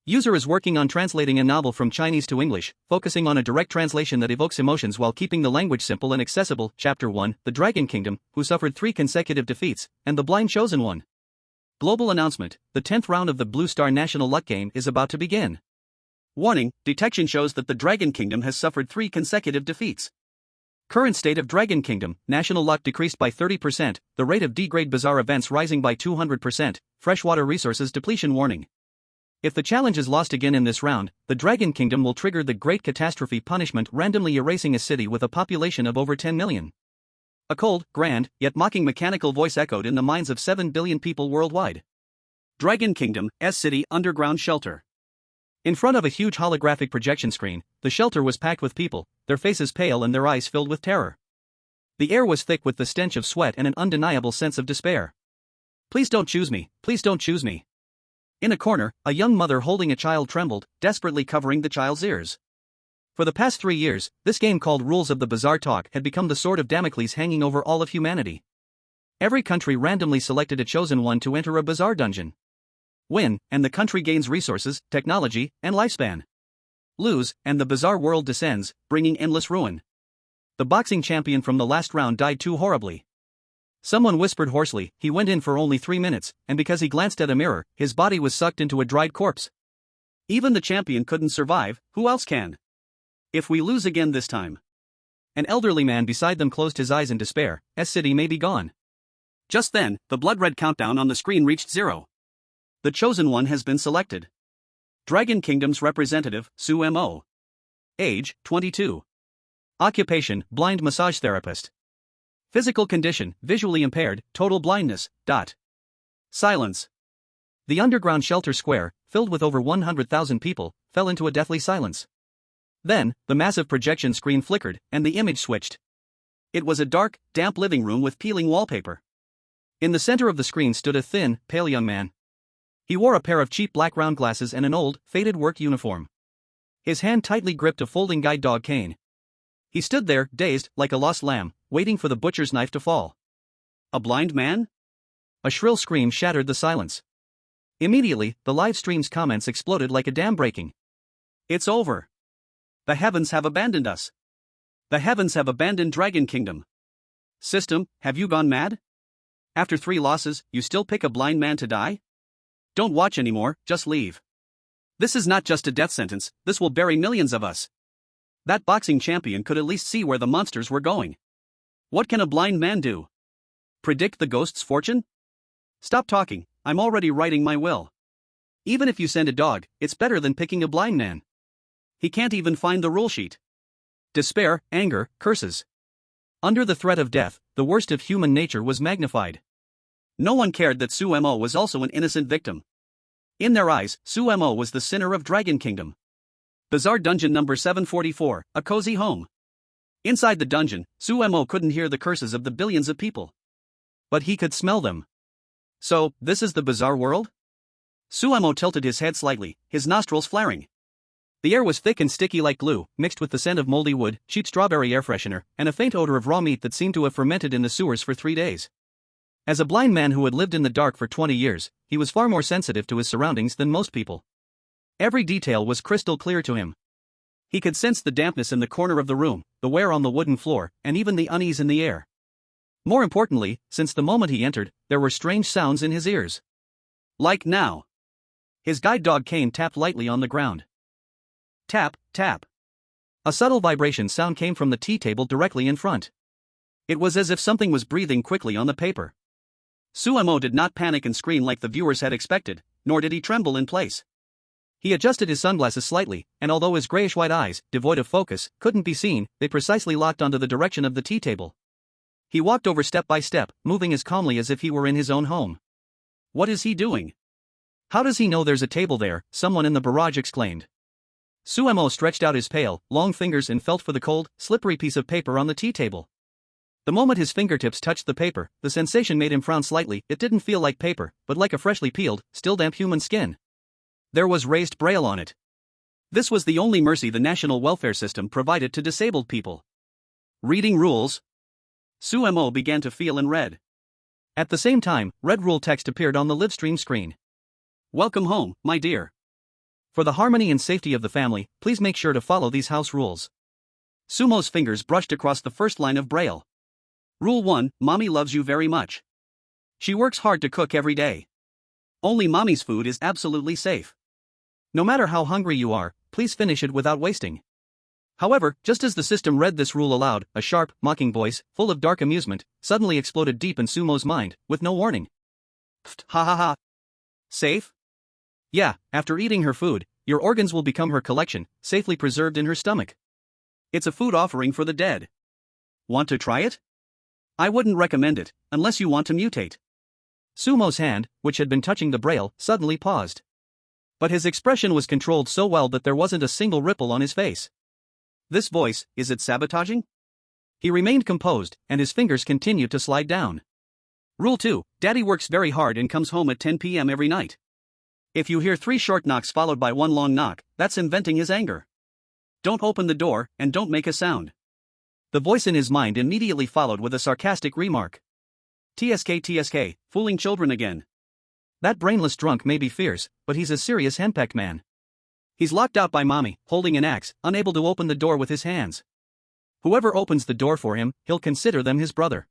User is working on translating a novel from Chinese to English, focusing on a direct translation that evokes emotions while keeping the language simple and accessible. Chapter 1, The Dragon Kingdom, who suffered 3 consecutive defeats, and the blind chosen one. Global announcement, the 10th round of the Blue Star National Luck game is about to begin. Warning, detection shows that the Dragon Kingdom has suffered 3 consecutive defeats. Current state of Dragon Kingdom, national luck decreased by 30%, the rate of D-grade bazaar events rising by 200%, freshwater resources depletion warning. If the challenge is lost again in this round, the Dragon Kingdom will trigger the Great Catastrophe punishment, randomly erasing a city with a population of over 10 million. A cold, grand, yet mocking mechanical voice echoed in the minds of 7 billion people worldwide. Dragon Kingdom, S-City Underground Shelter. In front of a huge holographic projection screen, the shelter was packed with people, their faces pale and their eyes filled with terror. The air was thick with the stench of sweat and an undeniable sense of despair. Please don't choose me, please don't choose me. In a corner, a young mother holding a child trembled, desperately covering the child's ears. For the past 3 years, this game called Rules of the Bazaar Talk had become the sword of Damocles hanging over all of humanity. Every country randomly selected a chosen one to enter a bazaar dungeon. Win, and the country gains resources, technology, and lifespan. Lose, and the bizarre world descends, bringing endless ruin. The boxing champion from the last round died too horribly. Someone whispered hoarsely, he went in for only 3 minutes, and because he glanced at a mirror, his body was sucked into a dried corpse. Even the champion couldn't survive, who else can? If we lose again this time. An elderly man beside them closed his eyes in despair, S-City may be gone. Just then, the blood-red countdown on the screen reached 0. The chosen one has been selected. Dragon Kingdom's representative, Su Mo. Age, 22. Occupation, blind massage therapist. Physical condition, visually impaired, total blindness. Silence. The underground shelter square, filled with over 100,000 people, fell into a deathly silence. Then, the massive projection screen flickered, and the image switched. It was a dark, damp living room with peeling wallpaper. In the center of the screen stood a thin, pale young man. He wore a pair of cheap black round glasses and an old, faded work uniform. His hand tightly gripped a folding guide dog cane. He stood there, dazed, like a lost lamb, waiting for the butcher's knife to fall. A blind man? A shrill scream shattered the silence. Immediately, the live stream's comments exploded like a dam breaking. It's over. The heavens have abandoned us. The heavens have abandoned Dragon Kingdom. System, have you gone mad? After 3 losses, you still pick a blind man to die? Don't watch anymore, just leave. This is not just a death sentence, this will bury millions of us. That boxing champion could at least see where the monsters were going. What can a blind man do? Predict the ghost's fortune? Stop talking, I'm already writing my will. Even if you send a dog, it's better than picking a blind man. He can't even find the rule sheet. Despair, anger, curses. Under the threat of death, the worst of human nature was magnified. No one cared that Su Mo was also an innocent victim. In their eyes, Su Mo was the sinner of Dragon Kingdom. Bizarre Dungeon number 744, a cozy home. Inside the dungeon, Su Mo couldn't hear the curses of the billions of people. But he could smell them. So, this is the bizarre world? Su Mo tilted his head slightly, his nostrils flaring. The air was thick and sticky like glue, mixed with the scent of moldy wood, cheap strawberry air freshener, and a faint odor of raw meat that seemed to have fermented in the sewers for 3 days. As a blind man who had lived in the dark for 20 years, he was far more sensitive to his surroundings than most people. Every detail was crystal clear to him. He could sense the dampness in the corner of the room, the wear on the wooden floor, and even the unease in the air. More importantly, since the moment he entered, there were strange sounds in his ears. Like now. His guide dog cane tapped lightly on the ground. Tap, tap. A subtle vibration sound came from the tea table directly in front. It was as if something was breathing quickly on the paper. Su Mo did not panic and scream like the viewers had expected, nor did he tremble in place. He adjusted his sunglasses slightly, and although his grayish-white eyes, devoid of focus, couldn't be seen, they precisely locked onto the direction of the tea table. He walked over step by step, moving as calmly as if he were in his own home. What is he doing? How does he know there's a table there? Someone in the barrage exclaimed. Su Mo stretched out his pale, long fingers and felt for the cold, slippery piece of paper on the tea table. The moment his fingertips touched the paper, the sensation made him frown slightly. It didn't feel like paper, but like a freshly peeled, still damp human skin. There was raised braille on it. This was the only mercy the national welfare system provided to disabled people. Reading rules. Su Mo began to feel and read. At the same time, red rule text appeared on the livestream screen. Welcome home, my dear. For the harmony and safety of the family, please make sure to follow these house rules. Sumo's fingers brushed across the first line of Braille. Rule 1, Mommy loves you very much. She works hard to cook every day. Only Mommy's food is absolutely safe. No matter how hungry you are, please finish it without wasting. However, just as the system read this rule aloud, a sharp, mocking voice, full of dark amusement, suddenly exploded deep in Sumo's mind, with no warning. Pfft, ha ha ha. Safe? Yeah, after eating her food, your organs will become her collection, safely preserved in her stomach. It's a food offering for the dead. Want to try it? I wouldn't recommend it, unless you want to mutate. Sumo's hand, which had been touching the Braille, suddenly paused. But his expression was controlled so well that there wasn't a single ripple on his face. This voice, is it sabotaging? He remained composed, and his fingers continued to slide down. Rule 2, Daddy works very hard and comes home at 10 p.m. every night. If you hear 3 short knocks followed by 1 long knock, that's him venting his anger. Don't open the door, and don't make a sound. The voice in his mind immediately followed with a sarcastic remark. TSK, fooling children again. That brainless drunk may be fierce, but he's a serious henpecked man. He's locked out by Mommy, holding an axe, unable to open the door with his hands. Whoever opens the door for him, he'll consider them his brother.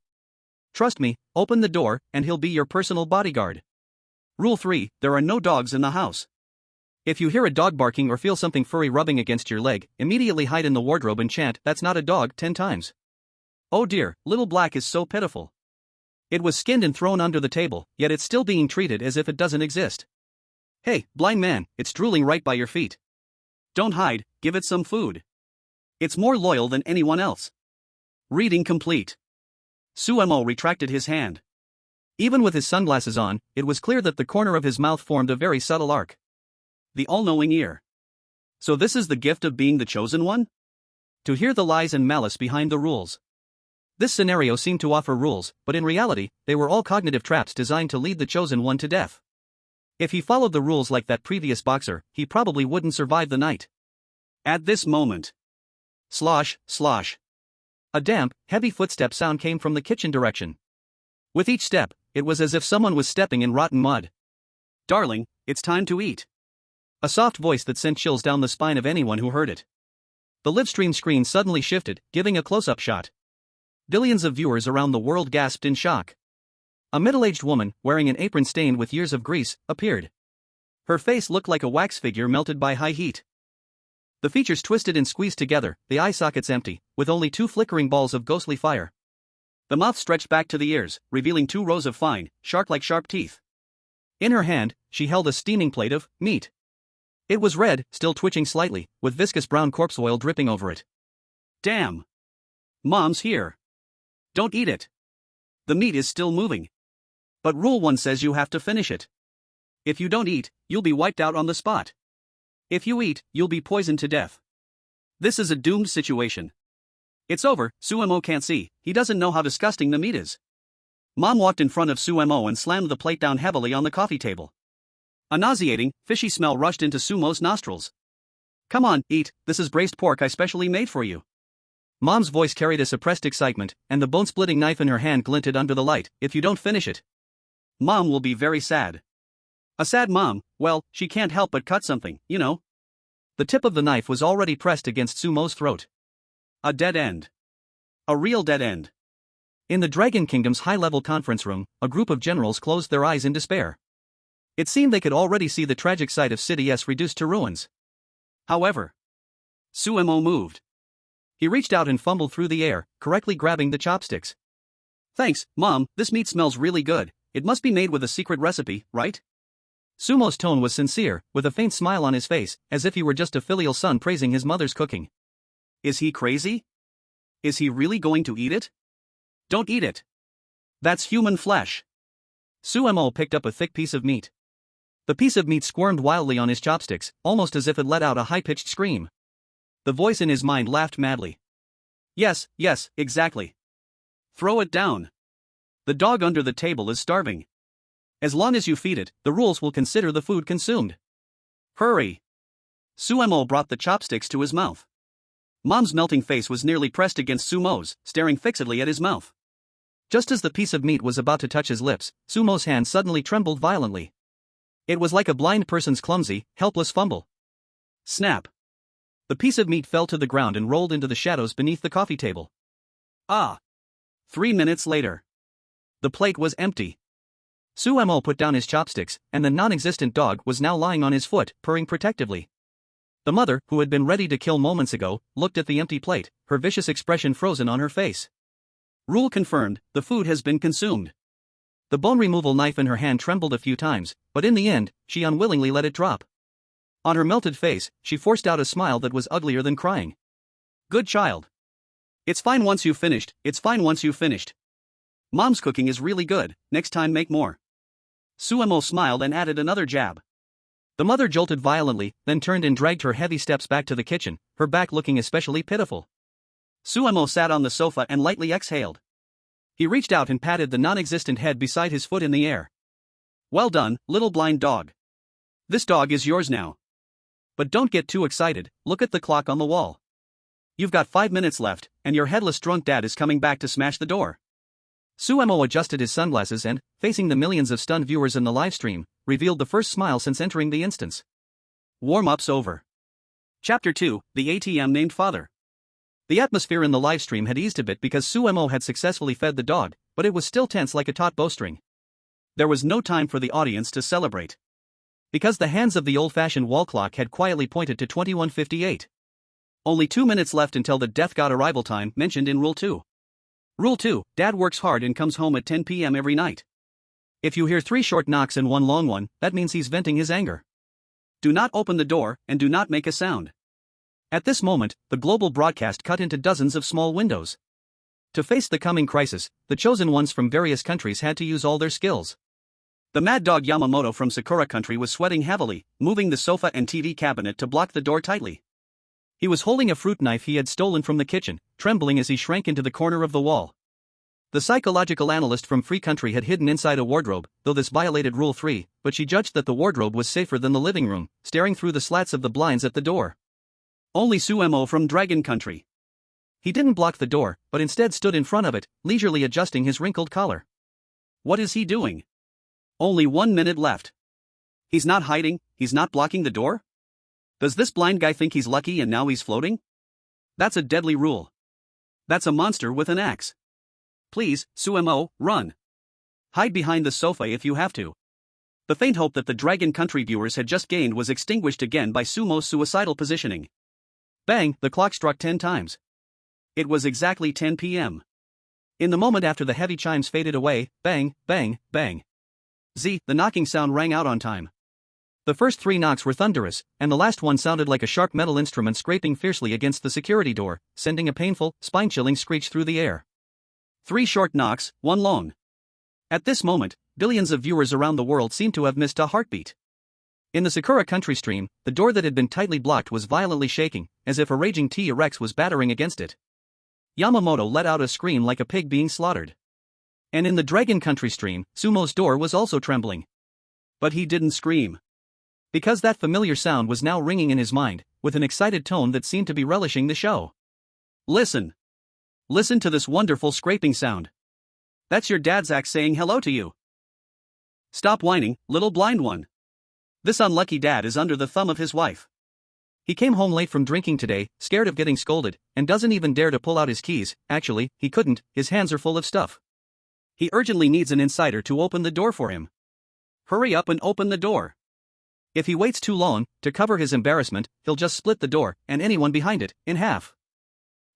Trust me, open the door, and he'll be your personal bodyguard. Rule 3, there are no dogs in the house. If you hear a dog barking or feel something furry rubbing against your leg, immediately hide in the wardrobe and chant, "That's not a dog," 10 times. Oh dear, little Black is so pitiful. It was skinned and thrown under the table, yet it's still being treated as if it doesn't exist. Hey, blind man, it's drooling right by your feet. Don't hide, give it some food. It's more loyal than anyone else. Reading complete. Sumo retracted his hand. Even with his sunglasses on, it was clear that the corner of his mouth formed a very subtle arc. The all-knowing ear. So this is the gift of being the chosen one? To hear the lies and malice behind the rules. This scenario seemed to offer rules, but in reality, they were all cognitive traps designed to lead the chosen one to death. If he followed the rules like that previous boxer, he probably wouldn't survive the night. At this moment. Slosh, slosh. A damp, heavy footstep sound came from the kitchen direction. With each step, it was as if someone was stepping in rotten mud. Darling, it's time to eat. A soft voice that sent chills down the spine of anyone who heard it. The livestream screen suddenly shifted, giving a close-up shot. Billions of viewers around the world gasped in shock. A middle-aged woman, wearing an apron stained with years of grease, appeared. Her face looked like a wax figure melted by high heat. The features twisted and squeezed together, the eye sockets empty, with only 2 flickering balls of ghostly fire. The mouth stretched back to the ears, revealing 2 rows of fine, shark-like sharp teeth. In her hand, she held a steaming plate of meat. It was red, still twitching slightly, with viscous brown corpse oil dripping over it. Damn! Mom's here. Don't eat it. The meat is still moving. But Rule 1 says you have to finish it. If you don't eat, you'll be wiped out on the spot. If you eat, you'll be poisoned to death. This is a doomed situation. It's over, Sumo can't see, he doesn't know how disgusting the meat is. Mom walked in front of Sumo and slammed the plate down heavily on the coffee table. A nauseating, fishy smell rushed into Sumo's nostrils. Come on, eat, this is braised pork I specially made for you. Mom's voice carried a suppressed excitement, and the bone-splitting knife in her hand glinted under the light. If you don't finish it, Mom will be very sad. A sad mom, well, she can't help but cut something, you know. The tip of the knife was already pressed against Sumo's throat. A dead end. A real dead end. In the Dragon Kingdom's high-level conference room, a group of generals closed their eyes in despair. It seemed they could already see the tragic sight of City S reduced to ruins. However, Sumo moved. He reached out and fumbled through the air, correctly grabbing the chopsticks. Thanks, Mom, this meat smells really good. It must be made with a secret recipe, right? Sumo's tone was sincere, with a faint smile on his face, as if he were just a filial son praising his mother's cooking. Is he crazy? Is he really going to eat it? Don't eat it. That's human flesh. Sumo picked up a thick piece of meat. The piece of meat squirmed wildly on his chopsticks, almost as if it let out a high-pitched scream. The voice in his mind laughed madly. Yes, exactly. Throw it down. The dog under the table is starving. As long as you feed it, the rules will consider the food consumed. Hurry. Sumo brought the chopsticks to his mouth. Mom's melting face was nearly pressed against Sumo's, staring fixedly at his mouth. Just as the piece of meat was about to touch his lips, Sumo's hand suddenly trembled violently. It was like a blind person's clumsy, helpless fumble. Snap. The piece of meat fell to the ground and rolled into the shadows beneath the coffee table. Ah! 3 minutes later. The plate was empty. Sumo put down his chopsticks, and the non-existent dog was now lying on his foot, purring protectively. The mother, who had been ready to kill moments ago, looked at the empty plate, her vicious expression frozen on her face. Rule confirmed, the food has been consumed. The bone removal knife in her hand trembled a few times, but in the end, she unwillingly let it drop. On her melted face, she forced out a smile that was uglier than crying. Good child. It's fine once you've finished, it's fine once you've finished. Mom's cooking is really good, next time make more. Sumo smiled and added another jab. The mother jolted violently, then turned and dragged her heavy steps back to the kitchen, her back looking especially pitiful. Sumo sat on the sofa and lightly exhaled. He reached out and patted the non-existent head beside his foot in the air. Well done, little blind dog. This dog is yours now. But don't get too excited, look at the clock on the wall. You've got 5 minutes left, and your headless drunk dad is coming back to smash the door. Sumo adjusted his sunglasses and, facing the millions of stunned viewers in the livestream, revealed the first smile since entering the instance. Warm-up's over. Chapter 2, The ATM Named Father. The atmosphere in the livestream had eased a bit because Sumo had successfully fed the dog, but it was still tense like a taut bowstring. There was no time for the audience to celebrate. Because the hands of the old-fashioned wall clock had quietly pointed to 21:58. Only 2 minutes left until the death god arrival time mentioned in Rule 2. Rule 2, Dad works hard and comes home at 10 p.m. every night. If you hear 3 short knocks and 1 long one, that means he's venting his anger. Do not open the door, and do not make a sound. At this moment, the global broadcast cut into dozens of small windows. To face the coming crisis, the chosen ones from various countries had to use all their skills. The mad dog Yamamoto from Sakura country was sweating heavily, moving the sofa and TV cabinet to block the door tightly. He was holding a fruit knife he had stolen from the kitchen, trembling as he shrank into the corner of the wall. The psychological analyst from Free Country had hidden inside a wardrobe, though this violated Rule 3, but she judged that the wardrobe was safer than the living room, staring through the slats of the blinds at the door. Only Sumo from Dragon Country. He didn't block the door, but instead stood in front of it, leisurely adjusting his wrinkled collar. What is he doing? Only 1 minute left. He's not hiding, he's not blocking the door? Does this blind guy think he's lucky and now he's floating? That's a deadly rule. That's a monster with an axe. Please, Sumo, run. Hide behind the sofa if you have to. The faint hope that the Dragon Country viewers had just gained was extinguished again by Sumo's suicidal positioning. Bang, the clock struck 10 times. It was exactly 10 p.m. In the moment after the heavy chimes faded away, bang, bang, bang. The knocking sound rang out on time. The first 3 knocks were thunderous, and the last one sounded like a sharp metal instrument scraping fiercely against the security door, sending a painful, spine-chilling screech through the air. 3 short knocks, 1 long. At this moment, billions of viewers around the world seemed to have missed a heartbeat. In the Sakura country stream, the door that had been tightly blocked was violently shaking, as if a raging T-Rex was battering against it. Yamamoto let out a scream like a pig being slaughtered. And in the Dragon country stream, Sumo's door was also trembling. But he didn't scream. Because that familiar sound was now ringing in his mind, with an excited tone that seemed to be relishing the show. Listen. Listen to this wonderful scraping sound. That's your dad's axe saying hello to you. Stop whining, little blind one. This unlucky dad is under the thumb of his wife. He came home late from drinking today, scared of getting scolded, and doesn't even dare to pull out his keys. Actually, he couldn't, his hands are full of stuff. He urgently needs an insider to open the door for him. Hurry up and open the door. If he waits too long, to cover his embarrassment, he'll just split the door, and anyone behind it, in half.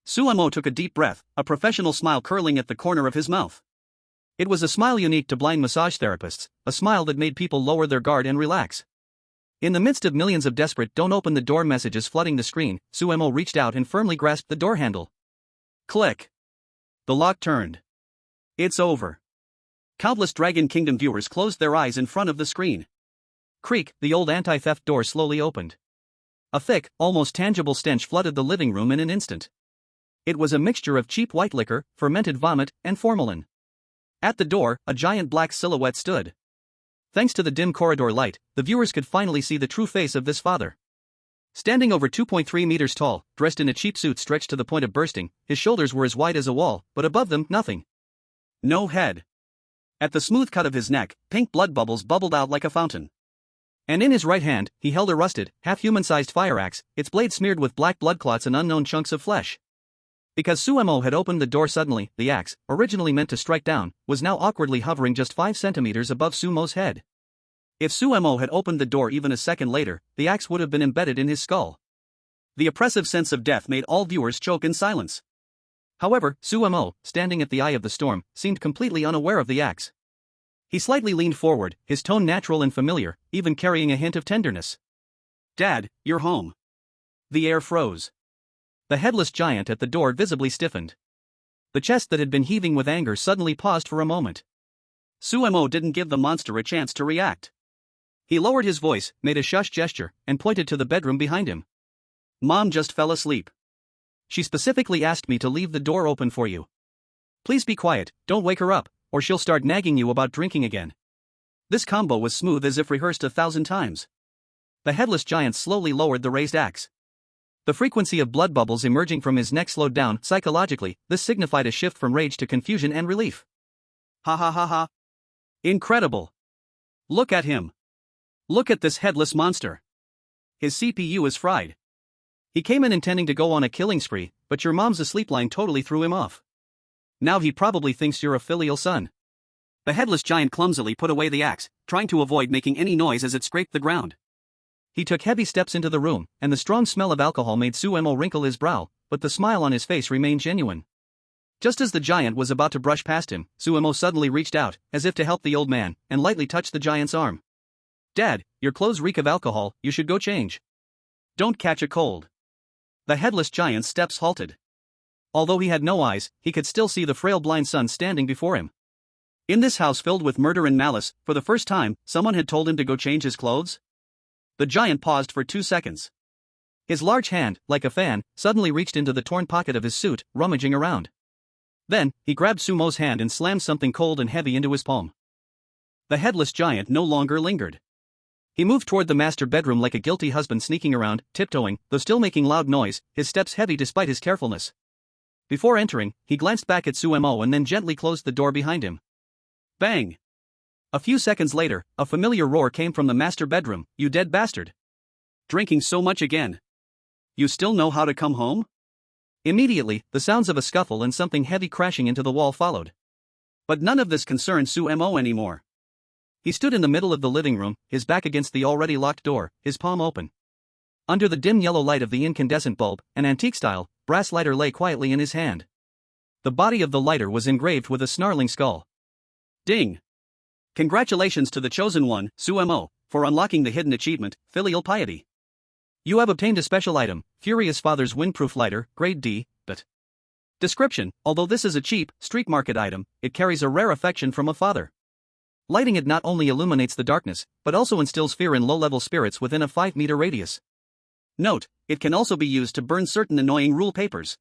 Sumo took a deep breath, a professional smile curling at the corner of his mouth. It was a smile unique to blind massage therapists, a smile that made people lower their guard and relax. In the midst of millions of desperate "don't open the door" messages flooding the screen, Sumo reached out and firmly grasped the door handle. Click. The lock turned. It's over. Countless Dragon Kingdom viewers closed their eyes in front of the screen. Creak, the old anti-theft door slowly opened. A thick, almost tangible stench flooded the living room in an instant. It was a mixture of cheap white liquor, fermented vomit, and formalin. At the door, a giant black silhouette stood. Thanks to the dim corridor light, the viewers could finally see the true face of this father. Standing over 2.3 meters tall, dressed in a cheap suit stretched to the point of bursting, his shoulders were as wide as a wall, but above them, nothing. No head. At the smooth cut of his neck, pink blood bubbles bubbled out like a fountain. And in his right hand, he held a rusted, half-human-sized fire axe, its blade smeared with black blood clots and unknown chunks of flesh. Because Suemo had opened the door suddenly, the axe, originally meant to strike down, was now awkwardly hovering just 5 centimeters above Sumo's head. If Suemo had opened the door even a second later, the axe would have been embedded in his skull. The oppressive sense of death made all viewers choke in silence. However, Suemo, standing at the eye of the storm, seemed completely unaware of the axe. He slightly leaned forward, his tone natural and familiar, even carrying a hint of tenderness. "Dad, you're home." The air froze. The headless giant at the door visibly stiffened. The chest that had been heaving with anger suddenly paused for a moment. Suemo didn't give the monster a chance to react. He lowered his voice, made a shush gesture, and pointed to the bedroom behind him. "Mom just fell asleep. She specifically asked me to leave the door open for you. Please be quiet, don't wake her up, or she'll start nagging you about drinking again." This combo was smooth as if rehearsed 1,000 times. The headless giant slowly lowered the raised axe. The frequency of blood bubbles emerging from his neck slowed down. Psychologically, this signified a shift from rage to confusion and relief. "Ha ha ha ha. Incredible. Look at him. Look at this headless monster. His CPU is fried. He came in intending to go on a killing spree, but your mom's asleep line totally threw him off. Now he probably thinks you're a filial son." The headless giant clumsily put away the axe, trying to avoid making any noise as it scraped the ground. He took heavy steps into the room, and the strong smell of alcohol made Suemo wrinkle his brow, but the smile on his face remained genuine. Just as the giant was about to brush past him, Suemo suddenly reached out, as if to help the old man, and lightly touched the giant's arm. "Dad, your clothes reek of alcohol, you should go change. Don't catch a cold." The headless giant's steps halted. Although he had no eyes, he could still see the frail blind son standing before him. In this house filled with murder and malice, for the first time, someone had told him to go change his clothes? The giant paused for 2 seconds. His large hand, like a fan, suddenly reached into the torn pocket of his suit, rummaging around. Then, he grabbed Sumo's hand and slammed something cold and heavy into his palm. The headless giant no longer lingered. He moved toward the master bedroom like a guilty husband sneaking around, tiptoeing, though still making loud noise, his steps heavy despite his carefulness. Before entering, he glanced back at Suemo and then gently closed the door behind him. Bang! A few seconds later, a familiar roar came from the master bedroom. "You dead bastard! Drinking so much again. You still know how to come home?" Immediately, the sounds of a scuffle and something heavy crashing into the wall followed. But none of this concerned Suemo anymore. He stood in the middle of the living room, his back against the already locked door, his palm open. Under the dim yellow light of the incandescent bulb, an antique-style, brass lighter lay quietly in his hand. The body of the lighter was engraved with a snarling skull. Ding! Congratulations to the chosen one, Suemo, for unlocking the hidden achievement, Filial Piety. You have obtained a special item, Furious Father's Windproof Lighter, Grade D, but. Description: although this is a cheap, street market item, it carries a rare affection from a father. Lighting it not only illuminates the darkness, but also instills fear in low-level spirits within a 5-meter radius. Note, it can also be used to burn certain annoying rule papers.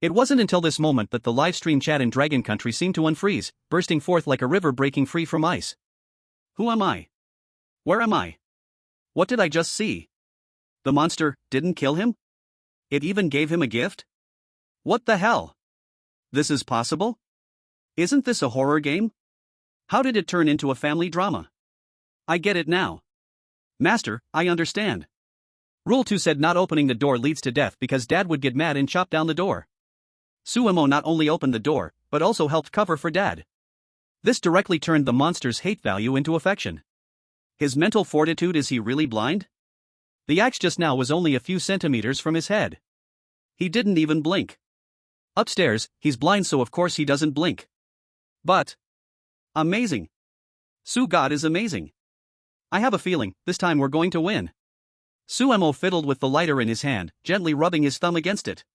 It wasn't until this moment that the live stream chat in Dragon Country seemed to unfreeze, bursting forth like a river breaking free from ice. Who am I? Where am I? What did I just see? The monster didn't kill him? It even gave him a gift? What the hell? This is possible? Isn't this a horror game? How did it turn into a family drama? I get it now. Master, I understand. Rule 2 said not opening the door leads to death because Dad would get mad and chop down the door. Suemo not only opened the door, but also helped cover for Dad. This directly turned the monster's hate value into affection. His mental fortitude, is he really blind? The axe just now was only a few centimeters from his head. He didn't even blink. Upstairs, he's blind, so of course he doesn't blink. But. Amazing. Su God is amazing. I have a feeling, this time we're going to win. Suemo fiddled with the lighter in his hand, gently rubbing his thumb against it.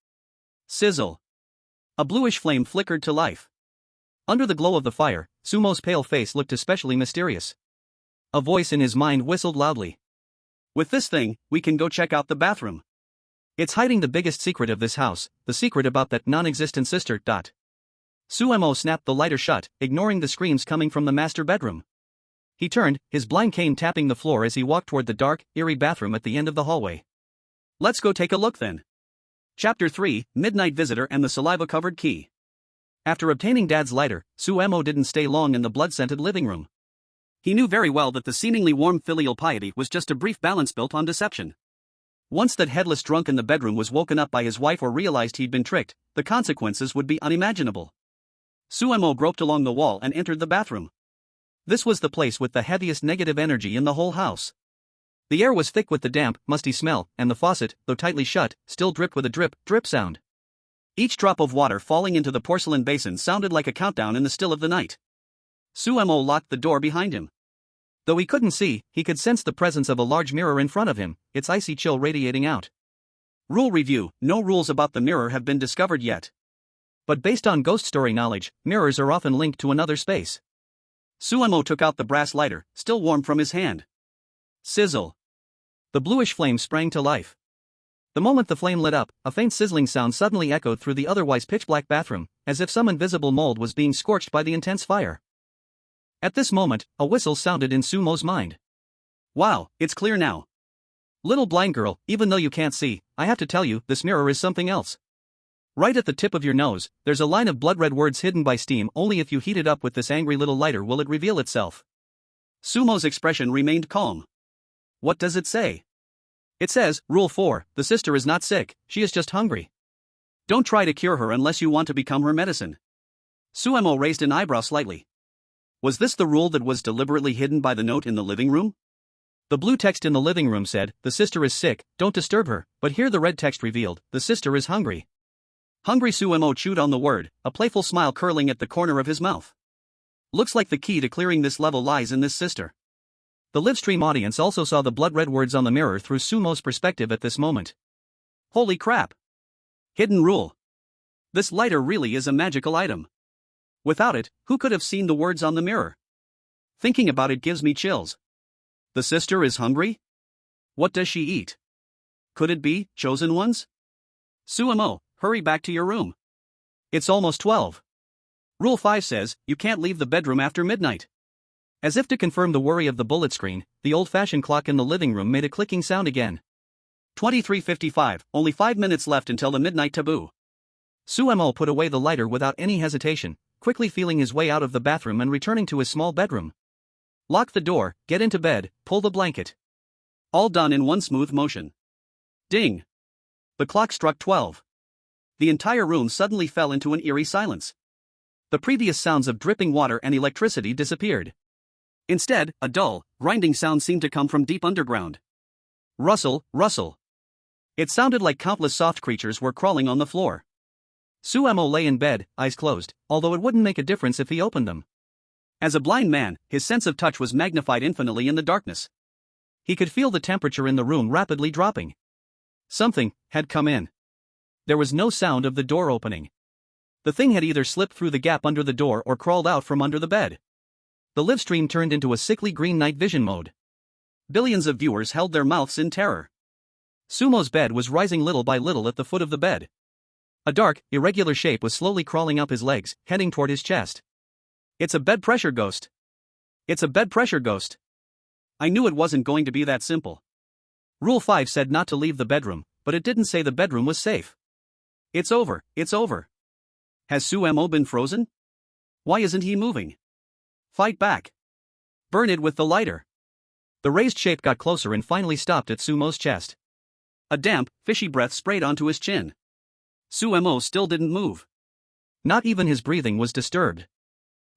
Sizzle. A bluish flame flickered to life. Under the glow of the fire, Sumo's pale face looked especially mysterious. A voice in his mind whistled loudly. With this thing, we can go check out the bathroom. It's hiding the biggest secret of this house, the secret about that non-existent sister. Suemo snapped the lighter shut, ignoring the screams coming from the master bedroom. He turned, his blind cane tapping the floor as he walked toward the dark, eerie bathroom at the end of the hallway. Let's go take a look then. Chapter 3, Midnight Visitor and the Saliva-Covered Key. After obtaining Dad's lighter, Suemo didn't stay long in the blood-scented living room. He knew very well that the seemingly warm filial piety was just a brief balance built on deception. Once that headless drunk in the bedroom was woken up by his wife or realized he'd been tricked, the consequences would be unimaginable. Suemo groped along the wall and entered the bathroom. This was the place with the heaviest negative energy in the whole house. The air was thick with the damp, musty smell, and the faucet, though tightly shut, still dripped with a drip, drip sound. Each drop of water falling into the porcelain basin sounded like a countdown in the still of the night. Suemo locked the door behind him. Though he couldn't see, he could sense the presence of a large mirror in front of him, its icy chill radiating out. Rule review: no rules about the mirror have been discovered yet. But based on ghost story knowledge, mirrors are often linked to another space. Suemo took out the brass lighter, still warm from his hand. Sizzle. The bluish flame sprang to life. The moment the flame lit up, a faint sizzling sound suddenly echoed through the otherwise pitch-black bathroom, as if some invisible mold was being scorched by the intense fire. At this moment, a whistle sounded in Sumo's mind. Wow, it's clear now. Little blind girl, even though you can't see, I have to tell you, this mirror is something else. Right at the tip of your nose, there's a line of blood-red words hidden by steam. Only if you heat it up with this angry little lighter will it reveal itself. Sumo's expression remained calm. What does it say? It says, Rule 4, the sister is not sick, she is just hungry. Don't try to cure her unless you want to become her medicine. Suemo raised an eyebrow slightly. Was this the rule that was deliberately hidden by the note in the living room? The blue text in the living room said, the sister is sick, don't disturb her, but here the red text revealed, the sister is hungry. Hungry. Suemo chewed on the word, a playful smile curling at the corner of his mouth. Looks like the key to clearing this level lies in this sister. The livestream audience also saw the blood-red words on the mirror through Sumo's perspective at this moment. Holy crap! Hidden rule. This lighter really is a magical item. Without it, who could have seen the words on the mirror? Thinking about it gives me chills. The sister is hungry? What does she eat? Could it be chosen ones? Suemo, hurry back to your room. It's almost 12. Rule 5 says, you can't leave the bedroom after midnight. As if to confirm the worry of the bullet screen, the old-fashioned clock in the living room made a clicking sound again. 23:55, only 5 minutes left until the midnight taboo. Suemo put away the lighter without any hesitation, quickly feeling his way out of the bathroom and returning to his small bedroom. Lock the door, get into bed, pull the blanket. All done in one smooth motion. Ding! The clock struck 12. The entire room suddenly fell into an eerie silence. The previous sounds of dripping water and electricity disappeared. Instead, a dull, grinding sound seemed to come from deep underground. Rustle, rustle. It sounded like countless soft creatures were crawling on the floor. Suemo lay in bed, eyes closed, although it wouldn't make a difference if he opened them. As a blind man, his sense of touch was magnified infinitely in the darkness. He could feel the temperature in the room rapidly dropping. Something had come in. There was no sound of the door opening. The thing had either slipped through the gap under the door or crawled out from under the bed. The live stream turned into a sickly green night vision mode. Billions of viewers held their mouths in terror. Sumo's bed was rising little by little at the foot of the bed. A dark, irregular shape was slowly crawling up his legs, heading toward his chest. It's a bed pressure ghost. It's a bed pressure ghost. I knew it wasn't going to be that simple. Rule 5 said not to leave the bedroom, but it didn't say the bedroom was safe. It's over, it's over. Has Suemo been frozen? Why isn't he moving? Fight back. Burn it with the lighter. The raised shape got closer and finally stopped at Sumo's chest. A damp, fishy breath sprayed onto his chin. Suemo still didn't move. Not even his breathing was disturbed.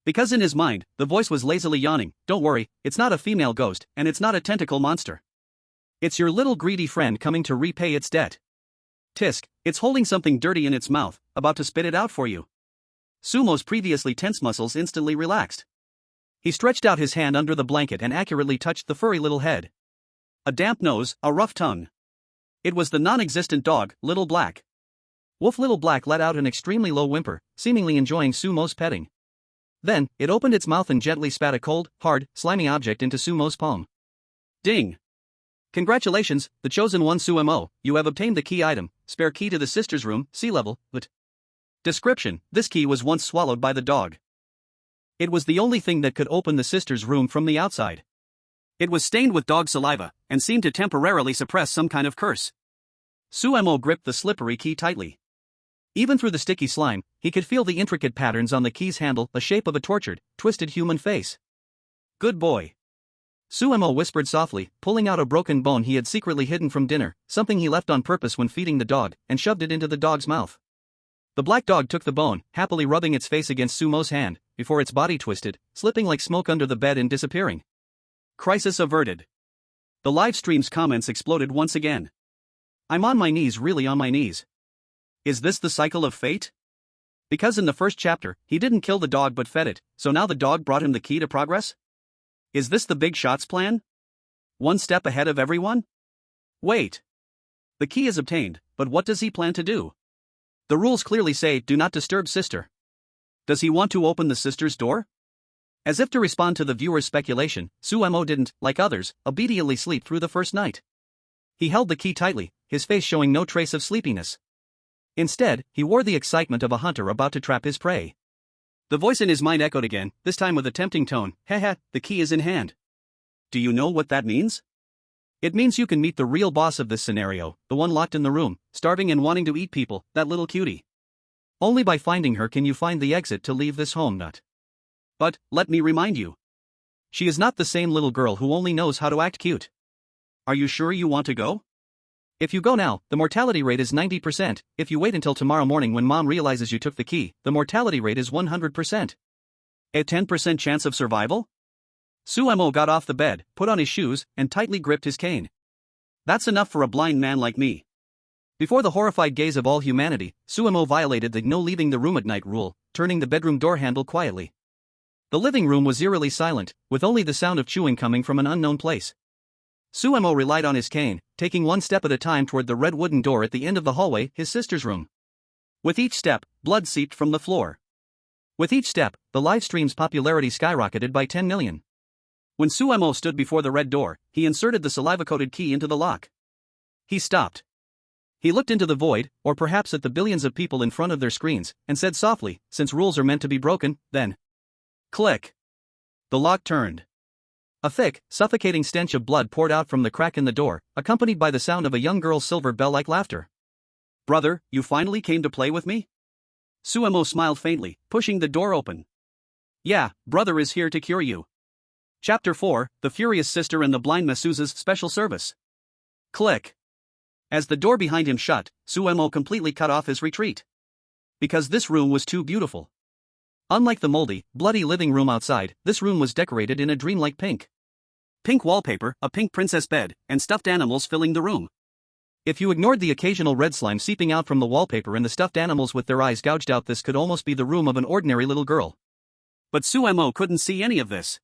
Because in his mind, the voice was lazily yawning, don't worry, it's not a female ghost, and it's not a tentacle monster. It's your little greedy friend coming to repay its debt. Tisk, it's holding something dirty in its mouth, about to spit it out for you. Sumo's previously tense muscles instantly relaxed. He stretched out his hand under the blanket and accurately touched the furry little head. A damp nose, a rough tongue. It was the non-existent dog, Little Black. Wolf Little Black let out an extremely low whimper, seemingly enjoying Sumo's petting. Then, it opened its mouth and gently spat a cold, hard, slimy object into Sumo's palm. Ding! Congratulations, the chosen one Suemo, you have obtained the key item, spare key to the sister's room, sea level, but... Description: this key was once swallowed by the dog. It was the only thing that could open the sister's room from the outside. It was stained with dog saliva, and seemed to temporarily suppress some kind of curse. Suemo gripped the slippery key tightly. Even through the sticky slime, he could feel the intricate patterns on the key's handle, the shape of a tortured, twisted human face. Good boy. Suemo whispered softly, pulling out a broken bone he had secretly hidden from dinner, something he left on purpose when feeding the dog, and shoved it into the dog's mouth. The black dog took the bone, happily rubbing its face against Sumo's hand, before its body twisted, slipping like smoke under the bed and disappearing. Crisis averted. The live stream's comments exploded once again. I'm on my knees, really on my knees. Is this the cycle of fate? Because in the first chapter, he didn't kill the dog but fed it, so now the dog brought him the key to progress? Is this the big shots plan? One step ahead of everyone? Wait. The key is obtained, but what does he plan to do? The rules clearly say, do not disturb sister. Does he want to open the sister's door? As if to respond to the viewer's speculation, Suemo didn't, like others, obediently sleep through the first night. He held the key tightly, his face showing no trace of sleepiness. Instead, he wore the excitement of a hunter about to trap his prey. The voice in his mind echoed again, this time with a tempting tone, "Haha, the key is in hand." Do you know what that means? It means you can meet the real boss of this scenario, the one locked in the room, starving and wanting to eat people, that little cutie. Only by finding her can you find the exit to leave this home nut. But, let me remind you. She is not the same little girl who only knows how to act cute. Are you sure you want to go? If you go now, the mortality rate is 90%, if you wait until tomorrow morning when mom realizes you took the key, the mortality rate is 100%. A 10% chance of survival? Suemo got off the bed, put on his shoes, and tightly gripped his cane. That's enough for a blind man like me. Before the horrified gaze of all humanity, Suemo violated the no leaving the room at night rule, turning the bedroom door handle quietly. The living room was eerily silent, with only the sound of chewing coming from an unknown place. Suemo relied on his cane, taking one step at a time toward the red wooden door at the end of the hallway, his sister's room. With each step, blood seeped from the floor. With each step, the live stream's popularity skyrocketed by 10 million. When Suemo stood before the red door, he inserted the saliva-coated key into the lock. He stopped. He looked into the void, or perhaps at the billions of people in front of their screens, and said softly, since rules are meant to be broken, then. Click. The lock turned. A thick, suffocating stench of blood poured out from the crack in the door, accompanied by the sound of a young girl's silver bell-like laughter. Brother, you finally came to play with me? Suemo smiled faintly, pushing the door open. Yeah, brother is here to cure you. Chapter 4, The Furious Sister and the Blind Masseuse's Special Service. Click. As the door behind him shut, Suemo completely cut off his retreat. Because this room was too beautiful. Unlike the moldy, bloody living room outside, this room was decorated in a dreamlike pink. Pink wallpaper, a pink princess bed, and stuffed animals filling the room. If you ignored the occasional red slime seeping out from the wallpaper and the stuffed animals with their eyes gouged out, this could almost be the room of an ordinary little girl. But Suemo couldn't see any of this.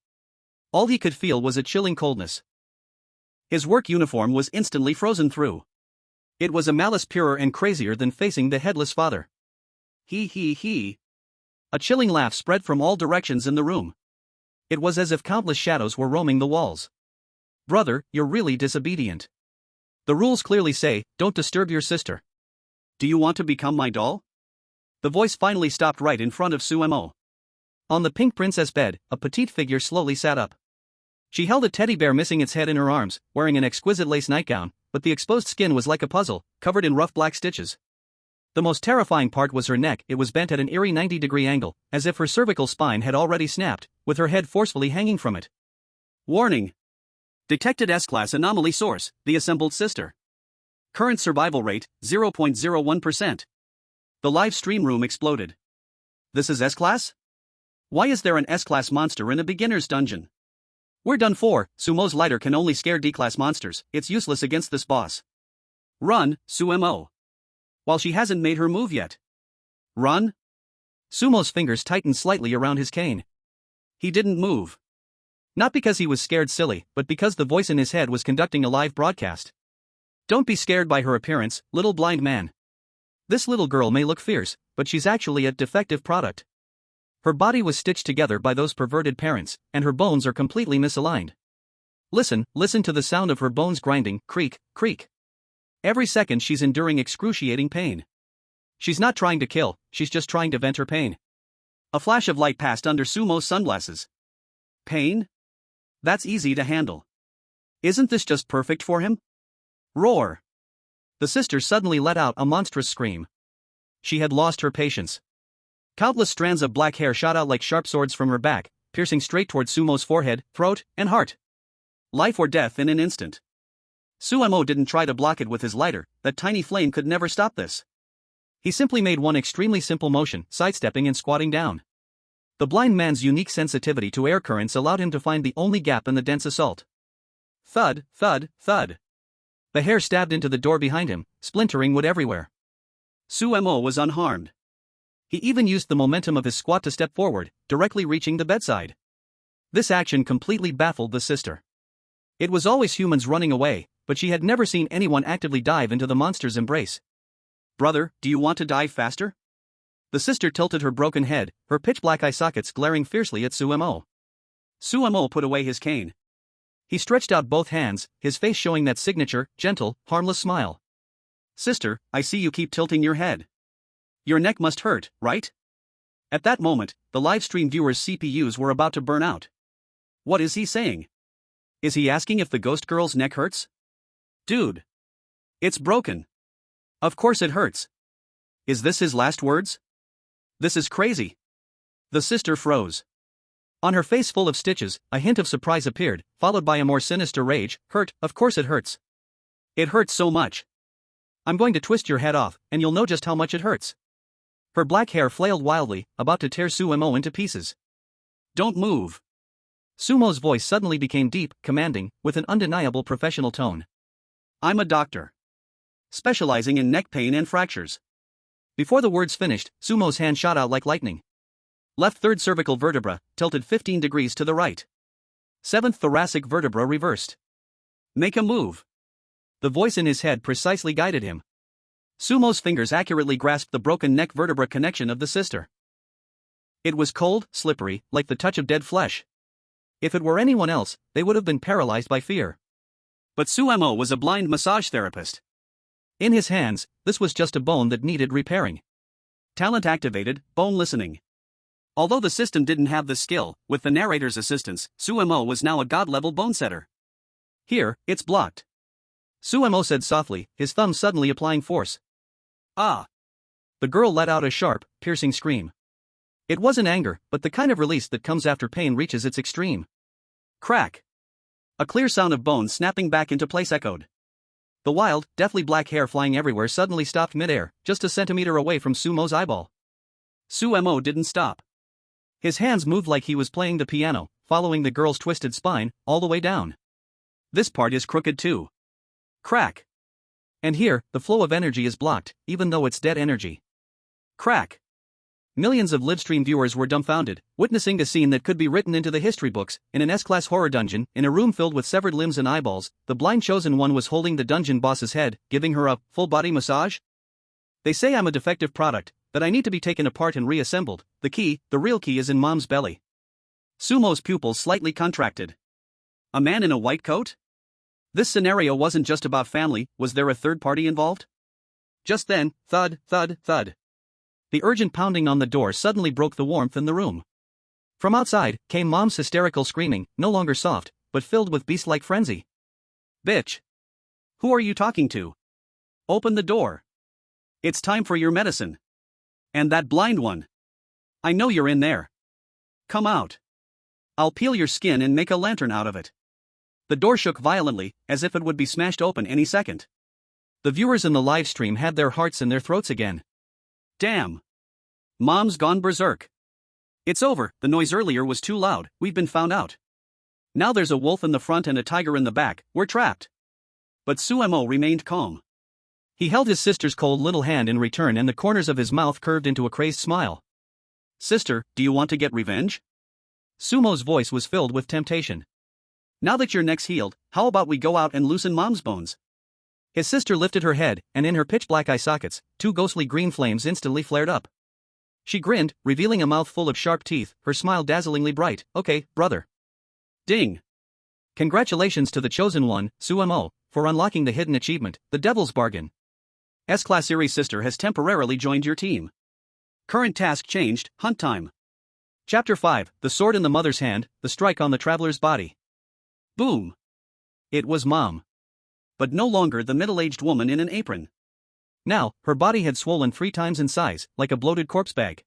All he could feel was a chilling coldness. His work uniform was instantly frozen through. It was a malice purer and crazier than facing the headless father. He. A chilling laugh spread from all directions in the room. It was as if countless shadows were roaming the walls. Brother, you're really disobedient. The rules clearly say, don't disturb your sister. Do you want to become my doll? The voice finally stopped right in front of Suemo. On the pink princess bed, a petite figure slowly sat up. She held a teddy bear missing its head in her arms, wearing an exquisite lace nightgown, but the exposed skin was like a puzzle, covered in rough black stitches. The most terrifying part was her neck. It was bent at an eerie 90-degree angle, as if her cervical spine had already snapped, with her head forcefully hanging from it. Warning. Detected S-class anomaly source, the assembled sister. Current survival rate, 0.01%. The live stream room exploded. This is S-class? Why is there an S-class monster in a beginner's dungeon? We're done for. Sumo's lighter can only scare D-class monsters, it's useless against this boss. Run, Suemo. While she hasn't made her move yet. Run? Sumo's fingers tightened slightly around his cane. He didn't move. Not because he was scared silly, but because the voice in his head was conducting a live broadcast. Don't be scared by her appearance, little blind man. This little girl may look fierce, but she's actually a defective product. Her body was stitched together by those perverted parents, and her bones are completely misaligned. Listen to the sound of her bones grinding, creak, creak. Every second she's enduring excruciating pain. She's not trying to kill, she's just trying to vent her pain. A flash of light passed under Sumo's sunglasses. Pain? That's easy to handle. Isn't this just perfect for him? Roar! The sister suddenly let out a monstrous scream. She had lost her patience. Countless strands of black hair shot out like sharp swords from her back, piercing straight toward Sumo's forehead, throat, and heart. Life or death in an instant. Suemo didn't try to block it with his lighter, that tiny flame could never stop this. He simply made one extremely simple motion, sidestepping and squatting down. The blind man's unique sensitivity to air currents allowed him to find the only gap in the dense assault. Thud, thud, thud. The hair stabbed into the door behind him, splintering wood everywhere. Suemo was unharmed. He even used the momentum of his squat to step forward, directly reaching the bedside. This action completely baffled the sister. It was always humans running away, but she had never seen anyone actively dive into the monster's embrace. Brother, do you want to dive faster? The sister tilted her broken head, her pitch-black eye sockets glaring fiercely at Suemo. Suemo put away his cane. He stretched out both hands, his face showing that signature, gentle, harmless smile. Sister, I see you keep tilting your head. Your neck must hurt, right? At that moment, the livestream viewers' CPUs were about to burn out. What is he saying? Is he asking if the ghost girl's neck hurts? Dude. It's broken. Of course it hurts. Is this his last words? This is crazy. The sister froze. On her face full of stitches, a hint of surprise appeared, followed by a more sinister rage. Hurt, of course it hurts. It hurts so much. I'm going to twist your head off, and you'll know just how much it hurts. Her black hair flailed wildly, about to tear Suemo into pieces. Don't move. Sumo's voice suddenly became deep, commanding, with an undeniable professional tone. I'm a doctor, specializing in neck pain and fractures. Before the words finished, Sumo's hand shot out like lightning. Left third cervical vertebra, tilted 15 degrees to the right. Seventh thoracic vertebra reversed. Make a move. The voice in his head precisely guided him. Sumo's fingers accurately grasped the broken neck vertebra connection of the sister. It was cold, slippery, like the touch of dead flesh. If it were anyone else, they would have been paralyzed by fear. But Suemo was a blind massage therapist. In his hands, this was just a bone that needed repairing. Talent activated, bone listening. Although the system didn't have the skill, with the narrator's assistance, Suemo was now a god-level bone setter. Here, it's blocked. Suemo said softly, his thumb suddenly applying force. Ah! The girl let out a sharp, piercing scream. It wasn't anger, but the kind of release that comes after pain reaches its extreme. Crack! A clear sound of bones snapping back into place echoed. The wild, deathly black hair flying everywhere suddenly stopped midair, just a centimeter away from Sumo's eyeball. Suemo didn't stop. His hands moved like he was playing the piano, following the girl's twisted spine, all the way down. This part is crooked too. Crack! And here, the flow of energy is blocked, even though it's dead energy. Crack! Millions of livestream viewers were dumbfounded, witnessing a scene that could be written into the history books. In an S-class horror dungeon, in a room filled with severed limbs and eyeballs, the blind chosen one was holding the dungeon boss's head, giving her a full-body massage. They say I'm a defective product, that I need to be taken apart and reassembled. The real key is in mom's belly. Sumo's pupils slightly contracted. A man in a white coat? This scenario wasn't just about family, was there a third party involved? Just then, thud, thud, thud. The urgent pounding on the door suddenly broke the warmth in the room. From outside, came mom's hysterical screaming, no longer soft, but filled with beast-like frenzy. Bitch! Who are you talking to? Open the door. It's time for your medicine. And that blind one. I know you're in there. Come out. I'll peel your skin and make a lantern out of it. The door shook violently, as if it would be smashed open any second. The viewers in the live stream had their hearts in their throats again. Damn. Mom's gone berserk. It's over, the noise earlier was too loud, we've been found out. Now there's a wolf in the front and a tiger in the back, we're trapped. But Suemo remained calm. He held his sister's cold little hand in return and the corners of his mouth curved into a crazed smile. Sister, do you want to get revenge? Sumo's voice was filled with temptation. Now that your neck's healed, how about we go out and loosen mom's bones? His sister lifted her head, and in her pitch-black eye sockets, two ghostly green flames instantly flared up. She grinned, revealing a mouth full of sharp teeth, her smile dazzlingly bright. Okay, brother. Ding. Congratulations to the chosen one, Suemo, for unlocking the hidden achievement, the Devil's Bargain. S-Class Series sister has temporarily joined your team. Current task changed, hunt time. Chapter 5, The Sword in the Mother's Hand, the Strike on the Traveler's Body. Boom. It was Mom. But no longer the middle-aged woman in an apron. Now, her body had swollen 3 times in size, like a bloated corpse bag.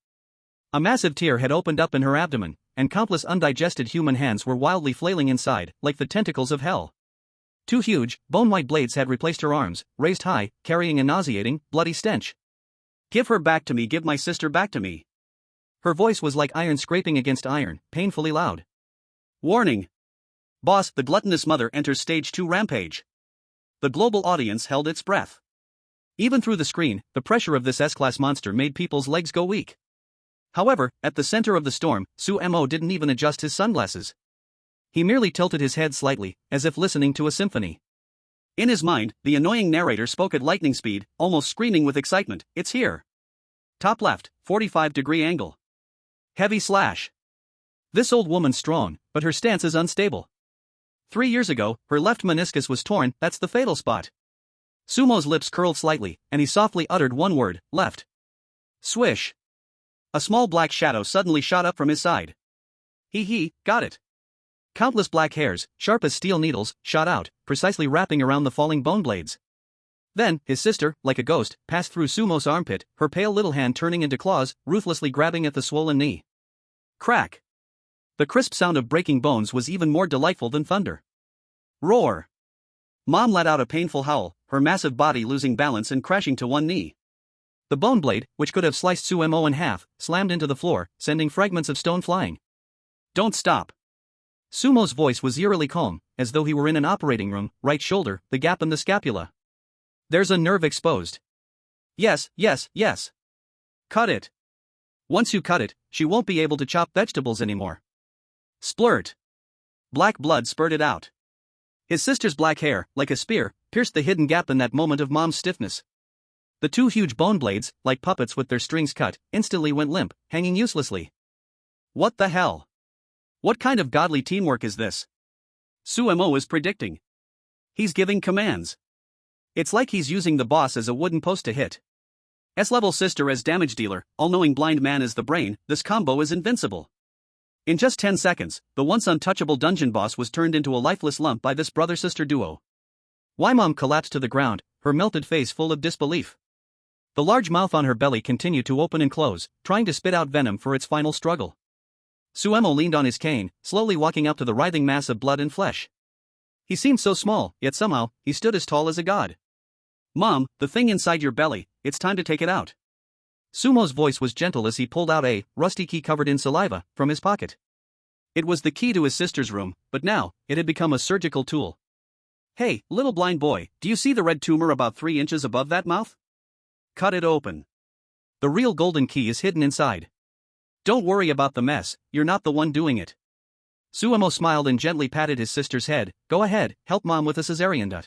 A massive tear had opened up in her abdomen, and countless undigested human hands were wildly flailing inside, like the tentacles of hell. Two huge, bone-white blades had replaced her arms, raised high, carrying a nauseating, bloody stench. Give her back to me, give my sister back to me. Her voice was like iron scraping against iron, painfully loud. Warning! Boss, the gluttonous mother enters stage 2 rampage. The global audience held its breath. Even through the screen, the pressure of this S-class monster made people's legs go weak. However, at the center of the storm, Su-mo didn't even adjust his sunglasses. He merely tilted his head slightly, as if listening to a symphony. In his mind, the annoying narrator spoke at lightning speed, almost screaming with excitement, "It's here! Top left, 45-degree angle. Heavy slash. This old woman's strong, but her stance is unstable. 3 years ago, her left meniscus was torn, that's the fatal spot." Sumo's lips curled slightly, and he softly uttered one word, "left." Swish. A small black shadow suddenly shot up from his side. Got it. Countless black hairs, sharp as steel needles, shot out, precisely wrapping around the falling bone blades. Then, his sister, like a ghost, passed through Sumo's armpit, her pale little hand turning into claws, ruthlessly grabbing at the swollen knee. Crack. The crisp sound of breaking bones was even more delightful than thunder. Roar. Mom let out a painful howl, her massive body losing balance and crashing to one knee. The bone blade, which could have sliced Su-mo in half, slammed into the floor, sending fragments of stone flying. "Don't stop." Sumo's voice was eerily calm, as though he were in an operating room, right shoulder, the gap in the scapula. "There's a nerve exposed." Yes. Cut it. Once you cut it, she won't be able to chop vegetables anymore." Splurt. Black blood spurted out. His sister's black hair, like a spear, pierced the hidden gap in that moment of Mom's stiffness. The two huge bone blades, like puppets with their strings cut, instantly went limp, hanging uselessly. What the hell? What kind of godly teamwork is this? Su-mo is predicting. He's giving commands. It's like he's using the boss as a wooden post to hit. S-level sister as damage dealer, all-knowing blind man as the brain, this combo is invincible. In just 10 seconds, the once untouchable dungeon boss was turned into a lifeless lump by this brother-sister duo. Mom collapsed to the ground, her melted face full of disbelief. The large mouth on her belly continued to open and close, trying to spit out venom for its final struggle. Su-mo leaned on his cane, slowly walking up to the writhing mass of blood and flesh. He seemed so small, yet somehow, he stood as tall as a god. "Mom, the thing inside your belly, it's time to take it out." Sumo's voice was gentle as he pulled out a rusty key covered in saliva from his pocket. It was the key to his sister's room, but now, it had become a surgical tool. "Hey, little blind boy, do you see the red tumor about 3 inches above that mouth? Cut it open. The real golden key is hidden inside. Don't worry about the mess, you're not the one doing it." Su-mo smiled and gently patted his sister's head. "Go ahead, help Mom with a cesarean.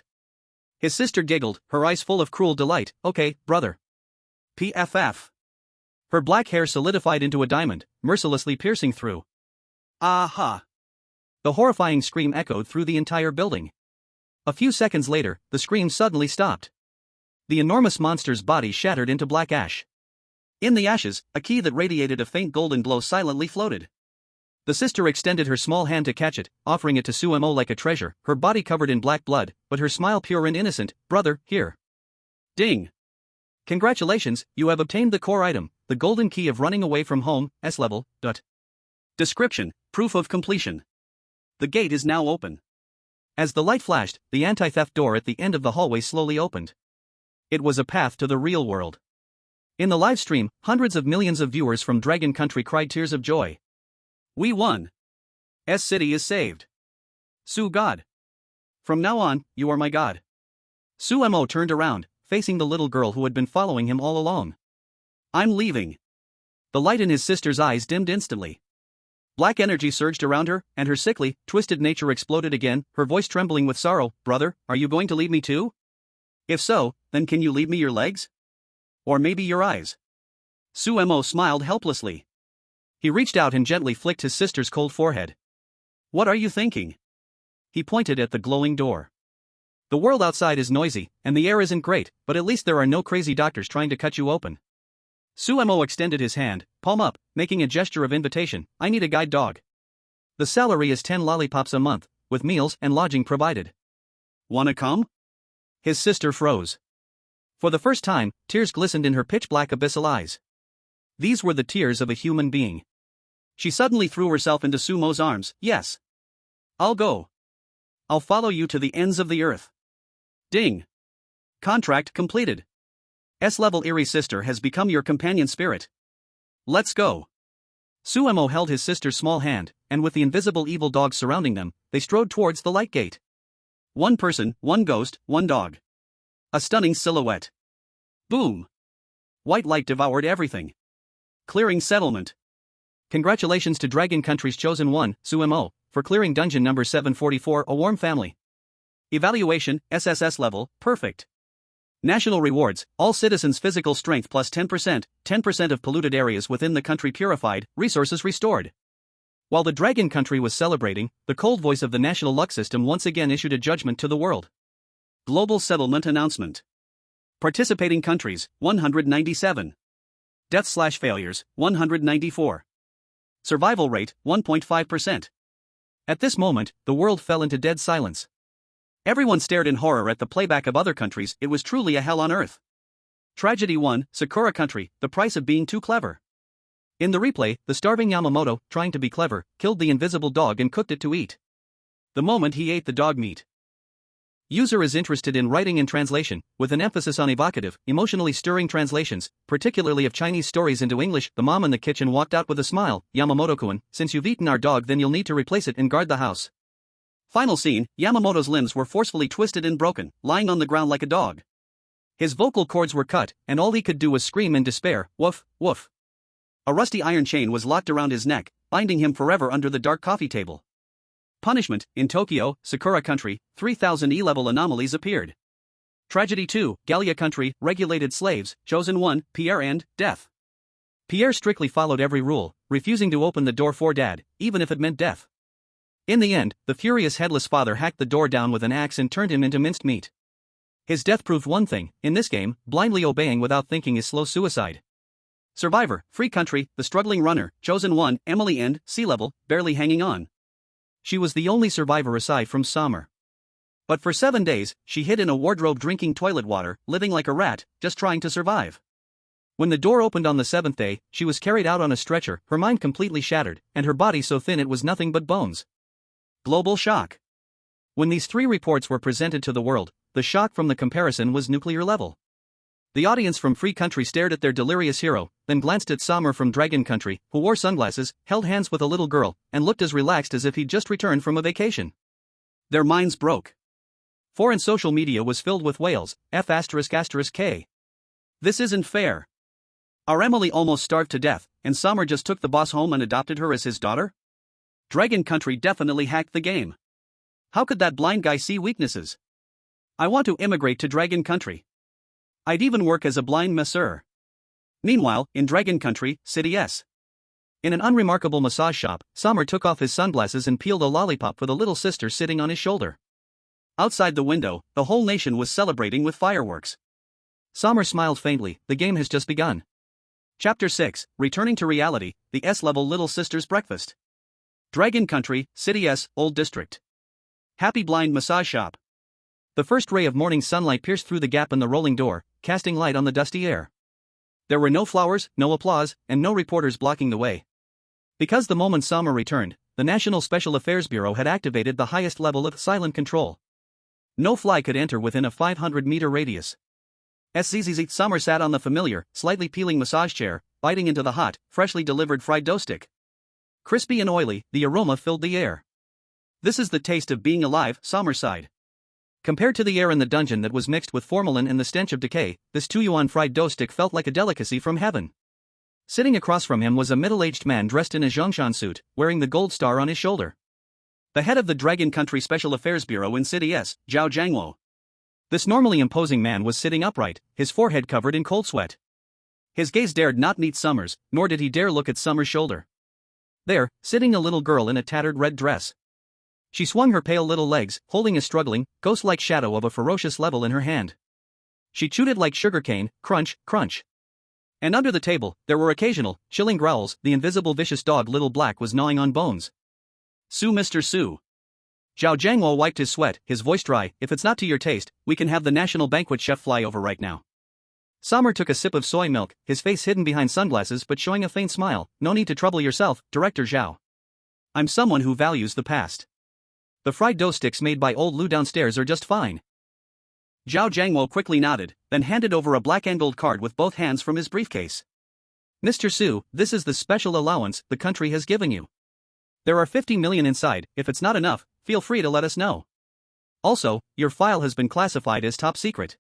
His sister giggled, her eyes full of cruel delight. "Okay, brother." PFF. Her black hair solidified into a diamond, mercilessly piercing through. "Aha!" The horrifying scream echoed through the entire building. A few seconds later, the scream suddenly stopped. The enormous monster's body shattered into black ash. In the ashes, a key that radiated a faint golden glow silently floated. The sister extended her small hand to catch it, offering it to Su-mo like a treasure, her body covered in black blood, but her smile pure and innocent. "Brother, here." Ding. "Congratulations, you have obtained the core item, the golden key of running away from home, S-level. Description, proof of completion. The gate is now open." As the light flashed, the anti-theft door at the end of the hallway slowly opened. It was a path to the real world. In the live stream, hundreds of millions of viewers from Dragon Country cried tears of joy. "We won. S-City is saved. Su-God. From now on, you are my god." Su-mo turned around, facing the little girl who had been following him all along. "I'm leaving." The light in his sister's eyes dimmed instantly. Black energy surged around her, and her sickly, twisted nature exploded again, her voice trembling with sorrow. "Brother, are you going to leave me too? If so, then can you leave me your legs? Or maybe your eyes?" Su-mo smiled helplessly. He reached out and gently flicked his sister's cold forehead. "What are you thinking?" He pointed at the glowing door. "The world outside is noisy, and the air isn't great, but at least there are no crazy doctors trying to cut you open." Su-mo extended his hand, palm up, making a gesture of invitation. "I need a guide dog. The salary is 10 lollipops a month, with meals and lodging provided. Wanna come?" His sister froze. For the first time, tears glistened in her pitch-black abyssal eyes. These were the tears of a human being. She suddenly threw herself into Sumo's arms. Yes. I'll go. I'll follow you to the ends of the earth. Ding. Contract completed. S-level Eerie sister has become your companion spirit. Let's go. Sumo held his sister's small hand, and with the invisible evil dogs surrounding them, they strode towards the light gate. One person, one ghost, one dog. A stunning silhouette. Boom. White light devoured everything. Clearing settlement. Congratulations to Dragon Country's chosen one, Sumo, for clearing dungeon number 744, a warm family. Evaluation, SSS level, perfect. National rewards, all citizens' physical strength plus 10%, 10% of polluted areas within the country purified, resources restored. While the Dragon Country was celebrating, the cold voice of the national luck system once again issued a judgment to the world. Global settlement announcement. Participating countries, 197. Deaths/failures, 194. Survival rate, 1.5%. At this moment, the world fell into dead silence. Everyone stared in horror at the playback of other countries. It was truly a hell on earth. Tragedy 1, Sakura Country, the price of being too clever. In the replay, the starving Yamamoto, trying to be clever, killed the invisible dog and cooked it to eat. The moment he ate the dog meat. User is interested in writing and translation, with an emphasis on evocative, emotionally stirring translations, particularly of Chinese stories into English. The mom in the kitchen walked out with a smile. Yamamoto-kun, since you've eaten our dog, then you'll need to replace it and guard the house. Final scene, Yamamoto's limbs were forcefully twisted and broken, lying on the ground like a dog. His vocal cords were cut, and all he could do was scream in despair, woof, woof. A rusty iron chain was locked around his neck, binding him forever under the dark coffee table. Punishment, in Tokyo, Sakura Country, 3,000 E-level anomalies appeared. Tragedy 2, Gallia Country, regulated slaves, chosen 1, Pierre and, death. Pierre strictly followed every rule, refusing to open the door for Dad, even if it meant death. In the end, the furious headless father hacked the door down with an axe and turned him into minced meat. His death proved one thing: in this game, blindly obeying without thinking is slow suicide. Survivor, Free Country, the struggling runner, chosen 1, Emily and, sea level, barely hanging on. She was the only survivor aside from Summer. But for 7 days, she hid in a wardrobe drinking toilet water, living like a rat, just trying to survive. When the door opened on the 7th day, she was carried out on a stretcher, her mind completely shattered, and her body so thin it was nothing but bones. Global shock. When these 3 reports were presented to the world, the shock from the comparison was nuclear level. The audience from Free Country stared at their delirious hero, then glanced at Summer from Dragon Country, who wore sunglasses, held hands with a little girl, and looked as relaxed as if he'd just returned from a vacation. Their minds broke. Foreign social media was filled with wails, F***K. This isn't fair. Our Emily almost starved to death, and Summer just took the boss home and adopted her as his daughter? Dragon Country definitely hacked the game. How could that blind guy see weaknesses? I want to immigrate to Dragon Country. I'd even work as a blind masseur. Meanwhile, in Dragon Country, City S. In an unremarkable massage shop, Summer took off his sunglasses and peeled a lollipop for the little sister sitting on his shoulder. Outside the window, the whole nation was celebrating with fireworks. Summer smiled faintly. The game has just begun. Chapter 6, Returning to Reality, the S-level Little Sister's Breakfast. Dragon Country, City S, Old District. Happy Blind Massage Shop. The first ray of morning sunlight pierced through the gap in the rolling door, casting light on the dusty air. There were no flowers, no applause, and no reporters blocking the way. Because the moment Summer returned, the National Special Affairs Bureau had activated the highest level of silent control. No fly could enter within a 500-meter radius. SZZ Summer sat on the familiar, slightly peeling massage chair, biting into the hot, freshly delivered fried dough stick. Crispy and oily, the aroma filled the air. This is the taste of being alive, Summer sighed. Compared to the air in the dungeon that was mixed with formalin and the stench of decay, this 2-yuan fried dough stick felt like a delicacy from heaven. Sitting across from him was a middle-aged man dressed in a Zhongshan suit, wearing the gold star on his shoulder. The head of the Dragon Country Special Affairs Bureau in City S, Zhao Jiangwo. This normally imposing man was sitting upright, his forehead covered in cold sweat. His gaze dared not meet Summer's, nor did he dare look at Summer's shoulder. There, sitting a little girl in a tattered red dress. She swung her pale little legs, holding a struggling, ghost-like shadow of a ferocious level in her hand. She chewed it like sugarcane, crunch, crunch. And under the table, there were occasional, chilling growls. The invisible vicious dog Little Black was gnawing on bones. Sue, Mr. Sue. Zhao Jiangwo wiped his sweat, his voice dry. If it's not to your taste, we can have the national banquet chef fly over right now. Sommer took a sip of soy milk, his face hidden behind sunglasses but showing a faint smile. No need to trouble yourself, Director Zhao. I'm someone who values the past. The fried dough sticks made by old Lu downstairs are just fine. Zhao Jiangwo quickly nodded, then handed over a black and gold card with both hands from his briefcase. Mr. Su, this is the special allowance the country has given you. There are 50 million inside. If it's not enough, feel free to let us know. Also, your file has been classified as top secret.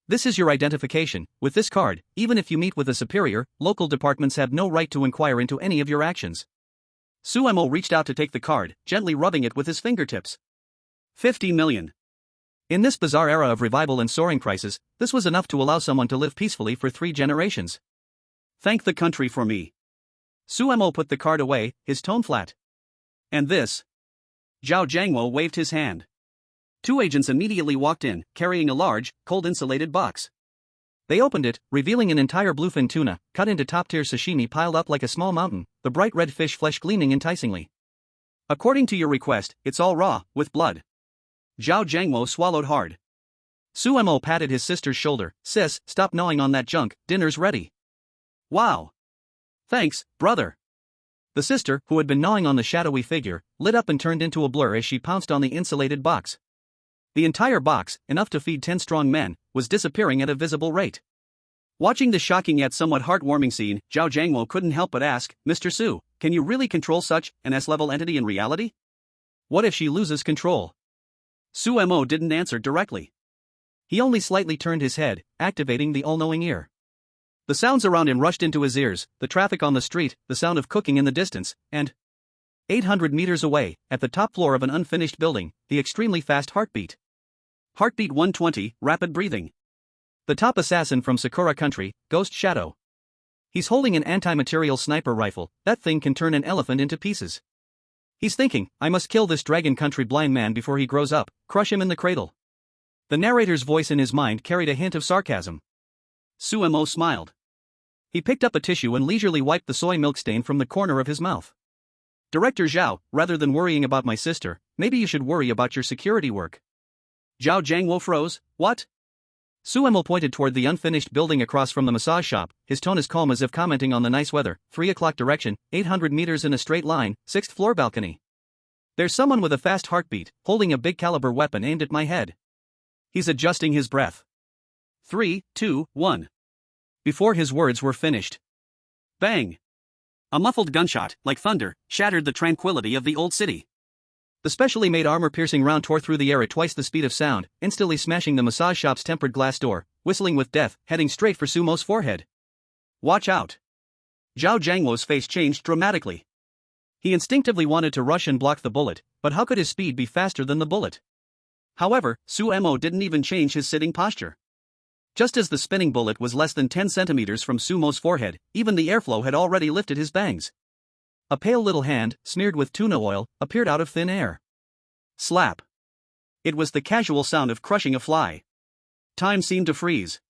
This is your identification. With this card, even if you meet with a superior, local departments have no right to inquire into any of your actions. Su Mo reached out to take the card, gently rubbing it with his fingertips. 50 million. In this bizarre era of revival and soaring prices, this was enough to allow someone to live peacefully for 3 generations. Thank the country for me. Su Mo put the card away, his tone flat. And this? Zhao Jiangwo waved his hand. 2 agents immediately walked in, carrying a large, cold-insulated box. They opened it, revealing an entire bluefin tuna, cut into top-tier sashimi piled up like a small mountain, the bright red fish flesh gleaming enticingly. According to your request, it's all raw, with blood. Zhao Jiangwo swallowed hard. Su Mo patted his sister's shoulder. Sis, stop gnawing on that junk, dinner's ready. Wow. Thanks, brother. The sister, who had been gnawing on the shadowy figure, lit up and turned into a blur as she pounced on the insulated box. The entire box, enough to feed 10 strong men, was disappearing at a visible rate. Watching the shocking yet somewhat heartwarming scene, Zhao Jiangwo couldn't help but ask, Mr. Su, can you really control such an S-level entity in reality? What if she loses control? Su Mo didn't answer directly. He only slightly turned his head, activating the all-knowing ear. The sounds around him rushed into his ears, the traffic on the street, the sound of cooking in the distance, and 800 meters away, at the top floor of an unfinished building, the extremely fast heartbeat. Heartbeat 120, rapid breathing. The top assassin from Sakura Country, Ghost Shadow. He's holding an anti-material sniper rifle. That thing can turn an elephant into pieces. He's thinking, I must kill this Dragon Country blind man before he grows up, crush him in the cradle. The narrator's voice in his mind carried a hint of sarcasm. Su Mo smiled. He picked up a tissue and leisurely wiped the soy milk stain from the corner of his mouth. Director Zhao, rather than worrying about my sister, maybe you should worry about your security work. Zhao Jiangwo froze. What? Su Mo pointed toward the unfinished building across from the massage shop, his tone as calm as if commenting on the nice weather. 3 o'clock direction, 800 meters in a straight line, 6th floor balcony. There's someone with a fast heartbeat, holding a big caliber weapon aimed at my head. He's adjusting his breath. 3, 2, 1. Before his words were finished. Bang! A muffled gunshot, like thunder, shattered the tranquility of the old city. The specially made armor-piercing round tore through the air at twice the speed of sound, instantly smashing the massage shop's tempered glass door, whistling with death, heading straight for Su Mo's forehead. Watch out! Zhao Jiangwo's face changed dramatically. He instinctively wanted to rush and block the bullet, but how could his speed be faster than the bullet? However, Su Mo didn't even change his sitting posture. Just as the spinning bullet was less than 10 centimeters from Su Mo's forehead, even the airflow had already lifted his bangs. A pale little hand, smeared with tuna oil, appeared out of thin air. Slap. It was the casual sound of crushing a fly. Time seemed to freeze.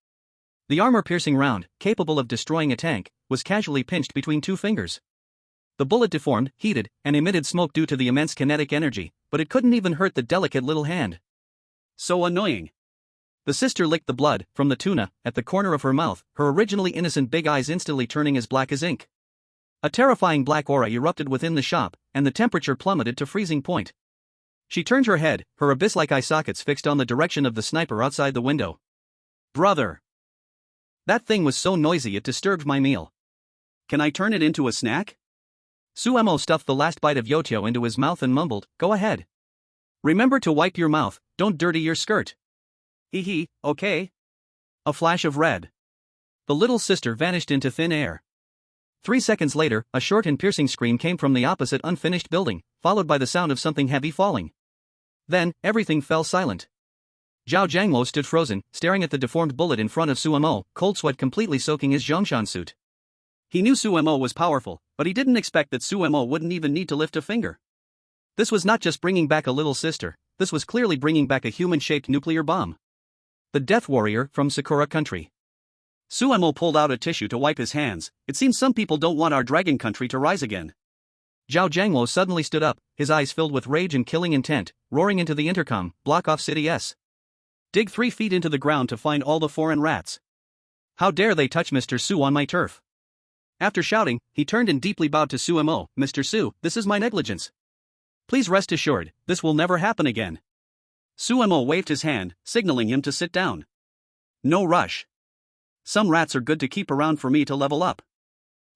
The armor-piercing round, capable of destroying a tank, was casually pinched between 2 fingers. The bullet deformed, heated, and emitted smoke due to the immense kinetic energy, but it couldn't even hurt the delicate little hand. So annoying. The sister licked the blood from the tuna at the corner of her mouth, her originally innocent big eyes instantly turning as black as ink. A terrifying black aura erupted within the shop, and the temperature plummeted to freezing point. She turned her head, her abyss-like eye sockets fixed on the direction of the sniper outside the window. Brother! That thing was so noisy it disturbed my meal. Can I turn it into a snack? Su Mo stuffed the last bite of yotiao into his mouth and mumbled, Go ahead. Remember to wipe your mouth, don't dirty your skirt. Hee, okay. A flash of red. The little sister vanished into thin air. 3 seconds later, a short and piercing scream came from the opposite unfinished building, followed by the sound of something heavy falling. Then, everything fell silent. Zhao Jiangwo stood frozen, staring at the deformed bullet in front of Su Mo, cold sweat completely soaking his Zhongshan suit. He knew Su Mo was powerful, but he didn't expect that Su Mo wouldn't even need to lift a finger. This was not just bringing back a little sister, this was clearly bringing back a human-shaped nuclear bomb. The Death Warrior from Sakura Country. Su Mo pulled out a tissue to wipe his hands. It seems some people don't want our Dragon Country to rise again. Zhao Jiangwo suddenly stood up, his eyes filled with rage and killing intent, roaring into the intercom, block off City S. Dig 3 feet into the ground to find all the foreign rats. How dare they touch Mr. Su on my turf? After shouting, he turned and deeply bowed to Sumo. Mr. Su, this is my negligence. Please rest assured, this will never happen again. Sumo waved his hand, signaling him to sit down. No rush. Some rats are good to keep around for me to level up.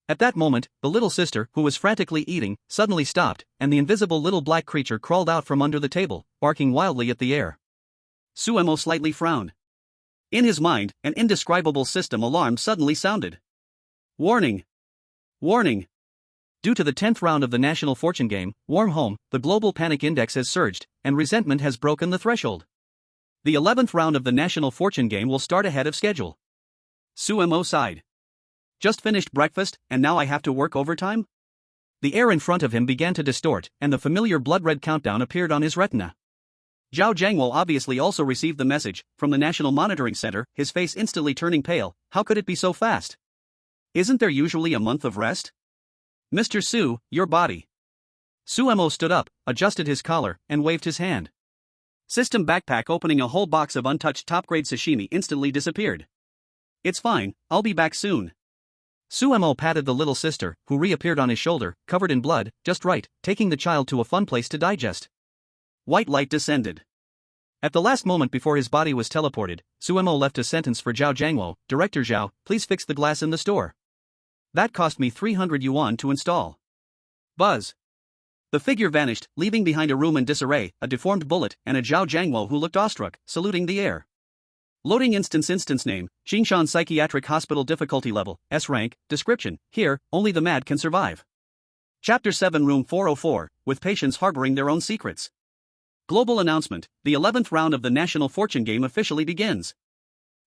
At that moment, the little sister, who was frantically eating, suddenly stopped, and the invisible little black creature crawled out from under the table, barking wildly at the air. Sumo slightly frowned. In his mind, an indescribable system alarm suddenly sounded. Warning! Warning! Due to the 10th round of the National Fortune game, Warm Home, the global panic index has surged, and resentment has broken the threshold. The 11th round of the National Fortune game will start ahead of schedule. Sumo sighed. Just finished breakfast, and now I have to work overtime? The air in front of him began to distort, and the familiar blood-red countdown appeared on his retina. Zhao Jiangwo obviously also received the message from the National Monitoring Center, his face instantly turning pale. How could it be so fast? Isn't there usually a month of rest? Mr. Su, your body. Sumo stood up, adjusted his collar, and waved his hand. System backpack opening a whole box of untouched top-grade sashimi instantly disappeared. It's fine, I'll be back soon. Sumo patted the little sister, who reappeared on his shoulder, covered in blood, just right, taking the child to a fun place to digest. White light descended. At the last moment before his body was teleported, Sumo left a sentence for Zhao Jiangwo. Director Zhao, please fix the glass in the store. That cost me 300 yuan to install. Buzz. The figure vanished, leaving behind a room in disarray, a deformed bullet, and a Zhao Jiangwo who looked awestruck, saluting the air. Loading instance name, Qingshan Psychiatric Hospital difficulty level, S-rank, description, here, only the mad can survive. Chapter 7 Room 404, with patients harboring their own secrets. Global announcement, the 11th round of the National Fortune game officially begins.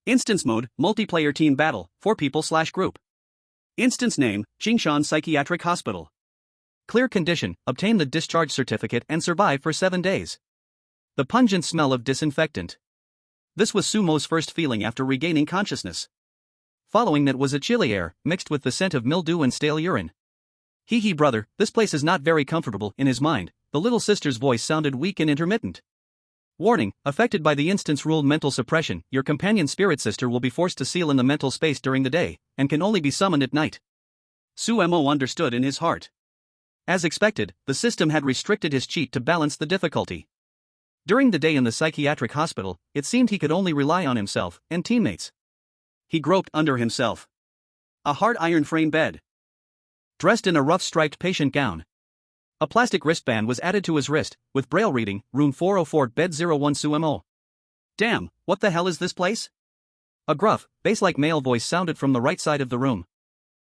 Instance mode, multiplayer team battle, 4 people/group. Instance name, Qingshan Psychiatric Hospital. Clear condition, obtain the discharge certificate and survive for 7 days. The pungent smell of disinfectant. This was Sumo's first feeling after regaining consciousness. Following that was a chilly air, mixed with the scent of mildew and stale urine. Hee brother, this place is not very comfortable. In his mind, the little sister's voice sounded weak and intermittent. Warning, affected by the instance-ruled mental suppression, your companion spirit sister will be forced to seal in the mental space during the day, and can only be summoned at night. Sumo understood in his heart. As expected, the system had restricted his cheat to balance the difficulty. During the day in the psychiatric hospital, it seemed he could only rely on himself and teammates. He groped under himself. A hard iron frame bed. Dressed in a rough striped patient gown. A plastic wristband was added to his wrist, with braille reading, Room 404, Bed 01 Sumo. Damn, what the hell is this place? A gruff, bass-like male voice sounded from the right side of the room.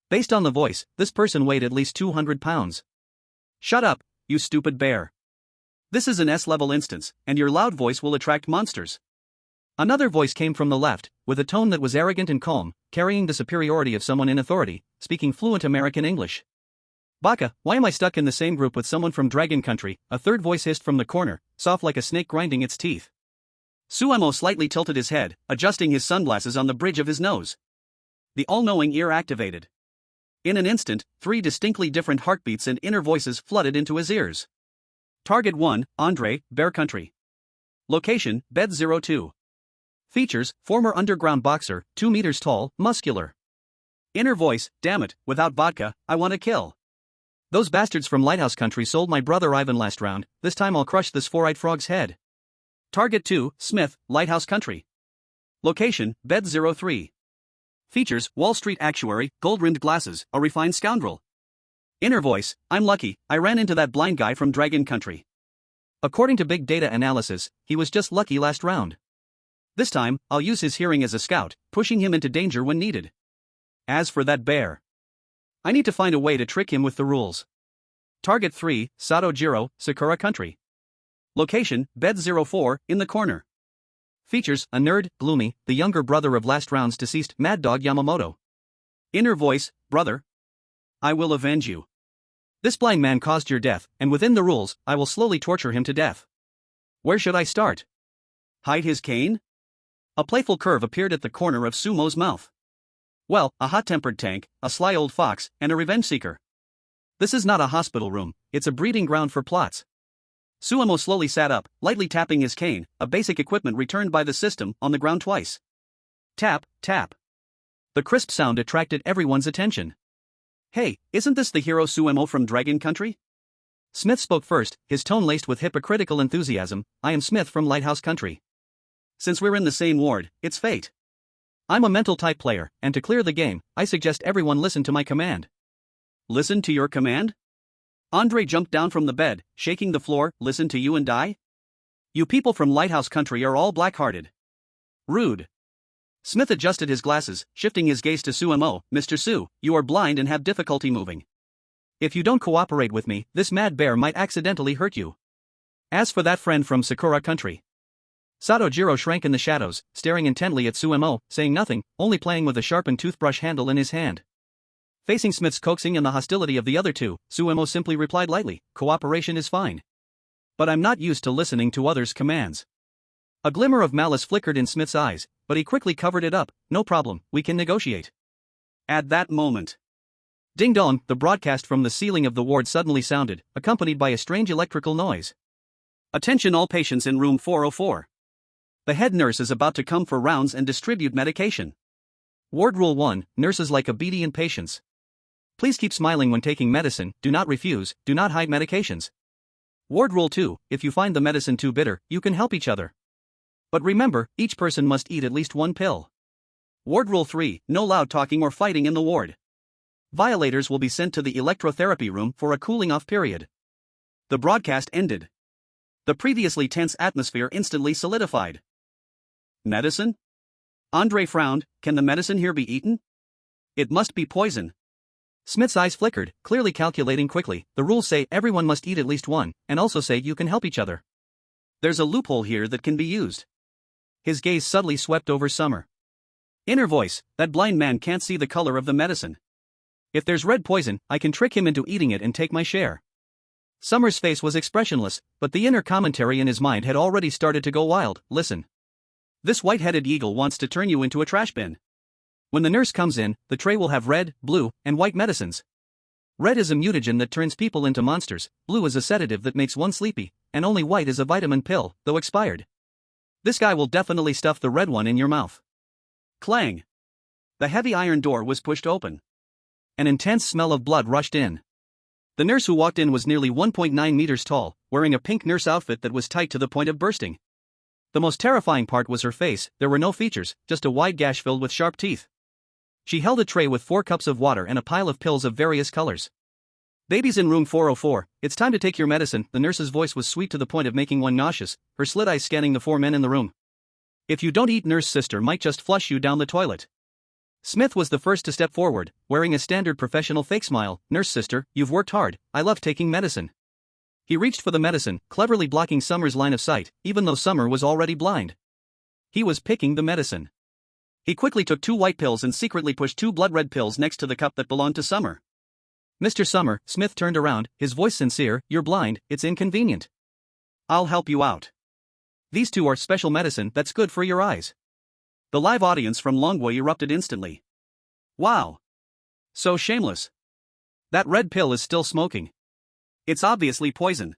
Based on the voice, this person weighed at least 200 pounds. Shut up, you stupid bear. This is an S-level instance, and your loud voice will attract monsters. Another voice came from the left, with a tone that was arrogant and calm, carrying the superiority of someone in authority, speaking fluent American English. Baka, why am I stuck in the same group with someone from Dragon Country? A third voice hissed from the corner, soft like a snake grinding its teeth. Sumo slightly tilted his head, adjusting his sunglasses on the bridge of his nose. The all-knowing ear activated. In an instant, 3 distinctly different heartbeats and inner voices flooded into his ears. Target 1, Andre, Bear Country. Location, Bed 02. Features, former underground boxer, 2 meters tall, muscular. Inner voice, damn it, without vodka, I want to kill. Those bastards from Lighthouse Country sold my brother Ivan last round, this time I'll crush this 4-eyed frog's head. Target 2, Smith, Lighthouse Country. Location, Bed 03. Features, Wall Street actuary, gold-rimmed glasses, a refined scoundrel. Inner voice, I'm lucky, I ran into that blind guy from Dragon Country. According to big data analysis, he was just lucky last round. This time, I'll use his hearing as a scout, pushing him into danger when needed. As for that bear, I need to find a way to trick him with the rules. Target 3, Sato Jiro, Sakura Country. Location, Bed 04, in the corner. Features, a nerd, gloomy, the younger brother of last round's deceased Mad Dog Yamamoto. Inner voice, brother, I will avenge you. This blind man caused your death, and within the rules, I will slowly torture him to death. Where should I start? Hide his cane? A playful curve appeared at the corner of Sumo's mouth. Well, a hot-tempered tank, a sly old fox, and a revenge seeker. This is not a hospital room, it's a breeding ground for plots. Sumo slowly sat up, lightly tapping his cane, a basic equipment returned by the system, on the ground twice. Tap, tap. The crisp sound attracted everyone's attention. Hey, isn't this the hero Suemo from Dragon Country? Smith spoke first, his tone laced with hypocritical enthusiasm. I am Smith from Lighthouse Country. Since we're in the same ward, it's fate. I'm a mental type player, and to clear the game, I suggest everyone listen to my command. Listen to your command? Andre jumped down from the bed, shaking the floor. Listen to you and die? You people from Lighthouse Country are all black-hearted. Rude. Smith adjusted his glasses, shifting his gaze to Suemo. Mr. Su, you are blind and have difficulty moving. If you don't cooperate with me, this mad bear might accidentally hurt you. As for that friend from Sakura Country. Satojiro shrank in the shadows, staring intently at Suemo, saying nothing, only playing with a sharpened toothbrush handle in his hand. Facing Smith's coaxing and the hostility of the other two, Suemo simply replied lightly, cooperation is fine. But I'm not used to listening to others' commands. A glimmer of malice flickered in Smith's eyes, but he quickly covered it up. No problem, we can negotiate. At that moment, ding dong, the broadcast from the ceiling of the ward suddenly sounded, accompanied by a strange electrical noise. Attention all patients in room 404. The head nurse is about to come for rounds and distribute medication. Ward Rule 1, nurses like obedient patients. Please keep smiling when taking medicine, do not refuse, do not hide medications. Ward Rule 2, if you find the medicine too bitter, you can help each other. But remember, each person must eat at least one pill. Ward Rule 3, no loud talking or fighting in the ward. Violators will be sent to the electrotherapy room for a cooling-off period. The broadcast ended. The previously tense atmosphere instantly solidified. Medicine? Andre frowned. Can the medicine here be eaten? It must be poison. Smith's eyes flickered, clearly calculating quickly. The rules say everyone must eat at least one, and also say you can help each other. There's a loophole here that can be used. His gaze subtly swept over Summer. Inner voice, that blind man can't see the color of the medicine. If there's red poison, I can trick him into eating it and take my share. Summer's face was expressionless, but the inner commentary in his mind had already started to go wild. Listen. This white-headed eagle wants to turn you into a trash bin. When the nurse comes in, the tray will have red, blue, and white medicines. Red is a mutagen that turns people into monsters, blue is a sedative that makes one sleepy, and only white is a vitamin pill, though expired. This guy will definitely stuff the red one in your mouth. Clang. The heavy iron door was pushed open. An intense smell of blood rushed in. The nurse who walked in was nearly 1.9 meters tall, wearing a pink nurse outfit that was tight to the point of bursting. The most terrifying part was her face. There were no features, just a wide gash filled with sharp teeth. She held a tray with 4 cups of water and a pile of pills of various colors. Babies in room 404, it's time to take your medicine. The nurse's voice was sweet to the point of making one nauseous, her slit eyes scanning the 4 men in the room. If you don't eat, nurse sister might just flush you down the toilet. Smith was the first to step forward, wearing a standard professional fake smile. Nurse sister, you've worked hard, I love taking medicine. He reached for the medicine, cleverly blocking Summer's line of sight, even though Summer was already blind. He was picking the medicine. He quickly took 2 white pills and secretly pushed 2 blood-red pills next to the cup that belonged to Summer. Mr. Summer, Smith turned around, his voice sincere, you're blind, it's inconvenient. I'll help you out. These 2 are special medicine that's good for your eyes. The live audience from Longwoy erupted instantly. Wow. So shameless. That red pill is still smoking. It's obviously poison.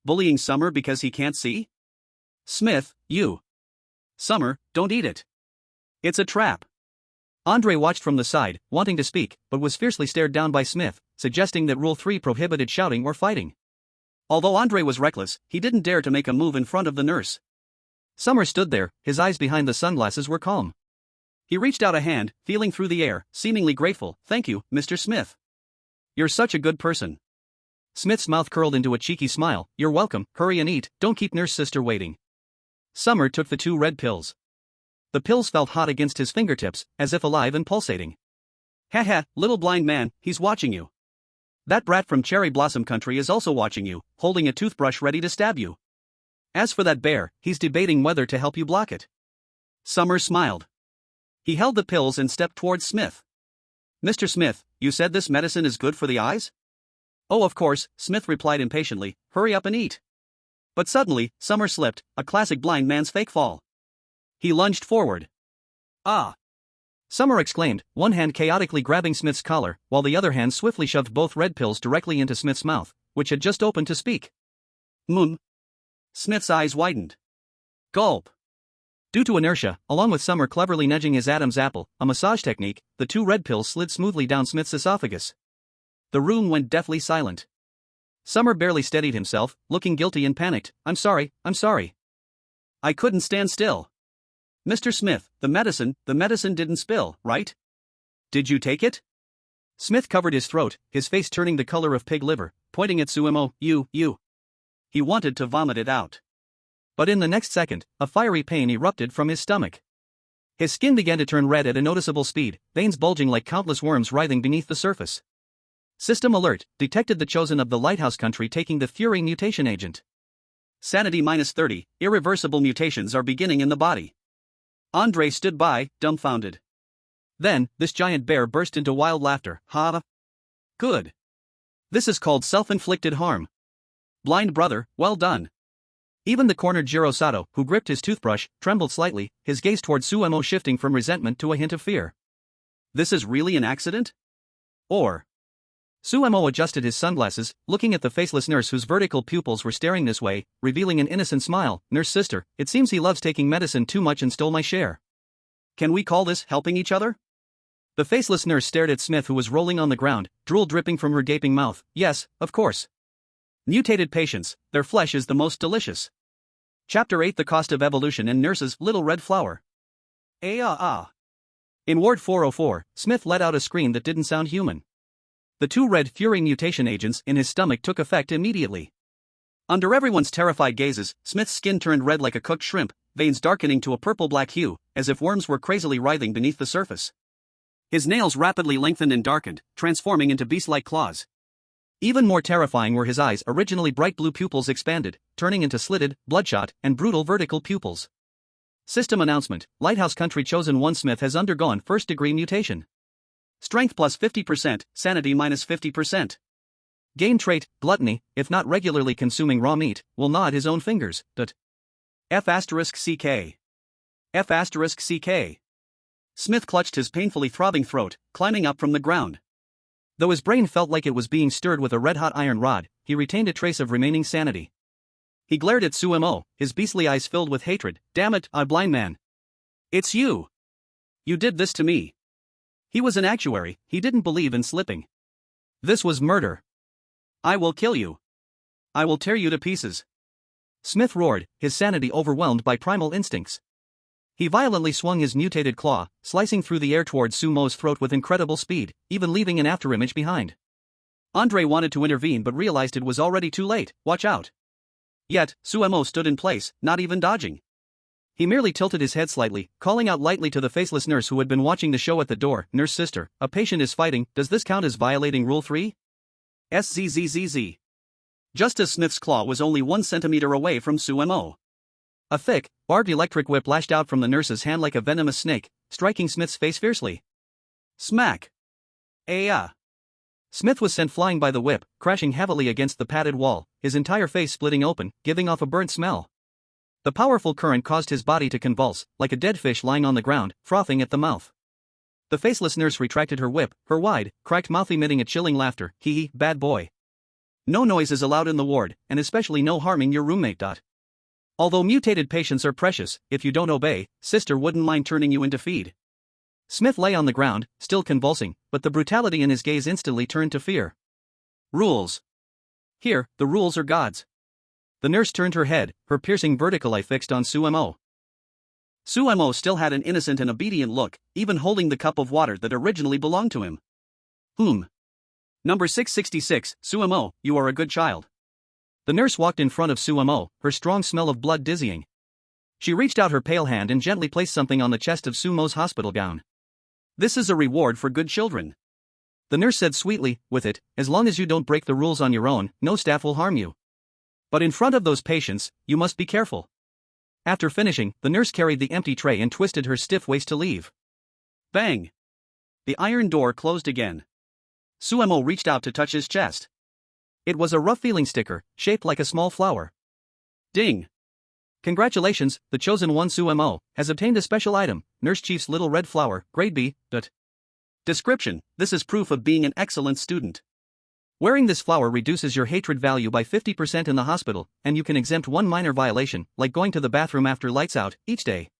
Bullying Summer because he can't see? Smith, you. Summer, don't eat it. It's a trap. Andre watched from the side, wanting to speak, but was fiercely stared down by Smith, suggesting that Rule 3 prohibited shouting or fighting. Although Andre was reckless, he didn't dare to make a move in front of the nurse. Summer stood there, his eyes behind the sunglasses were calm. He reached out a hand, feeling through the air, seemingly grateful. Thank you, Mr. Smith. You're such a good person. Smith's mouth curled into a cheeky smile. You're welcome, hurry and eat, don't keep nurse sister waiting. Summer took the 2 red pills. The pills felt hot against his fingertips, as if alive and pulsating. Haha, little blind man, he's watching you. That brat from Cherry Blossom Country is also watching you, holding a toothbrush ready to stab you. As for that bear, he's debating whether to help you block it. Summer smiled. He held the pills and stepped towards Smith. Mr. Smith, you said this medicine is good for the eyes? Oh, of course, Smith replied impatiently, hurry up and eat. But suddenly, Summer slipped, a classic blind man's fake fall. He lunged forward. Ah! Summer exclaimed, one hand chaotically grabbing Smith's collar, while the other hand swiftly shoved both red pills directly into Smith's mouth, which had just opened to speak. Smith's eyes widened. Gulp. Due to inertia, along with Summer cleverly nudging his Adam's apple, a massage technique, the 2 red pills slid smoothly down Smith's esophagus. The room went deathly silent. Summer barely steadied himself, looking guilty and panicked. I'm sorry. I couldn't stand still. Mr. Smith, the medicine didn't spill, right? Did you take it? Smith covered his throat, his face turning the color of pig liver, pointing at Suemo. You. He wanted to vomit it out. But in the next second, a fiery pain erupted from his stomach. His skin began to turn red at a noticeable speed, veins bulging like countless worms writhing beneath the surface. System alert, detected the chosen of the lighthouse country taking the Fury mutation agent. Sanity -30, irreversible mutations are beginning in the body. Andre stood by, dumbfounded. Then, this giant bear burst into wild laughter. Ha! Good. This is called self-inflicted harm. Blind brother, well done. Even the cornered Jiro Sato, who gripped his toothbrush, trembled slightly, his gaze toward Suemo shifting from resentment to a hint of fear. This is really an accident? Or... Suemo adjusted his sunglasses, looking at the faceless nurse whose vertical pupils were staring this way, revealing an innocent smile. Nurse sister, it seems he loves taking medicine too much and stole my share. Can we call this helping each other? The faceless nurse stared at Smith, who was rolling on the ground, drool dripping from her gaping mouth. Yes, of course. Mutated patients, their flesh is the most delicious. Chapter 8: The Cost of Evolution and Nurse's Little Red Flower. In Ward 404, Smith let out a scream that didn't sound human. The 2 red Fury mutation agents in his stomach took effect immediately. Under everyone's terrified gazes, Smith's skin turned red like a cooked shrimp, veins darkening to a purple-black hue, as if worms were crazily writhing beneath the surface. His nails rapidly lengthened and darkened, transforming into beast-like claws. Even more terrifying were his eyes. Originally bright blue pupils expanded, turning into slitted, bloodshot, and brutal vertical pupils. System announcement: Lighthouse Country Chosen 1 Smith has undergone first-degree mutation. Strength plus 50%, sanity minus 50%. Gain trait, gluttony, if not regularly consuming raw meat, will gnaw at his own fingers. F***CK. F***CK. Smith clutched his painfully throbbing throat, climbing up from the ground. Though his brain felt like it was being stirred with a red-hot iron rod, he retained a trace of remaining sanity. He glared at Suemo, his beastly eyes filled with hatred. Damn it, I blind man. It's you. You did this to me. He was an actuary, he didn't believe in slipping. This was murder. I will kill you. I will tear you to pieces. Smith roared, his sanity overwhelmed by primal instincts. He violently swung his mutated claw, slicing through the air towards Sumo's throat with incredible speed, even leaving an afterimage behind. Andre wanted to intervene but realized it was already too late. Watch out. Yet, Suemo stood in place, not even dodging. He merely tilted his head slightly, calling out lightly to the faceless nurse who had been watching the show at the door. Nurse sister, a patient is fighting. Does this count as violating Rule 3? SZZZZ. Just as Smith's claw was only 1 centimeter away from Suemo. A thick, barbed electric whip lashed out from the nurse's hand like a venomous snake, striking Smith's face fiercely. Smack. Smith was sent flying by the whip, crashing heavily against the padded wall, his entire face splitting open, giving off a burnt smell. The powerful current caused his body to convulse, like a dead fish lying on the ground, frothing at the mouth. The faceless nurse retracted her whip, her wide, cracked mouth emitting a chilling laughter. Hee, bad boy. No noise is allowed in the ward, and especially no harming your roommate. Although mutated patients are precious, if you don't obey, sister wouldn't mind turning you into feed. Smith lay on the ground, still convulsing, but the brutality in his gaze instantly turned to fear. Rules. Here, the rules are God's. The nurse turned her head, her piercing vertical eye fixed on Suemo. Suemo still had an innocent and obedient look, even holding the cup of water that originally belonged to him. Number 666, Suemo, you are a good child. The nurse walked in front of Suemo, her strong smell of blood dizzying. She reached out her pale hand and gently placed something on the chest of Sumo's hospital gown. This is a reward for good children. The nurse said sweetly, with it, as long as you don't break the rules on your own, no staff will harm you. But in front of those patients, you must be careful. After finishing, the nurse carried the empty tray and twisted her stiff waist to leave. Bang! The iron door closed again. Suemo reached out to touch his chest. It was a rough feeling sticker, shaped like a small flower. Ding! Congratulations, the chosen one Suemo has obtained a special item, Nurse Chief's Little Red Flower, Grade B. Description: this is proof of being an excellent student. Wearing this flower reduces your hatred value by 50% in the hospital, and you can exempt one minor violation, like going to the bathroom after lights out, each day.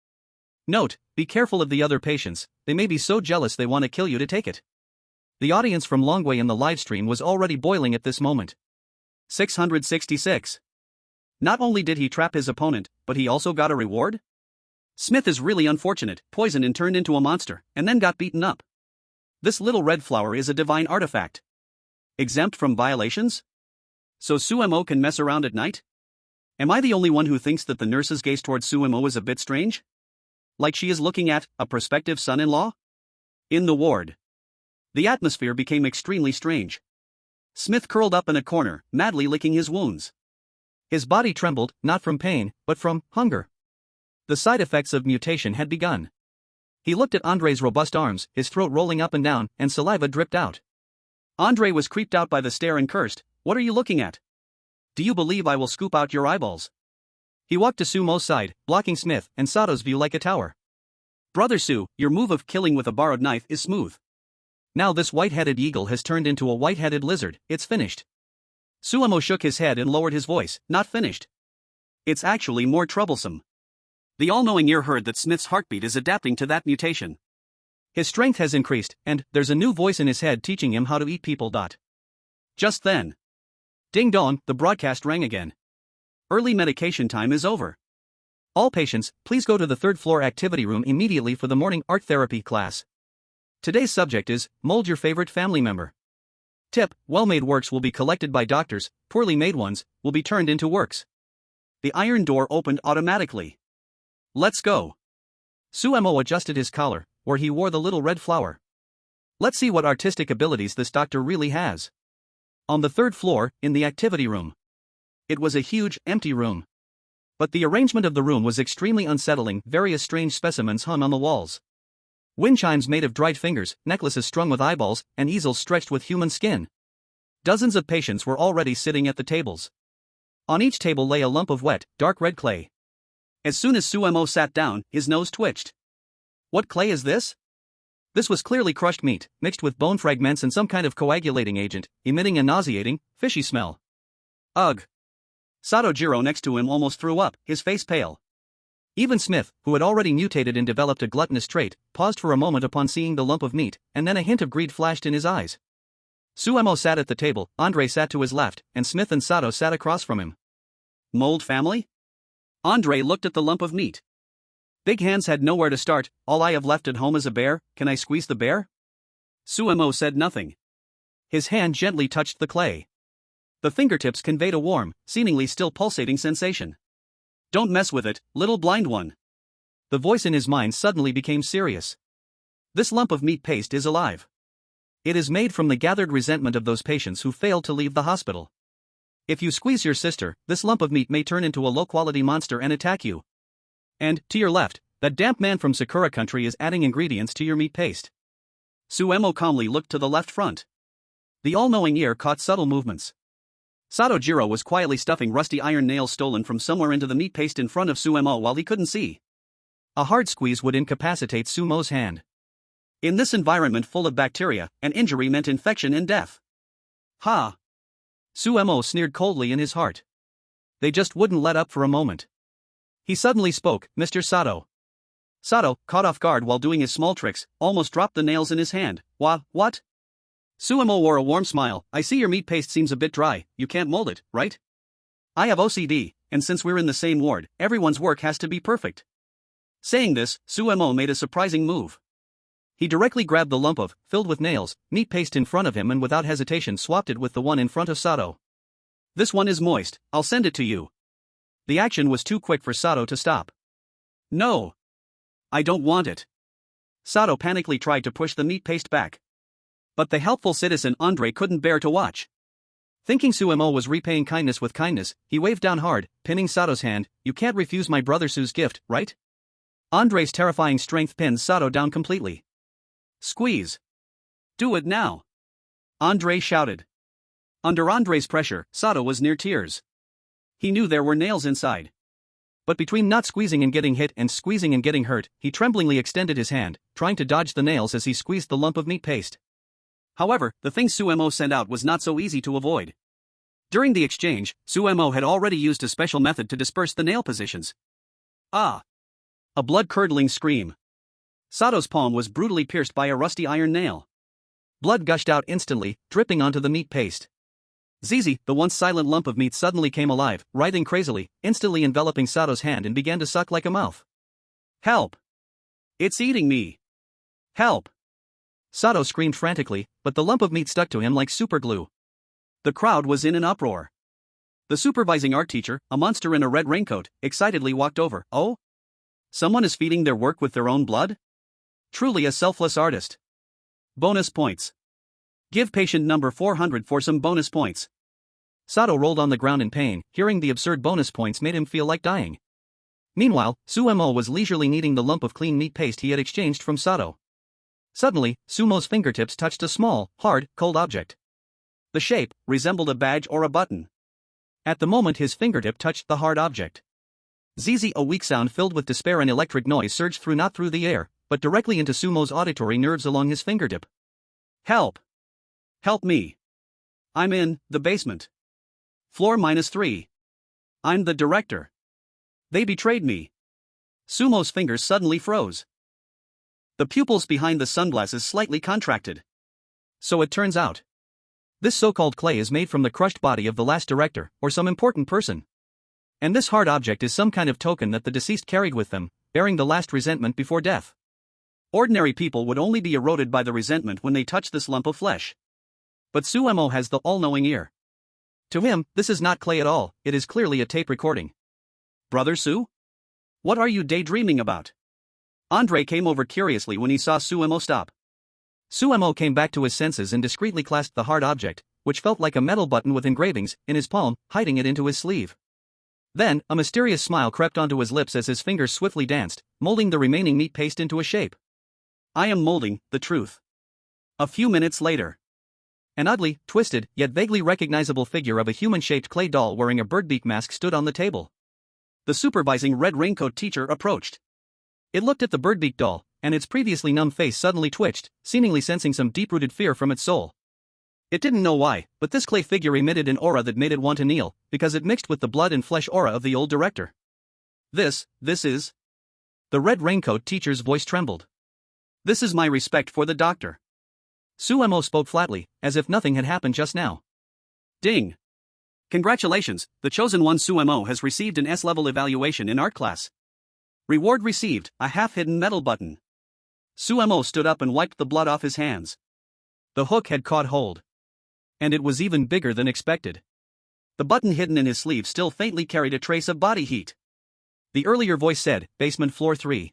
Note, be careful of the other patients, they may be so jealous they want to kill you to take it. The audience from Longway in the livestream was already boiling at this moment. 666. Not only did he trap his opponent, but he also got a reward? Smith is really unfortunate, poisoned and turned into a monster, and then got beaten up. This little red flower is a divine artifact. Exempt from violations? So Suemo can mess around at night? Am I the only one who thinks that the nurse's gaze towards Suemo is a bit strange? Like she is looking at a prospective son-in-law? In the ward. The atmosphere became extremely strange. Smith curled up in a corner, madly licking his wounds. His body trembled, not from pain, but from hunger. The side effects of mutation had begun. He looked at Andre's robust arms, his throat rolling up and down, and saliva dripped out. Andre was creeped out by the stare and cursed, "What are you looking at? Do you believe I will scoop out your eyeballs?" He walked to Sumo's side, blocking Smith and Sato's view like a tower. "Brother Su, your move of killing with a borrowed knife is smooth. Now this white-headed eagle has turned into a white-headed lizard, it's finished." Suemo shook his head and lowered his voice, "Not finished. It's actually more troublesome." The all-knowing ear heard that Smith's heartbeat is adapting to that mutation. His strength has increased, and there's a new voice in his head teaching him how to eat people. Just then. Ding dong, the broadcast rang again. Early medication time is over. All patients, please go to the third-floor activity room immediately for the morning art therapy class. Today's subject is, mold your favorite family member. Tip, well-made works will be collected by doctors, poorly made ones will be turned into works. The iron door opened automatically. Let's go. Suemo adjusted his collar, where he wore the little red flower. Let's see what artistic abilities this doctor really has. On the third floor, in the activity room. It was a huge, empty room. But the arrangement of the room was extremely unsettling, various strange specimens hung on the walls. Wind chimes made of dried fingers, necklaces strung with eyeballs, and easels stretched with human skin. Dozens of patients were already sitting at the tables. On each table lay a lump of wet, dark red clay. As soon as Suemo sat down, his nose twitched. What clay is this? This was clearly crushed meat, mixed with bone fragments and some kind of coagulating agent, emitting a nauseating, fishy smell. Ugh. Sato Jiro next to him almost threw up, his face pale. Even Smith, who had already mutated and developed a gluttonous trait, paused for a moment upon seeing the lump of meat, and then a hint of greed flashed in his eyes. Suemo sat at the table, Andre sat to his left, and Smith and Sato sat across from him. Mold family? Andre looked at the lump of meat. Big hands had nowhere to start. All I have left at home is a bear. Can I squeeze the bear? Suemo said nothing. His hand gently touched the clay. The fingertips conveyed a warm, seemingly still pulsating sensation. Don't mess with it, little blind one. The voice in his mind suddenly became serious. This lump of meat paste is alive. It is made from the gathered resentment of those patients who failed to leave the hospital. If you squeeze your sister, this lump of meat may turn into a low-quality monster and attack you. And, to your left, that damp man from Sakura country is adding ingredients to your meat paste. Suemo calmly looked to the left front. The all-knowing ear caught subtle movements. Sato Jiro was quietly stuffing rusty iron nails stolen from somewhere into the meat paste in front of Suemo while he couldn't see. A hard squeeze would incapacitate Sumo's hand. In this environment full of bacteria, an injury meant infection and death. Ha! Suemo sneered coldly in his heart. They just wouldn't let up for a moment. He suddenly spoke, "Mr. Sato." Sato, caught off guard while doing his small tricks, almost dropped the nails in his hand. What? Suemo wore a warm smile. "I see your meat paste seems a bit dry, you can't mold it, right? I have OCD, and since we're in the same ward, everyone's work has to be perfect." Saying this, Suemo made a surprising move. He directly grabbed the lump of, filled with nails, meat paste in front of him and without hesitation swapped it with the one in front of Sato. "This one is moist, I'll send it to you." The action was too quick for Sato to stop. "No. I don't want it." Sato panically tried to push the meat paste back. But the helpful citizen Andre couldn't bear to watch. Thinking Suemo was repaying kindness with kindness, he waved down hard, pinning Sato's hand. "You can't refuse my brother Su's gift, right?" Andre's terrifying strength pinned Sato down completely. "Squeeze. Do it now," Andre shouted. Under Andre's pressure, Sato was near tears. He knew there were nails inside. But between not squeezing and getting hit and squeezing and getting hurt, he tremblingly extended his hand, trying to dodge the nails as he squeezed the lump of meat paste. However, the thing Suemo sent out was not so easy to avoid. During the exchange, Suemo had already used a special method to disperse the nail positions. Ah! A blood-curdling scream. Sato's palm was brutally pierced by a rusty iron nail. Blood gushed out instantly, dripping onto the meat paste. Zizi, the once silent lump of meat, suddenly came alive, writhing crazily, instantly enveloping Sato's hand and began to suck like a mouth. Help! It's eating me! Help! Sato screamed frantically, but the lump of meat stuck to him like superglue. The crowd was in an uproar. The supervising art teacher, a monster in a red raincoat, excitedly walked over. Oh? Someone is feeding their work with their own blood? Truly a selfless artist. Bonus points. Give patient number 400 for some bonus points. Sato rolled on the ground in pain. Hearing the absurd bonus points made him feel like dying. Meanwhile, Sumo was leisurely kneading the lump of clean meat paste he had exchanged from Sato. Suddenly, Sumo's fingertips touched a small, hard, cold object. The shape resembled a badge or a button. At the moment his fingertip touched the hard object, Zizi, a weak sound filled with despair and electric noise surged through, not through the air, but directly into Sumo's auditory nerves along his fingertip. Help! Help me! I'm in the basement. Floor -3. I'm the director. They betrayed me. Sumo's fingers suddenly froze. The pupils behind the sunglasses slightly contracted. So it turns out, this so-called clay is made from the crushed body of the last director, or some important person. And this hard object is some kind of token that the deceased carried with them, bearing the last resentment before death. Ordinary people would only be eroded by the resentment when they touch this lump of flesh. But Sumo has the all-knowing ear. To him, this is not clay at all, it is clearly a tape recording. Brother Su? What are you daydreaming about? Andre came over curiously when he saw Sumo stop. Sumo came back to his senses and discreetly clasped the hard object, which felt like a metal button with engravings, in his palm, hiding it into his sleeve. Then, a mysterious smile crept onto his lips as his fingers swiftly danced, molding the remaining meat paste into a shape. I am molding the truth. A few minutes later, an oddly twisted, yet vaguely recognizable figure of a human-shaped clay doll wearing a birdbeak mask stood on the table. The supervising red raincoat teacher approached. It looked at the birdbeak doll, and its previously numb face suddenly twitched, seemingly sensing some deep-rooted fear from its soul. It didn't know why, but this clay figure emitted an aura that made it want to kneel, because it mixed with the blood and flesh aura of the old director. This is... The red raincoat teacher's voice trembled. This is my respect for the doctor. Sumo spoke flatly, as if nothing had happened just now. Ding! Congratulations, the chosen one Sumo has received an S-level evaluation in art class. Reward received, a half-hidden metal button. Sumo stood up and wiped the blood off his hands. The hook had caught hold. And it was even bigger than expected. The button hidden in his sleeve still faintly carried a trace of body heat. The earlier voice said, basement floor 3.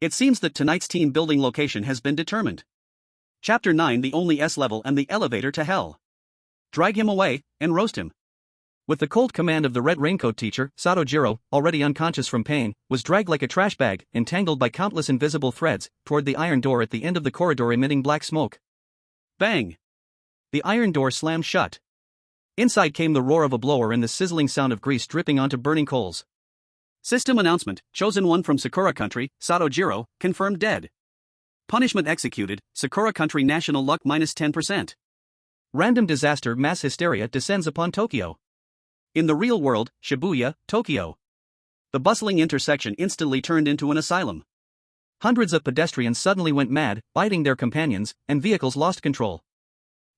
It seems that tonight's team building location has been determined. Chapter 9, the only S-level and the elevator to hell. Drag him away, and roast him. With the cold command of the red raincoat teacher, Satojiro, already unconscious from pain, was dragged like a trash bag, entangled by countless invisible threads, toward the iron door at the end of the corridor emitting black smoke. Bang! The iron door slammed shut. Inside came the roar of a blower and the sizzling sound of grease dripping onto burning coals. System announcement, chosen one from Sakura Country, Satojiro, confirmed dead. Punishment executed, Sakura Country national luck -10%. Random disaster mass hysteria descends upon Tokyo. In the real world, Shibuya, Tokyo. The bustling intersection instantly turned into an asylum. Hundreds of pedestrians suddenly went mad, biting their companions, and vehicles lost control.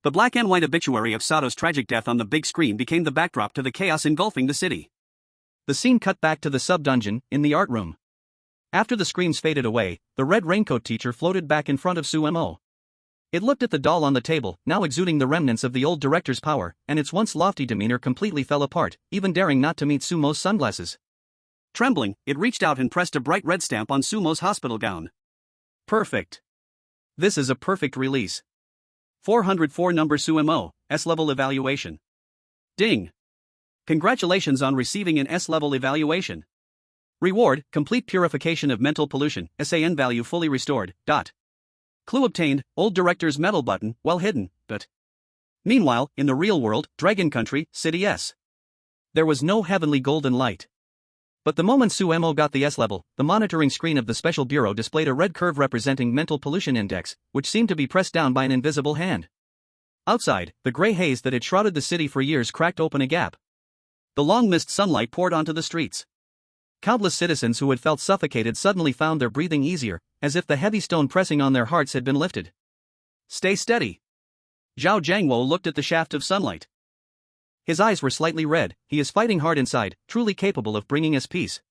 The black and white obituary of Sato's tragic death on the big screen became the backdrop to the chaos engulfing the city. The scene cut back to the sub-dungeon, in the art room. After the screams faded away, the red raincoat teacher floated back in front of Sumo. It looked at the doll on the table, now exuding the remnants of the old director's power, and its once lofty demeanor completely fell apart, even daring not to meet Sumo's sunglasses. Trembling, it reached out and pressed a bright red stamp on Sumo's hospital gown. Perfect. This is a perfect release. 404 number Sumo, S-level evaluation. Ding! Congratulations on receiving an S-level evaluation. Reward, complete purification of mental pollution, SAN value fully restored, dot. Clue obtained, old director's metal button, well hidden, but... Meanwhile, in the real world, Dragon Country, City S. There was no heavenly golden light. But the moment Sumo got the S-level, the monitoring screen of the Special Bureau displayed a red curve representing mental pollution index, which seemed to be pressed down by an invisible hand. Outside, the gray haze that had shrouded the city for years cracked open a gap. The long mist sunlight poured onto the streets. Countless citizens who had felt suffocated suddenly found their breathing easier, as if the heavy stone pressing on their hearts had been lifted. Stay steady. Zhao Jiangwo looked at the shaft of sunlight. His eyes were slightly red. He is fighting hard inside, truly capable of bringing us peace.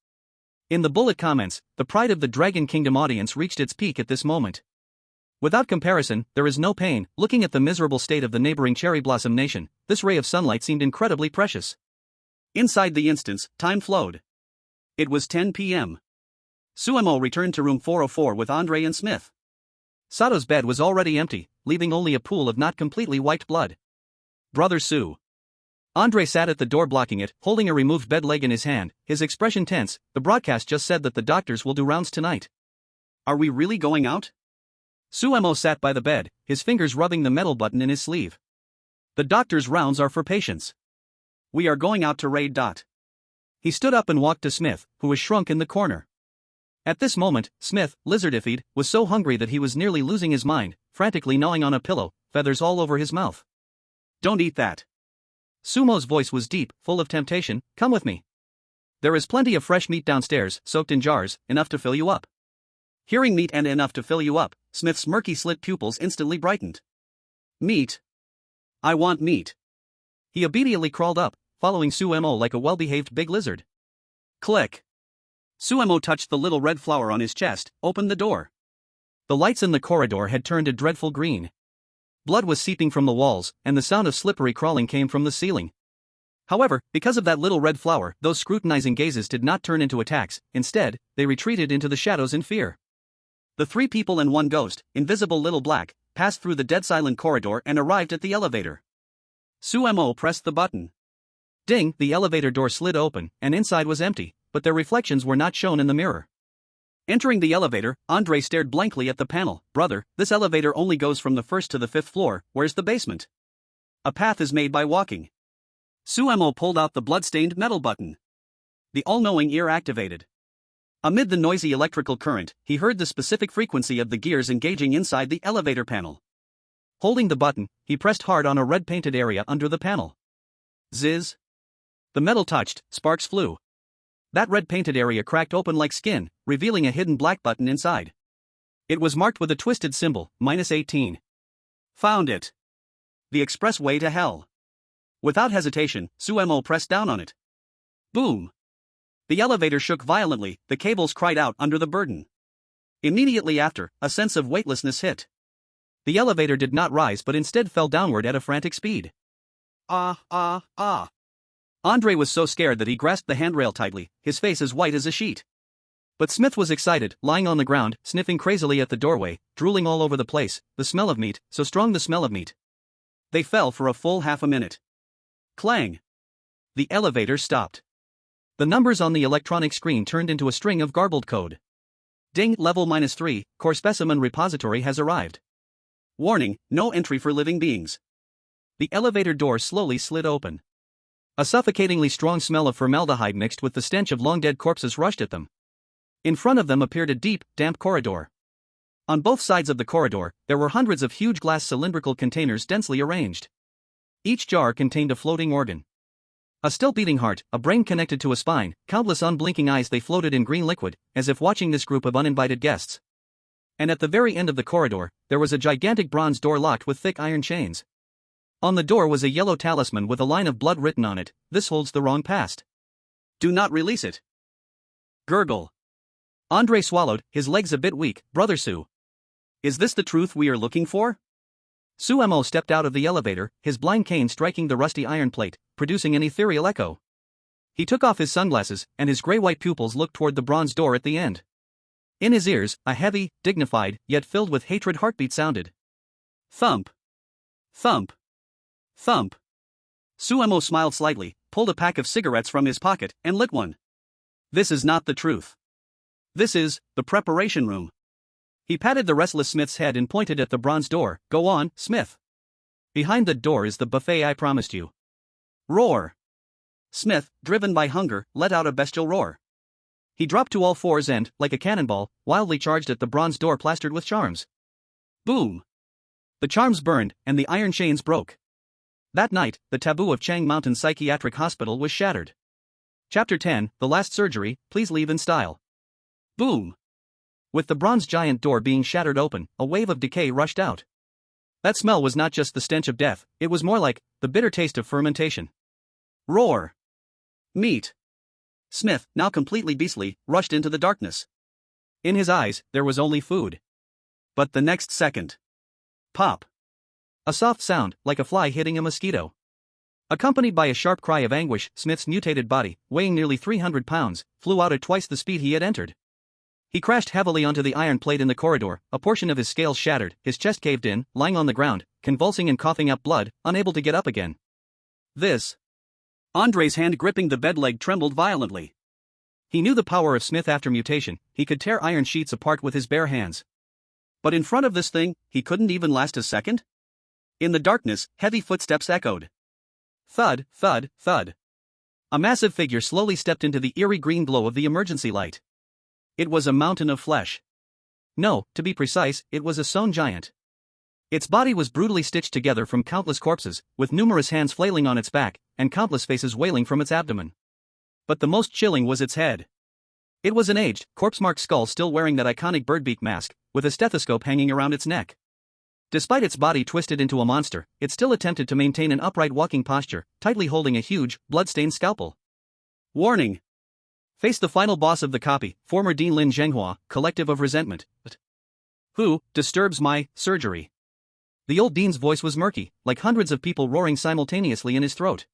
In the bullet comments, the pride of the Dragon Kingdom audience reached its peak at this moment. Without comparison, there is no pain. Looking at the miserable state of the neighboring Cherry Blossom Nation, this ray of sunlight seemed incredibly precious. Inside the instance, time flowed. It was 10 p.m. Suemo returned to room 404 with Andre and Smith. Sato's bed was already empty, leaving only a pool of not completely wiped blood. Brother Su. Andre sat at the door blocking it, holding a removed bed leg in his hand, his expression tense. The broadcast just said that the doctors will do rounds tonight. Are we really going out? Suemo sat by the bed, his fingers rubbing the metal button in his sleeve. The doctor's rounds are for patients. We are going out to raid. He stood up and walked to Smith, who was shrunk in the corner. At this moment, Smith, lizardified, was so hungry that he was nearly losing his mind, frantically gnawing on a pillow, feathers all over his mouth. Don't eat that. Sumo's voice was deep, full of temptation. Come with me. There is plenty of fresh meat downstairs, soaked in jars, enough to fill you up. Hearing meat and enough to fill you up, Smith's murky slit pupils instantly brightened. Meat. I want meat. He obediently crawled up, following Suemo like a well-behaved big lizard. Click. Suemo touched the little red flower on his chest, opened the door. The lights in the corridor had turned a dreadful green. Blood was seeping from the walls, and the sound of slippery crawling came from the ceiling. However, because of that little red flower, those scrutinizing gazes did not turn into attacks. Instead, they retreated into the shadows in fear. The 3 people and 1 ghost, invisible little black, passed through the dead-silent corridor and arrived at the elevator. Suemo pressed the button. Ding! The elevator door slid open, and inside was empty, but their reflections were not shown in the mirror. Entering the elevator, Andre stared blankly at the panel. Brother, this elevator only goes from the 1st to the 5th floor. Where's the basement? A path is made by walking. Suemo pulled out the blood-stained metal button. The all-knowing ear activated. Amid the noisy electrical current, he heard the specific frequency of the gears engaging inside the elevator panel. Holding the button, he pressed hard on a red-painted area under the panel. Ziz. The metal touched, sparks flew. That red-painted area cracked open like skin, revealing a hidden black button inside. It was marked with a twisted symbol, -18. Found it. The express way to hell. Without hesitation, Suemo pressed down on it. Boom. The elevator shook violently, the cables cried out under the burden. Immediately after, a sense of weightlessness hit. The elevator did not rise but instead fell downward at a frantic speed. Ah. Andre was so scared that he grasped the handrail tightly, his face as white as a sheet. But Smith was excited, lying on the ground, sniffing crazily at the doorway, drooling all over the place. The smell of meat, so strong the smell of meat. They fell for a full half a minute. Clang. The elevator stopped. The numbers on the electronic screen turned into a string of garbled code. Ding, level -3, core specimen repository has arrived. Warning, no entry for living beings. The elevator door slowly slid open. A suffocatingly strong smell of formaldehyde mixed with the stench of long-dead corpses rushed at them. In front of them appeared a deep, damp corridor. On both sides of the corridor, there were hundreds of huge glass cylindrical containers densely arranged. Each jar contained a floating organ. A still-beating heart, a brain connected to a spine, countless unblinking eyes. They floated in green liquid, as if watching this group of uninvited guests. And at the very end of the corridor, there was a gigantic bronze door locked with thick iron chains. On the door was a yellow talisman with a line of blood written on it. This holds the wrong past. Do not release it. Gurgle. Andre swallowed, his legs a bit weak. Brother Su. Is this the truth we are looking for? Suemo stepped out of the elevator, his blind cane striking the rusty iron plate, producing an ethereal echo. He took off his sunglasses, and his gray-white pupils looked toward the bronze door at the end. In his ears, a heavy, dignified, yet filled with hatred heartbeat sounded. Thump. Thump. Thump. Suemo smiled slightly, pulled a pack of cigarettes from his pocket, and lit one. This is not the truth. This is the preparation room. He patted the restless Smith's head and pointed at the bronze door. Go on, Smith. Behind the door is the buffet I promised you. Roar. Smith, driven by hunger, let out a bestial roar. He dropped to all fours and, like a cannonball, wildly charged at the bronze door plastered with charms. Boom. The charms burned, and the iron chains broke. That night, the taboo of Chang Mountain Psychiatric Hospital was shattered. Chapter 10, The Last Surgery, Please Leave in Style. Boom! With the bronze giant door being shattered open, a wave of decay rushed out. That smell was not just the stench of death, it was more like the bitter taste of fermentation. Roar! Meat! Smith, now completely beastly, rushed into the darkness. In his eyes, there was only food. But the next second. Pop! A soft sound, like a fly hitting a mosquito. Accompanied by a sharp cry of anguish, Smith's mutated body, weighing nearly 300 pounds, flew out at twice the speed he had entered. He crashed heavily onto the iron plate in the corridor, a portion of his scales shattered, his chest caved in, lying on the ground, convulsing and coughing up blood, unable to get up again. This. Andre's hand gripping the bed leg trembled violently. He knew the power of Smith after mutation, he could tear iron sheets apart with his bare hands. But in front of this thing, he couldn't even last a second? In the darkness, heavy footsteps echoed. Thud, thud, thud. A massive figure slowly stepped into the eerie green glow of the emergency light. It was a mountain of flesh. No, to be precise, it was a sewn giant. Its body was brutally stitched together from countless corpses, with numerous hands flailing on its back, and countless faces wailing from its abdomen. But the most chilling was its head. It was an aged, corpse-marked skull still wearing that iconic birdbeak mask, with a stethoscope hanging around its neck. Despite its body twisted into a monster, it still attempted to maintain an upright walking posture, tightly holding a huge, blood-stained scalpel. Warning! Face the final boss of the copy, former Dean Lin Zhenghua, Collective of Resentment. Who disturbs my surgery? The old dean's voice was murky, like hundreds of people roaring simultaneously in his throat.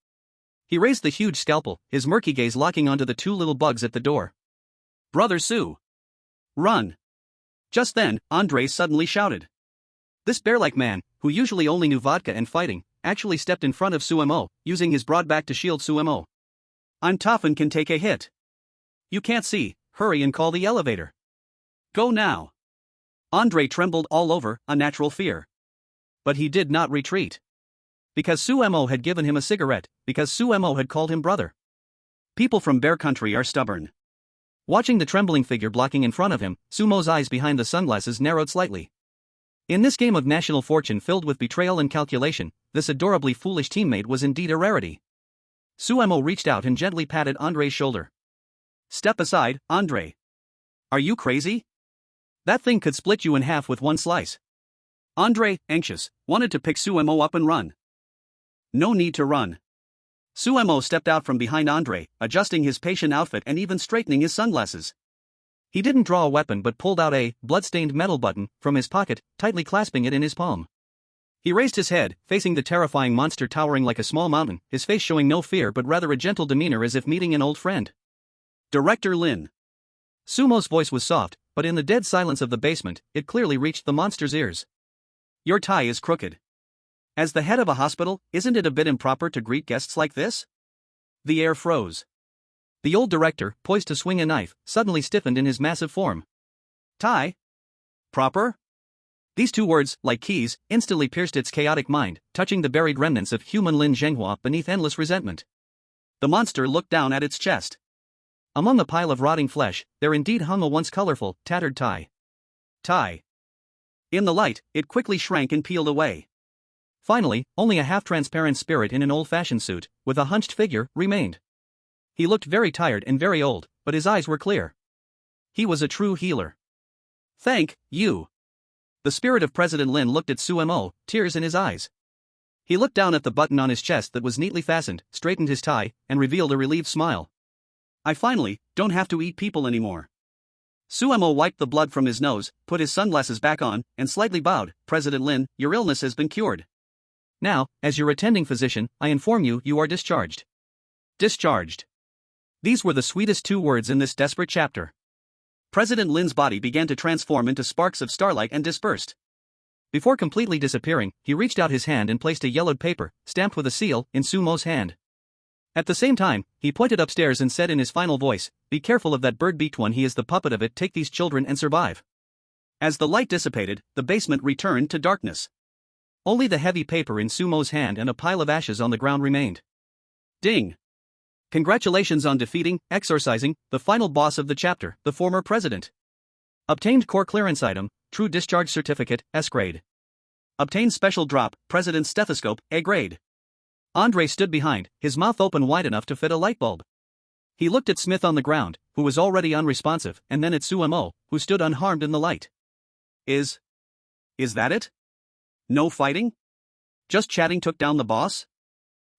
He raised the huge scalpel, his murky gaze locking onto the two little bugs at the door. Brother Sue! Run! Just then, Andre suddenly shouted. This bear-like man, who usually only knew vodka and fighting, actually stepped in front of Suemo, using his broad back to shield Suemo. I'm tough and can take a hit. You can't see, hurry and call the elevator. Go now. Andre trembled all over, a natural fear. But he did not retreat. Because Suemo had given him a cigarette, because Suemo had called him brother. People from Bear Country are stubborn. Watching the trembling figure blocking in front of him, Sumo's eyes behind the sunglasses narrowed slightly. In this game of national fortune filled with betrayal and calculation, this adorably foolish teammate was indeed a rarity. Suemo reached out and gently patted Andre's shoulder. Step aside, Andre. Are you crazy? That thing could split you in half with one slice. Andre, anxious, wanted to pick Suemo up and run. No need to run. Suemo stepped out from behind Andre, adjusting his patient outfit and even straightening his sunglasses. He didn't draw a weapon but pulled out a blood-stained metal button from his pocket, tightly clasping it in his palm. He raised his head, facing the terrifying monster towering like a small mountain, his face showing no fear but rather a gentle demeanor as if meeting an old friend. Director Lin. Sumo's voice was soft, but in the dead silence of the basement, it clearly reached the monster's ears. Your tie is crooked. As the head of a hospital, isn't it a bit improper to greet guests like this? The air froze. The old director, poised to swing a knife, suddenly stiffened in his massive form. Tie? Proper? These two words, like keys, instantly pierced its chaotic mind, touching the buried remnants of human Lin Zhenghua beneath endless resentment. The monster looked down at its chest. Among a pile of rotting flesh, there indeed hung a once colorful, tattered tie. Tie. In the light, it quickly shrank and peeled away. Finally, only a half-transparent spirit in an old-fashioned suit, with a hunched figure, remained. He looked very tired and very old, but his eyes were clear. He was a true healer. Thank you. The spirit of President Lin looked at Suemo, tears in his eyes. He looked down at the button on his chest that was neatly fastened, straightened his tie, and revealed a relieved smile. I finally don't have to eat people anymore. Suemo wiped the blood from his nose, put his sunglasses back on, and slightly bowed. President Lin, your illness has been cured. Now, as your attending physician, I inform you you are discharged. Discharged. These were the sweetest two words in this desperate chapter. President Lin's body began to transform into sparks of starlight and dispersed. Before completely disappearing, he reached out his hand and placed a yellowed paper, stamped with a seal, in Sumo's hand. At the same time, he pointed upstairs and said in his final voice, be careful of that bird-beaked one, he is the puppet of it, take these children and survive. As the light dissipated, the basement returned to darkness. Only the heavy paper in Sumo's hand and a pile of ashes on the ground remained. Ding! Congratulations on defeating, exorcising, the final boss of the chapter, the former president. Obtained core clearance item, true discharge certificate, S grade. Obtained special drop, president's stethoscope, A grade. Andre stood behind, his mouth open wide enough to fit a light bulb. He looked at Smith on the ground, who was already unresponsive, and then at Sumo, who stood unharmed in the light. Is that it? No fighting? Just chatting took down the boss?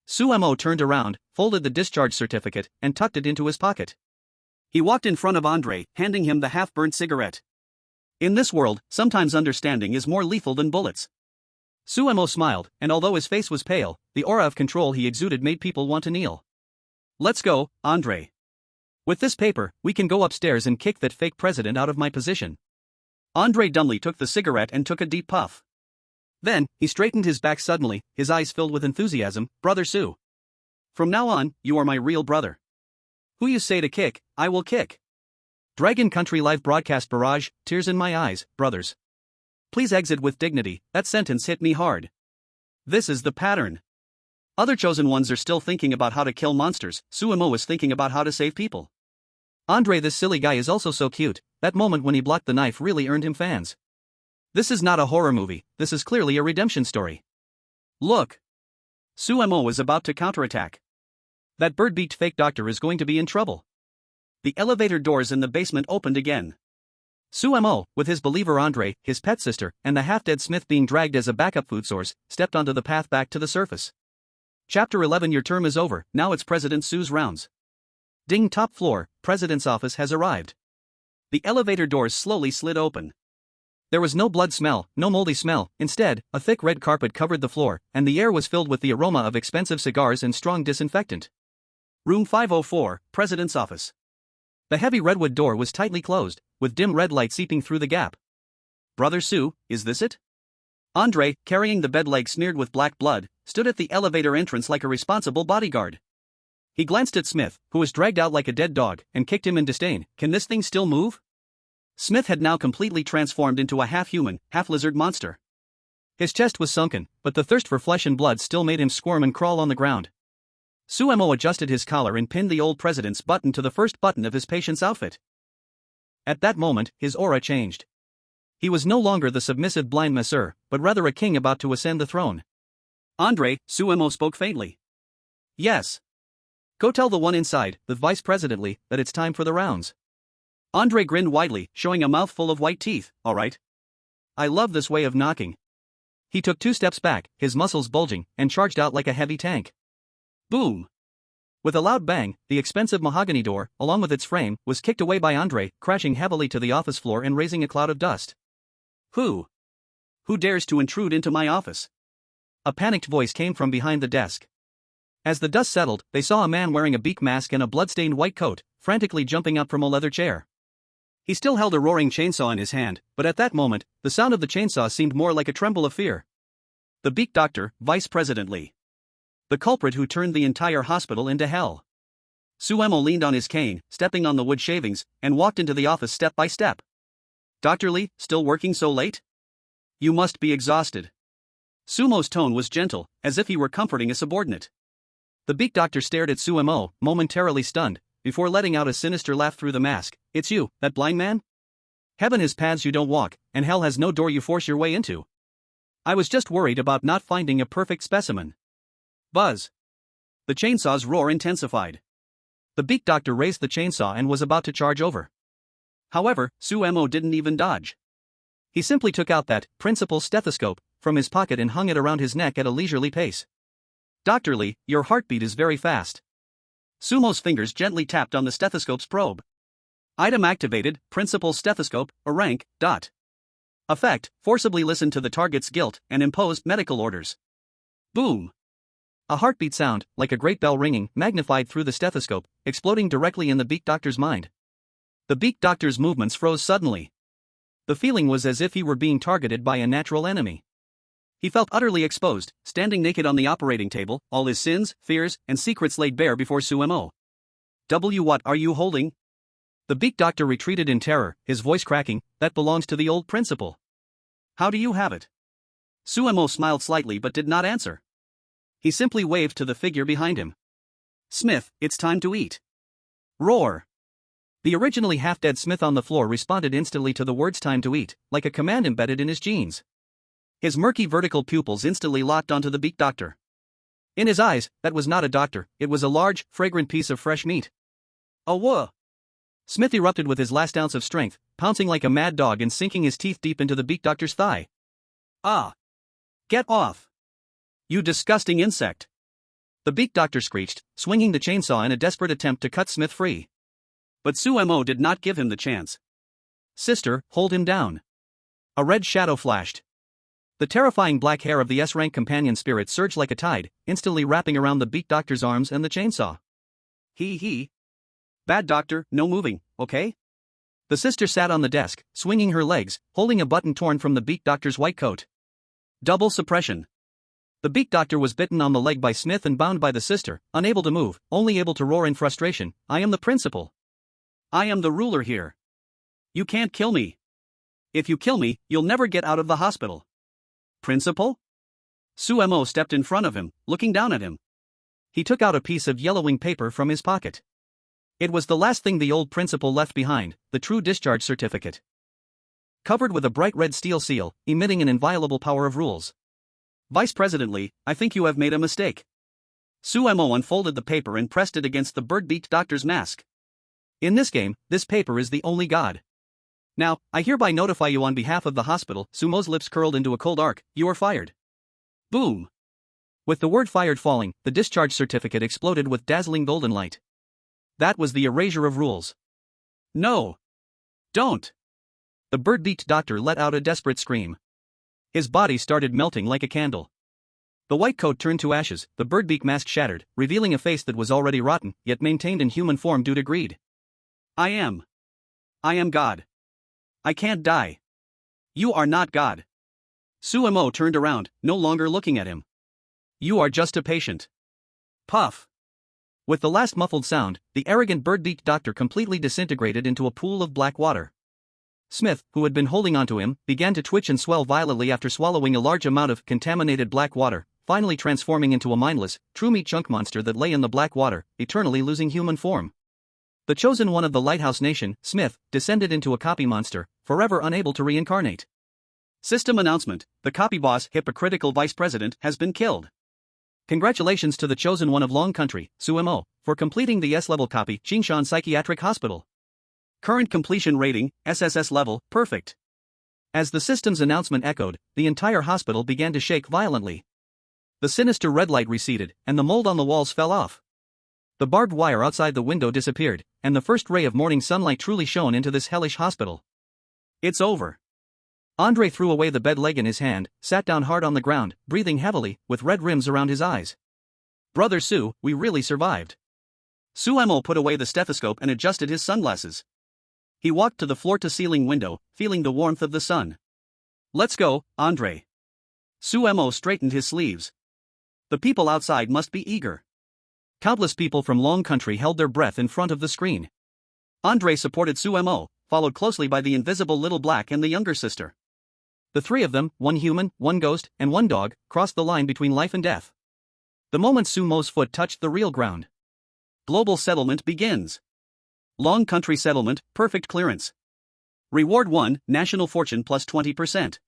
Sumo turned around, folded the discharge certificate, and tucked it into his pocket. He walked in front of Andre, handing him the half-burnt cigarette. In this world, sometimes understanding is more lethal than bullets. Sumo smiled, and although his face was pale, the aura of control he exuded made people want to kneel. Let's go, Andre. With this paper, we can go upstairs and kick that fake president out of my position. Andre dumbly took the cigarette and took a deep puff. Then, he straightened his back suddenly, his eyes filled with enthusiasm. Brother Su. From now on, you are my real brother. Who you say to kick, I will kick. Dragon Country live broadcast barrage, tears in my eyes, brothers. Please exit with dignity, that sentence hit me hard. This is the pattern. Other chosen ones are still thinking about how to kill monsters, Sumo is thinking about how to save people. Andre, this silly guy is also so cute, that moment when he blocked the knife really earned him fans. This is not a horror movie, this is clearly a redemption story. Look. Sumo is about to counterattack. That bird-beaked fake doctor is going to be in trouble. The elevator doors in the basement opened again. Sumo, with his believer Andre, his pet sister, and the half-dead Smith being dragged as a backup food source, stepped onto the path back to the surface. Chapter 11. Your term is over, now it's President Su's rounds. Ding, top floor, President's office has arrived. The elevator doors slowly slid open. There was no blood smell, no moldy smell, instead, a thick red carpet covered the floor, and the air was filled with the aroma of expensive cigars and strong disinfectant. Room 504, President's office. The heavy redwood door was tightly closed, with dim red light seeping through the gap. Brother Su, is this it? Andre, carrying the bed leg smeared with black blood, stood at the elevator entrance like a responsible bodyguard. He glanced at Smith, who was dragged out like a dead dog, and kicked him in disdain. Can this thing still move? Smith had now completely transformed into a half-human, half-lizard monster. His chest was sunken, but the thirst for flesh and blood still made him squirm and crawl on the ground. Sumo adjusted his collar and pinned the old president's button to the first button of his patient's outfit. At that moment, his aura changed. He was no longer the submissive blind masseur, but rather a king about to ascend the throne. Andre, Sumo spoke faintly. Yes. Go tell the one inside, the vice presidently, that it's time for the rounds. Andre grinned widely, showing a mouthful of white teeth. All right. I love this way of knocking. He took 2 steps back, his muscles bulging, and charged out like a heavy tank. Boom. With a loud bang, the expensive mahogany door, along with its frame, was kicked away by Andre, crashing heavily to the office floor and raising a cloud of dust. Who dares to intrude into my office? A panicked voice came from behind the desk. As the dust settled, they saw a man wearing a beak mask and a blood-stained white coat, frantically jumping up from a leather chair. He still held a roaring chainsaw in his hand, but at that moment, the sound of the chainsaw seemed more like a tremble of fear. The Beak Doctor, Vice President Lee. The culprit who turned the entire hospital into hell. Sumo leaned on his cane, stepping on the wood shavings, and walked into the office step by step. Dr. Lee, still working so late? You must be exhausted. Sumo's tone was gentle, as if he were comforting a subordinate. The Beak Doctor stared at Sumo, momentarily stunned, before letting out a sinister laugh through the mask. It's you, that blind man? Heaven has paths you don't walk, and hell has no door you force your way into. I was just worried about not finding a perfect specimen. Buzz. The chainsaw's roar intensified. The Beak Doctor raised the chainsaw and was about to charge over. However, Sumo didn't even dodge. He simply took out that principal stethoscope from his pocket and hung it around his neck at a leisurely pace. Dr. Lee, your heartbeat is very fast. Sumo's fingers gently tapped on the stethoscope's probe. Item activated, principal stethoscope, a rank, dot. Effect, forcibly listen to the target's guilt and impose medical orders. Boom. A heartbeat sound, like a great bell ringing, magnified through the stethoscope, exploding directly in the Beak Doctor's mind. The Beak Doctor's movements froze suddenly. The feeling was as if he were being targeted by a natural enemy. He felt utterly exposed, standing naked on the operating table, all his sins, fears, and secrets laid bare before Sumo. What are you holding? The Beak Doctor retreated in terror, his voice cracking. That belongs to the old principal. How do you have it? Sumo smiled slightly but did not answer. He simply waved to the figure behind him. Smith, it's time to eat. Roar. The originally half-dead Smith on the floor responded instantly to the words time to eat, like a command embedded in his genes. His murky vertical pupils instantly locked onto the Beak Doctor. In his eyes, that was not a doctor, it was a large, fragrant piece of fresh meat. Oh, whoa. Smith erupted with his last ounce of strength, pouncing like a mad dog and sinking his teeth deep into the beak doctor's thigh. Ah! Get off! You disgusting insect! The beak doctor screeched, swinging the chainsaw in a desperate attempt to cut Smith free. But Sumo did not give him the chance. Sister, hold him down. A red shadow flashed. The terrifying black hair of the S-rank companion spirit surged like a tide, instantly wrapping around the beak doctor's arms and the chainsaw. He. Bad doctor, no moving, okay? The sister sat on the desk, swinging her legs, holding a button torn from the beak doctor's white coat. Double suppression. The beak doctor was bitten on the leg by Smith and bound by the sister, unable to move, only able to roar in frustration, "I am the principal. I am the ruler here. You can't kill me. If you kill me, you'll never get out of the hospital." Principal? Sumo stepped in front of him, looking down at him. He took out a piece of yellowing paper from his pocket. It was the last thing the old principal left behind, the true discharge certificate. Covered with a bright red steel seal, emitting an inviolable power of rules. Vice President Lee, I think you have made a mistake. Sumo unfolded the paper and pressed it against the bird-beaked doctor's mask. In this game, this paper is the only god. Now, I hereby notify you on behalf of the hospital. Sumo's lips curled into a cold arc, you are fired. Boom. With the word fired falling, the discharge certificate exploded with dazzling golden light. That was the erasure of rules. No. Don't. The bird-beaked doctor let out a desperate scream. His body started melting like a candle. The white coat turned to ashes, the bird-beak mask shattered, revealing a face that was already rotten, yet maintained in human form due to greed. I am God. I can't die. You are not God. Sumo turned around, no longer looking at him. You are just a patient. Puff. With the last muffled sound, the arrogant bird-beaked doctor completely disintegrated into a pool of black water. Smith, who had been holding onto him, began to twitch and swell violently after swallowing a large amount of contaminated black water, finally transforming into a mindless, true-meat chunk monster that lay in the black water, eternally losing human form. The chosen one of the Lighthouse Nation, Smith, descended into a copy monster, forever unable to reincarnate. System announcement: the copy boss, hypocritical vice president, has been killed. Congratulations to the chosen one of Long Country, Sumo, for completing the S-level copy, Jingshan Psychiatric Hospital. Current completion rating, SSS level, perfect. As the system's announcement echoed, the entire hospital began to shake violently. The sinister red light receded, and the mold on the walls fell off. The barbed wire outside the window disappeared, and the first ray of morning sunlight truly shone into this hellish hospital. It's over. Andre threw away the bed leg in his hand, sat down hard on the ground, breathing heavily, with red rims around his eyes. Brother Su, we really survived. Sumo put away the stethoscope and adjusted his sunglasses. He walked to the floor-to-ceiling window, feeling the warmth of the sun. Let's go, Andre. Sumo straightened his sleeves. The people outside must be eager. Countless people from Long Country held their breath in front of the screen. Andre supported Sumo, followed closely by the invisible little black and the younger sister. The three of them, one human, one ghost, and one dog, crossed the line between life and death. The moment Sumo's foot touched the real ground. Global settlement begins. Long Country settlement, perfect clearance. Reward 1, national fortune plus 20%.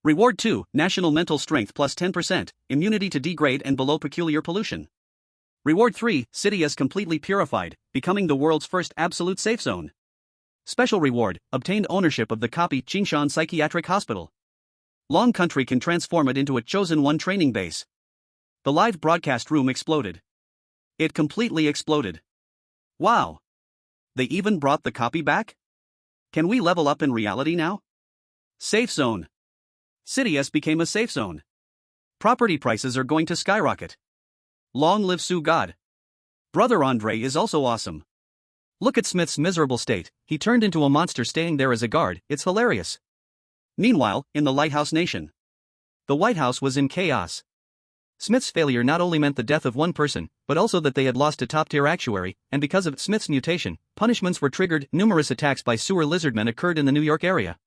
Reward 2, national mental strength plus 10%, immunity to degrade and below peculiar pollution. Reward 3, city is completely purified, becoming the world's first absolute safe zone. Special reward, obtained ownership of the copy Jingshan Psychiatric Hospital. Long Country can transform it into a chosen one training base. The live broadcast room exploded. It completely exploded. Wow! They even brought the copy back? Can we level up in reality now? Safe zone. City S became a safe zone. Property prices are going to skyrocket. Long live Su God. Brother Andre is also awesome. Look at Smith's miserable state, he turned into a monster staying there as a guard, it's hilarious. Meanwhile, in the Lighthouse Nation, the White House was in chaos. Smith's failure not only meant the death of one person, but also that they had lost a top-tier actuary, and because of Smith's mutation, punishments were triggered. Numerous attacks by sewer lizardmen occurred in the New York area.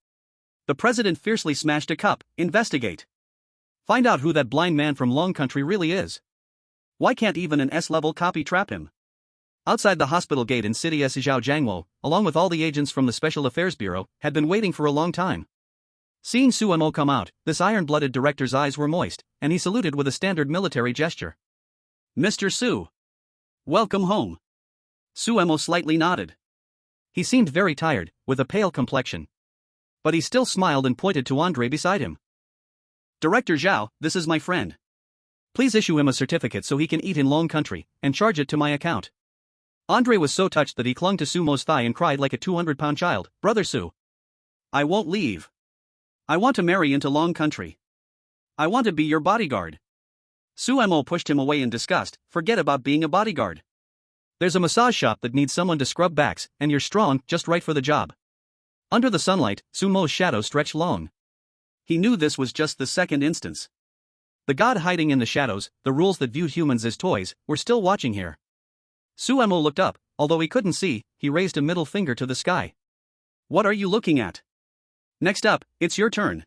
The president fiercely smashed a cup. Investigate. Find out who that blind man from Long Country really is. Why can't even an S-level copy trap him? Outside the hospital gate in City S, Zhao Jiangwo, along with all the agents from the Special Affairs Bureau, had been waiting for a long time. Seeing Sumo come out, this iron-blooded director's eyes were moist, and he saluted with a standard military gesture. Mr. Su. Welcome home. Suemo slightly nodded. He seemed very tired, with a pale complexion. But he still smiled and pointed to Andre beside him. Director Zhao, this is my friend. Please issue him a certificate so he can eat in Long Country, and charge it to my account. Andre was so touched that he clung to Sumo's thigh and cried like a 200-pound child, Brother Su. I won't leave. I want to marry into Long Country. I want to be your bodyguard. Suemo pushed him away in disgust. Forget about being a bodyguard. There's a massage shop that needs someone to scrub backs, and you're strong, just right for the job. Under the sunlight, Sumo's shadow stretched long. He knew this was just the second instance. The god hiding in the shadows, the rules that viewed humans as toys, were still watching here. Suemo looked up. Although he couldn't see, he raised a middle finger to the sky. What are you looking at? Next up, it's your turn.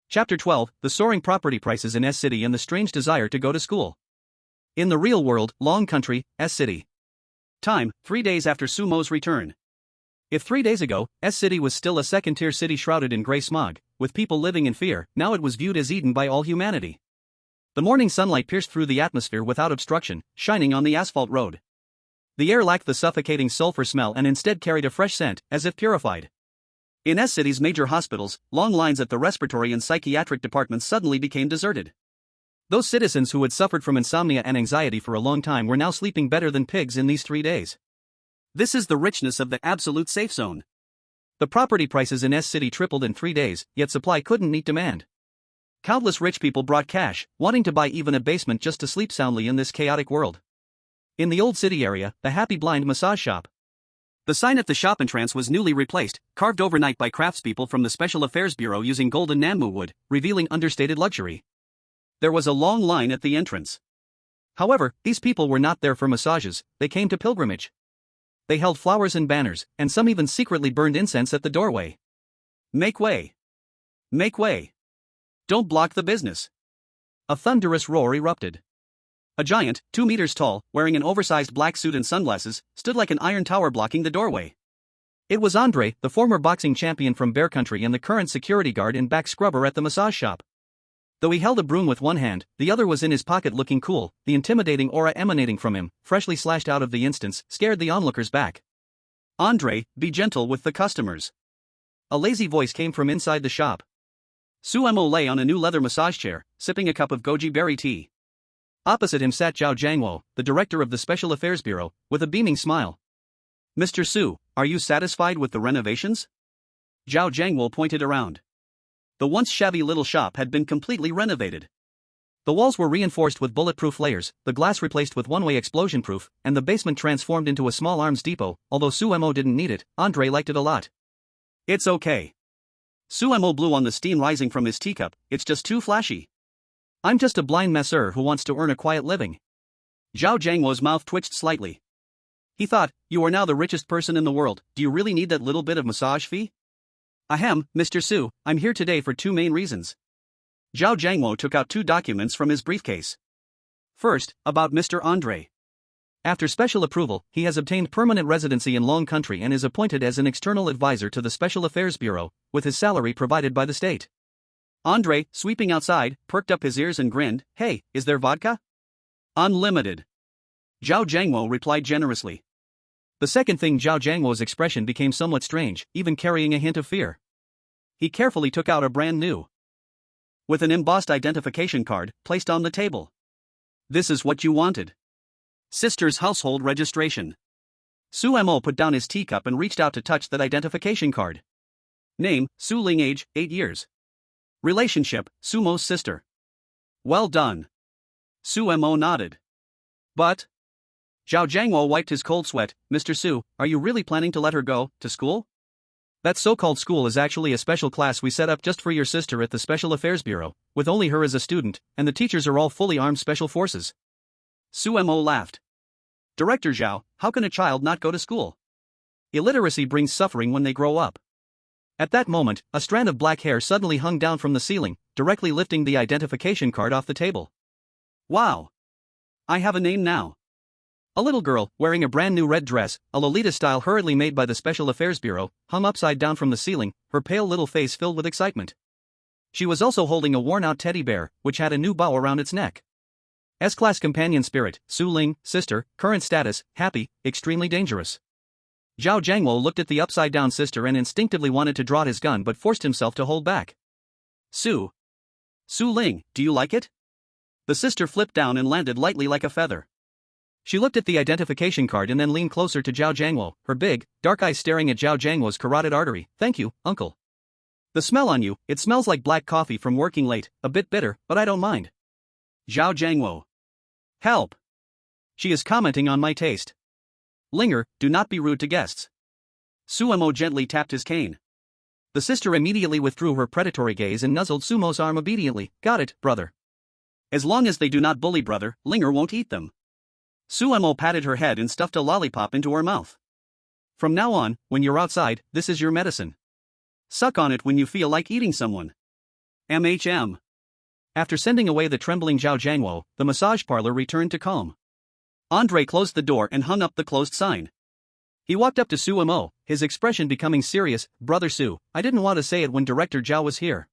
Chapter 12, The Soaring Property Prices in S-City and the Strange Desire to Go to School. In the real world, Long Country, S-City. Time, 3 days after Sumo's return. If 3 days ago, S-City was still a second-tier city shrouded in grey smog, with people living in fear, now it was viewed as Eden by all humanity. The morning sunlight pierced through the atmosphere without obstruction, shining on the asphalt road. The air lacked the suffocating sulfur smell and instead carried a fresh scent, as if purified. In S-City's major hospitals, long lines at the respiratory and psychiatric departments suddenly became deserted. Those citizens who had suffered from insomnia and anxiety for a long time were now sleeping better than pigs in these 3 days. This is the richness of the absolute safe zone. The property prices in S-City tripled in 3 days, yet supply couldn't meet demand. Countless rich people brought cash, wanting to buy even a basement just to sleep soundly in this chaotic world. In the old city area, the Happy Blind massage shop. The sign at the shop entrance was newly replaced, carved overnight by craftspeople from the Special Affairs Bureau using golden Nambu wood, revealing understated luxury. There was a long line at the entrance. However, these people were not there for massages, they came to pilgrimage. They held flowers and banners, and some even secretly burned incense at the doorway. Make way! Make way! Don't block the business! A thunderous roar erupted. A giant, 2 meters tall, wearing an oversized black suit and sunglasses, stood like an iron tower blocking the doorway. It was Andre, the former boxing champion from Bear Country and the current security guard and back scrubber at the massage shop. Though he held a broom with one hand, the other was in his pocket looking cool, the intimidating aura emanating from him, freshly slashed out of the instance, scared the onlookers back. Andre, be gentle with the customers. A lazy voice came from inside the shop. Suemo lay on a new leather massage chair, sipping a cup of goji berry tea. Opposite him sat Zhao Jiangwo, the director of the Special Affairs Bureau, with a beaming smile. Mr. Su, are you satisfied with the renovations? Zhao Jiangwo pointed around. The once shabby little shop had been completely renovated. The walls were reinforced with bulletproof layers, the glass replaced with one-way explosion-proof, and the basement transformed into a small arms depot. Although Suemo didn't need it, Andre liked it a lot. It's okay. Suemo blew on the steam rising from his teacup. It's just too flashy. I'm just a blind masseur who wants to earn a quiet living. Zhao Jiangwo's mouth twitched slightly. He thought, you are now the richest person in the world, do you really need that little bit of massage fee? Ahem, Mr. Su, I'm here today for 2 main reasons. Zhao Jiangwo took out 2 documents from his briefcase. First, about Mr. Andre. After special approval, he has obtained permanent residency in Long Country and is appointed as an external advisor to the Special Affairs Bureau, with his salary provided by the state. Andre, sweeping outside, perked up his ears and grinned. Hey, is there vodka? Unlimited. Zhao Jiangwo replied generously. The second thing, Zhao Jiangwo's expression became somewhat strange, even carrying a hint of fear. He carefully took out a brand new, with an embossed identification card, placed on the table. This is what you wanted. Sister's household registration. Suemo put down his teacup and reached out to touch that identification card. Name, Su Ling, age, 8 years. Relationship, Sumo's sister. Well done. Suemo nodded. But? Zhao Jiangwo wiped his cold sweat. Mr. Su, are you really planning to let her go to school? That so-called school is actually a special class we set up just for your sister at the Special Affairs Bureau, with only her as a student, and the teachers are all fully armed special forces. Suemo laughed. Director Zhao, how can a child not go to school? Illiteracy brings suffering when they grow up. At that moment, a strand of black hair suddenly hung down from the ceiling, directly lifting the identification card off the table. Wow! I have a name now. A little girl, wearing a brand new red dress, a Lolita style hurriedly made by the Special Affairs Bureau, hung upside down from the ceiling, her pale little face filled with excitement. She was also holding a worn-out teddy bear, which had a new bow around its neck. S-class companion spirit, Su Ling, sister, current status, happy, extremely dangerous. Zhao Jiangwo looked at the upside-down sister and instinctively wanted to draw his gun but forced himself to hold back. Su Ling, do you like it? The sister flipped down and landed lightly like a feather. She looked at the identification card and then leaned closer to Zhao Jiangwo, her big, dark eyes staring at Zhao Jiangwo's carotid artery. Thank you, uncle. The smell on you, it smells like black coffee from working late, a bit bitter, but I don't mind. Zhao Jiangwo. Help! She is commenting on my taste. Linger, do not be rude to guests. Suemo gently tapped his cane. The sister immediately withdrew her predatory gaze and nuzzled Sumo's arm obediently. Got it, brother. As long as they do not bully brother, Linger won't eat them. Suemo patted her head and stuffed a lollipop into her mouth. From now on, when you're outside, this is your medicine. Suck on it when you feel like eating someone. MHM. After sending away the trembling Zhao Jiangwo, the massage parlor returned to calm. Andre closed the door and hung up the closed sign. He walked up to Suemo, his expression becoming serious. Brother Su, I didn't want to say it when Director Zhao was here.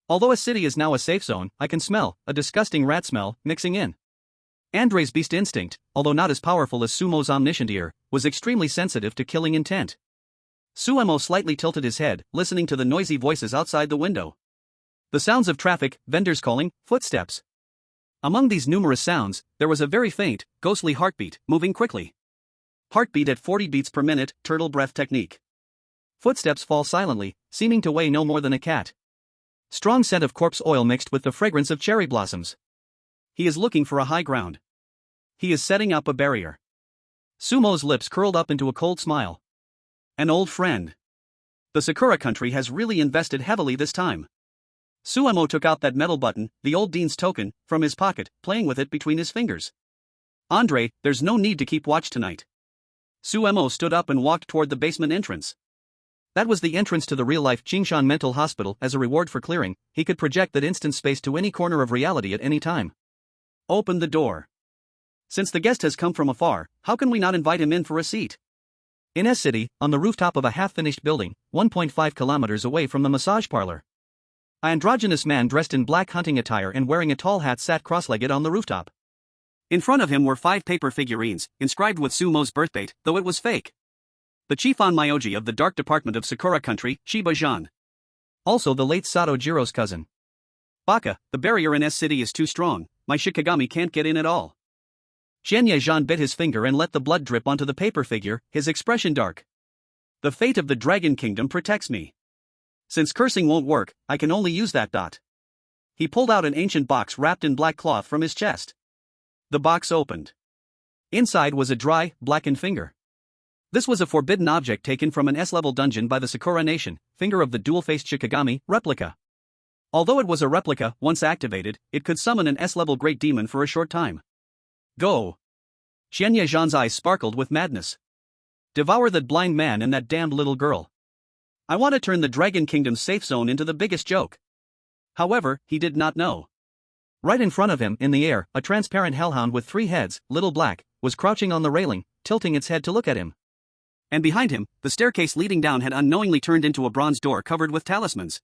Although a city is now a safe zone, I can smell a disgusting rat smell mixing in. Andre's beast instinct, although not as powerful as Sumo's omniscient ear, was extremely sensitive to killing intent. Suemo slightly tilted his head, listening to the noisy voices outside the window. The sounds of traffic, vendors calling, footsteps. Among these numerous sounds, there was a very faint, ghostly heartbeat, moving quickly. Heartbeat at 40 beats per minute, turtle breath technique. Footsteps fall silently, seeming to weigh no more than a cat. Strong scent of corpse oil mixed with the fragrance of cherry blossoms. He is looking for a high ground. He is setting up a barrier. Sumo's lips curled up into a cold smile. An old friend. The Sakura country has really invested heavily this time. Suemo took out that metal button, the old dean's token, from his pocket, playing with it between his fingers. Andre, there's no need to keep watch tonight. Suemo stood up and walked toward the basement entrance. That was the entrance to the real-life Qingshan Mental Hospital. As a reward for clearing, he could project that instant space to any corner of reality at any time. Open the door. Since the guest has come from afar, how can we not invite him in for a seat? In S-City, on the rooftop of a half-finished building, 1.5 kilometers away from the massage parlor. An androgynous man dressed in black hunting attire and wearing a tall hat sat cross-legged on the rooftop. In front of him were 5 paper figurines, inscribed with Sumo's birthdate, though it was fake. The Chiefon Myoji of the Dark Department of Sakura Country, Shiba Zhan. Also the late Sato Jiro's cousin. Baka, the barrier in S-City is too strong, my Shikigami can't get in at all. Xianye Zhan bit his finger and let the blood drip onto the paper figure, his expression dark. The fate of the Dragon Kingdom protects me. Since cursing won't work, I can only use that dot. He pulled out an ancient box wrapped in black cloth from his chest. The box opened. Inside was a dry, blackened finger. This was a forbidden object taken from an S-level dungeon by the Sakura Nation, finger of the dual-faced Shikigami, replica. Although it was a replica, once activated, it could summon an S-level great demon for a short time. Go! Xianye Zhan's eyes sparkled with madness. Devour that blind man and that damned little girl. I want to turn the Dragon Kingdom's safe zone into the biggest joke. However, he did not know. Right in front of him, in the air, a transparent hellhound with 3 heads, little black, was crouching on the railing, tilting its head to look at him. And behind him, the staircase leading down had unknowingly turned into a bronze door covered with talismans.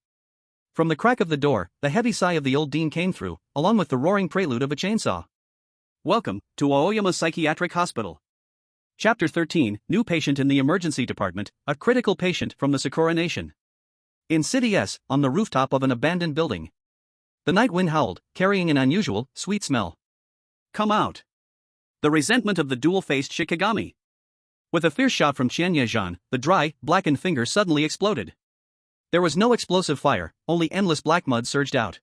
From the crack of the door, the heavy sigh of the old dean came through, along with the roaring prelude of a chainsaw. Welcome to Aoyama Psychiatric Hospital. Chapter 13, New Patient in the Emergency Department, a critical patient from the Sakura Nation. In City S, on the rooftop of an abandoned building. The night wind howled, carrying an unusual, sweet smell. Come out. The resentment of the dual-faced Shikigami. With a fierce shot from Xianye Zhan, the dry, blackened finger suddenly exploded. There was no explosive fire, only endless black mud surged out.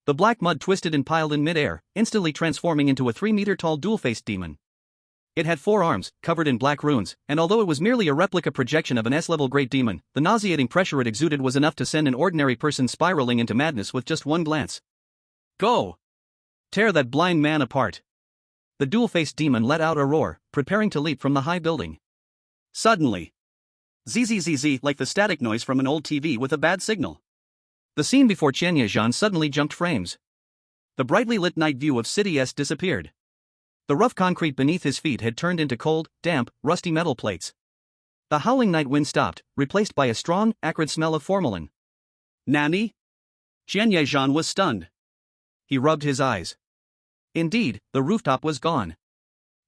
The black mud twisted and piled in mid-air, instantly transforming into a 3-meter-tall dual-faced demon. It had 4 arms, covered in black runes, and although it was merely a replica projection of an S-level great demon, the nauseating pressure it exuded was enough to send an ordinary person spiraling into madness with just one glance. Go! Tear that blind man apart! The dual-faced demon let out a roar, preparing to leap from the high building. Suddenly. Zzz like the static noise from an old TV with a bad signal. The scene before Xianye Zhan suddenly jumped frames. The brightly lit night view of City S disappeared. The rough concrete beneath his feet had turned into cold, damp, rusty metal plates. The howling night wind stopped, replaced by a strong, acrid smell of formalin. Nani? Xianye Zhan was stunned. He rubbed his eyes. Indeed, the rooftop was gone.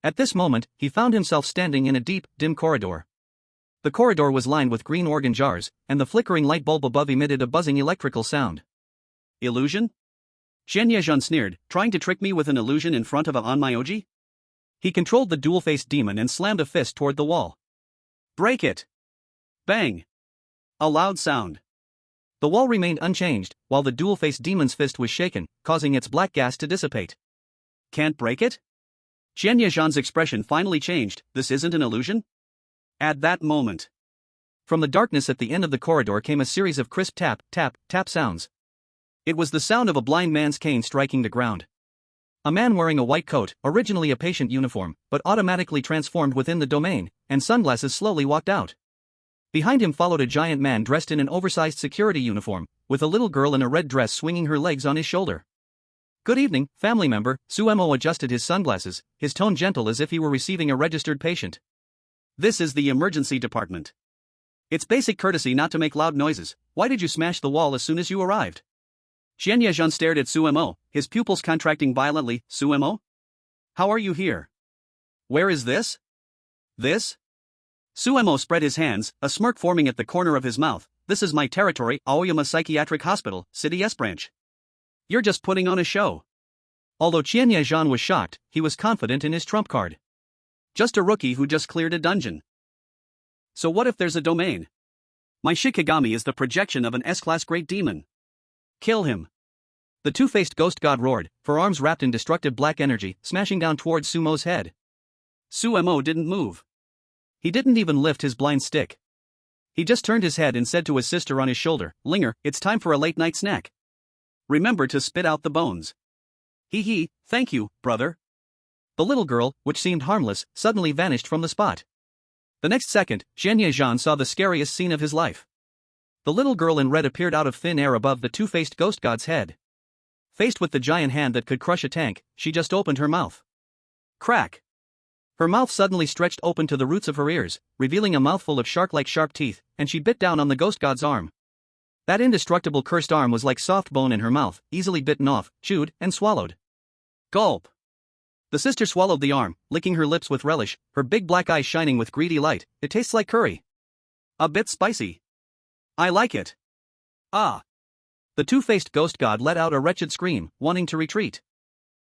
At this moment, he found himself standing in a deep, dim corridor. The corridor was lined with green organ jars, and the flickering light bulb above emitted a buzzing electrical sound. Illusion? Xian Yezhan sneered, trying to trick me with an illusion in front of a Onmyoji? He controlled the dual-faced demon and slammed a fist toward the wall. Break it! Bang! A loud sound. The wall remained unchanged, while the dual-faced demon's fist was shaken, causing its black gas to dissipate. Can't break it? Xian Yezhan's expression finally changed. This isn't an illusion? At that moment, from the darkness at the end of the corridor came a series of crisp tap, tap, tap sounds. It was the sound of a blind man's cane striking the ground. A man wearing a white coat, originally a patient uniform, but automatically transformed within the domain, and sunglasses slowly walked out. Behind him followed a giant man dressed in an oversized security uniform, with a little girl in a red dress swinging her legs on his shoulder. "Good evening, family member." Suemo adjusted his sunglasses, his tone gentle as if he were receiving a registered patient. This is the emergency department. It's basic courtesy not to make loud noises. Why did you smash the wall as soon as you arrived? Xian Yezhan stared at Suemo, his pupils contracting violently. Suemo? How are you here? Where is this? This? Suemo spread his hands, a smirk forming at the corner of his mouth. This is my territory, Aoyama Psychiatric Hospital, City S Branch. You're just putting on a show. Although Xian Yezhan was shocked, he was confident in his trump card. Just a rookie who just cleared a dungeon. So what if there's a domain? My Shikigami is the projection of an S-class great demon. Kill him. The two-faced ghost god roared, forearms wrapped in destructive black energy, smashing down towards Sumo's head. Suemo didn't move. He didn't even lift his blind stick. He just turned his head and said to his sister on his shoulder, "Linger, it's time for a late-night snack. Remember to spit out the bones." Hee, thank you, brother." The little girl, which seemed harmless, suddenly vanished from the spot. The next second, Xian Yezhan saw the scariest scene of his life. The little girl in red appeared out of thin air above the two-faced ghost god's head. Faced with the giant hand that could crush a tank, she just opened her mouth. Crack! Her mouth suddenly stretched open to the roots of her ears, revealing a mouthful of shark-like sharp teeth, and she bit down on the ghost god's arm. That indestructible cursed arm was like soft bone in her mouth, easily bitten off, chewed, and swallowed. Gulp! The sister swallowed the arm, licking her lips with relish, her big black eyes shining with greedy light. "It tastes like curry. A bit spicy. I like it." Ah! The two-faced ghost god let out a wretched scream, wanting to retreat.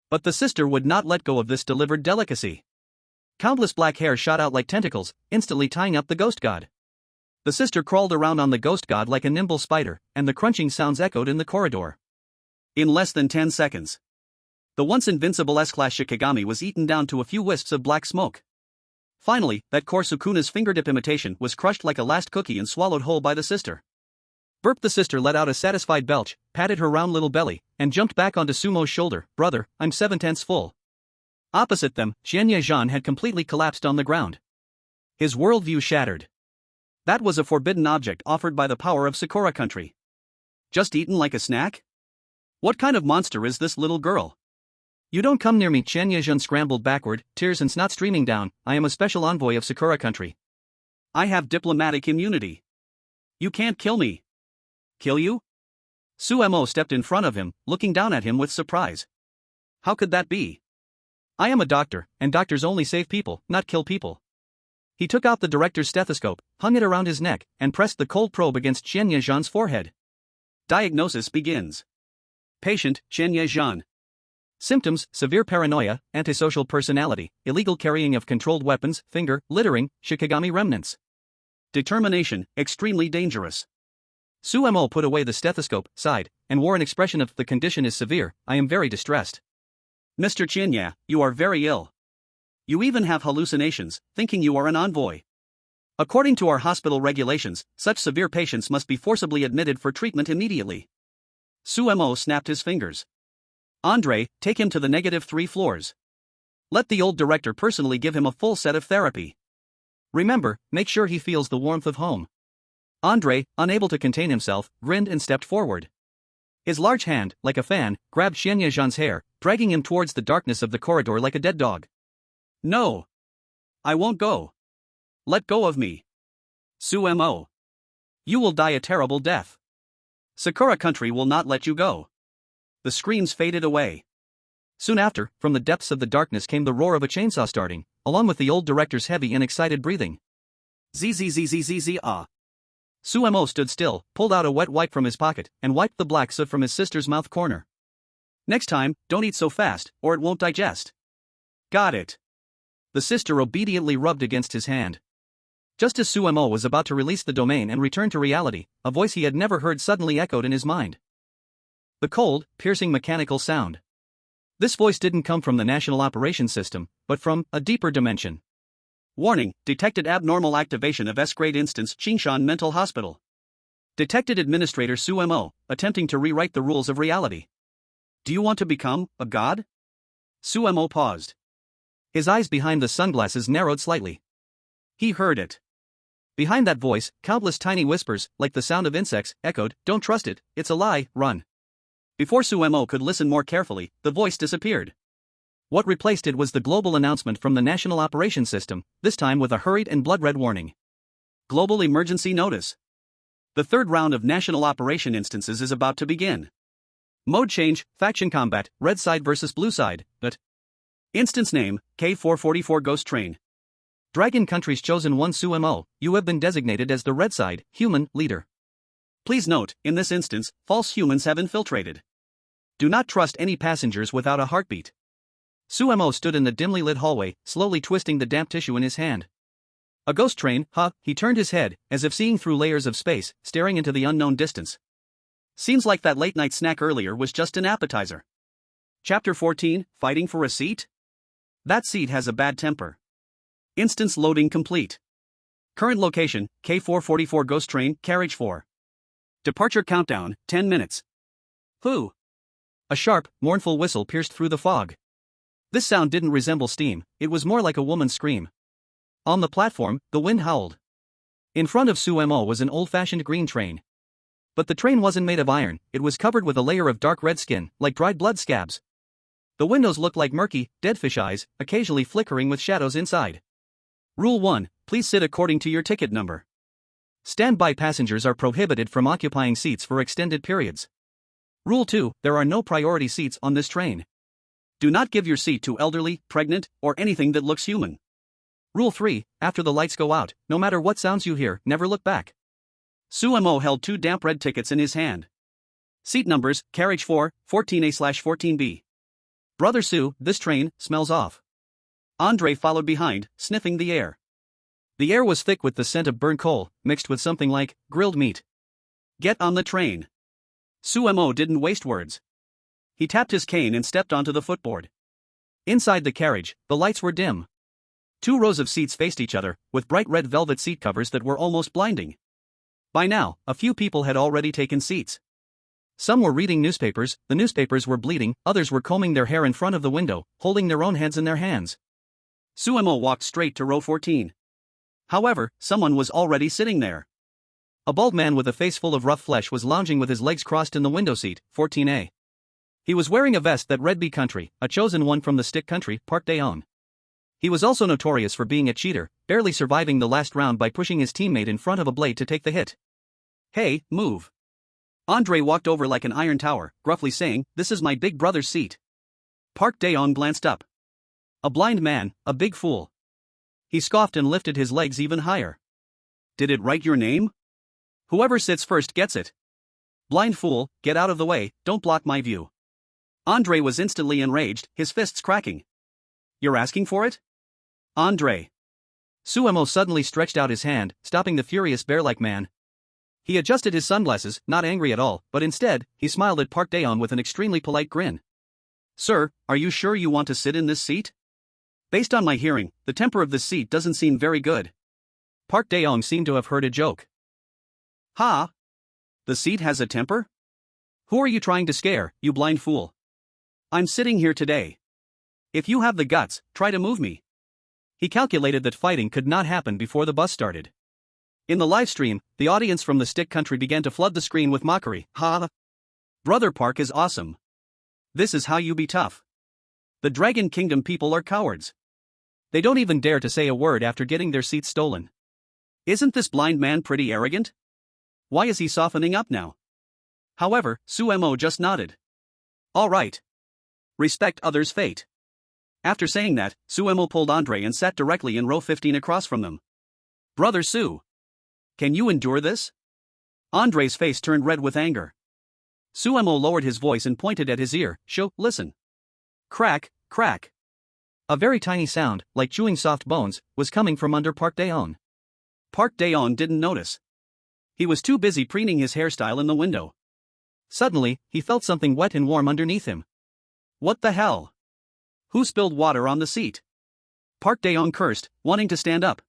But the sister would not let go of this delivered delicacy. Countless black hair shot out like tentacles, instantly tying up the ghost god. The sister crawled around on the ghost god like a nimble spider, and the crunching sounds echoed in the corridor. In less than 10 seconds, the once invincible S-class Shikigami was eaten down to a few wisps of black smoke. Finally, that core Sukuna's fingertip imitation was crushed like a last cookie and swallowed whole by the sister. Burp! The sister let out a satisfied belch, patted her round little belly, and jumped back onto Sumo's shoulder. "Brother, I'm 7/10 full." Opposite them, Xian Yezhan had completely collapsed on the ground. His worldview shattered. That was a forbidden object offered by the power of Sakura country. Just eaten like a snack? What kind of monster is this little girl? "You don't come near me." Xian Yezhan scrambled backward, tears and snot streaming down. "I am a special envoy of Sakura country. I have diplomatic immunity. You can't kill me." "Kill you?" Suemo stepped in front of him, looking down at him with surprise. "How could that be?" "I am a doctor, and doctors only save people, not kill people." He took out the director's stethoscope, hung it around his neck, and pressed the cold probe against Xian Yezhan's forehead. Diagnosis begins. Patient, Xian Yezhan. Symptoms: severe paranoia, antisocial personality, illegal carrying of controlled weapons, finger, littering, Shikigami remnants. Determination: extremely dangerous. Suemo put away the stethoscope, sighed, and wore an expression of, "The condition is severe, I am very distressed." "Mr. Chinya, you are very ill. You even have hallucinations, thinking you are an envoy. According to our hospital regulations, such severe patients must be forcibly admitted for treatment immediately." Suemo snapped his fingers. "Andre, take him to the -3 floors. Let the old director personally give him a full set of therapy. Remember, make sure he feels the warmth of home." Andre, unable to contain himself, grinned and stepped forward. His large hand, like a fan, grabbed Xian Yezhan's hair, dragging him towards the darkness of the corridor like a dead dog. "No. I won't go. Let go of me. Suemo. You will die a terrible death. Sakura country will not let you go." The screams faded away. Soon after, from the depths of the darkness came the roar of a chainsaw starting, along with the old director's heavy and excited breathing. Zzzzzzz ah. Sumo stood still, pulled out a wet wipe from his pocket, and wiped the black soot from his sister's mouth corner. Next time, don't eat so fast, or it won't digest. Got it. The sister obediently rubbed against his hand. Just as Sumo was about to release the domain and return to reality, a voice he had never heard suddenly echoed in his mind. The cold, piercing mechanical sound. This voice didn't come from the National Operations System, but from a deeper dimension. Warning, detected abnormal activation of S-grade instance Qingshan Mental Hospital. Detected Administrator Sumo, attempting to rewrite the rules of reality. Do you want to become a god? Sumo paused. His eyes behind the sunglasses narrowed slightly. He heard it. Behind that voice, countless tiny whispers, like the sound of insects, echoed, "Don't trust it, it's a lie, run." Before Sumo could listen more carefully, the voice disappeared. What replaced it was the global announcement from the National Operations System, this time with a hurried and blood-red warning. Global emergency notice. The third round of National Operation instances is about to begin. Mode change, faction combat, red side versus blue side, but instance name, K444 Ghost Train. Dragon Country's chosen one Sumo, you have been designated as the red side, human, leader. Please note, in this instance, false humans have infiltrated. Do not trust any passengers without a heartbeat. Sumo stood in the dimly lit hallway, slowly twisting the damp tissue in his hand. A ghost train, huh? He turned his head, as if seeing through layers of space, staring into the unknown distance. Seems like that late-night snack earlier was just an appetizer. Chapter 14, Fighting for a Seat? That seat has a bad temper. Instance loading complete. Current location, K444 Ghost Train, Carriage 4. Departure countdown, 10 minutes. Who? A sharp, mournful whistle pierced through the fog. This sound didn't resemble steam, it was more like a woman's scream. On the platform, the wind howled. In front of Sumo was an old-fashioned green train. But the train wasn't made of iron, it was covered with a layer of dark red skin, like dried blood scabs. The windows looked like murky, dead fish eyes, occasionally flickering with shadows inside. Rule 1, please sit according to your ticket number. Standby passengers are prohibited from occupying seats for extended periods. Rule 2, there are no priority seats on this train. Do not give your seat to elderly, pregnant, or anything that looks human. Rule 3, after the lights go out, no matter what sounds you hear, never look back. Sumo held 2 damp red tickets in his hand. Seat numbers, Carriage 4, 14A/14B. Brother Sue, this train smells off. Andre followed behind, sniffing the air. The air was thick with the scent of burnt coal, mixed with something like grilled meat. Get on the train. Sumo didn't waste words. He tapped his cane and stepped onto the footboard. Inside the carriage, the lights were dim. 2 rows of seats faced each other, with bright red velvet seat covers that were almost blinding. By now, a few people had already taken seats. Some were reading newspapers, the newspapers were bleeding, others were combing their hair in front of the window, holding their own heads in their hands. Sumo walked straight to row 14. However, someone was already sitting there. A bald man with a face full of rough flesh was lounging with his legs crossed in the window seat, 14A. He was wearing a vest that read B Country, a chosen one from the stick country, Park Daeong. He was also notorious for being a cheater, barely surviving the last round by pushing his teammate in front of a blade to take the hit. Hey, move. Andre walked over like an iron tower, gruffly saying, "This is my big brother's seat." Park Daeong glanced up. A blind man, a big fool. He scoffed and lifted his legs even higher. Did it write your name? Whoever sits first gets it. Blind fool, get out of the way, don't block my view. Andre was instantly enraged, his fists cracking. You're asking for it? Andre. Sumo suddenly stretched out his hand, stopping the furious bear-like man. He adjusted his sunglasses, not angry at all, but instead, he smiled at Park Daeong with an extremely polite grin. Sir, are you sure you want to sit in this seat? Based on my hearing, the temper of this seat doesn't seem very good. Park Daeong seemed to have heard a joke. Ha! The seat has a temper? Who are you trying to scare, you blind fool? I'm sitting here today. If you have the guts, try to move me. He calculated that fighting could not happen before the bus started. In the live stream, the audience from the stick country began to flood the screen with mockery. Ha! Brother Park is awesome. This is how you be tough. The Dragon Kingdom people are cowards. They don't even dare to say a word after getting their seats stolen. Isn't this blind man pretty arrogant? Why is he softening up now? However, Sumo just nodded. All right. Respect others' fate. After saying that, Suemo pulled Andre and sat directly in row 15 across from them. Brother Su. Can you endure this? Andre's face turned red with anger. Suemo lowered his voice and pointed at his ear. Listen. Crack, crack. A very tiny sound, like chewing soft bones, was coming from under Park Dae-on. Park Dae-on didn't notice. He was too busy preening his hairstyle in the window. Suddenly, he felt something wet and warm underneath him. What the hell? Who spilled water on the seat? Park Dae-on cursed, wanting to stand up.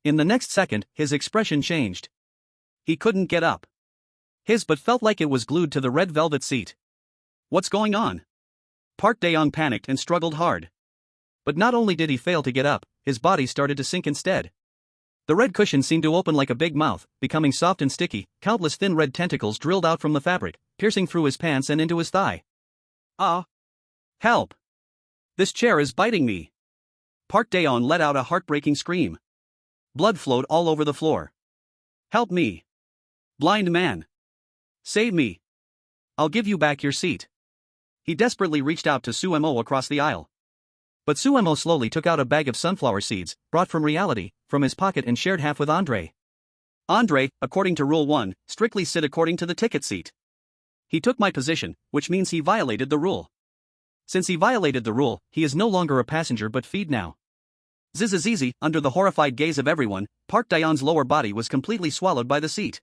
In the next second, his expression changed. He couldn't get up. His butt felt like it was glued to the red velvet seat. What's going on? Park Dae-on panicked and struggled hard. But not only did he fail to get up, his body started to sink instead. The red cushion seemed to open like a big mouth, becoming soft and sticky. Countless thin red tentacles drilled out from the fabric, piercing through his pants and into his thigh. Ah! Help! This chair is biting me. Park Dae-on let out a heartbreaking scream. Blood flowed all over the floor. Help me! Blind man! Save me! I'll give you back your seat. He desperately reached out to Suemo across the aisle. But Suemo slowly took out a bag of sunflower seeds, brought from reality, from his pocket and shared half with Andre. Andre, according to Rule 1, strictly sit according to the ticket seat. He took my position, which means he violated the rule. Since he violated the rule, he is no longer a passenger but feed now. Zizizizi, under the horrified gaze of everyone, Park Dae-on's lower body was completely swallowed by the seat.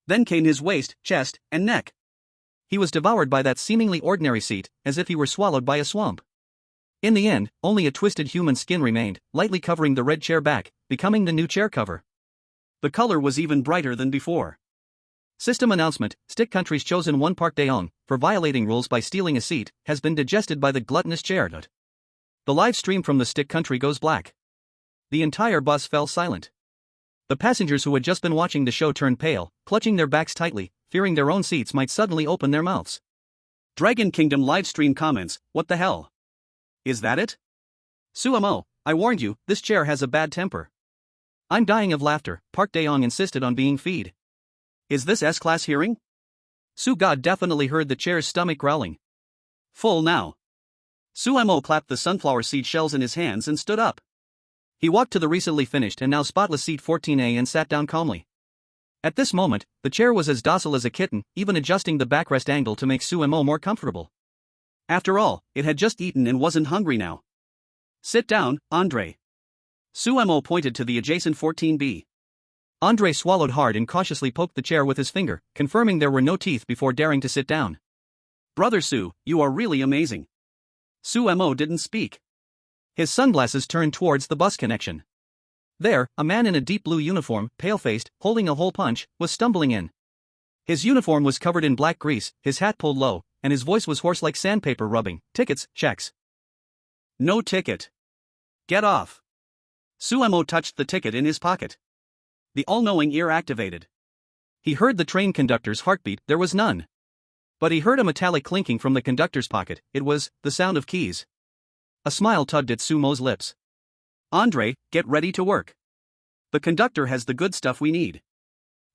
Then came his waist, chest, and neck. He was devoured by that seemingly ordinary seat, as if he were swallowed by a swamp. In the end, only a twisted human skin remained, lightly covering the red chair back, becoming the new chair cover. The color was even brighter than before. System announcement: Stick Country's chosen one Park Dae-on, for violating rules by stealing a seat, has been digested by the gluttonous chair. The live stream from the Stick Country goes black. The entire bus fell silent. The passengers who had just been watching the show turned pale, clutching their backs tightly, fearing their own seats might suddenly open their mouths. Dragon Kingdom livestream comments: What the hell? Is that it? Suemo, I warned you, this chair has a bad temper. I'm dying of laughter. Park Dae-on insisted on being feed. Is this S-class hearing? Su-ga definitely heard the chair's stomach growling. Full now. Suemo clapped the sunflower seed shells in his hands and stood up. He walked to the recently finished and now spotless seat 14A and sat down calmly. At this moment, the chair was as docile as a kitten, even adjusting the backrest angle to make Suemo more comfortable. After all, it had just eaten and wasn't hungry now. Sit down, Andre. Suemo pointed to the adjacent 14B. Andre swallowed hard and cautiously poked the chair with his finger, confirming there were no teeth before daring to sit down. Brother Su, you are really amazing. Suemo didn't speak. His sunglasses turned towards the bus connection. There, a man in a deep blue uniform, pale-faced, holding a hole punch, was stumbling in. His uniform was covered in black grease, his hat pulled low, and his voice was hoarse like sandpaper rubbing. Tickets, checks. No ticket. Get off. Suemo touched the ticket in his pocket. The all-knowing ear activated. He heard the train conductor's heartbeat. There was none. But he heard a metallic clinking from the conductor's pocket. It was the sound of keys. A smile tugged at Sumo's lips. Andre, get ready to work. The conductor has the good stuff we need.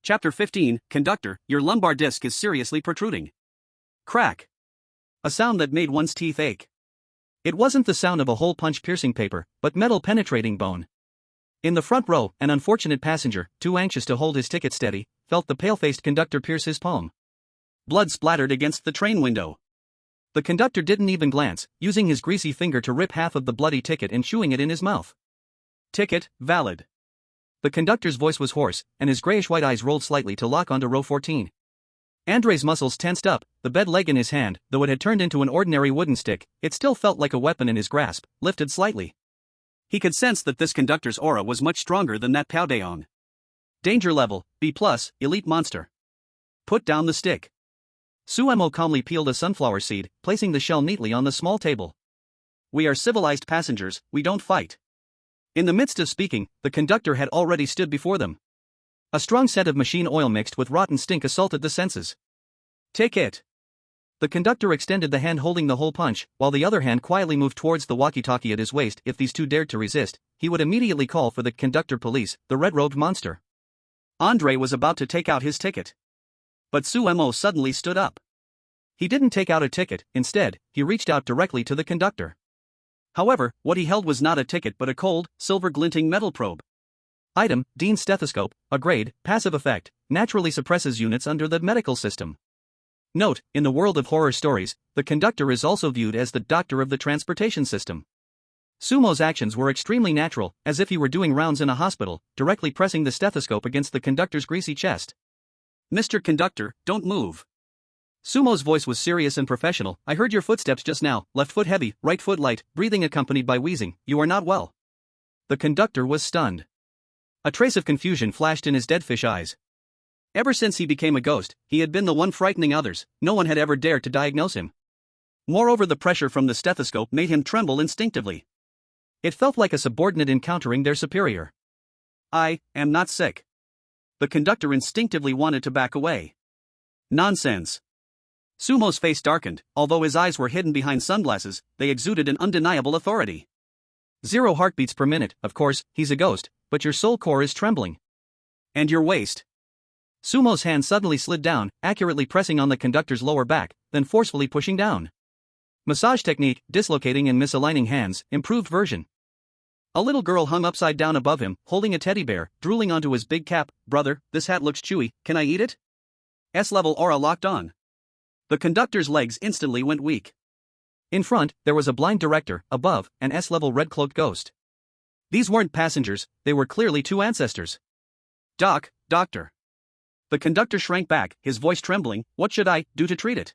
Chapter 15, Conductor, your lumbar disc is seriously protruding. Crack. A sound that made one's teeth ache. It wasn't the sound of a hole punch piercing paper, but metal penetrating bone. In the front row, an unfortunate passenger, too anxious to hold his ticket steady, felt the pale-faced conductor pierce his palm. Blood splattered against the train window. The conductor didn't even glance, using his greasy finger to rip half of the bloody ticket and chewing it in his mouth. Ticket, valid. The conductor's voice was hoarse, and his grayish-white eyes rolled slightly to lock onto row 14. Andre's muscles tensed up, the bed leg in his hand, though it had turned into an ordinary wooden stick, it still felt like a weapon in his grasp, lifted slightly. He could sense that this conductor's aura was much stronger than that Park Dae-on. Danger level, B+, elite monster. Put down the stick. Suemo calmly peeled a sunflower seed, placing the shell neatly on the small table. We are civilized passengers, we don't fight. In the midst of speaking, the conductor had already stood before them. A strong scent of machine oil mixed with rotten stink assaulted the senses. Take it. The conductor extended the hand holding the hole punch, while the other hand quietly moved towards the walkie-talkie at his waist. If these two dared to resist, he would immediately call for the conductor police, the red-robed monster. Andre was about to take out his ticket. But Suemo suddenly stood up. He didn't take out a ticket, instead, he reached out directly to the conductor. However, what he held was not a ticket but a cold, silver-glinting metal probe. Item, Dean's stethoscope, a grade, passive effect, naturally suppresses units under the medical system. Note, in the world of horror stories, the conductor is also viewed as the doctor of the transportation system. Sumo's actions were extremely natural, as if he were doing rounds in a hospital, directly pressing the stethoscope against the conductor's greasy chest. "Mr. Conductor, don't move." Sumo's voice was serious and professional. "I heard your footsteps just now, left foot heavy, right foot light, breathing accompanied by wheezing. You are not well." The conductor was stunned. A trace of confusion flashed in his dead fish eyes. Ever since he became a ghost, he had been the one frightening others. No one had ever dared to diagnose him. Moreover, the pressure from the stethoscope made him tremble instinctively. It felt like a subordinate encountering their superior. "I am not sick." The conductor instinctively wanted to back away. "Nonsense." Sumo's face darkened. Although his eyes were hidden behind sunglasses, they exuded an undeniable authority. 0 heartbeats per minute, of course, he's a ghost, but your soul core is trembling. "And your waist." Sumo's hand suddenly slid down, accurately pressing on the conductor's lower back, then forcefully pushing down. Massage technique, dislocating and misaligning hands, improved version. A little girl hung upside down above him, holding a teddy bear, drooling onto his big cap. "Brother, this hat looks chewy, can I eat it?" S-level aura locked on. The conductor's legs instantly went weak. In front, there was a blind director, above, an S-level red-cloaked ghost. These weren't passengers, they were clearly two ancestors. Doctor. The conductor shrank back, his voice trembling. "What should I do to treat it?"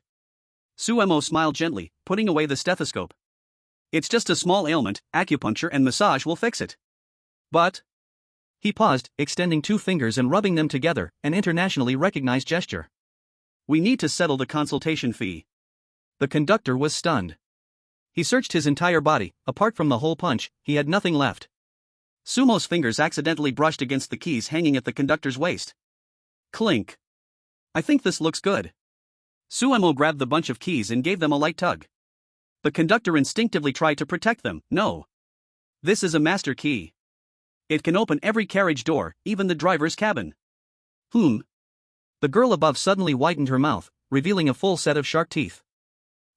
Suemo smiled gently, putting away the stethoscope. "It's just a small ailment, acupuncture and massage will fix it." But he paused, extending 2 fingers and rubbing them together, an internationally recognized gesture. "We need to settle the consultation fee." The conductor was stunned. He searched his entire body. Apart from the hole punch, he had nothing left. Sumo's fingers accidentally brushed against the keys hanging at the conductor's waist. Clink. "I think this looks good." Suemo grabbed the bunch of keys and gave them a light tug. The conductor instinctively tried to protect them. "No. This is a master key. It can open every carriage door, even the driver's cabin." The girl above suddenly whitened her mouth, revealing a full set of sharp teeth.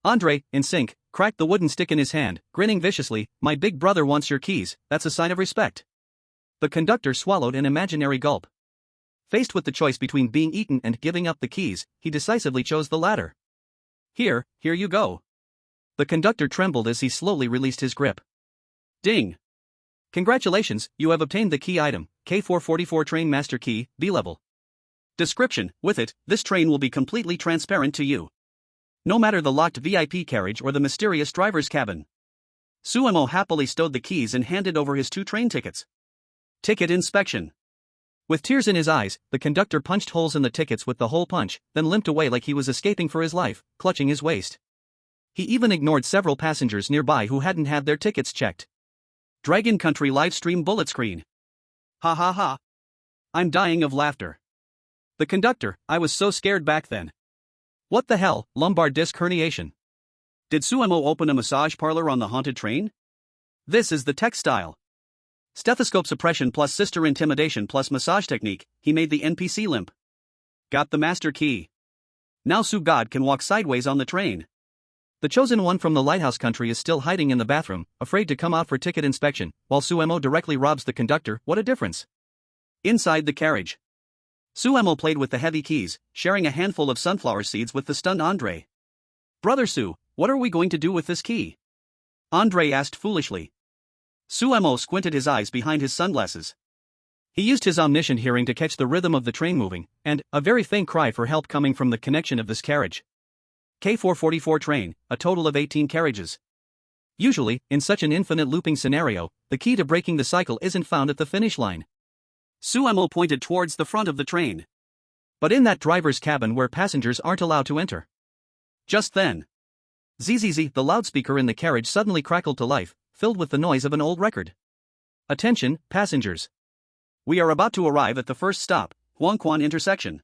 Andre, in sync, cracked the wooden stick in his hand, grinning viciously. "My big brother wants your keys, that's a sign of respect." The conductor swallowed an imaginary gulp. Faced with the choice between being eaten and giving up the keys, he decisively chose the latter. Here you go." The conductor trembled as he slowly released his grip. Ding. "Congratulations, you have obtained the key item, K444 Train Master Key, B-level. Description: with it, this train will be completely transparent to you. No matter the locked VIP carriage or the mysterious driver's cabin." Suemo happily stowed the keys and handed over his 2 train tickets. Ticket inspection. With tears in his eyes, the conductor punched holes in the tickets with the hole punch, then limped away like he was escaping for his life, clutching his waist. He even ignored several passengers nearby who hadn't had their tickets checked. Dragon Country livestream bullet screen. Ha ha ha. I'm dying of laughter. The conductor: "I was so scared back then." What the hell, lumbar disc herniation. Did Suemo open a massage parlor on the haunted train? This is the textile. Stethoscope suppression plus sister intimidation plus massage technique, he made the NPC limp. Got the master key. Now Su God can walk sideways on the train. The chosen one from the lighthouse country is still hiding in the bathroom, afraid to come out for ticket inspection, while Suemo directly robs the conductor. What a difference. Inside the carriage, Suemo played with the heavy keys, sharing a handful of sunflower seeds with the stunned Andre. "Brother Su, what are we going to do with this key?" Andre asked foolishly. Suemo squinted his eyes behind his sunglasses. He used his omniscient hearing to catch the rhythm of the train moving, and a very faint cry for help coming from the connection of this carriage. K444 train, a total of 18 carriages. Usually, in such an infinite looping scenario, the key to breaking the cycle isn't found at the finish line. Suemo pointed towards the front of the train. But in that driver's cabin where passengers aren't allowed to enter. Just then, ZZZ, the loudspeaker in the carriage suddenly crackled to life, filled with the noise of an old record. "Attention, passengers. We are about to arrive at the first stop, Huangquan intersection.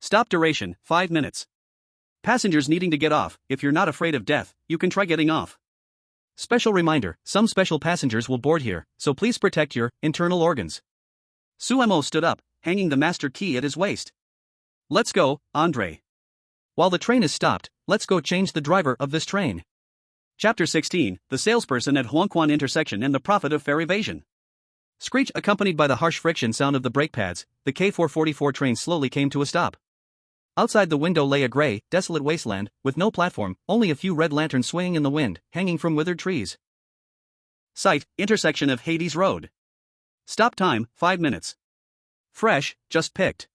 Stop duration, 5 minutes. Passengers needing to get off, if you're not afraid of death, you can try getting off. Special reminder, some special passengers will board here, so please protect your internal organs." Suemo stood up, hanging the master key at his waist. "Let's go, Andre." While the train is stopped, let's go change the driver of this train. Chapter 16, The Salesperson at Huangquan Intersection and the Profit of Fare Evasion. Screech accompanied by the harsh friction sound of the brake pads, the K444 train slowly came to a stop. Outside the window lay a gray, desolate wasteland, with no platform, only a few red lanterns swaying in the wind, hanging from withered trees. Site, intersection of Hades Road. Stop time, 5 minutes. Fresh, just picked.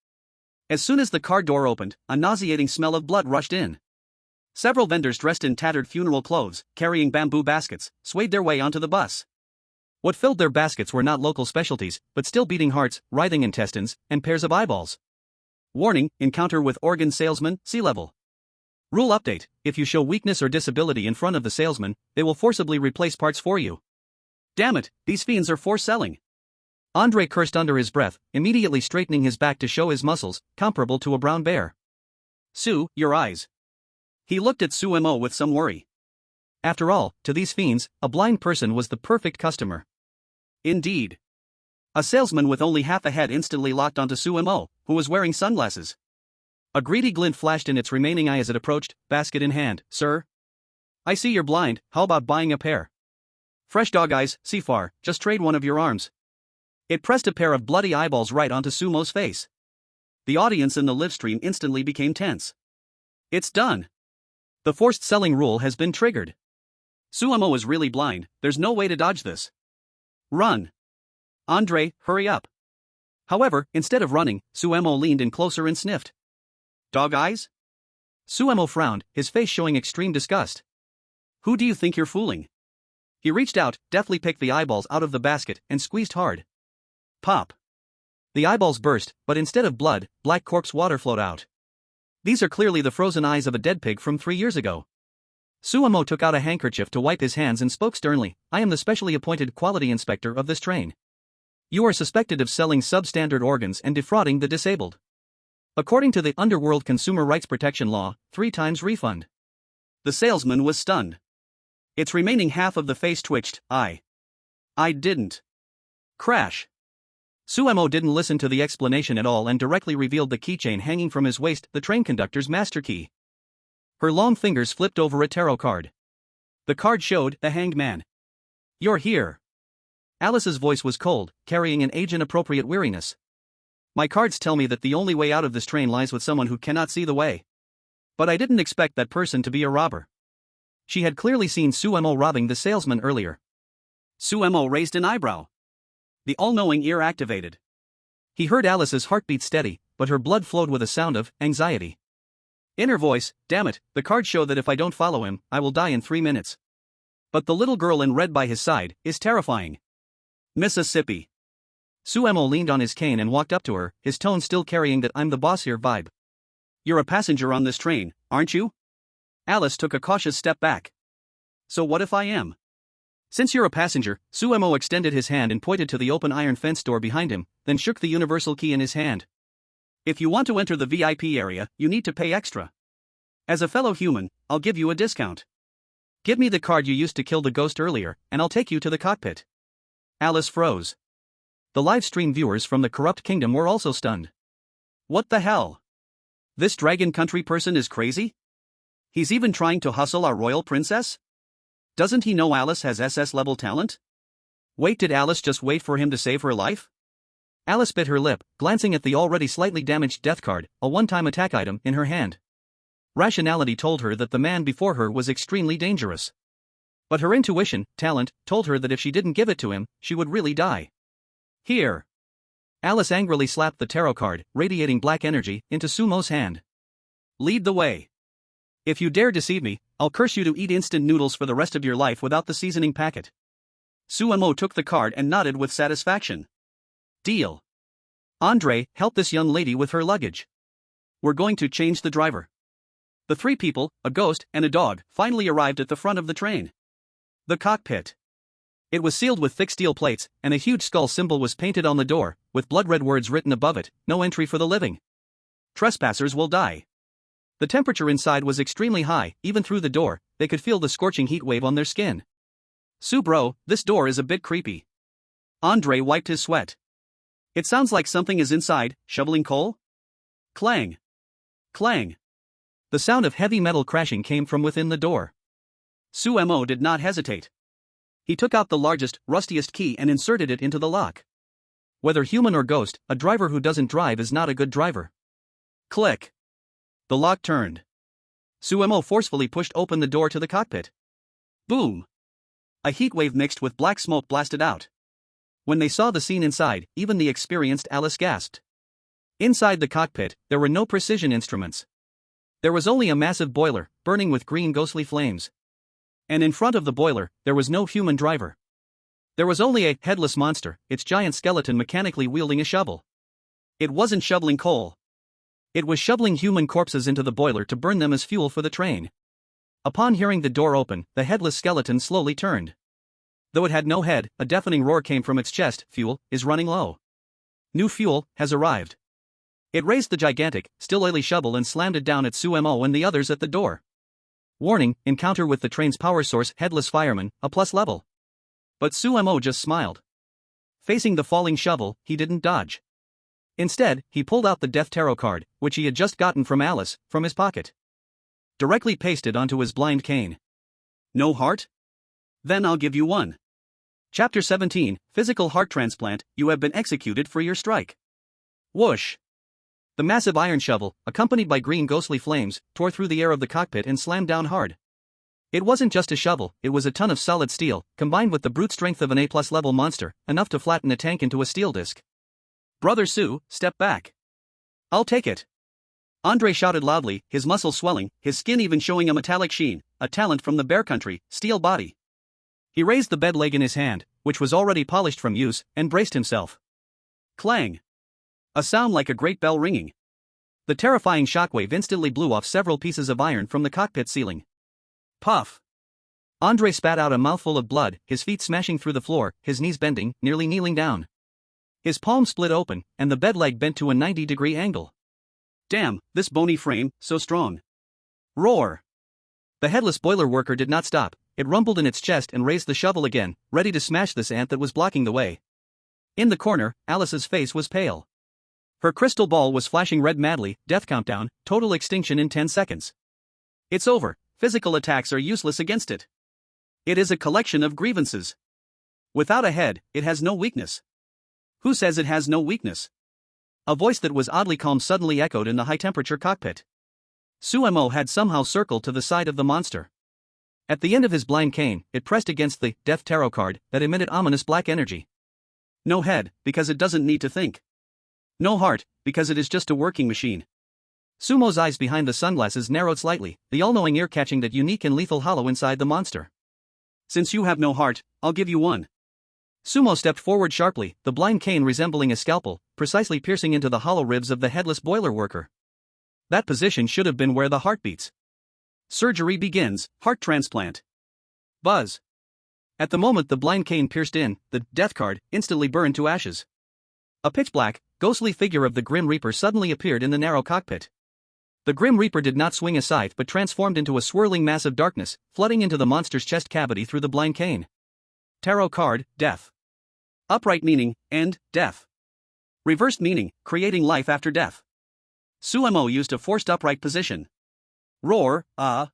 As soon as the car door opened, a nauseating smell of blood rushed in. Several vendors dressed in tattered funeral clothes, carrying bamboo baskets, swayed their way onto the bus. What filled their baskets were not local specialties, but still beating hearts, writhing intestines, and pairs of eyeballs. Warning, encounter with organ salesman, sea level. Rule update: if you show weakness or disability in front of the salesman, they will forcibly replace parts for you. Damn it, these fiends are force selling. Andre cursed under his breath, immediately straightening his back to show his muscles, comparable to a brown bear. Sue, your eyes. He looked at Sue Mo with some worry. After all, to these fiends, a blind person was the perfect customer. Indeed. A salesman with only half a head instantly locked onto Sue Mo, who was wearing sunglasses. A greedy glint flashed in its remaining eye as it approached, basket in hand. Sir? I see you're blind, how about buying a pair? Fresh dog eyes, see far, just trade one of your arms. It pressed a pair of bloody eyeballs right onto Sumo's face. The audience in the live stream instantly became tense. It's done. The forced selling rule has been triggered. Sumo is really blind, there's no way to dodge this. Run. Andre, hurry up. However, instead of running, Suemo leaned in closer and sniffed. Dog eyes? Suemo frowned, his face showing extreme disgust. Who do you think you're fooling? He reached out, deftly picked the eyeballs out of the basket, and squeezed hard. Pop. The eyeballs burst, but instead of blood, black corpse water flowed out. These are clearly the frozen eyes of a dead pig from 3 years ago. Suemo took out a handkerchief to wipe his hands and spoke sternly. I am the specially appointed quality inspector of this train. You are suspected of selling substandard organs and defrauding the disabled. According to the Underworld Consumer Rights Protection Law, 3 times refund. The salesman was stunned. Its remaining half of the face twitched. I didn't. Crash. Suemo didn't listen to the explanation at all and directly revealed the keychain hanging from his waist, the train conductor's master key. Her long fingers flipped over a tarot card. The card showed the Hanged Man. You're here. Alice's voice was cold, carrying an age-inappropriate weariness. My cards tell me that the only way out of this train lies with someone who cannot see the way. But I didn't expect that person to be a robber. She had clearly seen Suemo robbing the salesman earlier. Suemo raised an eyebrow. The all-knowing ear activated. He heard Alice's heartbeat steady, but her blood flowed with a sound of anxiety. Inner voice, damn it, the cards show that if I don't follow him, I will die in 3 minutes. But the little girl in red by his side is terrifying. Mississippi. Suemo leaned on his cane and walked up to her, his tone still carrying that I'm the boss here vibe. You're a passenger on this train, aren't you? Alice took a cautious step back. So what if I am? Since you're a passenger, Suemo extended his hand and pointed to the open iron fence door behind him, then shook the universal key in his hand. If you want to enter the VIP area, you need to pay extra. As a fellow human, I'll give you a discount. Give me the card you used to kill the ghost earlier, and I'll take you to the cockpit. Alice froze. The live stream viewers from the corrupt kingdom were also stunned. What the hell? This dragon country person is crazy? He's even trying to hustle our royal princess? Doesn't he know Alice has SS level talent? Wait, did Alice just wait for him to save her life? Alice bit her lip, glancing at the already slightly damaged death card, a one-time attack item, in her hand. Rationality told her that the man before her was extremely dangerous. But her intuition, talent, told her that if she didn't give it to him, she would really die. Here. Alice angrily slapped the tarot card, radiating black energy, into Sumo's hand. Lead the way. If you dare deceive me, I'll curse you to eat instant noodles for the rest of your life without the seasoning packet. Suemo took the card and nodded with satisfaction. Deal. Andre, help this young lady with her luggage. We're going to change the driver. The 3 people, a ghost, and a dog, finally arrived at the front of the train. The cockpit. It was sealed with thick steel plates, and a huge skull symbol was painted on the door, with blood-red words written above it, no entry for the living. Trespassers will die. The temperature inside was extremely high, even through the door, they could feel the scorching heat wave on their skin. Sue bro, this door is a bit creepy. Andre wiped his sweat. It sounds like something is inside, shoveling coal? Clang. Clang. The sound of heavy metal crashing came from within the door. Sumo did not hesitate. He took out the largest, rustiest key and inserted it into the lock. Whether human or ghost, a driver who doesn't drive is not a good driver. Click. The lock turned. Sumo forcefully pushed open the door to the cockpit. Boom! A heat wave mixed with black smoke blasted out. When they saw the scene inside, even the experienced Alice gasped. Inside the cockpit, there were no precision instruments. There was only a massive boiler, burning with green ghostly flames. And in front of the boiler, there was no human driver. There was only a headless monster, its giant skeleton mechanically wielding a shovel. It wasn't shoveling coal. It was shoveling human corpses into the boiler to burn them as fuel for the train. Upon hearing the door open, the headless skeleton slowly turned. Though it had no head, a deafening roar came from its chest. Fuel is running low. New fuel has arrived. It raised the gigantic, still oily shovel and slammed it down at Sumo and the others at the door. Warning, encounter with the train's power source, headless fireman, a plus level. But Sumo just smiled. Facing the falling shovel, he didn't dodge. Instead, he pulled out the death tarot card, which he had just gotten from Alice, from his pocket. Directly pasted onto his blind cane. No heart? Then I'll give you one. Chapter 17, Physical Heart Transplant, you have been executed for your strike. Whoosh! The massive iron shovel, accompanied by green ghostly flames, tore through the air of the cockpit and slammed down hard. It wasn't just a shovel, it was a ton of solid steel, combined with the brute strength of an A+ level monster, enough to flatten a tank into a steel disc. Brother Sue, step back. I'll take it. Andre shouted loudly, his muscles swelling, his skin even showing a metallic sheen, a talent from the bear country, steel body. He raised the bed leg in his hand, which was already polished from use, and braced himself. Clang! A sound like a great bell ringing. The terrifying shockwave instantly blew off several pieces of iron from the cockpit ceiling. Puff! Andre spat out a mouthful of blood, his feet smashing through the floor, his knees bending, nearly kneeling down. His palm split open, and the bed leg bent to a 90-degree angle. Damn, this bony frame, so strong. Roar! The headless boiler worker did not stop. It rumbled in its chest and raised the shovel again, ready to smash this ant that was blocking the way. In the corner, Alice's face was pale. Her crystal ball was flashing red madly, death countdown, total extinction in 10 seconds. It's over, physical attacks are useless against it. It is a collection of grievances. Without a head, it has no weakness. Who says it has no weakness? A voice that was oddly calm suddenly echoed in the high-temperature cockpit. Sumo had somehow circled to the side of the monster. At the end of his blind cane, it pressed against the death tarot card that emitted ominous black energy. No head, because it doesn't need to think. No heart, because it is just a working machine. Sumo's eyes behind the sunglasses narrowed slightly, the all-knowing ear catching that unique and lethal hollow inside the monster. Since you have no heart, I'll give you one. Sumo stepped forward sharply, the blind cane resembling a scalpel, precisely piercing into the hollow ribs of the headless boiler worker. That position should have been where the heart beats. Surgery begins, heart transplant. Buzz. At the moment the blind cane pierced in, the death card instantly burned to ashes. A pitch-black, ghostly figure of the Grim Reaper suddenly appeared in the narrow cockpit. The Grim Reaper did not swing a scythe but transformed into a swirling mass of darkness, flooding into the monster's chest cavity through the blind cane. Tarot card, death. Upright meaning, end, death. Reversed meaning, creating life after death. Sumo used a forced upright position. Roar, ah.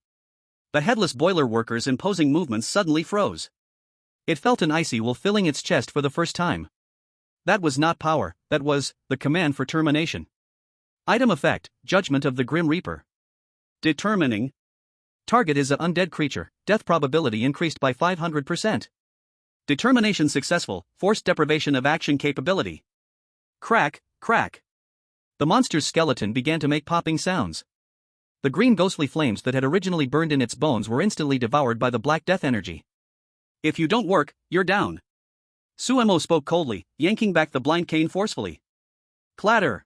The headless boiler worker's imposing movements suddenly froze. It felt an icy will filling its chest for the first time. That was not power, that was the command for termination. Item effect, Judgment of the Grim Reaper. Determining. Target is an undead creature, death probability increased by 500%. Determination successful, forced deprivation of action capability. Crack, crack. The monster's skeleton began to make popping sounds. The green ghostly flames that had originally burned in its bones were instantly devoured by the black death energy. If you don't work, you're down. Sumo spoke coldly, yanking back the blind cane forcefully. Clatter!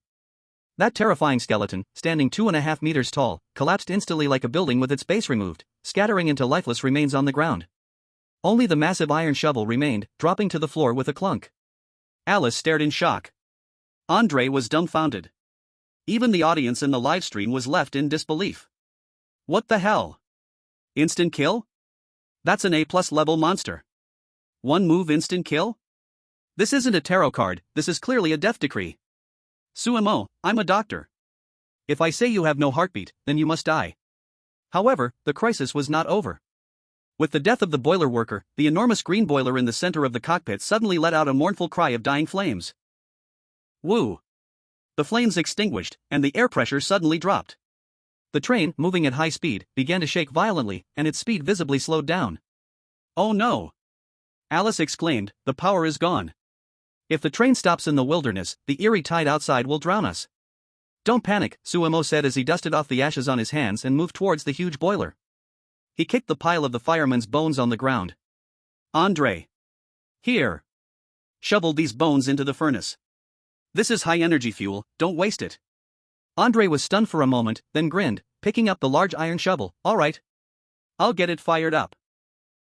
That terrifying skeleton, standing 2.5 meters tall, collapsed instantly like a building with its base removed, scattering into lifeless remains on the ground. Only the massive iron shovel remained, dropping to the floor with a clunk. Alice stared in shock. Andre was dumbfounded. Even the audience in the livestream was left in disbelief. What the hell? Instant kill? That's an A+ level monster. One move instant kill? This isn't a tarot card, this is clearly a death decree. Sumo, I'm a doctor. If I say you have no heartbeat, then you must die. However, the crisis was not over. With the death of the boiler worker, the enormous green boiler in the center of the cockpit suddenly let out a mournful cry of dying flames. Woo! The flames extinguished, and the air pressure suddenly dropped. The train, moving at high speed, began to shake violently, and its speed visibly slowed down. Oh no! Alice exclaimed, the power is gone. If the train stops in the wilderness, the eerie tide outside will drown us. Don't panic, Suemo said as he dusted off the ashes on his hands and moved towards the huge boiler. He kicked the pile of the fireman's bones on the ground. Andre! Here! Shovel these bones into the furnace. This is high-energy fuel, don't waste it. Andre was stunned for a moment, then grinned, picking up the large iron shovel. All right. I'll get it fired up.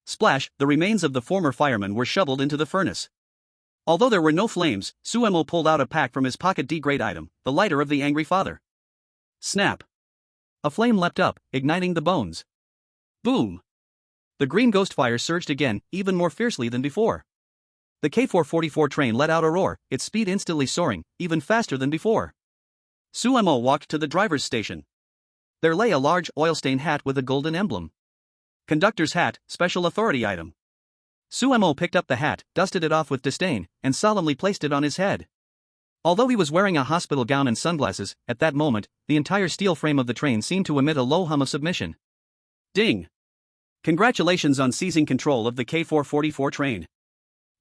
Splash, the remains of the former fireman were shoveled into the furnace. Although there were no flames, Suemo pulled out a pack from his pocket. Great item, the lighter of the angry father. Snap. A flame leapt up, igniting the bones. Boom! The green ghost fire surged again, even more fiercely than before. The K444 train let out a roar, its speed instantly soaring, even faster than before. Suemo walked to the driver's station. There lay a large, oil-stained hat with a golden emblem. Conductor's hat, special authority item. Suemo picked up the hat, dusted it off with disdain, and solemnly placed it on his head. Although he was wearing a hospital gown and sunglasses, at that moment, the entire steel frame of the train seemed to emit a low hum of submission. Ding! Congratulations on seizing control of the K444 train.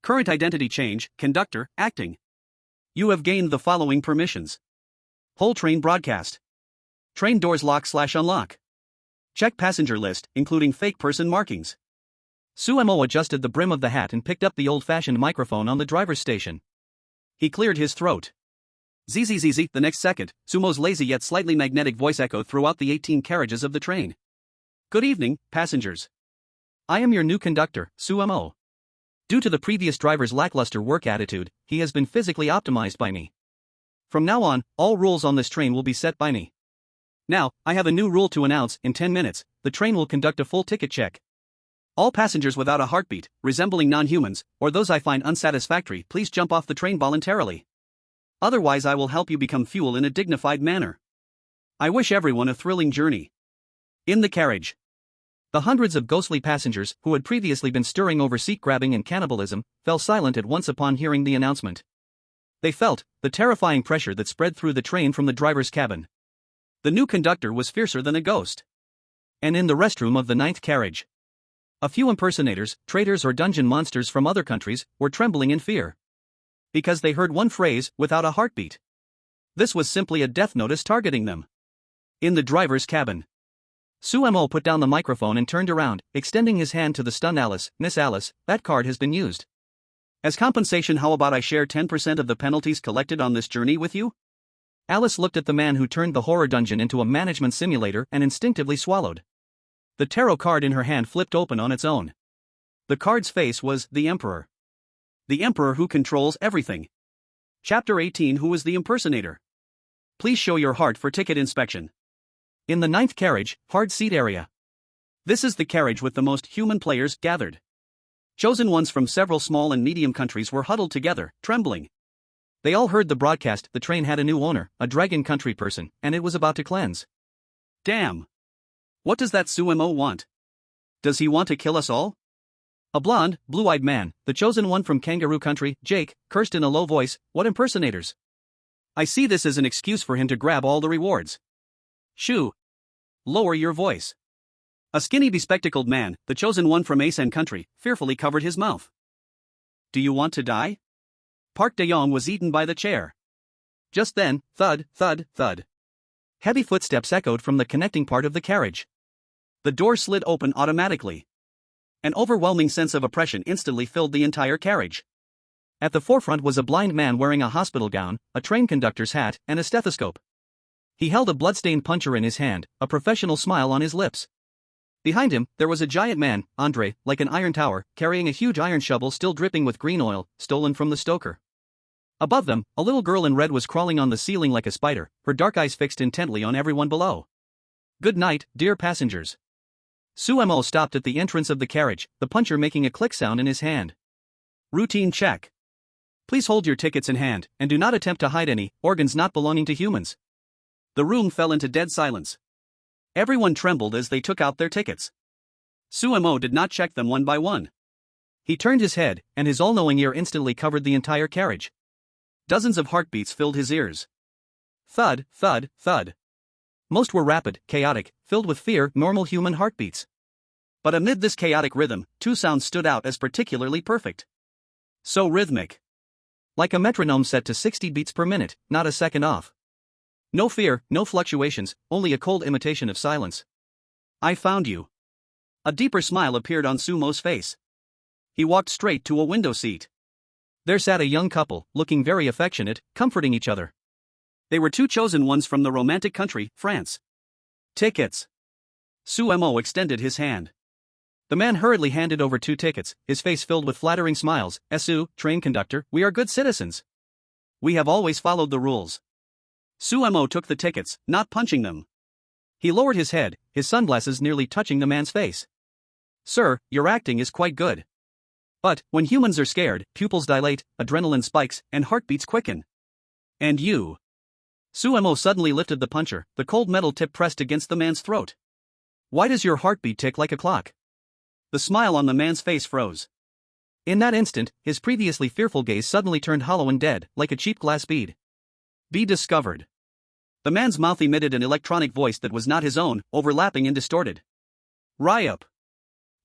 Current identity change, conductor, acting. You have gained the following permissions. Whole train broadcast. Train doors lock/unlock. Check passenger list, including fake person markings. Suemo adjusted the brim of the hat and picked up the old-fashioned microphone on the driver's station. He cleared his throat. Zzz. The next second, Sumo's lazy yet slightly magnetic voice echoed throughout the 18 carriages of the train. Good evening, passengers. I am your new conductor, Suemo. Due to the previous driver's lackluster work attitude, he has been physically optimized by me. From now on, all rules on this train will be set by me. Now, I have a new rule to announce. In 10 minutes, the train will conduct a full ticket check. All passengers without a heartbeat, resembling non-humans, or those I find unsatisfactory, please jump off the train voluntarily. Otherwise I will help you become fuel in a dignified manner. I wish everyone a thrilling journey. In the carriage. The hundreds of ghostly passengers, who had previously been stirring over seat-grabbing and cannibalism, fell silent at once upon hearing the announcement. They felt the terrifying pressure that spread through the train from the driver's cabin. The new conductor was fiercer than a ghost. And in the restroom of the 9th carriage, a few impersonators, traitors or dungeon monsters from other countries, were trembling in fear. Because they heard one phrase, without a heartbeat. This was simply a death notice targeting them. In the driver's cabin. Suemo put down the microphone and turned around, extending his hand to the stunned Alice. Miss Alice, that card has been used. As compensation, how about I share 10% of the penalties collected on this journey with you? Alice looked at the man who turned the horror dungeon into a management simulator and instinctively swallowed. The tarot card in her hand flipped open on its own. The card's face was the Emperor. The Emperor who controls everything. Chapter 18. Who is the impersonator? Please show your heart for ticket inspection. In the 9th carriage, hard seat area. This is the carriage with the most human players gathered. Chosen ones from several small and medium countries were huddled together, trembling. They all heard the broadcast. The train had a new owner, a dragon country person, and it was about to cleanse. Damn. What does that Suemo want? Does he want to kill us all? A blonde, blue-eyed man, the chosen one from kangaroo country, Jake, cursed in a low voice. What impersonators? I see this as an excuse for him to grab all the rewards. Shoo. Lower your voice. A skinny bespectacled man, the chosen one from Asen country, fearfully covered his mouth. Do you want to die? Park De-yong was eaten by the chair. Just then, thud, thud, thud. Heavy footsteps echoed from the connecting part of the carriage. The door slid open automatically. An overwhelming sense of oppression instantly filled the entire carriage. At the forefront was a blind man wearing a hospital gown, a train conductor's hat, and a stethoscope. He held a bloodstained puncher in his hand, a professional smile on his lips. Behind him, there was a giant man, Andre, like an iron tower, carrying a huge iron shovel still dripping with green oil, stolen from the stoker. Above them, a little girl in red was crawling on the ceiling like a spider, her dark eyes fixed intently on everyone below. Good night, dear passengers. Suemo stopped at the entrance of the carriage, the puncher making a click sound in his hand. Routine check. Please hold your tickets in hand, and do not attempt to hide any organs not belonging to humans. The room fell into dead silence. Everyone trembled as they took out their tickets. Sumo did not check them one by one. He turned his head, and his all-knowing ear instantly covered the entire carriage. Dozens of heartbeats filled his ears. Thud, thud, thud. Most were rapid, chaotic, filled with fear, normal human heartbeats. But amid this chaotic rhythm, two sounds stood out as particularly perfect. So rhythmic. Like a metronome set to 60 beats per minute, not a second off. No fear, no fluctuations, only a cold imitation of silence. I found you. A deeper smile appeared on Sumo's face. He walked straight to a window seat. There sat a young couple, looking very affectionate, comforting each other. They were two chosen ones from the romantic country, France. Tickets. Sumo extended his hand. The man hurriedly handed over 2 tickets, his face filled with flattering smiles. "SU, train conductor, we are good citizens. We have always followed the rules." Sumo took the tickets, not punching them. He lowered his head, his sunglasses nearly touching the man's face. "Sir, your acting is quite good. But, when humans are scared, pupils dilate, adrenaline spikes, and heartbeats quicken. And you?" Sumo suddenly lifted the puncher, the cold metal tip pressed against the man's throat. "Why does your heartbeat tick like a clock?" The smile on the man's face froze. In that instant, his previously fearful gaze suddenly turned hollow and dead, like a cheap glass bead. "Be discovered." The man's mouth emitted an electronic voice that was not his own, overlapping and distorted. "Ryup."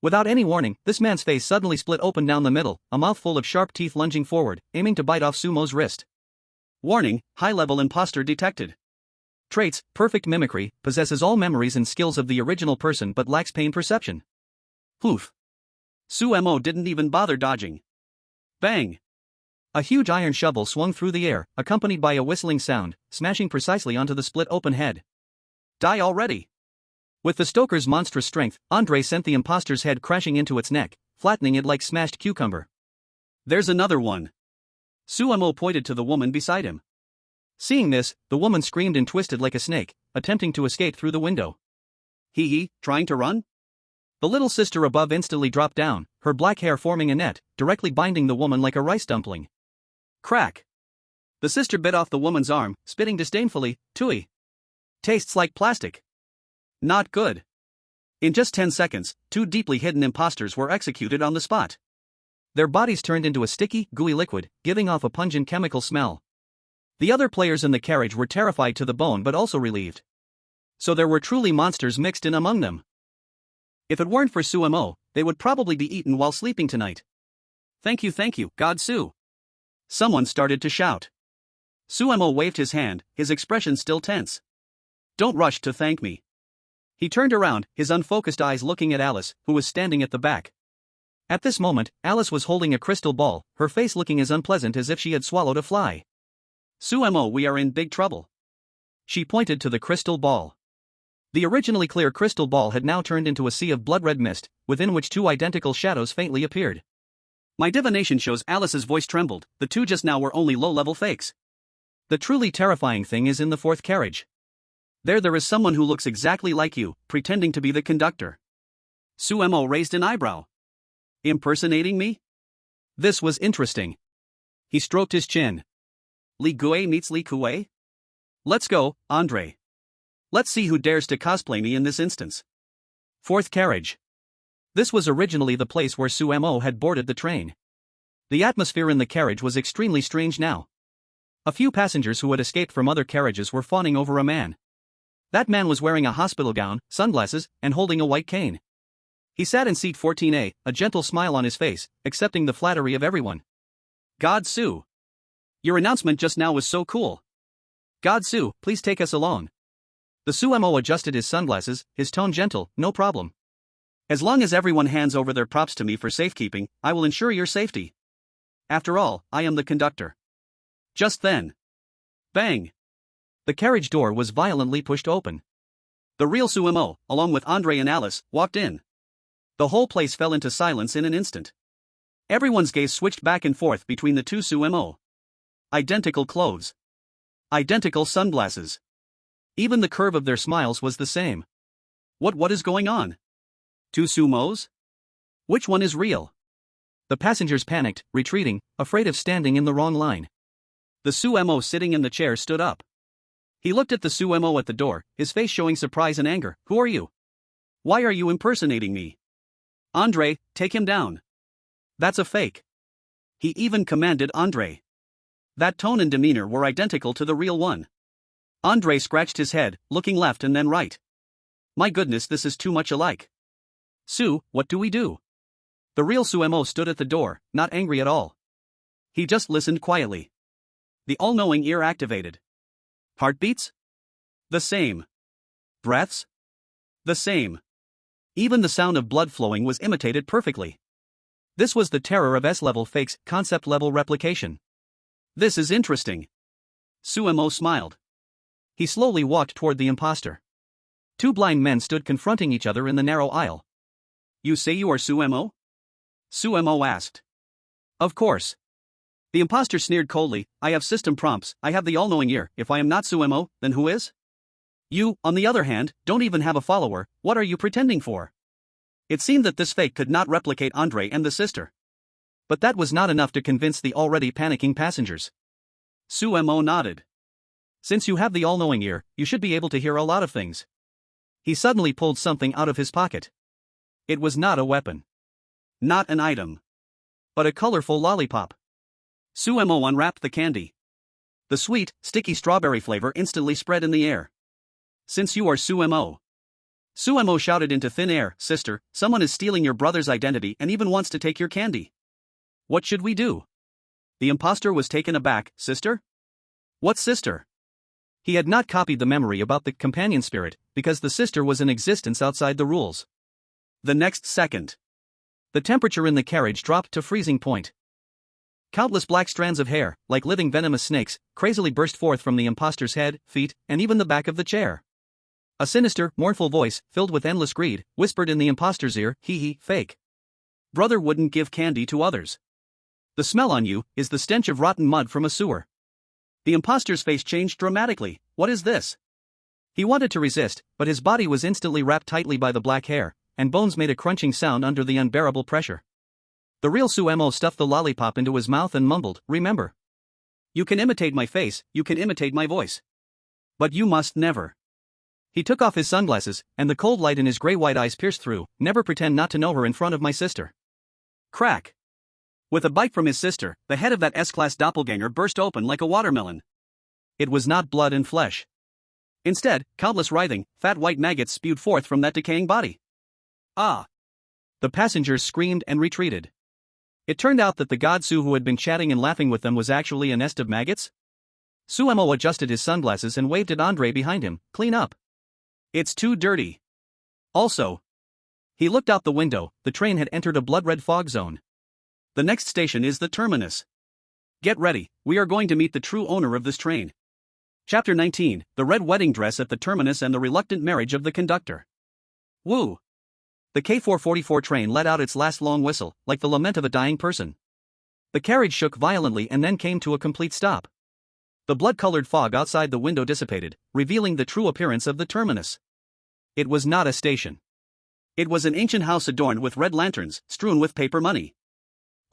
Without any warning, this man's face suddenly split open down the middle, a mouthful of sharp teeth lunging forward, aiming to bite off Sumo's wrist. Warning, high-level imposter detected. Traits: perfect mimicry, possesses all memories and skills of the original person but lacks pain perception. Poof. Sumo didn't even bother dodging. Bang. A huge iron shovel swung through the air, accompanied by a whistling sound, smashing precisely onto the split-open head. Die already. With the stoker's monstrous strength, Andre sent the imposter's head crashing into its neck, flattening it like smashed cucumber. "There's another one." Sumo pointed to the woman beside him. Seeing this, the woman screamed and twisted like a snake, attempting to escape through the window. He, trying to run? The little sister above instantly dropped down, her black hair forming a net, directly binding the woman like a rice dumpling. Crack. The sister bit off the woman's arm, spitting disdainfully. "Tui. Tastes like plastic. Not good." In just 10 seconds, 2 deeply hidden imposters were executed on the spot. Their bodies turned into a sticky, gooey liquid, giving off a pungent chemical smell. The other players in the carriage were terrified to the bone but also relieved. So there were truly monsters mixed in among them. If it weren't for Sumo, they would probably be eaten while sleeping tonight. Thank you, God Su." Someone started to shout. Sumo waved his hand, his expression still tense. "Don't rush to thank me." He turned around, his unfocused eyes looking at Alice, who was standing at the back. At this moment, Alice was holding a crystal ball, her face looking as unpleasant as if she had swallowed a fly. "Sumo, we are in big trouble." She pointed to the crystal ball. The originally clear crystal ball had now turned into a sea of blood-red mist, within which 2 identical shadows faintly appeared. My divination shows. Alice's voice trembled. The 2 just now were only low-level fakes. The truly terrifying thing is in the 4th carriage. There is someone who looks exactly like you, pretending to be the conductor. Sumo raised an eyebrow. Impersonating me? This was interesting. He stroked his chin. Li Gue meets Li Kue? Let's go, Andre. Let's see who dares to cosplay me in this instance. 4th carriage. This was originally the place where Sumo had boarded the train. The atmosphere in the carriage was extremely strange now. A few passengers who had escaped from other carriages were fawning over a man. That man was wearing a hospital gown, sunglasses, and holding a white cane. He sat in seat 14A, a gentle smile on his face, accepting the flattery of everyone. God Su. Your announcement just now was so cool. God Su, please take us along. The Sumo adjusted his sunglasses, his tone gentle. "No problem. As long as everyone hands over their props to me for safekeeping, I will ensure your safety. After all, I am the conductor." Just then. Bang. The carriage door was violently pushed open. The real Sumo, along with Andre and Alice, walked in. The whole place fell into silence in an instant. Everyone's gaze switched back and forth between the 2 Sumo. Identical clothes. Identical sunglasses. Even the curve of their smiles was the same. What is going on? 2 Sumos? Which one is real? The passengers panicked, retreating, afraid of standing in the wrong line. The Sumo sitting in the chair stood up. He looked at the Sumo at the door, his face showing surprise and anger. Who are you? Why are you impersonating me? Andre, take him down. That's a fake. He even commanded Andre. That tone and demeanor were identical to the real one. Andre scratched his head, looking left and then right. My goodness, this is too much alike. Sue, what do we do? The real Sumo stood at the door, not angry at all. He just listened quietly. The all-knowing ear activated. Heartbeats? The same. Breaths? The same. Even the sound of blood flowing was imitated perfectly. This was the terror of S-level fakes, concept-level replication. This is interesting. Sumo smiled. He slowly walked toward the imposter. Two blind men stood confronting each other in the narrow aisle. You say you are Sumo? Sumo asked. Of course. The imposter sneered coldly. I have system prompts, I have the all-knowing ear. If I am not Sumo, then who is? You, on the other hand, don't even have a follower. What are you pretending for? It seemed that this fake could not replicate Andre and the sister. But that was not enough to convince the already panicking passengers. Sumo nodded. Since you have the all-knowing ear, you should be able to hear a lot of things. He suddenly pulled something out of his pocket. It was not a weapon. Not an item. But a colorful lollipop. Sumo unwrapped the candy. The sweet, sticky strawberry flavor instantly spread in the air. Since you are Sumo. Sumo shouted into thin air, Sister, someone is stealing your brother's identity and even wants to take your candy. What should we do? The imposter was taken aback. Sister? What sister? He had not copied the memory about the companion spirit, because the sister was in existence outside the rules. The next second, the temperature in the carriage dropped to freezing point. Countless black strands of hair, like living venomous snakes, crazily burst forth from the imposter's head, feet, and even the back of the chair. A sinister, mournful voice, filled with endless greed, whispered in the imposter's ear, hee, fake. Brother wouldn't give candy to others. The smell on you is the stench of rotten mud from a sewer. The imposter's face changed dramatically. What is this? He wanted to resist, but his body was instantly wrapped tightly by the black hair, and bones made a crunching sound under the unbearable pressure. The real Sumo stuffed the lollipop into his mouth and mumbled, Remember. You can imitate my face, you can imitate my voice. But you must never. He took off his sunglasses, and the cold light in his gray-white eyes pierced through. Never pretend not to know her in front of my sister. Crack. With a bite from his sister, the head of that S-class doppelganger burst open like a watermelon. It was not blood and flesh. Instead, countless writhing, fat white maggots spewed forth from that decaying body. Ah! The passengers screamed and retreated. It turned out that the god Su who had been chatting and laughing with them was actually a nest of maggots? Sumo adjusted his sunglasses and waved at Andre behind him, Clean up. It's too dirty. Also. He looked out the window, the train had entered a blood-red fog zone. The next station is the terminus. Get ready, we are going to meet the true owner of this train. Chapter 19, The Red Wedding Dress at the Terminus and the Reluctant Marriage of the Conductor. Woo! The K444 train let out its last long whistle, like the lament of a dying person. The carriage shook violently and then came to a complete stop. The blood-colored fog outside the window dissipated, revealing the true appearance of the terminus. It was not a station. It was an ancient house adorned with red lanterns, strewn with paper money.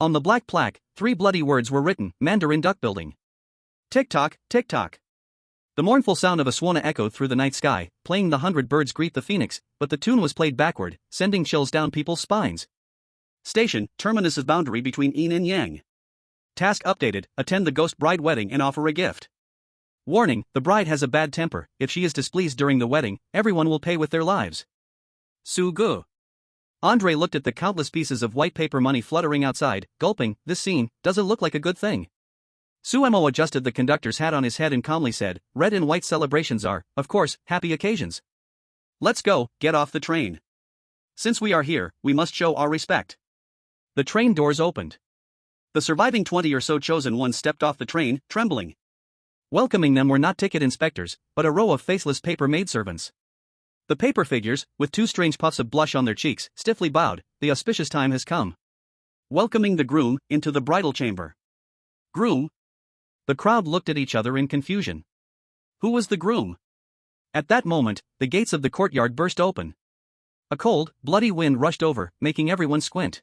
On the black plaque, 3 bloody words were written, Mandarin Duck Building. Tick-tock, tick-tock. The mournful sound of a swan echoed through the night sky, playing The 100 Birds Greet the Phoenix, but the tune was played backward, sending chills down people's spines. Station, terminus of boundary between yin and yang. Task updated, attend the ghost bride wedding and offer a gift. Warning, the bride has a bad temper, if she is displeased during the wedding, everyone will pay with their lives. Sugu. Andre looked at the countless pieces of white paper money fluttering outside, gulping, This scene doesn't look like a good thing. Sumo adjusted the conductor's hat on his head and calmly said, Red and white celebrations are, of course, happy occasions. Let's go, get off the train. Since we are here, we must show our respect. The train doors opened. The surviving 20 or so chosen ones stepped off the train, trembling. Welcoming them were not ticket inspectors, but a row of faceless paper maidservants. The paper figures, with 2 strange puffs of blush on their cheeks, stiffly bowed, the auspicious time has come. Welcoming the groom, into the bridal chamber. Groom? The crowd looked at each other in confusion. Who was the groom? At that moment, the gates of the courtyard burst open. A cold, bloody wind rushed over, making everyone squint.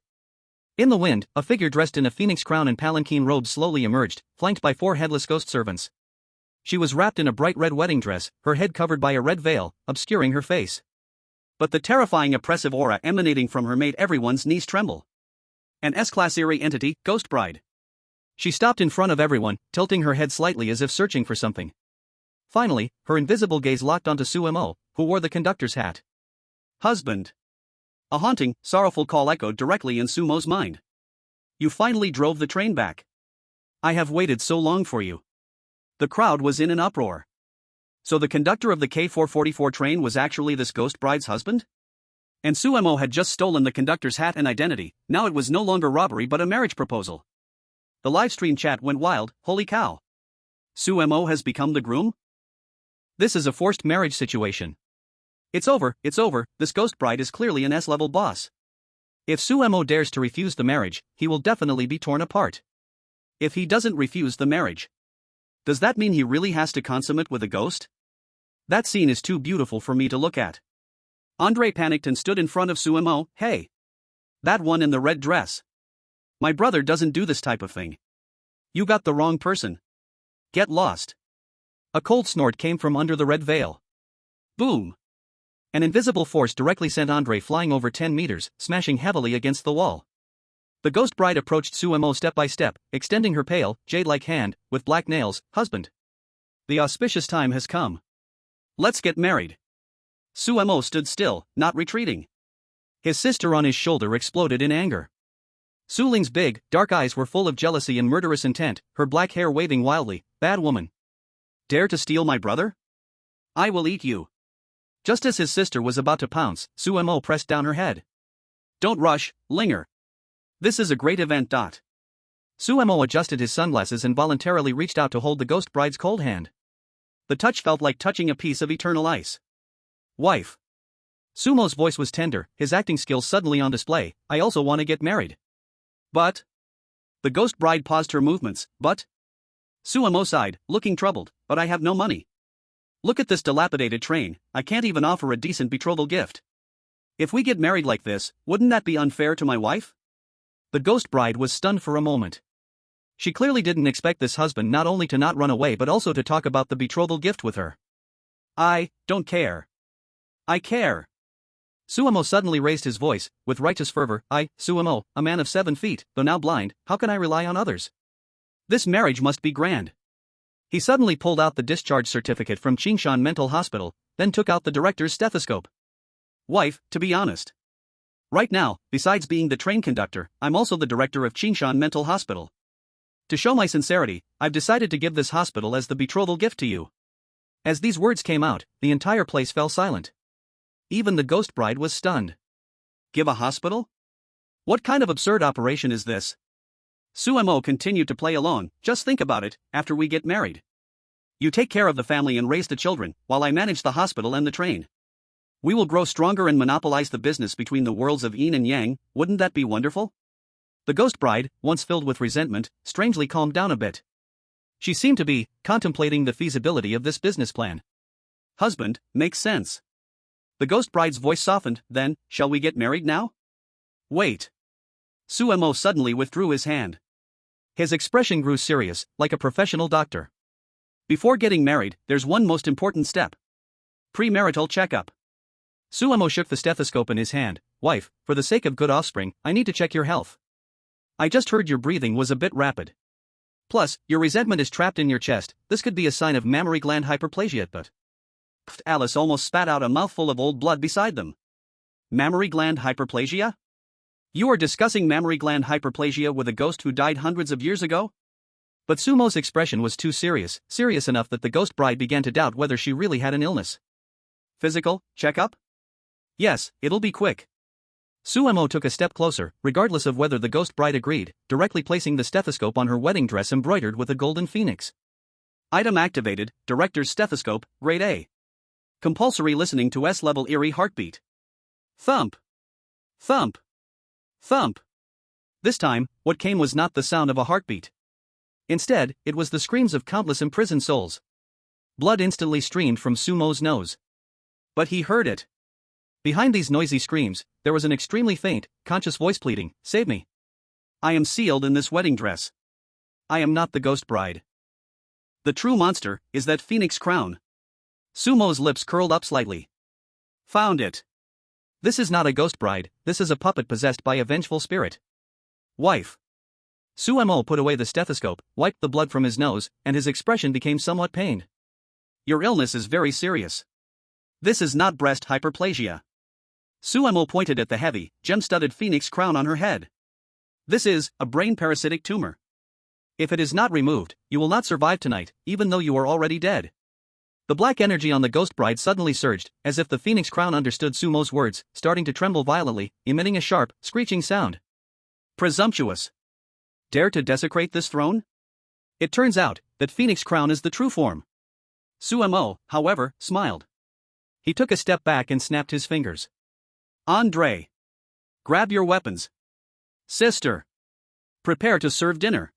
In the wind, a figure dressed in a phoenix crown and palanquin robe slowly emerged, flanked by 4 headless ghost servants. She was wrapped in a bright red wedding dress, her head covered by a red veil, obscuring her face. But the terrifying oppressive aura emanating from her made everyone's knees tremble. An S-class eerie entity, Ghost Bride. She stopped in front of everyone, tilting her head slightly as if searching for something. Finally, her invisible gaze locked onto Sumo, who wore the conductor's hat. Husband. A haunting, sorrowful call echoed directly in Sumo's mind. You finally drove the train back. I have waited so long for you. The crowd was in an uproar. So the conductor of the K444 train was actually this Ghost Bride's husband? And Sumo had just stolen the conductor's hat and identity, now it was no longer robbery but a marriage proposal. The livestream chat went wild, holy cow. Sumo has become the groom? This is a forced marriage situation. It's over, this Ghost Bride is clearly an S-level boss. If Sumo dares to refuse the marriage, he will definitely be torn apart. If he doesn't refuse the marriage, does that mean he really has to consummate with a ghost? That scene is too beautiful for me to look at. Andre panicked and stood in front of Sumo. Hey! That one in the red dress. My brother doesn't do this type of thing. You got the wrong person. Get lost. A cold snort came from under the red veil. Boom! An invisible force directly sent Andre flying over 10 meters, smashing heavily against the wall. The Ghost Bride approached Sumo step by step, extending her pale, jade-like hand, with black nails. Husband. The auspicious time has come. Let's get married. Sumo stood still, not retreating. His sister on his shoulder exploded in anger. Suling's big, dark eyes were full of jealousy and murderous intent, her black hair waving wildly. Bad woman. Dare to steal my brother? I will eat you. Just as his sister was about to pounce, Sumo pressed down her head. Don't rush, linger. This is a great event. Sumo adjusted his sunglasses and voluntarily reached out to hold the Ghost Bride's cold hand. The touch felt like touching a piece of eternal ice. Wife. Sumo's voice was tender, his acting skills suddenly on display. I also want to get married. But? The Ghost Bride paused her movements. But? Sumo sighed, looking troubled. But I have no money. Look at this dilapidated train, I can't even offer a decent betrothal gift. If we get married like this, wouldn't that be unfair to my wife? The Ghost Bride was stunned for a moment. She clearly didn't expect this husband not only to not run away but also to talk about the betrothal gift with her. I don't care. I care. Sumo suddenly raised his voice, with righteous fervor. Sumo, a man of 7 feet, though now blind, how can I rely on others? This marriage must be grand. He suddenly pulled out the discharge certificate from Qingshan Mental Hospital, then took out the director's stethoscope. Wife, to be honest. Right now, besides being the train conductor, I'm also the director of Qingshan Mental Hospital. To show my sincerity, I've decided to give this hospital as the betrothal gift to you. As these words came out, the entire place fell silent. Even the Ghost Bride was stunned. Give a hospital? What kind of absurd operation is this? Sumo continued to play along. Just think about it, after we get married. You take care of the family and raise the children, while I manage the hospital and the train. We will grow stronger and monopolize the business between the worlds of yin and yang. Wouldn't that be wonderful? The Ghost Bride, once filled with resentment, strangely calmed down a bit. She seemed to be contemplating the feasibility of this business plan. Husband, makes sense. The Ghost Bride's voice softened. Then, shall we get married now? Wait. Sumo suddenly withdrew his hand. His expression grew serious, like a professional doctor. Before getting married, there's one most important step. Premarital checkup. Sumo shook the stethoscope in his hand. Wife, for the sake of good offspring, I need to check your health. I just heard your breathing was a bit rapid. Plus, your resentment is trapped in your chest. This could be a sign of mammary gland hyperplasia. But Alice almost spat out a mouthful of old blood beside them. Mammary gland hyperplasia? You are discussing mammary gland hyperplasia with a ghost who died hundreds of years ago? But Sumo's expression was too serious enough that the Ghost Bride began to doubt whether she really had an illness. Physical checkup? Yes, it'll be quick. Sumo took a step closer, regardless of whether the Ghost Bride agreed, directly placing the stethoscope on her wedding dress embroidered with a golden phoenix. Item activated, Director's Stethoscope, Grade A. Compulsory listening to S-level eerie heartbeat. Thump. Thump. Thump. This time, what came was not the sound of a heartbeat. Instead, it was the screams of countless imprisoned souls. Blood instantly streamed from Sumo's nose. But he heard it. Behind these noisy screams, there was an extremely faint, conscious voice pleading, "Save me. I am sealed in this wedding dress. I am not the Ghost Bride." The true monster is that phoenix crown. Sumo's lips curled up slightly. Found it. This is not a ghost bride, this is a puppet possessed by a vengeful spirit. Wife. Sumo put away the stethoscope, wiped the blood from his nose, and his expression became somewhat pained. Your illness is very serious. This is not breast hyperplasia. Sumo pointed at the heavy, gem-studded phoenix crown on her head. This is a brain parasitic tumor. If it is not removed, you will not survive tonight, even though you are already dead. The black energy on the ghost bride suddenly surged, as if the phoenix crown understood Sumo's words, starting to tremble violently, emitting a sharp, screeching sound. Presumptuous. Dare to desecrate this throne? It turns out that phoenix crown is the true form. Sumo, however, smiled. He took a step back and snapped his fingers. Andre. Grab your weapons. Sister. Prepare to serve dinner.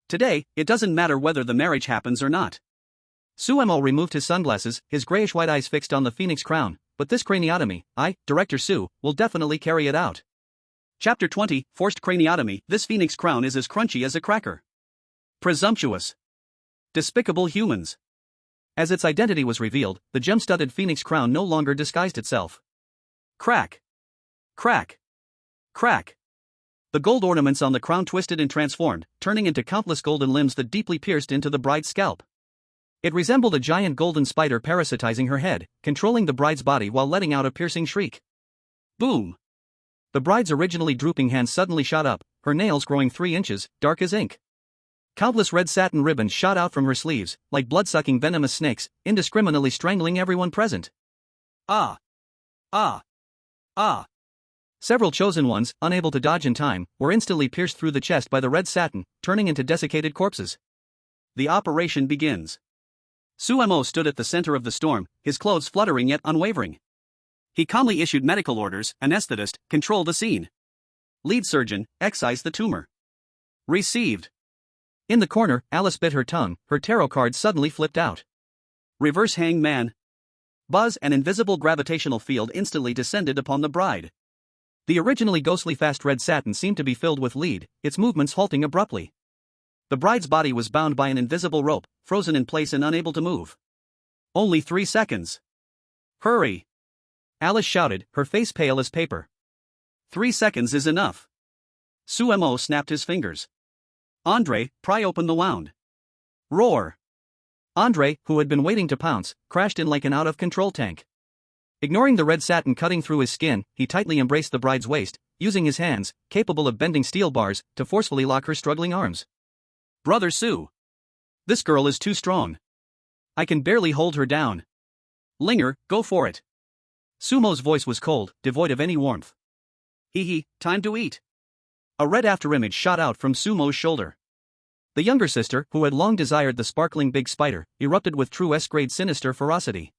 Today, it doesn't matter whether the marriage happens or not. Sumo removed his sunglasses, his grayish-white eyes fixed on the phoenix crown, but this craniotomy, I, Director Su, will definitely carry it out. Chapter 20, Forced Craniotomy. This phoenix crown is as crunchy as a cracker. Presumptuous. Despicable humans. As its identity was revealed, the gem-studded phoenix crown no longer disguised itself. Crack. Crack. Crack. The gold ornaments on the crown twisted and transformed, turning into countless golden limbs that deeply pierced into the bride's scalp. It resembled a giant golden spider parasitizing her head, controlling the bride's body while letting out a piercing shriek. Boom! The bride's originally drooping hands suddenly shot up, her nails growing 3 inches, dark as ink. Countless red satin ribbons shot out from her sleeves, like blood-sucking venomous snakes, indiscriminately strangling everyone present. Ah! Ah! Ah! Several chosen ones, unable to dodge in time, were instantly pierced through the chest by the red satin, turning into desiccated corpses. The operation begins. Sumo stood at the center of the storm, his clothes fluttering yet unwavering. He calmly issued medical orders. Anesthetist, control the scene. Lead surgeon, excise the tumor. Received. In the corner, Alice bit her tongue, her tarot card suddenly flipped out. Reverse hangman. Buzz, an invisible gravitational field instantly descended upon the bride. The originally ghostly fast red satin seemed to be filled with lead, its movements halting abruptly. The bride's body was bound by an invisible rope, frozen in place and unable to move. Only 3 seconds. Hurry! Alice shouted, her face pale as paper. 3 seconds is enough. Sumo snapped his fingers. Andre, pry open the wound. Roar! Andre, who had been waiting to pounce, crashed in like an out-of-control tank. Ignoring the red satin cutting through his skin, he tightly embraced the bride's waist, using his hands, capable of bending steel bars, to forcefully lock her struggling arms. Brother Su. This girl is too strong. I can barely hold her down. Linger, go for it. Sumo's voice was cold, devoid of any warmth. Hee, time to eat. A red afterimage shot out from Sumo's shoulder. The younger sister, who had long desired the sparkling big spider, erupted with true S-grade sinister ferocity.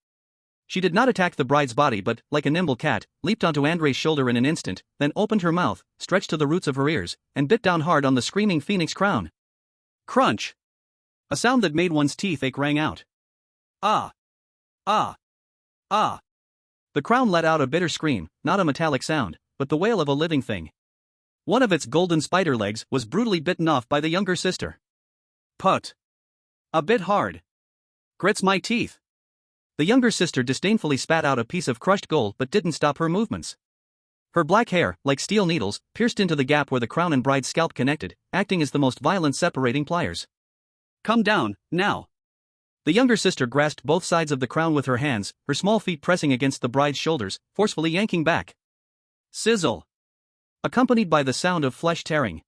She did not attack the bride's body but, like a nimble cat, leaped onto Andre's shoulder in an instant, then opened her mouth, stretched to the roots of her ears, and bit down hard on the screaming phoenix crown. Crunch! A sound that made one's teeth ache rang out. Ah! Ah! Ah! The crown let out a bitter scream, not a metallic sound, but the wail of a living thing. One of its golden spider legs was brutally bitten off by the younger sister. Put. A bit hard. Grits my teeth. The younger sister disdainfully spat out a piece of crushed gold but didn't stop her movements. Her black hair, like steel needles, pierced into the gap where the crown and bride's scalp connected, acting as the most violent separating pliers. Come down, now. The younger sister grasped both sides of the crown with her hands, her small feet pressing against the bride's shoulders, forcefully yanking back. Sizzle. Accompanied by the sound of flesh tearing.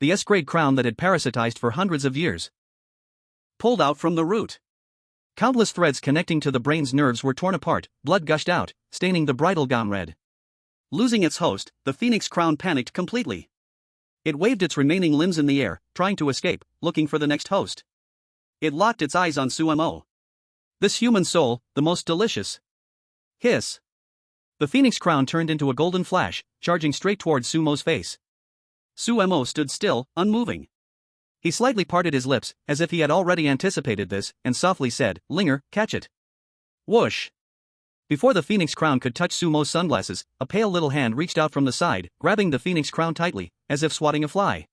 The S-grade crown that had parasitized for hundreds of years pulled out from the root. Countless threads connecting to the brain's nerves were torn apart, blood gushed out, staining the bridal gown red. Losing its host, the phoenix crown panicked completely. It waved its remaining limbs in the air, trying to escape, looking for the next host. It locked its eyes on Sumo. This human soul, the most delicious. Hiss. The phoenix crown turned into a golden flash, charging straight towards Sumo's face. Sumo stood still, unmoving. He slightly parted his lips, as if he had already anticipated this, and softly said, Linger, catch it. Whoosh. Before the phoenix crown could touch Sumo's sunglasses, a pale little hand reached out from the side, grabbing the phoenix crown tightly, as if swatting a fly.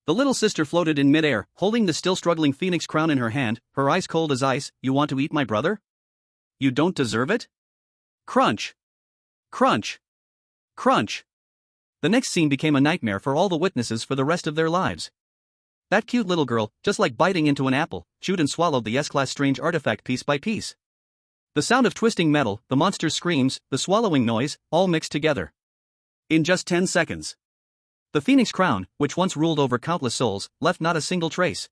The little sister floated in midair, holding the still struggling phoenix crown in her hand, her eyes cold as ice. You want to eat my brother? You don't deserve it? Crunch! Crunch! Crunch! The next scene became a nightmare for all the witnesses for the rest of their lives. That cute little girl, just like biting into an apple, chewed and swallowed the S-class strange artifact piece by piece. The sound of twisting metal, the monster's screams, the swallowing noise, all mixed together. In just 10 seconds. The Phoenix Crown, which once ruled over countless souls, left not a single trace.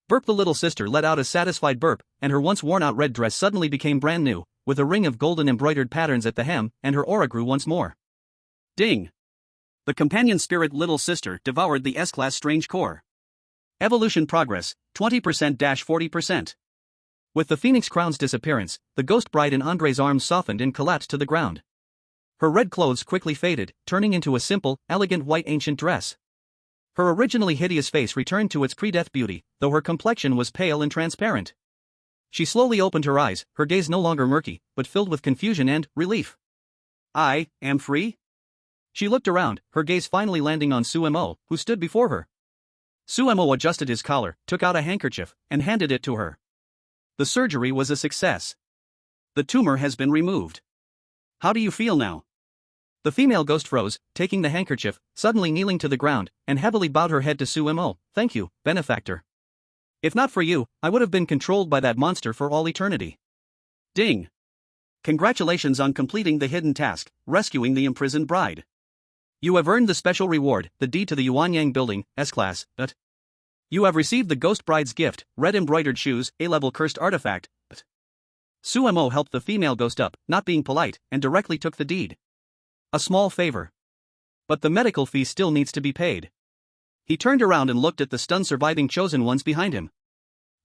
Burp! The little sister let out a satisfied burp, and her once worn-out red dress suddenly became brand new, with a ring of golden embroidered patterns at the hem, and her aura grew once more. Ding! The companion spirit little sister devoured the S-class strange core. Evolution progress, 20%-40%. With the Phoenix Crown's disappearance, the ghost bride in Andre's arms softened and collapsed to the ground. Her red clothes quickly faded, turning into a simple, elegant white ancient dress. Her originally hideous face returned to its pre-death beauty, though her complexion was pale and transparent. She slowly opened her eyes, her gaze no longer murky, but filled with confusion and relief. I am free? She looked around, her gaze finally landing on Sumo, who stood before her. Sumo adjusted his collar, took out a handkerchief, and handed it to her. The surgery was a success. The tumor has been removed. How do you feel now? The female ghost froze, taking the handkerchief, suddenly kneeling to the ground, and heavily bowed her head to Sumo. Thank you, benefactor. If not for you, I would have been controlled by that monster for all eternity. Ding! Congratulations on completing the hidden task, rescuing the imprisoned bride. You have earned the special reward, the deed to the Yuanyang building, S-class, but you have received the ghost bride's gift, red embroidered shoes, A-level cursed artifact, but Sumo helped the female ghost up, not being polite, and directly took the deed. A small favor. But the medical fee still needs to be paid. He turned around and looked at the stunned surviving chosen ones behind him.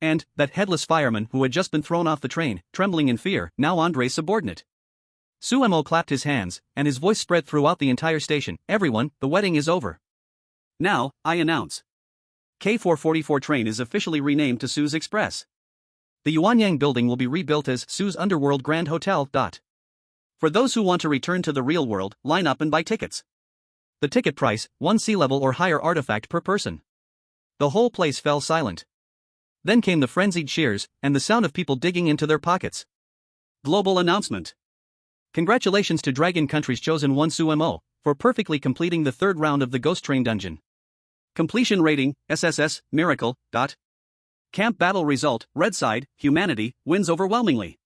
And that headless fireman who had just been thrown off the train, trembling in fear, now Andre's subordinate. Sumo clapped his hands, and his voice spread throughout the entire station. Everyone, the wedding is over. Now, I announce. K444 train is officially renamed to Su's Express. The Yuanyang building will be rebuilt as Su's Underworld Grand Hotel. For those who want to return to the real world, line up and buy tickets. The ticket price, 1 sea level or higher artifact per person. The whole place fell silent. Then came the frenzied cheers, and the sound of people digging into their pockets. Global announcement. Congratulations to Dragon Country's chosen one Sumo, for perfectly completing the third round of the Ghost Train Dungeon. Completion rating, SSS, miracle. Camp battle result, red side, humanity, wins overwhelmingly.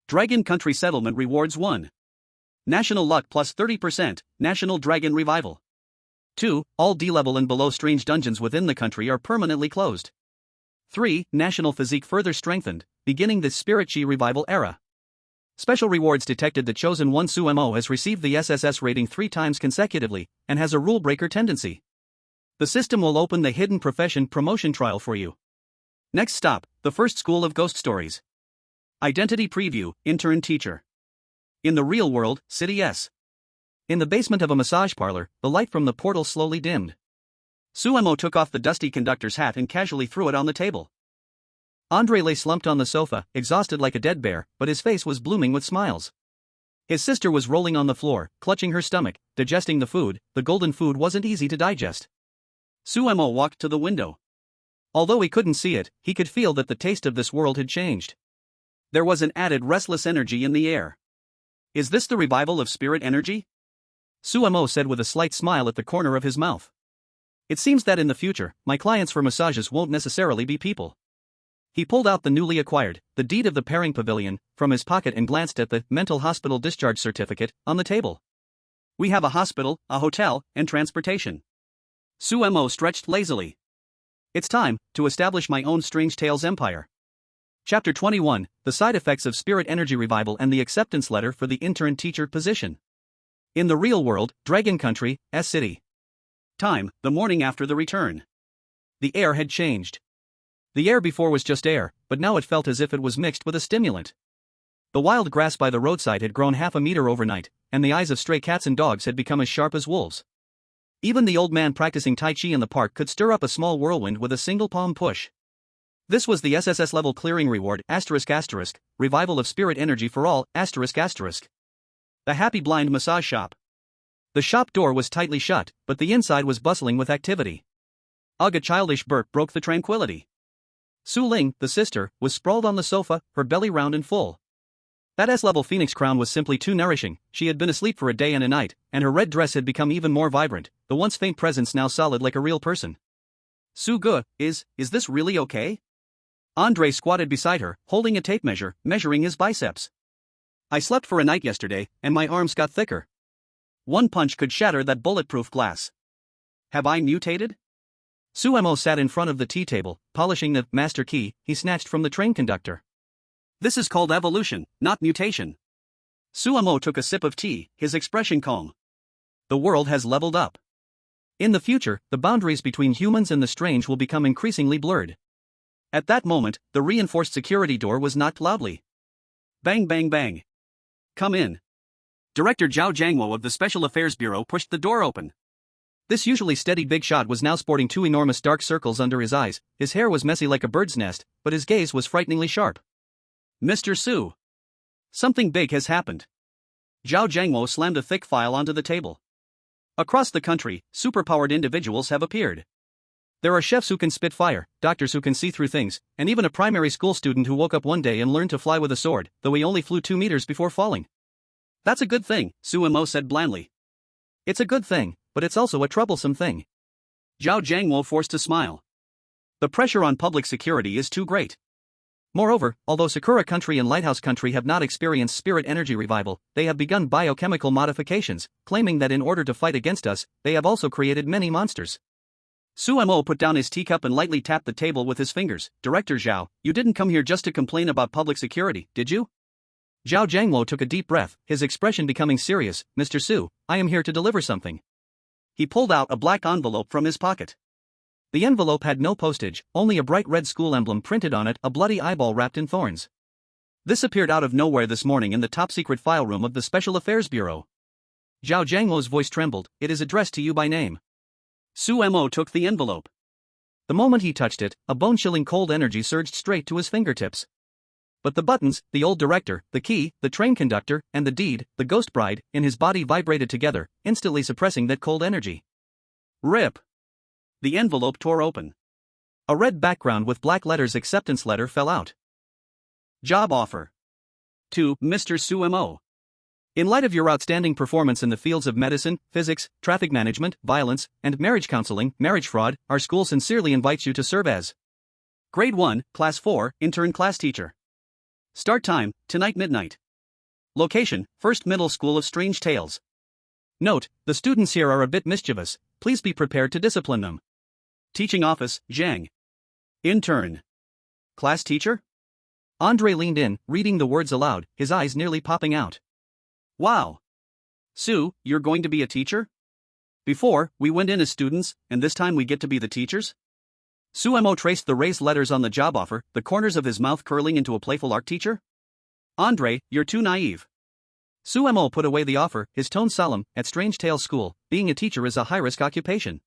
Dragon Country settlement rewards 1. National luck plus 30%, National Dragon Revival. 2. All D-level and below strange dungeons within the country are permanently closed. 3. National physique further strengthened, beginning the Spirit Chi Revival era. Special rewards detected. The chosen one Sumo has received the SSS rating 3 times consecutively, and has a rule-breaker tendency. The system will open the hidden profession promotion trial for you. Next stop, the first school of ghost stories. Identity preview, intern teacher. In the real world, City S. In the basement of a massage parlor, the light from the portal slowly dimmed. Sumo took off the dusty conductor's hat and casually threw it on the table. Andre lay slumped on the sofa, exhausted like a dead bear, but his face was blooming with smiles. His sister was rolling on the floor, clutching her stomach, digesting the food. The golden food wasn't easy to digest. Sumo walked to the window. Although he couldn't see it, he could feel that the taste of this world had changed. There was an added restless energy in the air. Is this the revival of spirit energy? Sumo said with a slight smile at the corner of his mouth. It seems that in the future, my clients for massages won't necessarily be people. He pulled out the newly acquired, the deed of the pairing pavilion, from his pocket and glanced at the mental hospital discharge certificate on the table. We have a hospital, a hotel, and transportation. Sumo stretched lazily. It's time to establish my own Strange Tales empire. Chapter 21, The Side Effects of Spirit Energy Revival and the Acceptance Letter for the Intern Teacher Position. In the real world, Dragon Country, S City. Time, the morning after the return. The air had changed. The air before was just air, but now it felt as if it was mixed with a stimulant. The wild grass by the roadside had grown half a meter overnight, and the eyes of stray cats and dogs had become as sharp as wolves. Even the old man practicing Tai Chi in the park could stir up a small whirlwind with a single palm push. This was the SSS level clearing reward, ***, revival of spirit energy for all, ***. The Happy Blind Massage Shop. The shop door was tightly shut, but the inside was bustling with activity. Ugh, a childish burp broke the tranquility. Su Ling, the sister, was sprawled on the sofa, her belly round and full. That S-level phoenix crown was simply too nourishing. She had been asleep for a day and a night, and her red dress had become even more vibrant, the once faint presence now solid like a real person. Su Ge, is this really okay? Andre squatted beside her, holding a tape measure, measuring his biceps. I slept for a night yesterday, and my arms got thicker. One punch could shatter that bulletproof glass. Have I mutated? Suemo sat in front of the tea table, polishing the master key he snatched from the train conductor. This is called evolution, not mutation. Suemo took a sip of tea, his expression calm. The world has leveled up. In the future, the boundaries between humans and the strange will become increasingly blurred. At that moment, the reinforced security door was knocked loudly. Bang bang bang. Come in. Director Zhao Jiangwo of the Special Affairs Bureau pushed the door open. This usually steady big shot was now sporting two enormous dark circles under his eyes, his hair was messy like a bird's nest, but his gaze was frighteningly sharp. Mr. Su. Something big has happened. Zhao Jiangwo slammed a thick file onto the table. Across the country, superpowered individuals have appeared. There are chefs who can spit fire, doctors who can see through things, and even a primary school student who woke up one day and learned to fly with a sword, though he only flew 2 meters before falling. That's a good thing, Suemo said blandly. It's a good thing, but it's also a troublesome thing. Zhao Jiangwo forced a smile. The pressure on public security is too great. Moreover, although Sakura Country and Lighthouse Country have not experienced spirit energy revival, they have begun biochemical modifications, claiming that in order to fight against us, they have also created many monsters. Suemo put down his teacup and lightly tapped the table with his fingers. Director Zhao, you didn't come here just to complain about public security, did you? Zhao Jiangwo took a deep breath, his expression becoming serious. Mr. Su, I am here to deliver something. He pulled out a black envelope from his pocket. The envelope had no postage, only a bright red school emblem printed on it, a bloody eyeball wrapped in thorns. This appeared out of nowhere this morning in the top-secret file room of the Special Affairs Bureau. Zhao Jiangwo's voice trembled. It is addressed to you by name. Suemo took the envelope. The moment he touched it, a bone-chilling cold energy surged straight to his fingertips. But the buttons, the old director, the key, the train conductor, and the deed, the ghost bride, in his body vibrated together, instantly suppressing that cold energy. Rip! The envelope tore open. A red background with black letters acceptance letter fell out. Job offer. To Mr. Suemo. In light of your outstanding performance in the fields of medicine, physics, traffic management, violence, and marriage counseling, marriage fraud, our school sincerely invites you to serve as Grade 1, Class 4, Intern Class Teacher. Start time, tonight midnight. Location, First Middle School of Strange Tales. Note, the students here are a bit mischievous, please be prepared to discipline them. Teaching office, Zhang. Intern. Class teacher? Andre leaned in, reading the words aloud, his eyes nearly popping out. Wow. Su, you're going to be a teacher? Before, we went in as students, and this time we get to be the teachers? Suemo traced the raised letters on the job offer, the corners of his mouth curling into a playful arc. Teacher? Andre, you're too naive. Suemo put away the offer, his tone solemn. At Strange Tales School, being a teacher is a high-risk occupation.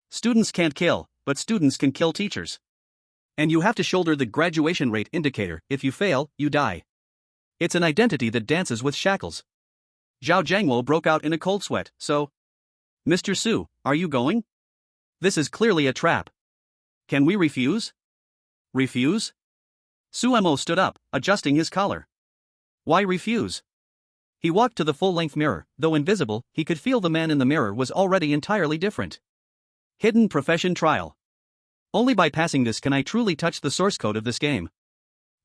Students can't kill, but students can kill teachers. And you have to shoulder the graduation rate indicator. If you fail, you die. It's an identity that dances with shackles. Zhao Jiangwo broke out in a cold sweat. So, Mr. Su, are you going? This is clearly a trap. Can we refuse? Refuse? Suemo stood up, adjusting his collar. Why refuse? He walked to the full-length mirror. Though invisible, he could feel the man in the mirror was already entirely different. Hidden profession trial. Only by passing this can I truly touch the source code of this game.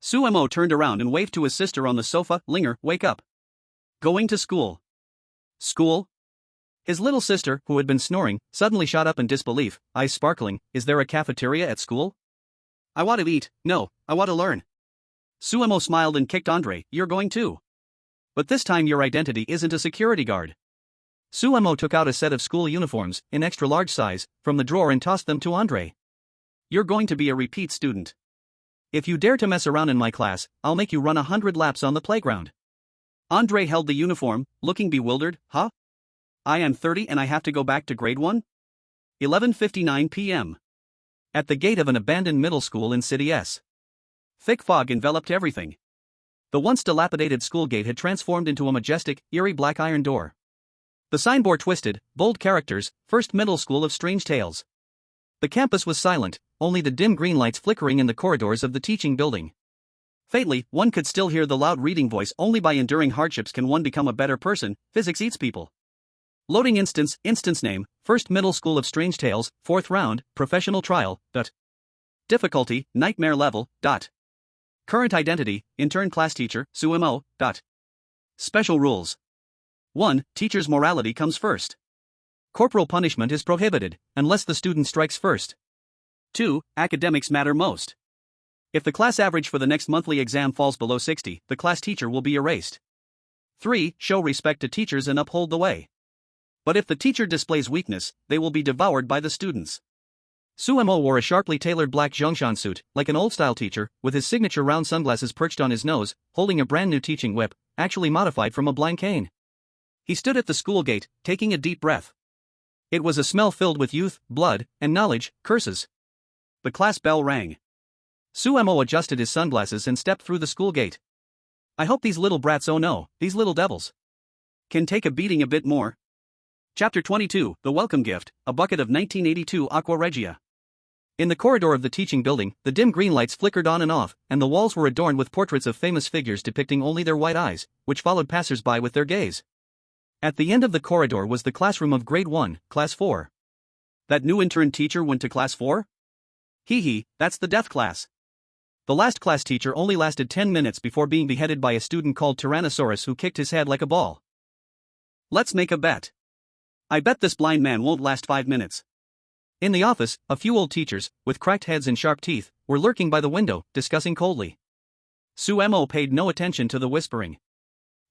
Suemo turned around and waved to his sister on the sofa. Linger, wake up. Going to school. School? His little sister, who had been snoring, suddenly shot up in disbelief, eyes sparkling. Is there a cafeteria at school? I want to eat. No, I want to learn. Suemo smiled and kicked Andre. You're going too. But this time your identity isn't a security guard. Suemo took out a set of school uniforms, in extra large size, from the drawer and tossed them to Andre. You're going to be a repeat student. If you dare to mess around in my class, I'll make you run 100 laps on the playground. Andre held the uniform, looking bewildered. Huh? I am 30 and I have to go back to grade 1? 11:59 p.m. At the gate of an abandoned middle school in City S. Thick fog enveloped everything. The once dilapidated school gate had transformed into a majestic, eerie black iron door. The signboard twisted, bold characters, First Middle School of Strange Tales. The campus was silent, only the dim green lights flickering in the corridors of the teaching building. Faintly, one could still hear the loud reading voice. Only by enduring hardships can one become a better person. Physics eats people. Loading instance name, First Middle School of Strange Tales, 4th round, professional trial, . Difficulty, nightmare level, . Current identity, intern class teacher, Sumo, . Special rules. 1. Teacher's morality comes first. Corporal punishment is prohibited, unless the student strikes first. 2. Academics matter most. If the class average for the next monthly exam falls below 60, the class teacher will be erased. 3. Show respect to teachers and uphold the way. But if the teacher displays weakness, they will be devoured by the students. Sumo wore a sharply tailored black Zhongshan suit, like an old-style teacher, with his signature round sunglasses perched on his nose, holding a brand-new teaching whip, actually modified from a blind cane. He stood at the school gate, taking a deep breath. It was a smell filled with youth, blood, and knowledge, curses. The class bell rang. Sumo adjusted his sunglasses and stepped through the school gate. I hope these little brats, oh no, these little devils, can take a beating a bit more. Chapter 22, The Welcome Gift, a bucket of 1982 Aqua Regia. In the corridor of the teaching building, the dim green lights flickered on and off, and the walls were adorned with portraits of famous figures depicting only their white eyes, which followed passers-by with their gaze. At the end of the corridor was the classroom of Grade 1, Class 4. That new intern teacher went to Class 4? Hee, that's the death class. The last class teacher only lasted 10 minutes before being beheaded by a student called Tyrannosaurus who kicked his head like a ball. Let's make a bet. I bet this blind man won't last 5 minutes. In the office, a few old teachers, with cracked heads and sharp teeth, were lurking by the window, discussing coldly. Sumo paid no attention to the whispering.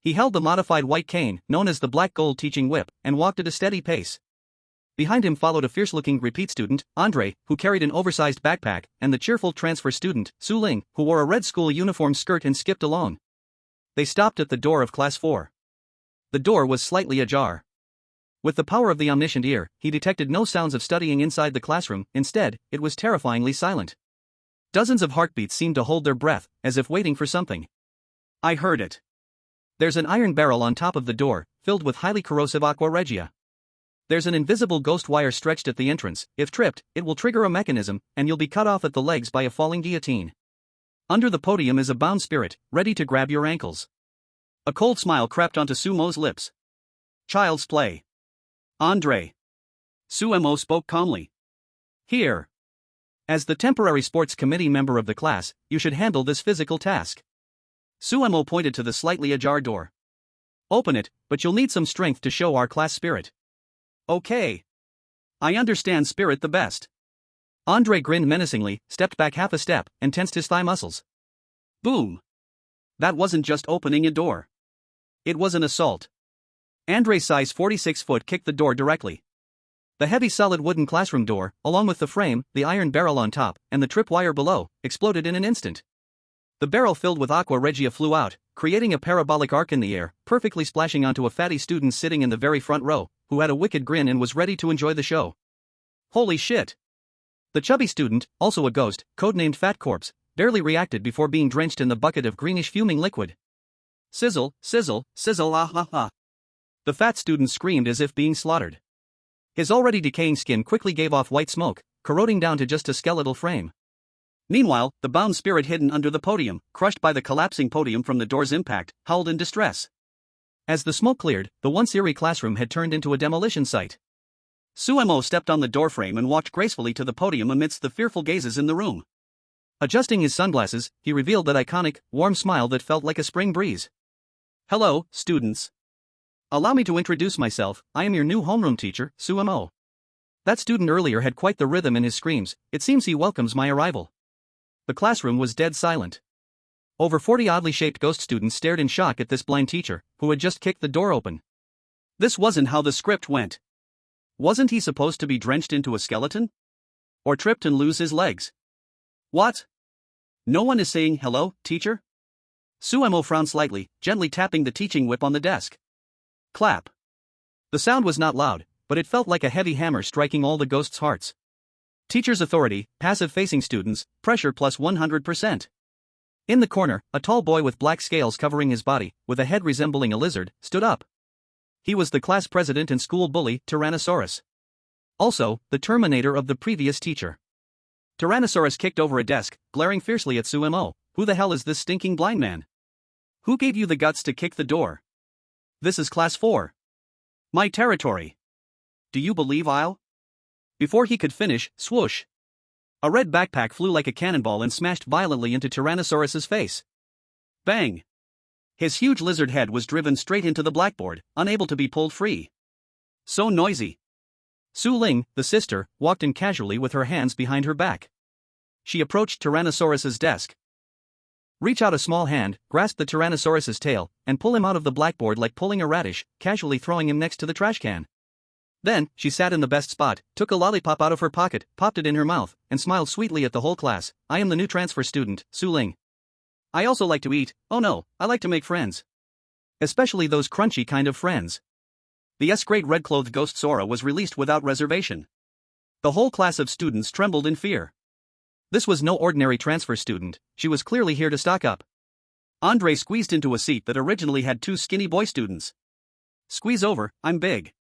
He held the modified white cane, known as the black gold teaching whip, and walked at a steady pace. Behind him followed a fierce-looking repeat student, Andre, who carried an oversized backpack, and the cheerful transfer student, Su Ling, who wore a red school uniform skirt and skipped along. They stopped at the door of Class 4. The door was slightly ajar. With the power of the omniscient ear, he detected no sounds of studying inside the classroom. Instead, it was terrifyingly silent. Dozens of heartbeats seemed to hold their breath, as if waiting for something. I heard it. There's an iron barrel on top of the door, filled with highly corrosive aqua regia. There's an invisible ghost wire stretched at the entrance. If tripped, it will trigger a mechanism, and you'll be cut off at the legs by a falling guillotine. Under the podium is a bound spirit, ready to grab your ankles. A cold smile crept onto Sumo's lips. Child's play. Andre. Sumo spoke calmly. Here. As the temporary sports committee member of the class, you should handle this physical task. Sumo pointed to the slightly ajar door. Open it, but you'll need some strength to show our class spirit. Okay. I understand spirit the best. Andre grinned menacingly, stepped back half a step, and tensed his thigh muscles. Boom. That wasn't just opening a door. It was an assault. Andre's size 46-foot kicked the door directly. The heavy solid wooden classroom door, along with the frame, the iron barrel on top, and the tripwire below, exploded in an instant. The barrel filled with aqua regia flew out, creating a parabolic arc in the air, perfectly splashing onto a fatty student sitting in the very front row, who had a wicked grin and was ready to enjoy the show. Holy shit! The chubby student, also a ghost, codenamed Fat Corpse, barely reacted before being drenched in the bucket of greenish fuming liquid. Sizzle, sizzle, sizzle, ah ha ha. The fat student screamed as if being slaughtered. His already decaying skin quickly gave off white smoke, corroding down to just a skeletal frame. Meanwhile, the bound spirit hidden under the podium, crushed by the collapsing podium from the door's impact, howled in distress. As the smoke cleared, the once eerie classroom had turned into a demolition site. Sumo stepped on the doorframe and walked gracefully to the podium amidst the fearful gazes in the room. Adjusting his sunglasses, he revealed that iconic, warm smile that felt like a spring breeze. Hello, students. Allow me to introduce myself. I am your new homeroom teacher, Sumo. That student earlier had quite the rhythm in his screams. It seems he welcomes my arrival. The classroom was dead silent. Over 40 oddly shaped ghost students stared in shock at this blind teacher, who had just kicked the door open. This wasn't how the script went. Wasn't he supposed to be drenched into a skeleton? Or tripped and lose his legs? What? No one is saying hello, teacher? Sumo frowned slightly, gently tapping the teaching whip on the desk. Clap. The sound was not loud, but it felt like a heavy hammer striking all the ghosts' hearts. Teacher's authority, passive-facing students, pressure plus 100%. In the corner, a tall boy with black scales covering his body, with a head resembling a lizard, stood up. He was the class president and school bully, Tyrannosaurus. Also, the terminator of the previous teacher. Tyrannosaurus kicked over a desk, glaring fiercely at Sumo. Who the hell is this stinking blind man? Who gave you the guts to kick the door? This is class 4. My territory. Do you believe I'll? Before he could finish, swoosh. A red backpack flew like a cannonball and smashed violently into Tyrannosaurus's face. Bang! His huge lizard head was driven straight into the blackboard, unable to be pulled free. So noisy. Su Ling, the sister, walked in casually with her hands behind her back. She approached Tyrannosaurus's desk. Reach out a small hand, grasp the Tyrannosaurus's tail, and pull him out of the blackboard like pulling a radish, casually throwing him next to the trash can. Then, she sat in the best spot, took a lollipop out of her pocket, popped it in her mouth, and smiled sweetly at the whole class. I am the new transfer student, Su Ling. I also like to eat. Oh no, I like to make friends. Especially those crunchy kind of friends. The S-grade red-clothed ghost Sora was released without reservation. The whole class of students trembled in fear. This was no ordinary transfer student, she was clearly here to stock up. Andre squeezed into a seat that originally had 2 skinny boy students. Squeeze over, I'm big.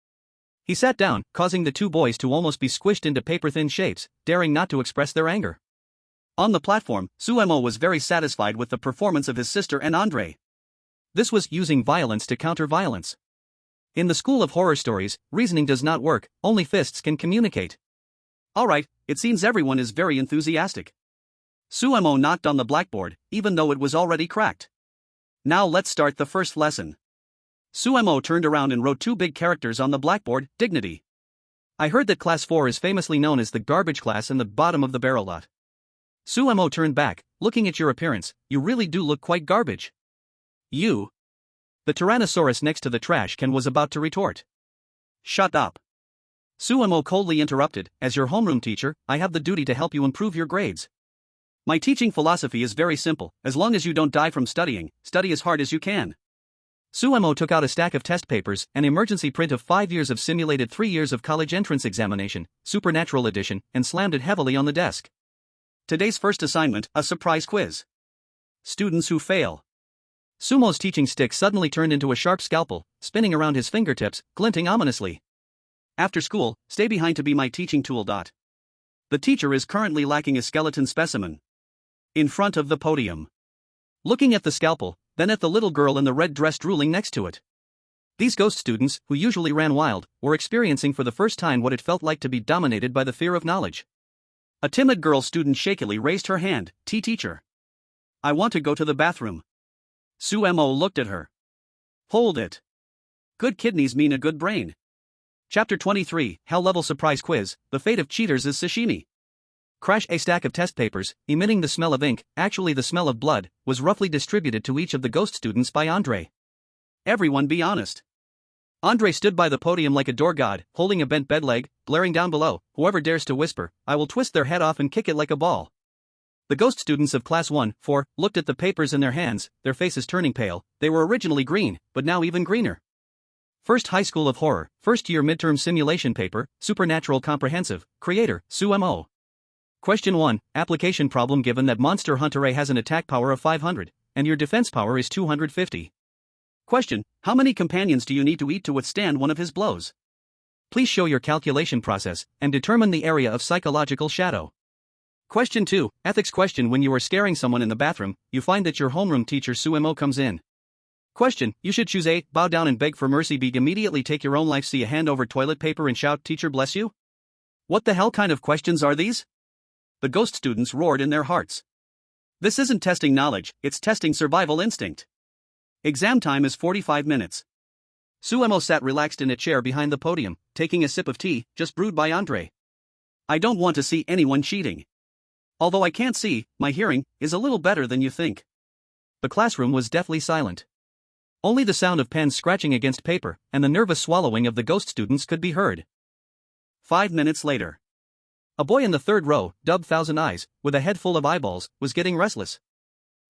He sat down, causing the 2 boys to almost be squished into paper-thin shapes, daring not to express their anger. On the platform, Sumo was very satisfied with the performance of his sister and Andre. This was using violence to counter violence. In the school of horror stories, reasoning does not work, only fists can communicate. Alright, it seems everyone is very enthusiastic. Sumo knocked on the blackboard, even though it was already cracked. Now let's start the first lesson. Sumo turned around and wrote 2 big characters on the blackboard, dignity. I heard that class 4 is famously known as the garbage class and the bottom of the barrel lot. Sumo turned back, looking at your appearance, you really do look quite garbage. You. The Tyrannosaurus next to the trash can was about to retort. Shut up. Sumo coldly interrupted, as your homeroom teacher, I have the duty to help you improve your grades. My teaching philosophy is very simple, as long as you don't die from studying, study as hard as you can. Sumo took out a stack of test papers, an emergency print of 5 years of simulated 3 years of college entrance examination, Supernatural edition, and slammed it heavily on the desk. Today's first assignment, a surprise quiz. Students who fail. Sumo's teaching stick suddenly turned into a sharp scalpel, spinning around his fingertips, glinting ominously. After school, stay behind to be my teaching tool. The teacher is currently lacking a skeleton specimen. In front of the podium. Looking at the scalpel, then at the little girl in the red dress drooling next to it. These ghost students, who usually ran wild, were experiencing for the first time what it felt like to be dominated by the fear of knowledge. A timid girl student shakily raised her hand, Teacher. I want to go to the bathroom. Sumo looked at her. Hold it. Good kidneys mean a good brain. Chapter 23, Hell-Level Surprise Quiz, The Fate of Cheaters is Sashimi. Crash. A stack of test papers, emitting the smell of ink, actually the smell of blood, was roughly distributed to each of the ghost students by Andre. Everyone be honest. Andre stood by the podium like a door god, holding a bent bed leg, glaring down below. Whoever dares to whisper, I will twist their head off and kick it like a ball. The ghost students of class 1-4 looked at the papers in their hands, their faces turning pale. They were originally green, but now even greener. First High School of Horror, first year midterm simulation paper, Supernatural Comprehensive, creator, Sumo. Question 1, application problem. Given that Monster Hunter A has an attack power of 500, and your defense power is 250. Question, how many companions do you need to eat to withstand one of his blows? Please show your calculation process, and determine the area of psychological shadow. Question 2, ethics question. When you are scaring someone in the bathroom, you find that your homeroom teacher Sumo comes in. Question, you should choose A, bow down and beg for mercy, B, immediately take your own life, C, a hand over toilet paper and shout, teacher bless you? What the hell kind of questions are these? The ghost students roared in their hearts. This isn't testing knowledge, it's testing survival instinct. Exam time is 45 minutes. Sumo sat relaxed in a chair behind the podium, taking a sip of tea, just brewed by Andre. I don't want to see anyone cheating. Although I can't see, my hearing is a little better than you think. The classroom was deathly silent. Only the sound of pens scratching against paper and the nervous swallowing of the ghost students could be heard. 5 minutes later. A boy in the third row, dubbed Thousand Eyes, with a head full of eyeballs, was getting restless.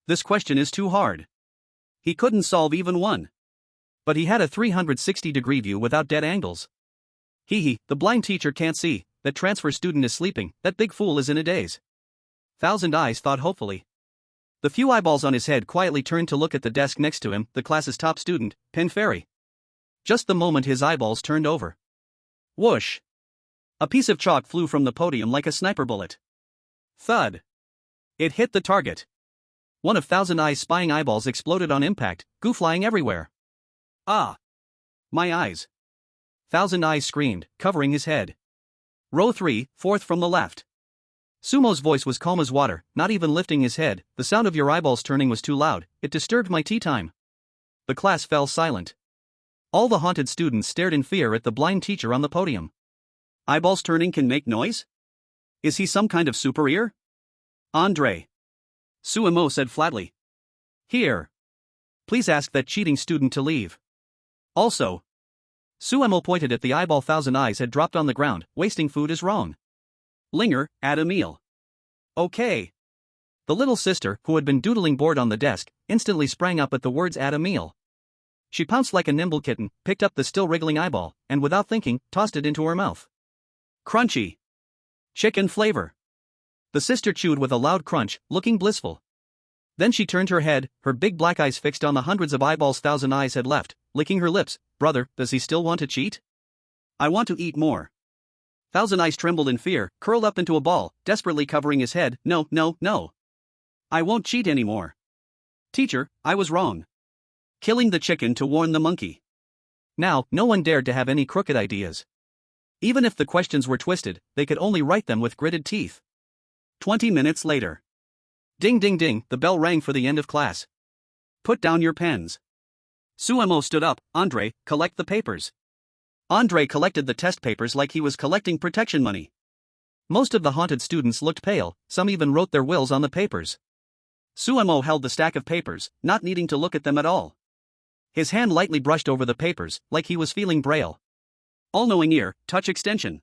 This question is too hard. He couldn't solve even one. But he had a 360-degree view without dead angles. The blind teacher can't see, that transfer student is sleeping, that big fool is in a daze. Thousand Eyes thought hopefully. The few eyeballs on his head quietly turned to look at the desk next to him, the class's top student, Pen Fairy. Just the moment his eyeballs turned over. Whoosh! A piece of chalk flew from the podium like a sniper bullet. Thud. It hit the target. One of Thousand Eyes' spying eyeballs exploded on impact, goo flying everywhere. Ah! My eyes! Thousand Eyes screamed, covering his head. Row 3, fourth from the left. Sumo's voice was calm as water, not even lifting his head. The sound of your eyeballs turning was too loud, it disturbed my tea time. The class fell silent. All the haunted students stared in fear at the blind teacher on the podium. Eyeballs turning can make noise? Is he some kind of super ear? Andre. Sumo said flatly. Here. Please ask that cheating student to leave. Also. Sumo pointed at the eyeball Thousand Eyes had dropped on the ground. Wasting food is wrong. Linger, add a meal. Okay. The little sister, who had been doodling bored on the desk, instantly sprang up at the words add a meal. She pounced like a nimble kitten, picked up the still wriggling eyeball, and without thinking, tossed it into her mouth. Crunchy. Chicken flavor. The sister chewed with a loud crunch, looking blissful. Then she turned her head, her big black eyes fixed on the hundreds of eyeballs Thousand Eyes had left, licking her lips. Brother, does he still want to cheat? I want to eat more. Thousand Eyes trembled in fear, curled up into a ball, desperately covering his head. No, no, no. I won't cheat anymore. Teacher, I was wrong. Killing the chicken to warn the monkey. Now, no one dared to have any crooked ideas. Even if the questions were twisted, they could only write them with gritted teeth. 20 minutes later. Ding ding ding, the bell rang for the end of class. Put down your pens. Sumo stood up. Andre, collect the papers. Andre collected the test papers like he was collecting protection money. Most of the haunted students looked pale, some even wrote their wills on the papers. Sumo held the stack of papers, not needing to look at them at all. His hand lightly brushed over the papers, like he was feeling braille. All-knowing ear, touch extension.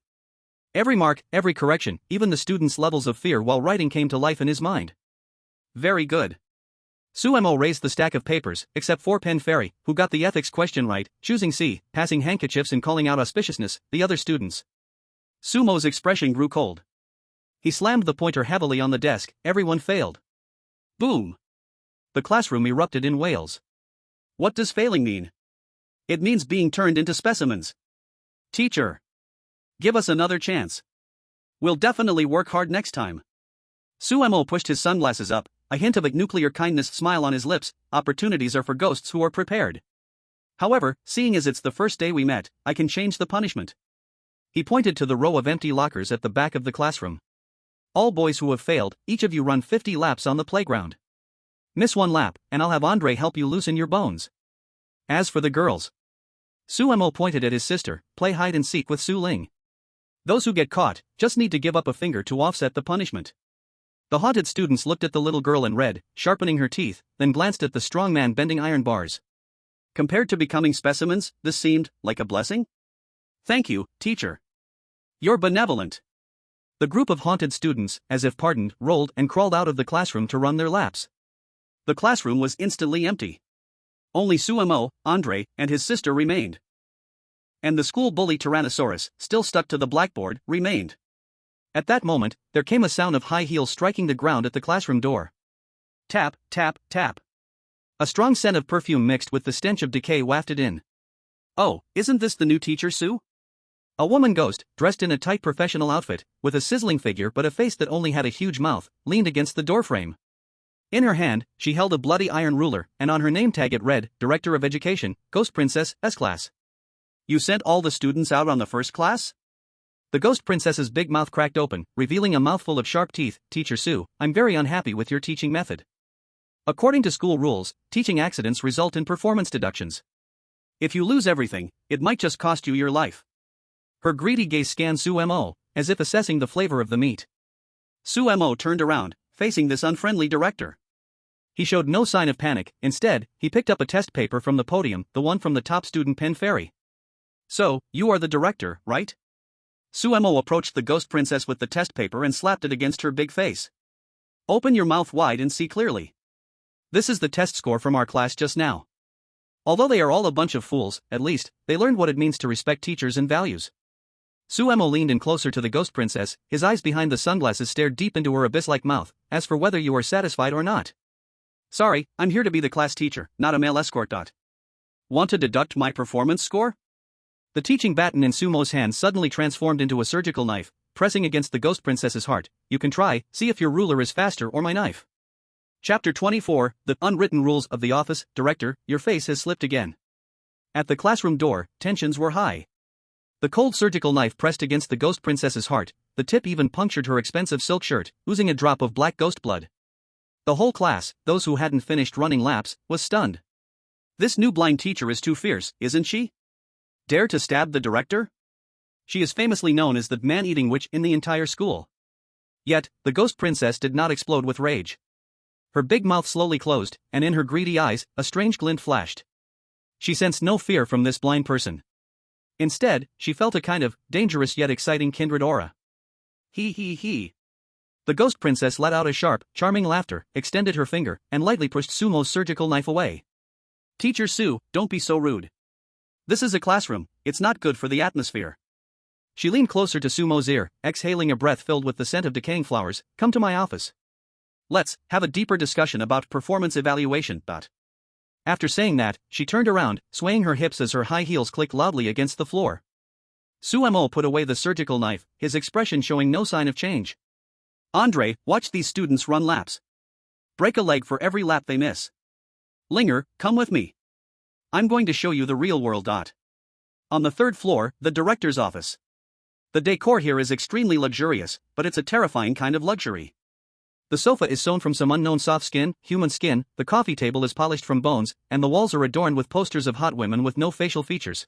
Every mark, every correction, even the students' levels of fear while writing came to life in his mind. Very good. Sumo raised the stack of papers, except for Pen Fairy, who got the ethics question right, choosing C, passing handkerchiefs and calling out auspiciousness, the other students. Sumo's expression grew cold. He slammed the pointer heavily on the desk. Everyone failed. Boom! The classroom erupted in wails. What does failing mean? It means being turned into specimens. Teacher. Give us another chance. We'll definitely work hard next time. Sumo pushed his sunglasses up, a hint of a nuclear kindness smile on his lips. Opportunities are for ghosts who are prepared. However, seeing as it's the first day we met, I can change the punishment. He pointed to the row of empty lockers at the back of the classroom. All boys who have failed, each of you run 50 laps on the playground. Miss one lap, and I'll have Andre help you loosen your bones. As for the girls. Sumo pointed at his sister, play hide and seek with Su Ling. Those who get caught, just need to give up a finger to offset the punishment. The haunted students looked at the little girl and read, sharpening her teeth, then glanced at the strong man bending iron bars. Compared to becoming specimens, this seemed like a blessing? Thank you, teacher. You're benevolent. The group of haunted students, as if pardoned, rolled and crawled out of the classroom to run their laps. The classroom was instantly empty. Only Sumo, Andre, and his sister remained. And the school bully Tyrannosaurus, still stuck to the blackboard, remained. At that moment, there came a sound of high heels striking the ground at the classroom door. Tap, tap, tap. A strong scent of perfume mixed with the stench of decay wafted in. Oh, isn't this the new teacher, Sue? A woman ghost, dressed in a tight professional outfit, with a sizzling figure but a face that only had a huge mouth, leaned against the doorframe. In her hand, she held a bloody iron ruler, and on her name tag it read, Director of Education, Ghost Princess, S-Class. You sent all the students out on the first class? The ghost princess's big mouth cracked open, revealing a mouthful of sharp teeth. Teacher Sue, I'm very unhappy with your teaching method. According to school rules, teaching accidents result in performance deductions. If you lose everything, it might just cost you your life. Her greedy gaze scanned Sumo, as if assessing the flavor of the meat. Sumo turned around, facing this unfriendly director. He showed no sign of panic. Instead, he picked up a test paper from the podium, the one from the top student Pen Fairy. So, you are the director, right? Sumo approached the ghost princess with the test paper and slapped it against her big face. Open your mouth wide and see clearly. This is the test score from our class just now. Although they are all a bunch of fools, at least, they learned what it means to respect teachers and values. Sumo leaned in closer to the ghost princess, his eyes behind the sunglasses stared deep into her abyss-like mouth. As for whether you are satisfied or not. Sorry, I'm here to be the class teacher, not a male escort. Want to deduct my performance score? The teaching baton in Sumo's hand suddenly transformed into a surgical knife, pressing against the ghost princess's heart. You can try, see if your ruler is faster or my knife. Chapter 24, The Unwritten Rules of the Office. Director, your face has slipped again. At the classroom door, tensions were high. The cold surgical knife pressed against the ghost princess's heart, the tip even punctured her expensive silk shirt, oozing a drop of black ghost blood. The whole class, those who hadn't finished running laps, was stunned. This new blind teacher is too fierce, isn't she? Dare to stab the director? She is famously known as the man-eating witch in the entire school. Yet, the ghost princess did not explode with rage. Her big mouth slowly closed, and in her greedy eyes, a strange glint flashed. She sensed no fear from this blind person. Instead, she felt a kind of dangerous yet exciting kindred aura. He. The ghost princess let out a sharp, charming laughter, extended her finger, and lightly pushed Sumo's surgical knife away. Teacher Sue, don't be so rude. This is a classroom, it's not good for the atmosphere. She leaned closer to Sumo's ear, exhaling a breath filled with the scent of decaying flowers. Come to my office. Let's have a deeper discussion about performance evaluation. After saying that, she turned around, swaying her hips as her high heels clicked loudly against the floor. Sumo put away the surgical knife, his expression showing no sign of change. Andre, watch these students run laps. Break a leg for every lap they miss. Linger, come with me. I'm going to show you the real world. On the third floor, the director's office. The decor here is extremely luxurious, but it's a terrifying kind of luxury. The sofa is sewn from some unknown soft skin, human skin, the coffee table is polished from bones, and the walls are adorned with posters of hot women with no facial features.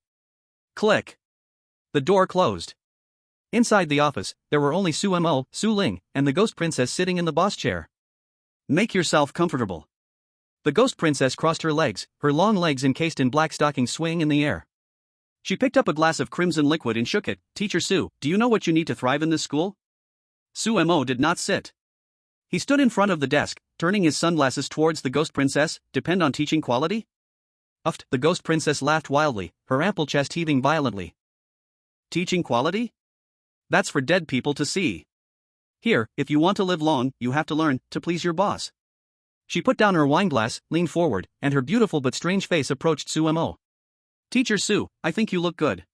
Click. The door closed. Inside the office, there were only Sumo, Su Ling, and the ghost princess sitting in the boss chair. Make yourself comfortable. The ghost princess crossed her legs, her long legs encased in black stockings swaying in the air. She picked up a glass of crimson liquid and shook it. Teacher Su, do you know what you need to thrive in this school? Sumo did not sit. He stood in front of the desk, turning his sunglasses towards the ghost princess. Depend on teaching quality? Uffed, the ghost princess laughed wildly, her ample chest heaving violently. Teaching quality? That's for dead people to see. Here, if you want to live long, you have to learn to please your boss. She put down her wineglass, leaned forward, and her beautiful but strange face approached Sumo. Teacher Su, I think you look good.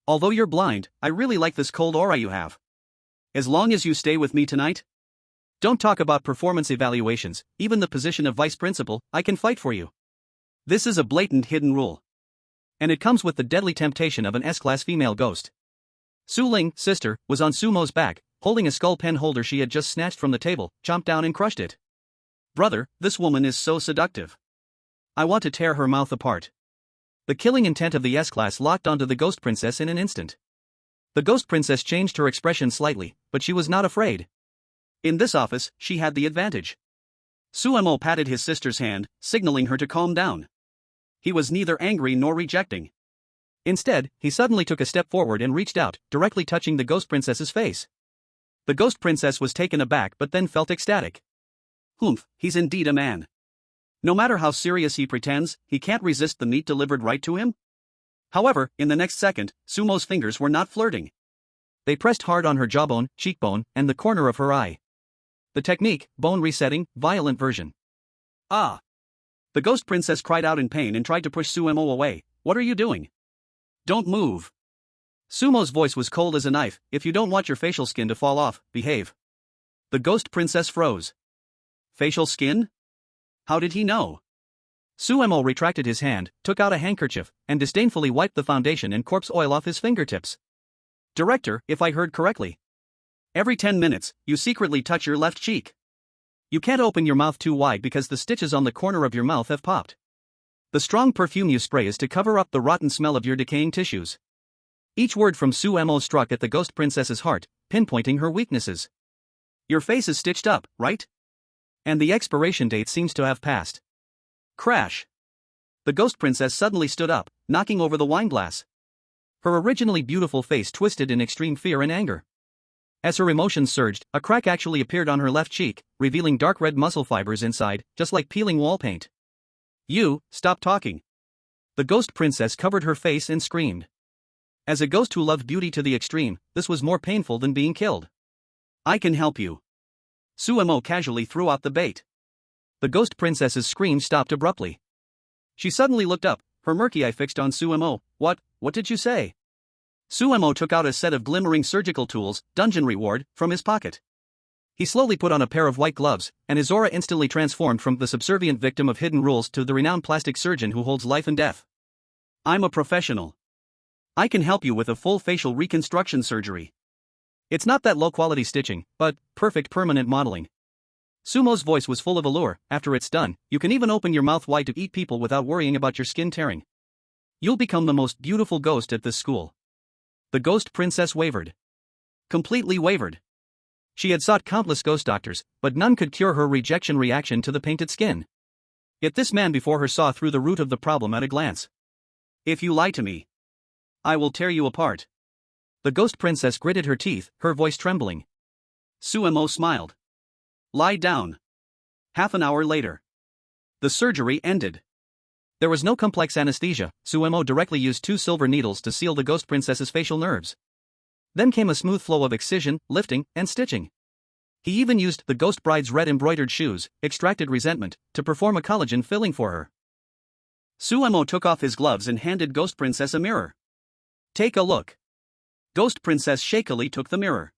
Although you're blind, I really like this cold aura you have. As long as you stay with me tonight? Don't talk about performance evaluations, even the position of vice principal, I can fight for you. This is a blatant hidden rule. And it comes with the deadly temptation of an S-class female ghost. Su Ling, sister, was on Sumo's back, holding a skull pen holder she had just snatched from the table, chomped down and crushed it. Brother, this woman is so seductive. I want to tear her mouth apart. The killing intent of the S-class locked onto the ghost princess in an instant. The ghost princess changed her expression slightly, but she was not afraid. In this office, she had the advantage. Sumo patted his sister's hand, signaling her to calm down. He was neither angry nor rejecting. Instead, he suddenly took a step forward and reached out, directly touching the ghost princess's face. The ghost princess was taken aback but then felt ecstatic. Humph, he's indeed a man. No matter how serious he pretends, he can't resist the meat delivered right to him? However, in the next second, Sumo's fingers were not flirting. They pressed hard on her jawbone, cheekbone, and the corner of her eye. The technique, bone resetting, violent version. Ah! The ghost princess cried out in pain and tried to push Sumo away. What are you doing? Don't move. Sumo's voice was cold as a knife. If you don't want your facial skin to fall off, behave. The ghost princess froze. Facial skin? How did he know? Sumo retracted his hand, took out a handkerchief, and disdainfully wiped the foundation and corpse oil off his fingertips. Director, if I heard correctly. Every 10 minutes, you secretly touch your left cheek. You can't open your mouth too wide because the stitches on the corner of your mouth have popped. The strong perfume you spray is to cover up the rotten smell of your decaying tissues. Each word from Sumo struck at the ghost princess's heart, pinpointing her weaknesses. Your face is stitched up, right? And the expiration date seems to have passed. Crash! The ghost princess suddenly stood up, knocking over the wineglass. Her originally beautiful face twisted in extreme fear and anger. As her emotions surged, a crack actually appeared on her left cheek, revealing dark red muscle fibers inside, just like peeling wall paint. You, stop talking. The ghost princess covered her face and screamed. As a ghost who loved beauty to the extreme, this was more painful than being killed. I can help you. Sumo casually threw out the bait. The ghost princess's scream stopped abruptly. She suddenly looked up, her murky eye fixed on Sumo. What did you say? Suemo took out a set of glimmering surgical tools, dungeon reward, from his pocket. He slowly put on a pair of white gloves, and his aura instantly transformed from the subservient victim of hidden rules to the renowned plastic surgeon who holds life and death. I'm a professional. I can help you with a full facial reconstruction surgery. It's not that low-quality stitching, but perfect permanent modeling. Sumo's voice was full of allure. After it's done, you can even open your mouth wide to eat people without worrying about your skin tearing. You'll become the most beautiful ghost at this school. The ghost princess wavered. Completely wavered. She had sought countless ghost doctors, but none could cure her rejection reaction to the painted skin. Yet this man before her saw through the root of the problem at a glance. If you lie to me, I will tear you apart. The ghost princess gritted her teeth, her voice trembling. Suemo smiled. Lie down. Half an hour later. The surgery ended. There was no complex anesthesia. Suemo directly used 2 silver needles to seal the ghost princess's facial nerves. Then came a smooth flow of excision, lifting, and stitching. He even used the ghost bride's red embroidered shoes, extracted resentment, to perform a collagen filling for her. Suemo took off his gloves and handed Ghost Princess a mirror. Take a look. Ghost Princess shakily took the mirror.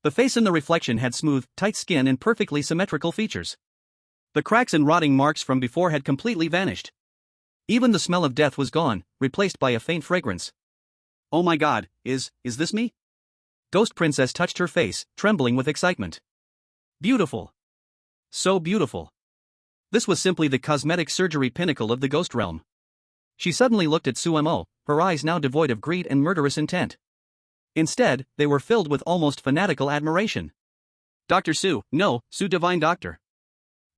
The face in the reflection had smooth, tight skin and perfectly symmetrical features. The cracks and rotting marks from before had completely vanished. Even the smell of death was gone, replaced by a faint fragrance. Oh my god, is this me? Ghost Princess touched her face, trembling with excitement. Beautiful. So beautiful. This was simply the cosmetic surgery pinnacle of the ghost realm. She suddenly looked at Suemo, her eyes now devoid of greed and murderous intent. Instead, they were filled with almost fanatical admiration. Dr. Su, no, Su Divine Doctor.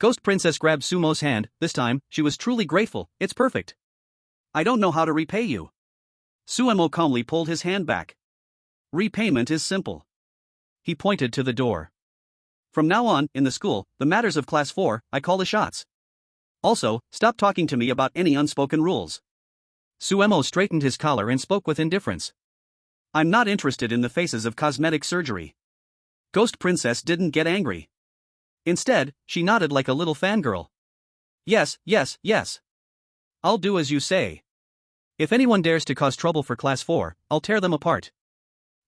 Ghost Princess grabbed Sumo's hand. This time, she was truly grateful. It's perfect. I don't know how to repay you. Suemo calmly pulled his hand back. Repayment is simple. He pointed to the door. From now on, in the school, the matters of Class 4, I call the shots. Also, stop talking to me about any unspoken rules. Suemo straightened his collar and spoke with indifference. I'm not interested in the faces of cosmetic surgery. Ghost Princess didn't get angry. Instead, she nodded like a little fangirl. Yes, yes, yes. I'll do as you say. If anyone dares to cause trouble for Class 4, I'll tear them apart.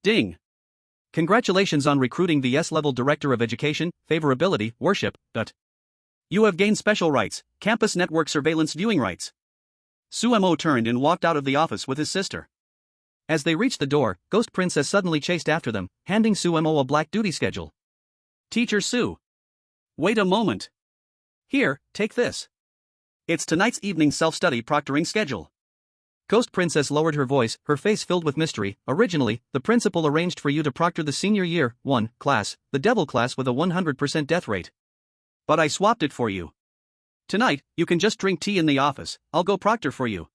Ding. Congratulations on recruiting the S-level Director of Education, Favorability, Worship, You have gained special rights, campus network surveillance viewing rights. Suemo turned and walked out of the office with his sister. As they reached the door, Ghost Princess suddenly chased after them, handing Suemo a black duty schedule. Teacher Su. Wait a moment. Here, take this. It's tonight's evening self-study proctoring schedule. Ghost Princess lowered her voice, her face filled with mystery. Originally, the principal arranged for you to proctor the senior year 1 class, the devil class with a 100% death rate. But I swapped it for you. Tonight, you can just drink tea in the office. I'll go proctor for you.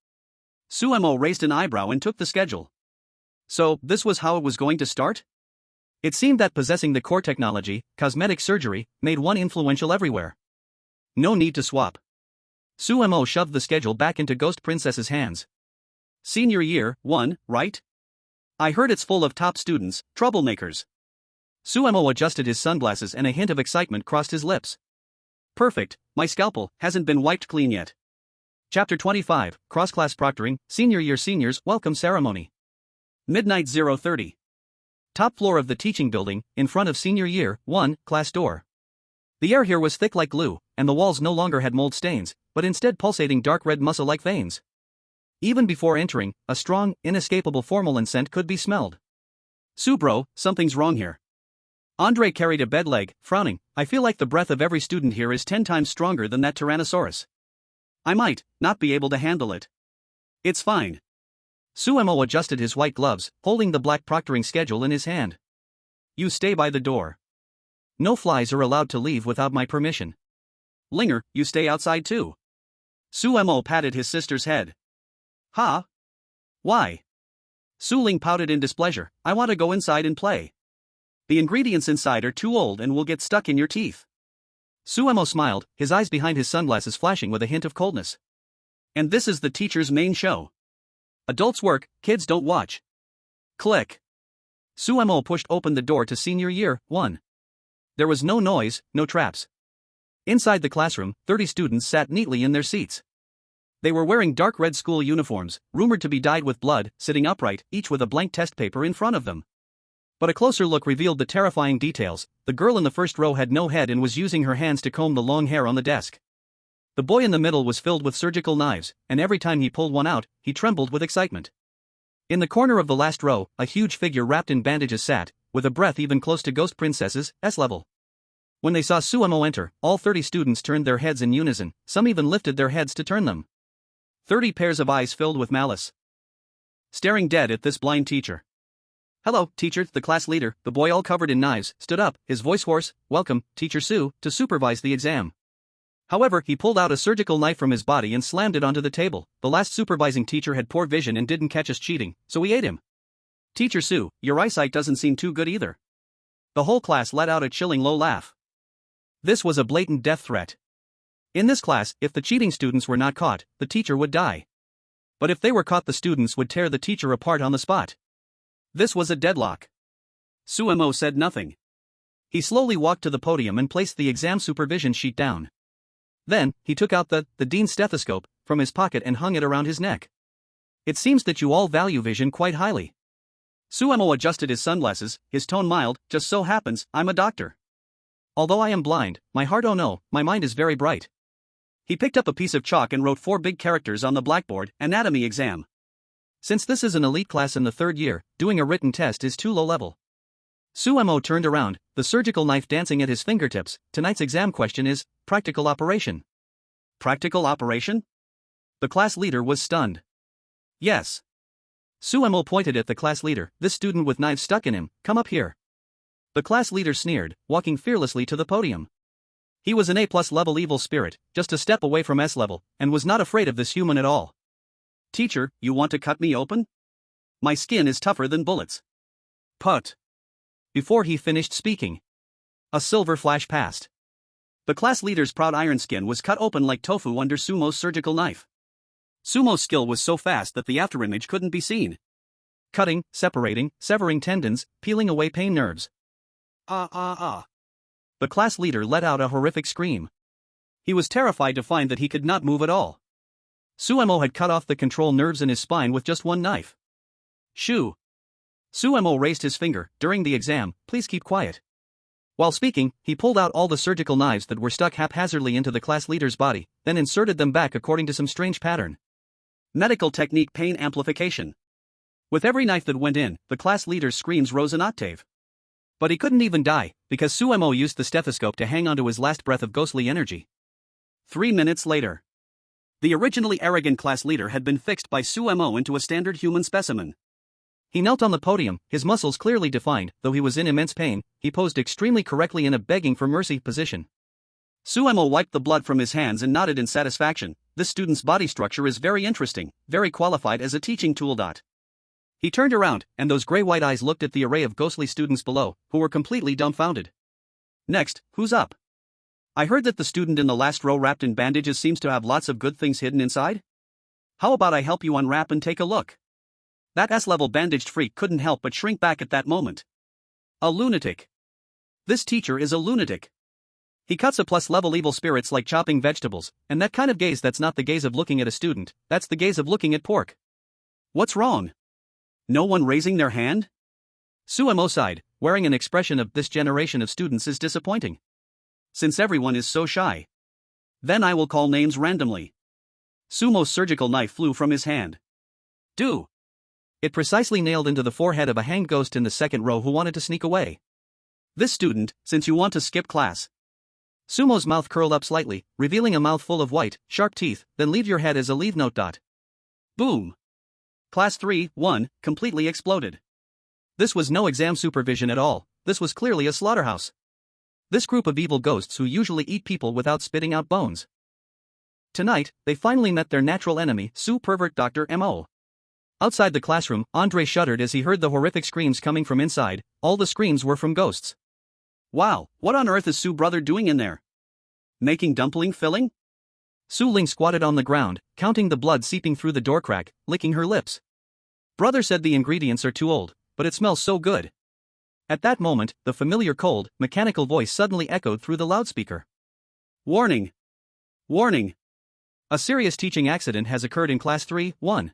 Suemo raised an eyebrow and took the schedule. So, this was how it was going to start? It seemed that possessing the core technology, cosmetic surgery, made one influential everywhere. No need to swap. Suemo shoved the schedule back into Ghost Princess's hands. Senior year 1, right? I heard it's full of top students, troublemakers. Suemo adjusted his sunglasses and a hint of excitement crossed his lips. Perfect, my scalpel hasn't been wiped clean yet. Chapter 25, Cross-Class Proctoring, Senior Year Seniors Welcome Ceremony. Midnight 0:30. Top floor of the teaching building, in front of Senior Year 1 class door. The air here was thick like glue, and the walls no longer had mold stains, but instead pulsating dark red muscle-like veins. Even before entering, a strong, inescapable formalin scent could be smelled. Subro, something's wrong here. Andre carried a bed leg, frowning. I feel like the breath of every student here is 10 times stronger than that Tyrannosaurus. I might not be able to handle it. It's fine. Suemo adjusted his white gloves, holding the black proctoring schedule in his hand. You stay by the door. No flies are allowed to leave without my permission. Linger, you stay outside too. Suemo patted his sister's head. Huh? Why? Su Ling pouted in displeasure. I want to go inside and play. The ingredients inside are too old and will get stuck in your teeth. Suemo smiled, his eyes behind his sunglasses flashing with a hint of coldness. And this is the teacher's main show. Adults work, kids don't watch. Click. Suemo pushed open the door to Senior Year 1. There was no noise, no traps. Inside the classroom, 30 students sat neatly in their seats. They were wearing dark red school uniforms, rumored to be dyed with blood, sitting upright, each with a blank test paper in front of them. But a closer look revealed the terrifying details. The girl in the first row had no head and was using her hands to comb the long hair on the desk. The boy in the middle was filled with surgical knives, and every time he pulled one out, he trembled with excitement. In the corner of the last row, a huge figure wrapped in bandages sat, with a breath even close to Ghost Princess's S-level. When they saw Suemo enter, all 30 students turned their heads in unison, some even lifted their heads to turn them. 30 pairs of eyes filled with malice, staring dead at this blind teacher. "Hello, teacher," the class leader, the boy all covered in knives, stood up, his voice hoarse. "Welcome, Teacher Su, to supervise the exam." However, he pulled out a surgical knife from his body and slammed it onto the table. The last supervising teacher had poor vision and didn't catch us cheating, so he ate him. "Teacher Su, your eyesight doesn't seem too good either." The whole class let out a chilling low laugh. This was a blatant death threat. In this class, if the cheating students were not caught, the teacher would die. But if they were caught, the students would tear the teacher apart on the spot. This was a deadlock. Suemo said nothing. He slowly walked to the podium and placed the exam supervision sheet down. Then, he took out the dean's stethoscope from his pocket and hung it around his neck. "It seems that you all value vision quite highly." Suemo adjusted his sunglasses, his tone mild. "Just so happens, I'm a doctor. Although I am blind, my heart, oh no, my mind is very bright." He picked up a piece of chalk and wrote 4 big characters on the blackboard: anatomy exam. Since this is an elite class in the 3rd year, doing a written test is too low level. Suemo turned around, the surgical knife dancing at his fingertips. "Tonight's exam question is practical operation." Practical operation? The class leader was stunned. "Yes." Suemo pointed at the class leader. "This student with knives stuck in him, come up here." The class leader sneered, walking fearlessly to the podium. He was an A+ level evil spirit, just a step away from S-level, and was not afraid of this human at all. "Teacher, you want to cut me open? My skin is tougher than bullets." "Put." Before he finished speaking, a silver flash passed. The class leader's proud iron skin was cut open like tofu under Sumo's surgical knife. Sumo's skill was so fast that the afterimage couldn't be seen. Cutting, separating, severing tendons, peeling away pain nerves. The class leader let out a horrific scream. He was terrified to find that he could not move at all. Suemo had cut off the control nerves in his spine with just one knife. "Shoo." Suemo raised his finger. "During the exam, please keep quiet." While speaking, he pulled out all the surgical knives that were stuck haphazardly into the class leader's body, then inserted them back according to some strange pattern. Medical technique: pain amplification. With every knife that went in, the class leader's screams rose an octave. But he couldn't even die, because Suemo used the stethoscope to hang onto his last breath of ghostly energy. 3 minutes later, the originally arrogant class leader had been fixed by Suemo into a standard human specimen. He knelt on the podium, his muscles clearly defined. Though he was in immense pain, he posed extremely correctly in a begging for mercy position. Suemo wiped the blood from his hands and nodded in satisfaction. "This student's body structure is very interesting, very qualified as a teaching tool." He turned around, and those gray-white eyes looked at the array of ghostly students below, who were completely dumbfounded. "Next, who's up? I heard that the student in the last row wrapped in bandages seems to have lots of good things hidden inside. How about I help you unwrap and take a look?" That S-level bandaged freak couldn't help but shrink back at that moment. A lunatic. This teacher is a lunatic. He cuts A+ level evil spirits like chopping vegetables, and that kind of gaze, that's not the gaze of looking at a student, that's the gaze of looking at pork. What's wrong? No one raising their hand? Suemo sighed, wearing an expression of "this generation of students is disappointing. Since everyone is so shy. Then I will call names randomly." Sumo's surgical knife flew from his hand. "Do." It precisely nailed into the forehead of a hanged ghost in the 2nd row who wanted to sneak away. "This student, since you want to skip class." Sumo's mouth curled up slightly, revealing a mouth full of white, sharp teeth. "Then leave your head as a leave note." Boom. Class 3-1 completely exploded. This was no exam supervision at all, this was clearly a slaughterhouse. This group of evil ghosts who usually eat people without spitting out bones. Tonight, they finally met their natural enemy, Su Pervert Dr. Mo. Outside the classroom, Andre shuddered as he heard the horrific screams coming from inside. All the screams were from ghosts. "Wow, what on earth is Su brother doing in there? Making dumpling filling?" Su Ling squatted on the ground, counting the blood seeping through the door crack, licking her lips. "Brother said the ingredients are too old, but it smells so good." At that moment, the familiar cold, mechanical voice suddenly echoed through the loudspeaker. "Warning! Warning! A serious teaching accident has occurred in Class 3-1.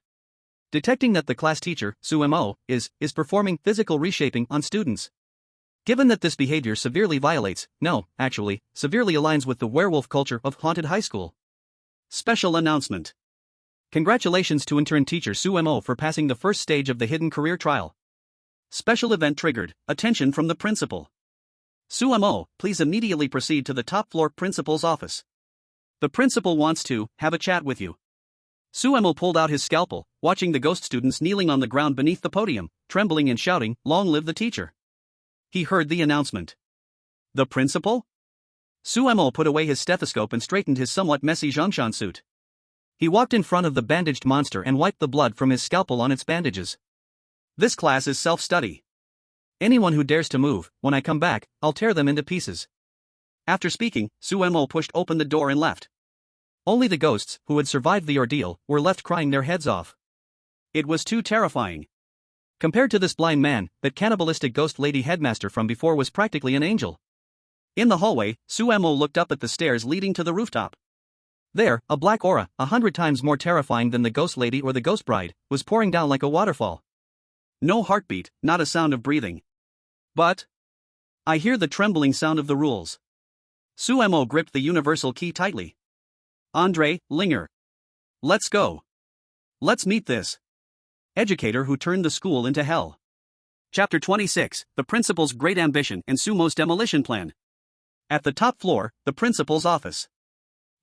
Detecting that the class teacher, Su-mo, is performing physical reshaping on students. Given that this behavior severely severely aligns with the werewolf culture of haunted high school. Special announcement. Congratulations to intern teacher Su-mo for passing the first stage of the hidden career trial. Special event triggered, attention from the principal. Su-mo, please immediately proceed to the top floor principal's office. The principal wants to have a chat with you. Su-mo pulled out his scalpel, watching the ghost students kneeling on the ground beneath the podium, trembling and shouting, "Long live the teacher." He heard the announcement. The principal? Su-mo put away his stethoscope and straightened his somewhat messy Zhongshan suit. He walked in front of the bandaged monster and wiped the blood from his scalpel on its bandages. This class is self-study. Anyone who dares to move, when I come back, I'll tear them into pieces. After speaking, Su-mo pushed open the door and left. Only the ghosts, who had survived the ordeal, were left crying their heads off. It was too terrifying. Compared to this blind man, that cannibalistic ghost lady headmaster from before was practically an angel. In the hallway, Su-mo looked up at the stairs leading to the rooftop. There, a black aura, 100 times more terrifying than the ghost lady or the ghost bride, was pouring down like a waterfall. No heartbeat, not a sound of breathing. But I hear the trembling sound of the rules. Su-mo gripped the universal key tightly. Andre, Linger. Let's go. Let's meet this educator who turned the school into hell. Chapter 26, The Principal's Great Ambition and Sumo's Demolition Plan. At the top floor, the principal's office.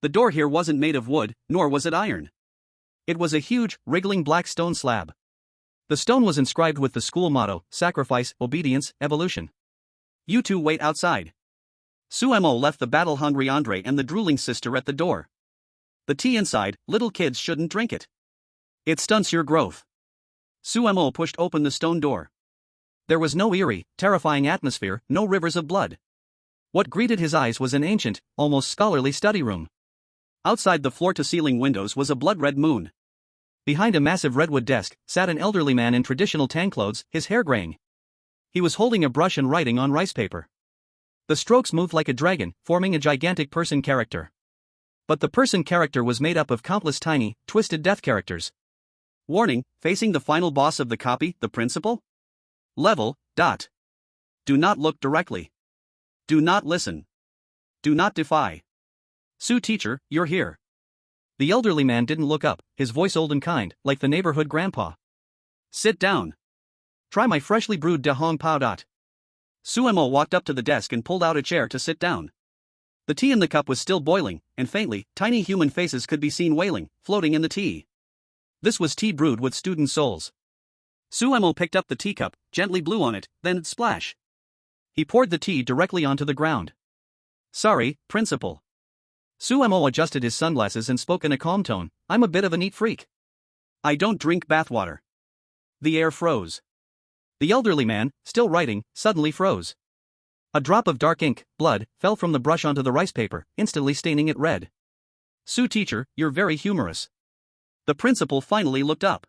The door here wasn't made of wood, nor was it iron. It was a huge, wriggling black stone slab. The stone was inscribed with the school motto, sacrifice, obedience, evolution. You two wait outside. Su-mo left the battle-hungry Andre and the drooling sister at the door. The tea inside, little kids shouldn't drink it. It stunts your growth. Su-mo pushed open the stone door. There was no eerie, terrifying atmosphere, no rivers of blood. What greeted his eyes was an ancient, almost scholarly study room. Outside the floor-to-ceiling windows was a blood-red moon. Behind a massive redwood desk sat an elderly man in traditional tan clothes, his hair graying. He was holding a brush and writing on rice paper. The strokes moved like a dragon, forming a gigantic person character. But the person character was made up of countless tiny, twisted death characters. Warning, facing the final boss of the copy, the principal? Level, ... Do not look directly. Do not listen. Do not defy. Su teacher, you're here. The elderly man didn't look up, his voice old and kind, like the neighborhood grandpa. Sit down. Try my freshly brewed Da Hong Pao. Su-mo walked up to the desk and pulled out a chair to sit down. The tea in the cup was still boiling, and faintly, tiny human faces could be seen wailing, floating in the tea. This was tea brewed with student souls. Su-mo picked up the teacup, gently blew on it, then splash. He poured the tea directly onto the ground. Sorry, principal. Su-mo adjusted his sunglasses and spoke in a calm tone, I'm a bit of a neat freak. I don't drink bathwater. The air froze. The elderly man, still writing, suddenly froze. A drop of dark ink, blood, fell from the brush onto the rice paper, instantly staining it red. Su teacher, you're very humorous. The principal finally looked up.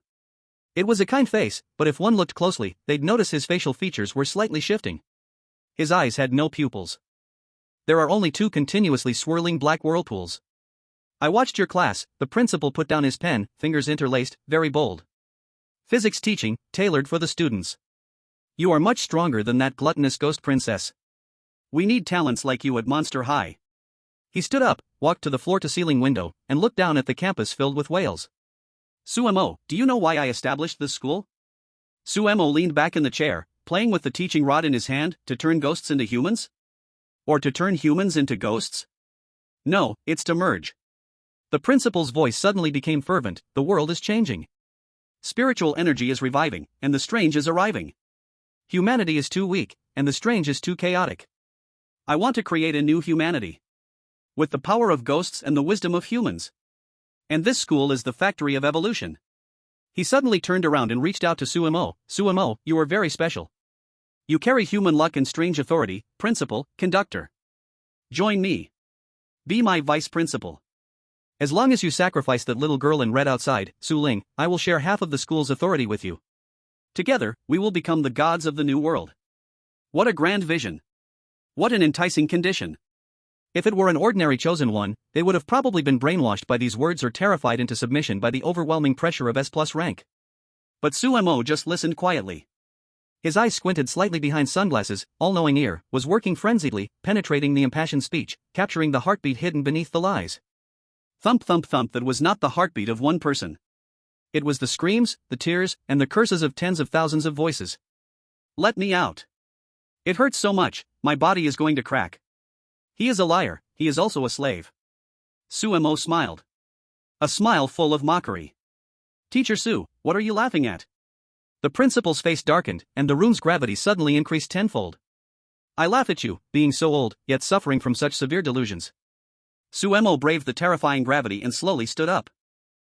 It was a kind face, but if one looked closely, they'd notice his facial features were slightly shifting. His eyes had no pupils. There are only two continuously swirling black whirlpools. I watched your class, the principal put down his pen, fingers interlaced, very bold. Physics teaching, tailored for the students. You are much stronger than that gluttonous ghost princess. We need talents like you at Monster High. He stood up, walked to the floor-to-ceiling window, and looked down at the campus filled with whales. Su-mo, do you know why I established this school? Su-mo leaned back in the chair, playing with the teaching rod in his hand, to turn ghosts into humans? Or to turn humans into ghosts? No, it's to merge. The principal's voice suddenly became fervent, the world is changing. Spiritual energy is reviving, and the strange is arriving. Humanity is too weak, and the strange is too chaotic. I want to create a new humanity. With the power of ghosts and the wisdom of humans. And this school is the factory of evolution. He suddenly turned around and reached out to Su-mo. Su-mo, you are very special. You carry human luck and strange authority, principal, conductor. Join me. Be my vice principal. As long as you sacrifice that little girl in red outside, Su Ling, I will share half of the school's authority with you. Together, we will become the gods of the new world. What a grand vision. What an enticing condition. If it were an ordinary chosen one, they would have probably been brainwashed by these words or terrified into submission by the overwhelming pressure of S+rank. But Sumo just listened quietly. His eyes squinted slightly behind sunglasses, all-knowing ear was working frenziedly, penetrating the impassioned speech, capturing the heartbeat hidden beneath the lies. Thump thump thump. That was not the heartbeat of one person. It was the screams, the tears, and the curses of tens of thousands of voices. Let me out. It hurts so much, my body is going to crack. He is a liar, he is also a slave. Sumo smiled. A smile full of mockery. Teacher Su, what are you laughing at? The principal's face darkened, and the room's gravity suddenly increased tenfold. I laugh at you, being so old, yet suffering from such severe delusions. Sumo braved the terrifying gravity and slowly stood up.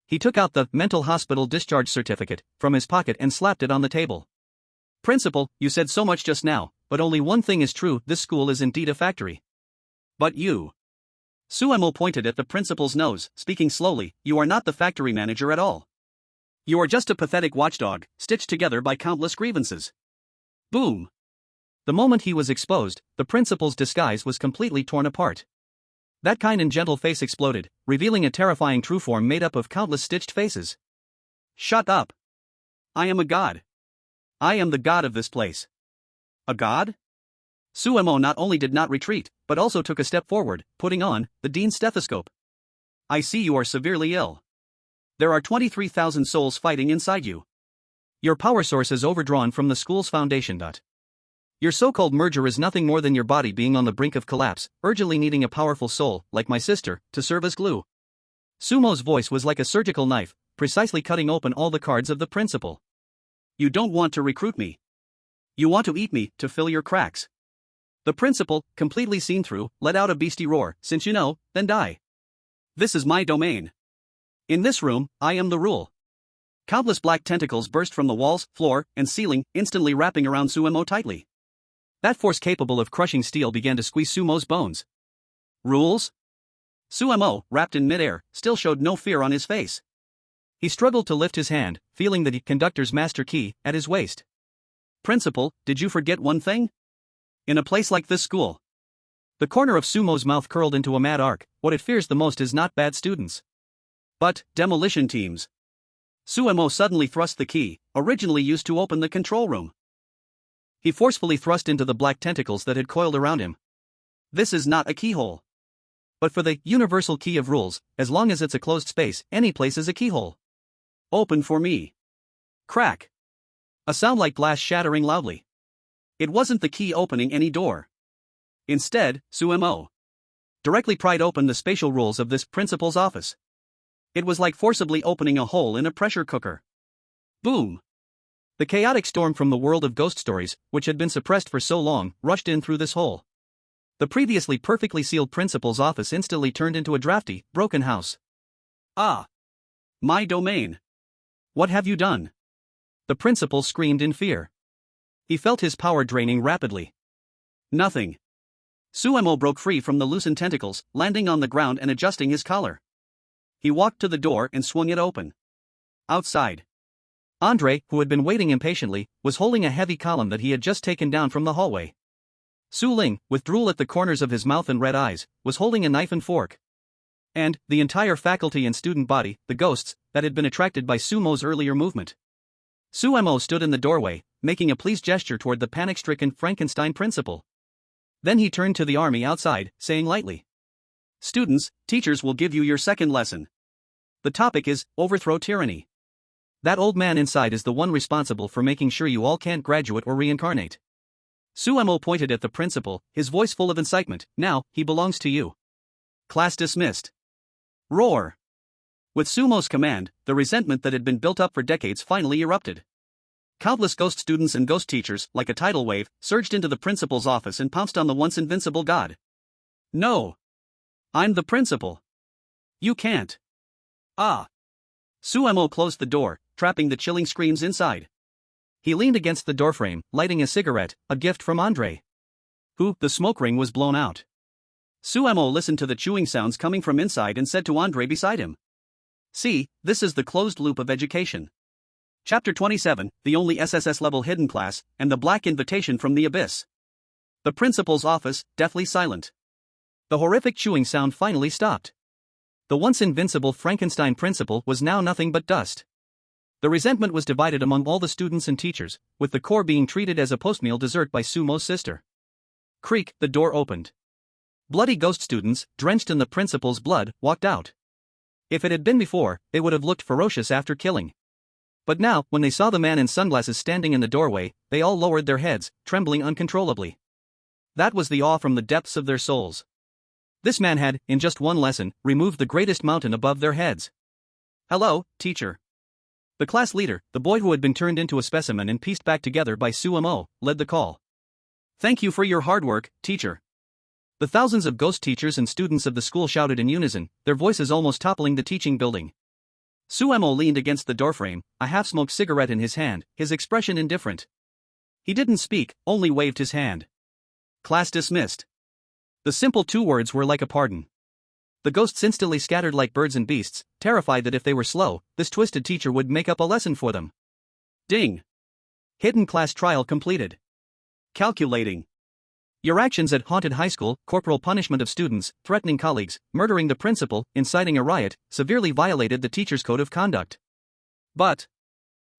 He took out the mental hospital discharge certificate from his pocket and slapped it on the table. Principal, you said so much just now, but only one thing is true, this school is indeed a factory. But you. Sumo pointed at the principal's nose, speaking slowly, you are not the factory manager at all. You are just a pathetic watchdog, stitched together by countless grievances. Boom. The moment he was exposed, the principal's disguise was completely torn apart. That kind and gentle face exploded, revealing a terrifying true form made up of countless stitched faces. Shut up. I am a god. I am the god of this place. A god? Sumo not only did not retreat, but also took a step forward, putting on the dean's stethoscope. I see you are severely ill. There are 23,000 souls fighting inside you. Your power source is overdrawn from the school's foundation. Your so-called merger is nothing more than your body being on the brink of collapse, urgently needing a powerful soul, like my sister, to serve as glue. Sumo's voice was like a surgical knife, precisely cutting open all the cards of the principal. You don't want to recruit me. You want to eat me, to fill your cracks. The principal, completely seen through, let out a beastly roar, since you know, then die. This is my domain. In this room, I am the rule. Countless black tentacles burst from the walls, floor, and ceiling, instantly wrapping around Sumo tightly. That force capable of crushing steel began to squeeze Sumo's bones. Rules? Sumo, wrapped in midair, still showed no fear on his face. He struggled to lift his hand, feeling the conductor's master key at his waist. Principal, did you forget one thing? In a place like this school. The corner of Sumo's mouth curled into a mad arc. What it fears the most is not bad students, but demolition teams. Sumo suddenly thrust the key, originally used to open the control room. He forcefully thrust into the black tentacles that had coiled around him. This is not a keyhole. But for the universal key of rules, as long as it's a closed space, any place is a keyhole. Open for me. Crack. A sound like glass shattering loudly. It wasn't the key opening any door. Instead, Sumo directly pried open the spatial rules of this principal's office. It was like forcibly opening a hole in a pressure cooker. Boom. The chaotic storm from the world of ghost stories, which had been suppressed for so long, rushed in through this hole. The previously perfectly sealed principal's office instantly turned into a drafty, broken house. Ah! My domain. What have you done? The principal screamed in fear. He felt his power draining rapidly. Nothing. Sumo broke free from the loosened tentacles, landing on the ground and adjusting his collar. He walked to the door and swung it open. Outside, Andre, who had been waiting impatiently, was holding a heavy column that he had just taken down from the hallway. Su Ling, with drool at the corners of his mouth and red eyes, was holding a knife and fork. And the entire faculty and student body, the ghosts, that had been attracted by Sumo's earlier movement. Sumo stood in the doorway, making a pleased gesture toward the panic-stricken Frankenstein principal. Then he turned to the army outside, saying lightly, "Students, teachers will give you your second lesson. The topic is, overthrow tyranny. That old man inside is the one responsible for making sure you all can't graduate or reincarnate." Sumo pointed at the principal, his voice full of incitement. "Now, he belongs to you." Class dismissed. Roar. With Sumo's command, the resentment that had been built up for decades finally erupted. Countless ghost students and ghost teachers, like a tidal wave, surged into the principal's office and pounced on the once invincible god. "No! I'm the principal. You can't." "Ah!" Sumo closed the door, trapping the chilling screams inside. He leaned against the doorframe, lighting a cigarette, a gift from Andre, who, the smoke ring was blown out. Sumo listened to the chewing sounds coming from inside and said to Andre beside him, "See, this is the closed loop of education." Chapter 27, the only SSS-level hidden class, and the black invitation from the abyss. The principal's office, deathly silent. The horrific chewing sound finally stopped. The once invincible Frankenstein principal was now nothing but dust. The resentment was divided among all the students and teachers, with the core being treated as a postmeal dessert by Sumo's sister. Creak, the door opened. Bloody ghost students, drenched in the principal's blood, walked out. If it had been before, they would have looked ferocious after killing. But now, when they saw the man in sunglasses standing in the doorway, they all lowered their heads, trembling uncontrollably. That was the awe from the depths of their souls. This man had, in just one lesson, removed the greatest mountain above their heads. "Hello, teacher." The class leader, the boy who had been turned into a specimen and pieced back together by Sumo, led the call. "Thank you for your hard work, teacher." The thousands of ghost teachers and students of the school shouted in unison, their voices almost toppling the teaching building. Sumo leaned against the doorframe, a half-smoked cigarette in his hand, his expression indifferent. He didn't speak, only waved his hand. Class dismissed. The simple 2 words were like a pardon. The ghosts instantly scattered like birds and beasts, terrified that if they were slow, this twisted teacher would make up a lesson for them. Ding. Hidden class trial completed. Calculating. Your actions at haunted high school, corporal punishment of students, threatening colleagues, murdering the principal, inciting a riot, severely violated the teacher's code of conduct. But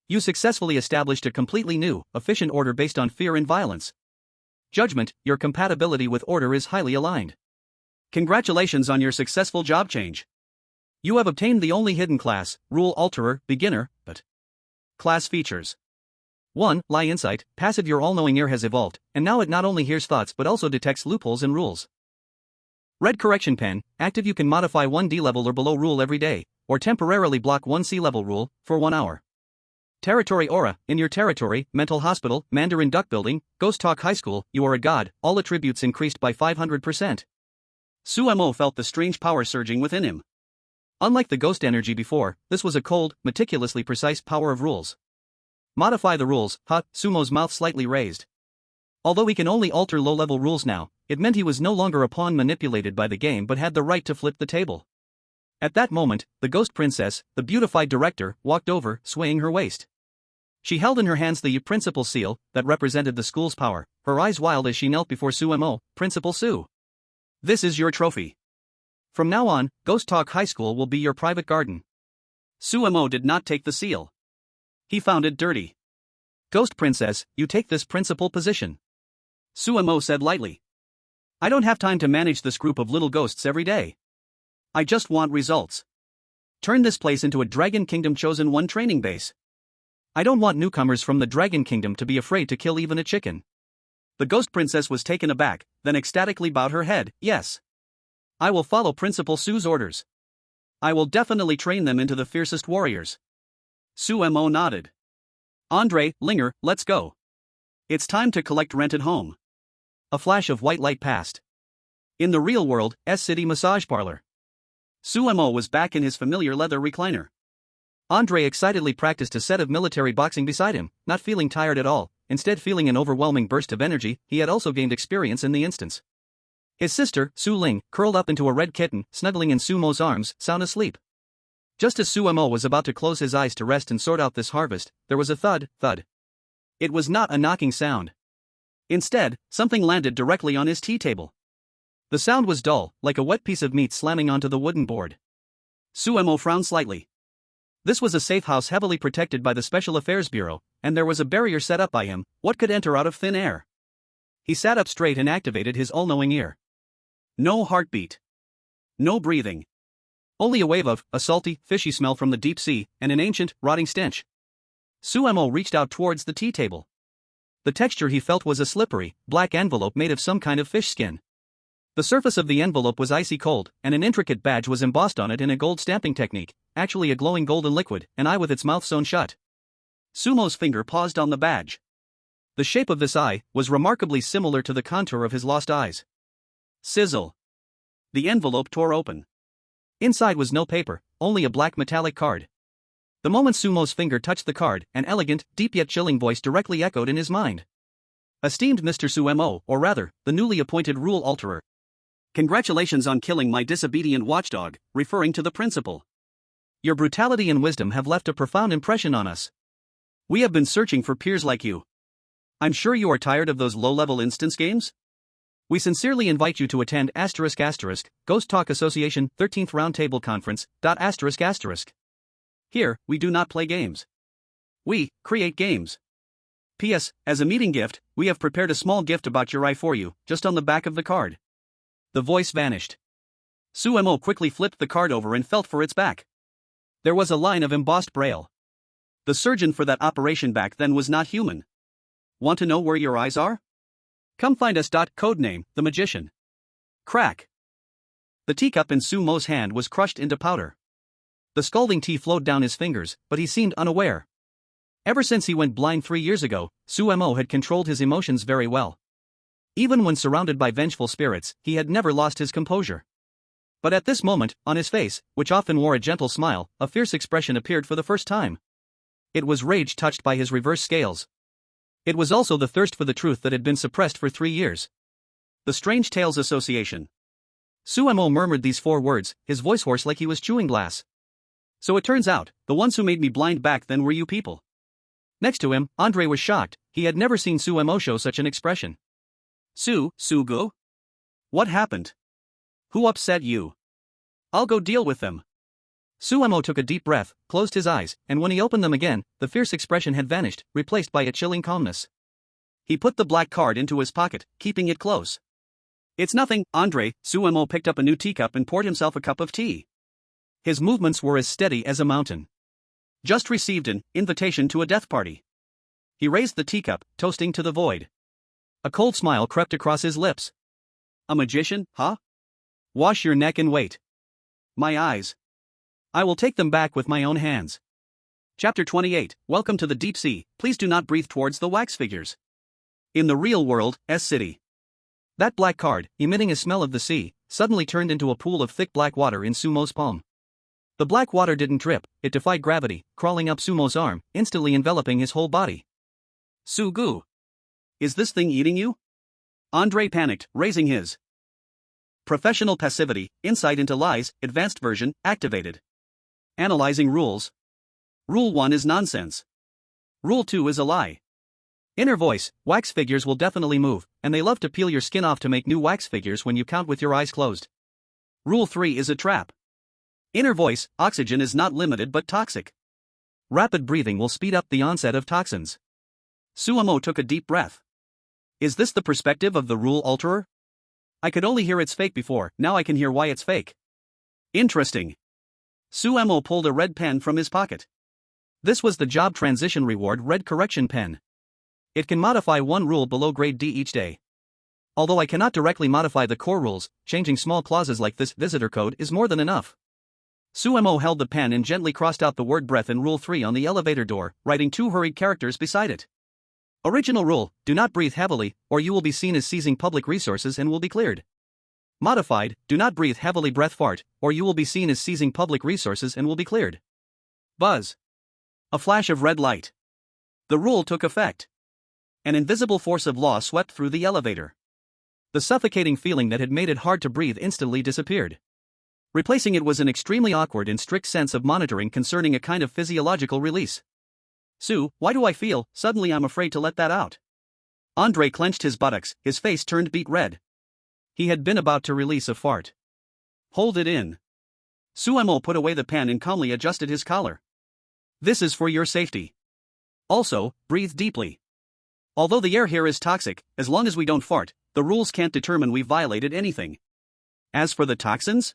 you successfully established a completely new, efficient order based on fear and violence. Judgment, your compatibility with order is highly aligned. Congratulations on your successful job change. You have obtained the only hidden class, Rule Alterer, Beginner, but class features. 1. Lie Insight, passive. Your all-knowing ear has evolved, and now it not only hears thoughts but also detects loopholes and rules. Red Correction Pen, active. You can modify 1 D level or below rule every day, or temporarily block 1 C level rule, for 1 hour. Territory Aura, in your territory, mental hospital, Mandarin Duck Building, Ghost Talk High School, you are a god, all attributes increased by 500%. Sumo felt the strange power surging within him. Unlike the ghost energy before, this was a cold, meticulously precise power of rules. Modify the rules, huh? Sumo's mouth slightly raised. Although he can only alter low-level rules now, it meant he was no longer a pawn manipulated by the game but had the right to flip the table. At that moment, the ghost princess, the beautified director, walked over, swaying her waist. She held in her hands the principal seal, that represented the school's power, her eyes wild as she knelt before Sumo, Principal Su. This is your trophy. From now on, Ghost Talk High School will be your private garden. Sumo did not take the seal. He found it dirty. Ghost Princess, you take this principal position. Sumo said lightly. I don't have time to manage this group of little ghosts every day. I just want results. Turn this place into a Dragon Kingdom Chosen One training base. I don't want newcomers from the Dragon Kingdom to be afraid to kill even a chicken. The Ghost Princess was taken aback, then ecstatically bowed her head. Yes. I will follow Principal Su's orders. I will definitely train them into the fiercest warriors. Sumo nodded. Andre, Linger, let's go. It's time to collect rented home. A flash of white light passed. In the real world, S-City Massage Parlor. Sumo was back in his familiar leather recliner. Andre excitedly practiced a set of military boxing beside him, not feeling tired at all, instead feeling an overwhelming burst of energy. He had also gained experience in the instance. His sister, Su Ling, curled up into a red kitten, snuggling in Sumo's arms, sound asleep. Just as Sumo was about to close his eyes to rest and sort out this harvest, there was a thud, thud. It was not a knocking sound. Instead, something landed directly on his tea table. The sound was dull, like a wet piece of meat slamming onto the wooden board. Sumo frowned slightly. This was a safe house heavily protected by the Special Affairs Bureau, and there was a barrier set up by him. What could enter out of thin air? He sat up straight and activated his all-knowing ear. No heartbeat. No breathing. Only a wave of, a salty, fishy smell from the deep sea, and an ancient, rotting stench. Sumo reached out towards the tea table. The texture he felt was a slippery, black envelope made of some kind of fish skin. The surface of the envelope was icy cold, and an intricate badge was embossed on it in a gold stamping technique, actually a glowing golden liquid, an eye with its mouth sewn shut. Sumo's finger paused on the badge. The shape of this eye was remarkably similar to the contour of his lost eyes. Sizzle. The envelope tore open. Inside was no paper, only a black metallic card. The moment Sumo's finger touched the card, an elegant, deep yet chilling voice directly echoed in his mind. Esteemed Mr. Sumo, or rather, the newly appointed Rule Alterer. Congratulations on killing my disobedient watchdog, referring to the principal. Your brutality and wisdom have left a profound impression on us. We have been searching for peers like you. I'm sure you are tired of those low-level instance games? We sincerely invite you to attend *** Ghost Talk Association 13th Roundtable Conference. ***. Here, we do not play games. We create games. P.S. As a meeting gift, we have prepared a small gift about your eye for you, just on the back of the card. The voice vanished. Suemo quickly flipped the card over and felt for its back. There was a line of embossed braille. The surgeon for that operation back then was not human. Want to know where your eyes are? Come find us. Codename, the magician. Crack. The teacup in Sumo's hand was crushed into powder. The scalding tea flowed down his fingers, but he seemed unaware. Ever since he went blind 3 years ago, Suemo had controlled his emotions very well. Even when surrounded by vengeful spirits, he had never lost his composure. But at this moment, on his face, which often wore a gentle smile, a fierce expression appeared for the first time. It was rage touched by his reverse scales. It was also the thirst for the truth that had been suppressed for 3 years. The Strange Tales Association. Suemo murmured these 4 words, his voice hoarse like he was chewing glass. So it turns out, the ones who made me blind back then were you people. Next to him, Andre was shocked. He had never seen Suemo show such an expression. Sugo? What happened? Who upset you? I'll go deal with them. Suemo took a deep breath, closed his eyes, and when he opened them again, the fierce expression had vanished, replaced by a chilling calmness. He put the black card into his pocket, keeping it close. It's nothing, Andre. Suemo picked up a new teacup and poured himself a cup of tea. His movements were as steady as a mountain. Just received an invitation to a death party. He raised the teacup, toasting to the void. A cold smile crept across his lips. A magician, huh? Wash your neck and wait. My eyes. I will take them back with my own hands. Chapter 28. Welcome to the deep sea. Please do not breathe towards the wax figures. In the real world, S-City. That black card, emitting a smell of the sea, suddenly turned into a pool of thick black water in Sumo's palm. The black water didn't drip, it defied gravity, crawling up Sumo's arm, instantly enveloping his whole body. Sugu. Is this thing eating you? Andre panicked, raising his professional passivity, insight into lies, advanced version, activated. Analyzing rules. Rule 1 is nonsense. Rule 2 is a lie. Inner voice, wax figures will definitely move, and they love to peel your skin off to make new wax figures when you count with your eyes closed. Rule 3 is a trap. Inner voice, oxygen is not limited but toxic. Rapid breathing will speed up the onset of toxins. Suemo took a deep breath. Is this the perspective of the rule alterer? I could only hear it's fake before, now I can hear why it's fake. Interesting. Suemo pulled a red pen from his pocket. This was the job transition reward red correction pen. It can modify 1 rule below grade D each day. Although I cannot directly modify the core rules, changing small clauses like this visitor code is more than enough. Suemo held the pen and gently crossed out the word breath in Rule 3 on the elevator door, writing 2 hurried characters beside it. Original rule, do not breathe heavily, or you will be seen as seizing public resources and will be cleared. Modified, do not breathe heavily breath fart, or you will be seen as seizing public resources and will be cleared. Buzz. A flash of red light. The rule took effect. An invisible force of law swept through the elevator. The suffocating feeling that had made it hard to breathe instantly disappeared. Replacing it was an extremely awkward and strict sense of monitoring concerning a kind of physiological release. Sue, why do I feel, suddenly I'm afraid to let that out? Andre clenched his buttocks, his face turned beet red. He had been about to release a fart. Hold it in. Suemo put away the pen and calmly adjusted his collar. This is for your safety. Also, breathe deeply. Although the air here is toxic, as long as we don't fart, the rules can't determine we've violated anything. As for the toxins?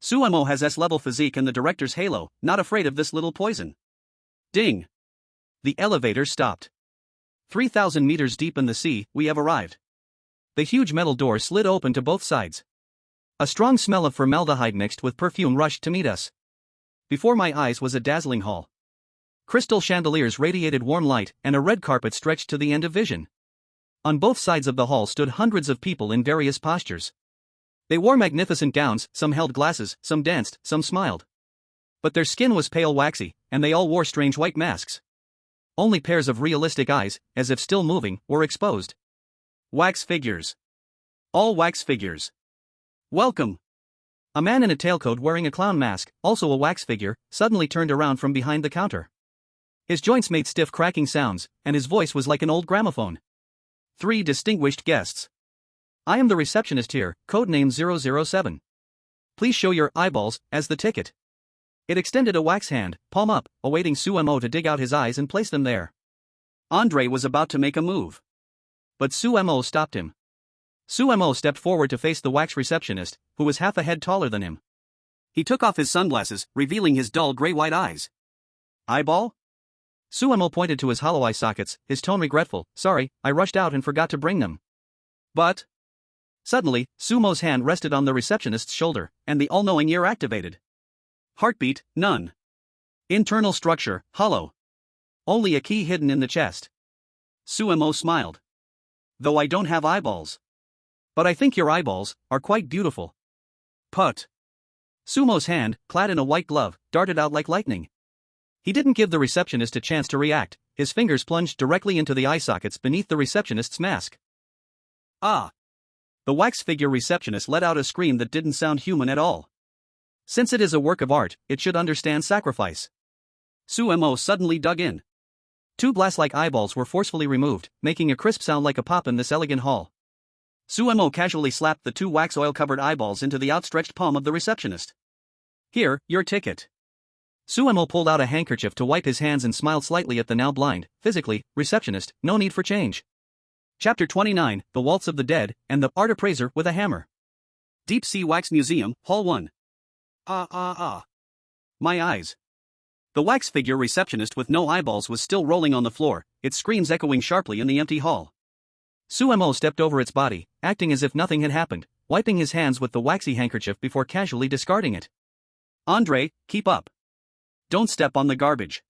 Suemo has S-level physique and the director's halo, not afraid of this little poison. Ding. The elevator stopped. 3,000 meters deep in the sea, we have arrived. The huge metal door slid open to both sides. A strong smell of formaldehyde mixed with perfume rushed to meet us. Before my eyes was a dazzling hall. Crystal chandeliers radiated warm light, and a red carpet stretched to the end of vision. On both sides of the hall stood hundreds of people in various postures. They wore magnificent gowns, some held glasses, some danced, some smiled. But their skin was pale waxy, and they all wore strange white masks. Only pairs of realistic eyes, as if still moving, were exposed. Wax figures. All wax figures. Welcome. A man in a tailcoat wearing a clown mask, also a wax figure, suddenly turned around from behind the counter. His joints made stiff cracking sounds, and his voice was like an old gramophone. 3 distinguished guests. I am the receptionist here, codename 007. Please show your eyeballs as the ticket. It extended a wax hand, palm up, awaiting Sumo to dig out his eyes and place them there. Andre was about to make a move, but Sumo stopped him. Sumo stepped forward to face the wax receptionist, who was half a head taller than him. He took off his sunglasses, revealing his dull gray-white eyes. Eyeball? Sumo pointed to his hollow eye sockets, his tone regretful. Sorry, I rushed out and forgot to bring them. But... Suddenly, Sumo's hand rested on the receptionist's shoulder, and the all-knowing ear activated. Heartbeat, none. Internal structure, hollow. Only a key hidden in the chest. Sumo smiled. Though I don't have eyeballs. But I think your eyeballs are quite beautiful. Put. Sumo's hand, clad in a white glove, darted out like lightning. He didn't give the receptionist a chance to react. His fingers plunged directly into the eye sockets beneath the receptionist's mask. Ah! The wax figure receptionist let out a scream that didn't sound human at all. Since it is a work of art, it should understand sacrifice. Sumo suddenly dug in. 2 glass-like eyeballs were forcefully removed, making a crisp sound like a pop in this elegant hall. Sumo casually slapped the 2 wax oil-covered eyeballs into the outstretched palm of the receptionist. Here, your ticket. Sumo pulled out a handkerchief to wipe his hands and smiled slightly at the now blind, physically, receptionist. No need for change. Chapter 29, The Waltz of the Dead, and the Art Appraiser with a Hammer. Deep Sea Wax Museum, Hall 1. My eyes. The wax figure receptionist with no eyeballs was still rolling on the floor, its screams echoing sharply in the empty hall. Sumo stepped over its body, acting as if nothing had happened, wiping his hands with the waxy handkerchief before casually discarding it. Andre, keep up. Don't step on the garbage.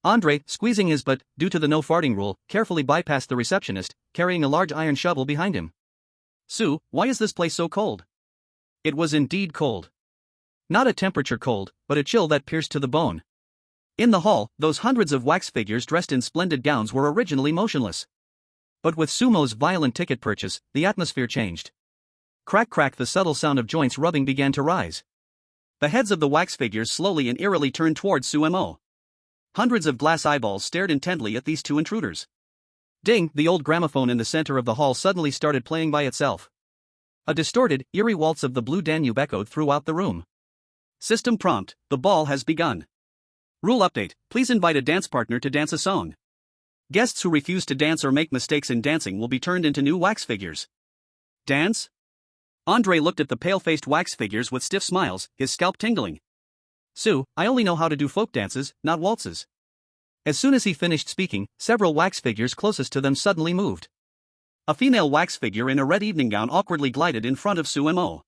Andre, squeezing his butt, due to the no farting rule, carefully bypassed the receptionist, carrying a large iron shovel behind him. Sue, why is this place so cold? It was indeed cold. Not a temperature cold, but a chill that pierced to the bone. In the hall, those hundreds of wax figures dressed in splendid gowns were originally motionless. But with Sumo's violent ticket purchase, the atmosphere changed. Crack crack, the subtle sound of joints rubbing began to rise. The heads of the wax figures slowly and eerily turned towards Sumo. Hundreds of glass eyeballs stared intently at these 2 intruders. Ding! The old gramophone in the center of the hall suddenly started playing by itself. A distorted, eerie waltz of the Blue Danube echoed throughout the room. System prompt, the ball has begun. Rule update, please invite a dance partner to dance a song. Guests who refuse to dance or make mistakes in dancing will be turned into new wax figures. Dance? Andre looked at the pale-faced wax figures with stiff smiles, his scalp tingling. Sue, I only know how to do folk dances, not waltzes. As soon as he finished speaking, several wax figures closest to them suddenly moved. A female wax figure in a red evening gown awkwardly glided in front of Sumo.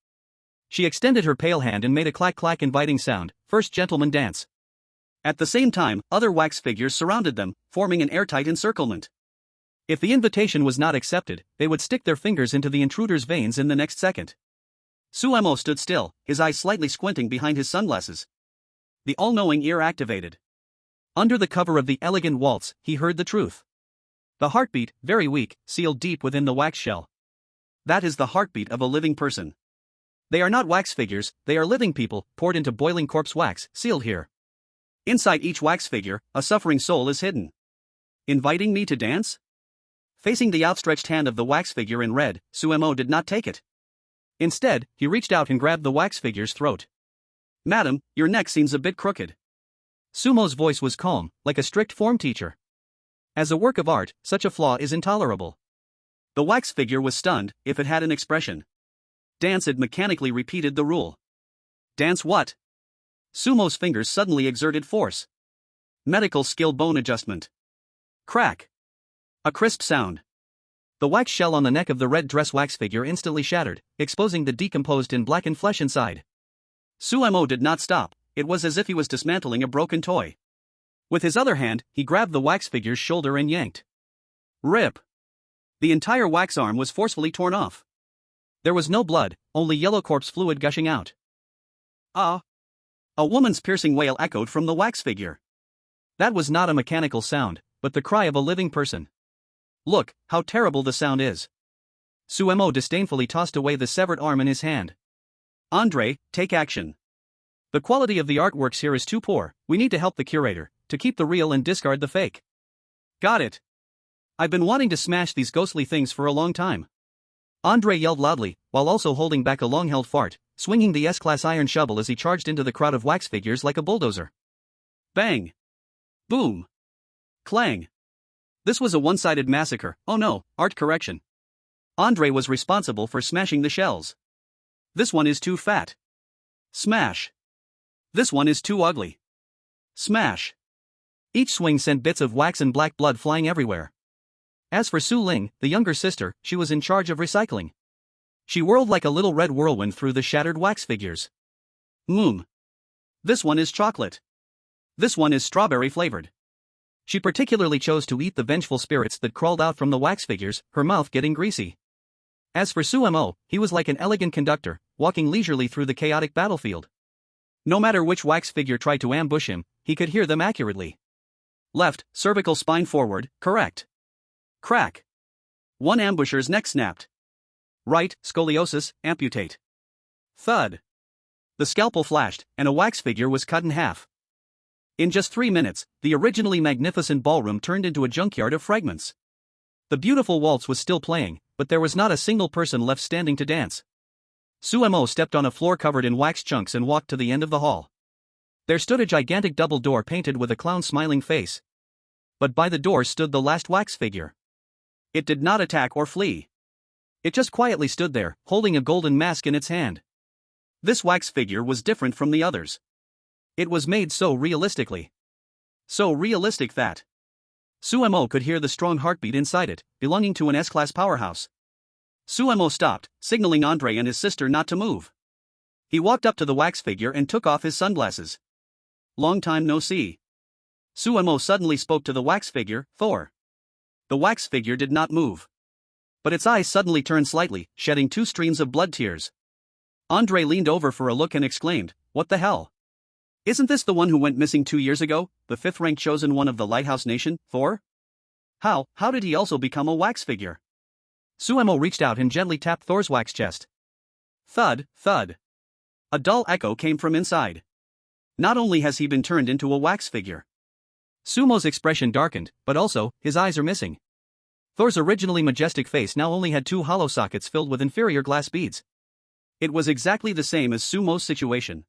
She extended her pale hand and made a clack-clack inviting sound. First gentleman dance. At the same time, other wax figures surrounded them, forming an airtight encirclement. If the invitation was not accepted, they would stick their fingers into the intruder's veins in the next second. Sumo stood still, his eyes slightly squinting behind his sunglasses. The all-knowing ear activated. Under the cover of the elegant waltz, he heard the truth. The heartbeat, very weak, sealed deep within the wax shell. That is the heartbeat of a living person. They are not wax figures, they are living people, poured into boiling corpse wax, sealed here. Inside each wax figure, a suffering soul is hidden. Inviting me to dance? Facing the outstretched hand of the wax figure in red, Sumo did not take it. Instead, he reached out and grabbed the wax figure's throat. Madam, your neck seems a bit crooked. Sumo's voice was calm, like a strict form teacher. As a work of art, such a flaw is intolerable. The wax figure was stunned, if it had an expression. Dance had mechanically repeated the rule. Dance what? Sumo's fingers suddenly exerted force. Medical skill bone adjustment. Crack. A crisp sound. The wax shell on the neck of the red dress wax figure instantly shattered, exposing the decomposed and blackened flesh inside. Sumo did not stop, it was as if he was dismantling a broken toy. With his other hand, he grabbed the wax figure's shoulder and yanked. Rip! The entire wax arm was forcefully torn off. There was no blood, only yellow corpse fluid gushing out. Ah! A woman's piercing wail echoed from the wax figure. That was not a mechanical sound, but the cry of a living person. Look, how terrible the sound is. Sumo disdainfully tossed away the severed arm in his hand. Andre, take action. The quality of the artworks here is too poor, we need to help the curator, to keep the real and discard the fake. Got it. I've been wanting to smash these ghostly things for a long time. Andre yelled loudly, while also holding back a long-held fart, swinging the S-class iron shovel as he charged into the crowd of wax figures like a bulldozer. Bang! Boom! Clang! This was a one-sided massacre. Oh no, art correction. Andre was responsible for smashing the shells. This one is too fat. Smash. This one is too ugly. Smash. Each swing sent bits of wax and black blood flying everywhere. As for Su Ling, the younger sister, she was in charge of recycling. She whirled like a little red whirlwind through the shattered wax figures. This one is chocolate. This one is strawberry flavored. She particularly chose to eat the vengeful spirits that crawled out from the wax figures, her mouth getting greasy. As for Su Mo, he was like an elegant conductor, walking leisurely through the chaotic battlefield. No matter which wax figure tried to ambush him, he could hear them accurately. Left, cervical spine forward, correct. Crack. One ambusher's neck snapped. Right, scoliosis, amputate. Thud. The scalpel flashed, and a wax figure was cut in half. In just 3 minutes, the originally magnificent ballroom turned into a junkyard of fragments. The beautiful waltz was still playing, but there was not a single person left standing to dance. Su Mo stepped on a floor covered in wax chunks and walked to the end of the hall. There stood a gigantic double door painted with a clown's smiling face. But by the door stood the last wax figure. It did not attack or flee. It just quietly stood there, holding a golden mask in its hand. This wax figure was different from the others. It was made so realistically. So realistic that Su Mo could hear the strong heartbeat inside it, belonging to an S-class powerhouse. Su Mo stopped, signaling Andre and his sister not to move. He walked up to the wax figure and took off his sunglasses. Long time no see. Su Mo suddenly spoke to the wax figure, Thor. The wax figure did not move. But its eyes suddenly turned slightly, shedding 2 streams of blood tears. Andre leaned over for a look and exclaimed, "What the hell? Isn't this the one who went missing 2 years ago, the 5th-rank chosen one of the Lighthouse Nation, Thor? How did he also become a wax figure?" Su Mo reached out and gently tapped Thor's wax chest. Thud, thud. A dull echo came from inside. Not only has he been turned into a wax figure. Sumo's expression darkened, but also, his eyes are missing. Thor's originally majestic face now only had 2 hollow sockets filled with inferior glass beads. It was exactly the same as Sumo's situation.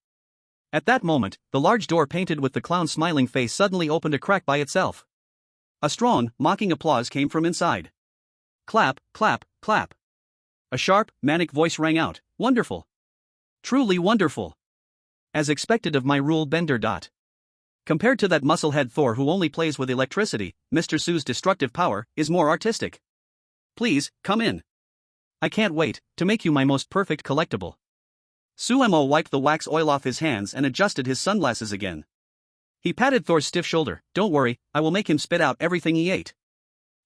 At that moment, the large door painted with the clown's smiling face suddenly opened a crack by itself. A strong, mocking applause came from inside. Clap, clap, clap. A sharp, manic voice rang out, "Wonderful. Truly wonderful. As expected of my rule bender. Compared to that musclehead Thor who only plays with electricity, Mr. Su's destructive power is more artistic. Please, come in. I can't wait to make you my most perfect collectible." Su Mo wiped the wax oil off his hands and adjusted his sunglasses again. He patted Thor's stiff shoulder. "Don't worry, I will make him spit out everything he ate."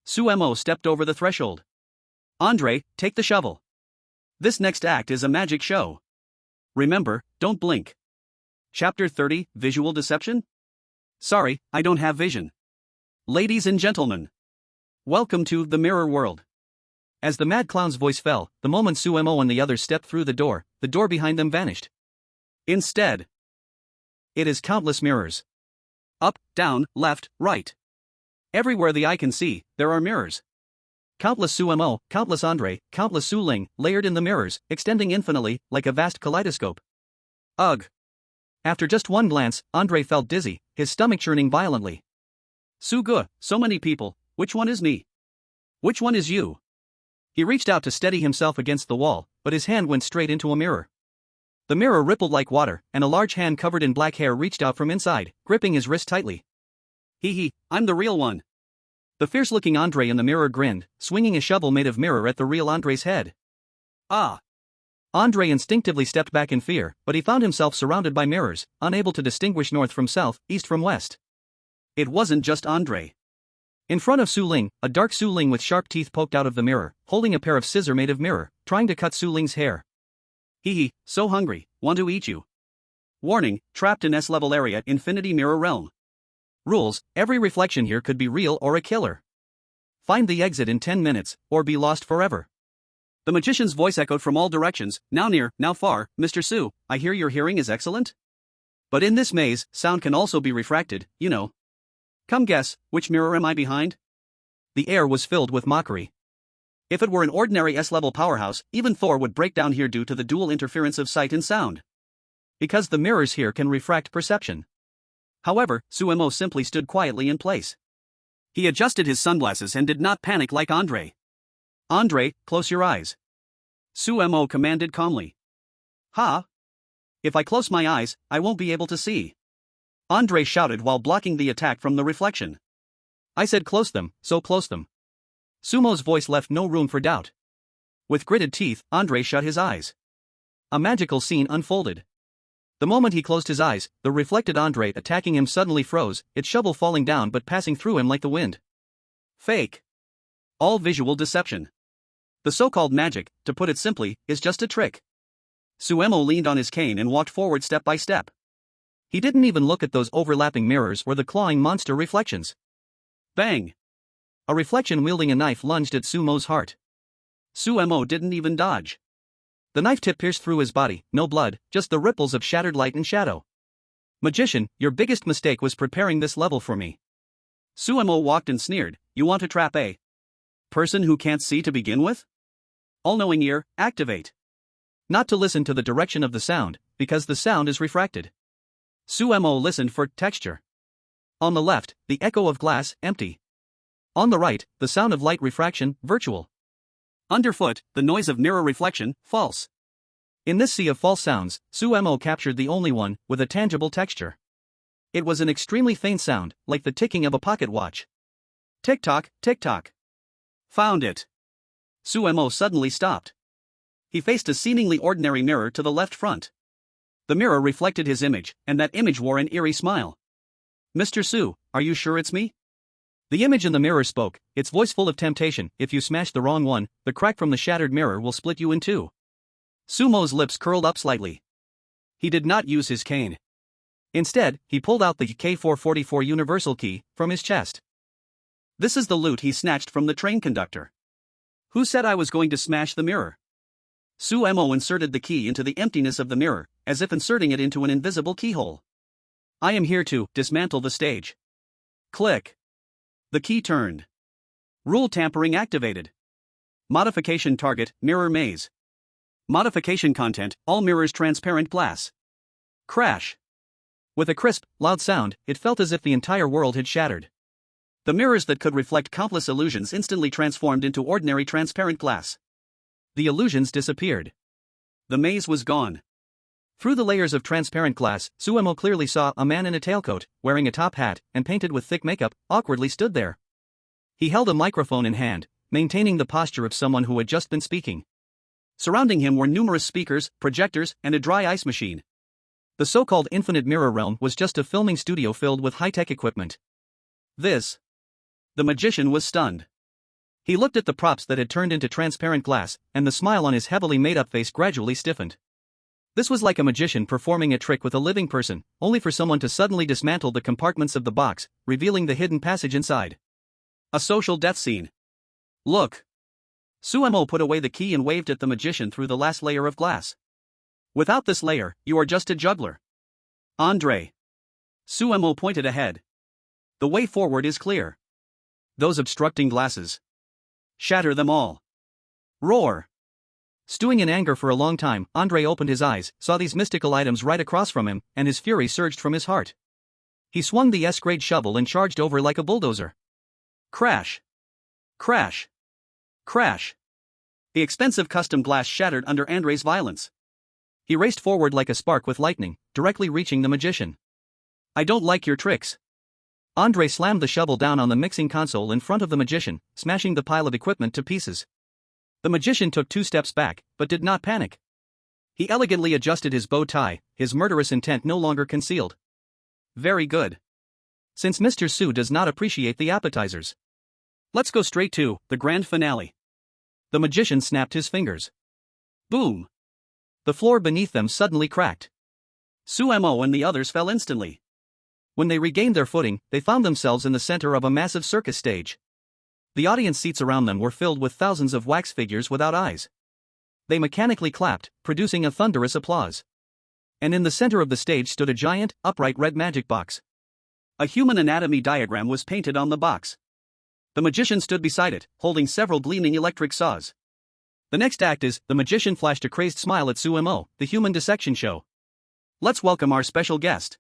Su Mo stepped over the threshold. "Andre, take the shovel. This next act is a magic show. Remember, don't blink." Chapter 30, Visual Deception? Sorry, I don't have vision. Ladies and gentlemen, welcome to the Mirror World. As the mad clown's voice fell, the moment Su Mo and the others stepped through the door behind them vanished. Instead, it is countless mirrors. Up, down, left, right. Everywhere the eye can see, there are mirrors. Countless Su Mo, countless Andre, countless Su Ling, layered in the mirrors, extending infinitely, like a vast kaleidoscope. Ugh. After just one glance, Andre felt dizzy, his stomach churning violently. Sugu, so many people, which one is me? Which one is you? He reached out to steady himself against the wall, but his hand went straight into a mirror. The mirror rippled like water, and a large hand covered in black hair reached out from inside, gripping his wrist tightly. Hee, I'm the real one. The fierce-looking Andre in the mirror grinned, swinging a shovel made of mirror at the real Andre's head. Ah! Andre instinctively stepped back in fear, but he found himself surrounded by mirrors, unable to distinguish north from south, east from west. It wasn't just Andre. In front of Su Ling, a dark Su Ling with sharp teeth poked out of the mirror, holding a pair of scissors made of mirror, trying to cut Su Ling's hair. Hee, so hungry, want to eat you. Warning, trapped in S-level area, Infinity Mirror Realm. Rules, every reflection here could be real or a killer. Find the exit in 10 minutes, or be lost forever. The magician's voice echoed from all directions, now near, now far. "Mr. Su, I hear your hearing is excellent? But in this maze, sound can also be refracted, you know. Come guess, which mirror am I behind?" The air was filled with mockery. If it were an ordinary S-level powerhouse, even Thor would break down here due to the dual interference of sight and sound. Because the mirrors here can refract perception. However, Suemo simply stood quietly in place. He adjusted his sunglasses and did not panic like Andre. Andre, close your eyes. Suemo commanded calmly. Ha? If I close my eyes, I won't be able to see. Andre shouted while blocking the attack from the reflection. I said close them, so close them. Sumo's voice left no room for doubt. With gritted teeth, Andre shut his eyes. A magical scene unfolded. The moment he closed his eyes, the reflected Andre attacking him suddenly froze, its shovel falling down but passing through him like the wind. Fake. All visual deception. The so-called magic, to put it simply, is just a trick. Suemo leaned on his cane and walked forward step by step. He didn't even look at those overlapping mirrors or the clawing monster reflections. Bang! A reflection wielding a knife lunged at Sumo's heart. Suemo didn't even dodge. The knife tip pierced through his body, no blood, just the ripples of shattered light and shadow. Magician, your biggest mistake was preparing this level for me. Suemo walked and sneered, you want to trap a person who can't see to begin with? All-knowing ear, activate. Not to listen to the direction of the sound, because the sound is refracted. Suemo listened for texture. On the left, the echo of glass, empty. On the right, the sound of light refraction, virtual. Underfoot, the noise of mirror reflection, false. In this sea of false sounds, Suemo captured the only one with a tangible texture. It was an extremely faint sound, like the ticking of a pocket watch. Tick-tock, tick-tock. Found it. Suemo suddenly stopped. He faced a seemingly ordinary mirror to the left front. The mirror reflected his image, and that image wore an eerie smile. Mr. Su, are you sure it's me? The image in the mirror spoke, its voice full of temptation. If you smash the wrong one, the crack from the shattered mirror will split you in two. Sumo's lips curled up slightly. He did not use his cane. Instead, he pulled out the K444 universal key from his chest. This is the loot he snatched from the train conductor. Who said I was going to smash the mirror? Suemo inserted the key into the emptiness of the mirror, as if inserting it into an invisible keyhole. I am here to dismantle the stage. Click. The key turned. Rule tampering activated. Modification target, mirror maze. Modification content, all mirrors transparent glass. Crash. With a crisp, loud sound, it felt as if the entire world had shattered. The mirrors that could reflect countless illusions instantly transformed into ordinary transparent glass. The illusions disappeared. The maze was gone. Through the layers of transparent glass, Suemo clearly saw a man in a tailcoat, wearing a top hat, and painted with thick makeup, awkwardly stood there. He held a microphone in hand, maintaining the posture of someone who had just been speaking. Surrounding him were numerous speakers, projectors, and a dry ice machine. The so-called infinite mirror realm was just a filming studio filled with high-tech equipment. The magician was stunned. He looked at the props that had turned into transparent glass, and the smile on his heavily made-up face gradually stiffened. This was like a magician performing a trick with a living person, only for someone to suddenly dismantle the compartments of the box, revealing the hidden passage inside. A social death scene. Look. Suemo put away the key and waved at the magician through the last layer of glass. Without this layer, you are just a juggler. Andre. Suemo pointed ahead. The way forward is clear. Those obstructing glasses. Shatter them all. Roar. Stewing in anger for a long time, Andre opened his eyes, saw these mystical items right across from him, and his fury surged from his heart. He swung the S-grade shovel and charged over like a bulldozer. Crash. Crash. Crash. The expensive custom glass shattered under Andre's violence. He raced forward like a spark with lightning, directly reaching the magician. I don't like your tricks. Andre slammed the shovel down on the mixing console in front of the magician, smashing the pile of equipment to pieces. The magician took 2 steps back, but did not panic. He elegantly adjusted his bow tie, his murderous intent no longer concealed. Very good. Since Mr. Su does not appreciate the appetizers, let's go straight to the grand finale. The magician snapped his fingers. Boom. The floor beneath them suddenly cracked. Suemo and the others fell instantly. When they regained their footing, they found themselves in the center of a massive circus stage. The audience seats around them were filled with thousands of wax figures without eyes. They mechanically clapped, producing a thunderous applause. And in the center of the stage stood a giant, upright red magic box. A human anatomy diagram was painted on the box. The magician stood beside it, holding several gleaming electric saws. The next act is, the magician flashed a crazed smile at Sumo, the human dissection show. Let's welcome our special guest.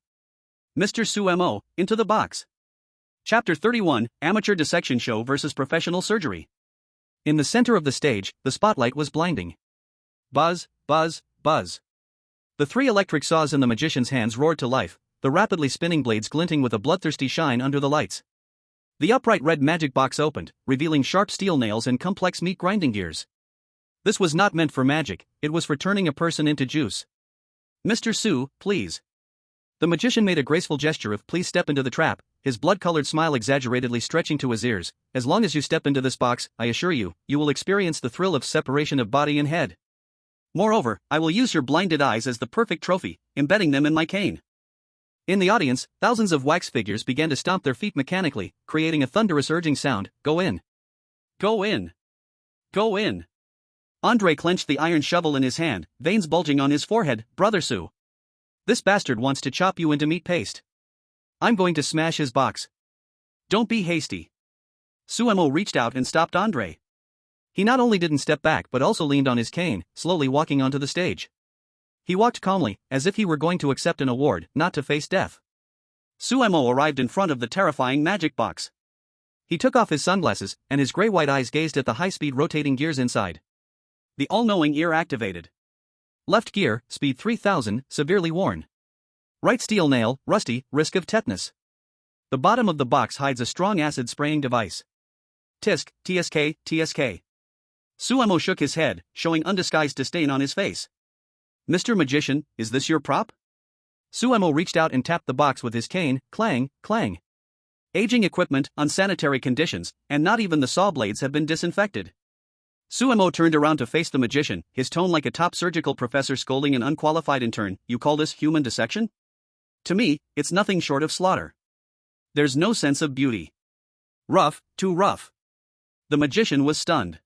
Mr. Sumo, into the box. Chapter 31, Amateur Dissection Show versus Professional Surgery. In the center of the stage, the spotlight was blinding. Buzz, buzz, buzz. The 3 electric saws in the magician's hands roared to life, the rapidly spinning blades glinting with a bloodthirsty shine under the lights. The upright red magic box opened, revealing sharp steel nails and complex meat grinding gears. This was not meant for magic, it was for turning a person into juice. Mr. Su, please. The magician made a graceful gesture of please step into the trap, his blood-colored smile exaggeratedly stretching to his ears. As long as you step into this box, I assure you, you will experience the thrill of separation of body and head. Moreover, I will use your blinded eyes as the perfect trophy, embedding them in my cane. In the audience, thousands of wax figures began to stomp their feet mechanically, creating a thunderous urging sound, go in. Go in. Go in. Andre clenched the iron shovel in his hand, veins bulging on his forehead. Brother Su. This bastard wants to chop you into meat paste. I'm going to smash his box. Don't be hasty. Sumo reached out and stopped Andre. He not only didn't step back but also leaned on his cane, slowly walking onto the stage. He walked calmly, as if he were going to accept an award, not to face death. Sumo arrived in front of the terrifying magic box. He took off his sunglasses, and his gray-white eyes gazed at the high-speed rotating gears inside. The all-knowing ear activated. Left gear, speed 3000, severely worn. Right steel nail, rusty, risk of tetanus. The bottom of the box hides a strong acid spraying device. Tisk, TSK, TSK. Sumo shook his head, showing undisguised disdain on his face. Mr. Magician, is this your prop? Sumo reached out and tapped the box with his cane, clang, clang. Aging equipment, unsanitary conditions, and not even the saw blades have been disinfected. Sumo turned around to face the magician, his tone like a top surgical professor scolding an unqualified intern. You call this human dissection? To me, it's nothing short of slaughter. There's no sense of beauty. Rough, too rough. The magician was stunned.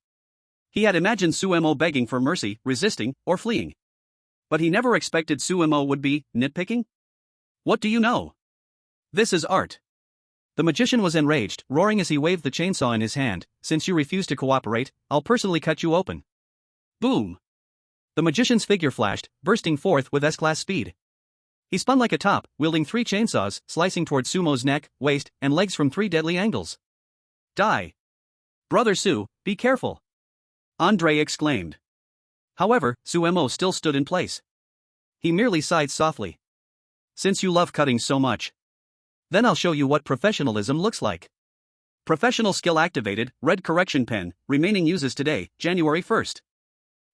He had imagined Sumo begging for mercy, resisting, or fleeing. But he never expected Sumo would be nitpicking. What do you know? This is art. The magician was enraged, roaring as he waved the chainsaw in his hand. Since you refuse to cooperate, I'll personally cut you open. Boom. The magician's figure flashed, bursting forth with S-class speed. He spun like a top, wielding 3 chainsaws, slicing toward Sumo's neck, waist, and legs from 3 deadly angles. Die. Brother Su, be careful. Andre exclaimed. However, Sumo still stood in place. He merely sighed softly. Since you love cutting so much, then I'll show you what professionalism looks like. Professional skill activated, red correction pen, remaining uses today, January 1st.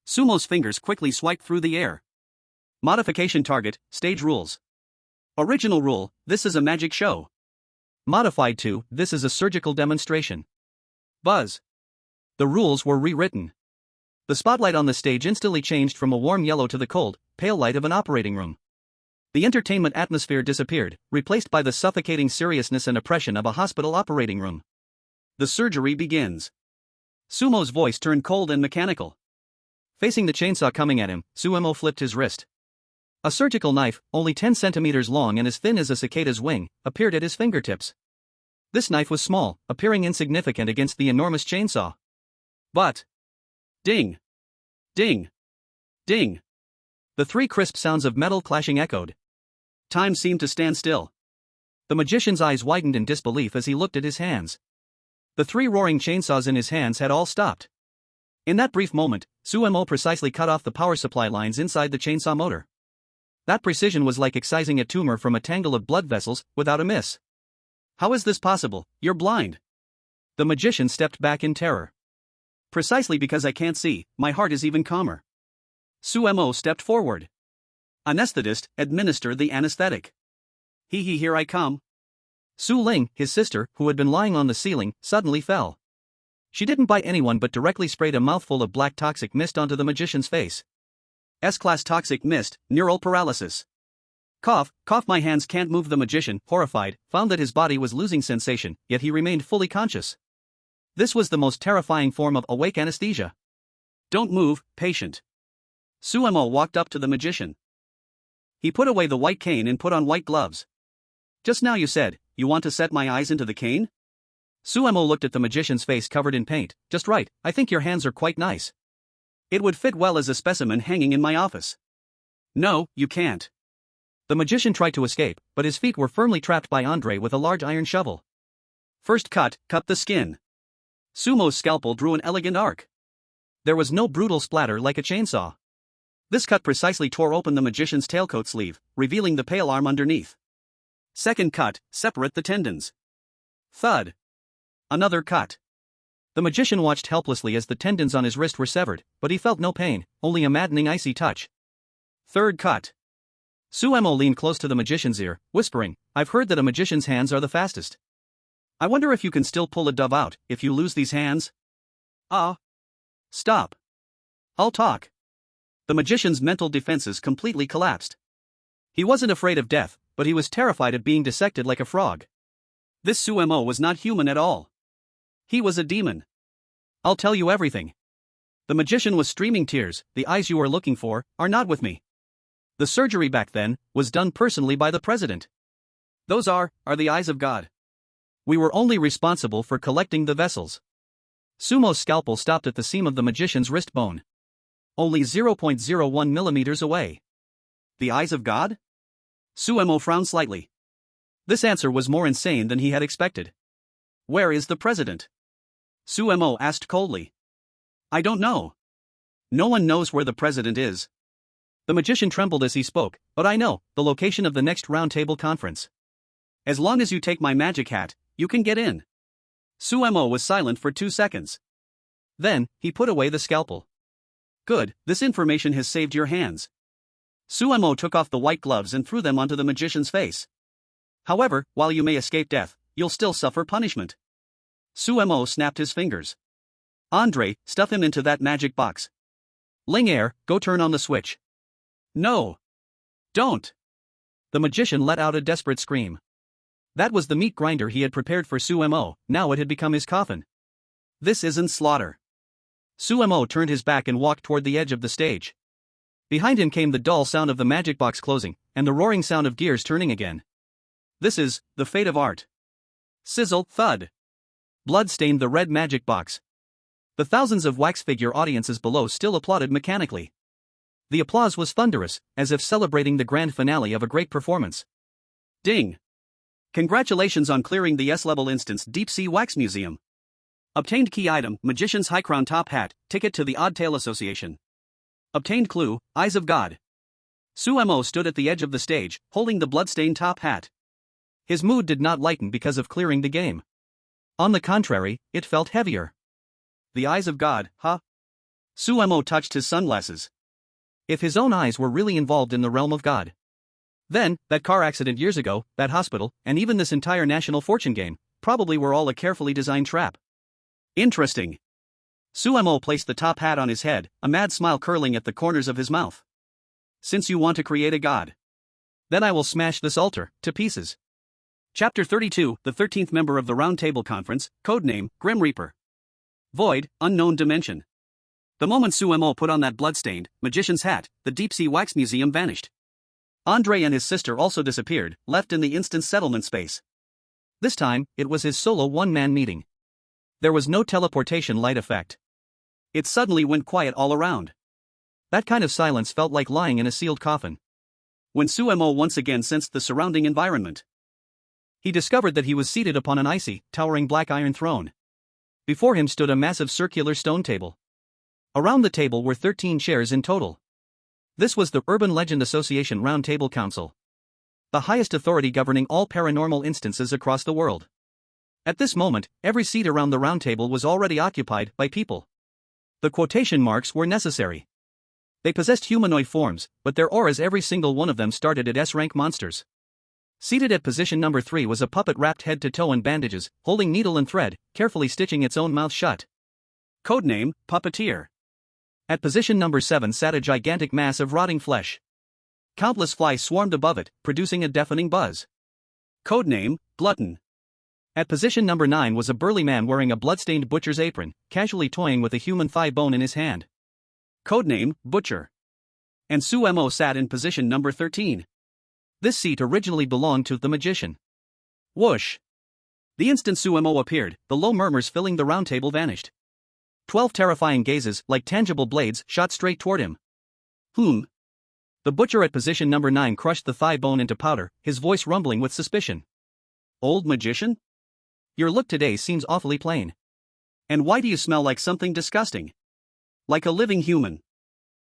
Sumo's fingers quickly swiped through the air. Modification target, stage rules. Original rule, this is a magic show. Modified to, this is a surgical demonstration. Buzz. The rules were rewritten. The spotlight on the stage instantly changed from a warm yellow to the cold, pale light of an operating room. The entertainment atmosphere disappeared, replaced by the suffocating seriousness and oppression of a hospital operating room. The surgery begins. Sumo's voice turned cold and mechanical. Facing the chainsaw coming at him, Sumo flipped his wrist. A surgical knife, only 10 centimeters long and as thin as a cicada's wing, appeared at his fingertips. This knife was small, appearing insignificant against the enormous chainsaw. But... ding! Ding! Ding! The 3 crisp sounds of metal clashing echoed. Time seemed to stand still. The magician's eyes widened in disbelief as he looked at his hands. The 3 roaring chainsaws in his hands had all stopped. In that brief moment, Sumo precisely cut off the power supply lines inside the chainsaw motor. That precision was like excising a tumor from a tangle of blood vessels, without a miss. How is this possible? You're blind. The magician stepped back in terror. Precisely because I can't see, my heart is even calmer. Sumo stepped forward. Anesthetist, administer the anesthetic. Here I come. Su Ling, his sister, who had been lying on the ceiling, suddenly fell. She didn't bite anyone but directly sprayed a mouthful of black toxic mist onto the magician's face. S-class toxic mist, neural paralysis. Cough, my hands can't move. The magician, horrified, found that his body was losing sensation, yet he remained fully conscious. This was the most terrifying form of awake anesthesia. Don't move, patient. Sumo walked up to the magician. He put away the white cane and put on white gloves. Just now you said, you want to set my eyes into the cane? Suemo looked at the magician's face covered in paint. Just right, I think your hands are quite nice. It would fit well as a specimen hanging in my office. No, you can't. The magician tried to escape, but his feet were firmly trapped by Andre with a large iron shovel. First cut the skin. Sumo's scalpel drew an elegant arc. There was no brutal splatter like a chainsaw. This cut precisely tore open the magician's tailcoat sleeve, revealing the pale arm underneath. Second cut, separate the tendons. Thud. Another cut. The magician watched helplessly as the tendons on his wrist were severed, but he felt no pain, only a maddening icy touch. Third cut. Suemo leaned close to the magician's ear, whispering, I've heard that a magician's hands are the fastest. I wonder if you can still pull a dove out if you lose these hands? Stop. I'll talk. The magician's mental defenses completely collapsed. He wasn't afraid of death, but he was terrified of being dissected like a frog. This Suemo was not human at all. He was a demon. I'll tell you everything. The magician was streaming tears. The eyes you are looking for are not with me. The surgery back then was done personally by the president. Those are the eyes of God. We were only responsible for collecting the vessels. Sumo's scalpel stopped at the seam of the magician's wrist bone. Only 0.01 millimeters away. The eyes of God? Suemo frowned slightly. This answer was more insane than he had expected. Where is the president? Suemo asked coldly. I don't know. No one knows where the president is. The magician trembled as he spoke, but I know the location of the next roundtable conference. As long as you take my magic hat, you can get in. Suemo was silent for 2 seconds. Then, he put away the scalpel. Good, this information has saved your hands. Suemo took off the white gloves and threw them onto the magician's face. However, while you may escape death, you'll still suffer punishment. Suemo snapped his fingers. Andre, stuff him into that magic box. Ling Air, go turn on the switch. No. Don't. The magician let out a desperate scream. That was the meat grinder he had prepared for Suemo, now it had become his coffin. This isn't slaughter. Suemo turned his back and walked toward the edge of the stage. Behind him came the dull sound of the magic box closing, and the roaring sound of gears turning again. This is the fate of art. Sizzle, thud. Blood stained the red magic box. The thousands of wax figure audiences below still applauded mechanically. The applause was thunderous, as if celebrating the grand finale of a great performance. Ding. Congratulations on clearing the S-level instance Deep Sea Wax Museum. Obtained key item, Magician's High Crown Top Hat, ticket to the Odd Tail Association. Obtained clue, Eyes of God. Suemo stood at the edge of the stage, holding the bloodstained top hat. His mood did not lighten because of clearing the game. On the contrary, it felt heavier. The eyes of God, huh? Suemo touched his sunglasses. If his own eyes were really involved in the realm of God, then, that car accident years ago, that hospital, and even this entire national fortune game, probably were all a carefully designed trap. Interesting. Suemo placed the top hat on his head, a mad smile curling at the corners of his mouth. Since you want to create a god, then I will smash this altar to pieces. Chapter 32, the 13th member of the Round Table Conference, codename, Grim Reaper. Void, unknown dimension. The moment Suemo put on that bloodstained, magician's hat, the Deep Sea Wax Museum vanished. Andre and his sister also disappeared, left in the instant settlement space. This time, it was his solo one-man meeting. There was no teleportation light effect. It suddenly went quiet all around. That kind of silence felt like lying in a sealed coffin. When Suemo once again sensed the surrounding environment, he discovered that he was seated upon an icy, towering black iron throne. Before him stood a massive circular stone table. Around the table were 13 chairs in total. This was the Urban Legend Association Round Table Council, the highest authority governing all paranormal instances across the world. At this moment, every seat around the round table was already occupied by people. The quotation marks were necessary. They possessed humanoid forms, but their auras, every single one of them, started at S-rank monsters. Seated at position number 3 was a puppet wrapped head to toe in bandages, holding needle and thread, carefully stitching its own mouth shut. Codename, Puppeteer. At position number 7 sat a gigantic mass of rotting flesh. Countless flies swarmed above it, producing a deafening buzz. Codename, Glutton. At position number 9 was a burly man wearing a bloodstained butcher's apron, casually toying with a human thigh bone in his hand. Codename, Butcher. And Suemo sat in position number 13. This seat originally belonged to the magician. Whoosh! The instant Suemo appeared, the low murmurs filling the round table vanished. 12 terrifying gazes, like tangible blades, shot straight toward him. The butcher at position number 9 crushed the thigh bone into powder, his voice rumbling with suspicion. Old magician? Your look today seems awfully plain. And why do you smell like something disgusting? Like a living human.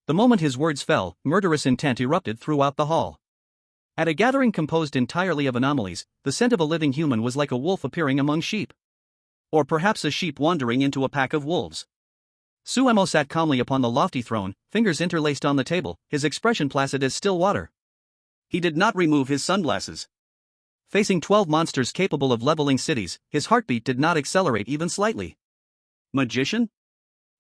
The moment his words fell, murderous intent erupted throughout the hall. At a gathering composed entirely of anomalies, the scent of a living human was like a wolf appearing among sheep. Or perhaps a sheep wandering into a pack of wolves. Suemo sat calmly upon the lofty throne, fingers interlaced on the table, his expression placid as still water. He did not remove his sunglasses. Facing 12 monsters capable of leveling cities, his heartbeat did not accelerate even slightly. Magician?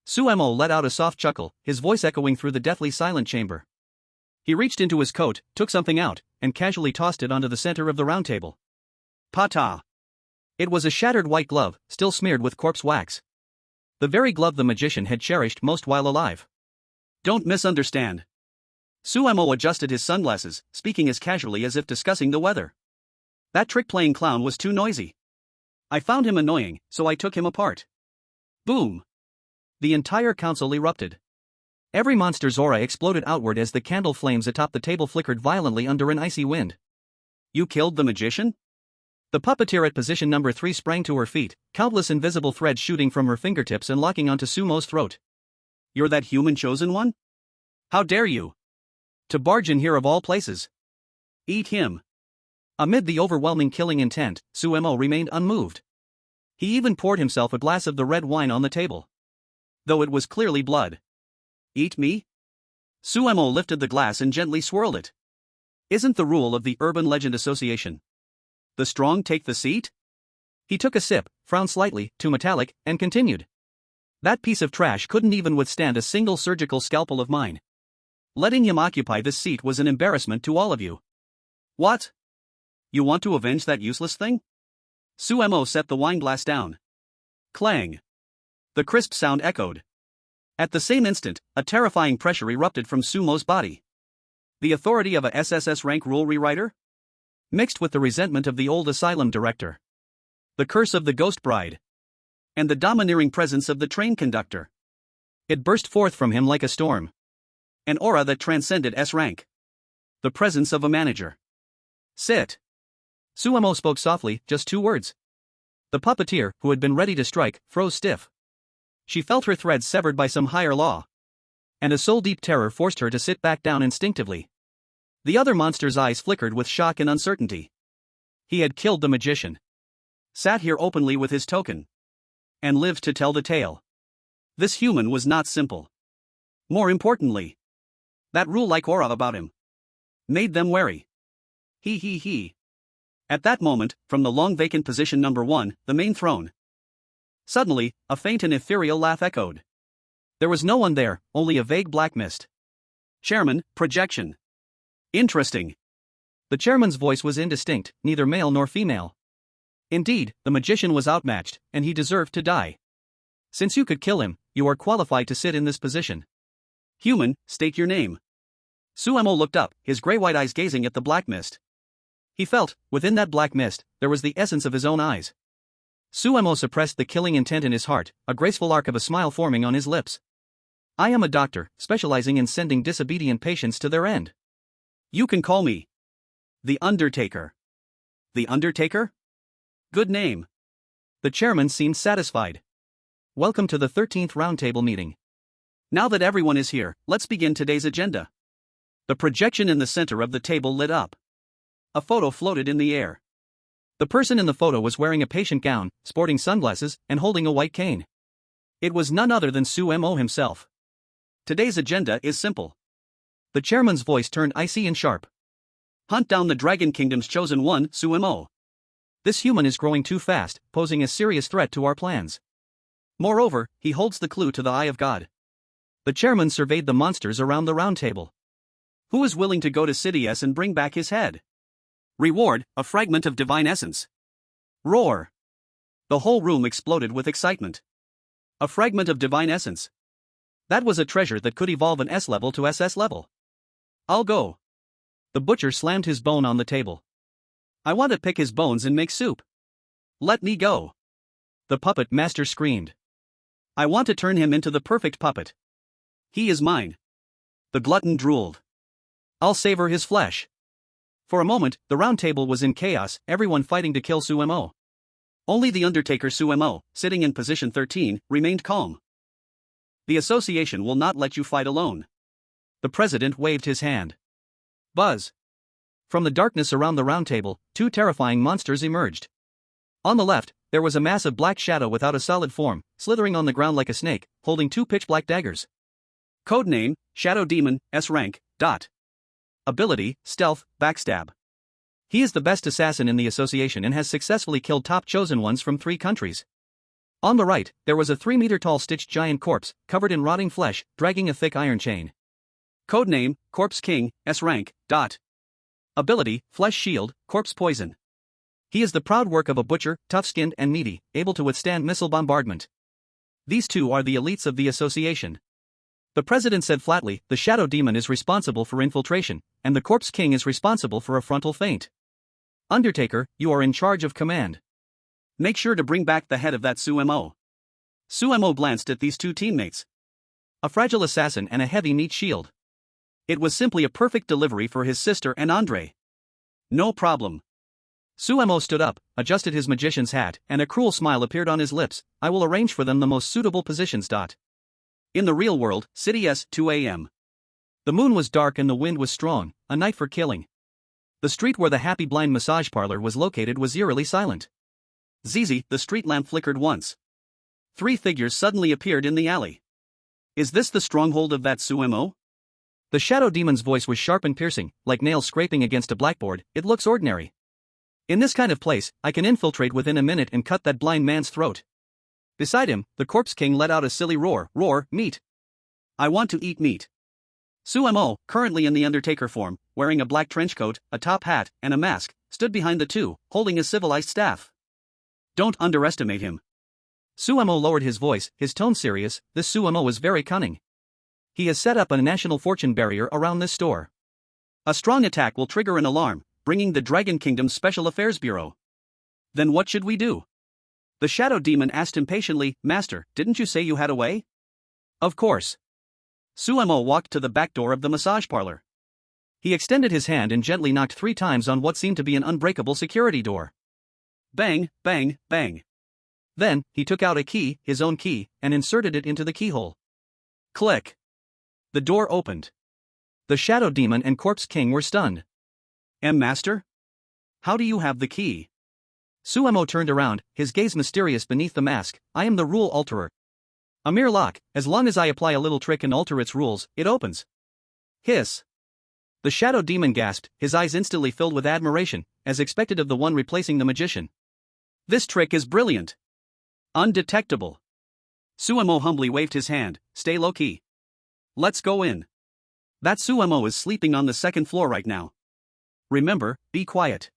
Suemo let out a soft chuckle, his voice echoing through the deathly silent chamber. He reached into his coat, took something out, and casually tossed it onto the center of the round table. Pata! It was a shattered white glove, still smeared with corpse wax. The very glove the magician had cherished most while alive. Don't misunderstand. Suemo adjusted his sunglasses, speaking as casually as if discussing the weather. That trick-playing clown was too noisy. I found him annoying, so I took him apart. Boom! The entire council erupted. Every monster's aura exploded outward as the candle flames atop the table flickered violently under an icy wind. You killed the magician? The puppeteer at position number 3 sprang to her feet, countless invisible threads shooting from her fingertips and locking onto Sumo's throat. You're that human chosen one? How dare you? To barge in here of all places. Eat him. Amid the overwhelming killing intent, Suemo remained unmoved. He even poured himself a glass of the red wine on the table. Though it was clearly blood. Eat me? Suemo lifted the glass and gently swirled it. Isn't the rule of the Urban Legend Association the strong take the seat? He took a sip, frowned slightly, too metallic, and continued. That piece of trash couldn't even withstand a single surgical scalpel of mine. Letting him occupy this seat was an embarrassment to all of you. What? You want to avenge that useless thing? Suemo set the wine glass down. Clang. The crisp sound echoed. At the same instant, a terrifying pressure erupted from Sumo's body. The authority of a SSS-rank rule rewriter? Mixed with the resentment of the old asylum director. The curse of the ghost bride. And the domineering presence of the train conductor. It burst forth from him like a storm. An aura that transcended S-rank. The presence of a manager. Sit. Suemo spoke softly, just 2 words. The puppeteer, who had been ready to strike, froze stiff. She felt her threads severed by some higher law. And a soul-deep terror forced her to sit back down instinctively. The other monster's eyes flickered with shock and uncertainty. He had killed the magician. Sat here openly with his token. And lived to tell the tale. This human was not simple. More importantly, that rule-like aura about him made them wary. He. At that moment, from the long vacant position number 1, the main throne. Suddenly, a faint and ethereal laugh echoed. There was no one there, only a vague black mist. Chairman, projection. Interesting. The chairman's voice was indistinct, neither male nor female. Indeed, the magician was outmatched, and he deserved to die. Since you could kill him, you are qualified to sit in this position. Human, state your name. Suemo looked up, his gray-white eyes gazing at the black mist. He felt, within that black mist, there was the essence of his own eyes. Suemo suppressed the killing intent in his heart, a graceful arc of a smile forming on his lips. I am a doctor, specializing in sending disobedient patients to their end. You can call me the Undertaker. The Undertaker? Good name. The chairman seemed satisfied. Welcome to the 13th roundtable meeting. Now that everyone is here, let's begin today's agenda. The projection in the center of the table lit up. A photo floated in the air. The person in the photo was wearing a patient gown, sporting sunglasses, and holding a white cane. It was none other than Suemo himself. Today's agenda is simple. The chairman's voice turned icy and sharp. Hunt down the Dragon Kingdom's chosen one, Suemo. This human is growing too fast, posing a serious threat to our plans. Moreover, he holds the clue to the Eye of God. The chairman surveyed the monsters around the round table. Who is willing to go to Sidious and bring back his head? Reward, a fragment of divine essence. Roar. The whole room exploded with excitement. A fragment of divine essence. That was a treasure that could evolve an S level to SS level. I'll go. The butcher slammed his bone on the table. I want to pick his bones and make soup. Let me go. The puppet master screamed. I want to turn him into the perfect puppet. He is mine. The glutton drooled. I'll savor his flesh. For a moment, the round table was in chaos, everyone fighting to kill Sumo. Only the Undertaker Sumo, sitting in position 13, remained calm. The association will not let you fight alone. The president waved his hand. Buzz. From the darkness around the round table, two terrifying monsters emerged. On the left, there was a massive black shadow without a solid form, slithering on the ground like a snake, holding two pitch-black daggers. Codename, Shadow Demon, S-rank, dot. Ability, Stealth, Backstab. He is the best assassin in the association and has successfully killed top chosen ones from 3 countries. On the right, there was a 3-meter-tall stitched giant corpse, covered in rotting flesh, dragging a thick iron chain. Codename, Corpse King, S-rank, dot. Ability, Flesh Shield, Corpse Poison. He is the proud work of a butcher, tough-skinned and meaty, able to withstand missile bombardment. These two are the elites of the association. The president said flatly, the Shadow Demon is responsible for infiltration, and the Corpse King is responsible for a frontal feint. Undertaker, you are in charge of command. Make sure to bring back the head of that Sumo. Sumo glanced at these two teammates. A fragile assassin and a heavy meat shield. It was simply a perfect delivery for his sister and Andre. No problem. Sumo stood up, adjusted his magician's hat, and a cruel smile appeared on his lips. I will arrange for them the most suitable positions. In the real world, City S, 2 a.m. The moon was dark and the wind was strong, a night for killing. The street where the Happy Blind massage parlor was located was eerily silent. ZZ, the street lamp flickered once. 3 figures suddenly appeared in the alley. Is this the stronghold of that Sumo? The Shadow Demon's voice was sharp and piercing, like nails scraping against a blackboard. It looks ordinary. In this kind of place, I can infiltrate within a minute and cut that blind man's throat. Beside him, the Corpse King let out a silly roar, meat. I want to eat meat. Sumo, currently in the Undertaker form, wearing a black trench coat, a top hat, and a mask, stood behind the two, holding a civilized staff. Don't underestimate him. Sumo lowered his voice, his tone serious. This Sumo is very cunning. He has set up a national fortune barrier around this store. A strong attack will trigger an alarm, bringing the Dragon Kingdom's Special Affairs Bureau. Then what should we do? The Shadow Demon asked impatiently, Master, didn't you say you had a way? Of course. Sumo walked to the back door of the massage parlor. He extended his hand and gently knocked 3 times on what seemed to be an unbreakable security door. Bang, bang, bang. Then, he took out a key, his own key, and inserted it into the keyhole. Click. The door opened. The Shadow Demon and Corpse King were stunned. Master? How do you have the key? Sumo turned around, his gaze mysterious beneath the mask. I am the rule alterer. A mere lock, as long as I apply a little trick and alter its rules, it opens. Hiss. The Shadow Demon gasped, his eyes instantly filled with admiration, as expected of the one replacing the magician. This trick is brilliant. Undetectable. Sumo humbly waved his hand, stay low-key. Let's go in. That Sumo is sleeping on the 2nd floor right now. Remember, be quiet.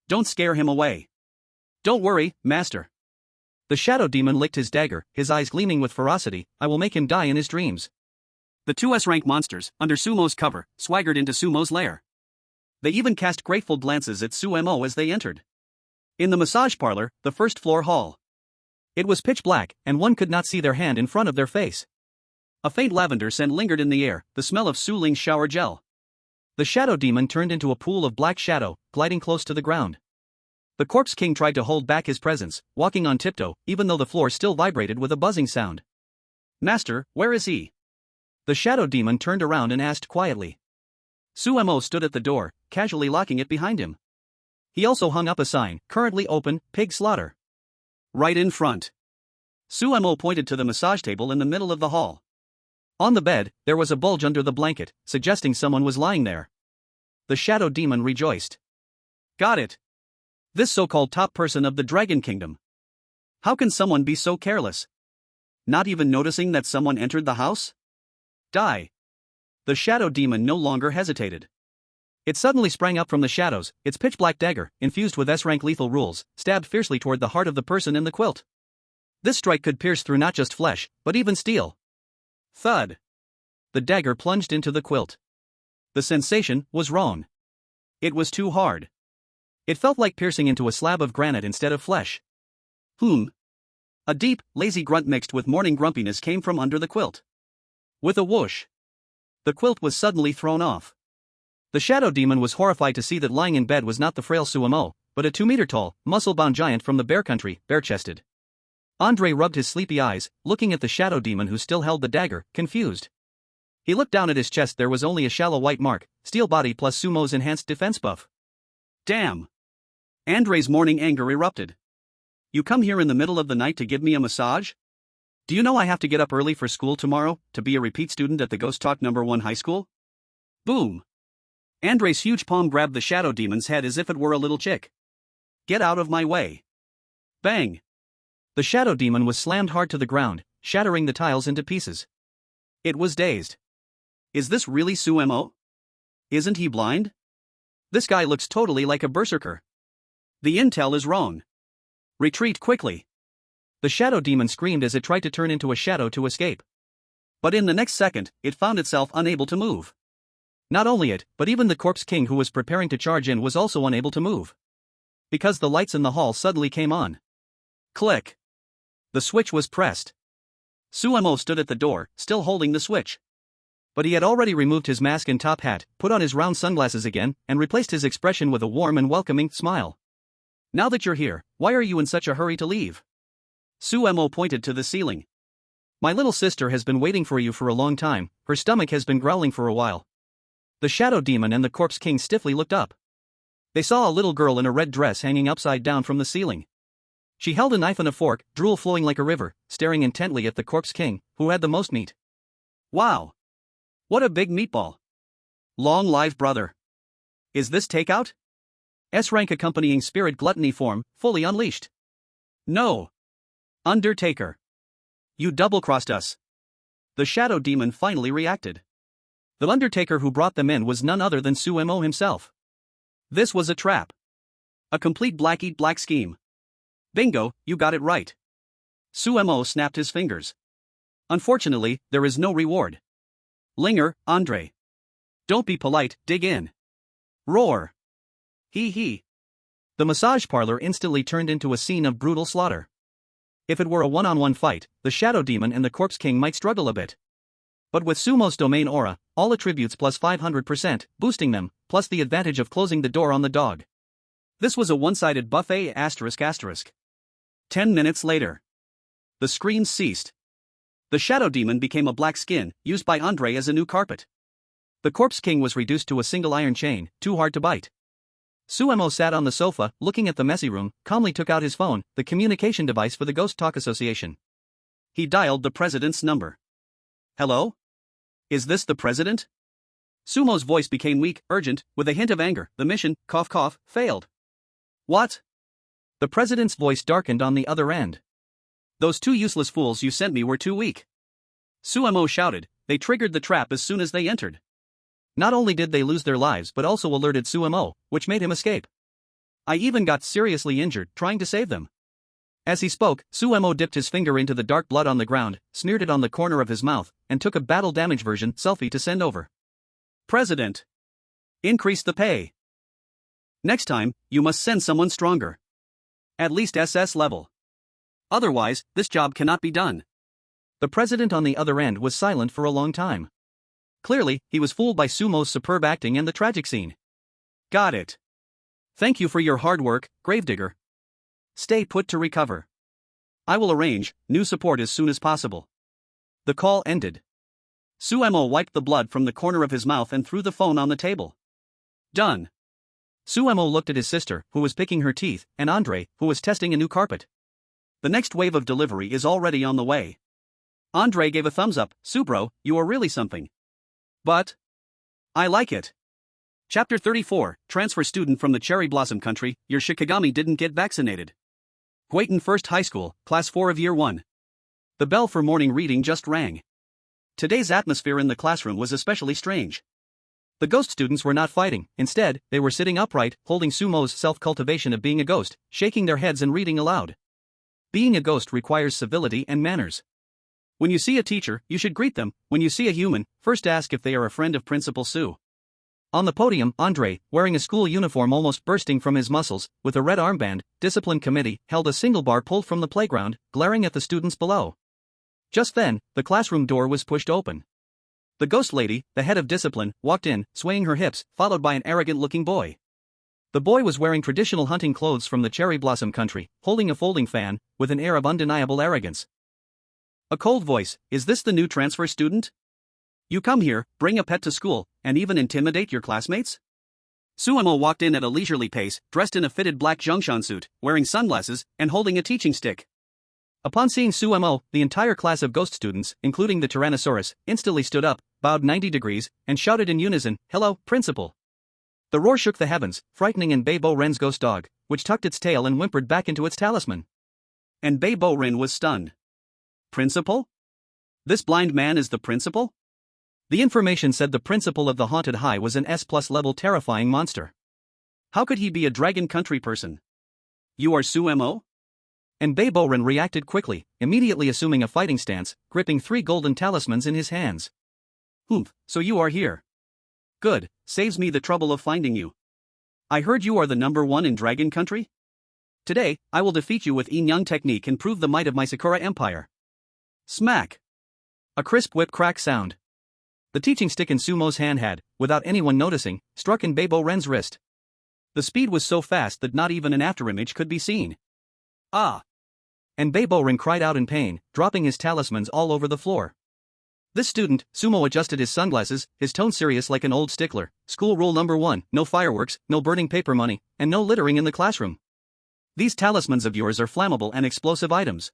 Don't scare him away. Don't worry, Master. The Shadow Demon licked his dagger, his eyes gleaming with ferocity. I will make him die in his dreams. The 2 S-rank monsters, under Sumo's cover, swaggered into Sumo's lair. They even cast grateful glances at Sumo as they entered. In the massage parlor, the 1st floor hall. It was pitch black, and one could not see their hand in front of their face. A faint lavender scent lingered in the air, the smell of Su Ling's shower gel. The Shadow Demon turned into a pool of black shadow, gliding close to the ground. The Corpse King tried to hold back his presence, walking on tiptoe, even though the floor still vibrated with a buzzing sound. Master, where is he? The Shadow Demon turned around and asked quietly. Sumo stood at the door, casually locking it behind him. He also hung up a sign, currently open, pig slaughter. Right in front. Sumo pointed to the massage table in the middle of the hall. On the bed, there was a bulge under the blanket, suggesting someone was lying there. The Shadow Demon rejoiced. Got it. This so-called top person of the Dragon Kingdom. How can someone be so careless? Not even noticing that someone entered the house? Die. The Shadow Demon no longer hesitated. It suddenly sprang up from the shadows, its pitch-black dagger, infused with S-rank lethal rules, stabbed fiercely toward the heart of the person in the quilt. This strike could pierce through not just flesh, but even steel. Thud. The dagger plunged into the quilt. The sensation was wrong. It was too hard. It felt like piercing into a slab of granite instead of flesh. A deep, lazy grunt mixed with morning grumpiness came from under the quilt. With a whoosh, the quilt was suddenly thrown off. The shadow demon was horrified to see that lying in bed was not the frail Suemo, but a 2-meter-tall, muscle-bound giant from the bear country, bare-chested. Andre rubbed his sleepy eyes, looking at the shadow demon who still held the dagger, confused. He looked down at his chest. There was only a shallow white mark, steel body plus Sumo's enhanced defense buff. Damn! Andre's morning anger erupted. You come here in the middle of the night to give me a massage? Do you know I have to get up early for school tomorrow, to be a repeat student at the Ghost Talk #1 high school? Boom! Andre's huge palm grabbed the shadow demon's head as if it were a little chick. Get out of my way! Bang! The shadow demon was slammed hard to the ground, shattering the tiles into pieces. It was dazed. Is this really Suemo? Isn't he blind? This guy looks totally like a berserker. The intel is wrong. Retreat quickly! The shadow demon screamed as it tried to turn into a shadow to escape. But in the next second, it found itself unable to move. Not only it, but even the corpse king who was preparing to charge in was also unable to move. Because the lights in the hall suddenly came on. Click! The switch was pressed. Suemo stood at the door, still holding the switch. But he had already removed his mask and top hat, put on his round sunglasses again, and replaced his expression with a warm and welcoming smile. Now that you're here, why are you in such a hurry to leave? Suemo pointed to the ceiling. My little sister has been waiting for you for a long time. Her stomach has been growling for a while. The shadow demon and the corpse king stiffly looked up. They saw a little girl in a red dress hanging upside down from the ceiling. She held a knife and a fork, drool flowing like a river, staring intently at the corpse king, who had the most meat. Wow! What a big meatball! Long live brother! Is this takeout? S-rank accompanying spirit gluttony form, fully unleashed. No! Undertaker! You double-crossed us! The shadow demon finally reacted. The Undertaker who brought them in was none other than Suemo himself. This was a trap. A complete black-eat-black scheme. Bingo, you got it right. Suemo snapped his fingers. Unfortunately, there is no reward. Linger, Andre. Don't be polite, dig in. Roar. Hee hee. The massage parlor instantly turned into a scene of brutal slaughter. If it were a one-on-one fight, the shadow demon and the corpse king might struggle a bit. But with Sumo's domain aura, all attributes plus 500%, boosting them, plus the advantage of closing the door on the dog. This was a one-sided buffet ***. 10 minutes later. The screams ceased. The shadow demon became a black skin, used by Andre as a new carpet. The corpse king was reduced to a single iron chain, too hard to bite. Suemo sat on the sofa, looking at the messy room, calmly took out his phone, the communication device for the Ghost Talk Association. He dialed the president's number. Hello? Is this the president? Sumo's voice became weak, urgent, with a hint of anger. The mission, cough cough, failed. What? The president's voice darkened on the other end. Those two useless fools you sent me were too weak. Suemo shouted. They triggered the trap as soon as they entered. Not only did they lose their lives but also alerted Suemo, which made him escape. I even got seriously injured trying to save them. As he spoke, Suemo dipped his finger into the dark blood on the ground, smeared it on the corner of his mouth, and took a battle damage version selfie to send over. President. Increase the pay. Next time, you must send someone stronger. At least SS level. Otherwise, this job cannot be done. The president on the other end was silent for a long time. Clearly, he was fooled by Sumo's superb acting and the tragic scene. Got it. Thank you for your hard work, Gravedigger. Stay put to recover. I will arrange new support as soon as possible. The call ended. Suemo wiped the blood from the corner of his mouth and threw the phone on the table. Done. Suemo looked at his sister, who was picking her teeth, and Andre, who was testing a new carpet. The next wave of delivery is already on the way. Andre gave a thumbs up. Subro, you are really something. But I like it. Chapter 34, Transfer Student from the Cherry Blossom Country. Your Shikigami didn't get vaccinated. Guayton First High School, Class 4 of Year 1. The bell for morning reading just rang. Today's atmosphere in the classroom was especially strange. The ghost students were not fighting. Instead, they were sitting upright, holding Sumo's self-cultivation of being a ghost, shaking their heads and reading aloud. Being a ghost requires civility and manners. When you see a teacher, you should greet them. When you see a human, first ask if they are a friend of Principal Sue. On the podium, Andre, wearing a school uniform almost bursting from his muscles, with a red armband, discipline committee, held a single bar pulled from the playground, glaring at the students below. Just then, the classroom door was pushed open. The ghost lady, the head of discipline, walked in, swaying her hips, followed by an arrogant-looking boy. The boy was wearing traditional hunting clothes from the cherry blossom country, holding a folding fan, with an air of undeniable arrogance. A cold voice, "Is this the new transfer student? You come here, bring a pet to school, and even intimidate your classmates?" Suemo walked in at a leisurely pace, dressed in a fitted black Zhongshan suit, wearing sunglasses, and holding a teaching stick. Upon seeing Suemo, the entire class of ghost students, including the Tyrannosaurus, instantly stood up, bowed 90 degrees, and shouted in unison, "Hello, Principal!" The roar shook the heavens, frightening in Bei Bo Ren's ghost dog, which tucked its tail and whimpered back into its talisman. And Bei Bo Ren was stunned. Principal? This blind man is the principal? The information said the principal of the Haunted High was an S+ level terrifying monster. How could he be a Dragon Country person? You are Suemo? And Bei Bo Ren reacted quickly, immediately assuming a fighting stance, gripping 3 golden talismans in his hands. Humph, so you are here. Good, saves me the trouble of finding you. I heard you are the #1 in Dragon Country? Today, I will defeat you with Yin-Yang technique and prove the might of my Sakura Empire. Smack! A crisp whip crack sound. The teaching stick in Sumo's hand had, without anyone noticing, struck in Bei Bo Ren's wrist. The speed was so fast that not even an afterimage could be seen. Ah! And Bei Bo Ren cried out in pain, dropping his talismans all over the floor. This student, Sumo adjusted his sunglasses, his tone serious like an old stickler. School rule #1, no fireworks, no burning paper money, and no littering in the classroom. These talismans of yours are flammable and explosive items.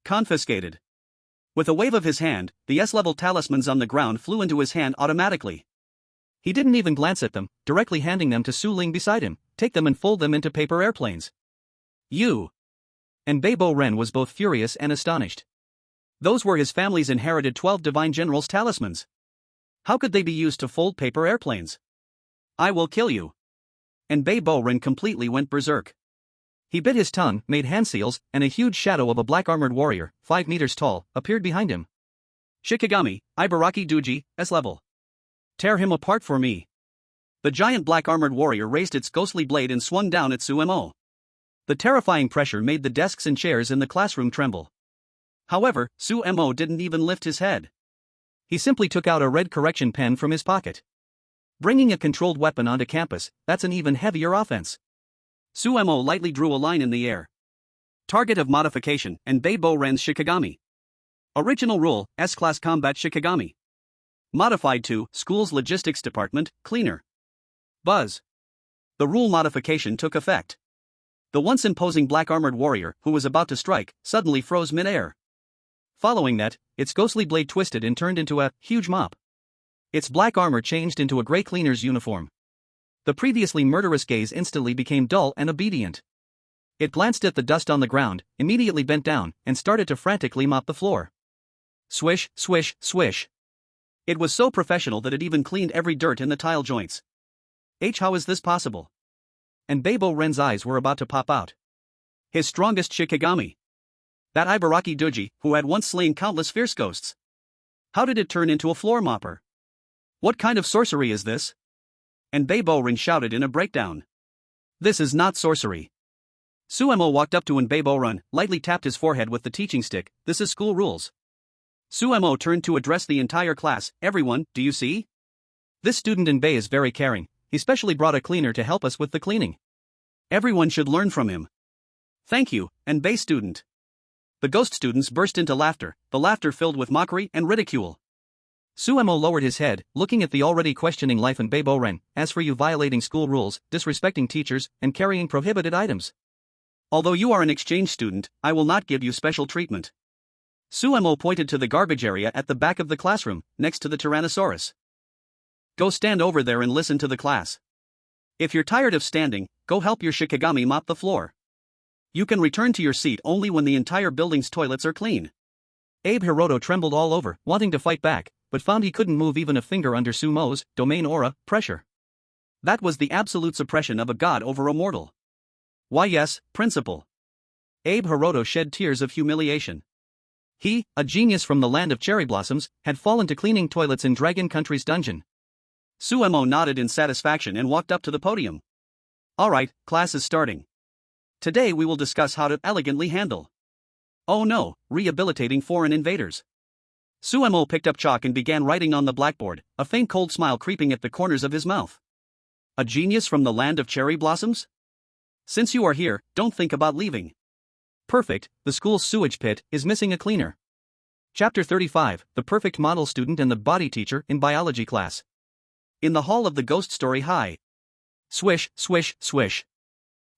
Confiscated. With a wave of his hand, the S-level talismans on the ground flew into his hand automatically. He didn't even glance at them, directly handing them to Su Ling beside him. "Take them and fold them into paper airplanes." You! And Bei Bo Ren was both furious and astonished. Those were his family's inherited 12 Divine Generals' talismans. How could they be used to fold paper airplanes? I will kill you. And Bei Bo Ren completely went berserk. He bit his tongue, made hand seals, and a huge shadow of a black armored warrior, 5 meters tall, appeared behind him. Shikigami, Ibaraki Duji, S-level. Tear him apart for me. The giant black armored warrior raised its ghostly blade and swung down at Suemo. The terrifying pressure made the desks and chairs in the classroom tremble. However, Suemo didn't even lift his head. He simply took out a red correction pen from his pocket. Bringing a controlled weapon onto campus, that's an even heavier offense. Suemo lightly drew a line in the air. Target of modification, and Bei Bo Ren's Shikigami. Original rule, S-Class Combat Shikigami. Modified to, School's Logistics Department, Cleaner. Buzz. The rule modification took effect. The once imposing black armored warrior, who was about to strike, suddenly froze mid-air. Following that, its ghostly blade twisted and turned into a huge mop. Its black armor changed into a gray cleaner's uniform. The previously murderous gaze instantly became dull and obedient. It glanced at the dust on the ground, immediately bent down, and started to frantically mop the floor. Swish, swish, swish. It was so professional that it even cleaned every dirt in the tile joints. How is this possible? And Bei Bo Ren's eyes were about to pop out. His strongest Shikigami. That Ibaraki Duji, who had once slain countless fierce ghosts. How did it turn into a floor mopper? What kind of sorcery is this? And Bei Bo Ren shouted in a breakdown. This is not sorcery. Suemo walked up to Bei Bo Ren, lightly tapped his forehead with the teaching stick. This is school rules. Suemo turned to address the entire class. Everyone, do you see? This student in Bei is very caring. He specially brought a cleaner to help us with the cleaning. Everyone should learn from him. Thank you, and Bei student. The ghost students burst into laughter, the laughter filled with mockery and ridicule. Suemo lowered his head, looking at the already questioning life in Bei Bo Ren. As for you violating school rules, disrespecting teachers, and carrying prohibited items. Although you are an exchange student, I will not give you special treatment. Suemo pointed to the garbage area at the back of the classroom, next to the Tyrannosaurus. Go stand over there and listen to the class. If you're tired of standing, go help your Shikigami mop the floor. You can return to your seat only when the entire building's toilets are clean. Abe Hiroto trembled all over, wanting to fight back, but found he couldn't move even a finger under Sumo's domain aura pressure. That was the absolute suppression of a god over a mortal. Why yes, Principal. Abe Hiroto shed tears of humiliation. He, a genius from the land of cherry blossoms, had fallen to cleaning toilets in Dragon Country's dungeon. Suemo nodded in satisfaction and walked up to the podium. Alright, class is starting. Today we will discuss how to elegantly handle. Oh no, rehabilitating foreign invaders. Suemo picked up chalk and began writing on the blackboard, a faint cold smile creeping at the corners of his mouth. A genius from the land of cherry blossoms? Since you are here, don't think about leaving. Perfect, the school's sewage pit is missing a cleaner. Chapter 35, The Perfect Model Student and the Body Teacher in Biology Class. In the hall of the Ghost Story High. Swish, swish, swish.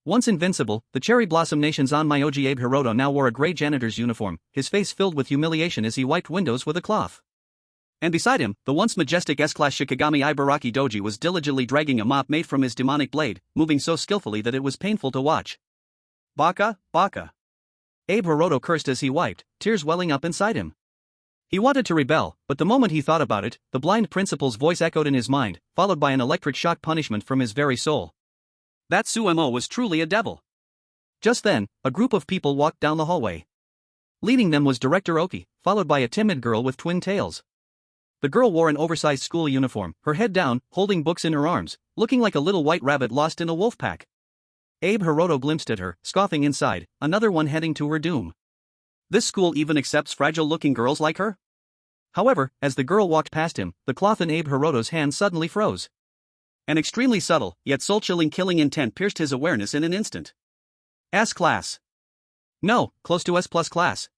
Once invincible, the Cherry Blossom Nation's Onmyoji Abe Hiroto now wore a gray janitor's uniform, his face filled with humiliation as he wiped windows with a cloth. And beside him, the once majestic S-class Shikigami Ibaraki Doji was diligently dragging a mop made from his demonic blade, moving so skillfully that it was painful to watch. Baka, baka. Abe Hiroto cursed as he wiped, tears welling up inside him. He wanted to rebel, but the moment he thought about it, the blind principal's voice echoed in his mind, followed by an electric shock punishment from his very soul. That Suemo was truly a devil. Just then, a group of people walked down the hallway. Leading them was Director Oki, followed by a timid girl with twin tails. The girl wore an oversized school uniform, her head down, holding books in her arms, looking like a little white rabbit lost in a wolf pack. Abe Hiroto glimpsed at her, scoffing inside, another one heading to her doom. This school even accepts fragile-looking girls like her? However, as the girl walked past him, the cloth in Abe Hiroto's hand suddenly froze. An extremely subtle, yet soul-chilling killing intent pierced his awareness in an instant. S-class. No, close to S-plus class.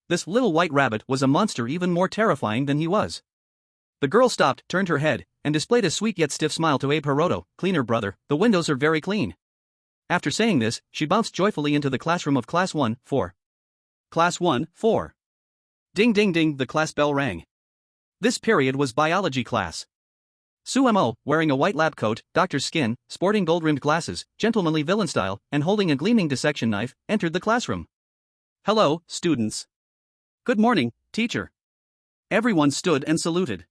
This little white rabbit was a monster even more terrifying than he was. The girl stopped, turned her head, and displayed a sweet yet stiff smile to Abe Hiroto. Cleaner brother, the windows are very clean. After saying this, she bounced joyfully into the classroom of Class 1-4. Class 1-4. Ding ding ding, the class bell rang. This period was biology class. Suemo, wearing a white lab coat, doctor's skin, sporting gold-rimmed glasses, gentlemanly villain style, and holding a gleaming dissection knife, entered the classroom. Hello, students. Good morning, teacher. Everyone stood and saluted.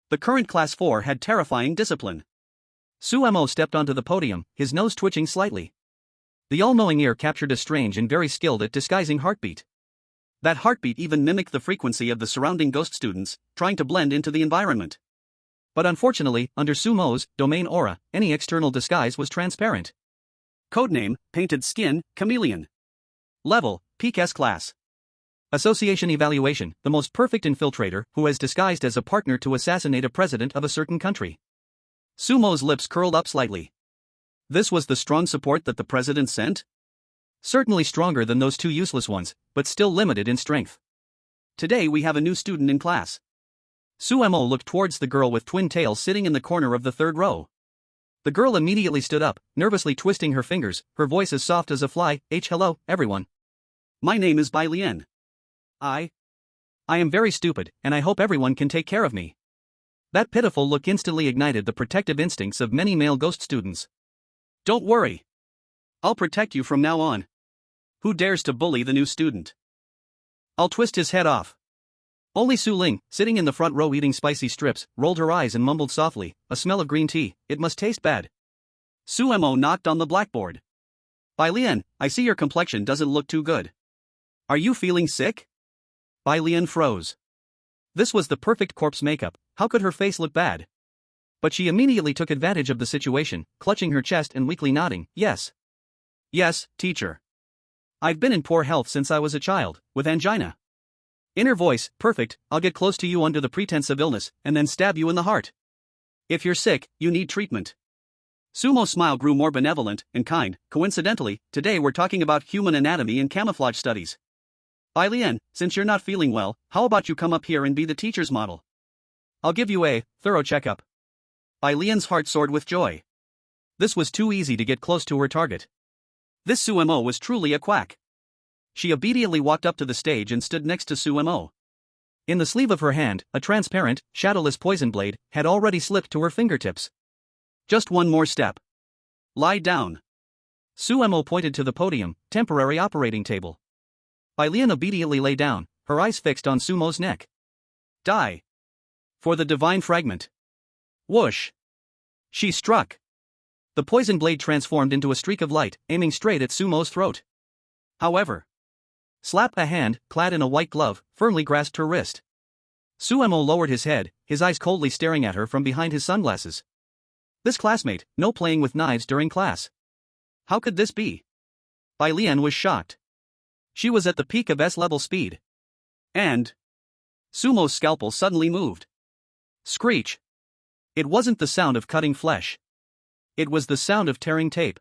The current Class 4 had terrifying discipline. Suemo stepped onto the podium, his nose twitching slightly. The all-knowing ear captured a strange and very skilled at disguising heartbeat. That heartbeat even mimicked the frequency of the surrounding ghost students, trying to blend into the environment. But unfortunately, under Sumo's domain aura, any external disguise was transparent. Codename, Painted Skin, Chameleon. Level, Peak S-Class. Association Evaluation, the most perfect infiltrator who has disguised as a partner to assassinate a president of a certain country. Sumo's lips curled up slightly. This was the strong support that the president sent? Certainly stronger than those two useless ones, but still limited in strength. Today we have a new student in class. Suemo looked towards the girl with twin tails sitting in the corner of the third row. The girl immediately stood up, nervously twisting her fingers, her voice as soft as a fly. Hello, everyone. My name is Bai Lian. I am very stupid, and I hope everyone can take care of me. That pitiful look instantly ignited the protective instincts of many male ghost students. Don't worry. I'll protect you from now on. Who dares to bully the new student? I'll twist his head off. Only Su Ling, sitting in the front row eating spicy strips, rolled her eyes and mumbled softly, a smell of green tea, it must taste bad. Suemo knocked on the blackboard. Bai Lian, I see your complexion doesn't look too good. Are you feeling sick? Bai Lian froze. This was the perfect corpse makeup, how could her face look bad? But she immediately took advantage of the situation, clutching her chest and weakly nodding, yes. Yes, teacher. I've been in poor health since I was a child, with angina. Inner voice, perfect, I'll get close to you under the pretense of illness, and then stab you in the heart. If you're sick, you need treatment. Sumo's smile grew more benevolent and kind. Coincidentally, today we're talking about human anatomy and camouflage studies. Bai Lian, since you're not feeling well, how about you come up here and be the teacher's model? I'll give you a thorough checkup. Bai Lian's heart soared with joy. This was too easy to get close to her target. This Suemo was truly a quack. She obediently walked up to the stage and stood next to Suemo. In the sleeve of her hand, a transparent, shadowless poison blade had already slipped to her fingertips. Just one more step. Lie down. Suemo pointed to the podium, temporary operating table. Bai Lian obediently lay down, her eyes fixed on Sumo's neck. Die. For the divine fragment. Whoosh. She struck. The poison blade transformed into a streak of light, aiming straight at Sumo's throat. However, slap, a hand, clad in a white glove, firmly grasped her wrist. Suemo lowered his head, his eyes coldly staring at her from behind his sunglasses. This classmate, no playing with knives during class. How could this be? Bai Lian was shocked. She was at the peak of S-level speed. And Sumo's scalpel suddenly moved. Screech. It wasn't the sound of cutting flesh. It was the sound of tearing tape.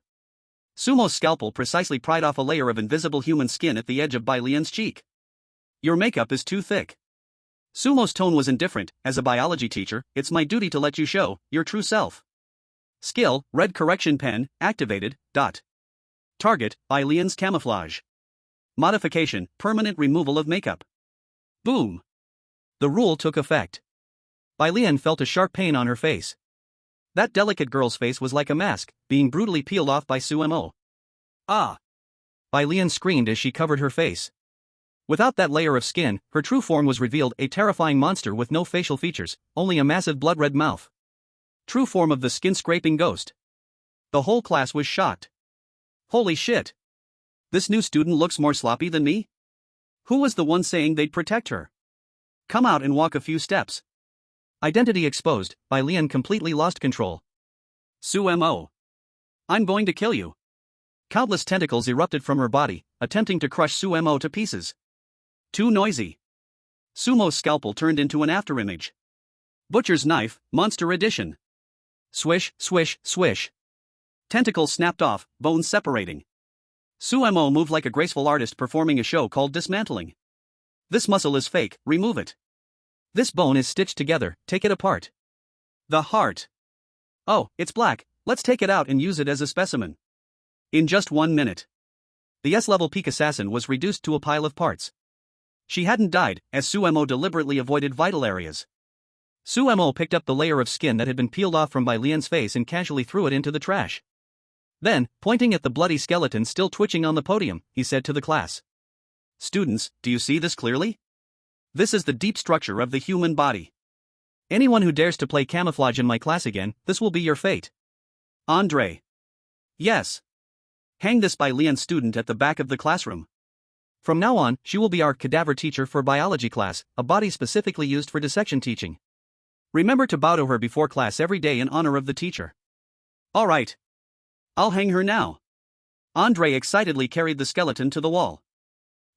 Sumo's scalpel precisely pried off a layer of invisible human skin at the edge of Bai Lian's cheek. Your makeup is too thick. Sumo's tone was indifferent. As a biology teacher, it's my duty to let you show your true self. Skill, red correction pen, activated, dot. Target, Bai Lian's camouflage. Modification, permanent removal of makeup. Boom. The rule took effect. Bai Lian felt a sharp pain on her face. That delicate girl's face was like a mask, being brutally peeled off by Suemo. Ah! Bai Lian screamed as she covered her face. Without that layer of skin, her true form was revealed, a terrifying monster with no facial features, only a massive blood-red mouth. True form of the skin-scraping ghost. The whole class was shocked. Holy shit! This new student looks more sloppy than me? Who was the one saying they'd protect her? Come out and walk a few steps. Identity exposed, Bai Lian completely lost control. Suemo. I'm going to kill you. Countless tentacles erupted from her body, attempting to crush Suemo to pieces. Too noisy. Sumo's scalpel turned into an afterimage. Butcher's knife, Monster Edition. Swish, swish, swish. Tentacles snapped off, bones separating. Suemo moved like a graceful artist performing a show called dismantling. This muscle is fake, remove it. This bone is stitched together, take it apart. The heart. Oh, it's black, let's take it out and use it as a specimen. In just 1 minute. The S-level peak assassin was reduced to a pile of parts. She hadn't died, as Suemo deliberately avoided vital areas. Suemo picked up the layer of skin that had been peeled off from Bai Lian's face and casually threw it into the trash. Then, pointing at the bloody skeleton still twitching on the podium, he said to the class. Students, do you see this clearly? This is the deep structure of the human body. Anyone who dares to play camouflage in my class again, this will be your fate. Andre. Yes. Hang this Bai Lian student at the back of the classroom. From now on, she will be our cadaver teacher for biology class, a body specifically used for dissection teaching. Remember to bow to her before class every day in honor of the teacher. All right. I'll hang her now. Andre excitedly carried the skeleton to the wall.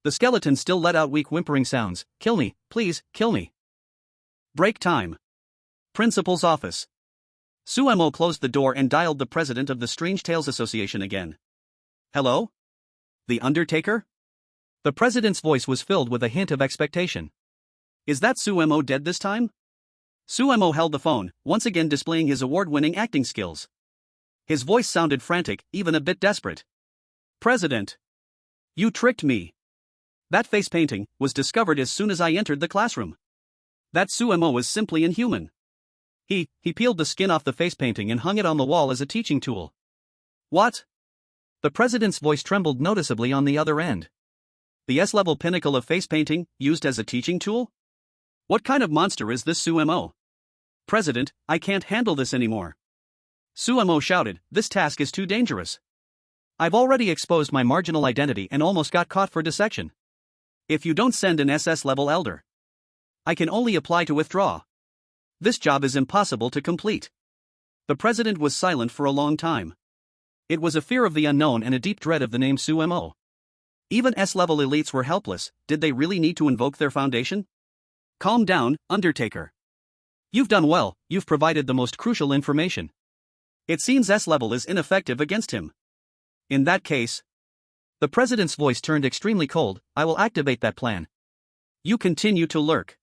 The skeleton still let out weak whimpering sounds. Kill me, please, kill me. Break time. Principal's office. Suemo closed the door and dialed the president of the Strange Tales Association again. Hello? The Undertaker? The president's voice was filled with a hint of expectation. Is that Suemo dead this time? Suemo held the phone, once again displaying his award-winning acting skills. His voice sounded frantic, even a bit desperate. President. You tricked me. That face painting was discovered as soon as I entered the classroom. That Suemo was simply inhuman. He peeled the skin off the face painting and hung it on the wall as a teaching tool. What? The president's voice trembled noticeably on the other end. The S-level pinnacle of face painting, used as a teaching tool? What kind of monster is this Suemo? President, I can't handle this anymore. Suemo shouted, this task is too dangerous. I've already exposed my marginal identity and almost got caught for dissection. If you don't send an SS-level elder, I can only apply to withdraw. This job is impossible to complete. The president was silent for a long time. It was a fear of the unknown and a deep dread of the name Suemo. Even S-level elites were helpless. Did they really need to invoke their foundation? Calm down, Undertaker. You've done well, you've provided the most crucial information. It seems S-level is ineffective against him. In that case, the president's voice turned extremely cold, I will activate that plan. You continue to lurk.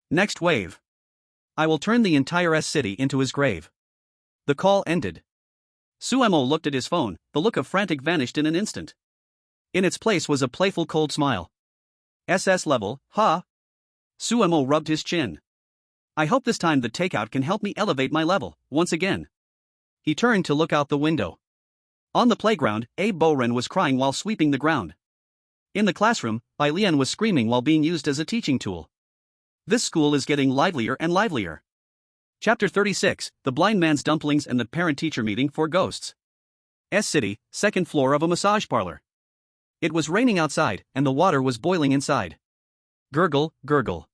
Next wave. I will turn the entire S-city into his grave. The call ended. Suemo looked at his phone, the look of frantic vanished in an instant. In its place was a playful cold smile. SS level, ha? Suemo rubbed his chin. I hope this time the takeout can help me elevate my level, once again. He turned to look out the window. On the playground, Abe Boren was crying while sweeping the ground. In the classroom, Bai Lian was screaming while being used as a teaching tool. This school is getting livelier and livelier. Chapter 36, The Blind Man's Dumplings and the Parent-Teacher Meeting for Ghosts. S-City, second floor of a massage parlor. It was raining outside, and the water was boiling inside. Gurgle, gurgle.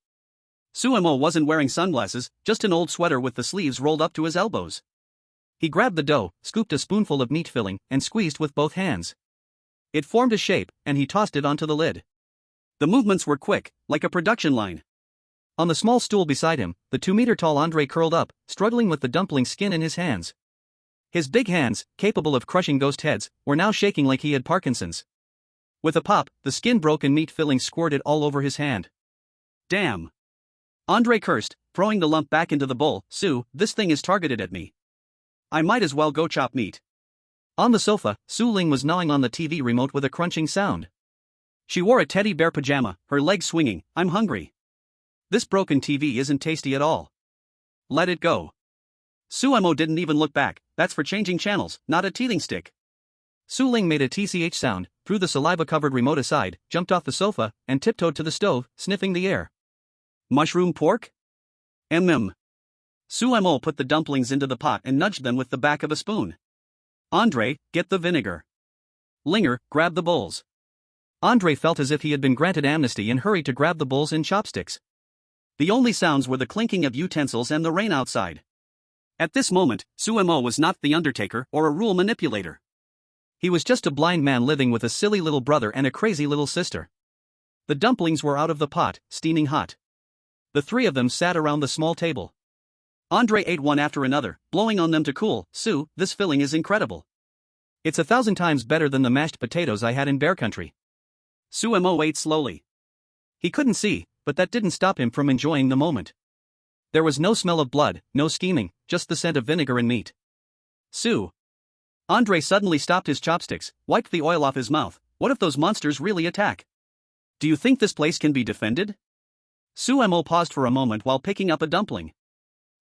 Suemo wasn't wearing sunglasses, just an old sweater with the sleeves rolled up to his elbows. He grabbed the dough, scooped a spoonful of meat filling, and squeezed with both hands. It formed a shape, and he tossed it onto the lid. The movements were quick, like a production line. On the small stool beside him, the 2-meter-tall Andre curled up, struggling with the dumpling skin in his hands. His big hands, capable of crushing ghost heads, were now shaking like he had Parkinson's. With a pop, the skin broke and meat filling squirted all over his hand. Damn! Andre cursed, throwing the lump back into the bowl. Sue, this thing is targeted at me. I might as well go chop meat. On the sofa, Su Ling was gnawing on the TV remote with a crunching sound. She wore a teddy bear pajama, her legs swinging. I'm hungry. This broken TV isn't tasty at all. Let it go. Suemo didn't even look back. That's for changing channels, not a teething stick. Su Ling made a TCH sound, threw the saliva-covered remote aside, jumped off the sofa, and tiptoed to the stove, sniffing the air. Mushroom pork? Suemo put the dumplings into the pot and nudged them with the back of a spoon. Andre, get the vinegar. Linger, grab the bowls. Andre felt as if he had been granted amnesty and hurried to grab the bowls and chopsticks. The only sounds were the clinking of utensils and the rain outside. At this moment, Suemo was not the Undertaker or a rule manipulator. He was just a blind man living with a silly little brother and a crazy little sister. The dumplings were out of the pot, steaming hot. The three of them sat around the small table. Andre ate one after another, blowing on them to cool. Sue, this filling is incredible. It's 1,000 times better than the mashed potatoes I had in Bear Country. Suemo ate slowly. He couldn't see, but that didn't stop him from enjoying the moment. There was no smell of blood, no scheming, just the scent of vinegar and meat. Sue. Andre suddenly stopped his chopsticks, wiped the oil off his mouth. What if those monsters really attack? Do you think this place can be defended? Suemo paused for a moment while picking up a dumpling.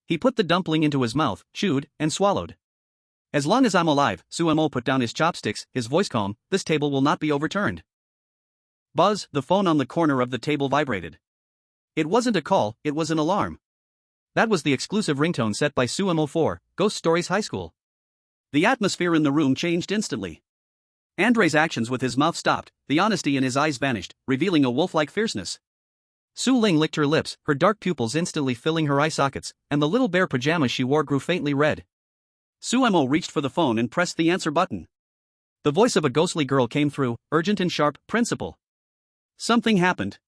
He put the dumpling into his mouth, chewed, and swallowed. As long as I'm alive, Suemo put down his chopsticks, his voice calm, this table will not be overturned. Buzz, the phone on the corner of the table vibrated. It wasn't a call, it was an alarm. That was the exclusive ringtone set by Suemo for Ghost Stories High School. The atmosphere in the room changed instantly. Andre's actions with his mouth stopped, the honesty in his eyes vanished, revealing a wolf-like fierceness. Su Ling licked her lips, her dark pupils instantly filling her eye sockets, and the little bear pajamas she wore grew faintly red. Suemo reached for the phone and pressed the answer button. The voice of a ghostly girl came through, urgent and sharp. Principal. Something happened.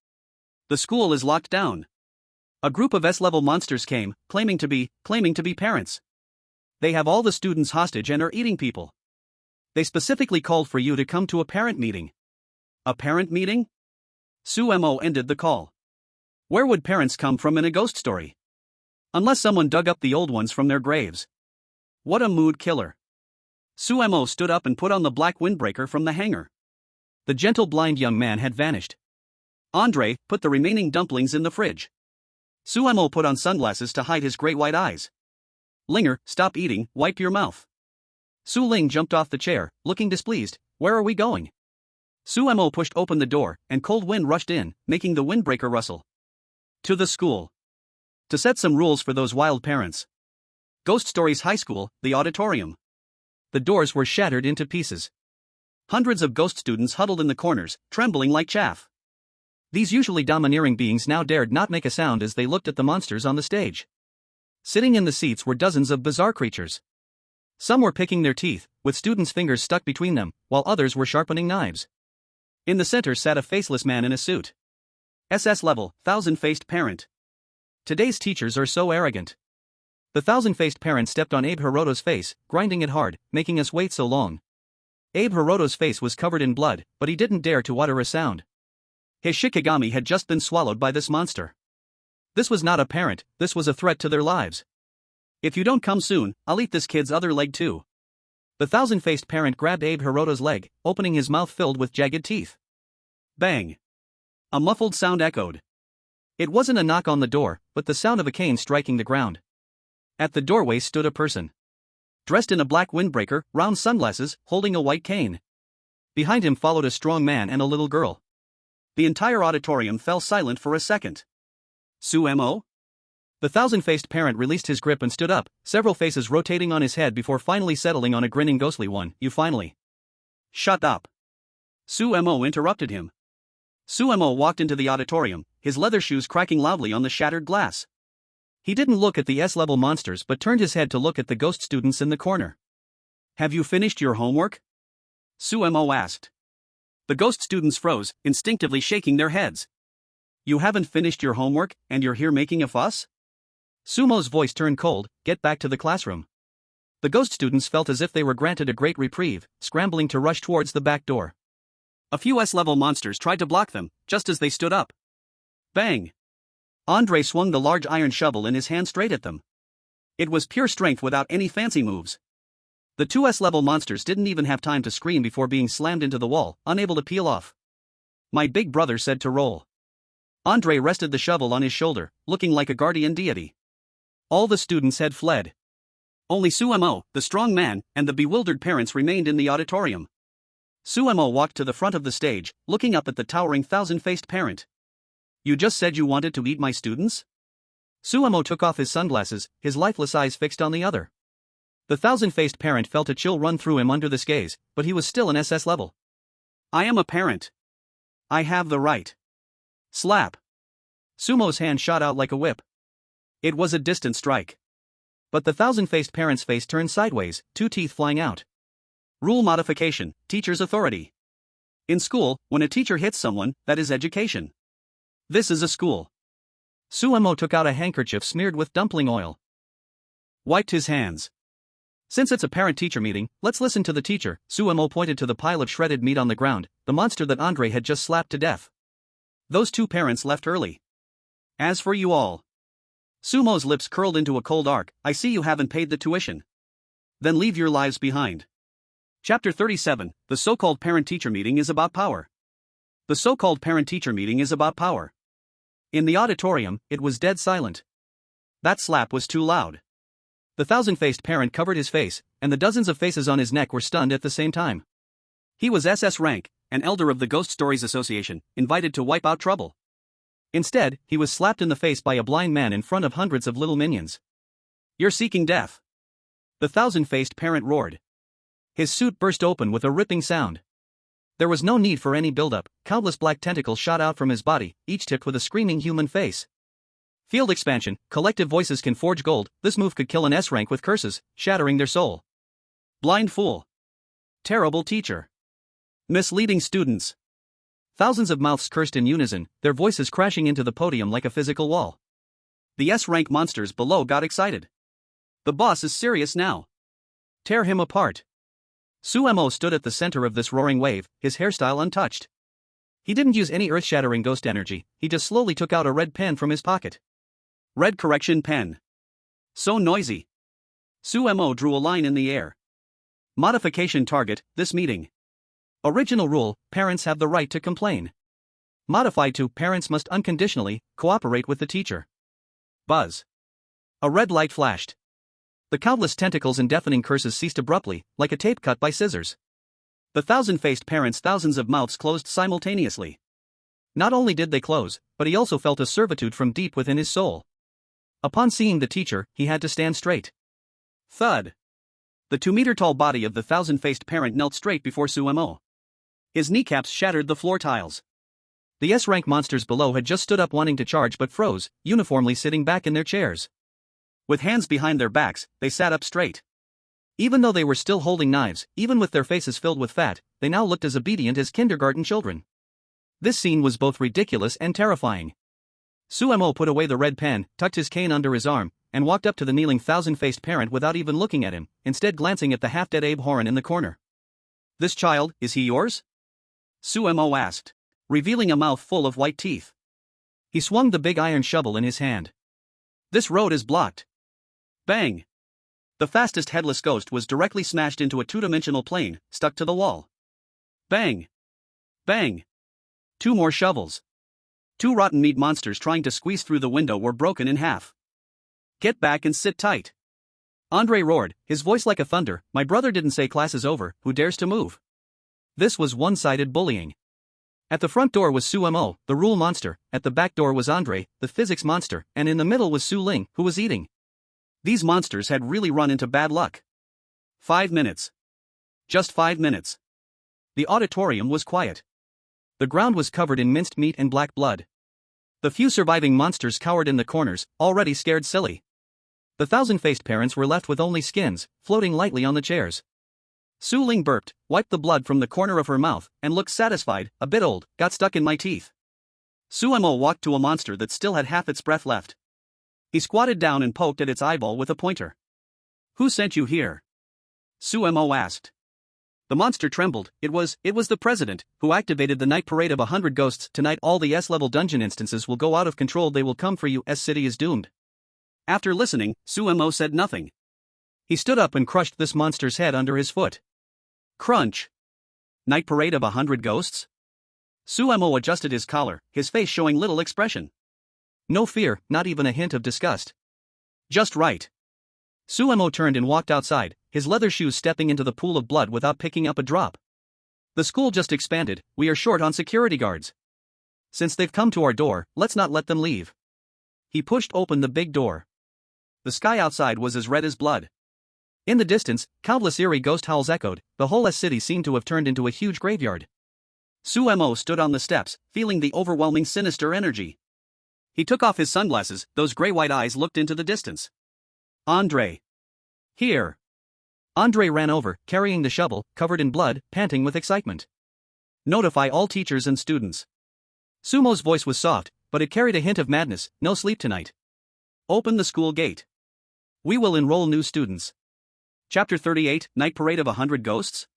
The school is locked down. A group of S-level monsters came, claiming to be parents. They have all the students hostage and are eating people. They specifically called for you to come to a parent meeting. A parent meeting? Suemo ended the call. Where would parents come from in a ghost story? Unless someone dug up the old ones from their graves. What a mood killer. Suemo stood up and put on the black windbreaker from the hanger. The gentle blind young man had vanished. Andre, put the remaining dumplings in the fridge. Suemo put on sunglasses to hide his gray-white eyes. Linger, stop eating, wipe your mouth. Su Ling jumped off the chair, looking displeased. Where are we going? Suemo pushed open the door, and cold wind rushed in, making the windbreaker rustle. To the school. To set some rules for those wild parents. Ghost Stories High School, the auditorium. The doors were shattered into pieces. Hundreds of ghost students huddled in the corners, trembling like chaff. These usually domineering beings now dared not make a sound as they looked at the monsters on the stage. Sitting in the seats were dozens of bizarre creatures. Some were picking their teeth, with students' fingers stuck between them, while others were sharpening knives. In the center sat a faceless man in a suit. SS level, 1,000-faced parent. Today's teachers are so arrogant. The 1,000-faced parent stepped on Abe Hiroto's face, grinding it hard, making us wait so long. Abe Hiroto's face was covered in blood, but he didn't dare to utter a sound. His Shikigami had just been swallowed by this monster. This was not a parent, this was a threat to their lives. If you don't come soon, I'll eat this kid's other leg too. The 1,000-faced parent grabbed Abe Hiroto's leg, opening his mouth filled with jagged teeth. Bang! A muffled sound echoed. It wasn't a knock on the door, but the sound of a cane striking the ground. At the doorway stood a person. Dressed in a black windbreaker, round sunglasses, holding a white cane. Behind him followed a strong man and a little girl. The entire auditorium fell silent for a second. Suemo? The 1,000-faced parent released his grip and stood up, several faces rotating on his head before finally settling on a grinning ghostly one. You finally. Shut up. Suemo interrupted him. Suemo walked into the auditorium, his leather shoes cracking loudly on the shattered glass. He didn't look at the S-level monsters but turned his head to look at the ghost students in the corner. "Have you finished your homework?" Suemo asked. The ghost students froze, instinctively shaking their heads. "You haven't finished your homework, and you're here making a fuss?" Sumo's voice turned cold. "Get back to the classroom." The ghost students felt as if they were granted a great reprieve, scrambling to rush towards the back door. A few S-level monsters tried to block them, just as they stood up. Bang! Andre swung the large iron shovel in his hand straight at them. It was pure strength without any fancy moves. The two S-level monsters didn't even have time to scream before being slammed into the wall, unable to peel off. My big brother said to roll. Andre rested the shovel on his shoulder, looking like a guardian deity. All the students had fled. Only Suemo, the strong man, and the bewildered parents remained in the auditorium. Suemo walked to the front of the stage, looking up at the towering thousand-faced parent. "You just said you wanted to eat my students?" Suemo took off his sunglasses, his lifeless eyes fixed on the other. The thousand-faced parent felt a chill run through him under this gaze, but he was still an SS level. "I am a parent. I have the right." Slap. Sumo's hand shot out like a whip. It was a distant strike. But the thousand-faced parent's face turned sideways, two teeth flying out. Rule modification, teacher's authority. In school, when a teacher hits someone, that is education. This is a school. Suemo took out a handkerchief smeared with dumpling oil. Wiped his hands. "Since it's a parent-teacher meeting, let's listen to the teacher." Suemo pointed to the pile of shredded meat on the ground, the monster that Andre had just slapped to death. Those two parents left early. "As for you all." Sumo's lips curled into a cold arc. "I see you haven't paid the tuition. Then leave your lives behind." Chapter 37, The so-called parent-teacher meeting is about power. The so-called parent-teacher meeting is about power. In the auditorium, it was dead silent. That slap was too loud. The thousand-faced parent covered his face, and the dozens of faces on his neck were stunned at the same time. He was SS-rank, an elder of the Ghost Stories Association, invited to wipe out trouble. Instead, he was slapped in the face by a blind man in front of hundreds of little minions. "You're seeking death!" The thousand-faced parent roared. His suit burst open with a ripping sound. There was no need for any build-up. Countless black tentacles shot out from his body, each tipped with a screaming human face. Field expansion, collective voices can forge gold. This move could kill an S-rank with curses, shattering their soul. Blind fool. Terrible teacher. Misleading students. Thousands of mouths cursed in unison, their voices crashing into the podium like a physical wall. The S-rank monsters below got excited. The boss is serious now. Tear him apart. Suemo stood at the center of this roaring wave, his hairstyle untouched. He didn't use any earth-shattering ghost energy, he just slowly took out a red pen from his pocket. Red correction pen. So noisy. Suemo drew a line in the air. Modification target, this meeting. Original rule, parents have the right to complain. Modified to, parents must unconditionally cooperate with the teacher. Buzz. A red light flashed. The countless tentacles and deafening curses ceased abruptly, like a tape cut by scissors. The thousand-faced parent's thousands of mouths closed simultaneously. Not only did they close, but he also felt a servitude from deep within his soul. Upon seeing the teacher, he had to stand straight. Thud. The 2-meter-tall body of the thousand-faced parent knelt straight before Suemo. His kneecaps shattered the floor tiles. The S-rank monsters below had just stood up wanting to charge but froze, uniformly sitting back in their chairs. With hands behind their backs, they sat up straight. Even though they were still holding knives, even with their faces filled with fat, they now looked as obedient as kindergarten children. This scene was both ridiculous and terrifying. Suemo put away the red pen, tucked his cane under his arm, and walked up to the kneeling thousand-faced parent without even looking at him, instead glancing at the half-dead Abe Horan in the corner. "This child, is he yours?" Suemo asked, revealing a mouth full of white teeth. He swung the big iron shovel in his hand. "This road is blocked." Bang! The fastest headless ghost was directly smashed into a two-dimensional plane, stuck to the wall. Bang! Bang! 2 more shovels. 2 rotten meat monsters trying to squeeze through the window were broken in half. "Get back and sit tight." Andre roared, his voice like a thunder. "My brother didn't say class is over, who dares to move?" This was one-sided bullying. At the front door was Suemo, the rule monster, at the back door was Andre, the physics monster, and in the middle was Su Ling, who was eating. These monsters had really run into bad luck. 5 minutes. Just 5 minutes. The auditorium was quiet. The ground was covered in minced meat and black blood. The few surviving monsters cowered in the corners, already scared silly. The thousand-faced parents were left with only skins, floating lightly on the chairs. Su Ling burped, wiped the blood from the corner of her mouth, and looked satisfied. A bit old, got stuck in my teeth. Su Mo walked to a monster that still had half its breath left. He squatted down and poked at its eyeball with a pointer. Who sent you here? Su Mo asked. The monster trembled. It was the president, who activated the night parade of 100 ghosts. Tonight all the S-level dungeon instances will go out of control. They will come for you. S-City is doomed. After listening, Su Mo said nothing. He stood up and crushed this monster's head under his foot. Crunch. Night parade of 100 ghosts? Su Mo adjusted his collar, his face showing little expression. No fear, not even a hint of disgust. Just right. Su Mo turned and walked outside, his leather shoes stepping into the pool of blood without picking up a drop. The school just expanded. We are short on security guards. Since they've come to our door, let's not let them leave. He pushed open the big door. The sky outside was as red as blood. In the distance, countless eerie ghost howls echoed. The whole S-City seemed to have turned into a huge graveyard. Su Mo stood on the steps, feeling the overwhelming sinister energy. He took off his sunglasses. Those gray-white eyes looked into the distance. Andre. Here. Andre ran over, carrying the shovel, covered in blood, panting with excitement. Notify all teachers and students. Sumo's voice was soft, but it carried a hint of madness. No sleep tonight. Open the school gate. We will enroll new students. Chapter 38, Night Parade of 100 Ghosts?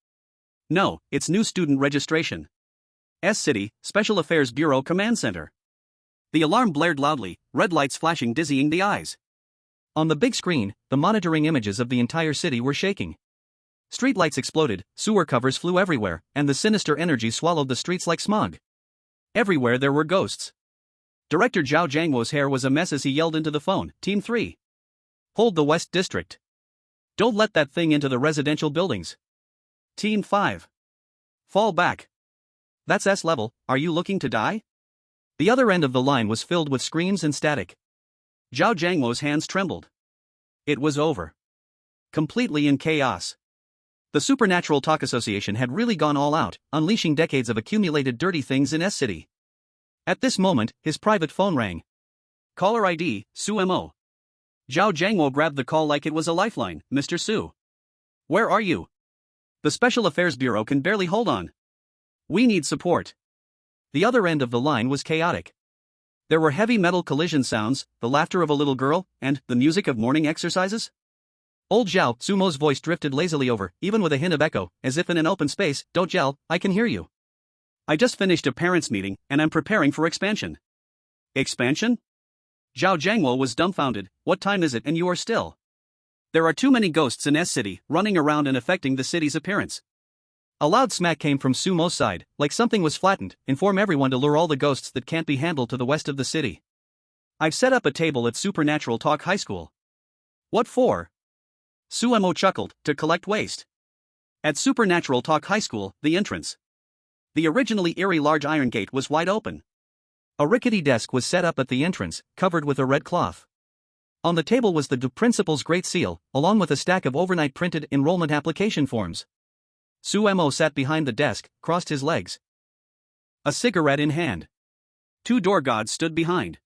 No, it's new student registration. S-City, Special Affairs Bureau Command Center. The alarm blared loudly, red lights flashing dizzying the eyes. On the big screen, the monitoring images of the entire city were shaking. Streetlights exploded, sewer covers flew everywhere, and the sinister energy swallowed the streets like smog. Everywhere there were ghosts. Director Zhao Jiangwo's hair was a mess as he yelled into the phone. Team 3. Hold the West District. Don't let that thing into the residential buildings. Team 5. Fall back. That's S-level. Are you looking to die? The other end of the line was filled with screams and static. Zhao Jiangwo's hands trembled. It was over. Completely in chaos. The Supernatural Talk Association had really gone all out, unleashing decades of accumulated dirty things in S-City. At this moment, his private phone rang. Caller ID, Su Mo. Zhao Jiangwo grabbed the call like it was a lifeline. Mr. Su. Where are you? The Special Affairs Bureau can barely hold on. We need support. The other end of the line was chaotic. There were heavy metal collision sounds, the laughter of a little girl, and the music of morning exercises. Old Zhao, Sumo's voice drifted lazily over, even with a hint of echo, as if in an open space. Don't yell, I can hear you. I just finished a parents' meeting, and I'm preparing for expansion. Expansion? Zhao Jiangwo was dumbfounded. What time is it and you are still? There are too many ghosts in S-City, running around and affecting the city's appearance. A loud smack came from Sumo's side, like something was flattened. Inform everyone to lure all the ghosts that can't be handled to the west of the city. I've set up a table at Supernatural Talk High School. What for? Su Mo chuckled. To collect waste. At Supernatural Talk High School, the entrance. The originally eerie large iron gate was wide open. A rickety desk was set up at the entrance, covered with a red cloth. On the table was the principal's great seal, along with a stack of overnight printed enrollment application forms. Su Mo sat behind the desk, crossed his legs. A cigarette in hand. Two door gods stood behind.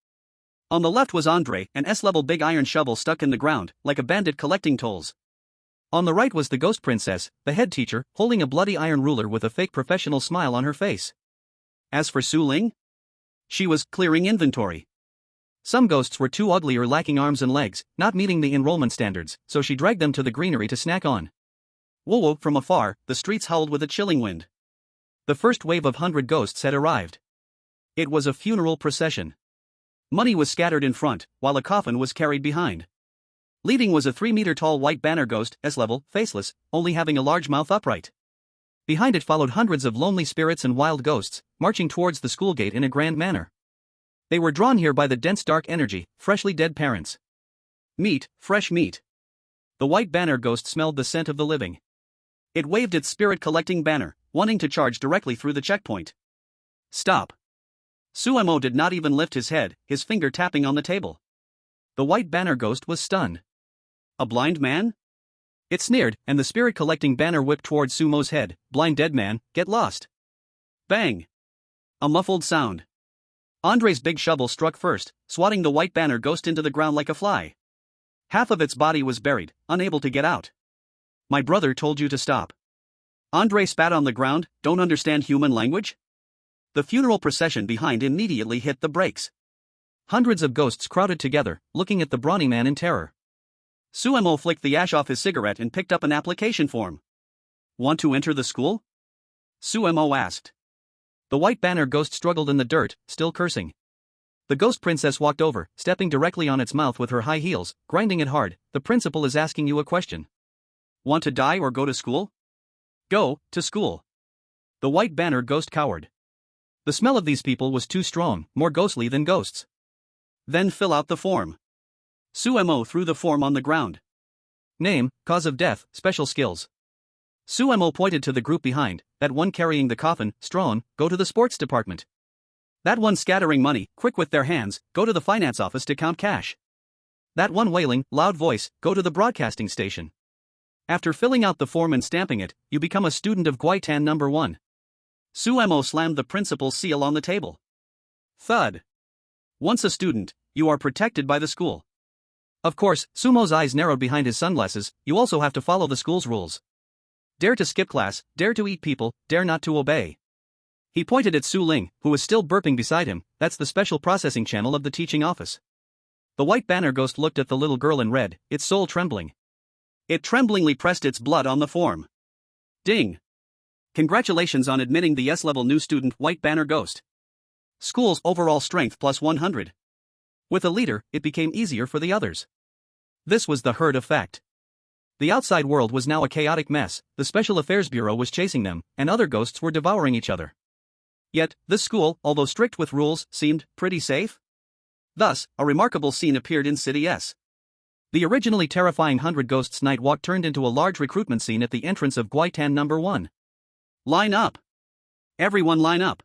On the left was Andre, an S-level big iron shovel stuck in the ground, like a bandit collecting tolls. On the right was the ghost princess, the head teacher, holding a bloody iron ruler with a fake professional smile on her face. As for Su Ling, she was clearing inventory. Some ghosts were too ugly or lacking arms and legs, not meeting the enrollment standards, so she dragged them to the greenery to snack on. Whoa, from afar, the streets howled with a chilling wind. The first wave of 100 ghosts had arrived. It was a funeral procession. Money was scattered in front, while a coffin was carried behind. Leading was a 3-meter-tall white banner ghost, S-level, faceless, only having a large mouth upright. Behind it followed hundreds of lonely spirits and wild ghosts, marching towards the school gate in a grand manner. They were drawn here by the dense dark energy, freshly dead parents. Meat, fresh meat. The white banner ghost smelled the scent of the living. It waved its spirit-collecting banner, wanting to charge directly through the checkpoint. Stop. Su Mo did not even lift his head, his finger tapping on the table. The white banner ghost was stunned. A blind man? It sneered, and the spirit-collecting banner whipped towards Sumo's head. Blind dead man, get lost. Bang. A muffled sound. Andre's big shovel struck first, swatting the white banner ghost into the ground like a fly. Half of its body was buried, unable to get out. My brother told you to stop. Andre spat on the ground. Don't understand human language? The funeral procession behind immediately hit the brakes. Hundreds of ghosts crowded together, looking at the brawny man in terror. Suemo flicked the ash off his cigarette and picked up an application form. Want to enter the school? Suemo asked. The white banner ghost struggled in the dirt, still cursing. The ghost princess walked over, stepping directly on its mouth with her high heels, grinding it hard. The principal is asking you a question. Want to die or go to school? Go to school. The white banner ghost cowered. The smell of these people was too strong, more ghostly than ghosts. Then fill out the form. Suemo threw the form on the ground. Name, cause of death, special skills. Suemo pointed to the group behind. That one carrying the coffin, Strawn, go to the sports department. That one scattering money, quick with their hands, go to the finance office to count cash. That one wailing, loud voice, go to the broadcasting station. After filling out the form and stamping it, you become a student of Guaitan number 1. Suemo slammed the principal's seal on the table. Thud. Once a student, you are protected by the school. Of course, Sumo's eyes narrowed behind his sunglasses. You also have to follow the school's rules. Dare to skip class, dare to eat people, dare not to obey. He pointed at Su Ling, who was still burping beside him. That's the special processing channel of the teaching office. The white banner ghost looked at the little girl in red, its soul trembling. It tremblingly pressed its blood on the form. Ding. Congratulations on admitting the S-level new student White Banner Ghost. School's overall strength plus 100. With a leader, it became easier for the others. This was the herd effect. The outside world was now a chaotic mess. The Special Affairs Bureau was chasing them, and other ghosts were devouring each other. Yet, this school, although strict with rules, seemed pretty safe. Thus, a remarkable scene appeared in City S. The originally terrifying 100 Ghosts Night Walk turned into a large recruitment scene at the entrance of Guaitan number 1. Line up! Everyone line up!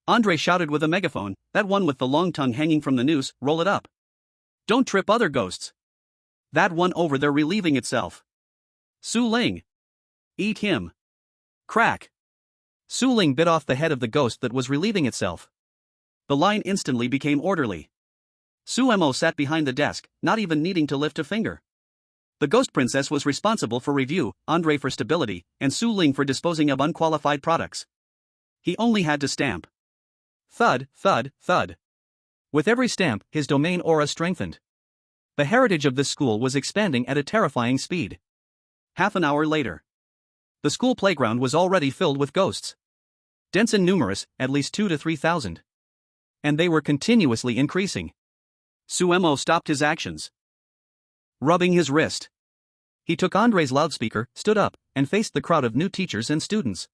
Andre shouted with a megaphone. That one with the long tongue hanging from the noose, roll it up. Don't trip other ghosts. That one over there relieving itself. Su Ling. Eat him. Crack. Su Ling bit off the head of the ghost that was relieving itself. The line instantly became orderly. Suemo sat behind the desk, not even needing to lift a finger. The ghost princess was responsible for review, Andre for stability, and Su Ling for disposing of unqualified products. He only had to stamp. Thud, thud, thud. With every stamp, his domain aura strengthened. The heritage of this school was expanding at a terrifying speed. Half an hour later, the school playground was already filled with ghosts. Dense and numerous, at least 2,000 to 3,000. And they were continuously increasing. Suemo stopped his actions, rubbing his wrist. He took Andre's loudspeaker, stood up, and faced the crowd of new teachers and students.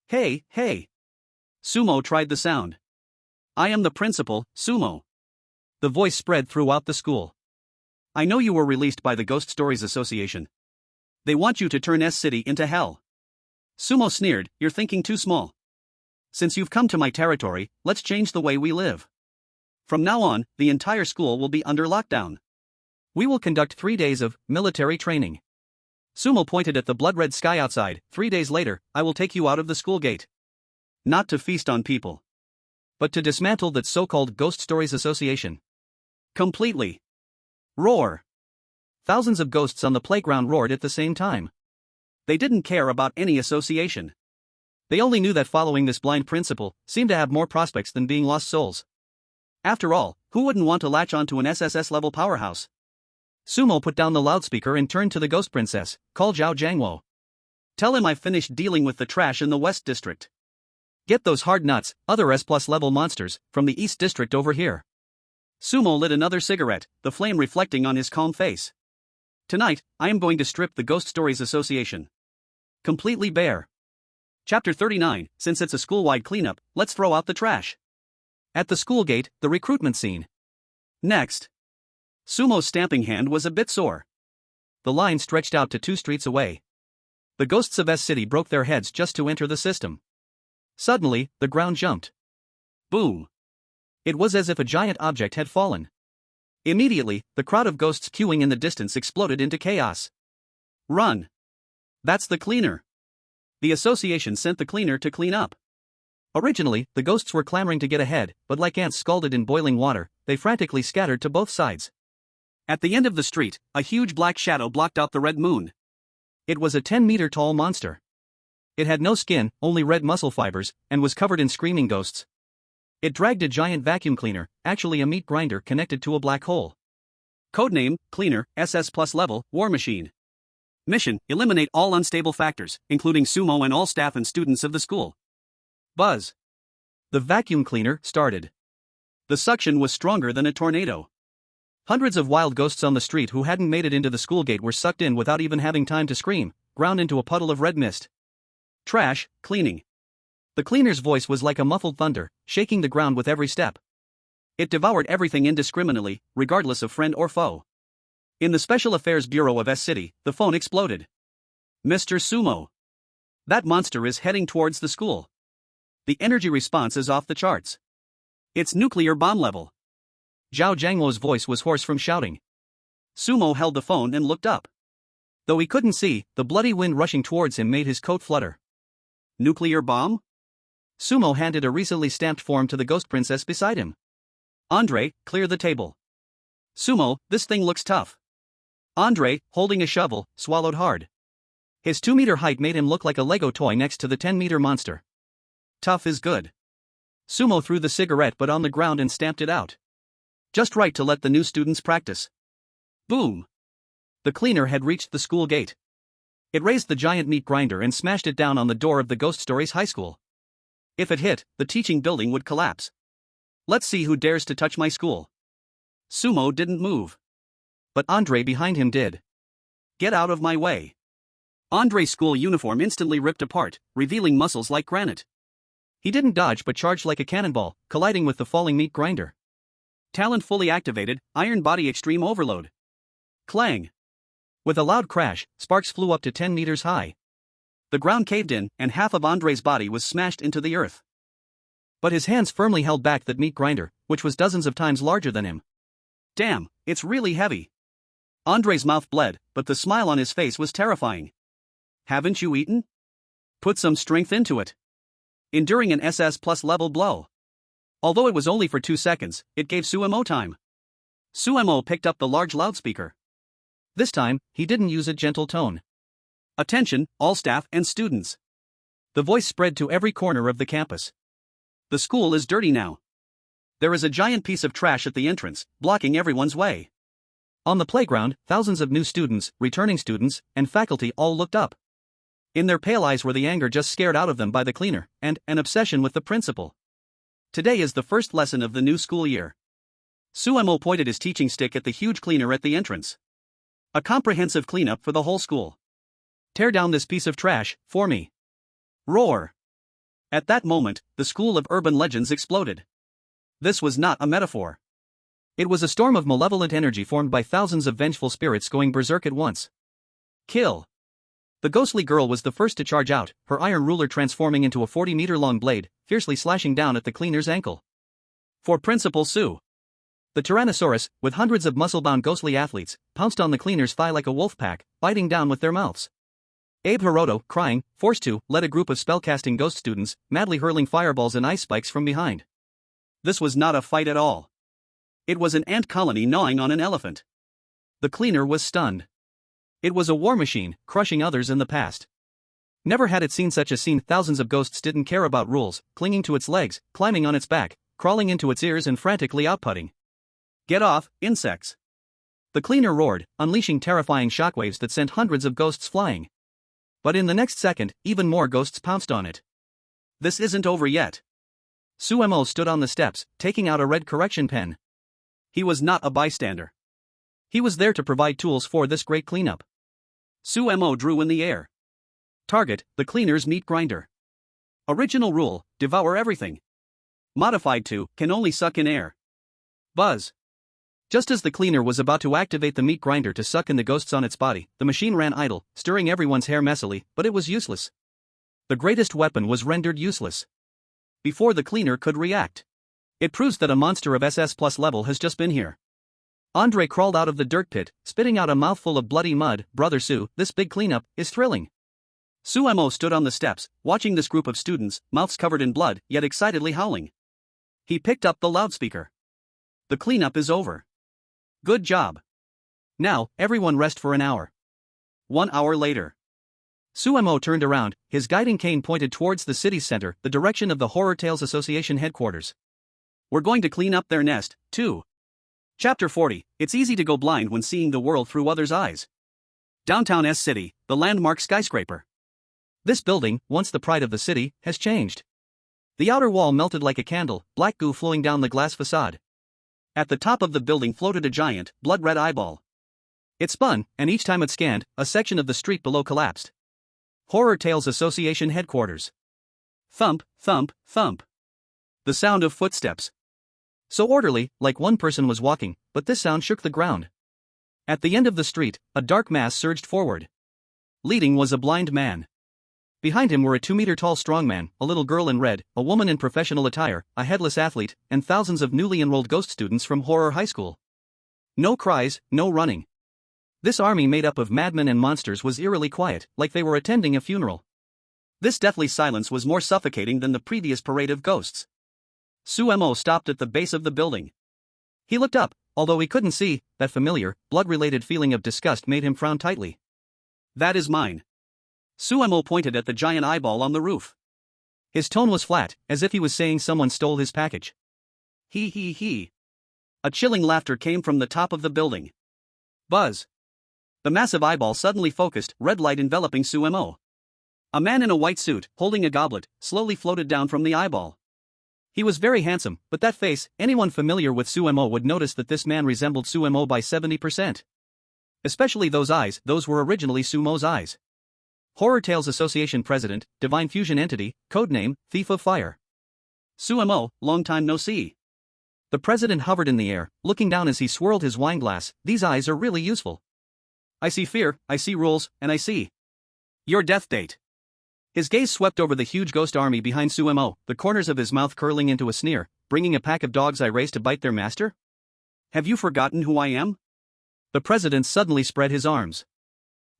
Hey, hey! Sumo tried the sound. I am the principal, Sumo. The voice spread throughout the school. I know you were released by the Ghost Stories Association. They want you to turn S City into hell. Sumo sneered, you're thinking too small. Since you've come to my territory, let's change the way we live. From now on, the entire school will be under lockdown. We will conduct 3 days of military training. Sumo pointed at the blood-red sky outside. 3 days later, I will take you out of the school gate. Not to feast on people, but to dismantle that so-called Ghost Stories Association. Completely. Roar. Thousands of ghosts on the playground roared at the same time. They didn't care about any association. They only knew that following this blind principle seemed to have more prospects than being lost souls. After all, who wouldn't want to latch onto an SSS-level powerhouse? Sumo put down the loudspeaker and turned to the ghost princess. Call Zhao Jiangwo. Tell him I've finished dealing with the trash in the West District. Get those hard nuts, other S+ level monsters, from the East District over here. Sumo lit another cigarette, the flame reflecting on his calm face. Tonight, I am going to strip the Ghost Stories Association completely bare. Chapter 39, since it's a school-wide cleanup, let's throw out the trash. At the school gate, the recruitment scene. Next. Sumo's stamping hand was a bit sore. The line stretched out to 2 streets away. The ghosts of S City broke their heads just to enter the system. Suddenly, the ground jumped. Boom. It was as if a giant object had fallen. Immediately, the crowd of ghosts queuing in the distance exploded into chaos. Run. That's the cleaner. The association sent the cleaner to clean up. Originally, the ghosts were clamoring to get ahead, but like ants scalded in boiling water, they frantically scattered to both sides. At the end of the street, a huge black shadow blocked out the red moon. It was a 10-meter-tall monster. It had no skin, only red muscle fibers, and was covered in screaming ghosts. It dragged a giant vacuum cleaner, actually a meat grinder connected to a black hole. Codename, Cleaner, SS Plus Level, War Machine. Mission, eliminate all unstable factors, including Sumo and all staff and students of the school. Buzz. The vacuum cleaner started. The suction was stronger than a tornado. Hundreds of wild ghosts on the street who hadn't made it into the school gate were sucked in without even having time to scream, ground into a puddle of red mist. Trash, cleaning. The cleaner's voice was like a muffled thunder, shaking the ground with every step. It devoured everything indiscriminately, regardless of friend or foe. In the Special Affairs Bureau of S-City, the phone exploded. Mr. Sumo. That monster is heading towards the school. The energy response is off the charts. It's nuclear bomb level. Zhao Jiangmo's voice was hoarse from shouting. Sumo held the phone and looked up. Though he couldn't see, the bloody wind rushing towards him made his coat flutter. Nuclear bomb? Sumo handed a recently stamped form to the ghost princess beside him. Andre, clear the table. Sumo, this thing looks tough. Andre, holding a shovel, swallowed hard. His 2-meter height made him look like a Lego toy next to the 10-meter monster. Tough is good. Sumo threw the cigarette but on the ground and stamped it out. Just right to let the new students practice. Boom. The cleaner had reached the school gate. It raised the giant meat grinder and smashed it down on the door of the Ghost Stories High School. If it hit, the teaching building would collapse. Let's see who dares to touch my school. Sumo didn't move. But Andre behind him did. Get out of my way. Andre's school uniform instantly ripped apart, revealing muscles like granite. He didn't dodge but charged like a cannonball, colliding with the falling meat grinder. Talent fully activated, iron body extreme overload. Clang. With a loud crash, sparks flew up to 10 meters high. The ground caved in, and half of Andre's body was smashed into the earth. But his hands firmly held back that meat grinder, which was dozens of times larger than him. Damn, it's really heavy. Andre's mouth bled, but the smile on his face was terrifying. Haven't you eaten? Put some strength into it. Enduring an SS plus level blow. Although it was only for 2 seconds, it gave Sumo time. Sumo picked up the large loudspeaker. This time, he didn't use a gentle tone. Attention, all staff and students. The voice spread to every corner of the campus. The school is dirty now. There is a giant piece of trash at the entrance, blocking everyone's way. On the playground, thousands of new students, returning students, and faculty all looked up. In their pale eyes were the anger just scared out of them by the cleaner, and an obsession with the principal. Today is the first lesson of the new school year. Sumo pointed his teaching stick at the huge cleaner at the entrance. A comprehensive cleanup for the whole school. Tear down this piece of trash, for me. Roar. At that moment, the school of urban legends exploded. This was not a metaphor. It was a storm of malevolent energy formed by thousands of vengeful spirits going berserk at once. Kill. The ghostly girl was the first to charge out, her iron ruler transforming into a 40-meter-long blade, fiercely slashing down at the cleaner's ankle. For Principal Sue. The Tyrannosaurus, with hundreds of muscle-bound ghostly athletes, pounced on the cleaner's thigh like a wolf pack, biting down with their mouths. Abe Hiroto, crying, forced to, led a group of spellcasting ghost students, madly hurling fireballs and ice spikes from behind. This was not a fight at all. It was an ant colony gnawing on an elephant. The cleaner was stunned. It was a war machine, crushing others in the past. Never had it seen such a scene. Thousands of ghosts didn't care about rules, clinging to its legs, climbing on its back, crawling into its ears and frantically outputting. Get off, insects. The cleaner roared, unleashing terrifying shockwaves that sent hundreds of ghosts flying. But in the next second, even more ghosts pounced on it. This isn't over yet. Sumo stood on the steps, taking out a red correction pen. He was not a bystander. He was there to provide tools for this great cleanup. Sumo drew in the air. Target, the cleaner's meat grinder. Original rule, devour everything. Modified to, can only suck in air. Buzz. Just as the cleaner was about to activate the meat grinder to suck in the ghosts on its body, the machine ran idle, stirring everyone's hair messily, but it was useless. The greatest weapon was rendered useless. Before the cleaner could react. It proves that a monster of SS plus level has just been here. Andre crawled out of the dirt pit, spitting out a mouthful of bloody mud. Brother Sue, this big cleanup is thrilling. Sumo stood on the steps, watching this group of students, mouths covered in blood, yet excitedly howling. He picked up the loudspeaker. The cleanup is over. Good job. Now, everyone rest for an hour. 1 hour later. Sumo turned around, his guiding cane pointed towards the city's center, the direction of the Horror Tales Association headquarters. We're going to clean up their nest, too. Chapter 40, It's easy to go blind when seeing the world through others' eyes. Downtown S City, the landmark skyscraper. This building, once the pride of the city, has changed. The outer wall melted like a candle, black goo flowing down the glass facade. At the top of the building floated a giant, blood-red eyeball. It spun, and each time it scanned, a section of the street below collapsed. Horror Tales Association headquarters. Thump, thump, thump. The sound of footsteps. So orderly, like one person was walking, but this sound shook the ground. At the end of the street, a dark mass surged forward. Leading was a blind man. Behind him were a 2-meter-tall strongman, a little girl in red, a woman in professional attire, a headless athlete, and thousands of newly enrolled ghost students from Horror High School. No cries, no running. This army made up of madmen and monsters was eerily quiet, like they were attending a funeral. This deathly silence was more suffocating than the previous parade of ghosts. Sumo stopped at the base of the building. He looked up, although he couldn't see, that familiar, blood-related feeling of disgust made him frown tightly. That is mine. Sumo pointed at the giant eyeball on the roof. His tone was flat, as if he was saying someone stole his package. He. A chilling laughter came from the top of the building. Buzz. The massive eyeball suddenly focused, red light enveloping Sumo. A man in a white suit, holding a goblet, slowly floated down from the eyeball. He was very handsome, but that face, anyone familiar with Sumo would notice that this man resembled Sumo by 70%. Especially those eyes, those were originally Sumo's eyes. Horror Tales Association President, Divine Fusion Entity, codename, Thief of Fire. Sumo, long time no see. The president hovered in the air, looking down as he swirled his wine glass. These eyes are really useful. I see fear, I see rules, and I see your death date. His gaze swept over the huge ghost army behind Sumo, the corners of his mouth curling into a sneer. Bringing a pack of dogs I raised to bite their master? Have you forgotten who I am? The president suddenly spread his arms.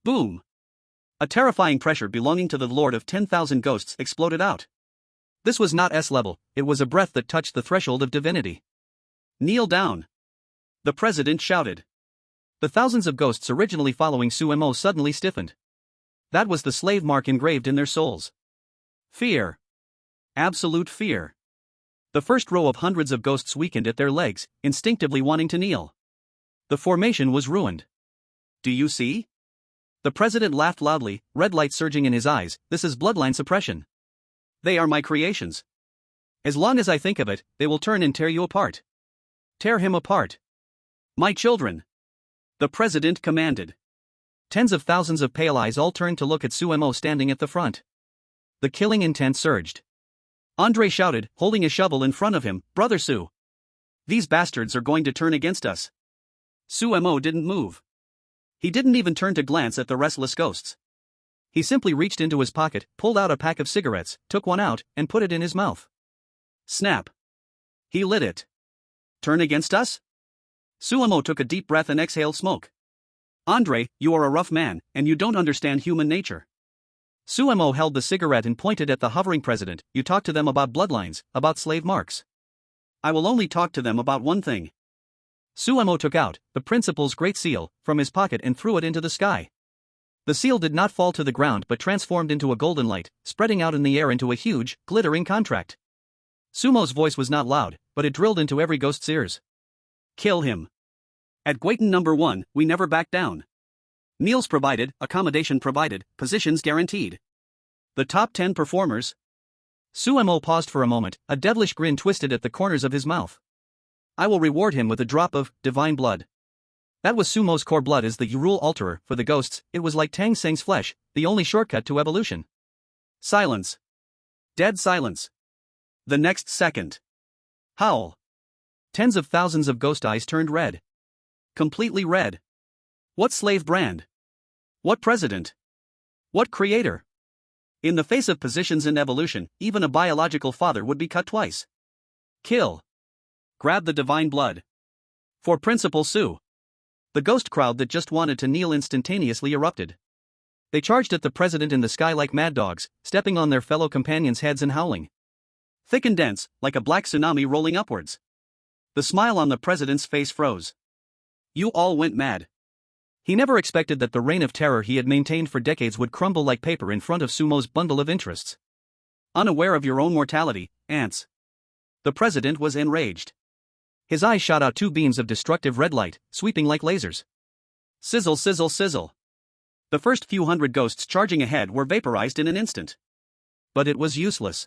Boom! A terrifying pressure belonging to the Lord of 10,000 Ghosts exploded out. This was not S-level, it was a breath that touched the threshold of divinity. Kneel down. The president shouted. The thousands of ghosts originally following Sumo suddenly stiffened. That was the slave mark engraved in their souls. Fear. Absolute fear. The first row of hundreds of ghosts weakened at their legs, instinctively wanting to kneel. The formation was ruined. Do you see? The president laughed loudly, red light surging in his eyes. This is bloodline suppression. They are my creations. As long as I think of it, they will turn and tear you apart. Tear him apart. My children. The president commanded. Tens of thousands of pale eyes all turned to look at Sumo standing at the front. The killing intent surged. Andre shouted, holding a shovel in front of him, Brother Su. These bastards are going to turn against us. Sumo didn't move. He didn't even turn to glance at the restless ghosts. He simply reached into his pocket, pulled out a pack of cigarettes, took one out, and put it in his mouth. Snap. He lit it. Turn against us? Sumo took a deep breath and exhaled smoke. Andre, you are a rough man, and you don't understand human nature. Sumo held the cigarette and pointed at the hovering president. You talk to them about bloodlines, about slave marks. I will only talk to them about one thing. Sumo took out the principal's great seal from his pocket and threw it into the sky. The seal did not fall to the ground but transformed into a golden light, spreading out in the air into a huge, glittering contract. Sumo's voice was not loud, but it drilled into every ghost's ears. Kill him. At Guiton number 1, we never back down. Meals provided, accommodation provided, positions guaranteed. The top 10 performers. Sumo paused for a moment, a devilish grin twisted at the corners of his mouth. I will reward him with a drop of divine blood. That was Sumo's core blood as the Yurul alterer for the ghosts. It was like Tang Seng's flesh, the only shortcut to evolution. Silence. Dead silence. The next second. Howl. Tens of thousands of ghost eyes turned red. Completely red. What slave brand? What president? What creator? In the face of positions in evolution, even a biological father would be cut twice. Kill. Grab the divine blood. For Principal Su. The ghost crowd that just wanted to kneel instantaneously erupted. They charged at the president in the sky like mad dogs, stepping on their fellow companions' heads and howling. Thick and dense, like a black tsunami rolling upwards. The smile on the president's face froze. You all went mad. He never expected that the reign of terror he had maintained for decades would crumble like paper in front of Sumo's bundle of interests. Unaware of your own mortality, ants. The president was enraged. His eyes shot out two beams of destructive red light, sweeping like lasers. Sizzle, sizzle, sizzle. The first few hundred ghosts charging ahead were vaporized in an instant. But it was useless.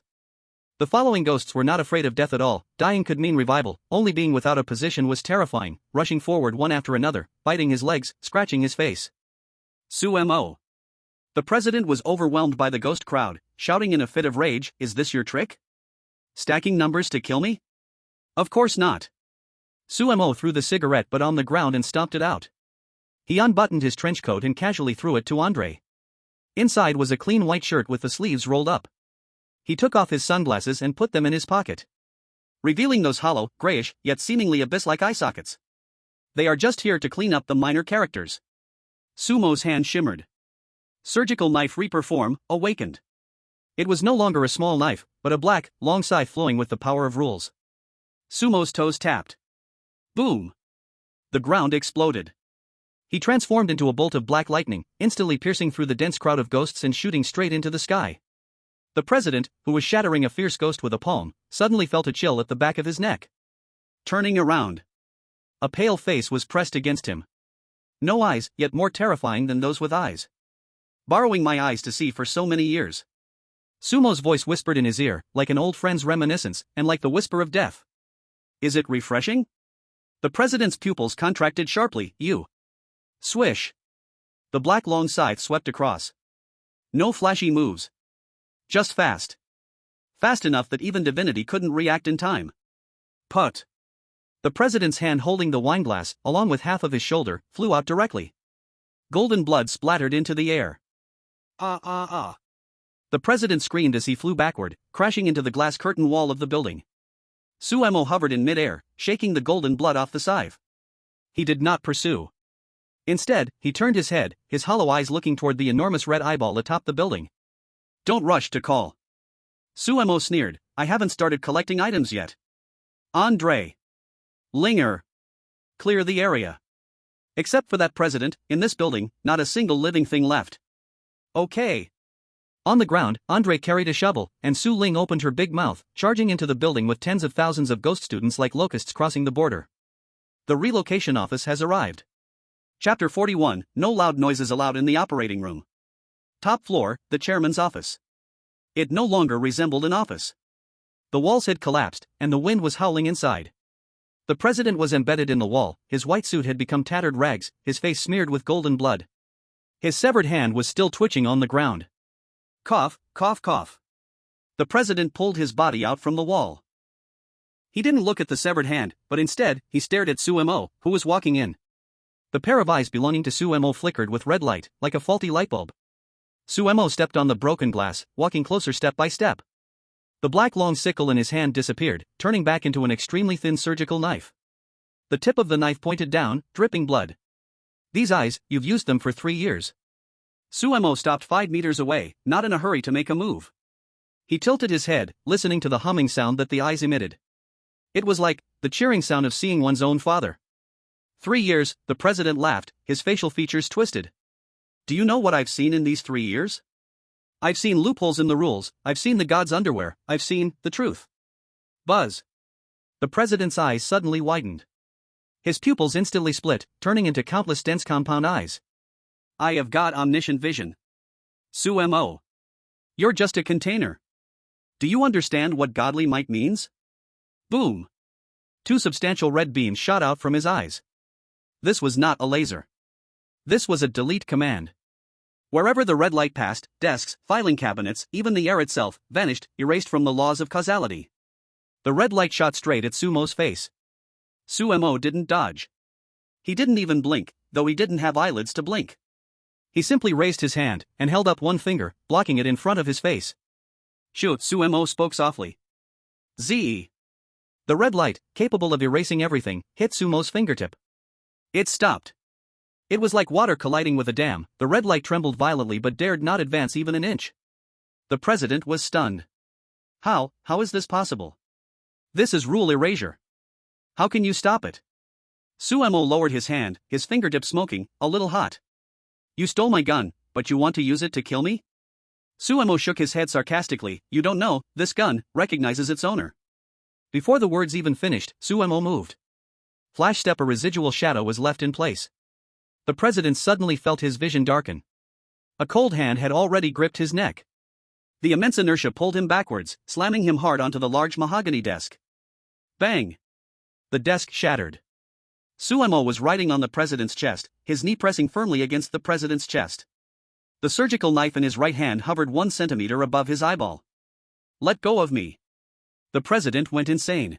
The following ghosts were not afraid of death at all. Dying could mean revival, only being without a position was terrifying, rushing forward one after another, biting his legs, scratching his face. Sumo. The president was overwhelmed by the ghost crowd, shouting in a fit of rage, "Is this your trick? Stacking numbers to kill me? Of course not." Sumo threw the cigarette butt on the ground and stomped it out. He unbuttoned his trench coat and casually threw it to Andre. Inside was a clean white shirt with the sleeves rolled up. He took off his sunglasses and put them in his pocket, revealing those hollow, grayish, yet seemingly abyss-like eye sockets. They are just here to clean up the minor characters. Sumo's hand shimmered. Surgical knife Reaper form, awakened. It was no longer a small knife, but a black, long scythe flowing with the power of rules. Sumo's toes tapped. Boom! The ground exploded. He transformed into a bolt of black lightning, instantly piercing through the dense crowd of ghosts and shooting straight into the sky. The president, who was shattering a fierce ghost with a palm, suddenly felt a chill at the back of his neck. Turning around, a pale face was pressed against him. No eyes, yet more terrifying than those with eyes. Borrowing my eyes to see for so many years. Sumo's voice whispered in his ear, like an old friend's reminiscence, and like the whisper of death. Is it refreshing? The president's pupils contracted sharply. You. Swish. The black long scythe swept across. No flashy moves. Just fast. Fast enough that even divinity couldn't react in time. Put. The president's hand holding the wineglass, along with half of his shoulder, flew out directly. Golden blood splattered into the air. The president screamed as he flew backward, crashing into the glass curtain wall of the building. Sumo hovered in midair, shaking the golden blood off the scythe. He did not pursue. Instead, he turned his head, his hollow eyes looking toward the enormous red eyeball atop the building. Don't rush to call. Sumo sneered, I haven't started collecting items yet. Andre. Linger. Clear the area. Except for that president, in this building, not a single living thing left. Okay. On the ground, Andre carried a shovel, and Su Ling opened her big mouth, charging into the building with tens of thousands of ghost students like locusts crossing the border. The relocation office has arrived. Chapter 41, No loud noises allowed in the operating room. Top floor, the chairman's office. It no longer resembled an office. The walls had collapsed, and the wind was howling inside. The president was embedded in the wall, his white suit had become tattered rags, his face smeared with golden blood. His severed hand was still twitching on the ground. Cough, cough, cough. The president pulled his body out from the wall. He didn't look at the severed hand, but instead, he stared at Sumo, who was walking in. The pair of eyes belonging to Sumo flickered with red light, like a faulty light bulb. Sumo stepped on the broken glass, walking closer step by step. The black long sickle in his hand disappeared, turning back into an extremely thin surgical knife. The tip of the knife pointed down, dripping blood. These eyes, you've used them for 3 years. Sumo stopped 5 meters away, not in a hurry to make a move. He tilted his head, listening to the humming sound that the eyes emitted. It was like the cheering sound of seeing one's own father. 3 years, the president laughed, his facial features twisted. Do you know what I've seen in these 3 years? I've seen loopholes in the rules, I've seen the god's underwear, I've seen the truth. Buzz. The president's eyes suddenly widened. His pupils instantly split, turning into countless dense compound eyes. I have got omniscient vision. Sumo. You're just a container. Do you understand what godly might means? Boom. 2 substantial red beams shot out from his eyes. This was not a laser. This was a delete command. Wherever the red light passed, desks, filing cabinets, even the air itself, vanished, erased from the laws of causality. The red light shot straight at Sumo's face. Sumo didn't dodge. He didn't even blink, though he didn't have eyelids to blink. He simply raised his hand, and held up one finger, blocking it in front of his face. Shoot, Sumo spoke softly. Z. The red light, capable of erasing everything, hit Sumo's fingertip. It stopped. It was like water colliding with a dam. The red light trembled violently but dared not advance even an inch. The president was stunned. How is this possible? This is rule erasure. How can you stop it? Suemo lowered his hand, his fingertips smoking, a little hot. You stole my gun, but you want to use it to kill me? Suemo shook his head sarcastically. You don't know, this gun recognizes its owner. Before the words even finished, Suemo moved. Flash step, a residual shadow was left in place. The president suddenly felt his vision darken. A cold hand had already gripped his neck. The immense inertia pulled him backwards, slamming him hard onto the large mahogany desk. Bang! The desk shattered. Suemo was riding on the president's chest, his knee pressing firmly against the president's chest. The surgical knife in his right hand hovered 1 centimeter above his eyeball. Let go of me. The president went insane.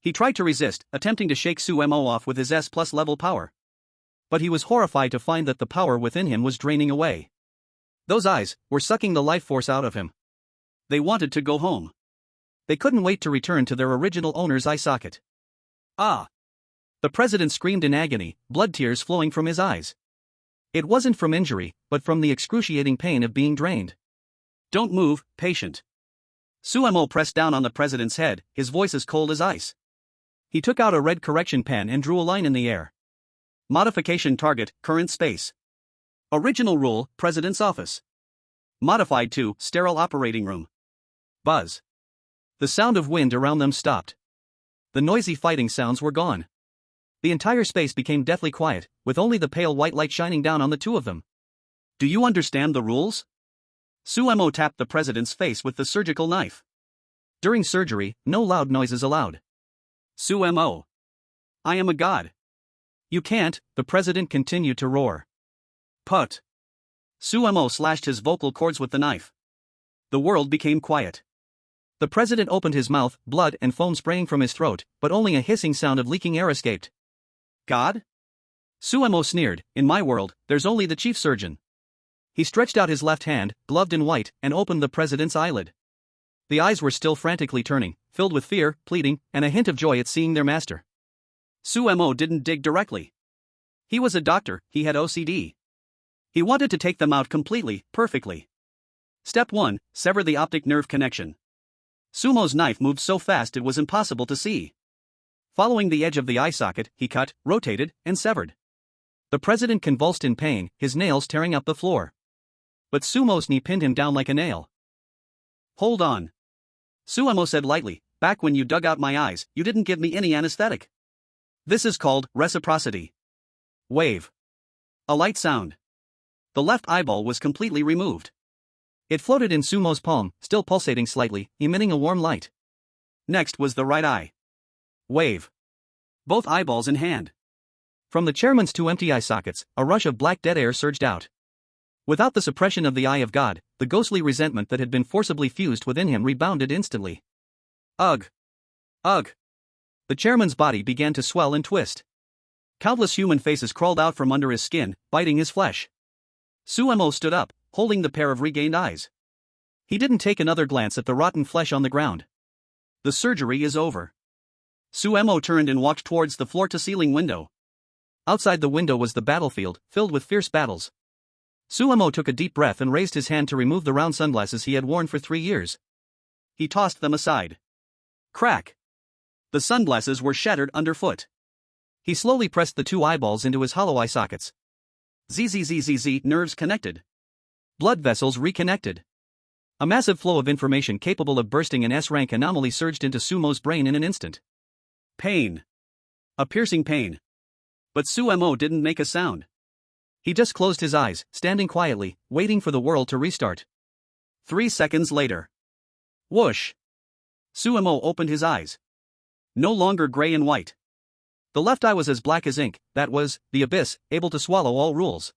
He tried to resist, attempting to shake Suemo off with his S+ level power. But he was horrified to find that the power within him was draining away. Those eyes were sucking the life force out of him. They wanted to go home. They couldn't wait to return to their original owner's eye socket. Ah! The president screamed in agony, blood tears flowing from his eyes. It wasn't from injury, but from the excruciating pain of being drained. Don't move, patient. Suemo pressed down on the president's head, his voice as cold as ice. He took out a red correction pen and drew a line in the air. Modification target, current space. Original rule, president's office. Modified to, sterile operating room. Buzz. The sound of wind around them stopped. The noisy fighting sounds were gone. The entire space became deathly quiet, with only the pale white light shining down on the two of them. Do you understand the rules? Suemo tapped the president's face with the surgical knife. During surgery, no loud noises allowed. Suemo. I am a god. You can't, the president continued to roar. Put. Suemo slashed his vocal cords with the knife. The world became quiet. The president opened his mouth, blood and foam spraying from his throat, but only a hissing sound of leaking air escaped. God? Suemo sneered, in my world, there's only the chief surgeon. He stretched out his left hand, gloved in white, and opened the president's eyelid. The eyes were still frantically turning, filled with fear, pleading, and a hint of joy at seeing their master. Suemo didn't dig directly. He was a doctor, he had OCD. He wanted to take them out completely, perfectly. Step 1, sever the optic nerve connection. Sumo's knife moved so fast it was impossible to see. Following the edge of the eye socket, he cut, rotated, and severed. The president convulsed in pain, his nails tearing up the floor. But Sumo's knee pinned him down like a nail. Hold on. Suemo said lightly, back when you dug out my eyes, you didn't give me any anesthetic. This is called reciprocity. Wave. A light sound. The left eyeball was completely removed. It floated in Sumo's palm, still pulsating slightly, emitting a warm light. Next was the right eye. Wave. Both eyeballs in hand. From the chairman's 2 empty eye sockets, a rush of black dead air surged out. Without the suppression of the eye of God, the ghostly resentment that had been forcibly fused within him rebounded instantly. Ugh. Ugh. The chairman's body began to swell and twist. Countless human faces crawled out from under his skin, biting his flesh. Suemo stood up, holding the pair of regained eyes. He didn't take another glance at the rotten flesh on the ground. The surgery is over. Suemo turned and walked towards the floor-to-ceiling window. Outside the window was the battlefield, filled with fierce battles. Suemo took a deep breath and raised his hand to remove the round sunglasses he had worn for 3 years. He tossed them aside. Crack! The sunglasses were shattered underfoot. He slowly pressed the 2 eyeballs into his hollow eye sockets. Zzzzz, nerves connected. Blood vessels reconnected. A massive flow of information capable of bursting an S-rank anomaly surged into Sumo's brain in an instant. Pain. A piercing pain. But Suemo didn't make a sound. He just closed his eyes, standing quietly, waiting for the world to restart. 3 seconds later. Whoosh! Suemo opened his eyes. No longer gray and white. The left eye was as black as ink, that was, the abyss, able to swallow all rules.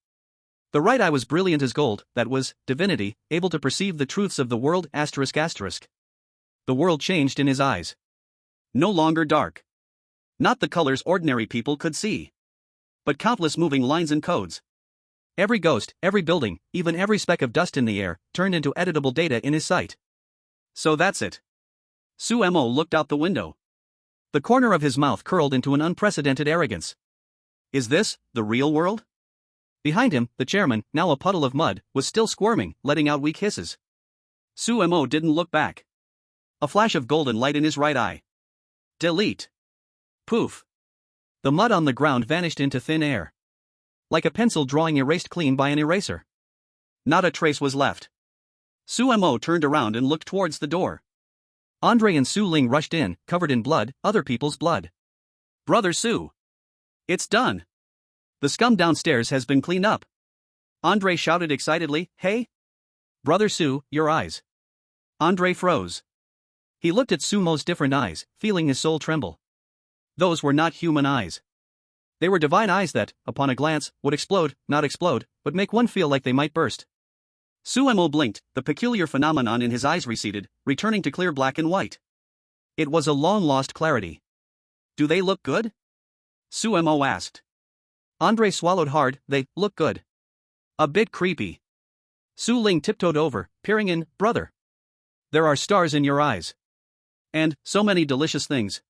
The right eye was brilliant as gold, that was, divinity, able to perceive the truths of the world ***. The world changed in his eyes. No longer dark. Not the colors ordinary people could see. But countless moving lines and codes. Every ghost, every building, even every speck of dust in the air, turned into editable data in his sight. So that's it. Suemo looked out the window. The corner of his mouth curled into an unprecedented arrogance. Is this the real world? Behind him, the chairman, now a puddle of mud, was still squirming, letting out weak hisses. Sumo didn't look back. A flash of golden light in his right eye. Delete. Poof. The mud on the ground vanished into thin air. Like a pencil drawing erased clean by an eraser. Not a trace was left. Sumo turned around and looked towards the door. Andre and Su Ling rushed in, covered in blood, other people's blood. Brother Su. It's done. The scum downstairs has been cleaned up. Andre shouted excitedly, hey? Brother Su, your eyes. Andre froze. He looked at Sumo's different eyes, feeling his soul tremble. Those were not human eyes. They were divine eyes that, upon a glance, would explode, not explode, but make one feel like they might burst. Sumo blinked, the peculiar phenomenon in his eyes receded, returning to clear black and white. It was a long-lost clarity. Do they look good? Sumo asked. Andre swallowed hard. They look good. A bit creepy. Su Ling tiptoed over, peering in. Brother. There are stars in your eyes. And so many delicious things.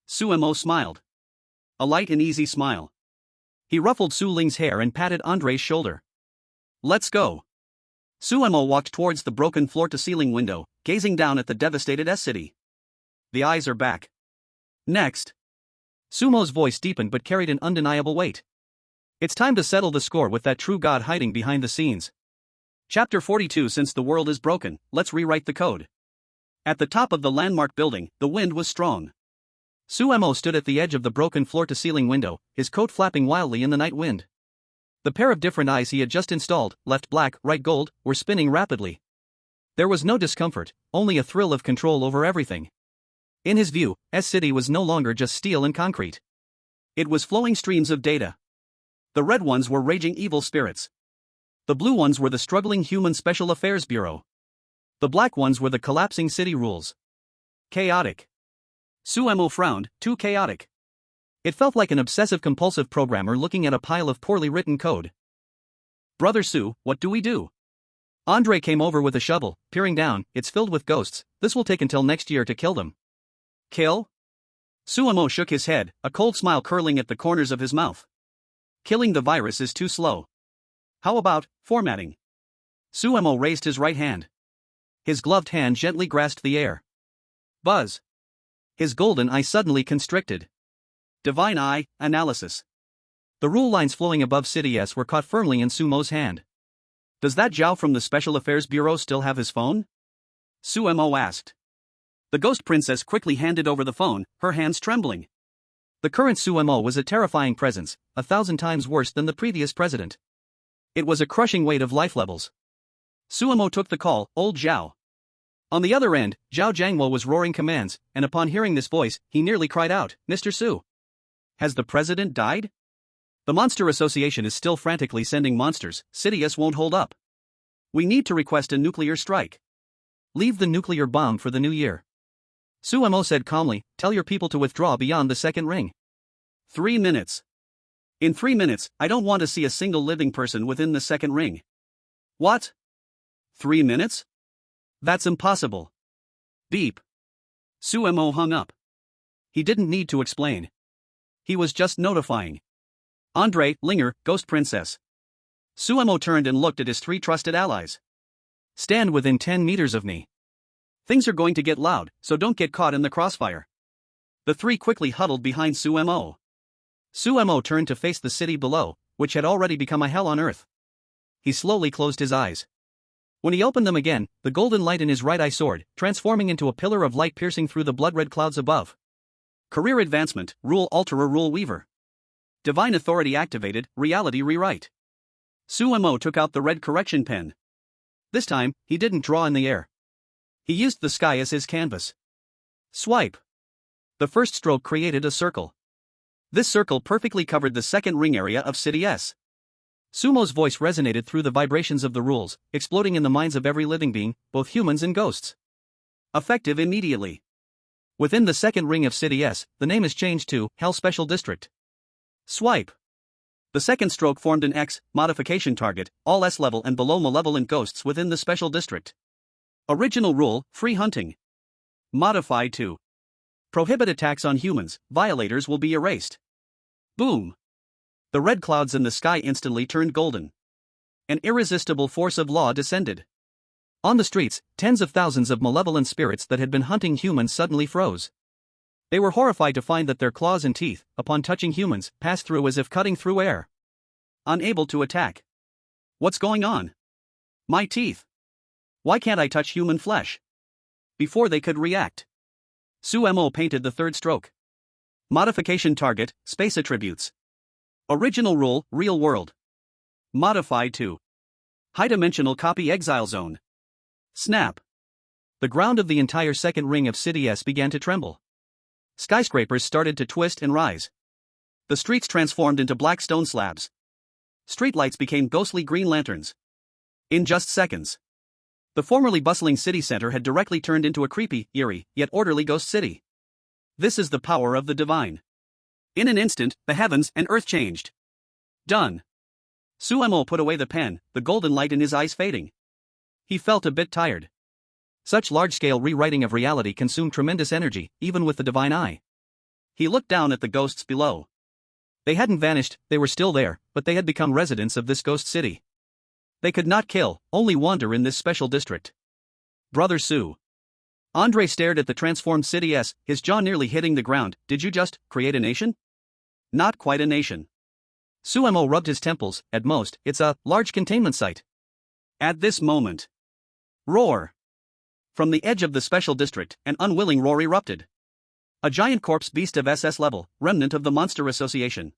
Sumo smiled. A light and easy smile. He ruffled Su Ling's hair and patted Andre's shoulder. Let's go. Sumo walked towards the broken floor-to-ceiling window, gazing down at the devastated S-City. The eyes are back. Next. Sumo's voice deepened but carried an undeniable weight. It's time to settle the score with that true god hiding behind the scenes. Chapter 42. Since the world is broken, let's rewrite the code. At the top of the landmark building, the wind was strong. Sumo stood at the edge of the broken floor-to-ceiling window, his coat flapping wildly in the night wind. The pair of different eyes he had just installed, left black, right gold, were spinning rapidly. There was no discomfort, only a thrill of control over everything. In his view, S-City was no longer just steel and concrete. It was flowing streams of data. The red ones were raging evil spirits. The blue ones were the struggling human Special Affairs Bureau. The black ones were the collapsing city rules. Chaotic. Sumo frowned, too chaotic. It felt like an obsessive-compulsive programmer looking at a pile of poorly written code. Brother Su, what do we do? Andre came over with a shovel, peering down. It's filled with ghosts. This will take until next year to kill them. Kill? Sumo shook his head, a cold smile curling at the corners of his mouth. Killing the virus is too slow. How about formatting? Sumo raised his right hand. His gloved hand gently grasped the air. Buzz. His golden eye suddenly constricted. Divine eye, analysis. The rule lines flowing above City S were caught firmly in Sumo's hand. Does that Zhao from the Special Affairs Bureau still have his phone? Sumo asked. The ghost princess quickly handed over the phone, her hands trembling. The current Sumo was a terrifying presence, 1,000 times worse than the previous president. It was a crushing weight of life levels. Sumo took the call, old Zhao. On the other end, Zhao Jiangwo was roaring commands, and upon hearing this voice, he nearly cried out, Mr. Su. Has the president died? The Monster Association is still frantically sending monsters. City S won't hold up. We need to request a nuclear strike. Leave the nuclear bomb for the new year. Sumo said calmly, tell your people to withdraw beyond the second ring. 3 minutes. In 3 minutes, I don't want to see a single living person within the second ring. What? 3 minutes? That's impossible. Beep. Sumo hung up. He didn't need to explain. He was just notifying. Andre, Linger, Ghost Princess. Sumo turned and looked at his 3 trusted allies. Stand within 10 meters of me. Things are going to get loud, so don't get caught in the crossfire. The 3 quickly huddled behind Sumo. Sumo turned to face the city below, which had already become a hell on earth. He slowly closed his eyes. When he opened them again, the golden light in his right eye soared, transforming into a pillar of light piercing through the blood-red clouds above. Career advancement, rule alterer rule weaver. Divine authority activated, reality rewrite. Sumo took out the red correction pen. This time, he didn't draw in the air. He used the sky as his canvas. Swipe. The first stroke created a circle. This circle perfectly covered the second ring area of City S. Sumo's voice resonated through the vibrations of the rules, exploding in the minds of every living being, both humans and ghosts. Effective immediately. Within the second ring of City S, the name is changed to Hell Special District. Swipe. The second stroke formed an X modification target, all S-level and below malevolent ghosts within the special district. Original rule, free hunting. Modified to prohibit attacks on humans, violators will be erased. Boom. The red clouds in the sky instantly turned golden. An irresistible force of law descended. On the streets, tens of thousands of malevolent spirits that had been hunting humans suddenly froze. They were horrified to find that their claws and teeth, upon touching humans, passed through as if cutting through air. Unable to attack. What's going on? My teeth. Why can't I touch human flesh? Before they could react, Sumo painted the third stroke. Modification target, space attributes. Original rule, real world. Modified to high-dimensional copy exile zone. Snap. The ground of the entire second ring of City S began to tremble. Skyscrapers started to twist and rise. The streets transformed into black stone slabs. Streetlights became ghostly green lanterns. In just seconds, the formerly bustling city center had directly turned into a creepy, eerie, yet orderly ghost city. This is the power of the divine. In an instant, the heavens and earth changed. Done. Sumo put away the pen, the golden light in his eyes fading. He felt a bit tired. Such large-scale rewriting of reality consumed tremendous energy, even with the divine eye. He looked down at the ghosts below. They hadn't vanished, they were still there, but they had become residents of this ghost city. They could not kill, only wander in this special district. Brother Su. Andre stared at the transformed City S, his jaw nearly hitting the ground. Did you just create a nation? Not quite a nation. Sumo rubbed his temples. At most, it's a large containment site. At this moment. Roar. From the edge of the special district, an unwilling roar erupted. A giant corpse beast of SS level, remnant of the Monster Association.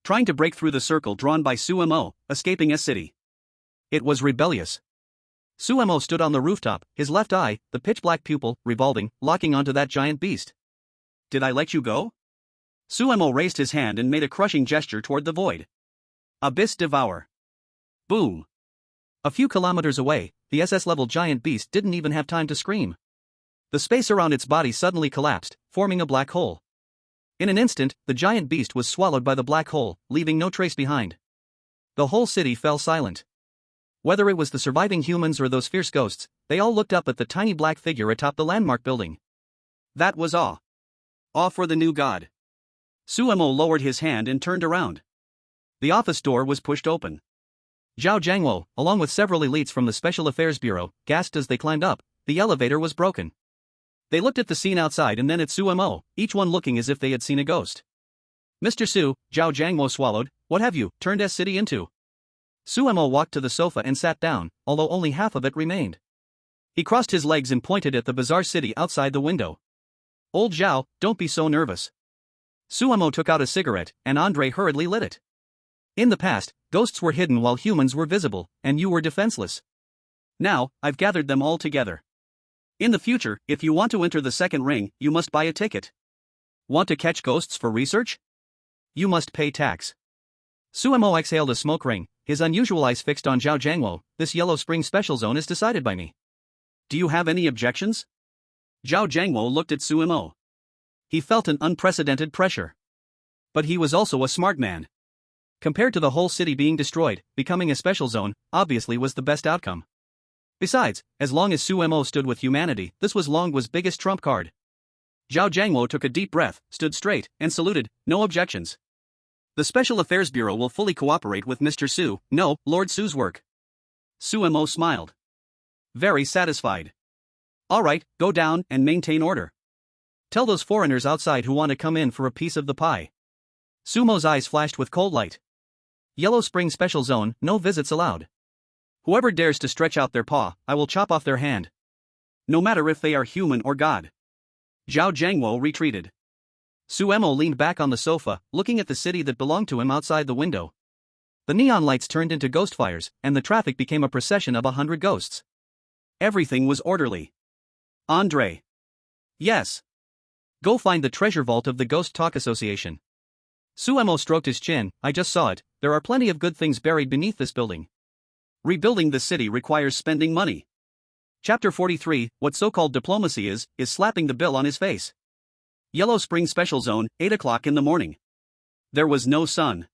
Trying to break through the circle drawn by Sumo, escaping S city. It was rebellious. Sumo stood on the rooftop, his left eye, the pitch-black pupil, revolving, locking onto that giant beast. Did I let you go? Sumo raised his hand and made a crushing gesture toward the void. Abyss devour. Boom. A few kilometers away, the SS-level giant beast didn't even have time to scream. The space around its body suddenly collapsed, forming a black hole. In an instant, the giant beast was swallowed by the black hole, leaving no trace behind. The whole city fell silent. Whether it was the surviving humans or those fierce ghosts, they all looked up at the tiny black figure atop the landmark building. That was awe. Awe for the new god. Sumo lowered his hand and turned around. The office door was pushed open. Zhao Jiangwo, along with several elites from the Special Affairs Bureau, gasped as they climbed up. The elevator was broken. They looked at the scene outside and then at Sumo, each one looking as if they had seen a ghost. Mr. Su, Zhao Jiangwo swallowed, what have you turned S city into? Sumo walked to the sofa and sat down, although only half of it remained. He crossed his legs and pointed at the bizarre city outside the window. Old Zhao, don't be so nervous. Sumo took out a cigarette, and Andre hurriedly lit it. In the past, ghosts were hidden while humans were visible, and you were defenseless. Now, I've gathered them all together. In the future, if you want to enter the second ring, you must buy a ticket. Want to catch ghosts for research? You must pay tax. Sumo exhaled a smoke ring, his unusual eyes fixed on Zhao Jiangwo. This Yellow Spring special zone is decided by me. Do you have any objections? Zhao Jiangwo looked at Sumo. He felt an unprecedented pressure. But he was also a smart man. Compared to the whole city being destroyed, becoming a special zone, obviously was the best outcome. Besides, as long as Sumo stood with humanity, this was Long's biggest trump card. Zhao Jiangwo took a deep breath, stood straight, and saluted. No objections. The Special Affairs Bureau will fully cooperate with Mr. Su, no, Lord Su's work. Sumo smiled. Very satisfied. All right, go down and maintain order. Tell those foreigners outside who want to come in for a piece of the pie. Sumo's eyes flashed with cold light. Yellow Spring Special Zone, no visits allowed. Whoever dares to stretch out their paw, I will chop off their hand. No matter if they are human or god. Zhao Jiangwo retreated. Sumo leaned back on the sofa, looking at the city that belonged to him outside the window. The neon lights turned into ghost fires, and the traffic became a procession of 100 ghosts. Everything was orderly. Andre. Yes. Go find the treasure vault of the Ghost Talk Association. Sumo stroked his chin. I just saw it. There are plenty of good things buried beneath this building. Rebuilding the city requires spending money. Chapter 43, what so-called diplomacy is slapping the bill on his face. Yellow Spring Special Zone, 8 o'clock in the morning. There was no sun.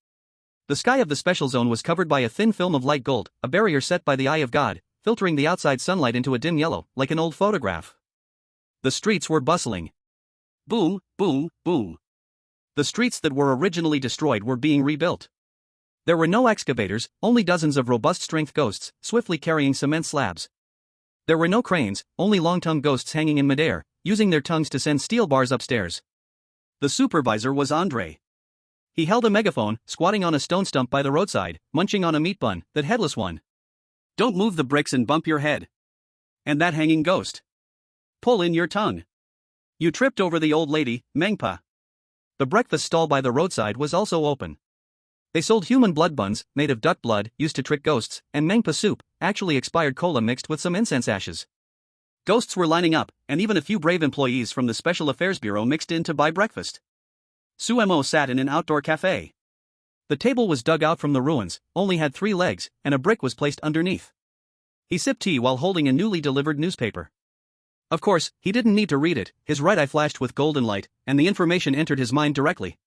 The sky of the special zone was covered by a thin film of light gold, a barrier set by the eye of God, filtering the outside sunlight into a dim yellow, like an old photograph. The streets were bustling. Boom, boom, boom. The streets that were originally destroyed were being rebuilt. There were no excavators, only dozens of robust strength ghosts, swiftly carrying cement slabs. There were no cranes, only long-tongued ghosts hanging in midair, using their tongues to send steel bars upstairs. The supervisor was Andre. He held a megaphone, squatting on a stone stump by the roadside, munching on a meat bun, that headless one. Don't move the bricks and bump your head. And that hanging ghost. Pull in your tongue. You tripped over the old lady, Mengpa. The breakfast stall by the roadside was also open. They sold human blood buns, made of duck blood, used to trick ghosts, and Mengpa soup, actually expired cola mixed with some incense ashes. Ghosts were lining up, and even a few brave employees from the Special Affairs Bureau mixed in to buy breakfast. Suemo sat in an outdoor cafe. The table was dug out from the ruins, only had 3 legs, and a brick was placed underneath. He sipped tea while holding a newly delivered newspaper. Of course, he didn't need to read it, his right eye flashed with golden light, and the information entered his mind directly.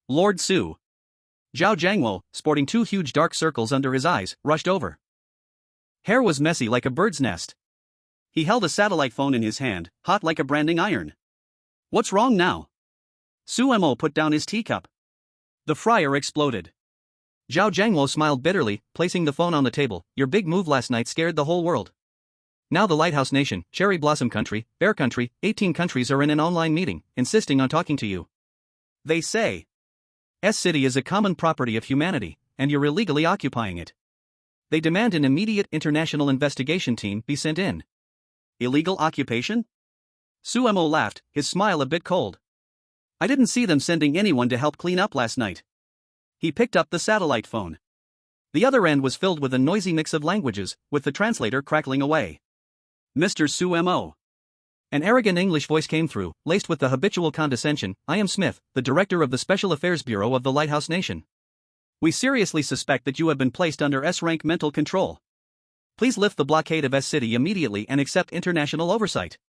Lord Su. Zhao Jiangwo, sporting 2 huge dark circles under his eyes, rushed over. Hair was messy like a bird's nest. He held a satellite phone in his hand, hot like a branding iron. What's wrong now? Suemo put down his teacup. The fryer exploded. Zhao Jiangwo smiled bitterly, placing the phone on the table. Your big move last night scared the whole world. Now the Lighthouse Nation, Cherry Blossom Country, Bear Country, 18 countries are in an online meeting, insisting on talking to you. They say S-City is a common property of humanity, and you're illegally occupying it. They demand an immediate international investigation team be sent in. Illegal occupation? Suemo laughed, his smile a bit cold. I didn't see them sending anyone to help clean up last night. He picked up the satellite phone. The other end was filled with a noisy mix of languages, with the translator crackling away. Mr. Suemo. An arrogant English voice came through, laced with the habitual condescension. I am Smith, the director of the Special Affairs Bureau of the Lighthouse Nation. We seriously suspect that you have been placed under S-rank mental control. Please lift the blockade of S-City immediately and accept international oversight.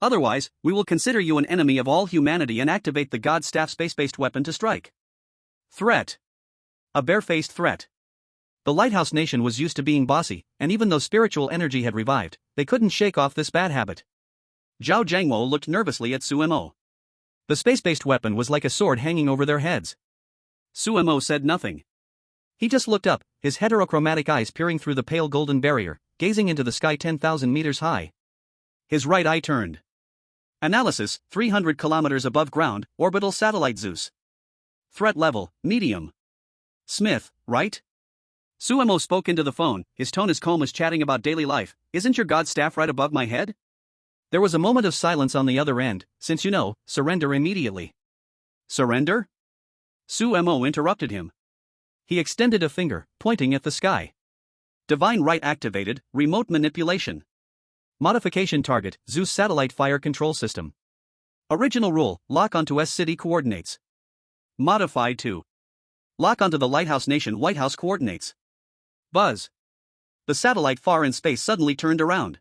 Otherwise, we will consider you an enemy of all humanity and activate the God Staff space-based weapon to strike. Threat. A barefaced threat. The Lighthouse Nation was used to being bossy, and even though spiritual energy had revived, they couldn't shake off this bad habit. Zhao Jiangwo looked nervously at Suemo. The space-based weapon was like a sword hanging over their heads. Suemo said nothing. He just looked up, his heterochromatic eyes peering through the pale golden barrier, gazing into the sky 10,000 meters high. His right eye turned. Analysis, 300 kilometers above ground, orbital satellite Zeus. Threat level, medium. Smith, right? Suemo spoke into the phone, his tone as calm as chatting about daily life. Isn't your God Staff right above my head? There was a moment of silence on the other end. Since you know, surrender immediately. Surrender? Suemo interrupted him. He extended a finger, pointing at the sky. Divine right activated, remote manipulation. Modification target, Zeus satellite fire control system. Original rule, lock onto S-City coordinates. Modified to lock onto the Lighthouse Nation White House coordinates. Buzz. The satellite far in space suddenly turned around.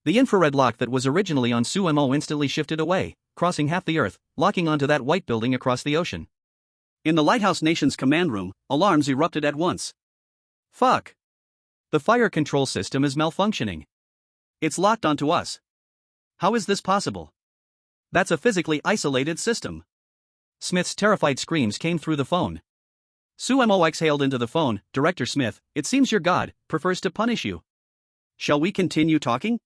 The infrared lock that was originally on Suemo instantly shifted away, crossing half the Earth, locking onto that white building across the ocean. In the Lighthouse Nation's command room, alarms erupted at once. Fuck. The fire control system is malfunctioning. It's locked onto us. How is this possible? That's a physically isolated system. Smith's terrified screams came through the phone. Suemo exhaled into the phone. Director Smith, it seems your God prefers to punish you. Shall we continue talking?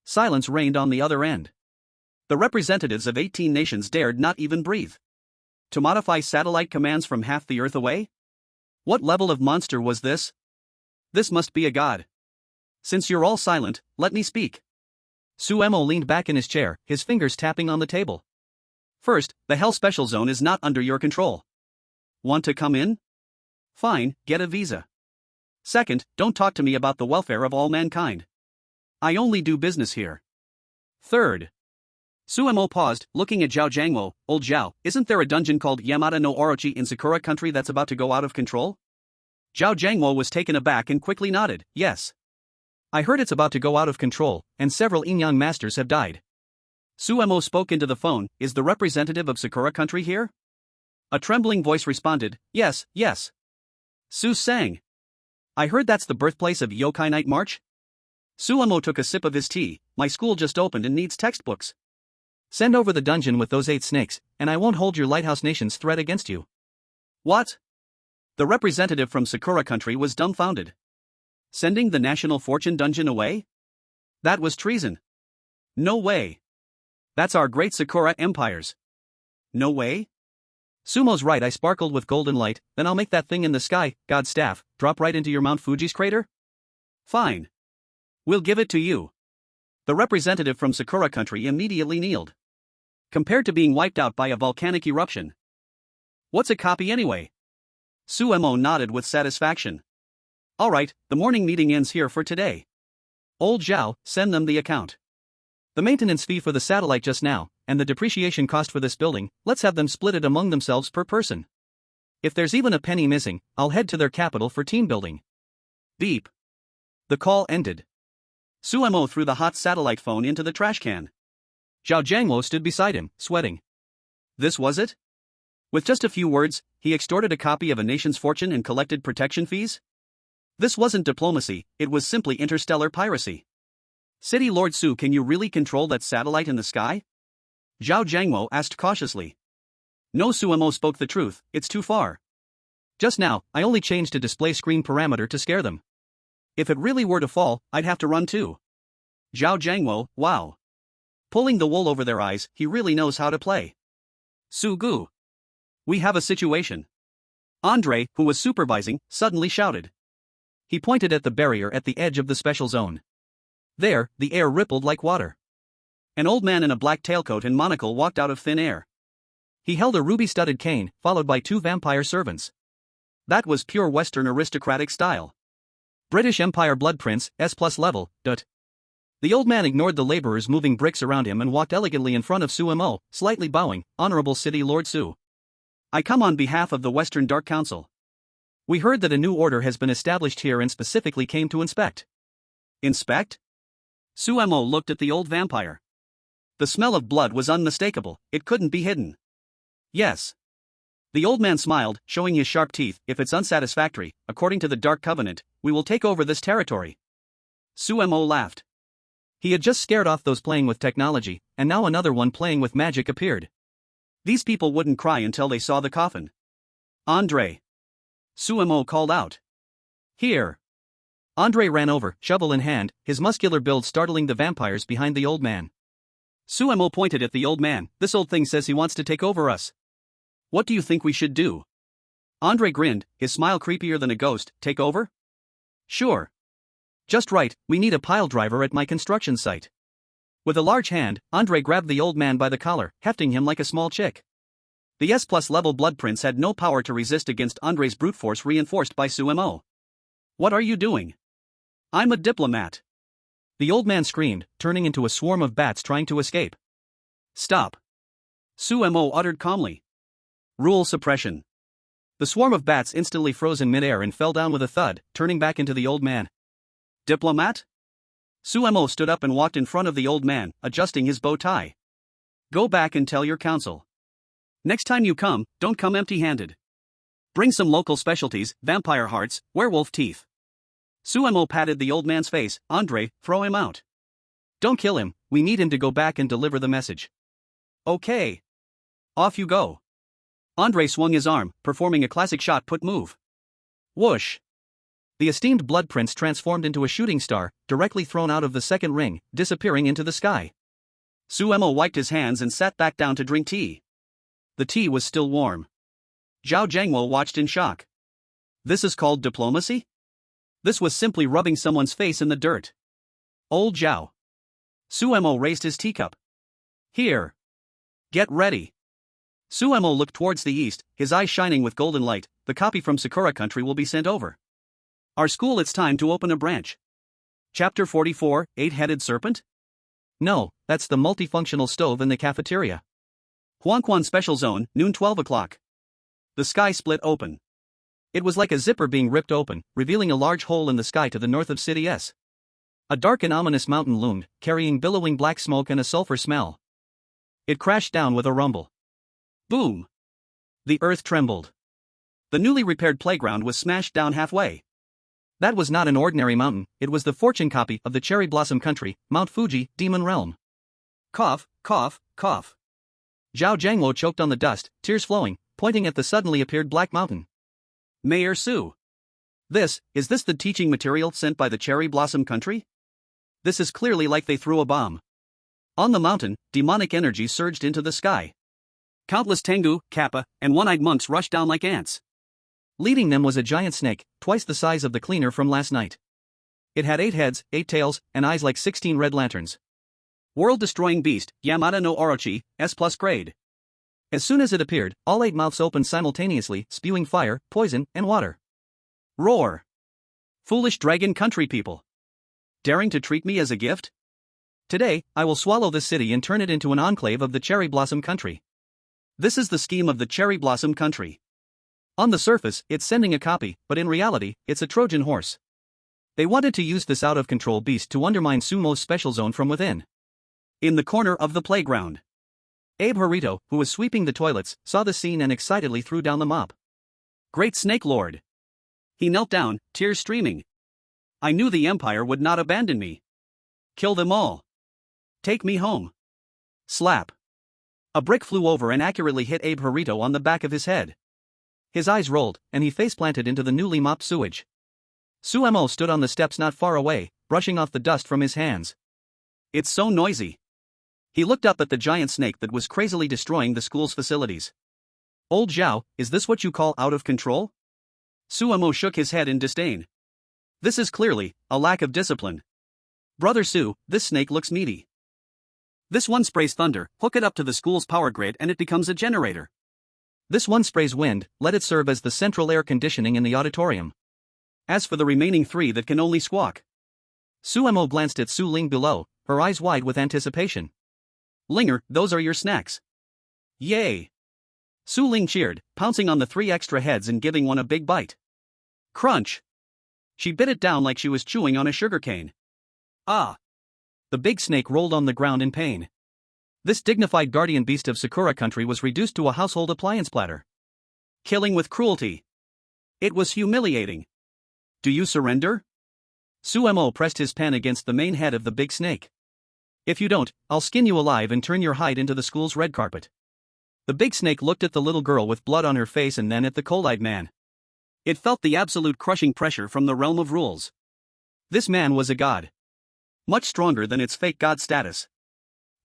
Silence reigned on the other end. The representatives of 18 nations dared not even breathe. To modify satellite commands from half the Earth away? What level of monster was this? This must be a god. Since you're all silent, let me speak. Suemo leaned back in his chair, his fingers tapping on the table. First, the Hell Special Zone is not under your control. Want to come in? Fine, get a visa. Second, don't talk to me about the welfare of all mankind. I only do business here. Third. Suemo paused, looking at Zhao Jiangwo. Old Zhao, isn't there a dungeon called Yamada no Orochi in Sakura country that's about to go out of control? Zhao Jiangwo was taken aback and quickly nodded, yes. I heard it's about to go out of control, and several Inyan masters have died. Suemo spoke into the phone. Is the representative of Sakura country here? A trembling voice responded, yes, yes. Su sang. I heard that's the birthplace of Yokai Night March? Suemo took a sip of his tea. My school just opened and needs textbooks. Send over the dungeon with those 8 snakes, and I won't hold your lighthouse nation's threat against you. What? The representative from Sakura country was dumbfounded. Sending the national fortune dungeon away? That was treason. No way. That's our great Sakura empires. No way? Sumo's right, I sparkled with golden light, then I'll make that thing in the sky, God's staff, drop right into your Mount Fuji's crater? Fine. We'll give it to you. The representative from Sakura country immediately kneeled. Compared to being wiped out by a volcanic eruption. What's a copy anyway? Suemo nodded with satisfaction. Alright, the morning meeting ends here for today. Old Zhao, send them the account. The maintenance fee for the satellite just now, and the depreciation cost for this building, let's have them split it among themselves per person. If there's even a penny missing, I'll head to their capital for team building. Beep. The call ended. Suemo threw the hot satellite phone into the trash can. Zhao Jiangwo stood beside him, sweating. This was it? With just a few words, he extorted a copy of a nation's fortune and collected protection fees? This wasn't diplomacy, it was simply interstellar piracy. City Lord Su, can you really control that satellite in the sky? Zhao Jiangwo asked cautiously. No, Suemo spoke the truth, it's too far. Just now, I only changed a display screen parameter to scare them. If it really were to fall, I'd have to run too. Zhao Jiangwo, wow. Pulling the wool over their eyes, he really knows how to play. Su Gu. We have a situation. Andre, who was supervising, suddenly shouted. He pointed at the barrier at the edge of the special zone. There, the air rippled like water. An old man in a black tailcoat and monocle walked out of thin air. He held a ruby-studded cane, followed by 2 vampire servants. That was pure Western aristocratic style. British Empire blood prince, S+ level, dut. The old man ignored the laborers moving bricks around him and walked elegantly in front of Suemo, slightly bowing, Honorable City Lord Su. I come on behalf of the Western Dark Council. We heard that a new order has been established here and specifically came to inspect. Inspect? Suemo looked at the old vampire. The smell of blood was unmistakable, it couldn't be hidden. Yes. The old man smiled, showing his sharp teeth. If it's unsatisfactory, according to the Dark Covenant, we will take over this territory. Suemo laughed. He had just scared off those playing with technology, and now another one playing with magic appeared. These people wouldn't cry until they saw the coffin. Andre. Suemo called out. Here. Andre ran over, shovel in hand, his muscular build startling the vampires behind the old man. Suemo pointed at the old man. This old thing says he wants to take over us. What do you think we should do? Andre grinned, his smile creepier than a ghost. Take over? Sure. Just right, we need a pile driver at my construction site. With a large hand, Andre grabbed the old man by the collar, hefting him like a small chick. The S+ level blood prince had no power to resist against Andre's brute force reinforced by Suemo. What are you doing? I'm a diplomat. The old man screamed, turning into a swarm of bats trying to escape. Stop. Suemo uttered calmly. Rule suppression. The swarm of bats instantly froze in midair and fell down with a thud, turning back into the old man. Diplomat? Suemo stood up and walked in front of the old man, adjusting his bow tie. Go back and tell your council. Next time you come, don't come empty-handed. Bring some local specialties, vampire hearts, werewolf teeth. Suemo patted the old man's face. Andre, throw him out. Don't kill him, we need him to go back and deliver the message. Okay. Off you go. Andre swung his arm, performing a classic shot put move. Whoosh. The esteemed blood prince transformed into a shooting star, directly thrown out of the second ring, disappearing into the sky. Suemo wiped his hands and sat back down to drink tea. The tea was still warm. Zhao Jiangwo watched in shock. This is called diplomacy? This was simply rubbing someone's face in the dirt. Old Zhao. Suemo raised his teacup. Here. Get ready. Suemo looked towards the east, his eyes shining with golden light. The copy from Sakura country will be sent over. Our school, it's time to open a branch. Chapter 44, 8-Headed Serpent? No, that's the multifunctional stove in the cafeteria. Huangquan Special Zone, noon 12 o'clock. The sky split open. It was like a zipper being ripped open, revealing a large hole in the sky to the north of City S. A dark and ominous mountain loomed, carrying billowing black smoke and a sulfur smell. It crashed down with a rumble. Boom! The earth trembled. The newly repaired playground was smashed down halfway. That was not an ordinary mountain, it was the fortune copy of the cherry blossom country, Mount Fuji, Demon Realm. Cough, Cough, cough. Zhao Jiangwo choked on the dust, tears flowing, pointing at the suddenly appeared black mountain. Mayor Su. Is this the teaching material sent by the cherry blossom country? This is clearly like they threw a bomb. On the mountain, demonic energy surged into the sky. Countless Tengu, Kappa, and one-eyed monks rushed down like ants. Leading them was a giant snake, twice the size of the cleaner from last night. It had 8 heads, 8 tails, and eyes like 16 red lanterns. World-destroying beast, Yamada no Orochi, S+ grade. As soon as it appeared, all 8 mouths opened simultaneously, spewing fire, poison, and water. Roar! Foolish dragon country people! Daring to treat me as a gift? Today, I will swallow this city and turn it into an enclave of the cherry blossom country. This is the scheme of the cherry blossom country. On the surface, it's sending a copy, but in reality, it's a Trojan horse. They wanted to use this out-of-control beast to undermine Sumo's special zone from within. In the corner of the playground, Abe Harito, who was sweeping the toilets, saw the scene and excitedly threw down the mop. Great Snake Lord! He knelt down, tears streaming. I knew the Empire would not abandon me. Kill them all. Take me home. Slap. A brick flew over and accurately hit Abe Harito on the back of his head. His eyes rolled, and he face-planted into the newly mopped sewage. Sumo stood on the steps not far away, brushing off the dust from his hands. It's so noisy. He looked up at the giant snake that was crazily destroying the school's facilities. Old Zhao, is this what you call out of control? Sumo shook his head in disdain. This is clearly a lack of discipline. Brother Su, this snake looks meaty. This one sprays thunder, hook it up to the school's power grid and it becomes a generator. This one sprays wind, let it serve as the central air conditioning in the auditorium. As for the remaining 3 that can only squawk. Sumo glanced at Su Ling below, her eyes wide with anticipation. Linger, those are your snacks. Yay! Su Ling cheered, pouncing on the 3 extra heads and giving one a big bite. Crunch! She bit it down like she was chewing on a sugarcane. Ah! The big snake rolled on the ground in pain. This dignified guardian beast of Sakura country was reduced to a household appliance platter. Killing with cruelty. It was humiliating. Do you surrender? Sumo pressed his pen against the main head of the big snake. If you don't, I'll skin you alive and turn your hide into the school's red carpet. The big snake looked at the little girl with blood on her face and then at the cold-eyed man. It felt the absolute crushing pressure from the realm of rules. This man was a god. Much stronger than its fake god status.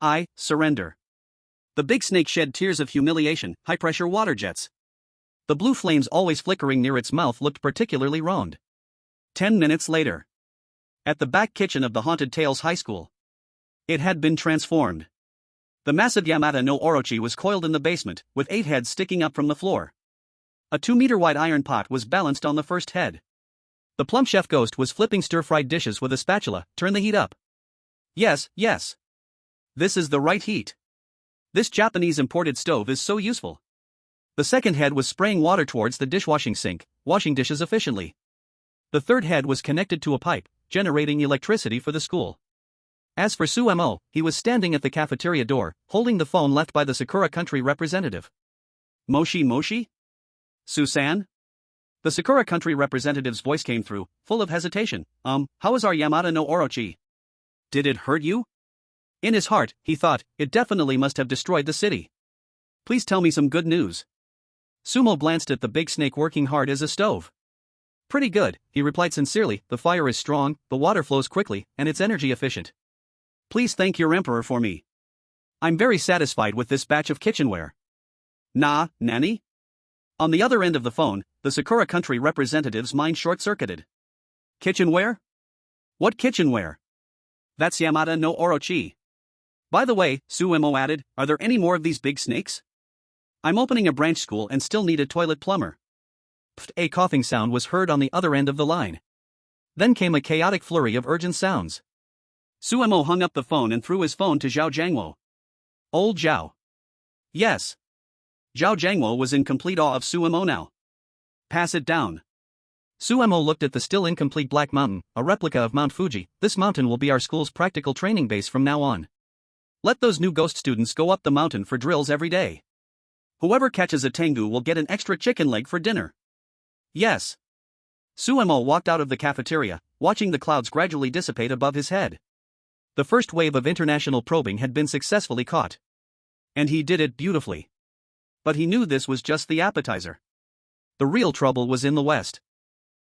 I surrender. The big snake shed tears of humiliation, high-pressure water jets. The blue flames always flickering near its mouth looked particularly round. 10 minutes later. At the back kitchen of the Haunted Tales High School. It had been transformed. The massive Yamada no Orochi was coiled in the basement, with 8 heads sticking up from the floor. A 2-meter-wide iron pot was balanced on the first head. The plump chef ghost was flipping stir-fried dishes with a spatula. Turn the heat up. Yes, yes. This is the right heat. This Japanese imported stove is so useful. The second head was spraying water towards the dishwashing sink, washing dishes efficiently. The third head was connected to a pipe, generating electricity for the school. As for Sumo, he was standing at the cafeteria door, holding the phone left by the Sakura country representative. Moshi Moshi? Susan? The Sakura country representative's voice came through, full of hesitation. How is our Yamada no Orochi? Did it hurt you? In his heart, he thought, it definitely must have destroyed the city. Please tell me some good news. Sumo glanced at the big snake working hard as a stove. Pretty good, he replied sincerely, the fire is strong, the water flows quickly, and it's energy efficient. Please thank your emperor for me. I'm very satisfied with this batch of kitchenware. Nah, Nanny? On the other end of the phone, the Sakura country representative's mind short-circuited. Kitchenware? What kitchenware? That's Yamada no Orochi. By the way, Suemo added, are there any more of these big snakes? I'm opening a branch school and still need a toilet plumber. A coughing sound was heard on the other end of the line. Then came a chaotic flurry of urgent sounds. Suemo hung up the phone and threw his phone to Zhao Jiangwo. Old Zhao. Yes. Zhao Jiangwo was in complete awe of Suemo now. Pass it down. Suemo looked at the still incomplete Black Mountain, a replica of Mount Fuji. This mountain will be our school's practical training base from now on. Let those new ghost students go up the mountain for drills every day. Whoever catches a Tengu will get an extra chicken leg for dinner. Yes. Suemo walked out of the cafeteria, watching the clouds gradually dissipate above his head. The first wave of international probing had been successfully caught. And he did it beautifully. But he knew this was just the appetizer. The real trouble was in the west.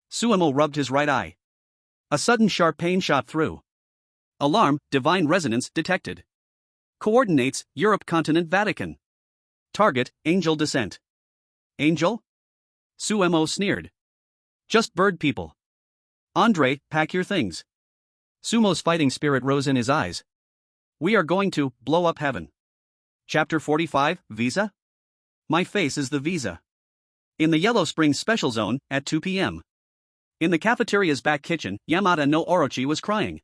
Suemo rubbed his right eye. A sudden sharp pain shot through. Alarm, divine resonance detected. Coordinates, Europe continent Vatican. Target, angel descent. Angel? Suemo sneered. Just bird people. Andre, pack your things. Sumo's fighting spirit rose in his eyes. We are going to blow up heaven. Chapter 45, Visa? My face is the visa. In the Yellow Springs Special Zone, at 2 p.m. In the cafeteria's back kitchen, Yamada no Orochi was crying.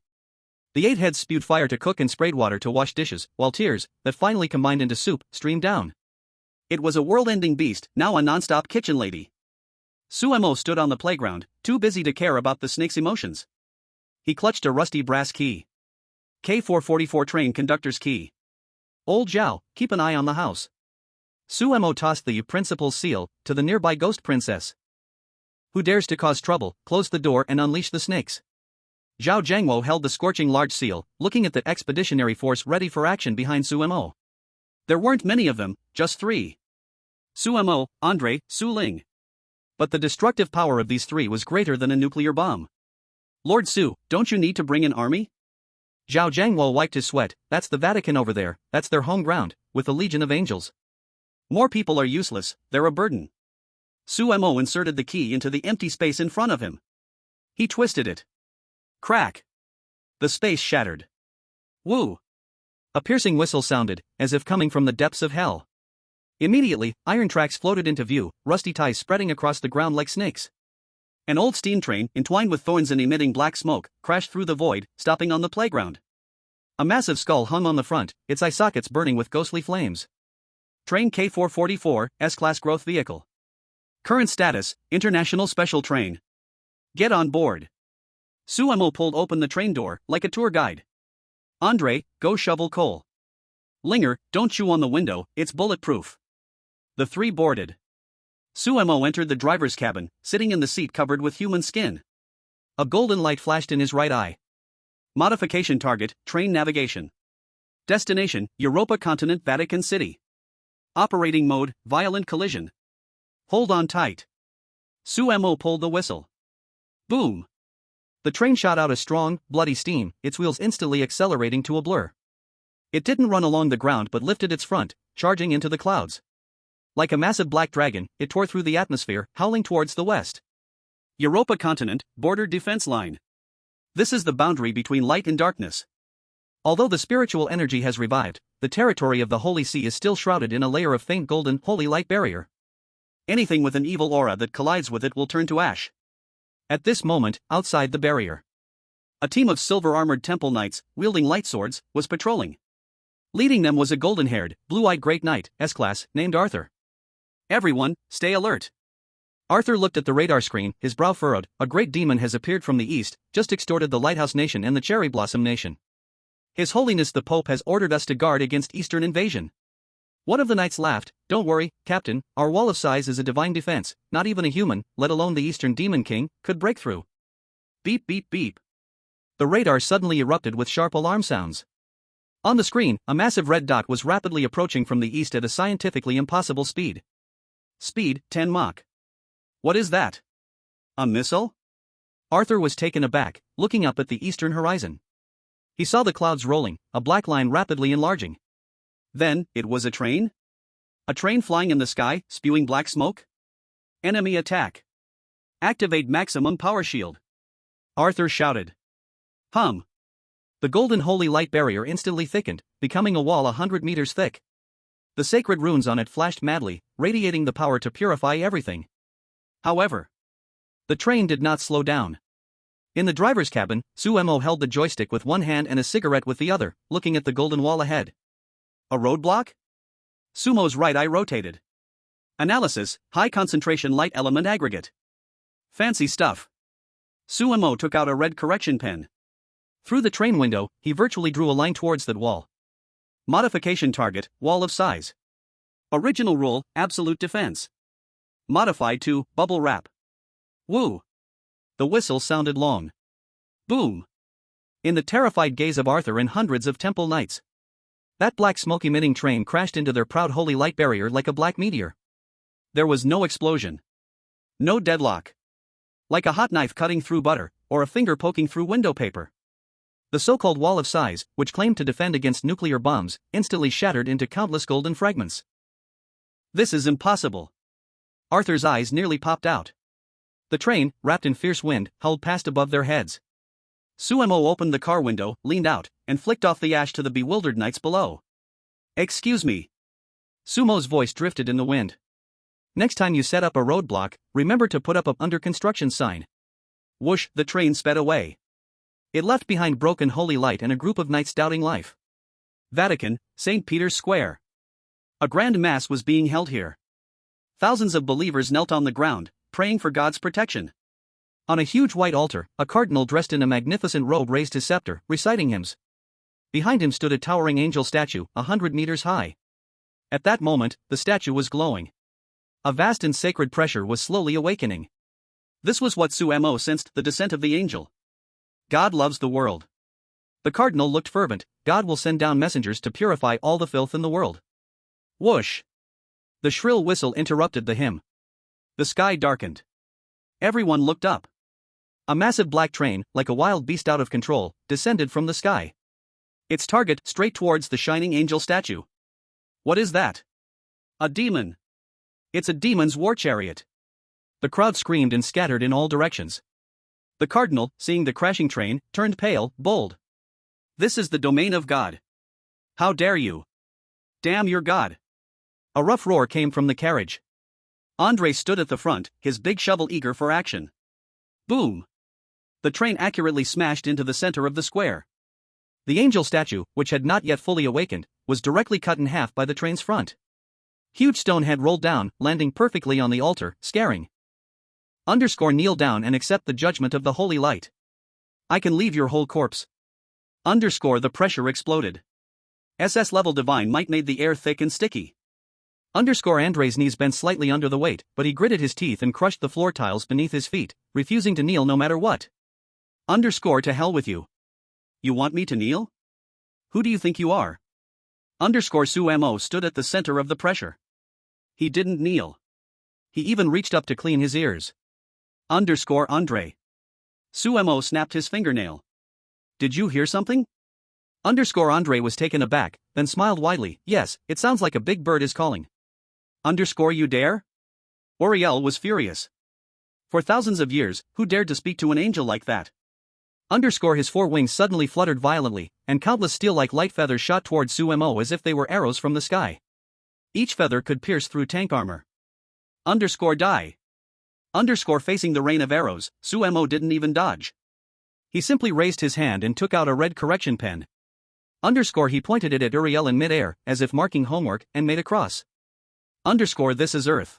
The 8 heads spewed fire to cook and sprayed water to wash dishes, while tears, that finally combined into soup, streamed down. It was a world-ending beast, now a non-stop kitchen lady. Suemo stood on the playground, too busy to care about the snake's emotions. He clutched a rusty brass key. K444 train conductor's key. Old Zhao, keep an eye on the house. Suemo tossed the principal's seal to the nearby ghost princess. Who dares to cause trouble, close the door and unleash the snakes. Zhao Jiangwo held the scorching large seal, looking at the expeditionary force ready for action behind Suemo. There weren't many of them, just 3. Suemo, Andre, Su Ling. But the destructive power of these 3 was greater than a nuclear bomb. Lord Su, don't you need to bring an army? Zhao Jiangwo wiped his sweat. That's the Vatican over there, that's their home ground, with a legion of angels. More people are useless, they're a burden. Suemo inserted the key into the empty space in front of him. He twisted it. Crack. The space shattered. Woo. A piercing whistle sounded, as if coming from the depths of hell. Immediately, iron tracks floated into view, rusty ties spreading across the ground like snakes. An old steam train, entwined with thorns and emitting black smoke, crashed through the void, stopping on the playground. A massive skull hung on the front, its eye sockets burning with ghostly flames. Train K444, S-Class Growth Vehicle. Current status, International Special Train. Get on board. Suemo pulled open the train door, like a tour guide. Andre, go shovel coal. Linger, don't chew on the window, it's bulletproof. The 3 boarded. Suemo entered the driver's cabin, sitting in the seat covered with human skin. A golden light flashed in his right eye. Modification target, train navigation. Destination, Europa continent Vatican City. Operating mode, violent collision. Hold on tight. Suemo pulled the whistle. Boom. The train shot out a strong, bloody steam, its wheels instantly accelerating to a blur. It didn't run along the ground but lifted its front, charging into the clouds. Like a massive black dragon, it tore through the atmosphere, howling towards the west. Europa continent, border defense line. This is the boundary between light and darkness. Although the spiritual energy has revived, the territory of the Holy See is still shrouded in a layer of faint golden, holy light barrier. Anything with an evil aura that collides with it will turn to ash. At this moment, outside the barrier, a team of silver-armored temple knights, wielding light swords, was patrolling. Leading them was a golden-haired, blue-eyed great knight, S-Class, named Arthur. Everyone, stay alert. Arthur looked at the radar screen, his brow furrowed. A great demon has appeared from the east, just extorted the Lighthouse Nation and the Cherry Blossom Nation. His Holiness the Pope has ordered us to guard against Eastern invasion. One of the knights laughed. Don't worry, Captain, our wall of size is a divine defense, not even a human, let alone the Eastern Demon King, could break through. Beep beep beep. The radar suddenly erupted with sharp alarm sounds. On the screen, a massive red dot was rapidly approaching from the east at a scientifically impossible speed. Speed, 10 Mach. What is that? A missile? Arthur was taken aback, looking up at the eastern horizon. He saw the clouds rolling, a black line rapidly enlarging. Then, it was a train? A train flying in the sky, spewing black smoke? Enemy attack. Activate maximum power shield. Arthur shouted. Hum. The golden holy light barrier instantly thickened, becoming a wall 100 meters thick. The sacred runes on it flashed madly, radiating the power to purify everything. However, the train did not slow down. In the driver's cabin, Suemo held the joystick with one hand and a cigarette with the other, looking at the golden wall ahead. A roadblock? Sumo's right eye rotated. Analysis, high concentration light element aggregate. Fancy stuff. Suemo took out a red correction pen. Through the train window, he virtually drew a line towards that wall. Modification target, wall of size. Original rule, absolute defense. Modified to, bubble wrap. Woo. The whistle sounded long. Boom. in the terrified gaze of Arthur and hundreds of temple knights. That black smoke-emitting train crashed into their proud holy light barrier like a black meteor. There was no explosion. No deadlock. Like a hot knife cutting through butter, or a finger poking through window paper. The so-called wall of size, which claimed to defend against nuclear bombs, instantly shattered into countless golden fragments. This is impossible. Arthur's eyes nearly popped out. The train, wrapped in fierce wind, howled past above their heads. Suemo opened the car window, leaned out, and flicked off the ash to the bewildered knights below. "Excuse me." Sumo's voice drifted in the wind. "Next time you set up a roadblock, remember to put up a under construction sign." Whoosh, the train sped away. It left behind broken holy light and a group of knights doubting life. Vatican, St. Peter's Square. A grand mass was being held here. Thousands of believers knelt on the ground, praying for God's protection. On a huge white altar, a cardinal dressed in a magnificent robe raised his scepter, reciting hymns. Behind him stood a towering angel statue, 100 meters high. At that moment, the statue was glowing. A vast and sacred pressure was slowly awakening. This was what Suemo sensed: the descent of the angel. God loves the world. The cardinal looked fervent. God will send down messengers to purify all the filth in the world. Whoosh! The shrill whistle interrupted the hymn. The sky darkened. Everyone looked up. A massive black train, like a wild beast out of control, descended from the sky. Its target straight towards the shining angel statue. What is that? A demon. It's a demon's war chariot. The crowd screamed and scattered in all directions. The cardinal, seeing the crashing train, turned pale, bold. "This is the domain of God. How dare you? Damn your God!" A rough roar came from the carriage. André stood at the front, his big shovel eager for action. Boom! The train accurately smashed into the center of the square. The angel statue, which had not yet fully awakened, was directly cut in half by the train's front. Huge stone had rolled down, landing perfectly on the altar, scaring. Kneel down and accept the judgment of the holy light. I can leave your whole corpse. The pressure exploded. SS level divine might made the air thick and sticky. Andre's knees bent slightly under the weight, but he gritted his teeth and crushed the floor tiles beneath his feet, refusing to kneel no matter what. To hell with you. You want me to kneel? Who do you think you are? Suemo stood at the center of the pressure. He didn't kneel. He even reached up to clean his ears. Andre. Suemo snapped his fingernail. Did you hear something? Andre was taken aback, then smiled widely. Yes, it sounds like a big bird is calling. You dare? Uriel was furious. For thousands of years, who dared to speak to an angel like that? His four wings suddenly fluttered violently, and countless steel-like light feathers shot toward Suemo as if they were arrows from the sky. Each feather could pierce through tank armor. Die. Facing the rain of arrows, Suemo didn't even dodge. He simply raised his hand and took out a red correction pen. He pointed it at Uriel in midair, as if marking homework, and made a cross. This is Earth.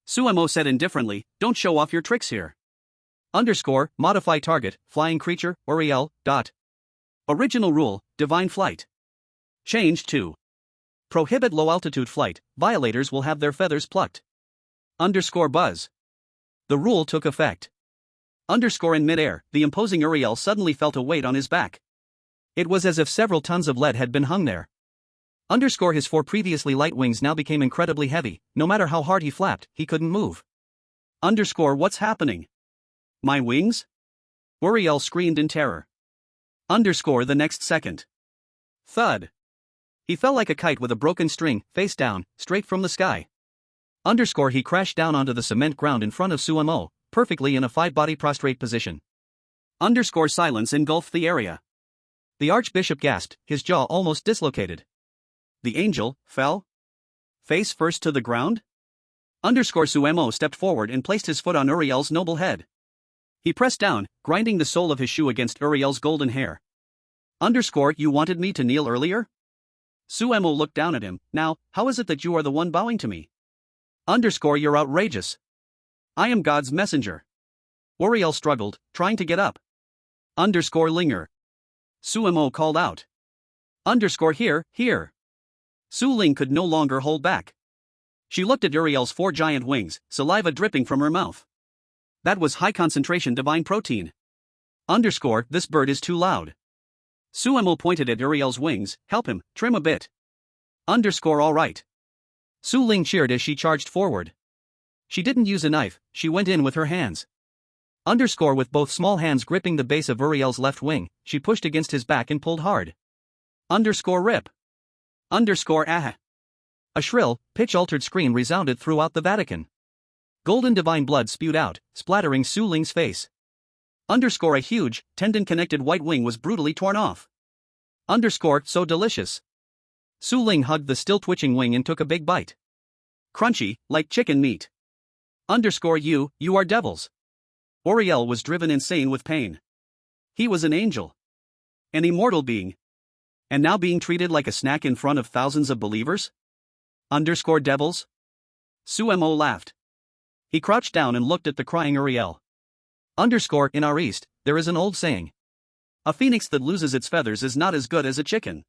Suemo said indifferently, don't show off your tricks here. Modify target, flying creature, Uriel, dot. Original rule, divine flight. Changed to. Prohibit low-altitude flight, violators will have their feathers plucked. Buzz. The rule took effect. In midair, the imposing Uriel suddenly felt a weight on his back. It was as if several tons of lead had been hung there. His four previously light wings now became incredibly heavy. No matter how hard he flapped, he couldn't move. What's happening? My wings? Uriel screamed in terror. The next second. Thud. He fell like a kite with a broken string, face down, straight from the sky. He crashed down onto the cement ground in front of Suemo, perfectly in a five-body prostrate position. Silence engulfed the area. The archbishop gasped, his jaw almost dislocated. The angel fell? Face first to the ground? Suemo stepped forward and placed his foot on Uriel's noble head. He pressed down, grinding the sole of his shoe against Uriel's golden hair. You wanted me to kneel earlier? Suemo looked down at him. Now, how is it that you are the one bowing to me? You're outrageous. I am God's messenger. Uriel struggled, trying to get up. Linger. Suemo called out. Here. Su Ling could no longer hold back. She looked at Uriel's four giant wings, saliva dripping from her mouth. That was high-concentration divine protein. This bird is too loud. Suemo pointed at Uriel's wings. Help him, trim a bit. Alright. Su Ling cheered as she charged forward. She didn't use a knife, she went in with her hands. With both small hands gripping the base of Uriel's left wing, she pushed against his back and pulled hard. Rip. Ah. A shrill, pitch-altered scream resounded throughout the Vatican. Golden divine blood spewed out, splattering Su Ling's face. A huge, tendon-connected white wing was brutally torn off. So delicious. Su Ling hugged the still-twitching wing and took a big bite. Crunchy, like chicken meat. You are devils. Uriel was driven insane with pain. He was an angel. An immortal being. And now being treated like a snack in front of thousands of believers? Devils? Suemo laughed. He crouched down and looked at the crying Uriel. In our East, there is an old saying. A phoenix that loses its feathers is not as good as a chicken.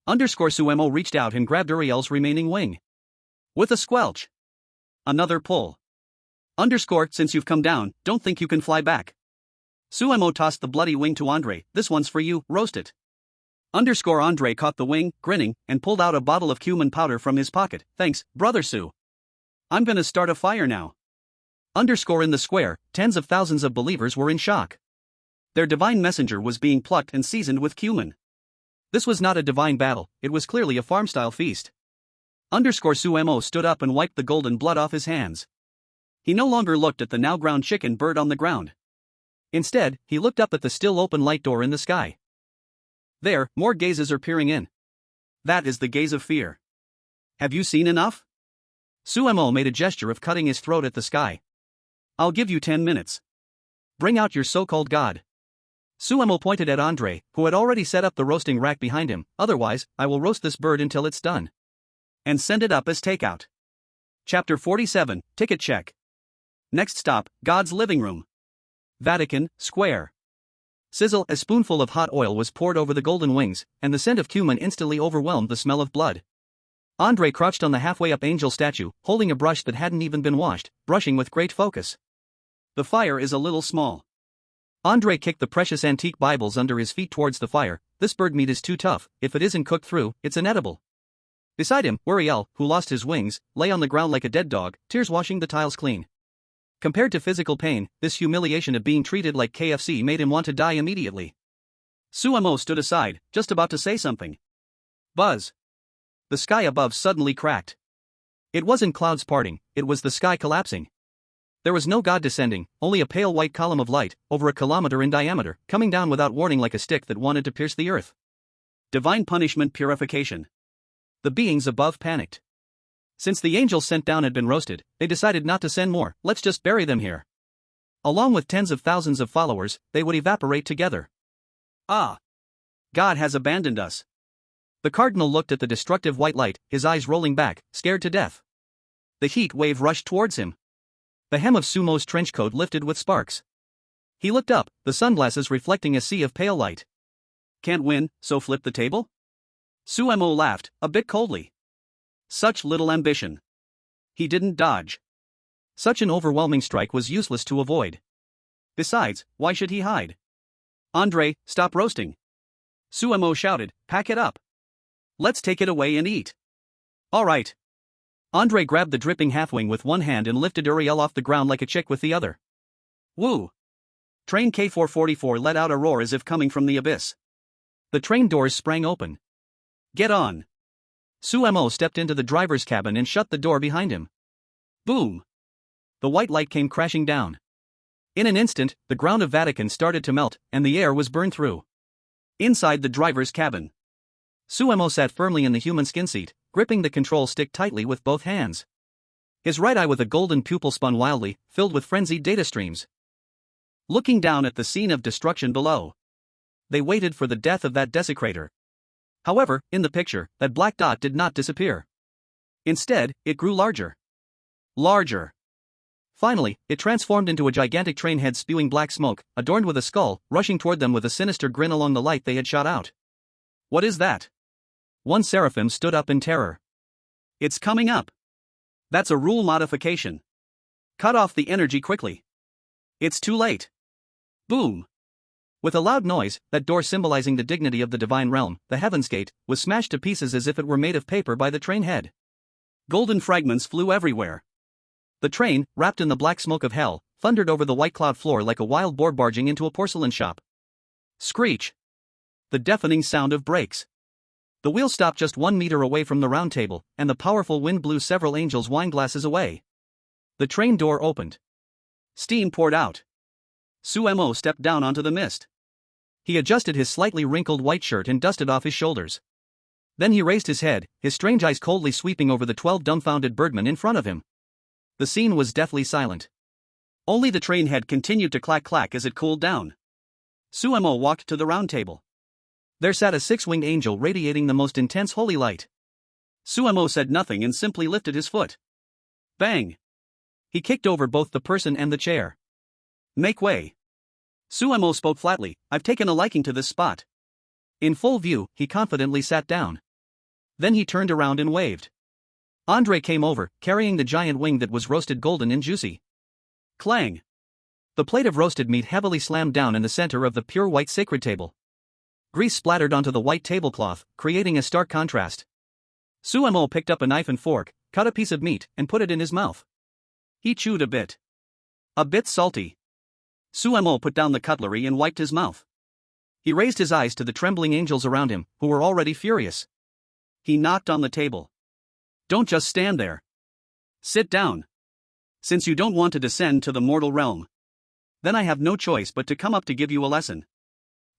Suemo reached out and grabbed Uriel's remaining wing. With a squelch. Another pull. Since you've come down, don't think you can fly back. Suemo tossed the bloody wing to Andre. This one's for you, roast it. Andre caught the wing, grinning, and pulled out a bottle of cumin powder from his pocket. Thanks, Brother Su. I'm gonna start a fire now. In the square, tens of thousands of believers were in shock. Their divine messenger was being plucked and seasoned with cumin. This was not a divine battle, it was clearly a farm-style feast. Suemo stood up and wiped the golden blood off his hands. He no longer looked at the now ground chicken bird on the ground. Instead, he looked up at the still open light door in the sky. There, more gazes are peering in. That is the gaze of fear. Have you seen enough? Suemo made a gesture of cutting his throat at the sky. I'll give you 10 minutes. Bring out your so-called god. Suemo pointed at Andre, who had already set up the roasting rack behind him. Otherwise, I will roast this bird until it's done. And send it up as takeout. Chapter 47, Ticket Check. Next stop, God's living room. Vatican Square. Sizzle, a spoonful of hot oil was poured over the golden wings, and the scent of cumin instantly overwhelmed the smell of blood. Andre crouched on the halfway-up angel statue, holding a brush that hadn't even been washed, brushing with great focus. The fire is a little small. Andre kicked the precious antique Bibles under his feet towards the fire. This bird meat is too tough, if it isn't cooked through, it's inedible. Beside him, Uriel, who lost his wings, lay on the ground like a dead dog, tears washing the tiles clean. Compared to physical pain, this humiliation of being treated like KFC made him want to die immediately. Suemo stood aside, just about to say something. Buzz. The sky above suddenly cracked. It wasn't clouds parting, it was the sky collapsing. There was no god descending, only a pale white column of light, over a kilometer in diameter, coming down without warning like a stick that wanted to pierce the earth. Divine punishment purification. The beings above panicked. Since the angels sent down had been roasted, they decided not to send more. Let's just bury them here. Along with tens of thousands of followers, they would evaporate together. Ah! God has abandoned us. The cardinal looked at the destructive white light, his eyes rolling back, scared to death. The heat wave rushed towards him. The hem of Sumo's trench coat lifted with sparks. He looked up, the sunglasses reflecting a sea of pale light. Can't win, so flip the table? Suemo laughed, a bit coldly. Such little ambition. He didn't dodge. Such an overwhelming strike was useless to avoid. Besides, why should he hide? Andre, stop roasting. Suemo shouted, pack it up. Let's take it away and eat. All right. Andre grabbed the dripping halfwing with one hand and lifted Uriel off the ground like a chick with the other. Woo! Train K444 let out a roar as if coming from the abyss. The train doors sprang open. Get on. Suemo stepped into the driver's cabin and shut the door behind him. Boom! The white light came crashing down. In an instant, the ground of Vatican started to melt, and the air was burned through. Inside the driver's cabin, Suemo sat firmly in the human skin seat, gripping the control stick tightly with both hands. His right eye with a golden pupil spun wildly, filled with frenzied data streams. Looking down at the scene of destruction below, they waited for the death of that desecrator. However, in the picture, that black dot did not disappear. Instead, it grew larger. Larger. Finally, it transformed into a gigantic train head spewing black smoke, adorned with a skull, rushing toward them with a sinister grin along the light they had shot out. What is that? One seraphim stood up in terror. It's coming up. That's a rule modification. Cut off the energy quickly. It's too late. Boom. With a loud noise, that door symbolizing the dignity of the divine realm, the Heaven's Gate, was smashed to pieces as if it were made of paper by the train head. Golden fragments flew everywhere. The train, wrapped in the black smoke of hell, thundered over the white cloud floor like a wild boar barging into a porcelain shop. Screech! The deafening sound of brakes. The wheel stopped just 1 meter away from the round table, and the powerful wind blew several angels' wineglasses away. The train door opened. Steam poured out. Sumo stepped down onto the mist. He adjusted his slightly wrinkled white shirt and dusted off his shoulders. Then he raised his head, his strange eyes coldly sweeping over the 12 dumbfounded birdmen in front of him. The scene was deathly silent. Only the train head continued to clack-clack as it cooled down. Sumo walked to the round table. There sat a 6-winged angel radiating the most intense holy light. Sumo said nothing and simply lifted his foot. Bang! He kicked over both the person and the chair. Make way. Sumo spoke flatly, I've taken a liking to this spot. In full view, he confidently sat down. Then he turned around and waved. Andre came over, carrying the giant wing that was roasted golden and juicy. Clang! The plate of roasted meat heavily slammed down in the center of the pure white sacred table. Grease splattered onto the white tablecloth, creating a stark contrast. Sumo picked up a knife and fork, cut a piece of meat, and put it in his mouth. He chewed a bit. A bit salty. Sumo put down the cutlery and wiped his mouth. He raised his eyes to the trembling angels around him, who were already furious. He knocked on the table. Don't just stand there. Sit down. Since you don't want to descend to the mortal realm, then I have no choice but to come up to give you a lesson.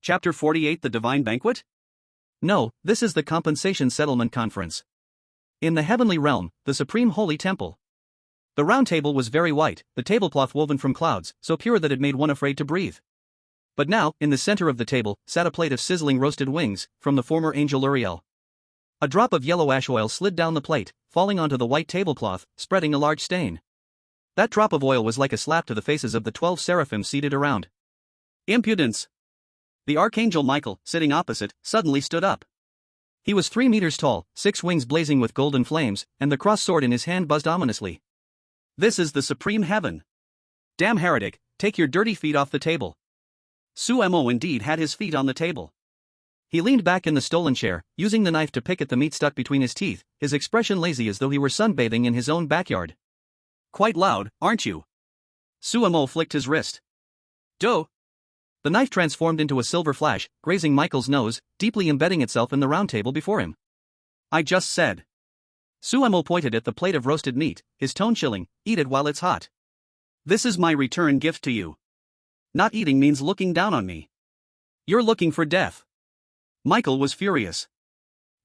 Chapter 48 The Divine Banquet? No, this is the Compensation Settlement Conference. In the heavenly realm, the supreme holy temple. The round table was very white, the tablecloth woven from clouds, so pure that it made one afraid to breathe. But now, in the center of the table, sat a plate of sizzling roasted wings, from the former angel Uriel. A drop of yellow ash oil slid down the plate, falling onto the white tablecloth, spreading a large stain. That drop of oil was like a slap to the faces of the 12 seraphim seated around. Impudence! The archangel Michael, sitting opposite, suddenly stood up. He was 3 meters tall, 6 wings blazing with golden flames, and the cross sword in his hand buzzed ominously. This is the supreme heaven. Damn heretic, take your dirty feet off the table. Sumo indeed had his feet on the table. He leaned back in the stolen chair, using the knife to pick at the meat stuck between his teeth, his expression lazy as though he were sunbathing in his own backyard. Quite loud, aren't you? Sumo flicked his wrist. Doh! The knife transformed into a silver flash, grazing Michael's nose, deeply embedding itself in the round table before him. I just said. Sumo pointed at the plate of roasted meat, his tone chilling, eat it while it's hot. This is my return gift to you. Not eating means looking down on me. You're looking for death. Michael was furious.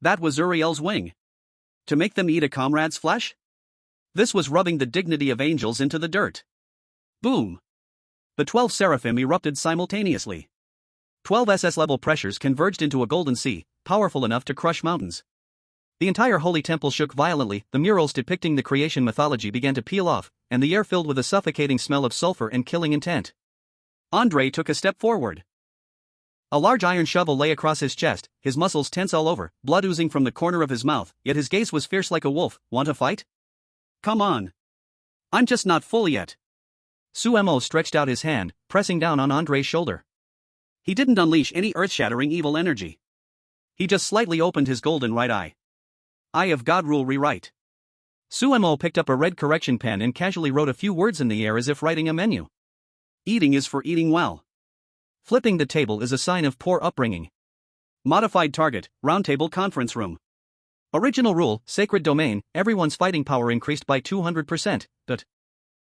That was Uriel's wing. To make them eat a comrade's flesh? This was rubbing the dignity of angels into the dirt. Boom! The 12 seraphim erupted simultaneously. 12 SS-level pressures converged into a golden sea, powerful enough to crush mountains. The entire holy temple shook violently, the murals depicting the creation mythology began to peel off, and the air filled with a suffocating smell of sulfur and killing intent. Andre took a step forward. A large iron shovel lay across his chest, his muscles tense all over, blood oozing from the corner of his mouth, yet his gaze was fierce like a wolf. Want to fight? Come on. I'm just not full yet. Sumo stretched out his hand, pressing down on Andre's shoulder. He didn't unleash any earth-shattering evil energy. He just slightly opened his golden right eye. Eye of God rule rewrite. Sumo picked up a red correction pen and casually wrote a few words in the air as if writing a menu. Eating is for eating well. Flipping the table is a sign of poor upbringing. Modified target, roundtable conference room. Original rule, sacred domain, everyone's fighting power increased by 200%.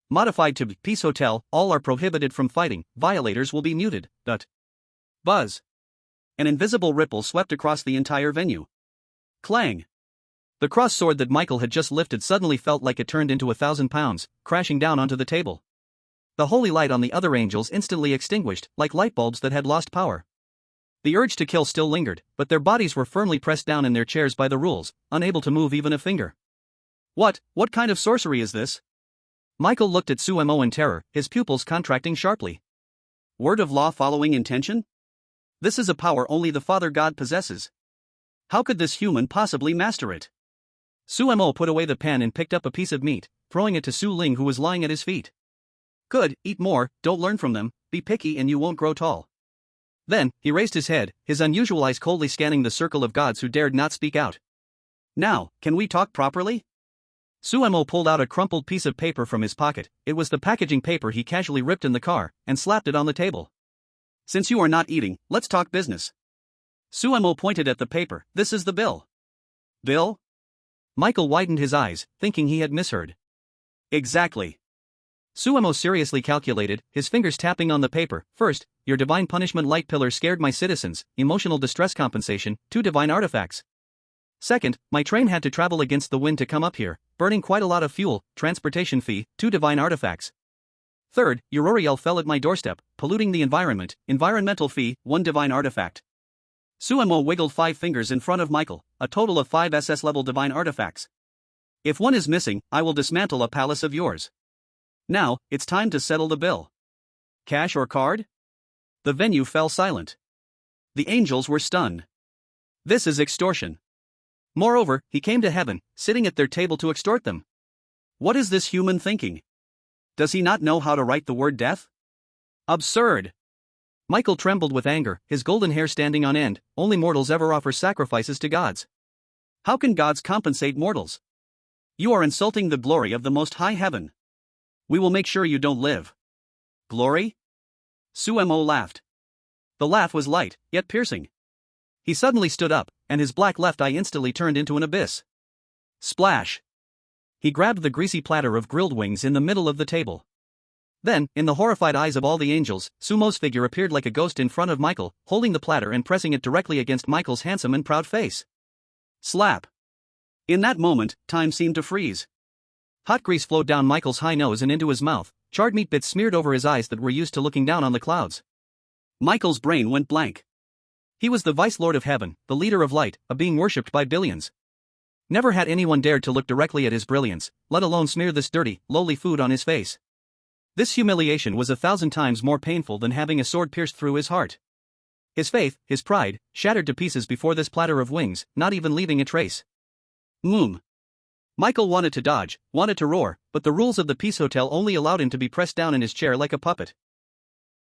Modified to peace hotel, all are prohibited from fighting, violators will be muted. Buzz. An invisible ripple swept across the entire venue. Clang. The cross sword that Michael had just lifted suddenly felt like it turned into 1,000 pounds, crashing down onto the table. The holy light on the other angels instantly extinguished, like light bulbs that had lost power. The urge to kill still lingered, but their bodies were firmly pressed down in their chairs by the rules, unable to move even a finger. What kind of sorcery is this? Michael looked at Sumo in terror, his pupils contracting sharply. Word of law following intention? This is a power only the Father God possesses. How could this human possibly master it? Sumo put away the pen and picked up a piece of meat, throwing it to Su Ling who was lying at his feet. Good, eat more, don't learn from them, be picky and you won't grow tall. Then, he raised his head, his unusual eyes coldly scanning the circle of gods who dared not speak out. Now, can we talk properly? Suemo pulled out a crumpled piece of paper from his pocket. It was the packaging paper he casually ripped in the car, and slapped it on the table. Since you are not eating, let's talk business. Suemo pointed at the paper. This is the bill. Bill? Michael widened his eyes, thinking he had misheard. Exactly. Suemo seriously calculated, his fingers tapping on the paper. First, your divine punishment light pillar scared my citizens, emotional distress compensation, 2 divine artifacts. Second, my train had to travel against the wind to come up here, burning quite a lot of fuel, transportation fee, 2 divine artifacts. Third, Uroriel fell at my doorstep, polluting the environment, environmental fee, 1 divine artifact. Suemo wiggled 5 fingers in front of Michael, a total of 5 SS-level divine artifacts. If one is missing, I will dismantle a palace of yours. Now, it's time to settle the bill. Cash or card? The venue fell silent. The angels were stunned. This is extortion. Moreover, he came to heaven, sitting at their table to extort them. What is this human thinking? Does he not know how to write the word death? Absurd! Michael trembled with anger, his golden hair standing on end. Only mortals ever offer sacrifices to gods. How can gods compensate mortals? You are insulting the glory of the Most High Heaven. We will make sure you don't live. Glory? Suemo laughed. The laugh was light, yet piercing. He suddenly stood up, and his black left eye instantly turned into an abyss. Splash! He grabbed the greasy platter of grilled wings in the middle of the table. Then, in the horrified eyes of all the angels, Sumo's figure appeared like a ghost in front of Michael, holding the platter and pressing it directly against Michael's handsome and proud face. Slap! In that moment, time seemed to freeze. Hot grease flowed down Michael's high nose and into his mouth, charred meat bits smeared over his eyes that were used to looking down on the clouds. Michael's brain went blank. He was the Vice Lord of Heaven, the leader of light, a being worshipped by billions. Never had anyone dared to look directly at his brilliance, let alone smear this dirty, lowly food on his face. This humiliation was 1,000 times more painful than having a sword pierced through his heart. His faith, his pride, shattered to pieces before this platter of wings, not even leaving a trace. Michael wanted to dodge, wanted to roar, but the rules of the Peace Hotel only allowed him to be pressed down in his chair like a puppet.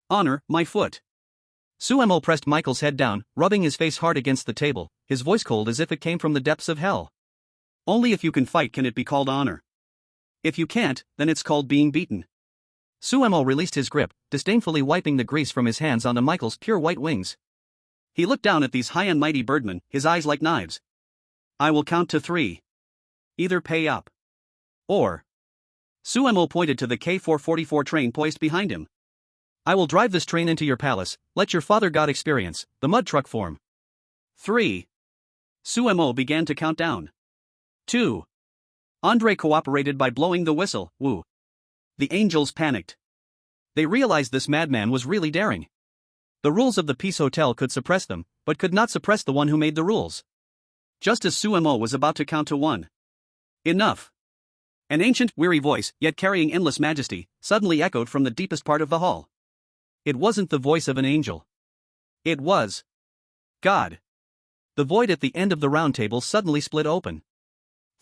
Honor, my foot. Suemo pressed Michael's head down, rubbing his face hard against the table, his voice cold as if it came from the depths of hell. Only if you can fight can it be called honor. If you can't, then it's called being beaten. Suemo released his grip, disdainfully wiping the grease from his hands onto Michael's pure white wings. He looked down at these high and mighty birdmen, his eyes like knives. I will count to 3. Either pay up. Or. Suemo pointed to the K444 train poised behind him. I will drive this train into your palace, let your father god experience the mud truck form. 3. Suemo began to count down. 2. Andre cooperated by blowing the whistle, woo. The angels panicked. They realized this madman was really daring. The rules of the Peace Hotel could suppress them, but could not suppress the one who made the rules. Just as Suemo was about to count to 1. Enough! An ancient, weary voice, yet carrying endless majesty, suddenly echoed from the deepest part of the hall. It wasn't the voice of an angel. It was God. The void at the end of the round table suddenly split open.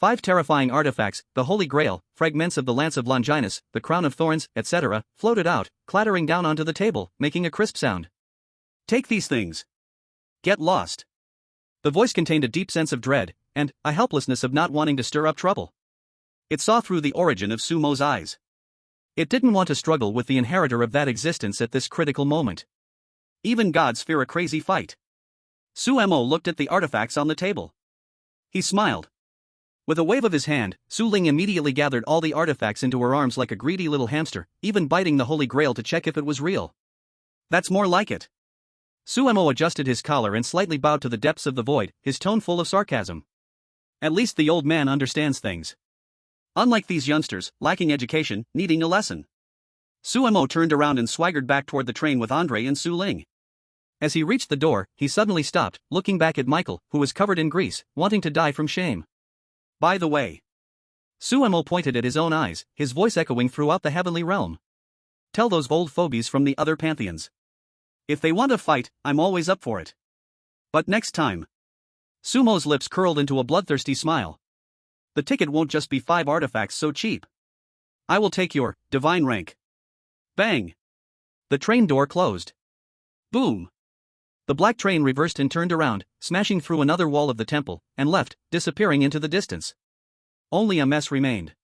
5 terrifying artifacts, the Holy Grail, fragments of the Lance of Longinus, the Crown of Thorns, etc., floated out, clattering down onto the table, making a crisp sound. Take these things. Get lost. The voice contained a deep sense of dread, and a helplessness of not wanting to stir up trouble. It saw through the origin of Sumo's eyes. It didn't want to struggle with the inheritor of that existence at this critical moment. Even gods fear a crazy fight. Suemo looked at the artifacts on the table. He smiled. With a wave of his hand, Su Ling immediately gathered all the artifacts into her arms like a greedy little hamster, even biting the Holy Grail to check if it was real. That's more like it. Suemo adjusted his collar and slightly bowed to the depths of the void, his tone full of sarcasm. At least the old man understands things. Unlike these youngsters, lacking education, needing a lesson. Suemo turned around and swaggered back toward the train with Andre and Su Ling. As he reached the door, he suddenly stopped, looking back at Michael, who was covered in grease, wanting to die from shame. By the way. Suemo pointed at his own eyes, his voice echoing throughout the heavenly realm. Tell those old phobies from the other pantheons. If they want to fight, I'm always up for it. But next time. Sumo's lips curled into a bloodthirsty smile. The ticket won't just be 5 artifacts so cheap. I will take your divine rank. Bang! The train door closed. Boom! The black train reversed and turned around, smashing through another wall of the temple, and left, disappearing into the distance. Only a mess remained.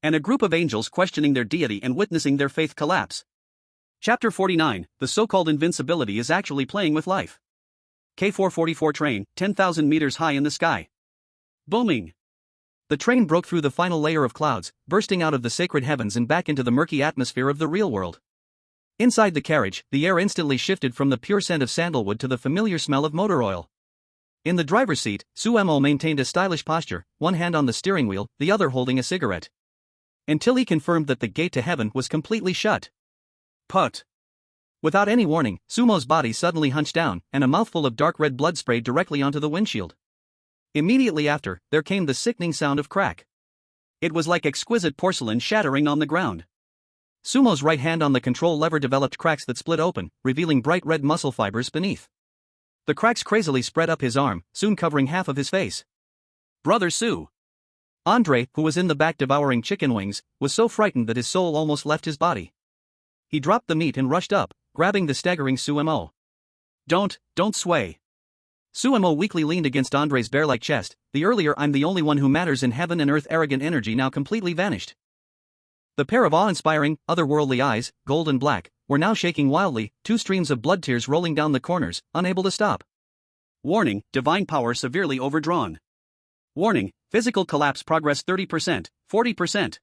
And a group of angels questioning their deity and witnessing their faith collapse. Chapter 49, the so-called invincibility is actually playing with life. K444 train, 10,000 meters high in the sky. Booming. The train broke through the final layer of clouds, bursting out of the sacred heavens and back into the murky atmosphere of the real world. Inside the carriage, the air instantly shifted from the pure scent of sandalwood to the familiar smell of motor oil. In the driver's seat, Suemo maintained a stylish posture, one hand on the steering wheel, the other holding a cigarette. Until he confirmed that the gate to heaven was completely shut. Put. Without any warning, Sumo's body suddenly hunched down, and a mouthful of dark red blood sprayed directly onto the windshield. Immediately after, there came the sickening sound of crack. It was like exquisite porcelain shattering on the ground. Sumo's right hand on the control lever developed cracks that split open, revealing bright red muscle fibers beneath. The cracks crazily spread up his arm, soon covering half of his face. Brother Su. Andre, who was in the back devouring chicken wings, was so frightened that his soul almost left his body. He dropped the meat and rushed up, grabbing the staggering Suemo. Don't sway. Suemo weakly leaned against Andre's bear-like chest, the earlier "I'm the only one who matters in heaven and earth" arrogant energy now completely vanished. The pair of awe-inspiring, otherworldly eyes, gold and black, were now shaking wildly, two streams of blood tears rolling down the corners, unable to stop. Warning, divine power severely overdrawn. Warning, physical collapse progress 30%, 40%.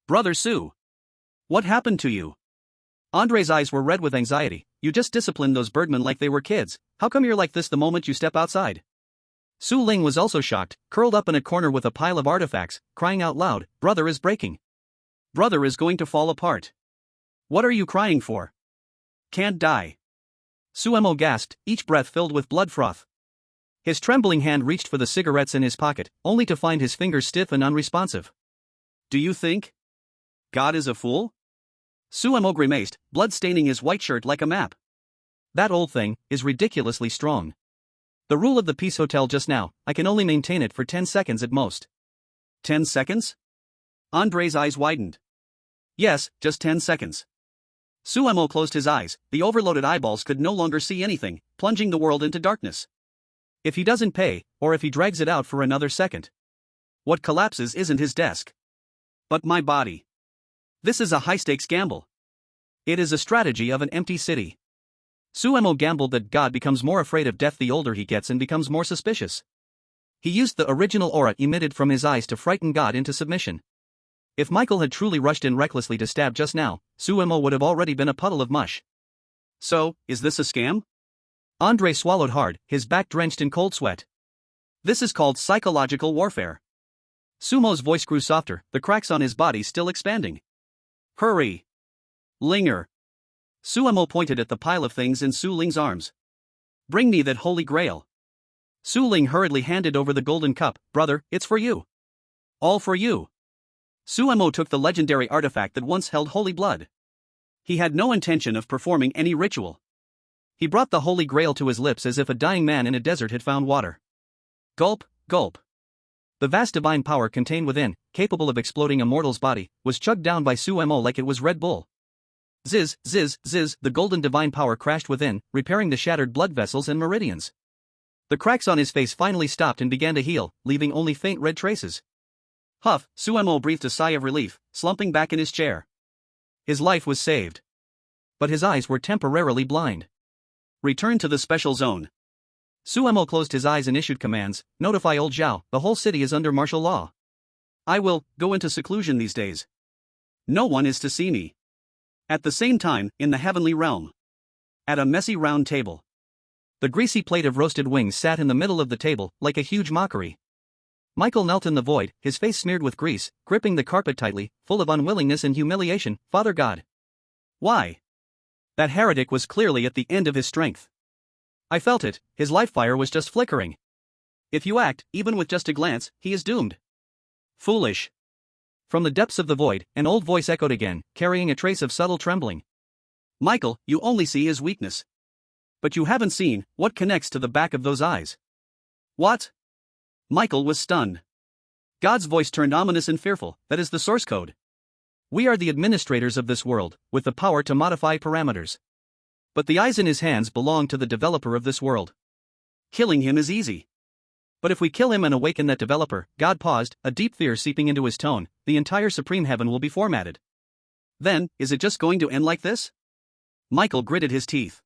Brother Su. What happened to you? Andre's eyes were red with anxiety. You just disciplined those birdmen like they were kids. How come you're like this the moment you step outside? Su Ling was also shocked, curled up in a corner with a pile of artifacts, crying out loud, "Brother is breaking. Brother is going to fall apart. What are you crying for? Can't die." Suemo gasped, each breath filled with blood froth. His trembling hand reached for the cigarettes in his pocket, only to find his fingers stiff and unresponsive. Do you think God is a fool? Suemo grimaced, blood staining his white shirt like a map. That old thing is ridiculously strong. The rule of the Peace Hotel just now, I can only maintain it for 10 seconds at most. 10 seconds? Andre's eyes widened. Yes, just 10 seconds. Suemo closed his eyes, the overloaded eyeballs could no longer see anything, plunging the world into darkness. If he doesn't pay, or if he drags it out for another second. What collapses isn't his desk, but my body. This is a high-stakes gamble. It is a strategy of an empty city. Suemo gambled that God becomes more afraid of death the older he gets and becomes more suspicious. He used the original aura emitted from his eyes to frighten God into submission. If Michael had truly rushed in recklessly to stab just now, Suemo would have already been a puddle of mush. So, is this a scam? Andre swallowed hard, his back drenched in cold sweat. This is called psychological warfare. Sumo's voice grew softer, the cracks on his body still expanding. Hurry. Linger. Suemo pointed at the pile of things in Su Ling's arms. Bring me that holy grail. Su Ling hurriedly handed over the golden cup. Brother, it's for you. All for you. Suemo took the legendary artifact that once held holy blood. He had no intention of performing any ritual. He brought the holy grail to his lips as if a dying man in a desert had found water. Gulp, gulp. The vast divine power contained within, capable of exploding a mortal's body, was chugged down by Suemo like it was Red Bull. Ziz, ziz, ziz, the golden divine power crashed within, repairing the shattered blood vessels and meridians. The cracks on his face finally stopped and began to heal, leaving only faint red traces. Huff, Suemo breathed a sigh of relief, slumping back in his chair. His life was saved. But his eyes were temporarily blind. Return to the special zone. Suemo closed his eyes and issued commands. Notify old Zhao, the whole city is under martial law. I will go into seclusion these days. No one is to see me. At the same time, in the heavenly realm. At a messy round table. The greasy plate of roasted wings sat in the middle of the table, like a huge mockery. Michael knelt in the void, his face smeared with grease, gripping the carpet tightly, full of unwillingness and humiliation. Father God. Why? That heretic was clearly at the end of his strength. I felt it, his life fire was just flickering. If you act, even with just a glance, he is doomed. Foolish. From the depths of the void, an old voice echoed again, carrying a trace of subtle trembling. Michael, you only see his weakness. But you haven't seen what connects to the back of those eyes. What? Michael was stunned. God's voice turned ominous and fearful. That is the source code. We are the administrators of this world, with the power to modify parameters. But the eyes in his hands belong to the developer of this world. Killing him is easy. But if we kill him and awaken that developer, God paused, a deep fear seeping into his tone, the entire supreme heaven will be formatted. Then, is it just going to end like this? Michael gritted his teeth.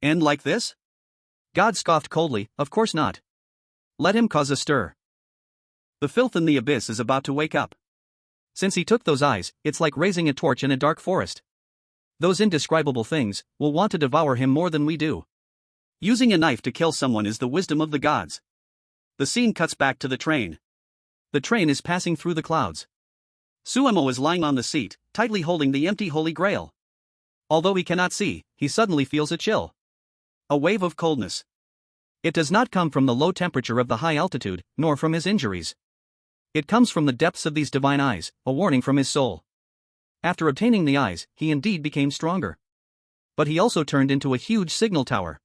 End like this? God scoffed coldly, of course not. Let him cause a stir. The filth in the abyss is about to wake up. Since he took those eyes, it's like raising a torch in a dark forest. Those indescribable things will want to devour him more than we do. Using a knife to kill someone is the wisdom of the gods. The scene cuts back to the train. The train is passing through the clouds. Suemo is lying on the seat, tightly holding the empty Holy Grail. Although he cannot see, he suddenly feels a chill. A wave of coldness. It does not come from the low temperature of the high altitude, nor from his injuries. It comes from the depths of these divine eyes, a warning from his soul. After obtaining the eyes, he indeed became stronger. But he also turned into a huge signal tower.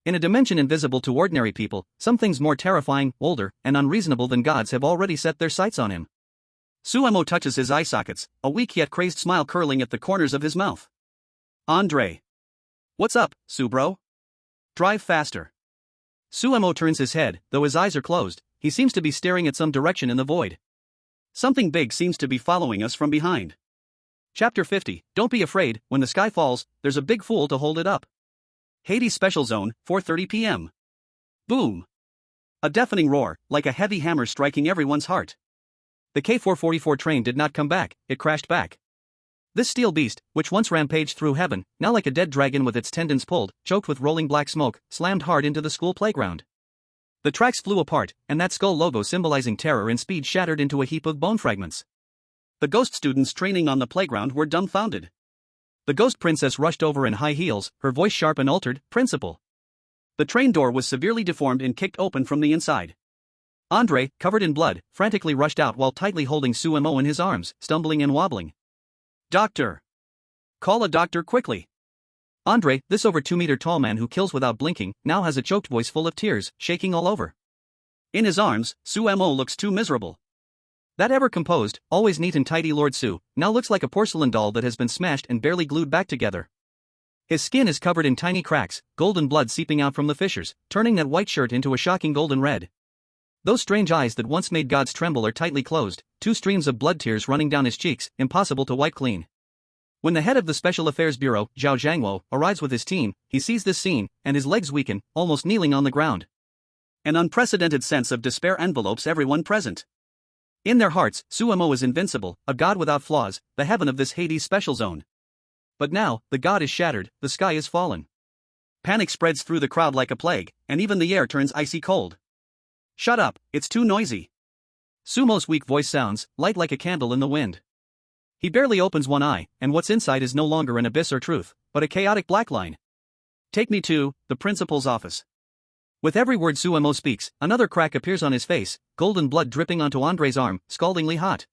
In a dimension invisible to ordinary people, some things more terrifying, older, and unreasonable than gods have already set their sights on him. Suemo touches his eye sockets, a weak yet crazed smile curling at the corners of his mouth. Andre. What's up, Subro? Drive faster. Suemo turns his head, though his eyes are closed, he seems to be staring at some direction in the void. Something big seems to be following us from behind. Chapter 50, Don't be afraid, when the sky falls, there's a big fool to hold it up. Hades Special Zone, 4:30 p.m. Boom. A deafening roar, like a heavy hammer striking everyone's heart. The K444 train did not come back, it crashed back. This steel beast, which once rampaged through heaven, now like a dead dragon with its tendons pulled, choked with rolling black smoke, slammed hard into the school playground. The tracks flew apart, and that skull logo symbolizing terror and speed shattered into a heap of bone fragments. The ghost students training on the playground were dumbfounded. The ghost princess rushed over in high heels, her voice sharp and altered, "Principal." The train door was severely deformed and kicked open from the inside. Andre, covered in blood, frantically rushed out while tightly holding Suemo in his arms, stumbling and wobbling. Doctor! Call a doctor quickly! Andre, this over 2-meter tall man who kills without blinking, now has a choked voice full of tears, shaking all over. In his arms, Suemo looks too miserable. That ever-composed, always neat and tidy Lord Su, now looks like a porcelain doll that has been smashed and barely glued back together. His skin is covered in tiny cracks, golden blood seeping out from the fissures, turning that white shirt into a shocking golden red. Those strange eyes that once made gods tremble are tightly closed, 2 streams of blood tears running down his cheeks, impossible to wipe clean. When the head of the Special Affairs Bureau, Zhao Zhangwo, arrives with his team, he sees this scene, and his legs weaken, almost kneeling on the ground. An unprecedented sense of despair envelopes everyone present. In their hearts, Suemo is invincible, a god without flaws, the heaven of this Hades Special Zone. But now, the god is shattered, the sky is fallen. Panic spreads through the crowd like a plague, and even the air turns icy cold. Shut up, it's too noisy. Sumo's weak voice sounds, light like a candle in the wind. He barely opens one eye, and what's inside is no longer an abyss or truth, but a chaotic black line. Take me to the principal's office. With every word Suemo speaks, another crack appears on his face, golden blood dripping onto Andre's arm, scaldingly hot.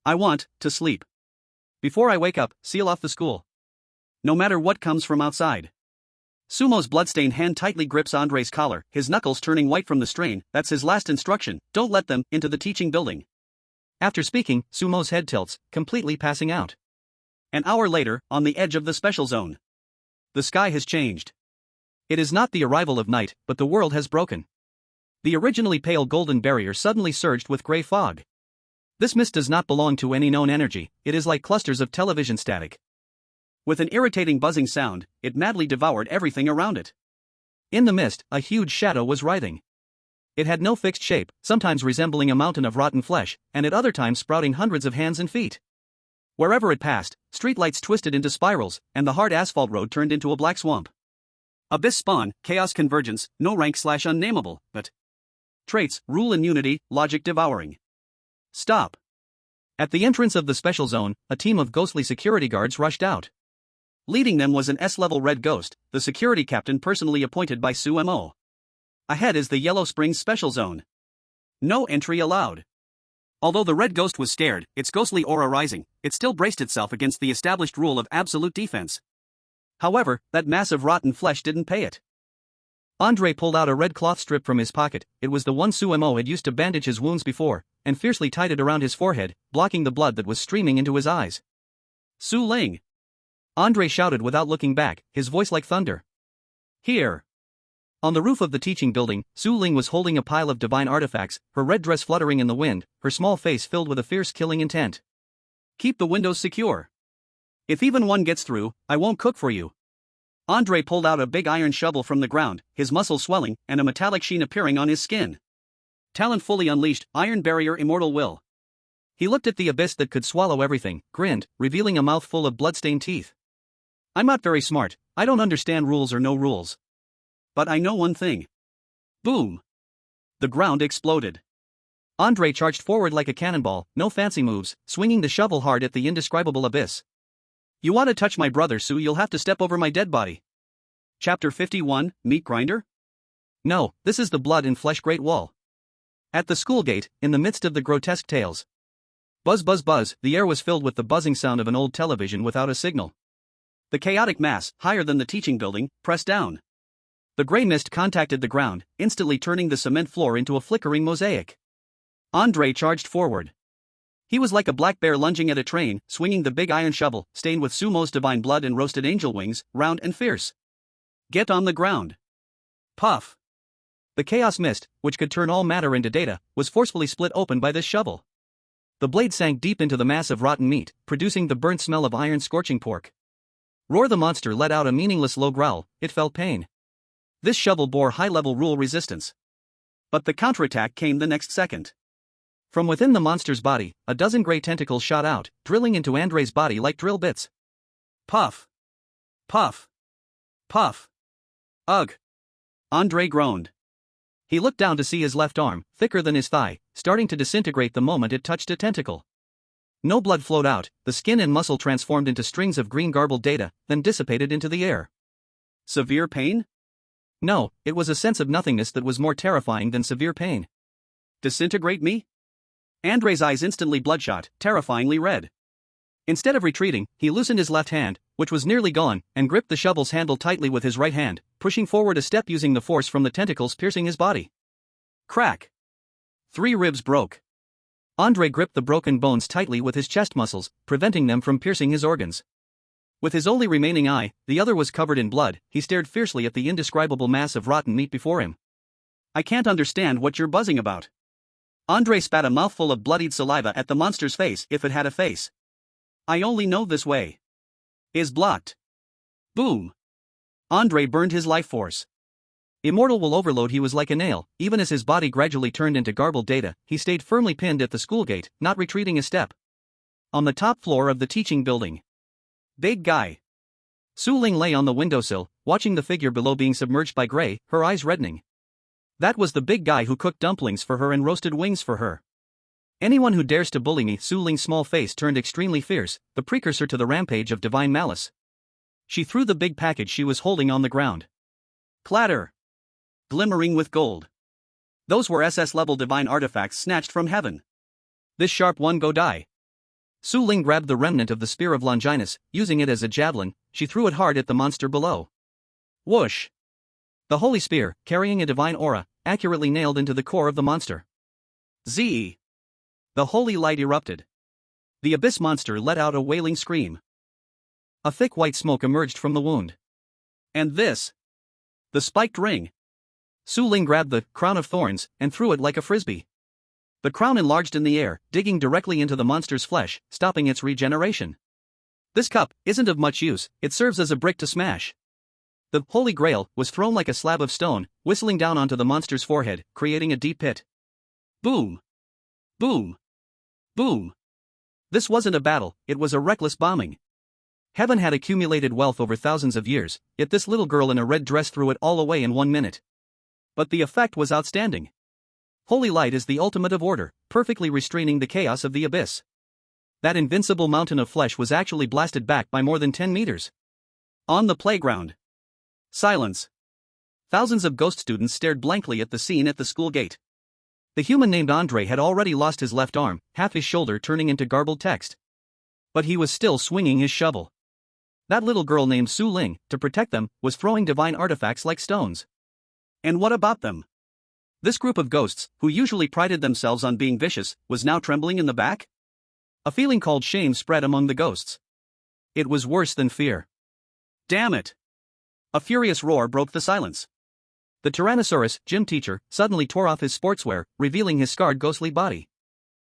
I want to sleep. Before I wake up, seal off the school. No matter what comes from outside. Sumo's bloodstained hand tightly grips Andre's collar, his knuckles turning white from the strain. That's his last instruction, don't let them into the teaching building. After speaking, Sumo's head tilts, completely passing out. An hour later, on the edge of the special zone. The sky has changed. It is not the arrival of night, but the world has broken. The originally pale golden barrier suddenly surged with gray fog. This mist does not belong to any known energy, it is like clusters of television static. With an irritating buzzing sound, it madly devoured everything around it. In the mist, a huge shadow was writhing. It had no fixed shape, sometimes resembling a mountain of rotten flesh, and at other times sprouting hundreds of hands and feet. Wherever it passed, streetlights twisted into spirals, and the hard asphalt road turned into a black swamp. Abyss spawn, chaos convergence, no rank/unnameable, but traits, rule and unity, logic devouring. Stop. At the entrance of the special zone, a team of ghostly security guards rushed out. Leading them was an S-level red ghost, the security captain personally appointed by Suemo. Ahead is the Yellow Springs Special Zone. No entry allowed. Although the red ghost was scared, its ghostly aura rising, it still braced itself against the established rule of absolute defense. However, that mass of rotten flesh didn't pay it. Andre pulled out a red cloth strip from his pocket, it was the one Suemo had used to bandage his wounds before, and fiercely tied it around his forehead, blocking the blood that was streaming into his eyes. Su Ling. Andre shouted without looking back, his voice like thunder. Here. On the roof of the teaching building, Su Ling was holding a pile of divine artifacts, her red dress fluttering in the wind, her small face filled with a fierce killing intent. Keep the windows secure. If even one gets through, I won't cook for you. Andre pulled out a big iron shovel from the ground, his muscles swelling, and a metallic sheen appearing on his skin. Talent fully unleashed, iron barrier immortal will. He looked at the abyss that could swallow everything, grinned, revealing a mouth full of blood-stained teeth. I'm not very smart, I don't understand rules or no rules. But I know one thing. Boom! The ground exploded. Andre charged forward like a cannonball, no fancy moves, swinging the shovel hard at the indescribable abyss. You want to touch my brother, Su, you'll have to step over my dead body. Chapter 51, Meat Grinder? No, this is the blood and flesh Great Wall. At the school gate, in the midst of the grotesque tales. Buzz buzz buzz, the air was filled with the buzzing sound of an old television without a signal. The chaotic mass, higher than the teaching building, pressed down. The gray mist contacted the ground, instantly turning the cement floor into a flickering mosaic. Andre charged forward. He was like a black bear lunging at a train, swinging the big iron shovel, stained with Sumo's divine blood and roasted angel wings, round and fierce. Get on the ground. Puff. The chaos mist, which could turn all matter into data, was forcefully split open by this shovel. The blade sank deep into the mass of rotten meat, producing the burnt smell of iron scorching pork. Roar the monster let out a meaningless low growl, it felt pain. This shovel bore high-level rule resistance. But the counterattack came the next second. From within the monster's body, a dozen gray tentacles shot out, drilling into Andre's body like drill bits. Puff. Puff. Puff. Ugh. Andre groaned. He looked down to see his left arm, thicker than his thigh, starting to disintegrate the moment it touched a tentacle. No blood flowed out, the skin and muscle transformed into strings of green garbled data, then dissipated into the air. Severe pain? No, it was a sense of nothingness that was more terrifying than severe pain. Disintegrate me? Andre's eyes instantly bloodshot, terrifyingly red. Instead of retreating, he loosened his left hand, which was nearly gone, and gripped the shovel's handle tightly with his right hand, pushing forward a step using the force from the tentacles piercing his body. Crack! 3 ribs broke. Andre gripped the broken bones tightly with his chest muscles, preventing them from piercing his organs. With his only remaining eye, the other was covered in blood, he stared fiercely at the indescribable mass of rotten meat before him. I can't understand what you're buzzing about. Andre spat a mouthful of bloodied saliva at the monster's face if it had a face. I only know this way. Is blocked. Boom. Andre burned his life force. Immortal will overload, he was like a nail, even as his body gradually turned into garbled data, he stayed firmly pinned at the school gate, not retreating a step. On the top floor of the teaching building. Big guy. Su Ling lay on the windowsill, watching the figure below being submerged by gray, her eyes reddening. That was the big guy who cooked dumplings for her and roasted wings for her. Anyone who dares to bully me, Su Ling's small face turned extremely fierce, the precursor to the rampage of divine malice. She threw the big package she was holding on the ground. Clatter! Glimmering with gold. Those were SS-level divine artifacts snatched from heaven. This sharp one go die. Su Ling grabbed the remnant of the spear of Longinus, using it as a javelin, she threw it hard at the monster below. Whoosh! The holy spear, carrying a divine aura, accurately nailed into the core of the monster. Zee! The holy light erupted. The abyss monster let out a wailing scream. A thick white smoke emerged from the wound. And this? The spiked ring. Su Ling grabbed the crown of thorns and threw it like a frisbee. The crown enlarged in the air, digging directly into the monster's flesh, stopping its regeneration. This cup isn't of much use, it serves as a brick to smash. The Holy Grail was thrown like a slab of stone, whistling down onto the monster's forehead, creating a deep pit. Boom! Boom! Boom! This wasn't a battle, it was a reckless bombing. Heaven had accumulated wealth over thousands of years, yet this little girl in a red dress threw it all away in 1 minute. But the effect was outstanding. Holy light is the ultimate of order, perfectly restraining the chaos of the abyss. That invincible mountain of flesh was actually blasted back by more than 10 meters. On the playground. Silence. Thousands of ghost students stared blankly at the scene at the school gate. The human named Andre had already lost his left arm, half his shoulder turning into garbled text. But he was still swinging his shovel. That little girl named Su Ling, to protect them, was throwing divine artifacts like stones. And what about them? This group of ghosts, who usually prided themselves on being vicious, was now trembling in the back? A feeling called shame spread among the ghosts. It was worse than fear. Damn it! A furious roar broke the silence. The Tyrannosaurus, gym teacher, suddenly tore off his sportswear, revealing his scarred ghostly body.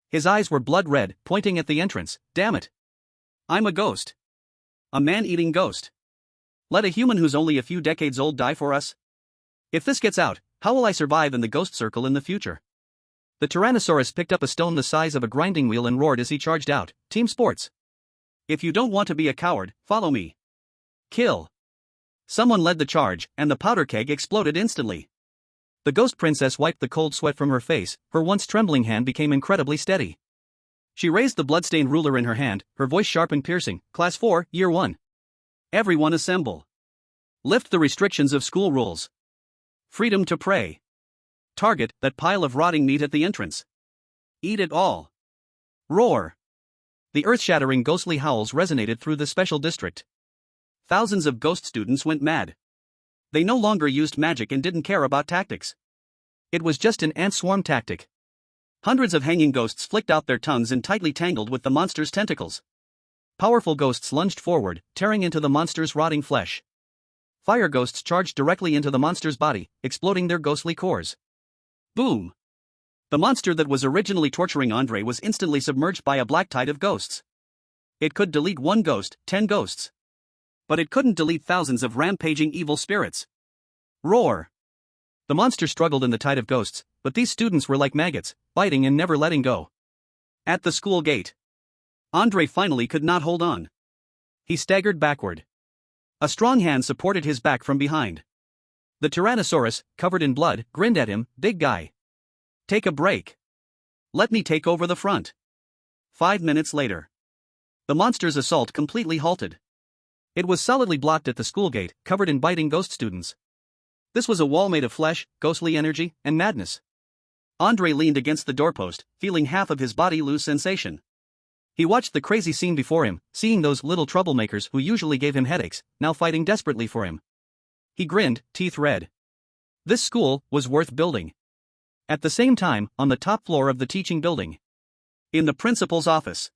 His eyes were blood red, pointing at the entrance. Damn it! I'm a ghost. A man-eating ghost. Let a human who's only a few decades old die for us? If this gets out, how will I survive in the ghost circle in the future? The Tyrannosaurus picked up a stone the size of a grinding wheel and roared as he charged out. Team sports. If you don't want to be a coward, follow me. Kill. Someone led the charge, and the powder keg exploded instantly. The ghost princess wiped the cold sweat from her face, her once trembling hand became incredibly steady. She raised the bloodstained ruler in her hand, her voice sharp and piercing. Class 4, Year 1. Everyone assemble. Lift the restrictions of school rules. Freedom to pray. Target that pile of rotting meat at the entrance. Eat it all. Roar. The earth-shattering ghostly howls resonated through the special district. Thousands of ghost students went mad. They no longer used magic and didn't care about tactics. It was just an ant swarm tactic. Hundreds of hanging ghosts flicked out their tongues and tightly tangled with the monster's tentacles. Powerful ghosts lunged forward, tearing into the monster's rotting flesh. Fire ghosts charged directly into the monster's body, exploding their ghostly cores. Boom! The monster that was originally torturing Andre was instantly submerged by a black tide of ghosts. It could delete one ghost, 10 ghosts. But it couldn't delete thousands of rampaging evil spirits. Roar! The monster struggled in the tide of ghosts, but these students were like maggots, biting and never letting go. At the school gate, Andre finally could not hold on. He staggered backward. A strong hand supported his back from behind. The Tyrannosaurus, covered in blood, grinned at him. Big guy. Take a break. Let me take over the front. 5 minutes later, the monster's assault completely halted. It was solidly blocked at the school gate, covered in biting ghost students. This was a wall made of flesh, ghostly energy, and madness. Andre leaned against the doorpost, feeling half of his body lose sensation. He watched the crazy scene before him, seeing those little troublemakers who usually gave him headaches, now fighting desperately for him. He grinned, teeth red. This school was worth building. At the same time, on the top floor of the teaching building, in the principal's office,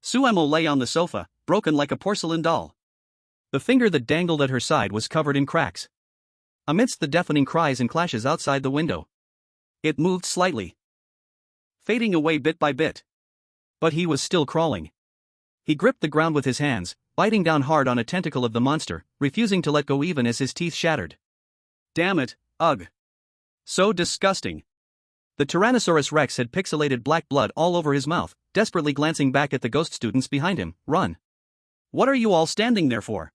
Suemo lay on the sofa, broken like a porcelain doll. The finger that dangled at her side was covered in cracks. Amidst the deafening cries and clashes outside the window, it moved slightly, fading away bit by bit. But he was still crawling. He gripped the ground with his hands, biting down hard on a tentacle of the monster, refusing to let go even as his teeth shattered. Damn it, ugh. So disgusting. The Tyrannosaurus Rex had pixelated black blood all over his mouth, desperately glancing back at the ghost students behind him. Run. What are you all standing there for?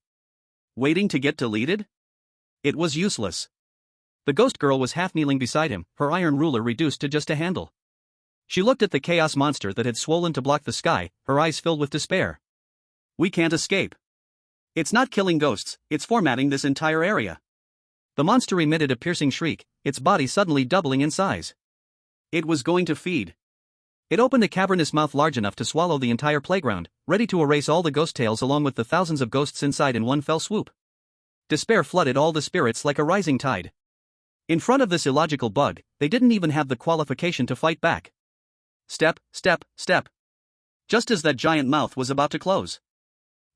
Waiting to get deleted? It was useless. The ghost girl was half kneeling beside him, her iron ruler reduced to just a handle. She looked at the chaos monster that had swollen to block the sky, her eyes filled with despair. We can't escape. It's not killing ghosts, it's formatting this entire area. The monster emitted a piercing shriek, its body suddenly doubling in size. It was going to feed. It opened a cavernous mouth large enough to swallow the entire playground, ready to erase all the ghost tales along with the thousands of ghosts inside in one fell swoop. Despair flooded all the spirits like a rising tide. In front of this illogical bug, they didn't even have the qualification to fight back. Step, step, step. Just as that giant mouth was about to close,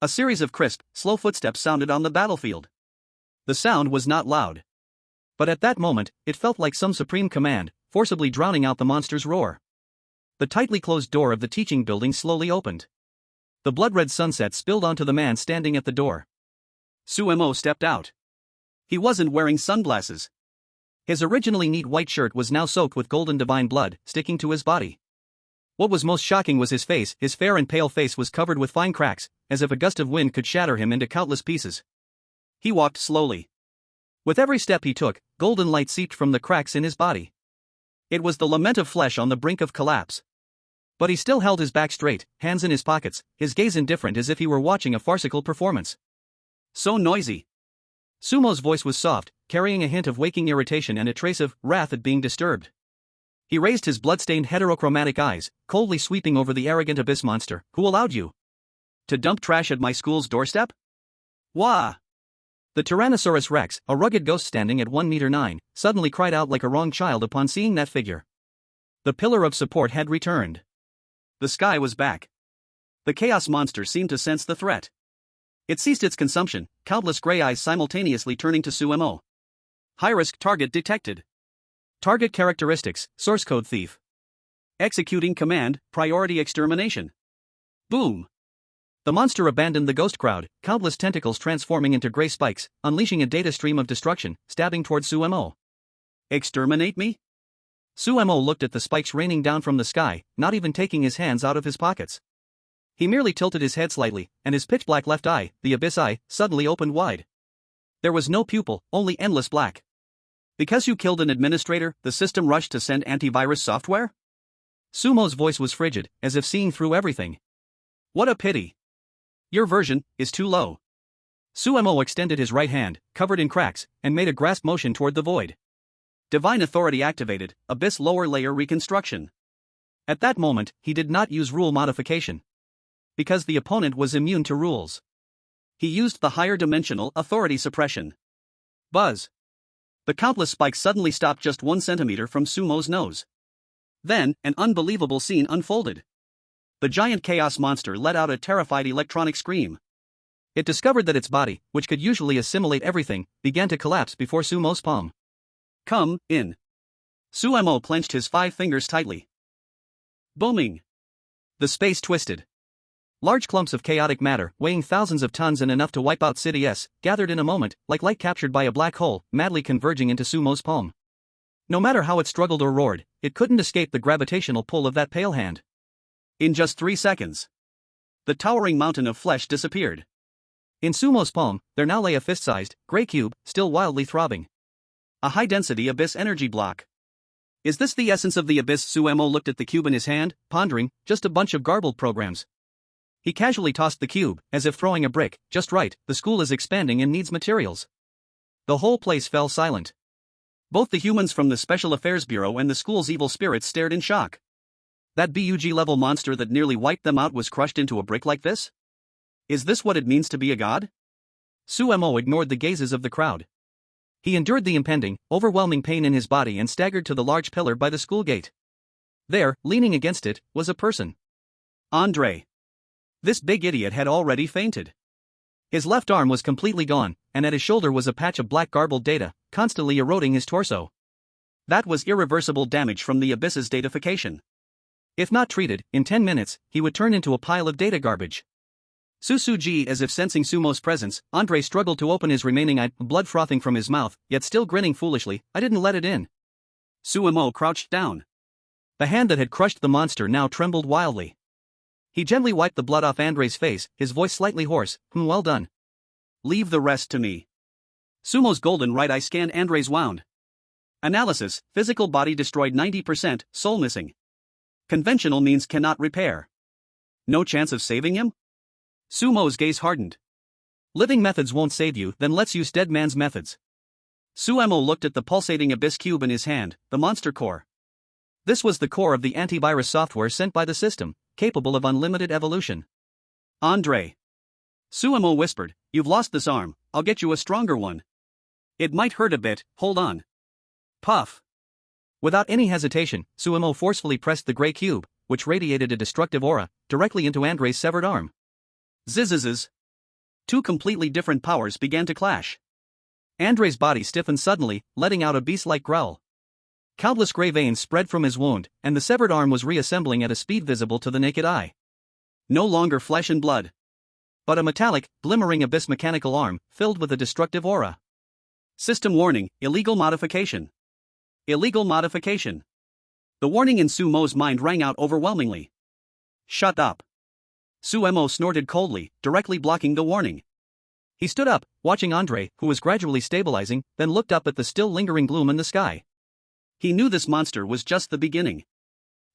a series of crisp, slow footsteps sounded on the battlefield. The sound was not loud, but at that moment, it felt like some supreme command, forcibly drowning out the monster's roar. The tightly closed door of the teaching building slowly opened. The blood-red sunset spilled onto the man standing at the door. Suemo stepped out. He wasn't wearing sunglasses. His originally neat white shirt was now soaked with golden divine blood, sticking to his body. What was most shocking was his face. His fair and pale face was covered with fine cracks, as if a gust of wind could shatter him into countless pieces. He walked slowly. With every step he took, golden light seeped from the cracks in his body. It was the lament of flesh on the brink of collapse. But he still held his back straight, hands in his pockets, his gaze indifferent as if he were watching a farcical performance. So noisy. Sumo's voice was soft, carrying a hint of waking irritation and a trace of wrath at being disturbed. He raised his blood-stained heterochromatic eyes, coldly sweeping over the arrogant abyss monster. Who allowed you to dump trash at my school's doorstep? Wah! The Tyrannosaurus Rex, a rugged ghost standing at 1 meter 9, suddenly cried out like a wronged child upon seeing that figure. The pillar of support had returned. The sky was back. The chaos monster seemed to sense the threat. It ceased its consumption, countless gray eyes simultaneously turning to Sumo. High-risk target detected. Target characteristics, source code thief. Executing command, priority extermination. Boom. The monster abandoned the ghost crowd, countless tentacles transforming into gray spikes, unleashing a data stream of destruction, stabbing toward Sumo. Exterminate me? Sumo looked at the spikes raining down from the sky, not even taking his hands out of his pockets. He merely tilted his head slightly, and his pitch-black left eye, the abyss eye, suddenly opened wide. There was no pupil, only endless black. Because you killed an administrator, the system rushed to send antivirus software? Sumo's voice was frigid, as if seeing through everything. What a pity. Your version is too low. Sumo extended his right hand, covered in cracks, and made a grasp motion toward the void. Divine authority activated, abyss lower layer reconstruction. At that moment, he did not use rule modification. Because the opponent was immune to rules. He used the higher dimensional authority suppression. Buzz. The countless spikes suddenly stopped just 1 centimeter from Sumo's nose. Then, an unbelievable scene unfolded. The giant chaos monster let out a terrified electronic scream. It discovered that its body, which could usually assimilate everything, began to collapse before Sumo's palm. Come in. Sumo clenched his 5 fingers tightly. Booming. The space twisted. Large clumps of chaotic matter, weighing thousands of tons and enough to wipe out City S, gathered in a moment, like light captured by a black hole, madly converging into Sumo's palm. No matter how it struggled or roared, it couldn't escape the gravitational pull of that pale hand. In just 3 seconds, the towering mountain of flesh disappeared. In Sumo's palm, there now lay a fist-sized, gray cube, still wildly throbbing. A high-density abyss energy block. Is this the essence of the abyss? Sumo looked at the cube in his hand, pondering, just a bunch of garbled programs. He casually tossed the cube, as if throwing a brick, just right, the school is expanding and needs materials. The whole place fell silent. Both the humans from the Special Affairs Bureau and the school's evil spirits stared in shock. That BUG-level monster that nearly wiped them out was crushed into a brick like this? Is this what it means to be a god? Sumo ignored the gazes of the crowd. He endured the impending, overwhelming pain in his body and staggered to the large pillar by the school gate. There, leaning against it, was a person. Andre. This big idiot had already fainted. His left arm was completely gone, and at his shoulder was a patch of black garbled data, constantly eroding his torso. That was irreversible damage from the abyss's datafication. If not treated, in 10 minutes, he would turn into a pile of data garbage. Susuji, as if sensing Sumo's presence, Andre struggled to open his remaining eye, blood frothing from his mouth, yet still grinning foolishly. I didn't let it in. Sumo crouched down. The hand that had crushed the monster now trembled wildly. He gently wiped the blood off Andre's face, his voice slightly hoarse. Well done. Leave the rest to me. Sumo's golden right eye scanned Andre's wound. Analysis, physical body destroyed 90%, soul missing. Conventional means cannot repair. No chance of saving him? Sumo's gaze hardened. Living methods won't save you, then let's use dead man's methods. Sumo looked at the pulsating abyss cube in his hand, the monster core. This was the core of the antivirus software sent by the system, capable of unlimited evolution. Andre. Sumo whispered, you've lost this arm, I'll get you a stronger one. It might hurt a bit, hold on. Puff. Without any hesitation, Sumo forcefully pressed the gray cube, which radiated a destructive aura, directly into Andre's severed arm. Zizzes. 2 completely different powers began to clash. Andre's body stiffened suddenly, letting out a beast-like growl. Countless gray veins spread from his wound, and the severed arm was reassembling at a speed visible to the naked eye. No longer flesh and blood, but a metallic, glimmering abyss mechanical arm, filled with a destructive aura. System warning, illegal modification. Illegal modification. The warning in Sumo's mind rang out overwhelmingly. Shut up. Sumo snorted coldly, directly blocking the warning. He stood up, watching Andre, who was gradually stabilizing, then looked up at the still lingering gloom in the sky. He knew this monster was just the beginning.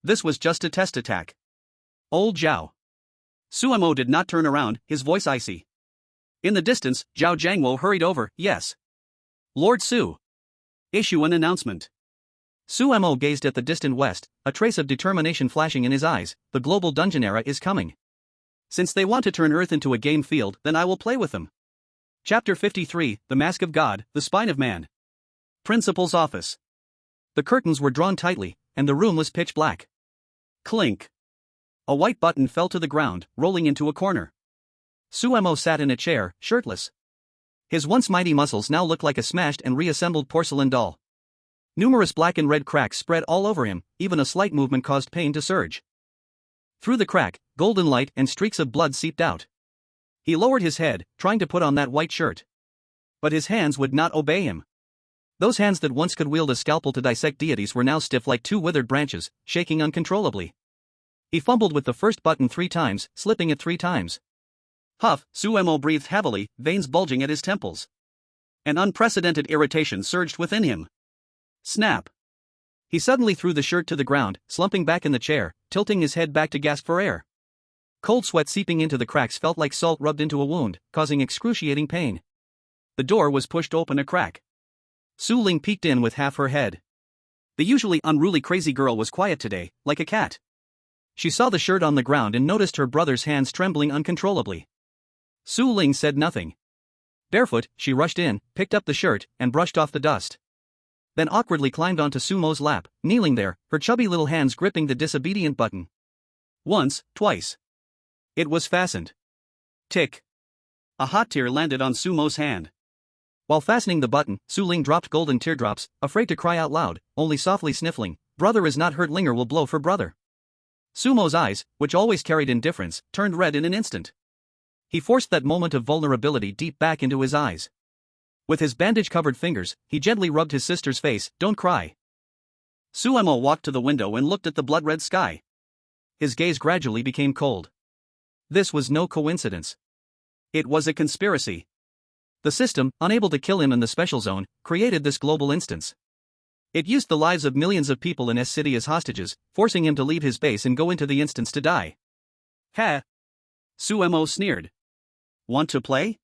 This was just a test attack. Old Zhao. Sumo did not turn around, his voice icy. In the distance, Zhao Jiangwo hurried over. Yes. Lord Su. Issue an announcement. Sumo gazed at the distant west, a trace of determination flashing in his eyes. The global dungeon era is coming. Since they want to turn Earth into a game field, then I will play with them. Chapter 53, The Mask of God, The Spine of Man. Principal's office. The curtains were drawn tightly, and the room was pitch black. Clink. A white button fell to the ground, rolling into a corner. Suemo sat in a chair, shirtless. His once mighty muscles now looked like a smashed and reassembled porcelain doll. Numerous black and red cracks spread all over him, even a slight movement caused pain to surge. Through the crack, golden light and streaks of blood seeped out. He lowered his head, trying to put on that white shirt. But his hands would not obey him. Those hands that once could wield a scalpel to dissect deities were now stiff like two withered branches, shaking uncontrollably. He fumbled with the first button 3 times, slipping it 3 times. Huff, Suemo breathed heavily, veins bulging at his temples. An unprecedented irritation surged within him. Snap. He suddenly threw the shirt to the ground, slumping back in the chair, tilting his head back to gasp for air. Cold sweat seeping into the cracks felt like salt rubbed into a wound, causing excruciating pain. The door was pushed open a crack. Su Ling peeked in with half her head. The usually unruly crazy girl was quiet today, like a cat. She saw the shirt on the ground and noticed her brother's hands trembling uncontrollably. Su Ling said nothing. Barefoot, she rushed in, picked up the shirt, and brushed off the dust. Then awkwardly climbed onto Sumo's lap, kneeling there, her chubby little hands gripping the disobedient button. Once, twice. It was fastened. Tick. A hot tear landed on Sumo's hand. While fastening the button, Su Ling dropped golden teardrops, afraid to cry out loud, only softly sniffling. Brother is not hurt, Linger will blow for brother. Sumo's eyes, which always carried indifference, turned red in an instant. He forced that moment of vulnerability deep back into his eyes. With his bandage-covered fingers, he gently rubbed his sister's face. Don't cry. Suemo walked to the window and looked at the blood-red sky. His gaze gradually became cold. This was no coincidence. It was a conspiracy. The system, unable to kill him in the special zone, created this global instance. It used the lives of millions of people in S-City as hostages, forcing him to leave his base and go into the instance to die. Ha! Suemo sneered. Want to play?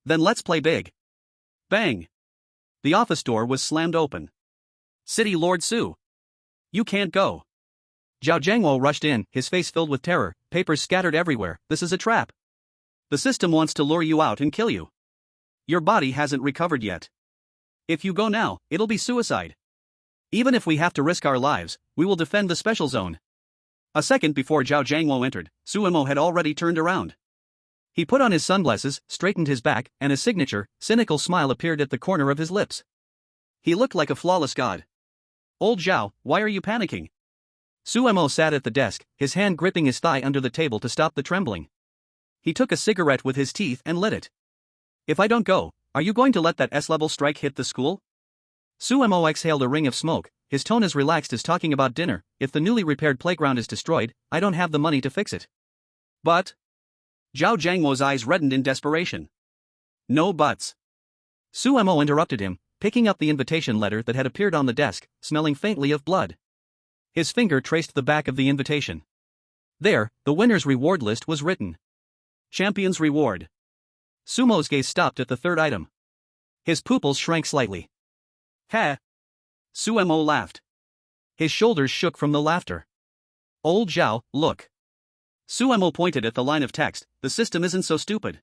Then let's play big. Bang! The office door was slammed open. City Lord Su. You can't go. Zhao Jiangwo rushed in, his face filled with terror, papers scattered everywhere. This is a trap. The system wants to lure you out and kill you. Your body hasn't recovered yet. If you go now, it'll be suicide. Even if we have to risk our lives, we will defend the special zone. A second before Zhao Jiangwo entered, Suemo had already turned around. He put on his sunglasses, straightened his back, and a signature, cynical smile appeared at the corner of his lips. He looked like a flawless god. Old Zhao, why are you panicking? Suemo sat at the desk, his hand gripping his thigh under the table to stop the trembling. He took a cigarette with his teeth and lit it. If I don't go, are you going to let that S-level strike hit the school? Suemo exhaled a ring of smoke, his tone as relaxed as talking about dinner. If the newly repaired playground is destroyed, I don't have the money to fix it. But? Zhao Jiangwo's eyes reddened in desperation. No buts. Suemo interrupted him, picking up the invitation letter that had appeared on the desk, smelling faintly of blood. His finger traced the back of the invitation. There, the winner's reward list was written. Champion's reward. Sumo's gaze stopped at the third item. His pupils shrank slightly. Ha! Suemo laughed. His shoulders shook from the laughter. Old Zhao, look. Suemo pointed at the line of text. The system isn't so stupid.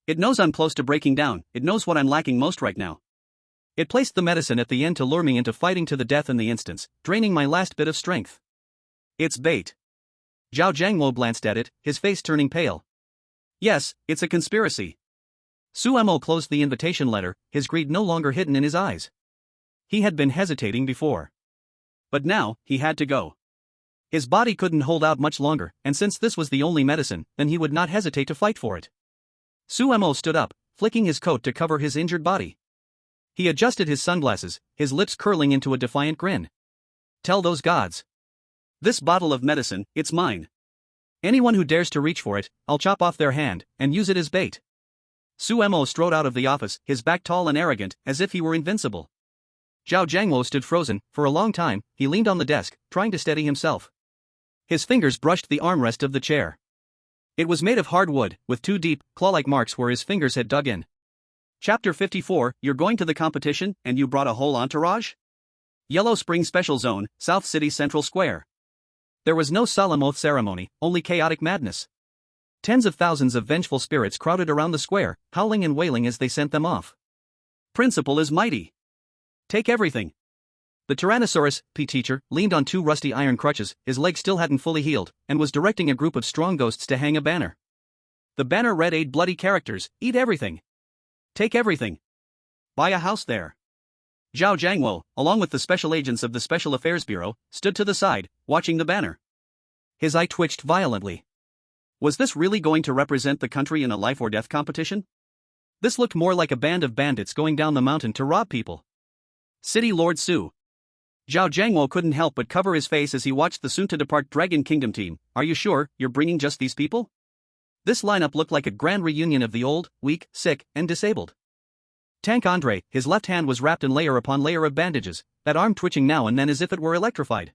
It knows I'm close to breaking down, it knows what I'm lacking most right now. It placed the medicine at the end to lure me into fighting to the death in the instance, draining my last bit of strength. It's bait. Zhao Jiangwo glanced at it, his face turning pale. Yes, it's a conspiracy. Suemo closed the invitation letter, his greed no longer hidden in his eyes. He had been hesitating before. But now, he had to go. His body couldn't hold out much longer, and since this was the only medicine, then he would not hesitate to fight for it. Suemo stood up, flicking his coat to cover his injured body. He adjusted his sunglasses, his lips curling into a defiant grin. Tell those gods. This bottle of medicine, it's mine. Anyone who dares to reach for it, I'll chop off their hand, and use it as bait. Suemo strode out of the office, his back tall and arrogant, as if he were invincible. Zhao Jiangwo stood frozen. For a long time, he leaned on the desk, trying to steady himself. His fingers brushed the armrest of the chair. It was made of hard wood, with 2 deep, claw-like marks where his fingers had dug in. Chapter 54, You're going to the competition, and you brought a whole entourage? Yellow Spring Special Zone, South City Central Square. There was no solemn oath ceremony, only chaotic madness. Tens of thousands of vengeful spirits crowded around the square, howling and wailing as they sent them off. Principal is mighty. Take everything. The Tyrannosaurus, P-teacher, leaned on 2 rusty iron crutches, his legs still hadn't fully healed, and was directing a group of strong ghosts to hang a banner. The banner read 8 bloody characters: eat everything. Take everything. Buy a house there. Zhao Jiangwo, along with the special agents of the Special Affairs Bureau, stood to the side, watching the banner. His eye twitched violently. Was this really going to represent the country in a life-or-death competition? This looked more like a band of bandits going down the mountain to rob people. City Lord Su. Zhao Jiangwo couldn't help but cover his face as he watched the soon-to-depart Dragon Kingdom team. Are you sure you're bringing just these people? This lineup looked like a grand reunion of the old, weak, sick, and disabled. Tank Andre, his left hand was wrapped in layer upon layer of bandages, that arm twitching now and then as if it were electrified.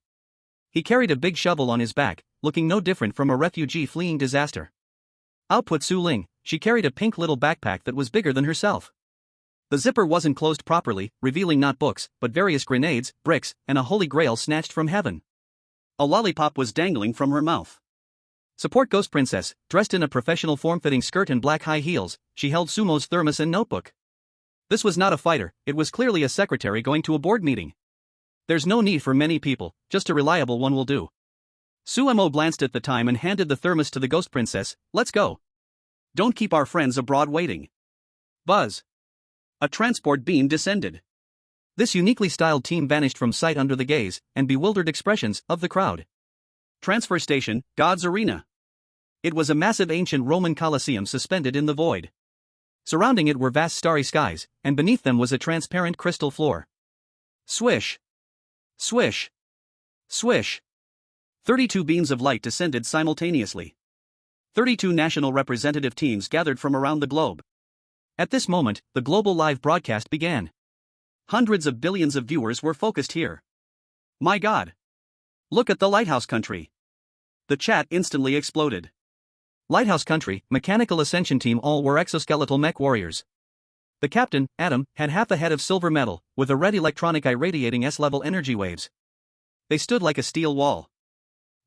He carried a big shovel on his back, looking no different from a refugee fleeing disaster. Output Su Ling, she carried a pink little backpack that was bigger than herself. The zipper wasn't closed properly, revealing not books, but various grenades, bricks, and a holy grail snatched from heaven. A lollipop was dangling from her mouth. Support Ghost Princess, dressed in a professional form-fitting skirt and black high heels, she held Sumo's thermos and notebook. This was not a fighter, it was clearly a secretary going to a board meeting. There's no need for many people, just a reliable one will do. Sumo glanced at the time and handed the thermos to the Ghost Princess. Let's go. Don't keep our friends abroad waiting. Buzz. A transport beam descended. This uniquely styled team vanished from sight under the gaze and bewildered expressions of the crowd. Transfer station, God's Arena. It was a massive ancient Roman Colosseum suspended in the void. Surrounding it were vast starry skies, and beneath them was a transparent crystal floor. Swish. Swish. Swish. 32 beams of light descended simultaneously. 32 national representative teams gathered from around the globe. At this moment, the global live broadcast began. Hundreds of billions of viewers were focused here. My God! Look at the Lighthouse Country. The chat instantly exploded. Lighthouse Country, Mechanical Ascension Team, all were exoskeletal mech warriors. The captain, Adam, had half a head of silver metal, with a red electronic eye radiating S-level energy waves. They stood like a steel wall.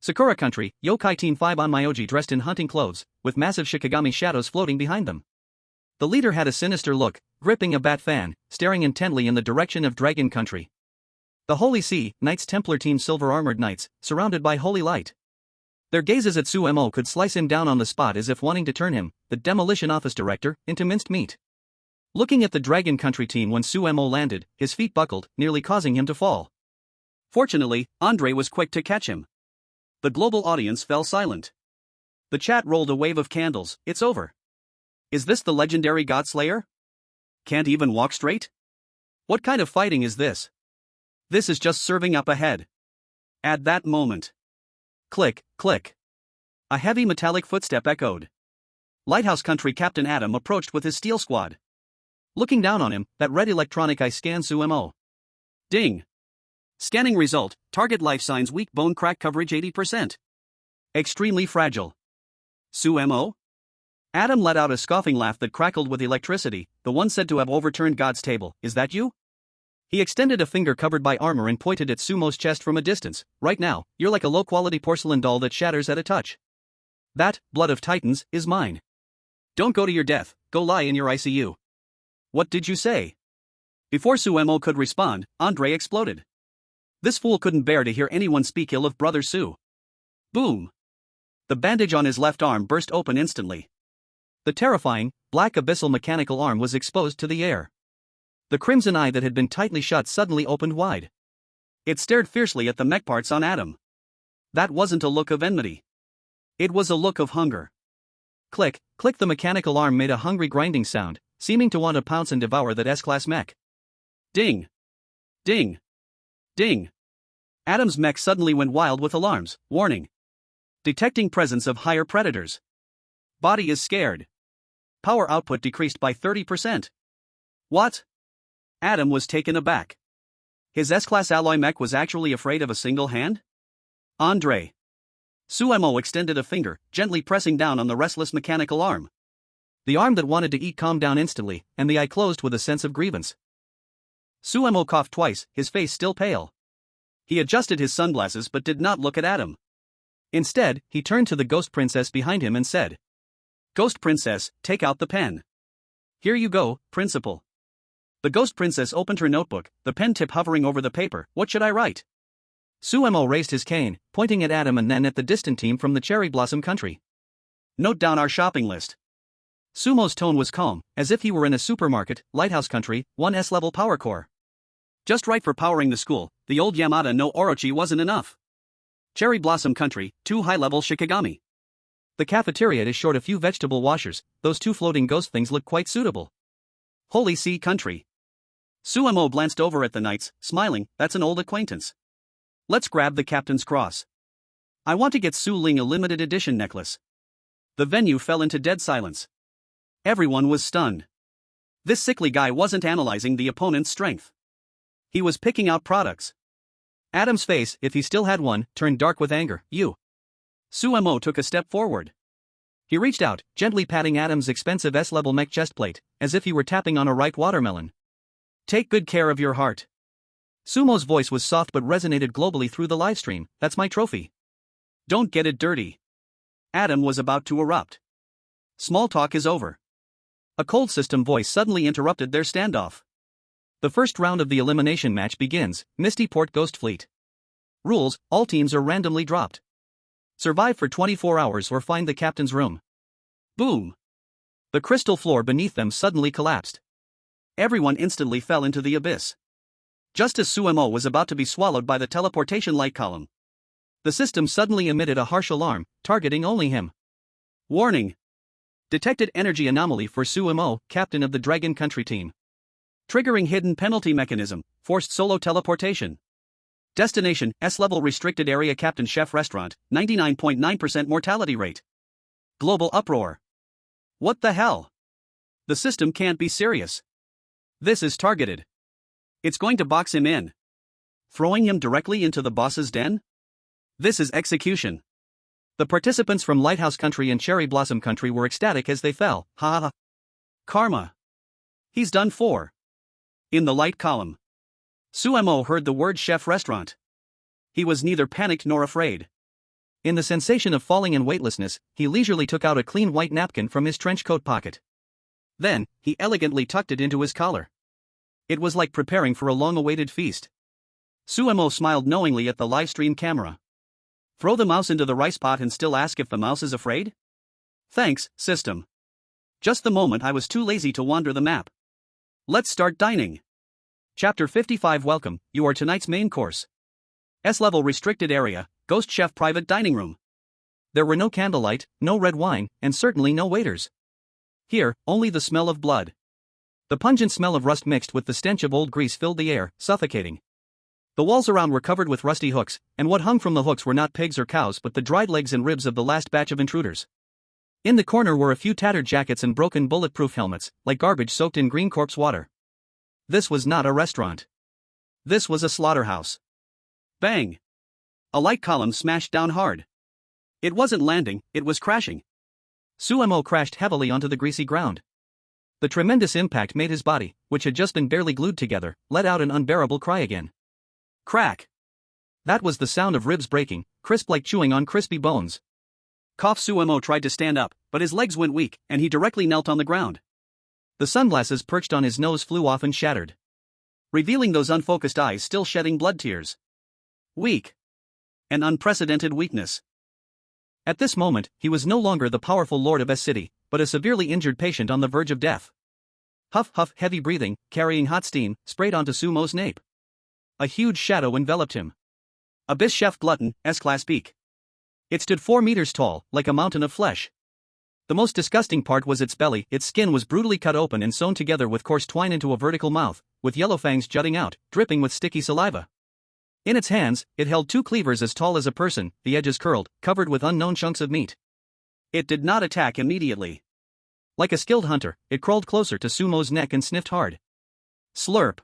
Sakura Country, Yokai Team 5 on Myoji dressed in hunting clothes, with massive Shikigami shadows floating behind them. The leader had a sinister look, gripping a bat fan, staring intently in the direction of Dragon Country. The Holy Sea, Knights Templar Team Silver Armored Knights, surrounded by holy light. Their gazes at Sumo could slice him down on the spot as if wanting to turn him, the demolition office director, into minced meat. Looking at the Dragon Country team when Sumo landed, his feet buckled, nearly causing him to fall. Fortunately, Andre was quick to catch him. The global audience fell silent. The chat rolled a wave of candles. It's over. Is this the legendary Godslayer? Can't even walk straight? What kind of fighting is this? This is just serving up a head. At that moment. Click, click. A heavy metallic footstep echoed. Lighthouse Country Captain Adam approached with his steel squad. Looking down on him, that red electronic eye scanned Sumo. Ding. Scanning result, target life signs weak bone crack coverage 80%. Extremely fragile. Sumo? Adam let out a scoffing laugh that crackled with electricity, the one said to have overturned God's table. Is that you? He extended a finger covered by armor and pointed at Sumo's chest from a distance. Right now, you're like a low-quality porcelain doll that shatters at a touch. That, blood of titans, is mine. Don't go to your death, go lie in your ICU. What did you say? Before Sumo could respond, Andre exploded. This fool couldn't bear to hear anyone speak ill of Brother Su. Boom! The bandage on his left arm burst open instantly. The terrifying, black abyssal mechanical arm was exposed to the air. The crimson eye that had been tightly shut suddenly opened wide. It stared fiercely at the mech parts on Adam. That wasn't a look of enmity. It was a look of hunger. Click, click. The mechanical arm made a hungry grinding sound, seeming to want to pounce and devour that S-class mech. Ding! Ding! Ding! Adam's mech suddenly went wild with alarms. Warning! Detecting presence of higher predators. Body is scared. Power output decreased by 30%. What? Adam was taken aback. His S-class alloy mech was actually afraid of a single hand? Andre. Sumo extended a finger, gently pressing down on the restless mechanical arm. The arm that wanted to eat calmed down instantly, and the eye closed with a sense of grievance. Sumo coughed twice, his face still pale. He adjusted his sunglasses but did not look at Adam. Instead, he turned to the Ghost Princess behind him and said, Ghost Princess, take out the pen. Here you go, Principal. The Ghost Princess opened her notebook, the pen tip hovering over the paper. What should I write? Sumo raised his cane, pointing at Adam and then at the distant team from the Cherry Blossom Country. Note down our shopping list. Sumo's tone was calm, as if he were in a supermarket. Lighthouse Country, 1S level power core. Just right for powering the school. The old Yamada no Orochi wasn't enough. Cherry Blossom Country, 2 high-level Shikigami. The cafeteria is short a few vegetable washers. Those 2 floating ghost things look quite suitable. Holy Sea Country. Sumo glanced over at the knights, smiling. That's an old acquaintance. Let's grab the captain's cross. I want to get Su Ling a limited edition necklace. The venue fell into dead silence. Everyone was stunned. This sickly guy wasn't analyzing the opponent's strength. He was picking out products. Adam's face, if he still had one, turned dark with anger. You. Sumo took a step forward. He reached out, gently patting Adam's expensive S-level mech chestplate, as if he were tapping on a ripe watermelon. Take good care of your heart. Sumo's voice was soft but resonated globally through the livestream. That's my trophy. Don't get it dirty. Adam was about to erupt. Small talk is over. A cold system voice suddenly interrupted their standoff. The first round of the elimination match begins. Misty Port Ghost Fleet. Rules: all teams are randomly dropped. Survive for 24 hours or find the captain's room. Boom. The crystal floor beneath them suddenly collapsed. Everyone instantly fell into the abyss. Just as Sumo was about to be swallowed by the teleportation light column, the system suddenly emitted a harsh alarm, targeting only him. Warning. Detected energy anomaly for Sumo, captain of the Dragon Country team. Triggering hidden penalty mechanism, forced solo teleportation. Destination, S-level restricted area Captain Chef Restaurant, 99.9% mortality rate. Global uproar. What the hell? The system can't be serious. This is targeted. It's going to box him in. Throwing him directly into the boss's den? This is execution. The participants from Lighthouse Country and Cherry Blossom Country were ecstatic as they fell. Ha ha ha. Karma. He's done for. In the light column, Sumo heard the word Chef Restaurant. He was neither panicked nor afraid. In the sensation of falling in weightlessness, he leisurely took out a clean white napkin from his trench coat pocket. Then, he elegantly tucked it into his collar. It was like preparing for a long-awaited feast. Sumo smiled knowingly at the livestream camera. Throw the mouse into the rice pot and still ask if the mouse is afraid? Thanks, system. Just the moment I was too lazy to wander the map. Let's start dining. Chapter 55. Welcome, you are tonight's main course. S-level restricted area, Ghost Chef private dining room. There were no candlelight, no red wine, and certainly no waiters. Here, only the smell of blood. The pungent smell of rust mixed with the stench of old grease filled the air, suffocating. The walls around were covered with rusty hooks, and what hung from the hooks were not pigs or cows but the dried legs and ribs of the last batch of intruders. In the corner were a few tattered jackets and broken bulletproof helmets, like garbage soaked in green corpse water. This was not a restaurant. This was a slaughterhouse. Bang! A light column smashed down hard. It wasn't landing, it was crashing. Sumo crashed heavily onto the greasy ground. The tremendous impact made his body, which had just been barely glued together, let out an unbearable cry again. Crack! That was the sound of ribs breaking, crisp like chewing on crispy bones. Cough. Sumo tried to stand up, but his legs went weak, and he directly knelt on the ground. The sunglasses perched on his nose flew off and shattered, revealing those unfocused eyes still shedding blood tears. Weak. An unprecedented weakness. At this moment, he was no longer the powerful lord of S-City, but a severely injured patient on the verge of death. Huff huff, heavy breathing, carrying hot steam, sprayed onto Sumo's nape. A huge shadow enveloped him. Abyss Chef Glutton, S-Class Peak. It stood 4 meters tall, like a mountain of flesh. The most disgusting part was its belly. Its skin was brutally cut open and sewn together with coarse twine into a vertical mouth, with yellow fangs jutting out, dripping with sticky saliva. In its hands, it held 2 cleavers as tall as a person, the edges curled, covered with unknown chunks of meat. It did not attack immediately. Like a skilled hunter, it crawled closer to Sumo's neck and sniffed hard. Slurp.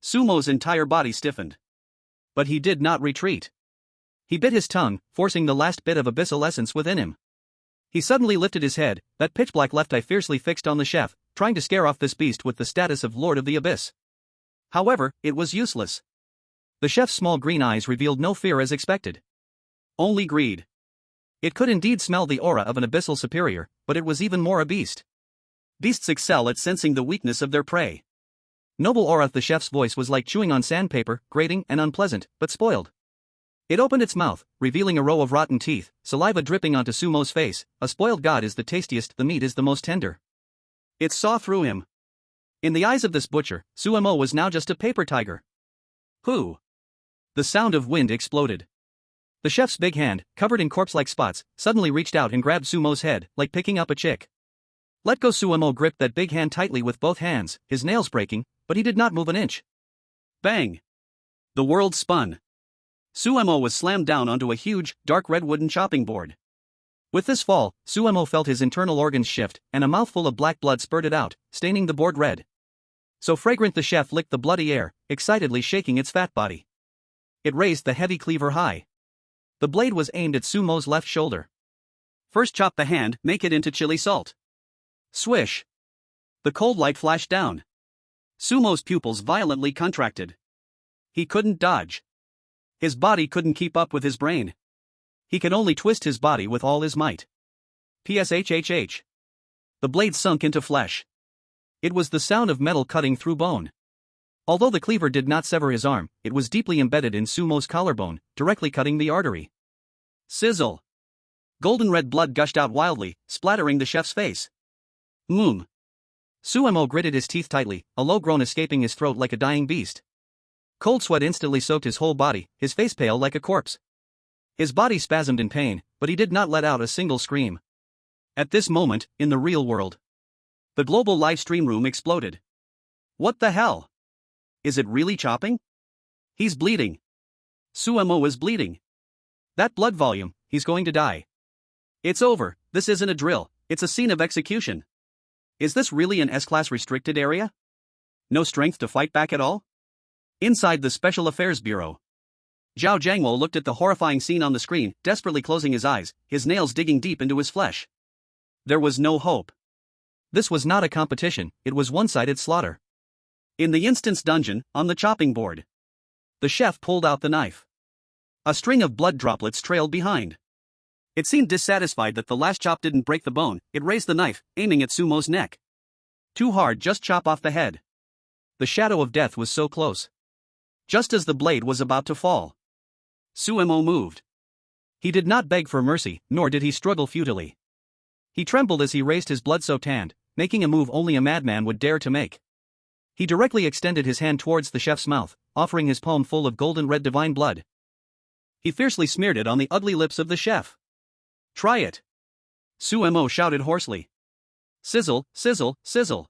Sumo's entire body stiffened. But he did not retreat. He bit his tongue, forcing the last bit of abyssal essence within him. He suddenly lifted his head, that pitch-black left eye fiercely fixed on the chef, trying to scare off this beast with the status of Lord of the Abyss. However, it was useless. The chef's small green eyes revealed no fear as expected. Only greed. It could indeed smell the aura of an abyssal superior, but it was even more a beast. Beasts excel at sensing the weakness of their prey. Noble aura. The chef's voice was like chewing on sandpaper, grating and unpleasant, but spoiled. It opened its mouth, revealing a row of rotten teeth, saliva dripping onto Sumo's face. A spoiled god is the tastiest, the meat is the most tender. It saw through him. In the eyes of this butcher, Sumo was now just a paper tiger. Who? The sound of wind exploded. The chef's big hand, covered in corpse-like spots, suddenly reached out and grabbed Sumo's head, like picking up a chick. Let go. Sumo gripped that big hand tightly with both hands, his nails breaking, but he did not move an inch. Bang! The world spun. Sumo was slammed down onto a huge, dark red wooden chopping board. With this fall, Sumo felt his internal organs shift, and a mouthful of black blood spurted out, staining the board red. So fragrant the chef licked the bloody air, excitedly shaking its fat body. It raised the heavy cleaver high. The blade was aimed at Sumo's left shoulder. First chop the hand, make it into chili salt. Swish! The cold light flashed down. Sumo's pupils violently contracted. He couldn't dodge. His body couldn't keep up with his brain. He could only twist his body with all his might. Pshhh. The blade sunk into flesh. It was the sound of metal cutting through bone. Although the cleaver did not sever his arm, it was deeply embedded in Sumo's collarbone, directly cutting the artery. Sizzle! Golden red blood gushed out wildly, splattering the chef's face. Sumo gritted his teeth tightly, a low groan escaping his throat like a dying beast. Cold sweat instantly soaked his whole body, his face pale like a corpse. His body spasmed in pain, but he did not let out a single scream. At this moment, in the real world, the global live stream room exploded. What the hell? Is it really chopping? He's bleeding. Sumo is bleeding. That blood volume, he's going to die. It's over, this isn't a drill, it's a scene of execution. Is this really an S-class restricted area? No strength to fight back at all? Inside the Special Affairs Bureau, Zhao Jiangwo looked at the horrifying scene on the screen, desperately closing his eyes, his nails digging deep into his flesh. There was no hope. This was not a competition, it was one-sided slaughter. In the instant's dungeon, on the chopping board, the chef pulled out the knife. A string of blood droplets trailed behind. It seemed dissatisfied that the last chop didn't break the bone, it raised the knife, aiming at Sumo's neck. Too hard, just chop off the head. The shadow of death was so close. Just as the blade was about to fall, Sumo moved. He did not beg for mercy, nor did he struggle futilely. He trembled as he raised his blood-soaked hand, making a move only a madman would dare to make. He directly extended his hand towards the chef's mouth, offering his palm full of golden red divine blood. He fiercely smeared it on the ugly lips of the chef. Try it! Sumo shouted hoarsely. Sizzle, sizzle, sizzle.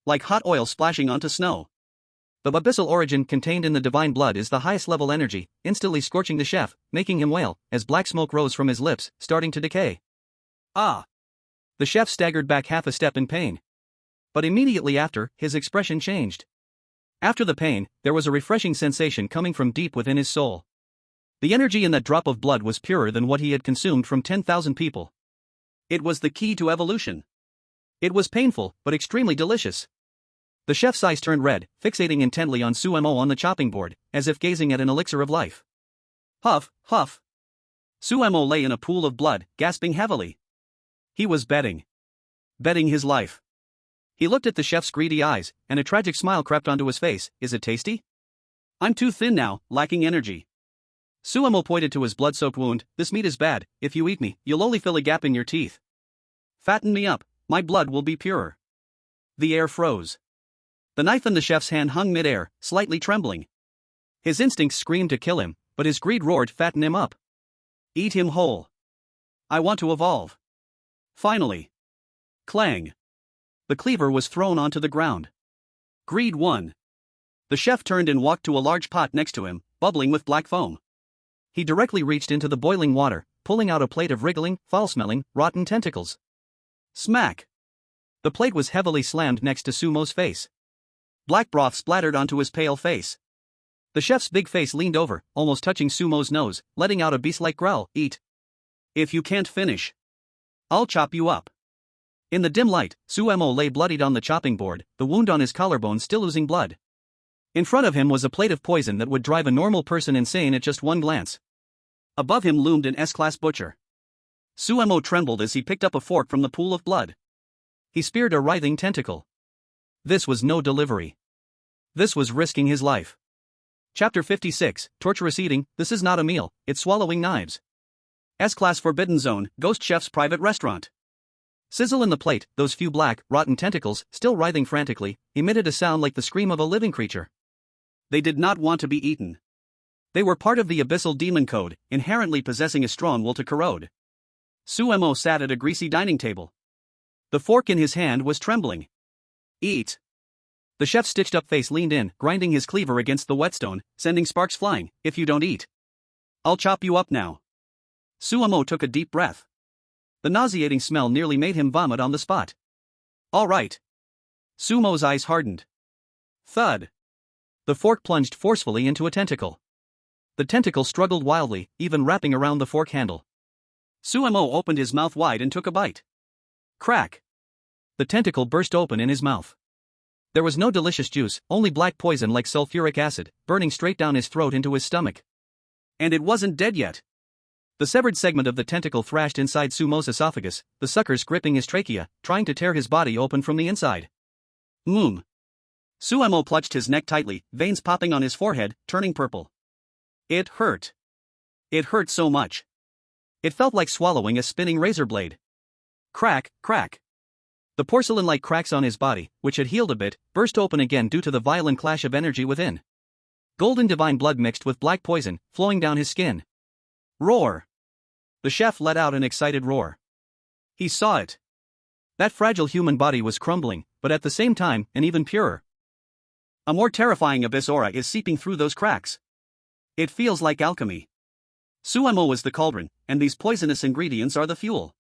Like hot oil splashing onto snow. The abyssal origin contained in the divine blood is the highest level energy, instantly scorching the chef, making him wail, as black smoke rose from his lips, starting to decay. Ah! The chef staggered back half a step in pain. But immediately after, his expression changed. After the pain, there was a refreshing sensation coming from deep within his soul. The energy in that drop of blood was purer than what he had consumed from 10,000 people. It was the key to evolution. It was painful, but extremely delicious. The chef's eyes turned red, fixating intently on Sumo on the chopping board, as if gazing at an elixir of life. Huff, huff. Sumo lay in a pool of blood, gasping heavily. He was betting. Betting his life. He looked at the chef's greedy eyes, and a tragic smile crept onto his face. Is it tasty? I'm too thin now, lacking energy. Sumo pointed to his blood-soaked wound. This meat is bad, if you eat me, you'll only fill a gap in your teeth. Fatten me up, my blood will be purer. The air froze. The knife in the chef's hand hung mid-air, slightly trembling. His instincts screamed to kill him, but his greed roared, fatten him up. Eat him whole. I want to evolve. Finally. Clang. The cleaver was thrown onto the ground. Greed won. The chef turned and walked to a large pot next to him, bubbling with black foam. He directly reached into the boiling water, pulling out a plate of wriggling, foul-smelling, rotten tentacles. Smack. The plate was heavily slammed next to Sumo's face. Black broth splattered onto his pale face. The chef's big face leaned over, almost touching Sumo's nose, letting out a beast-like growl. Eat. If you can't finish, I'll chop you up. In the dim light, Sumo lay bloodied on the chopping board, the wound on his collarbone still oozing blood. In front of him was a plate of poison that would drive a normal person insane at just one glance. Above him loomed an S-class butcher. Sumo trembled as he picked up a fork from the pool of blood. He speared a writhing tentacle. This was no delivery. This was risking his life. Chapter 56, Torturous Eating. This is not a meal, it's swallowing knives. S-Class Forbidden Zone, Ghost Chef's Private Restaurant. Sizzle in the plate, those few black, rotten tentacles, still writhing frantically, emitted a sound like the scream of a living creature. They did not want to be eaten. They were part of the abyssal demon code, inherently possessing a strong will to corrode. Suemo sat at a greasy dining table. The fork in his hand was trembling. Eat. The chef's stitched-up face leaned in, grinding his cleaver against the whetstone, sending sparks flying. If you don't eat, I'll chop you up now. Suemo took a deep breath. The nauseating smell nearly made him vomit on the spot. All right. Sumo's eyes hardened. Thud. The fork plunged forcefully into a tentacle. The tentacle struggled wildly, even wrapping around the fork handle. Suemo opened his mouth wide and took a bite. Crack. The tentacle burst open in his mouth. There was no delicious juice, only black poison like sulfuric acid, burning straight down his throat into his stomach. And it wasn't dead yet. The severed segment of the tentacle thrashed inside Sumo's esophagus, the suckers gripping his trachea, trying to tear his body open from the inside. Suemo clutched his neck tightly, veins popping on his forehead, turning purple. It hurt. It hurt so much. It felt like swallowing a spinning razor blade. Crack, crack. The porcelain-like cracks on his body, which had healed a bit, burst open again due to the violent clash of energy within. Golden divine blood mixed with black poison, flowing down his skin. Roar. The chef let out an excited roar. He saw it. That fragile human body was crumbling, but at the same time, an even purer. A more terrifying abyss aura is seeping through those cracks. It feels like alchemy. Suemo was the cauldron, and these poisonous ingredients are the fuel.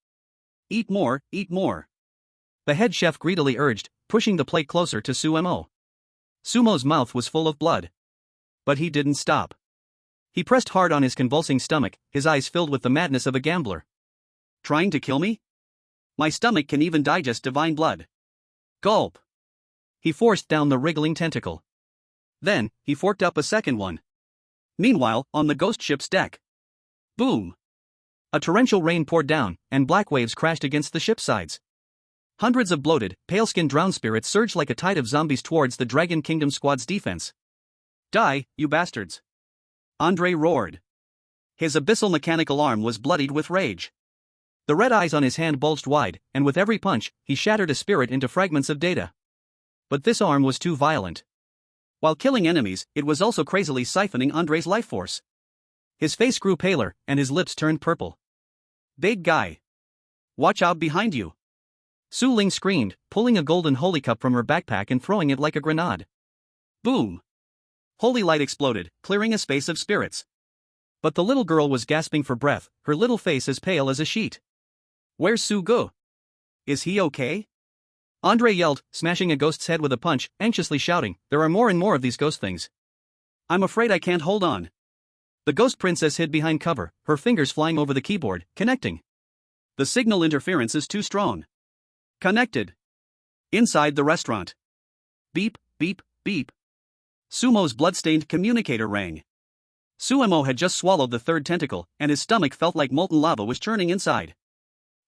Eat more, eat more. The head chef greedily urged, pushing the plate closer to Suemo. Sumo's mouth was full of blood. But he didn't stop. He pressed hard on his convulsing stomach, his eyes filled with the madness of a gambler. Trying to kill me? My stomach can even digest divine blood. Gulp. He forced down the wriggling tentacle. Then, he forked up a second one. Meanwhile, on the ghost ship's deck. Boom. A torrential rain poured down, and black waves crashed against the ship's sides. Hundreds of bloated, pale-skinned drowned spirits surged like a tide of zombies towards the Dragon Kingdom squad's defense. Die, you bastards. Andre roared. His abyssal mechanical arm was bloodied with rage. The red eyes on his hand bulged wide, and with every punch, he shattered a spirit into fragments of data. But this arm was too violent. While killing enemies, it was also crazily siphoning Andre's life force. His face grew paler, and his lips turned purple. Big guy. Watch out behind you. Su Ling screamed, pulling a golden holy cup from her backpack and throwing it like a grenade. Boom. Holy light exploded, clearing a space of spirits. But the little girl was gasping for breath, her little face as pale as a sheet. Where's Su Go? Is he okay? Andre yelled, smashing a ghost's head with a punch, anxiously shouting, there are more and more of these ghost things. I'm afraid I can't hold on. The ghost princess hid behind cover, her fingers flying over the keyboard, connecting. The signal interference is too strong. Connected. Inside the restaurant. Beep, beep, beep. Sumo's blood-stained communicator rang. Suemo had just swallowed the third tentacle, and his stomach felt like molten lava was churning inside.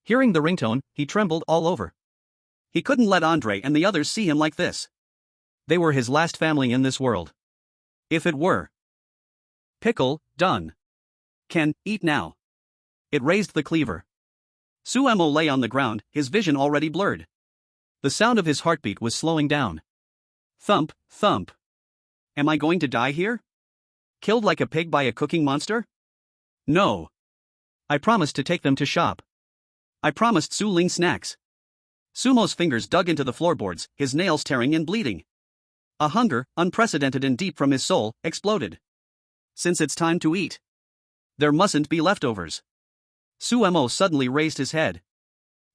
Hearing the ringtone, he trembled all over. He couldn't let Andre and the others see him like this. They were his last family in this world. If it were. Pickle, done. Can, eat now. It raised the cleaver. Suemo lay on the ground, his vision already blurred. The sound of his heartbeat was slowing down. Thump, thump. Am I going to die here? Killed like a pig by a cooking monster? No. I promised to take them to shop. I promised Su Ling snacks. Sumo's fingers dug into the floorboards, his nails tearing and bleeding. A hunger, unprecedented and deep from his soul, exploded. Since it's time to eat. There mustn't be leftovers. Suemo suddenly raised his head.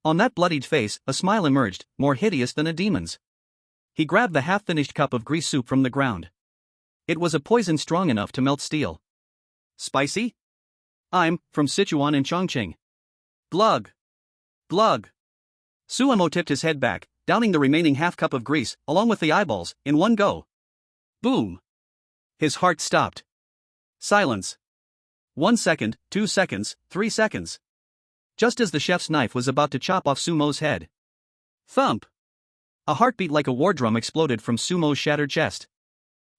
On that bloodied face, a smile emerged, more hideous than a demon's. He grabbed the half-finished cup of grease soup from the ground. It was a poison strong enough to melt steel. Spicy? I'm from Sichuan in Chongqing. Glug. Glug. Suemo tipped his head back, downing the remaining half cup of grease, along with the eyeballs, in one go. Boom. His heart stopped. Silence. 1 second, 2 seconds, 3 seconds. Just as the chef's knife was about to chop off Sumo's head. Thump. A heartbeat like a war drum exploded from Sumo's shattered chest.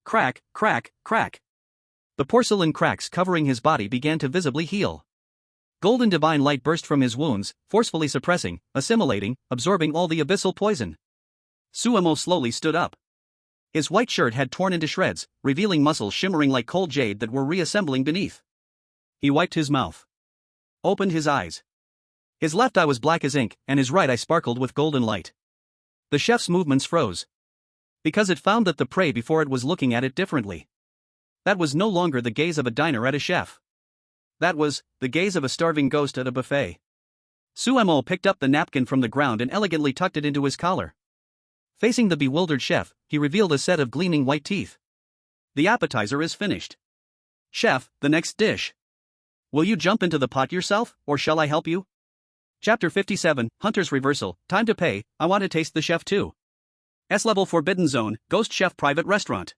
Crack, crack, crack. The porcelain cracks covering his body began to visibly heal. Golden divine light burst from his wounds, forcefully suppressing, assimilating, absorbing all the abyssal poison. Suemo slowly stood up. His white shirt had torn into shreds, revealing muscles shimmering like cold jade that were reassembling beneath. He wiped his mouth. Opened his eyes. His left eye was black as ink, and his right eye sparkled with golden light. The chef's movements froze. Because it found that the prey before it was looking at it differently. That was no longer the gaze of a diner at a chef. That was the gaze of a starving ghost at a buffet. Suemo picked up the napkin from the ground and elegantly tucked it into his collar. Facing the bewildered chef, he revealed a set of gleaming white teeth. The appetizer is finished. Chef, the next dish. Will you jump into the pot yourself, or shall I help you? Chapter 57, Hunter's Reversal, Time to Pay, I Want to Taste the Chef Too. S-Level Forbidden Zone, Ghost Chef Private Restaurant.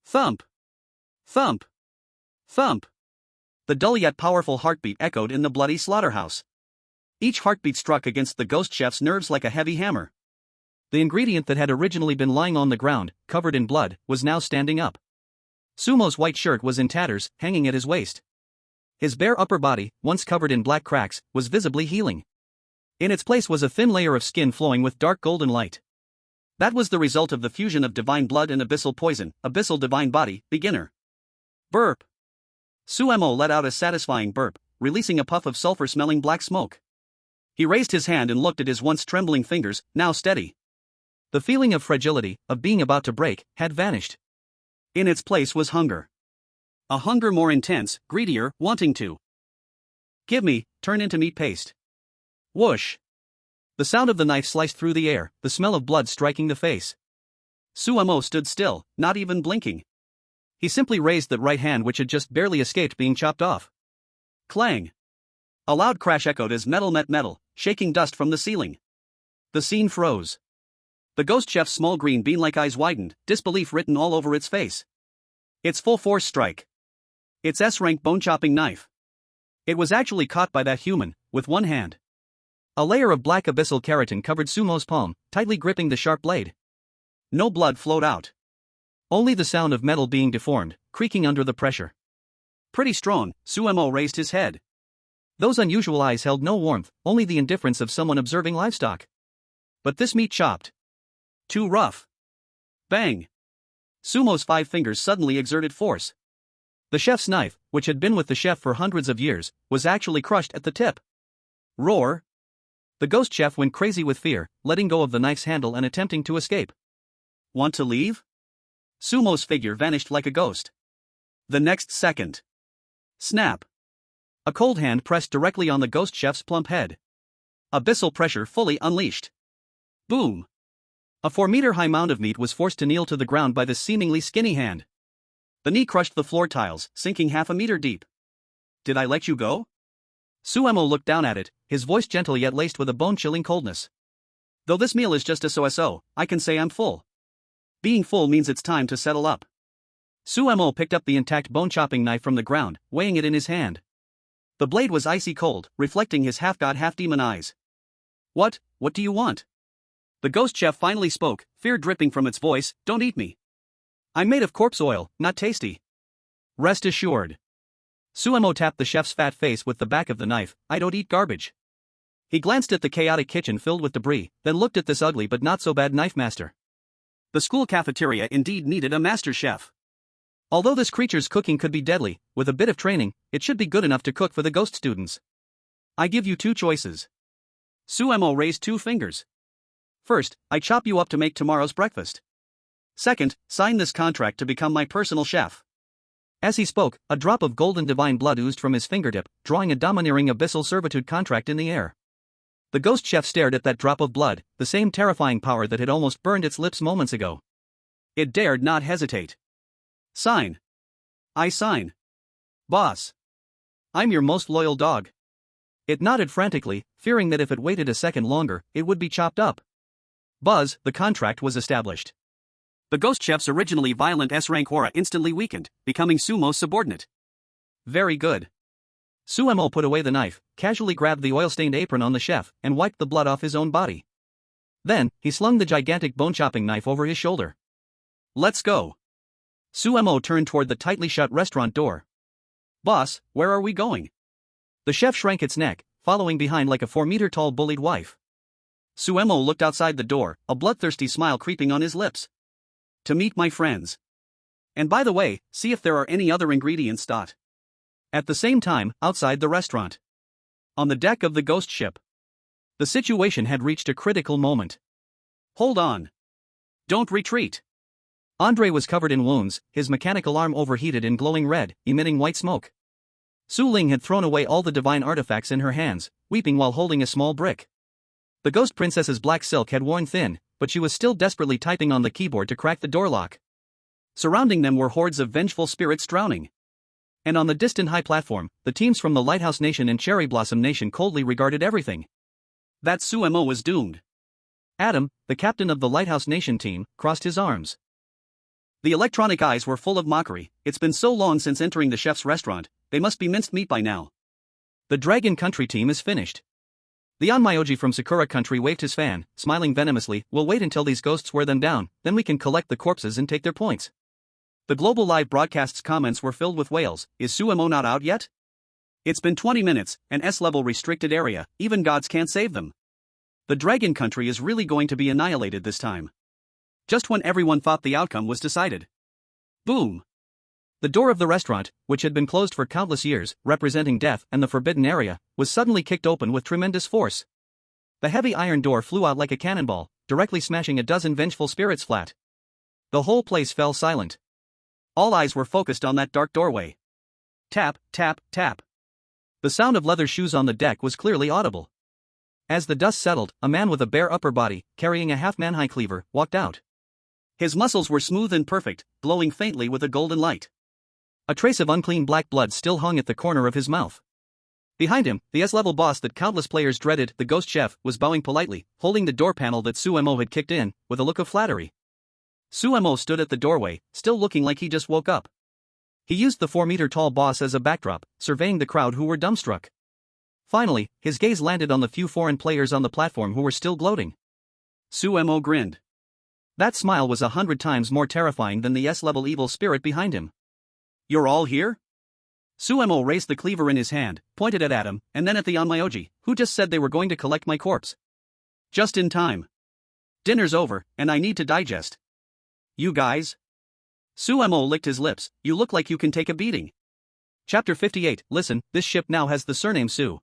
Thump. Thump. Thump. The dull yet powerful heartbeat echoed in the bloody slaughterhouse. Each heartbeat struck against the ghost chef's nerves like a heavy hammer. The ingredient that had originally been lying on the ground, covered in blood, was now standing up. Sumo's white shirt was in tatters, hanging at his waist. His bare upper body, once covered in black cracks, was visibly healing. In its place was a thin layer of skin flowing with dark golden light. That was the result of the fusion of divine blood and abyssal poison, abyssal divine body, beginner. Burp. Suemo let out a satisfying burp, releasing a puff of sulfur-smelling black smoke. He raised his hand and looked at his once trembling fingers, now steady. The feeling of fragility, of being about to break, had vanished. In its place was hunger. A hunger more intense, greedier, wanting to. Give me, turn into meat paste. Whoosh. The sound of the knife sliced through the air, the smell of blood striking the face. Suemo stood still, not even blinking. He simply raised that right hand which had just barely escaped being chopped off. Clang. A loud crash echoed as metal met metal, shaking dust from the ceiling. The scene froze. The ghost chef's small green bean-like eyes widened, disbelief written all over its face. Its full-force strike. Its S-rank bone-chopping knife. It was actually caught by that human, with one hand. A layer of black abyssal keratin covered Sumo's palm, tightly gripping the sharp blade. No blood flowed out. Only the sound of metal being deformed, creaking under the pressure. Pretty strong, Suemo raised his head. Those unusual eyes held no warmth, only the indifference of someone observing livestock. But this meat chopped. Too rough. Bang. Sumo's 5 fingers suddenly exerted force. The chef's knife, which had been with the chef for hundreds of years, was actually crushed at the tip. Roar. The ghost chef went crazy with fear, letting go of the knife's handle and attempting to escape. Want to leave? Sumo's figure vanished like a ghost. The next second. Snap. A cold hand pressed directly on the ghost chef's plump head. Abyssal pressure fully unleashed. Boom. A 4-meter-high mound of meat was forced to kneel to the ground by this seemingly skinny hand. The knee crushed the floor tiles, sinking half a meter deep. Did I let you go? Suemo looked down at it, his voice gentle yet laced with a bone-chilling coldness. Though this meal is just a so-so, I can say I'm full. Being full means it's time to settle up. Suemo picked up the intact bone-chopping knife from the ground, weighing it in his hand. The blade was icy cold, reflecting his half-god half-demon eyes. What do you want? The ghost chef finally spoke, fear dripping from its voice. Don't eat me. I'm made of corpse oil, not tasty. Rest assured. Suemo tapped the chef's fat face with the back of the knife. I don't eat garbage. He glanced at the chaotic kitchen filled with debris, then looked at this ugly but not so bad knife master. The school cafeteria indeed needed a master chef. Although this creature's cooking could be deadly, with a bit of training, it should be good enough to cook for the ghost students. I give you 2 choices. Suemo raised 2 fingers. First, I chop you up to make tomorrow's breakfast. Second, sign this contract to become my personal chef. As he spoke, a drop of golden divine blood oozed from his fingertip, drawing a domineering abyssal servitude contract in the air. The ghost chef stared at that drop of blood, the same terrifying power that had almost burned its lips moments ago. It dared not hesitate. Sign. I sign. Boss. I'm your most loyal dog. It nodded frantically, fearing that if it waited a second longer, it would be chopped up. Buzz, the contract was established. The ghost chef's originally violent S-rank aura instantly weakened, becoming Sumo's subordinate. Very good. Suemo put away the knife, casually grabbed the oil-stained apron on the chef, and wiped the blood off his own body. Then, he slung the gigantic bone-chopping knife over his shoulder. Let's go. Suemo turned toward the tightly shut restaurant door. Boss, where are we going? The chef shrank its neck, following behind like a 4-meter-tall bullied wife. Suemo looked outside the door, a bloodthirsty smile creeping on his lips. To meet my friends. And by the way, see if there are any other ingredients. At the same time, outside the restaurant. On the deck of the ghost ship. The situation had reached a critical moment. Hold on. Don't retreat. Andre was covered in wounds, his mechanical arm overheated and glowing red, emitting white smoke. Su Ling had thrown away all the divine artifacts in her hands, weeping while holding a small brick. The ghost princess's black silk had worn thin, but she was still desperately typing on the keyboard to crack the door lock. Surrounding them were hordes of vengeful spirits drowning. And on the distant high platform, the teams from the Lighthouse Nation and Cherry Blossom Nation coldly regarded everything. That Suemo was doomed. Adam, the captain of the Lighthouse Nation team, crossed his arms. The electronic eyes were full of mockery. It's been so long since entering the chef's restaurant, they must be minced meat by now. The Dragon Country team is finished. The Onmyoji from Sakura Country waved his fan, smiling venomously. We'll wait until these ghosts wear them down, then we can collect the corpses and take their points. The global live broadcast's comments were filled with wails. Is Suemo not out yet? It's been 20 minutes, an S-level restricted area, even gods can't save them. The Dragon Country is really going to be annihilated this time. Just when everyone thought the outcome was decided. Boom! The door of the restaurant, which had been closed for countless years, representing death and the forbidden area, was suddenly kicked open with tremendous force. The heavy iron door flew out like a cannonball, directly smashing a dozen vengeful spirits flat. The whole place fell silent. All eyes were focused on that dark doorway. Tap, tap, tap. The sound of leather shoes on the deck was clearly audible. As the dust settled, a man with a bare upper body, carrying a half-man-high cleaver, walked out. His muscles were smooth and perfect, glowing faintly with a golden light. A trace of unclean black blood still hung at the corner of his mouth. Behind him, the S-level boss that countless players dreaded, the ghost chef, was bowing politely, holding the door panel that Suemo had kicked in, with a look of flattery. Suemo stood at the doorway, still looking like he just woke up. He used the 4-meter-tall boss as a backdrop, surveying the crowd who were dumbstruck. Finally, his gaze landed on the few foreign players on the platform who were still gloating. Suemo grinned. That smile was 100 times more terrifying than the S-level evil spirit behind him. You're all here? Suemo raised the cleaver in his hand, pointed at Adam, and then at the Onmyoji, who just said they were going to collect my corpse. Just in time. Dinner's over, and I need to digest. You guys? Suemo licked his lips. You look like you can take a beating. Chapter 58. Listen, this ship now has the surname Su.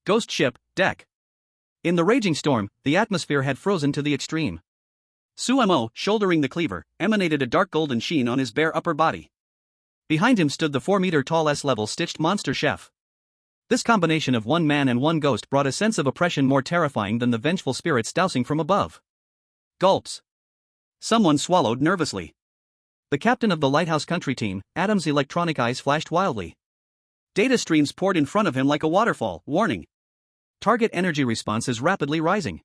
Ghost ship, deck. In the raging storm, the atmosphere had frozen to the extreme. Suemo, shouldering the cleaver, emanated a dark golden sheen on his bare upper body. Behind him stood the 4-meter-tall S-level stitched monster chef. This combination of one man and one ghost brought a sense of oppression more terrifying than the vengeful spirits dousing from above. Gulps. Someone swallowed nervously. The captain of the Lighthouse Country team, Adam's electronic eyes flashed wildly. Data streams poured in front of him like a waterfall. Warning. Target energy response is rapidly rising.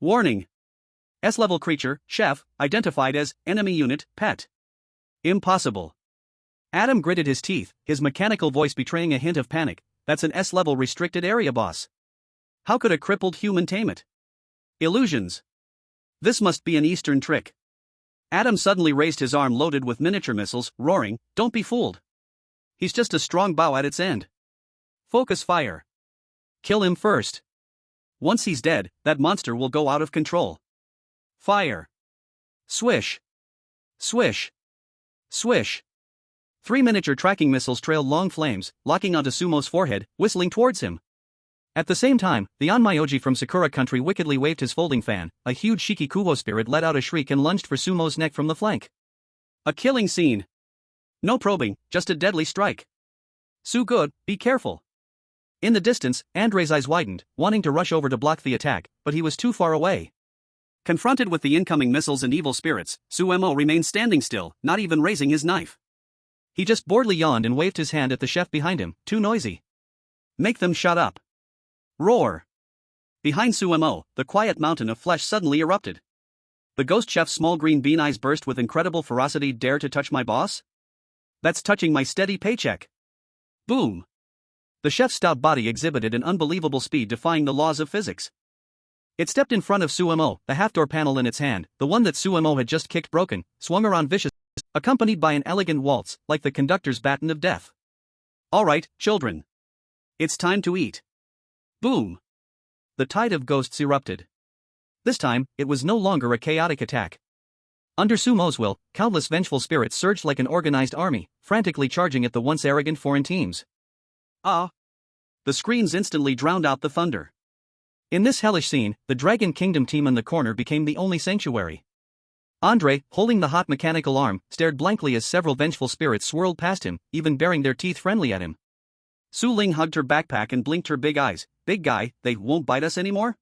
Warning. S-level creature, chef, identified as enemy unit, pet. Impossible. Adam gritted his teeth, his mechanical voice betraying a hint of panic. That's an S-level restricted area boss. How could a crippled human tame it? Illusions. This must be an Eastern trick. Adam suddenly raised his arm loaded with miniature missiles, roaring, "Don't be fooled. He's just a strong bow at its end. Focus fire. Kill him first. Once he's dead, that monster will go out of control. Fire. Swish. Swish. Swish." 3 miniature tracking missiles trailed long flames, locking onto Sumo's forehead, whistling towards him. At the same time, the Onmyoji from Sakura Country wickedly waved his folding fan. A huge Shikikuho spirit let out a shriek and lunged for Sumo's neck from the flank. A killing scene. No probing, just a deadly strike. Su good, be careful. In the distance, Andre's eyes widened, wanting to rush over to block the attack, but he was too far away. Confronted with the incoming missiles and evil spirits, Suemo remained standing still, not even raising his knife. He just boredly yawned and waved his hand at the chef behind him. Too noisy. Make them shut up. Roar. Behind Suemo, the quiet mountain of flesh suddenly erupted. The ghost chef's small green bean eyes burst with incredible ferocity. Dare to touch my boss? That's touching my steady paycheck. Boom. The chef's stout body exhibited an unbelievable speed defying the laws of physics. It stepped in front of Suemo, the half-door panel in its hand, the one that Suemo had just kicked broken, swung around viciously, accompanied by an elegant waltz, like the conductor's baton of death. All right, children. It's time to eat. Boom. The tide of ghosts erupted. This time, it was no longer a chaotic attack. Under Sumo's will, countless vengeful spirits surged like an organized army, frantically charging at the once arrogant foreign teams. Ah! The screams instantly drowned out the thunder. In this hellish scene, the Dragon Kingdom team in the corner became the only sanctuary. Andre, holding the hot mechanical arm, stared blankly as several vengeful spirits swirled past him, even baring their teeth friendly at him. Su Ling hugged her backpack and blinked her big eyes. Big guy, they won't bite us anymore?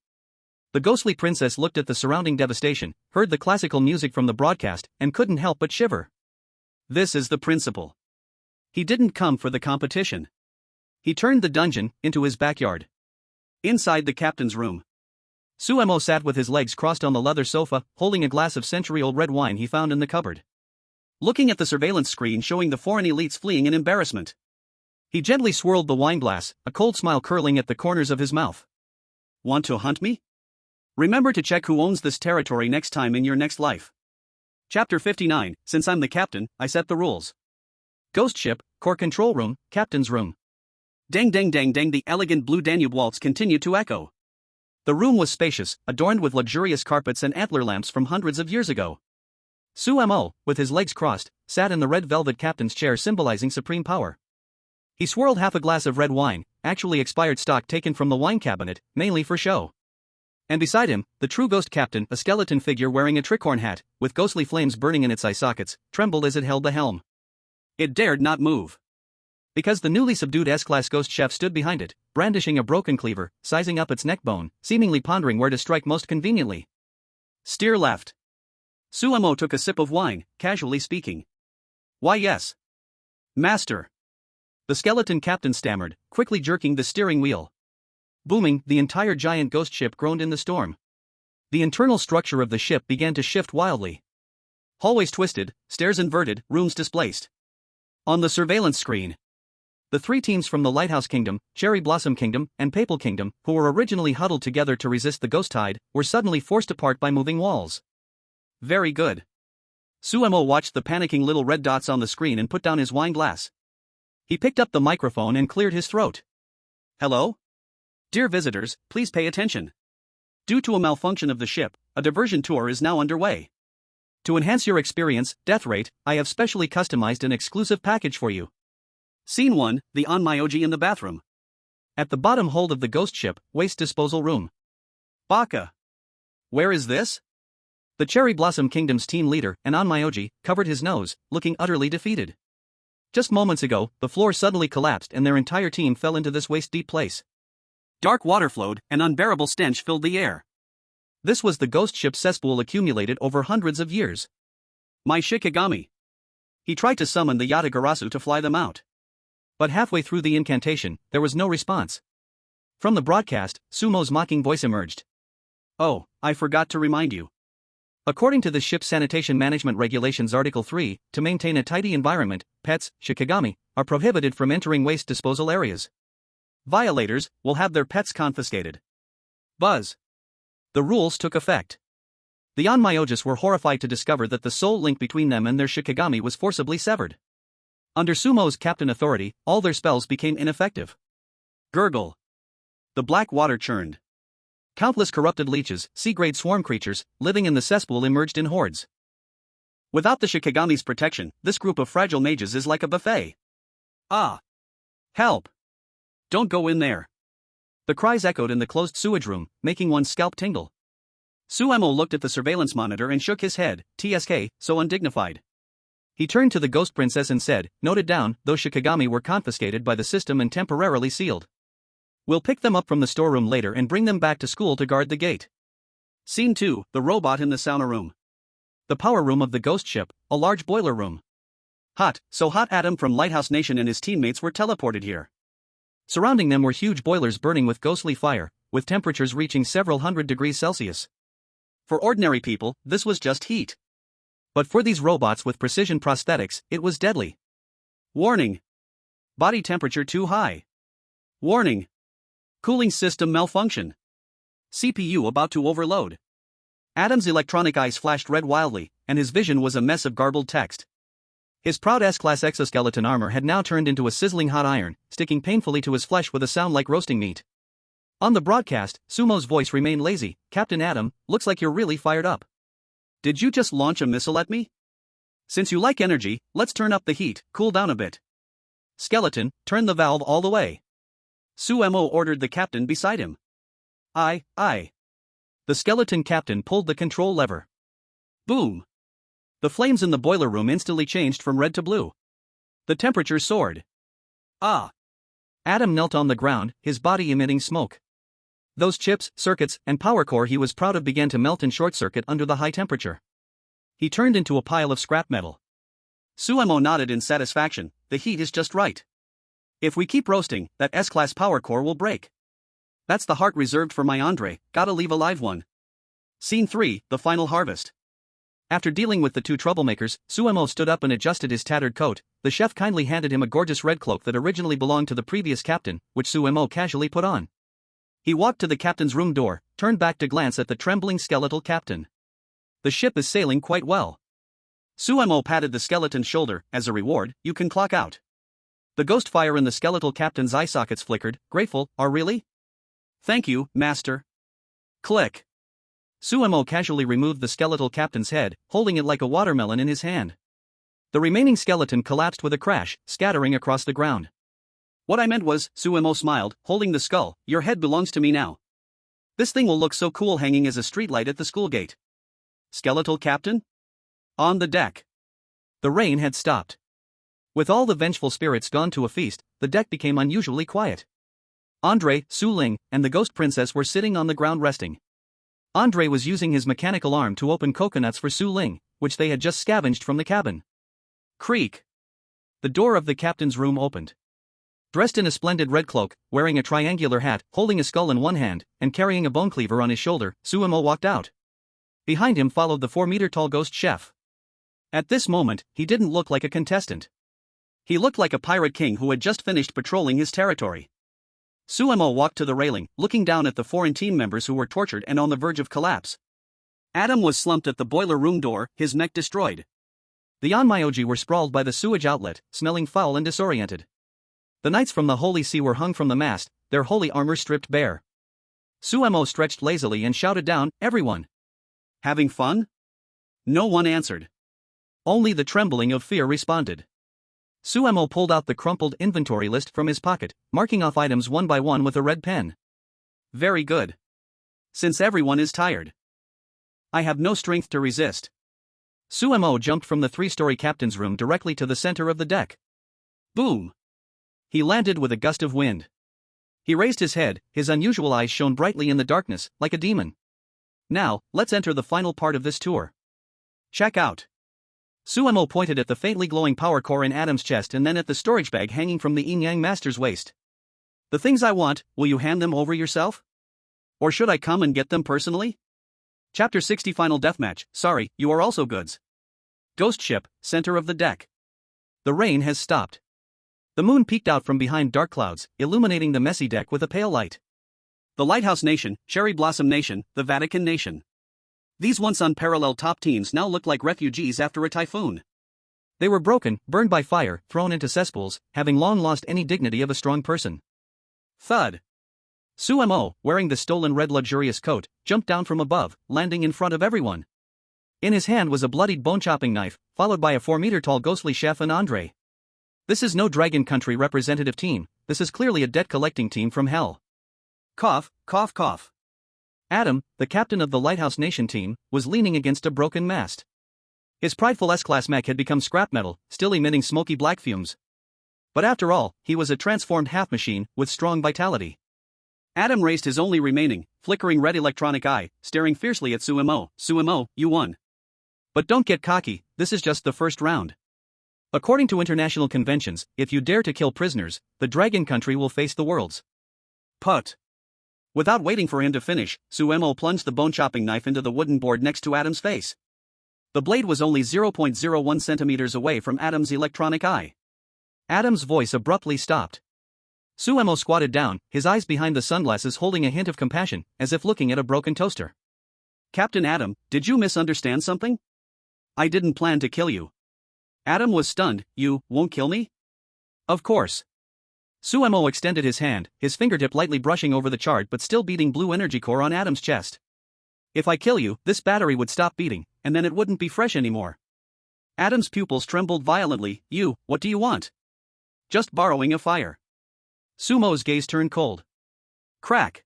The ghostly princess looked at the surrounding devastation, heard the classical music from the broadcast, and couldn't help but shiver. This is the principal. He didn't come for the competition. He turned the dungeon into his backyard. Inside the captain's room, Sumo sat with his legs crossed on the leather sofa, holding a glass of century-old red wine he found in the cupboard. Looking at the surveillance screen showing the foreign elites fleeing in embarrassment. He gently swirled the wine glass, a cold smile curling at the corners of his mouth. Want to hunt me? Remember to check who owns this territory next time in your next life. Chapter 59, Since I'm the captain, I set the rules. Ghost ship, core control room, captain's room. Dang dang dang dang, the elegant blue Danube waltz continued to echo. The room was spacious, adorned with luxurious carpets and antler lamps from hundreds of years ago. Sumo, with his legs crossed, sat in the red velvet captain's chair symbolizing supreme power. He swirled half a glass of red wine, actually expired stock taken from the wine cabinet, mainly for show. And beside him, the true ghost captain, a skeleton figure wearing a tricorn hat, with ghostly flames burning in its eye sockets, trembled as it held the helm. It dared not move. Because the newly subdued S-class ghost chef stood behind it, brandishing a broken cleaver, sizing up its neck bone, seemingly pondering where to strike most conveniently. Steer left. Sumo took a sip of wine, casually speaking. Why yes. Master. The skeleton captain stammered, quickly jerking the steering wheel. Booming, the entire giant ghost ship groaned in the storm. The internal structure of the ship began to shift wildly. Hallways twisted, stairs inverted, rooms displaced. On the surveillance screen, the three teams from the Lighthouse Kingdom, Cherry Blossom Kingdom, and Papal Kingdom, who were originally huddled together to resist the ghost tide, were suddenly forced apart by moving walls. Very good. Sumo watched the panicking little red dots on the screen and put down his wine glass. He picked up the microphone and cleared his throat. Hello? Dear visitors, please pay attention. Due to a malfunction of the ship, a diversion tour is now underway. To enhance your experience, death rate, I have specially customized an exclusive package for you. Scene 1, the Onmyoji in the bathroom. At the bottom hold of the ghost ship, waste disposal room. Baka. Where is this? The Cherry Blossom Kingdom's team leader, an Onmyoji, covered his nose, looking utterly defeated. Just moments ago, the floor suddenly collapsed and their entire team fell into this waist-deep place. Dark water flowed, an unbearable stench filled the air. This was the ghost ship cesspool accumulated over hundreds of years. My Shikigami. He tried to summon the Yatagarasu to fly them out. But halfway through the incantation, there was no response. From the broadcast, Sumo's mocking voice emerged. Oh, I forgot to remind you. According to the Ship's Sanitation Management Regulations Article 3, to maintain a tidy environment, pets, Shikigami, are prohibited from entering waste disposal areas. Violators will have their pets confiscated. Buzz. The rules took effect. The Onmyojis were horrified to discover that the sole link between them and their Shikigami was forcibly severed. Under Sumo's captain authority, all their spells became ineffective. Gurgle. The black water churned. Countless corrupted leeches, sea-grade swarm creatures, living in the cesspool emerged in hordes. Without the Shikigami's protection, this group of fragile mages is like a buffet. Ah! Help! Don't go in there. The cries echoed in the closed sewage room, making one's scalp tingle. Sumo looked at the surveillance monitor and shook his head, TSK, so undignified. He turned to the ghost princess and said, noted down, those Shikigami were confiscated by the system and temporarily sealed. We'll pick them up from the storeroom later and bring them back to school to guard the gate. Scene 2, the robot in the sauna room. The power room of the ghost ship, a large boiler room. Hot, so hot Adam from Lighthouse Nation and his teammates were teleported here. Surrounding them were huge boilers burning with ghostly fire, with temperatures reaching several hundred degrees Celsius. For ordinary people, this was just heat. But for these robots with precision prosthetics, it was deadly. Warning. Body temperature too high. Warning. Cooling system malfunction. CPU about to overload. Adam's electronic eyes flashed red wildly, and his vision was a mess of garbled text. His proud S-class exoskeleton armor had now turned into a sizzling hot iron, sticking painfully to his flesh with a sound like roasting meat. On the broadcast, Sumo's voice remained lazy. "Captain Adam, looks like you're really fired up. Did you just launch a missile at me? Since you like energy, let's turn up the heat, cool down a bit. Skeleton, turn the valve all the way." Sumo ordered the captain beside him. Aye. The skeleton captain pulled the control lever. Boom. The flames in the boiler room instantly changed from red to blue. The temperature soared. Ah. Adam knelt on the ground, his body emitting smoke. Those chips, circuits, and power core he was proud of began to melt and short-circuit under the high temperature. He turned into a pile of scrap metal. Sumo nodded in satisfaction. The heat is just right. If we keep roasting, that S-class power core will break. That's the heart reserved for my Andre, gotta leave a live one. Scene 3, the final harvest. After dealing with the two troublemakers, Sumo stood up and adjusted his tattered coat. The chef kindly handed him a gorgeous red cloak that originally belonged to the previous captain, which Sumo casually put on. He walked to the captain's room door, turned back to glance at the trembling skeletal captain. "The ship is sailing quite well." Sumo patted the skeleton's shoulder. "As a reward, you can clock out." The ghost fire in the skeletal captain's eye sockets flickered. "Grateful, are really?" "Thank you, master." Click. Sumo casually removed the skeletal captain's head, holding it like a watermelon in his hand. The remaining skeleton collapsed with a crash, scattering across the ground. "What I meant was," Sumo smiled, holding the skull, "your head belongs to me now. This thing will look so cool hanging as a streetlight at the school gate." Skeletal captain? On the deck. The rain had stopped. With all the vengeful spirits gone to a feast, the deck became unusually quiet. Andre, Su Ling, and the ghost princess were sitting on the ground resting. Andre was using his mechanical arm to open coconuts for Su Ling, which they had just scavenged from the cabin. Creak. The door of the captain's room opened. Dressed in a splendid red cloak, wearing a triangular hat, holding a skull in one hand, and carrying a bone cleaver on his shoulder, Sumo walked out. Behind him followed the 4-meter-tall ghost chef. At this moment, he didn't look like a contestant. He looked like a pirate king who had just finished patrolling his territory. Sumo walked to the railing, looking down at the foreign team members who were tortured and on the verge of collapse. Adam was slumped at the boiler room door, his neck destroyed. The Onmyoji were sprawled by the sewage outlet, smelling foul and disoriented. The knights from the Holy See were hung from the mast, their holy armor stripped bare. Sumo stretched lazily and shouted down, "Everyone! Having fun?" No one answered. Only the trembling of fear responded. Sumo pulled out the crumpled inventory list from his pocket, marking off items one by one with a red pen. "Very good. Since everyone is tired, I have no strength to resist." Sumo jumped from the 3-story captain's room directly to the center of the deck. Boom! He landed with a gust of wind. He raised his head, his unusual eyes shone brightly in the darkness, like a demon. "Now, let's enter the final part of this tour. Check out." Sumo pointed at the faintly glowing power core in Adam's chest and then at the storage bag hanging from the Yin-Yang Master's waist. "The things I want, will you hand them over yourself? Or should I come and get them personally?" Chapter 60 Final Deathmatch. Sorry, you are also goods. Ghost ship, center of the deck. The rain has stopped. The moon peeked out from behind dark clouds, illuminating the messy deck with a pale light. The Lighthouse Nation, Cherry Blossom Nation, the Vatican Nation. These once unparalleled top teams now look like refugees after a typhoon. They were broken, burned by fire, thrown into cesspools, having long lost any dignity of a strong person. Thud. Sumo, wearing the stolen red luxurious coat, jumped down from above, landing in front of everyone. In his hand was a bloodied bone-chopping knife, followed by a 4-meter-tall ghostly chef and Andre. This is no Dragon Country representative team, this is clearly a debt-collecting team from hell. Cough, cough, cough. Adam, the captain of the Lighthouse Nation team, was leaning against a broken mast. His prideful S-class mech had become scrap metal, still emitting smoky black fumes. But after all, he was a transformed half-machine, with strong vitality. Adam raised his only remaining, flickering red electronic eye, staring fiercely at Sumo. "Sumo, you won. But don't get cocky, this is just the first round. According to international conventions, if you dare to kill prisoners, the Dragon Country will face the world's." Put. Without waiting for him to finish, Sumo plunged the bone-chopping knife into the wooden board next to Adam's face. The blade was only 0.01 centimeters away from Adam's electronic eye. Adam's voice abruptly stopped. Sumo squatted down, his eyes behind the sunglasses holding a hint of compassion, as if looking at a broken toaster. "Captain Adam, did you misunderstand something? I didn't plan to kill you. Adam was stunned. You won't kill me? Of course. Sumo extended his hand, his fingertip lightly brushing over the charred but still beating blue energy core on Adam's chest. If I kill you, this battery would stop beating, and then it wouldn't be fresh anymore. Adam's pupils trembled violently. What do you want? Just borrowing a fire. Sumo's gaze turned cold. Crack.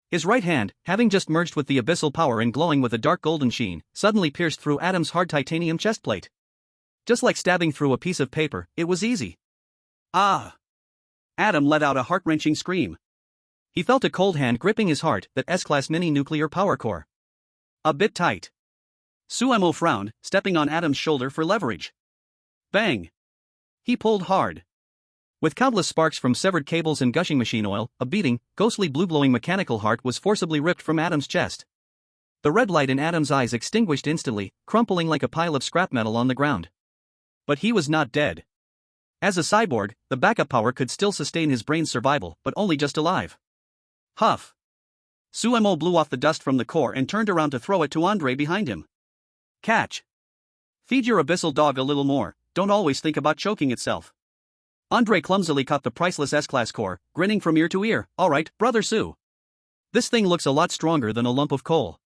His right hand, having just merged with the abyssal power and glowing with a dark golden sheen, suddenly pierced through Adam's hard titanium chest plate. Just like stabbing through a piece of paper, it was easy. Ah! Adam let out a heart-wrenching scream. He felt a cold hand gripping his heart, that S-class mini-nuclear power core. A bit tight. Sumo frowned, stepping on Adam's shoulder for leverage. Bang! He pulled hard. With countless sparks from severed cables and gushing machine oil, a beating, ghostly blue-glowing mechanical heart was forcibly ripped from Adam's chest. The red light in Adam's eyes extinguished instantly, crumpling like a pile of scrap metal on the ground. But he was not dead. As a cyborg, the backup power could still sustain his brain's survival, but only just alive. Huff. Sumo blew off the dust from the core and turned around to throw it to Andre behind him. Catch. Feed your abyssal dog a little more, don't always think about choking itself. Andre clumsily caught the priceless S-class core, grinning from ear to ear. Alright, brother Su. This thing looks a lot stronger than a lump of coal.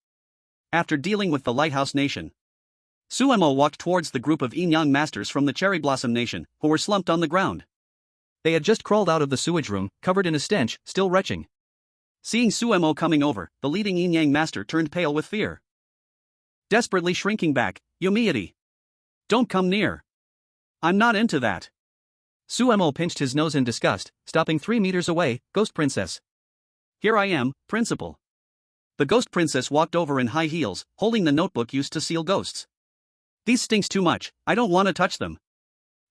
After dealing with the Lighthouse Nation, Sumo walked towards the group of yin-yang masters from the Cherry Blossom Nation, who were slumped on the ground. They had just crawled out of the sewage room, covered in a stench, still retching. Seeing Sumo coming over, the leading yin-yang master turned pale with fear. Desperately shrinking back, Yomiuri. Don't come near. I'm not into that. Sumo pinched his nose in disgust, stopping 3 meters away. Ghost Princess. Here I am, Principal. The Ghost Princess walked over in high heels, holding the notebook used to seal ghosts. These stinks too much, I don't want to touch them.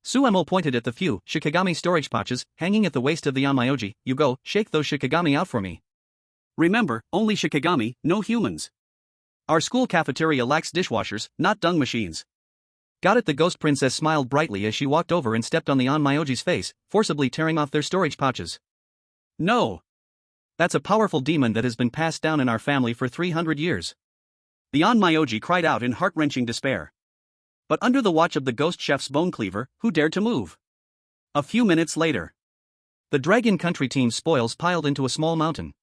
Sumo pointed at the few Shikigami storage pouches hanging at the waist of the Onmyoji. You go, shake those Shikigami out for me. Remember, only Shikigami, no humans. Our school cafeteria lacks dishwashers, not dung machines. Got it? The Ghost Princess smiled brightly as she walked over and stepped on the Onmyoji's face, forcibly tearing off their storage pouches. No. That's a powerful demon that has been passed down in our family for 300 years. The Onmyoji cried out in heart-wrenching despair. But under the watch of the Ghost Chef's bone cleaver, who dared to move? A few minutes later, the Dragon Country team's spoils piled into a small mountain.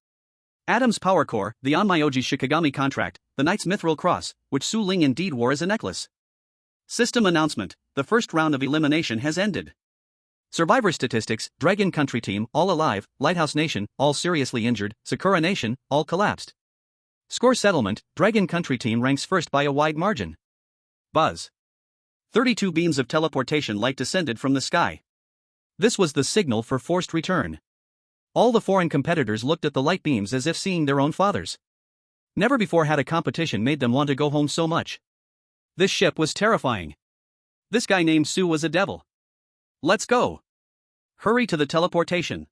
Adam's power core, the Onmyoji's Shikigami contract, the Knight's Mithril Cross, which Su Ling indeed wore as a necklace. System announcement: the first round of elimination has ended. Survivor statistics: Dragon Country team, all alive; Lighthouse Nation, all seriously injured; Sakura Nation, all collapsed. Score settlement: Dragon Country team ranks first by a wide margin. Buzz. 32 beams of teleportation light descended from the sky. This was the signal for forced return. All the foreign competitors looked at the light beams as if seeing their own fathers. Never before had a competition made them want to go home so much. This ship was terrifying. This guy named Su was a devil. Let's go. Hurry to the teleportation.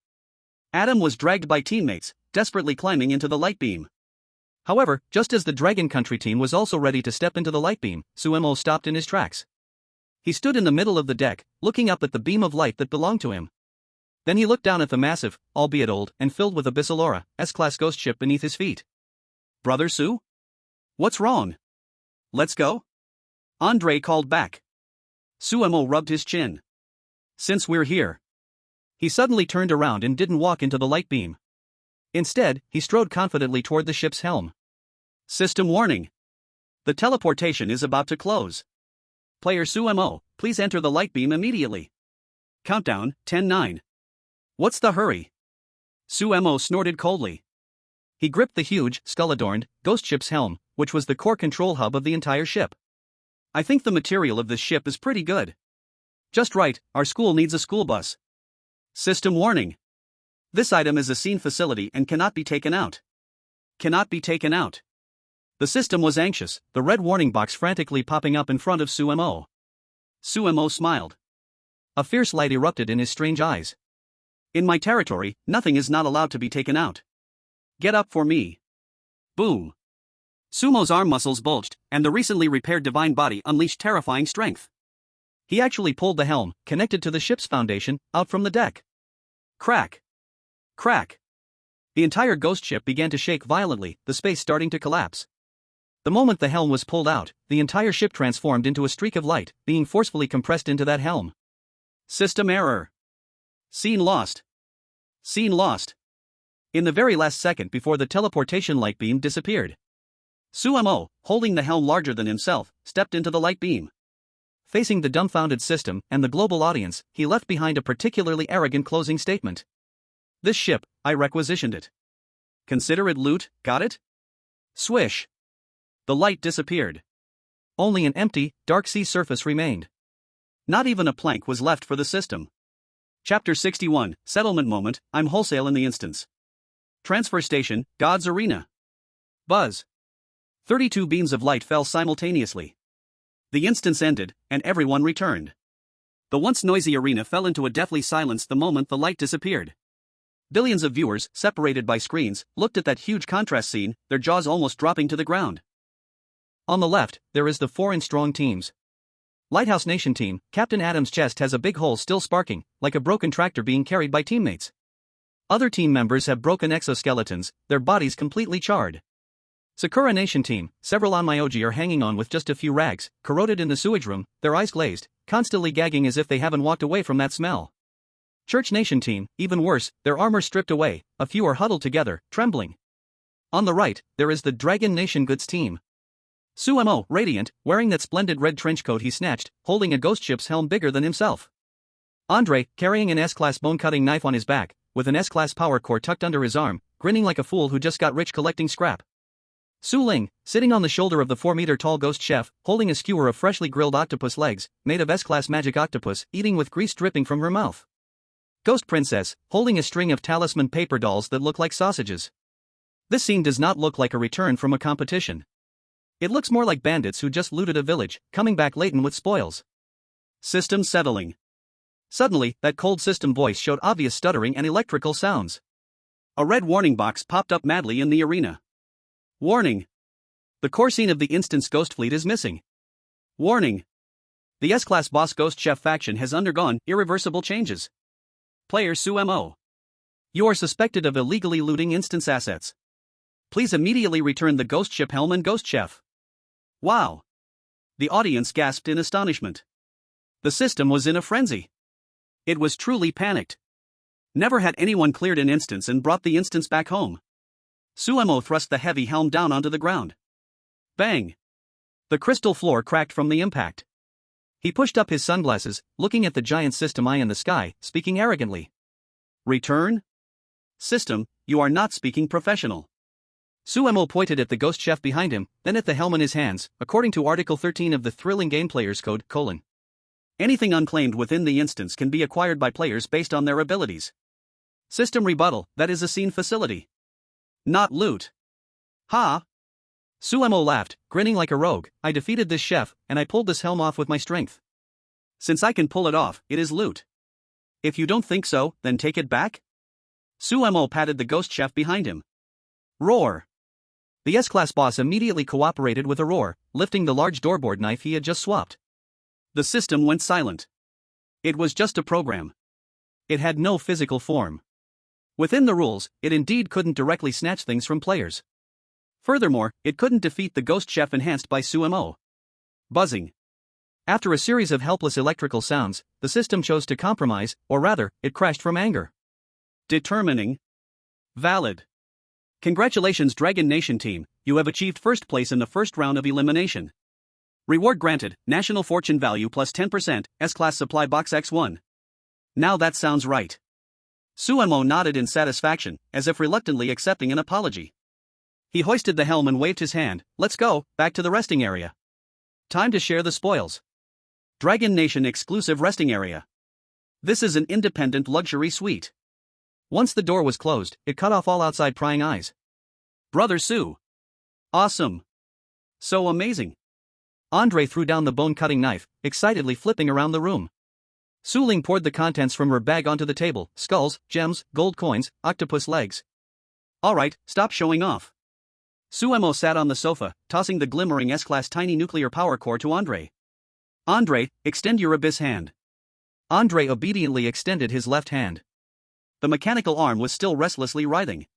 Adam was dragged by teammates, desperately climbing into the light beam. However, just as the Dragon Country team was also ready to step into the light beam, Sumo stopped in his tracks. He stood in the middle of the deck, looking up at the beam of light that belonged to him. Then he looked down at the massive, albeit old and filled with abyssal aura, S-class ghost ship beneath his feet. Brother Su? What's wrong? Let's go? Andre called back. Sumo rubbed his chin. Since we're here. He suddenly turned around and didn't walk into the light beam. Instead, he strode confidently toward the ship's helm. System warning. The teleportation is about to close. Player Sumo, please enter the light beam immediately. Countdown, 10-9. What's the hurry? Sumo snorted coldly. He gripped the huge, skull-adorned, ghost ship's helm, which was the core control hub of the entire ship. I think the material of this ship is pretty good. Just right, our school needs a school bus. System warning. This item is a scene facility and cannot be taken out. Cannot be taken out. The system was anxious, the red warning box frantically popping up in front of Sumo. Sumo smiled. A fierce light erupted in his strange eyes. In my territory, nothing is not allowed to be taken out. Get up for me. Boom. Sumo's arm muscles bulged, and the recently repaired divine body unleashed terrifying strength. He actually pulled the helm, connected to the ship's foundation, out from the deck. Crack. Crack. The entire ghost ship began to shake violently, the space starting to collapse. The moment the helm was pulled out, the entire ship transformed into a streak of light, being forcefully compressed into that helm. System error. Scene lost. Scene lost. In the very last second before the teleportation light beam disappeared, Sumo, holding the helm larger than himself, stepped into the light beam. Facing the dumbfounded system and the global audience, he left behind a particularly arrogant closing statement. This ship, I requisitioned it. Consider it loot, got it? Swish. The light disappeared. Only an empty, dark sea surface remained. Not even a plank was left for the system. Chapter 61, Settlement Moment, I'm wholesale in the instance. Transfer Station, God's Arena. Buzz. 32 beams of light fell simultaneously. The instance ended, and everyone returned. The once noisy arena fell into a deathly silence the moment the light disappeared. Billions of viewers, separated by screens, looked at that huge contrast scene, their jaws almost dropping to the ground. On the left, there is the 4-in-strong teams. Lighthouse Nation team, Captain Adam's chest has a big hole still sparking, like a broken tractor being carried by teammates. Other team members have broken exoskeletons, their bodies completely charred. Sakura Nation team, several Onmyoji are hanging on with just a few rags, corroded in the sewage room, their eyes glazed, constantly gagging as if they haven't walked away from that smell. Church Nation team, even worse, their armor stripped away, a few are huddled together, trembling. On the right, there is the Dragon Nation goods team. Sumo, radiant, wearing that splendid red trench coat he snatched, holding a ghost ship's helm bigger than himself. Andre, carrying an S-class bone-cutting knife on his back, with an S-class power core tucked under his arm, grinning like a fool who just got rich collecting scrap. Su Ling, sitting on the shoulder of the 4-meter-tall ghost chef, holding a skewer of freshly grilled octopus legs, made of S-class magic octopus, eating with grease dripping from her mouth. Ghost Princess, holding a string of talisman paper dolls that look like sausages. This scene does not look like a return from a competition. It looks more like bandits who just looted a village, coming back laden with spoils. System settling. Suddenly, that cold system voice showed obvious stuttering and electrical sounds. A red warning box popped up madly in the arena. Warning. The core scene of the instance Ghost Fleet is missing. Warning. The S-Class Boss Ghost Chef faction has undergone irreversible changes. Player Sumo. You are suspected of illegally looting instance assets. Please immediately return the Ghost Ship helm and Ghost Chef. Wow. The audience gasped in astonishment. The system was in a frenzy. It was truly panicked. Never had anyone cleared an instance and brought the instance back home. Sumo thrust the heavy helm down onto the ground. Bang! The crystal floor cracked from the impact. He pushed up his sunglasses, looking at the giant system eye in the sky, speaking arrogantly. Return? System, you are not speaking professional. Sumo pointed at the ghost chef behind him, then at the helm in his hands, according to Article 13 of the Thrilling Game Players Code, : Anything unclaimed within the instance can be acquired by players based on their abilities. System rebuttal, that is a scene facility. Not loot. Ha! Sumo laughed, grinning like a rogue. I defeated this chef, and I pulled this helm off with my strength. Since I can pull it off, it is loot. If you don't think so, then take it back? Sumo patted the ghost chef behind him. Roar! The S-Class boss immediately cooperated with a roar, lifting the large doorboard knife he had just swapped. The system went silent. It was just a program. It had no physical form. Within the rules, it indeed couldn't directly snatch things from players. Furthermore, it couldn't defeat the ghost chef enhanced by Sumo. Buzzing. After a series of helpless electrical sounds, the system chose to compromise, or rather, it crashed from anger. Determining. Valid. Congratulations Dragon Nation team, you have achieved first place in the first round of elimination. Reward granted, national fortune value plus 10%, S-Class supply box X1. Now that sounds right. Sumo nodded in satisfaction, as if reluctantly accepting an apology. He hoisted the helm and waved his hand. Let's go, back to the resting area. Time to share the spoils. Dragon Nation exclusive resting area. This is an independent luxury suite. Once the door was closed, it cut off all outside prying eyes. Brother Su. Awesome. So amazing. Andre threw down the bone-cutting knife, excitedly flipping around the room. Su Ling poured the contents from her bag onto the table, skulls, gems, gold coins, octopus legs. Alright, stop showing off. Sumo sat on the sofa, tossing the glimmering S-Class tiny nuclear power core to Andre. Andre, extend your abyss hand. Andre obediently extended his left hand. The mechanical arm was still restlessly writhing.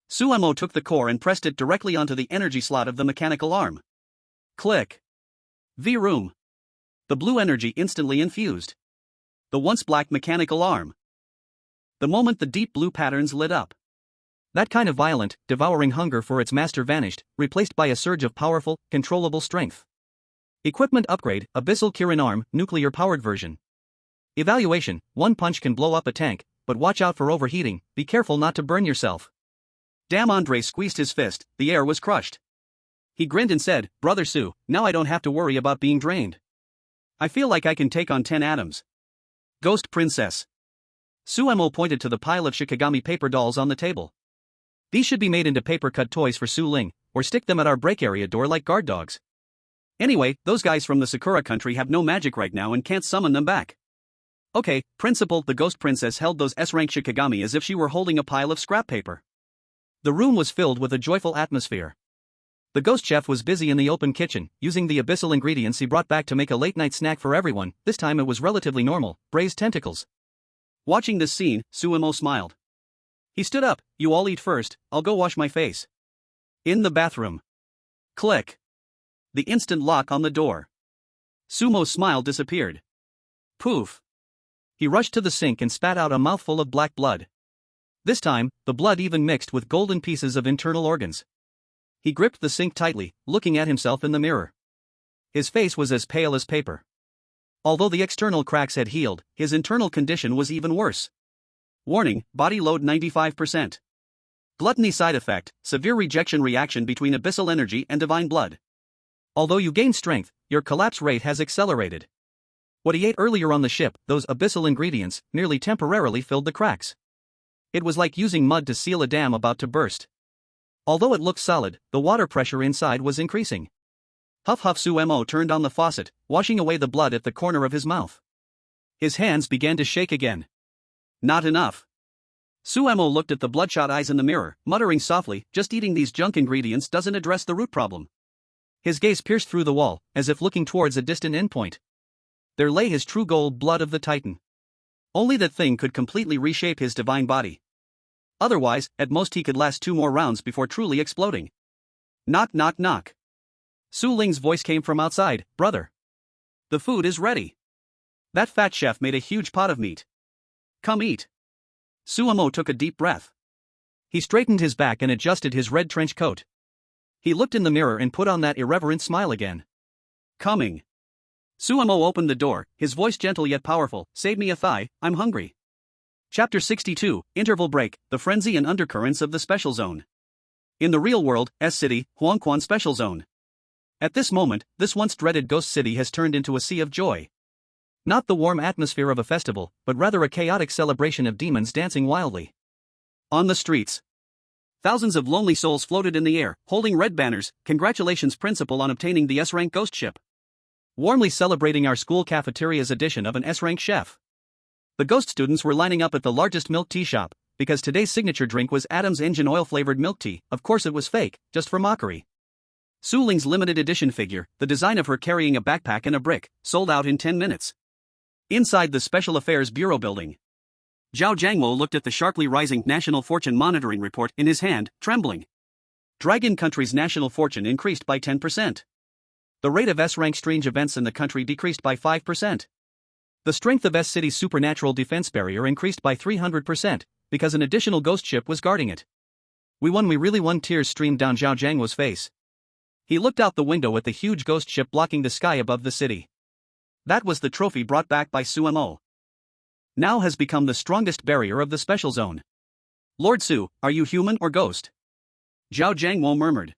Suemo took the core and pressed it directly onto the energy slot of the mechanical arm. Click. V-room. The blue energy instantly infused the once black mechanical arm. The moment the deep blue patterns lit up, that kind of violent, devouring hunger for its master vanished, replaced by a surge of powerful, controllable strength. Equipment upgrade, Abyssal Kirin Arm, nuclear-powered version. Evaluation, one punch can blow up a tank, but watch out for overheating, be careful not to burn yourself. Damn, Andre squeezed his fist, the air was crushed. He grinned and said, Brother Sue, now I don't have to worry about being drained. I feel like I can take on 10 atoms. Ghost Princess. Suemo pointed to the pile of Shikigami paper dolls on the table. These should be made into paper-cut toys for Su Ling, or stick them at our break area door like guard dogs. Anyway, those guys from the Sakura country have no magic right now and can't summon them back. Okay, Principal, the Ghost Princess held those S-rank Shikigami as if she were holding a pile of scrap paper. The room was filled with a joyful atmosphere. The ghost chef was busy in the open kitchen, using the abyssal ingredients he brought back to make a late-night snack for everyone. This time it was relatively normal, braised tentacles. Watching this scene, Suemo smiled. He stood up. You all eat first, I'll go wash my face. In the bathroom. Click. The instant lock on the door. Sumo's smile disappeared. Poof. He rushed to the sink and spat out a mouthful of black blood. This time, the blood even mixed with golden pieces of internal organs. He gripped the sink tightly, looking at himself in the mirror. His face was as pale as paper. Although the external cracks had healed, his internal condition was even worse. Warning, body load 95%. Gluttony side effect, severe rejection reaction between abyssal energy and divine blood. Although you gain strength, your collapse rate has accelerated. What he ate earlier on the ship, those abyssal ingredients, merely temporarily filled the cracks. It was like using mud to seal a dam about to burst. Although it looked solid, the water pressure inside was increasing. Huff huff. Suemo turned on the faucet, washing away the blood at the corner of his mouth. His hands began to shake again. Not enough. Suemo looked at the bloodshot eyes in the mirror, muttering softly, just eating these junk ingredients doesn't address the root problem. His gaze pierced through the wall, as if looking towards a distant endpoint. There lay his true goal, blood of the Titan. Only that thing could completely reshape his divine body. Otherwise, at most he could last 2 more rounds before truly exploding. Knock knock knock. Su Ling's voice came from outside. Brother. The food is ready. That fat chef made a huge pot of meat. Come eat. Suemo took a deep breath. He straightened his back and adjusted his red trench coat. He looked in the mirror and put on that irreverent smile again. Coming. Suemo opened the door, his voice gentle yet powerful. Save me a thigh, I'm hungry. Chapter 62, Interval Break, The Frenzy and Undercurrents of the Special Zone. In the real world, S-City, Huangquan Special Zone. At this moment, this once dreaded ghost city has turned into a sea of joy. Not the warm atmosphere of a festival, but rather a chaotic celebration of demons dancing wildly. On the streets, thousands of lonely souls floated in the air, holding red banners. Congratulations, Principal, on obtaining the S-rank ghost ship. Warmly celebrating our school cafeteria's addition of an S-rank chef. The ghost students were lining up at the largest milk tea shop, because today's signature drink was Adam's engine oil-flavored milk tea. Of course it was fake, just for mockery. Su Ling's limited edition figure, the design of her carrying a backpack and a brick, sold out in 10 minutes. Inside the Special Affairs Bureau building, Zhao Jiangwo looked at the sharply rising National Fortune Monitoring Report in his hand, trembling. Dragon Country's national fortune increased by 10%. The rate of S-rank strange events in the country decreased by 5%. The strength of S-City's supernatural defense barrier increased by 300%, because an additional ghost ship was guarding it. We really won. Tears streamed down Zhao Jiangwo's face. He looked out the window at the huge ghost ship blocking the sky above the city. That was the trophy brought back by Suemo. Now has become the strongest barrier of the special zone. Lord Su, are you human or ghost? Zhao Jiangwo murmured.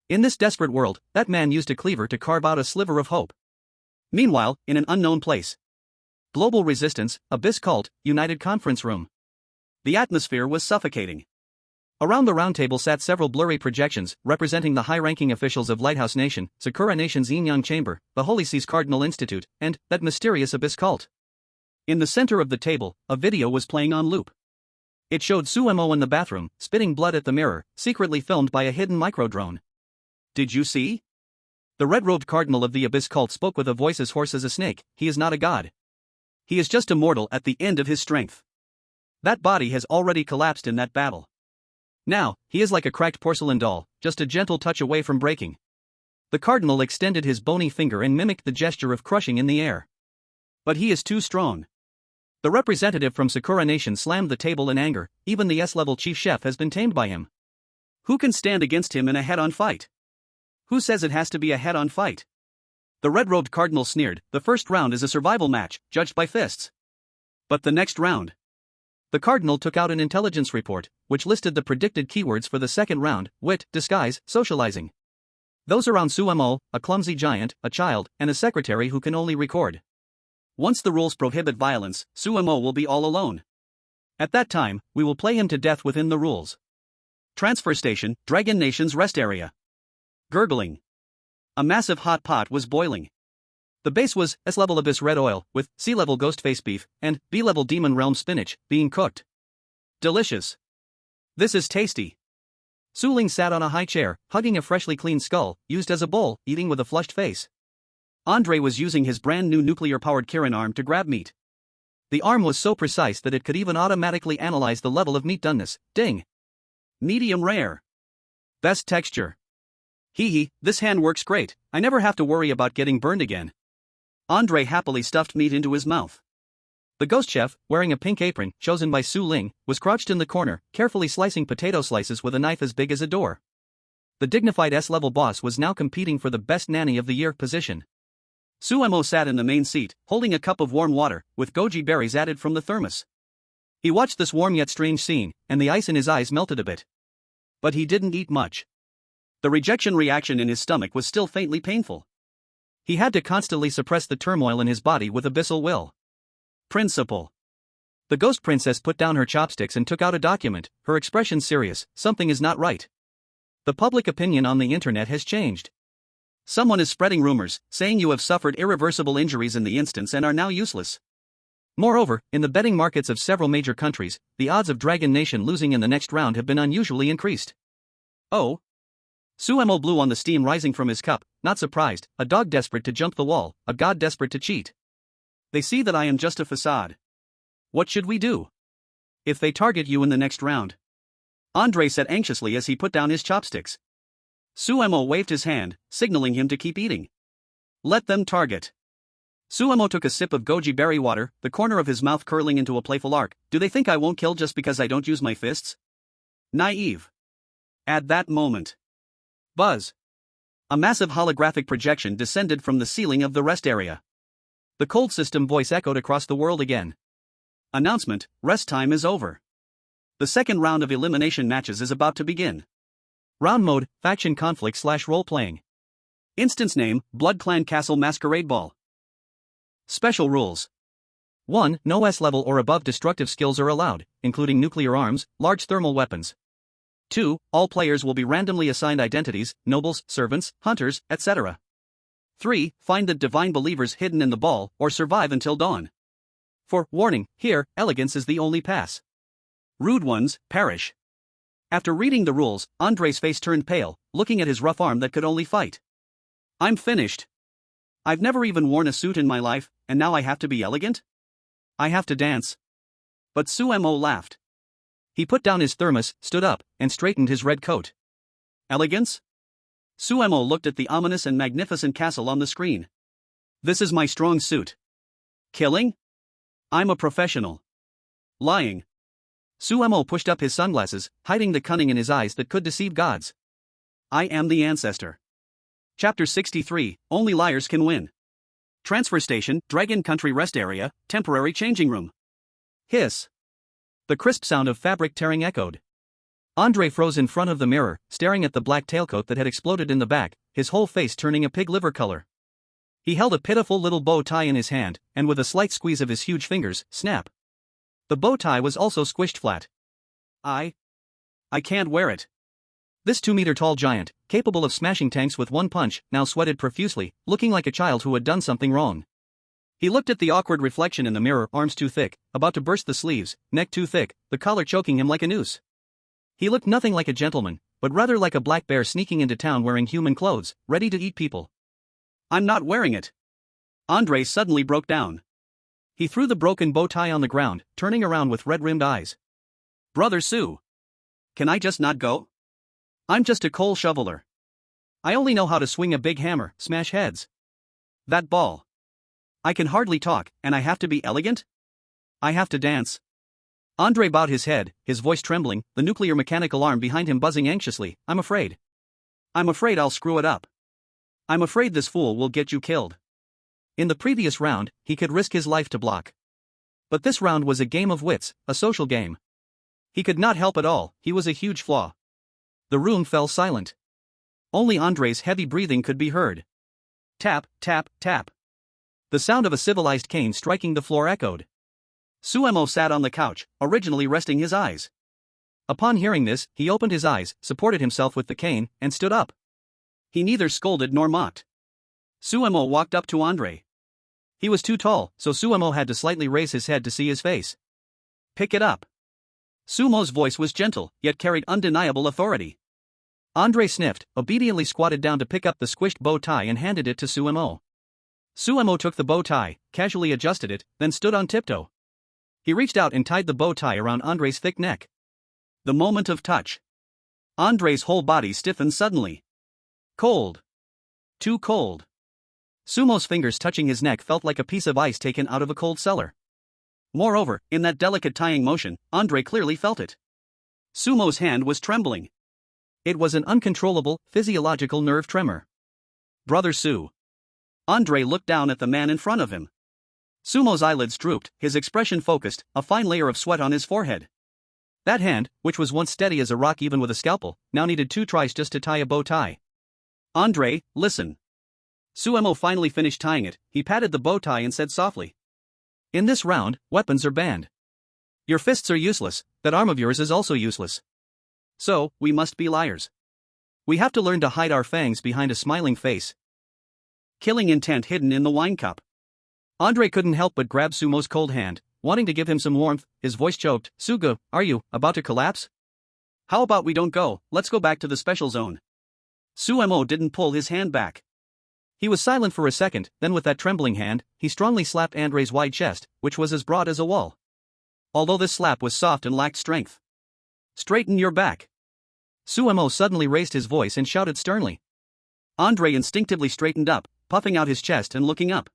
In this desperate world, that man used a cleaver to carve out a sliver of hope. Meanwhile, in an unknown place. Global Resistance, Abyss Cult, United Conference Room. The atmosphere was suffocating. Around the round table sat several blurry projections, representing the high-ranking officials of Lighthouse Nation, Sakura Nation's Yin-Yang Chamber, the Holy See's Cardinal Institute, and that mysterious Abyss Cult. In the center of the table, a video was playing on loop. It showed Suemo in the bathroom, spitting blood at the mirror, secretly filmed by a hidden micro-drone. Did you see? The red-robed cardinal of the Abyss Cult spoke with a voice as hoarse as a snake. He is not a god. He is just a mortal at the end of his strength. That body has already collapsed in that battle. Now, he is like a cracked porcelain doll, just a gentle touch away from breaking. The cardinal extended his bony finger and mimicked the gesture of crushing in the air. But he is too strong. The representative from Sakura Nation slammed the table in anger. Even the S-level chief chef has been tamed by him. Who can stand against him in a head-on fight? Who says it has to be a head-on fight? The red-robed cardinal sneered. The first round is a survival match, judged by fists. But the next round? The cardinal took out an intelligence report, which listed the predicted keywords for the second round: wit, disguise, socializing. Those around Suemo, a clumsy giant, a child, and a secretary who can only record. Once the rules prohibit violence, Suemo will be all alone. At that time, we will play him to death within the rules. Transfer station, Dragon Nation's rest area. Gurgling. A massive hot pot was boiling. The base was S-level abyss red oil, with C-level ghost face beef, and B-level demon realm spinach, being cooked. Delicious. This is tasty. Su Ling sat on a high chair, hugging a freshly cleaned skull, used as a bowl, eating with a flushed face. Andre was using his brand new nuclear-powered Kirin arm to grab meat. The arm was so precise that it could even automatically analyze the level of meat doneness. Ding! Medium rare. Best texture. Hee, this hand works great. I never have to worry about getting burned again. Andre happily stuffed meat into his mouth. The ghost chef, wearing a pink apron, chosen by Su Ling, was crouched in the corner, carefully slicing potato slices with a knife as big as a door. The dignified S-level boss was now competing for the best nanny of the year position. Suemo sat in the main seat, holding a cup of warm water, with goji berries added from the thermos. He watched this warm yet strange scene, and the ice in his eyes melted a bit. But he didn't eat much. The rejection reaction in his stomach was still faintly painful. He had to constantly suppress the turmoil in his body with abyssal will. Principle. The ghost princess put down her chopsticks and took out a document, her expression serious. Something is not right. The public opinion on the internet has changed. Someone is spreading rumors, saying you have suffered irreversible injuries in the instance and are now useless. Moreover, in the betting markets of several major countries, the odds of Dragon Nation losing in the next round have been unusually increased. Oh? Suemo blew on the steam rising from his cup, not surprised, a dog desperate to jump the wall, a god desperate to cheat. They see that I am just a facade. What should we do? If they target you in the next round? Andre said anxiously as he put down his chopsticks. Suemo waved his hand, signaling him to keep eating. Let them target. Suemo took a sip of goji berry water, the corner of his mouth curling into a playful arc. Do they think I won't kill just because I don't use my fists? Naive. At that moment. Buzz. A massive holographic projection descended from the ceiling of the rest area. The cold system voice echoed across the world again. Announcement: rest time is over. The second round of elimination matches is about to begin. Round mode: faction conflict / role playing. Instance name: Blood Clan Castle Masquerade Ball. Special rules. 1. No S-level or above destructive skills are allowed, including nuclear arms, large thermal weapons. 2. All players will be randomly assigned identities: nobles, servants, hunters, etc. 3. Find the divine believers hidden in the ball, or survive until dawn. 4. Warning: here, elegance is the only pass. Rude ones perish. After reading the rules, Andre's face turned pale, looking at his rough arm that could only fight. I'm finished. I've never even worn a suit in my life, and now I have to be elegant? I have to dance. But Suemo laughed. He put down his thermos, stood up, and straightened his red coat. Elegance? Suemo looked at the ominous and magnificent castle on the screen. This is my strong suit. Killing? I'm a professional. Lying. Suemo pushed up his sunglasses, hiding the cunning in his eyes that could deceive gods. I am the ancestor. Chapter 63, Only Liars Can Win. Transfer Station, Dragon Country Rest Area, Temporary Changing Room. Hiss. The crisp sound of fabric tearing echoed. Andre froze in front of the mirror, staring at the black tailcoat that had exploded in the back, his whole face turning a pig liver color. He held a pitiful little bow tie in his hand, and with a slight squeeze of his huge fingers, snap. The bow tie was also squished flat. I can't wear it. This 2-meter-tall giant, capable of smashing tanks with one punch, now sweated profusely, looking like a child who had done something wrong. He looked at the awkward reflection in the mirror, arms too thick, about to burst the sleeves, neck too thick, the collar choking him like a noose. He looked nothing like a gentleman, but rather like a black bear sneaking into town wearing human clothes, ready to eat people. I'm not wearing it. Andre suddenly broke down. He threw the broken bow tie on the ground, turning around with red-rimmed eyes. Brother Sue. Can I just not go? I'm just a coal shoveler. I only know how to swing a big hammer, smash heads. That ball. I can hardly talk, and I have to be elegant? I have to dance. Andre bowed his head, his voice trembling, the nuclear mechanical arm behind him buzzing anxiously. I'm afraid. I'm afraid I'll screw it up. I'm afraid this fool will get you killed. In the previous round, he could risk his life to block. But this round was a game of wits, a social game. He could not help at all, he was a huge flaw. The room fell silent. Only Andre's heavy breathing could be heard. Tap, tap, tap. The sound of a civilized cane striking the floor echoed. Suemo sat on the couch, originally resting his eyes. Upon hearing this, he opened his eyes, supported himself with the cane, and stood up. He neither scolded nor mocked. Suemo walked up to Andre. He was too tall, so Suemo had to slightly raise his head to see his face. Pick it up. Sumo's voice was gentle, yet carried undeniable authority. Andre sniffed, obediently squatted down to pick up the squished bow tie and handed it to Suemo. Suemo took the bow tie, casually adjusted it, then stood on tiptoe. He reached out and tied the bow tie around Andre's thick neck. The moment of touch. Andre's whole body stiffened suddenly. Cold. Too cold. Sumo's fingers touching his neck felt like a piece of ice taken out of a cold cellar. Moreover, in that delicate tying motion, Andre clearly felt it. Sumo's hand was trembling. It was an uncontrollable, physiological nerve tremor. Brother Su. Andre looked down at the man in front of him. Sumo's eyelids drooped, his expression focused, a fine layer of sweat on his forehead. That hand, which was once steady as a rock even with a scalpel, now needed 2 tries just to tie a bow tie. Andre, listen. Suemo finally finished tying it, he patted the bow tie and said softly. In this round, weapons are banned. Your fists are useless, that arm of yours is also useless. So, we must be liars. We have to learn to hide our fangs behind a smiling face. Killing intent hidden in the wine cup. Andre couldn't help but grab Sumo's cold hand, wanting to give him some warmth, his voice choked. Suga, are you about to collapse? How about we don't go, let's go back to the special zone. Suemo didn't pull his hand back. He was silent for a second, then with that trembling hand, he strongly slapped Andre's wide chest, which was as broad as a wall. Although this slap was soft and lacked strength. Straighten your back. Suemo suddenly raised his voice and shouted sternly. Andre instinctively straightened up, puffing out his chest and looking up.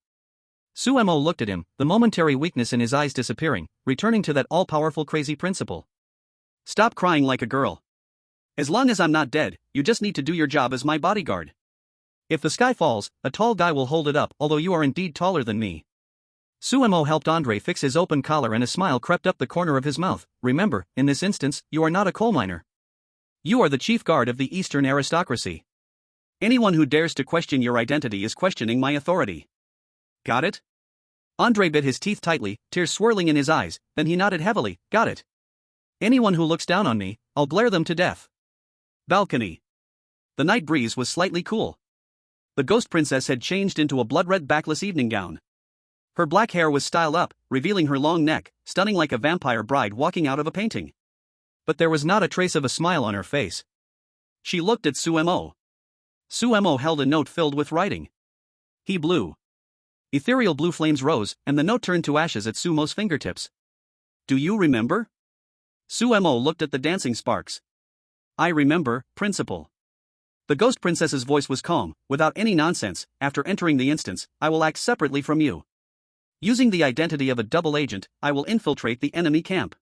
Suemo looked at him, the momentary weakness in his eyes disappearing, returning to that all-powerful crazy principle. Stop crying like a girl. As long as I'm not dead, you just need to do your job as my bodyguard. If the sky falls, a tall guy will hold it up, although you are indeed taller than me. Suemo helped Andre fix his open collar and a smile crept up the corner of his mouth. Remember, in this instance, you are not a coal miner. You are the chief guard of the Eastern aristocracy. Anyone who dares to question your identity is questioning my authority. Got it? Andre bit his teeth tightly, tears swirling in his eyes, then he nodded heavily. Got it. Anyone who looks down on me, I'll glare them to death. Balcony. The night breeze was slightly cool. The ghost princess had changed into a blood-red backless evening gown. Her black hair was styled up, revealing her long neck, stunning like a vampire bride walking out of a painting. But there was not a trace of a smile on her face. She looked at Suemo. Suemo held a note filled with writing. He blew. Ethereal blue flames rose, and the note turned to ashes at Sumo's fingertips. Do you remember? Suemo looked at the dancing sparks. I remember, Principal. The ghost princess's voice was calm, without any nonsense. After entering the instance, I will act separately from you. Using the identity of a double agent, I will infiltrate the enemy camp.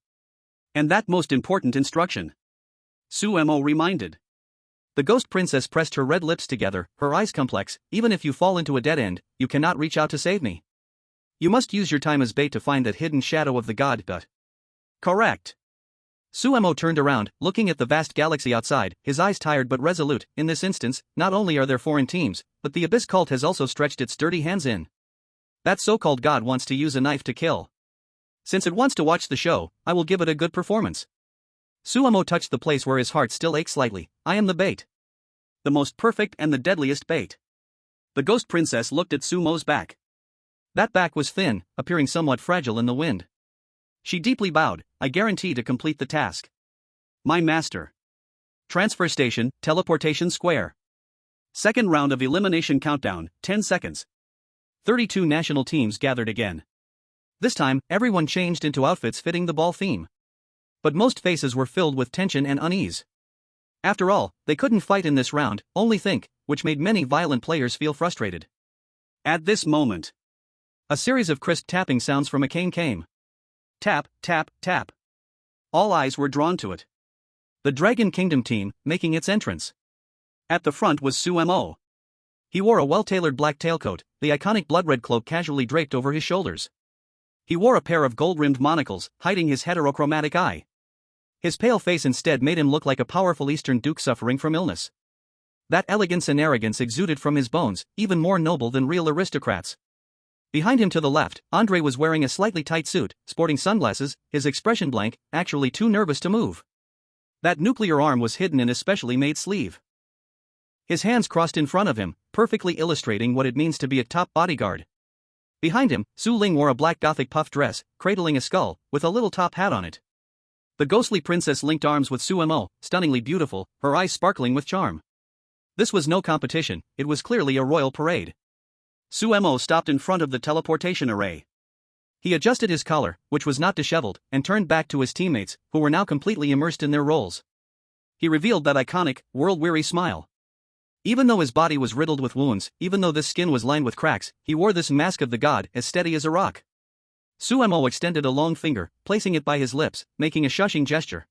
And that most important instruction. Suemo reminded. The ghost princess pressed her red lips together, her eyes complex. Even if you fall into a dead end, you cannot reach out to save me. You must use your time as bait to find that hidden shadow of the god. But correct. Suemo turned around, looking at the vast galaxy outside, his eyes tired but resolute. In this instance, not only are there foreign teams, but the Abyss cult has also stretched its dirty hands in. That so-called god wants to use a knife to kill. Since it wants to watch the show, I will give it a good performance. Suemo touched the place where his heart still ached slightly. I am the bait. The most perfect and the deadliest bait. The ghost princess looked at Sumo's back. That back was thin, appearing somewhat fragile in the wind. She deeply bowed. I guarantee to complete the task. My master. Transfer station, teleportation square. Second round of elimination countdown, 10 seconds. 32 national teams gathered again. This time, everyone changed into outfits fitting the ball theme. But most faces were filled with tension and unease. After all, they couldn't fight in this round, only think, which made many violent players feel frustrated. At this moment, a series of crisp tapping sounds from a cane came. Tap, tap, tap. All eyes were drawn to it. The Dragon Kingdom team, making its entrance. At the front was Sumo. He wore a well-tailored black tailcoat, the iconic blood-red cloak casually draped over his shoulders. He wore a pair of gold-rimmed monocles, hiding his heterochromatic eye. His pale face instead made him look like a powerful Eastern duke suffering from illness. That elegance and arrogance exuded from his bones, even more noble than real aristocrats. Behind him to the left, Andre was wearing a slightly tight suit, sporting sunglasses, his expression blank, actually too nervous to move. That nuclear arm was hidden in a specially made sleeve. His hands crossed in front of him, perfectly illustrating what it means to be a top bodyguard. Behind him, Su Ling wore a black gothic puff dress, cradling a skull, with a little top hat on it. The ghostly princess linked arms with Sumo, stunningly beautiful, her eyes sparkling with charm. This was no competition, it was clearly a royal parade. Sumo stopped in front of the teleportation array. He adjusted his collar, which was not disheveled, and turned back to his teammates, who were now completely immersed in their roles. He revealed that iconic, world-weary smile. Even though his body was riddled with wounds, even though this skin was lined with cracks, he wore this mask of the god, as steady as a rock. Sumo extended a long finger, placing it by his lips, making a shushing gesture.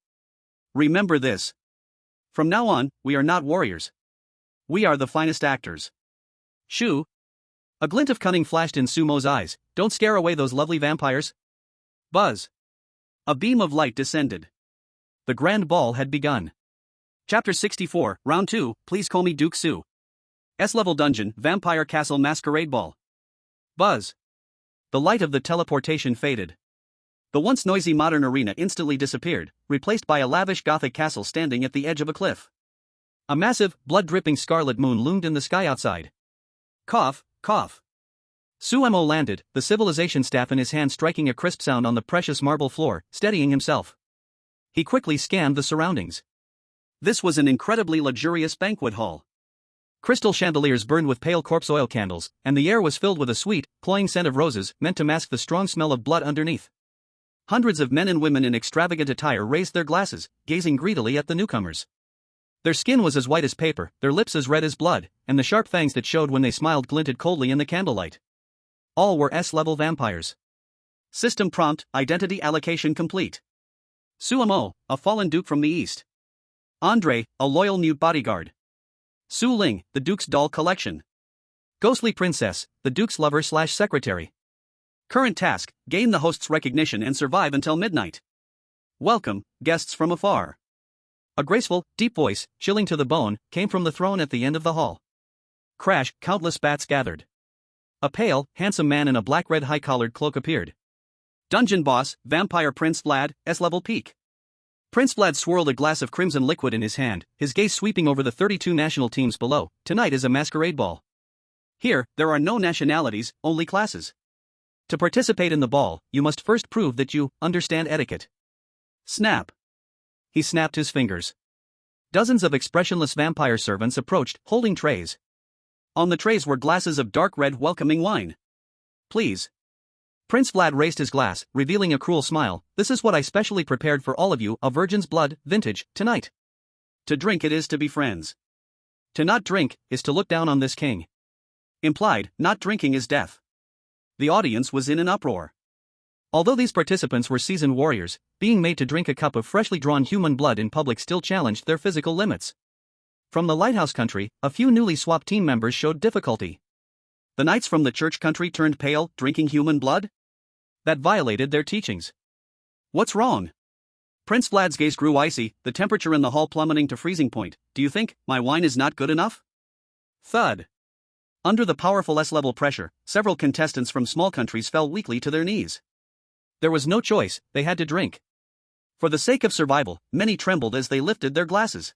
Remember this. From now on, we are not warriors. We are the finest actors. Shoo! A glint of cunning flashed in Sumo's eyes. Don't scare away those lovely vampires. Buzz. A beam of light descended. The grand ball had begun. Chapter 64, Round 2, Please Call Me Duke Su. S-level dungeon, Vampire Castle Masquerade Ball. Buzz. The light of the teleportation faded. The once noisy modern arena instantly disappeared, replaced by a lavish Gothic castle standing at the edge of a cliff. A massive, blood-dripping scarlet moon loomed in the sky outside. Cough, cough. Sumo landed, the civilization staff in his hand striking a crisp sound on the precious marble floor, steadying himself. He quickly scanned the surroundings. This was an incredibly luxurious banquet hall. Crystal chandeliers burned with pale corpse oil candles, and the air was filled with a sweet, cloying scent of roses, meant to mask the strong smell of blood underneath. Hundreds of men and women in extravagant attire raised their glasses, gazing greedily at the newcomers. Their skin was as white as paper, their lips as red as blood, and the sharp fangs that showed when they smiled glinted coldly in the candlelight. All were S-level vampires. System prompt, identity allocation complete. Sumo, a fallen duke from the east. Andre, a loyal new bodyguard. Su Ling, the Duke's doll collection. Ghostly Princess, the Duke's lover/secretary. Current task, gain the host's recognition and survive until midnight. Welcome, guests from afar. A graceful, deep voice, chilling to the bone, came from the throne at the end of the hall. Crash, countless bats gathered. A pale, handsome man in a black-red high-collared cloak appeared. Dungeon boss, Vampire Prince Vlad, S-level peak. Prince Vlad swirled a glass of crimson liquid in his hand, his gaze sweeping over the 32 national teams below. Tonight is a masquerade ball. Here, there are no nationalities, only classes. To participate in the ball, you must first prove that you understand etiquette. Snap. He snapped his fingers. Dozens of expressionless vampire servants approached, holding trays. On the trays were glasses of dark red welcoming wine. Please. Prince Vlad raised his glass, revealing a cruel smile. This is what I specially prepared for all of you, a virgin's blood, vintage, tonight. To drink it is to be friends. To not drink, is to look down on this king. Implied, not drinking is death. The audience was in an uproar. Although these participants were seasoned warriors, being made to drink a cup of freshly drawn human blood in public still challenged their physical limits. From the lighthouse country, a few newly swapped team members showed difficulty. The knights from the church country turned pale, drinking human blood? That violated their teachings. What's wrong? Prince Vlad's gaze grew icy, the temperature in the hall plummeting to freezing point. Do you think my wine is not good enough? Thud. Under the powerful S-level pressure, several contestants from small countries fell weakly to their knees. There was no choice, they had to drink. For the sake of survival, many trembled as they lifted their glasses.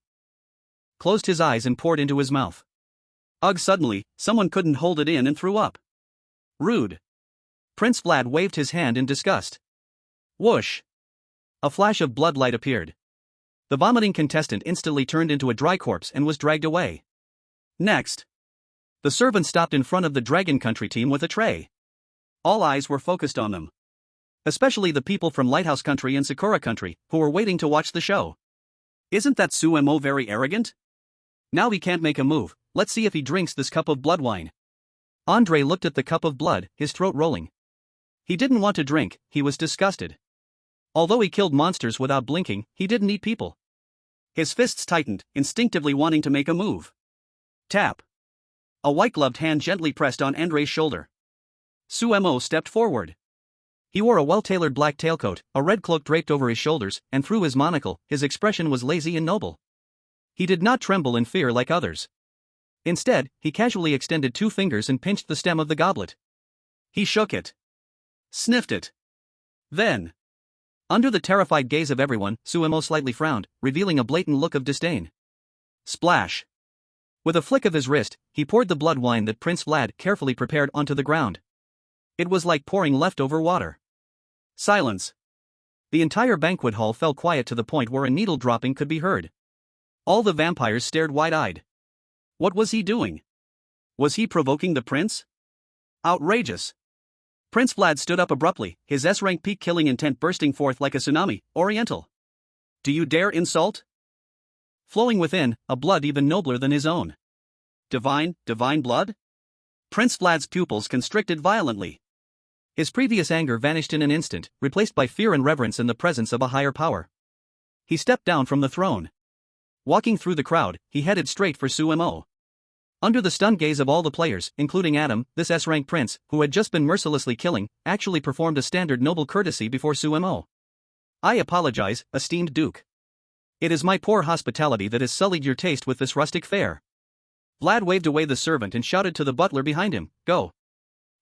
Closed his eyes and poured into his mouth. Ugh, suddenly, someone couldn't hold it in and threw up. Rude. Prince Vlad waved his hand in disgust. Whoosh. A flash of blood light appeared. The vomiting contestant instantly turned into a dry corpse and was dragged away. Next. The servant stopped in front of the Dragon Country team with a tray. All eyes were focused on them. Especially the people from Lighthouse Country and Sakura Country, who were waiting to watch the show. Isn't that Sumo very arrogant? Now he can't make a move, let's see if he drinks this cup of blood wine. Andre looked at the cup of blood, his throat rolling. He didn't want to drink, he was disgusted. Although he killed monsters without blinking, he didn't eat people. His fists tightened, instinctively wanting to make a move. Tap. A white-gloved hand gently pressed on Andre's shoulder. Sumo stepped forward. He wore a well-tailored black tailcoat, a red cloak draped over his shoulders, and through his monocle, his expression was lazy and noble. He did not tremble in fear like others. Instead, he casually extended 2 fingers and pinched the stem of the goblet. He shook it. Sniffed it. Then, under the terrified gaze of everyone, Sumo slightly frowned, revealing a blatant look of disdain. Splash. With a flick of his wrist, he poured the blood wine that Prince Vlad carefully prepared onto the ground. It was like pouring leftover water. Silence. The entire banquet hall fell quiet to the point where a needle dropping could be heard. All the vampires stared wide-eyed. What was he doing? Was he provoking the prince? Outrageous. Prince Vlad stood up abruptly, his S-rank peak killing intent bursting forth like a tsunami. Oriental. Do you dare insult? Flowing within, a blood even nobler than his own. Divine blood? Prince Vlad's pupils constricted violently. His previous anger vanished in an instant, replaced by fear and reverence in the presence of a higher power. He stepped down from the throne. Walking through the crowd, he headed straight for Sumo. Under the stunned gaze of all the players, including Adam, this S-rank prince, who had just been mercilessly killing, actually performed a standard noble courtesy before Sumo. I apologize, esteemed Duke. It is my poor hospitality that has sullied your taste with this rustic fare. Vlad waved away the servant and shouted to the butler behind him, Go.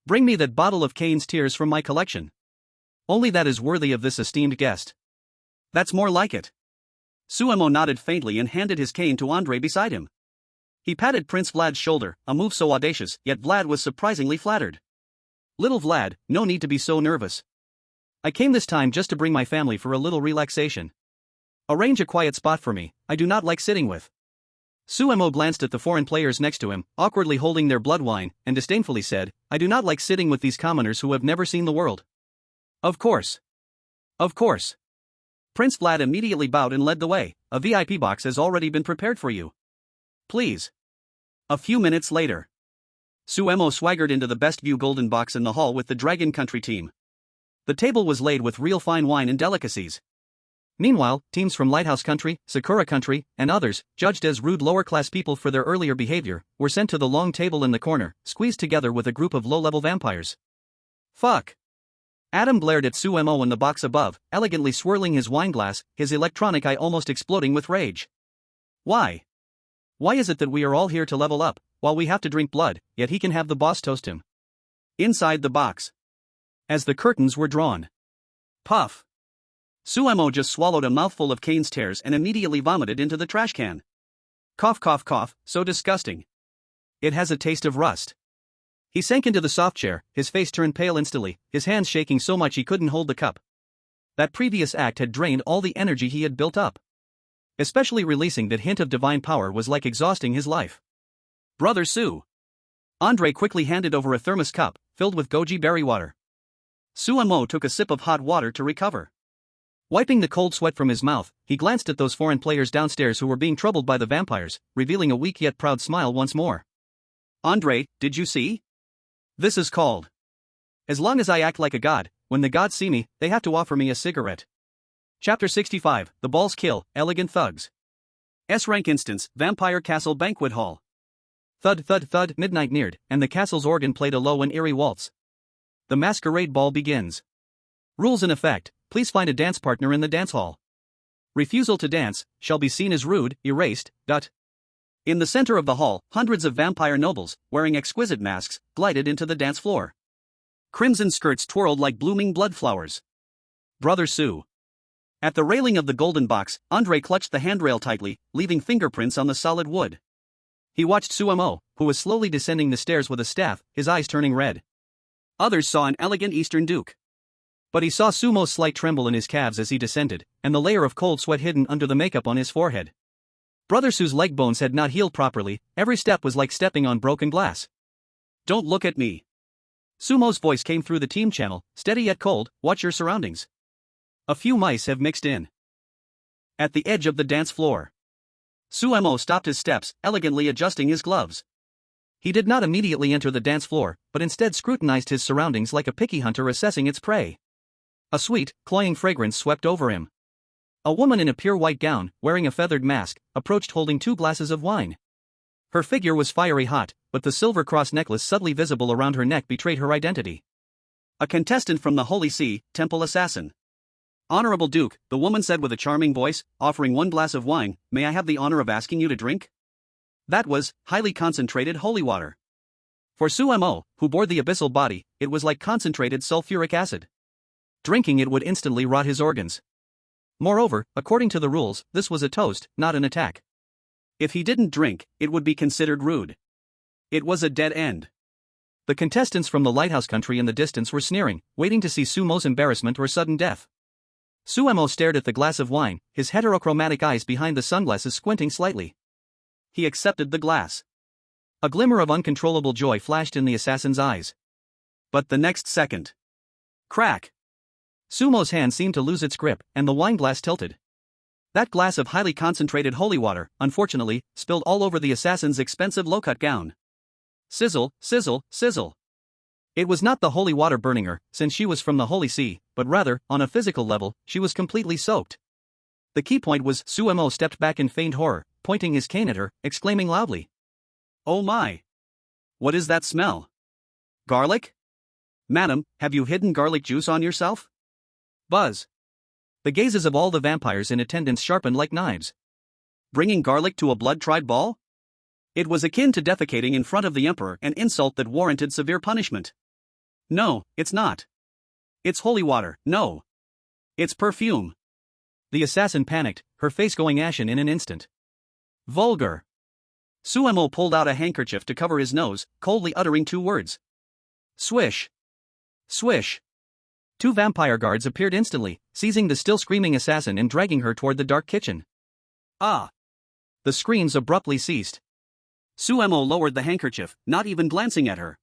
Bring me that bottle of Cain's tears from my collection. Only that is worthy of this esteemed guest. That's more like it. Sumo nodded faintly and handed his cane to Andre beside him. He patted Prince Vlad's shoulder, a move so audacious, yet Vlad was surprisingly flattered. Little Vlad, no need to be so nervous. I came this time just to bring my family for a little relaxation. Arrange a quiet spot for me, I do not like sitting with. Sumo glanced at the foreign players next to him, awkwardly holding their blood wine, and disdainfully said, I do not like sitting with these commoners who have never seen the world. Of course. Of course. Prince Vlad immediately bowed and led the way. A VIP box has already been prepared for you. Please. A few minutes later, Sumo swaggered into the best view golden box in the hall with the Dragon Country team. The table was laid with real fine wine and delicacies. Meanwhile, teams from Lighthouse Country, Sakura Country, and others, judged as rude lower-class people for their earlier behavior, were sent to the long table in the corner, squeezed together with a group of low-level vampires. Fuck. Adam glared at Sumo in the box above, elegantly swirling his wine glass, his electronic eye almost exploding with rage. Why? Why is it that we are all here to level up, while we have to drink blood, yet he can have the boss toast him? Inside the box. As the curtains were drawn. Puff. Sumo just swallowed a mouthful of Cain's tears and immediately vomited into the trash can. Cough cough cough, so disgusting. It has a taste of rust. He sank into the soft chair, his face turned pale instantly, his hands shaking so much he couldn't hold the cup. That previous act had drained all the energy he had built up. Especially releasing that hint of divine power was like exhausting his life. Brother Su. Andre quickly handed over a thermos cup, filled with goji berry water. Sumo took a sip of hot water to recover. Wiping the cold sweat from his mouth, he glanced at those foreign players downstairs who were being troubled by the vampires, revealing a weak yet proud smile once more. Andre, did you see? This is called. As long as I act like a god, when the gods see me, they have to offer me a cigarette. Chapter 65, The Balls Kill, Elegant Thugs. S-rank instance, Vampire Castle Banquet Hall. Thud thud thud, midnight neared, and the castle's organ played a low and eerie waltz. The masquerade ball begins. Rules in effect. Please find a dance partner in the dance hall. Refusal to dance shall be seen as rude, erased. In the center of the hall, hundreds of vampire nobles, wearing exquisite masks, glided into the dance floor. Crimson skirts twirled like blooming blood flowers. Brother Su. At the railing of the golden box, Andre clutched the handrail tightly, leaving fingerprints on the solid wood. He watched Sumo, who was slowly descending the stairs with a staff, his eyes turning red. Others saw an elegant Eastern duke. But he saw Sumo's slight tremble in his calves as he descended, and the layer of cold sweat hidden under the makeup on his forehead. Brother Su's leg bones had not healed properly, every step was like stepping on broken glass. Don't look at me. Sumo's voice came through the team channel, steady yet cold, watch your surroundings. A few mice have mixed in. At the edge of the dance floor. Sumo stopped his steps, elegantly adjusting his gloves. He did not immediately enter the dance floor, but instead scrutinized his surroundings like a picky hunter assessing its prey. A sweet, cloying fragrance swept over him. A woman in a pure white gown, wearing a feathered mask, approached holding 2 glasses of wine. Her figure was fiery hot, but the silver cross necklace subtly visible around her neck betrayed her identity. A contestant from the Holy See, Temple Assassin. Honorable Duke, the woman said with a charming voice, offering 1 glass of wine, may I have the honor of asking you to drink? That was highly concentrated holy water. For Sumo, who bore the abyssal body, it was like concentrated sulfuric acid. Drinking it would instantly rot his organs. Moreover, according to the rules, this was a toast, not an attack. If he didn't drink, it would be considered rude. It was a dead end. The contestants from the lighthouse country in the distance were sneering, waiting to see Sumo's embarrassment or sudden death. Sumo stared at the glass of wine, his heterochromatic eyes behind the sunglasses squinting slightly. He accepted the glass. A glimmer of uncontrollable joy flashed in the assassin's eyes. But the next second. Crack! Sumo's hand seemed to lose its grip, and the wine glass tilted. That glass of highly concentrated holy water, unfortunately, spilled all over the assassin's expensive low-cut gown. Sizzle, sizzle, sizzle. It was not the holy water burning her, since she was from the Holy See, but rather, on a physical level, she was completely soaked. The key point was Sumo stepped back in feigned horror, pointing his cane at her, exclaiming loudly. Oh my! What is that smell? Garlic? Madam, have you hidden garlic juice on yourself? Buzz. The gazes of all the vampires in attendance sharpened like knives. Bringing garlic to a blood-tried ball? It was akin to defecating in front of the emperor, an insult that warranted severe punishment. No, it's not. It's holy water, no. It's perfume. The assassin panicked, her face going ashen in an instant. Vulgar. Sumo pulled out a handkerchief to cover his nose, coldly uttering 2 words. Swish. Swish. 2 vampire guards appeared instantly, seizing the still screaming assassin and dragging her toward the dark kitchen. Ah! The screams abruptly ceased. Sumo lowered the handkerchief, not even glancing at her.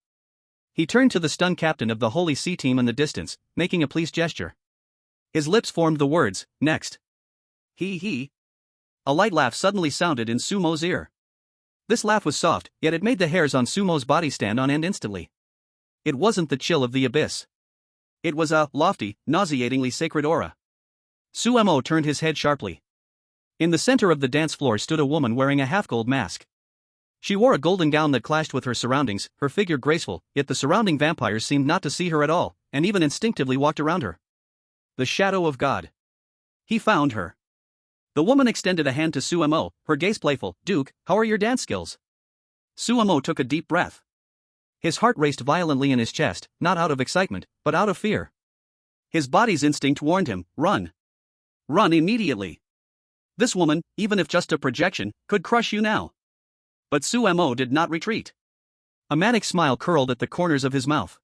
He turned to the stunned captain of the Holy See team in the distance, making a pleased gesture. His lips formed the words, next. He. A light laugh suddenly sounded in Sumo's ear. This laugh was soft, yet it made the hairs on Sumo's body stand on end instantly. It wasn't the chill of the abyss. It was a lofty, nauseatingly sacred aura. Sumo turned his head sharply. In the center of the dance floor stood a woman wearing a half-gold mask. She wore a golden gown that clashed with her surroundings, her figure graceful, yet the surrounding vampires seemed not to see her at all, and even instinctively walked around her. The shadow of God. He found her. The woman extended a hand to Sumo, her gaze playful. Duke, how are your dance skills? Sumo took a deep breath. His heart raced violently in his chest, not out of excitement, but out of fear. His body's instinct warned him, run. Run immediately. This woman, even if just a projection, could crush you now. But Sumo did not retreat. A manic smile curled at the corners of his mouth.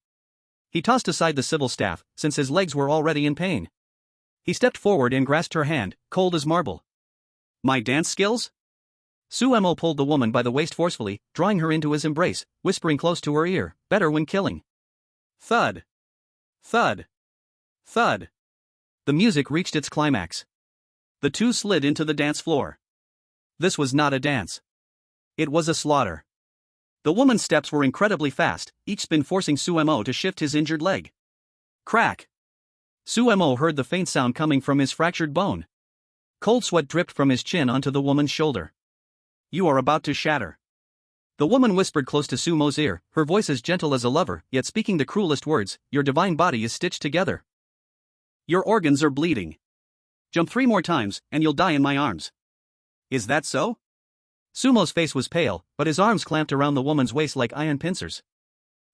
He tossed aside the civil staff, since his legs were already in pain. He stepped forward and grasped her hand, cold as marble. My dance skills? Sumo pulled the woman by the waist forcefully, drawing her into his embrace, whispering close to her ear, better when killing. Thud. Thud. Thud. The music reached its climax. The 2 slid into the dance floor. This was not a dance. It was a slaughter. The woman's steps were incredibly fast, each spin forcing Sumo to shift his injured leg. Crack. Sumo heard the faint sound coming from his fractured bone. Cold sweat dripped from his chin onto the woman's shoulder. You are about to shatter. The woman whispered close to Sumo's ear, her voice as gentle as a lover, yet speaking the cruelest words, your divine body is stitched together. Your organs are bleeding. Jump 3 more times, and you'll die in my arms. Is that so? Sumo's face was pale, but his arms clamped around the woman's waist like iron pincers.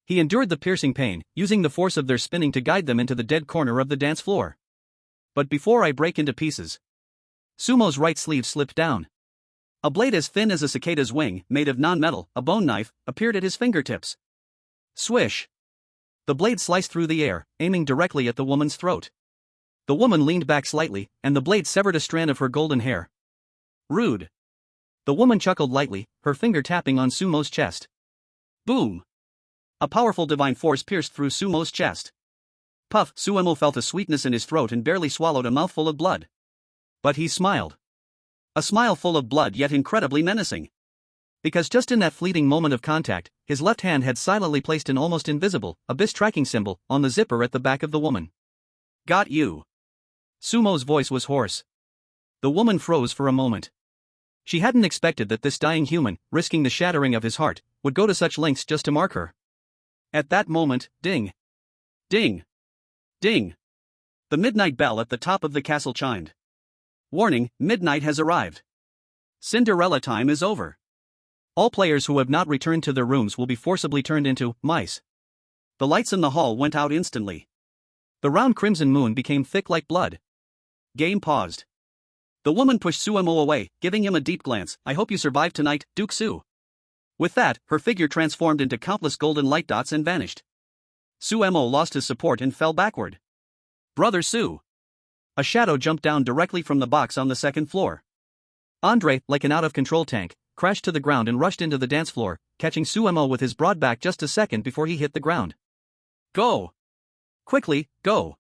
He endured the piercing pain, using the force of their spinning to guide them into the dead corner of the dance floor. But before I break into pieces. Sumo's right sleeve slipped down. A blade as thin as a cicada's wing, made of non-metal, a bone knife, appeared at his fingertips. Swish! The blade sliced through the air, aiming directly at the woman's throat. The woman leaned back slightly, and the blade severed a strand of her golden hair. Rude. The woman chuckled lightly, her finger tapping on Sumo's chest. Boom! A powerful divine force pierced through Sumo's chest. Puff! Sumo felt a sweetness in his throat and barely swallowed a mouthful of blood. But he smiled. A smile full of blood yet incredibly menacing. Because just in that fleeting moment of contact, his left hand had silently placed an almost invisible, abyss tracking symbol on the zipper at the back of the woman. Got you. Sumo's voice was hoarse. The woman froze for a moment. She hadn't expected that this dying human, risking the shattering of his heart, would go to such lengths just to mark her. At that moment, ding. Ding. Ding. The midnight bell at the top of the castle chimed. Warning, midnight has arrived. Cinderella time is over. All players who have not returned to their rooms will be forcibly turned into mice. The lights in the hall went out instantly. The round crimson moon became thick like blood. Game paused. The woman pushed Sumo away, giving him a deep glance. I hope you survive tonight, Duke Su. With that, her figure transformed into countless golden light dots and vanished. Sumo lost his support and fell backward. Brother Su. A shadow jumped down directly from the box on the second floor. Andre, like an out-of-control tank, crashed to the ground and rushed into the dance floor, catching Sumo with his broad back just a second before he hit the ground. Go! Quickly, go!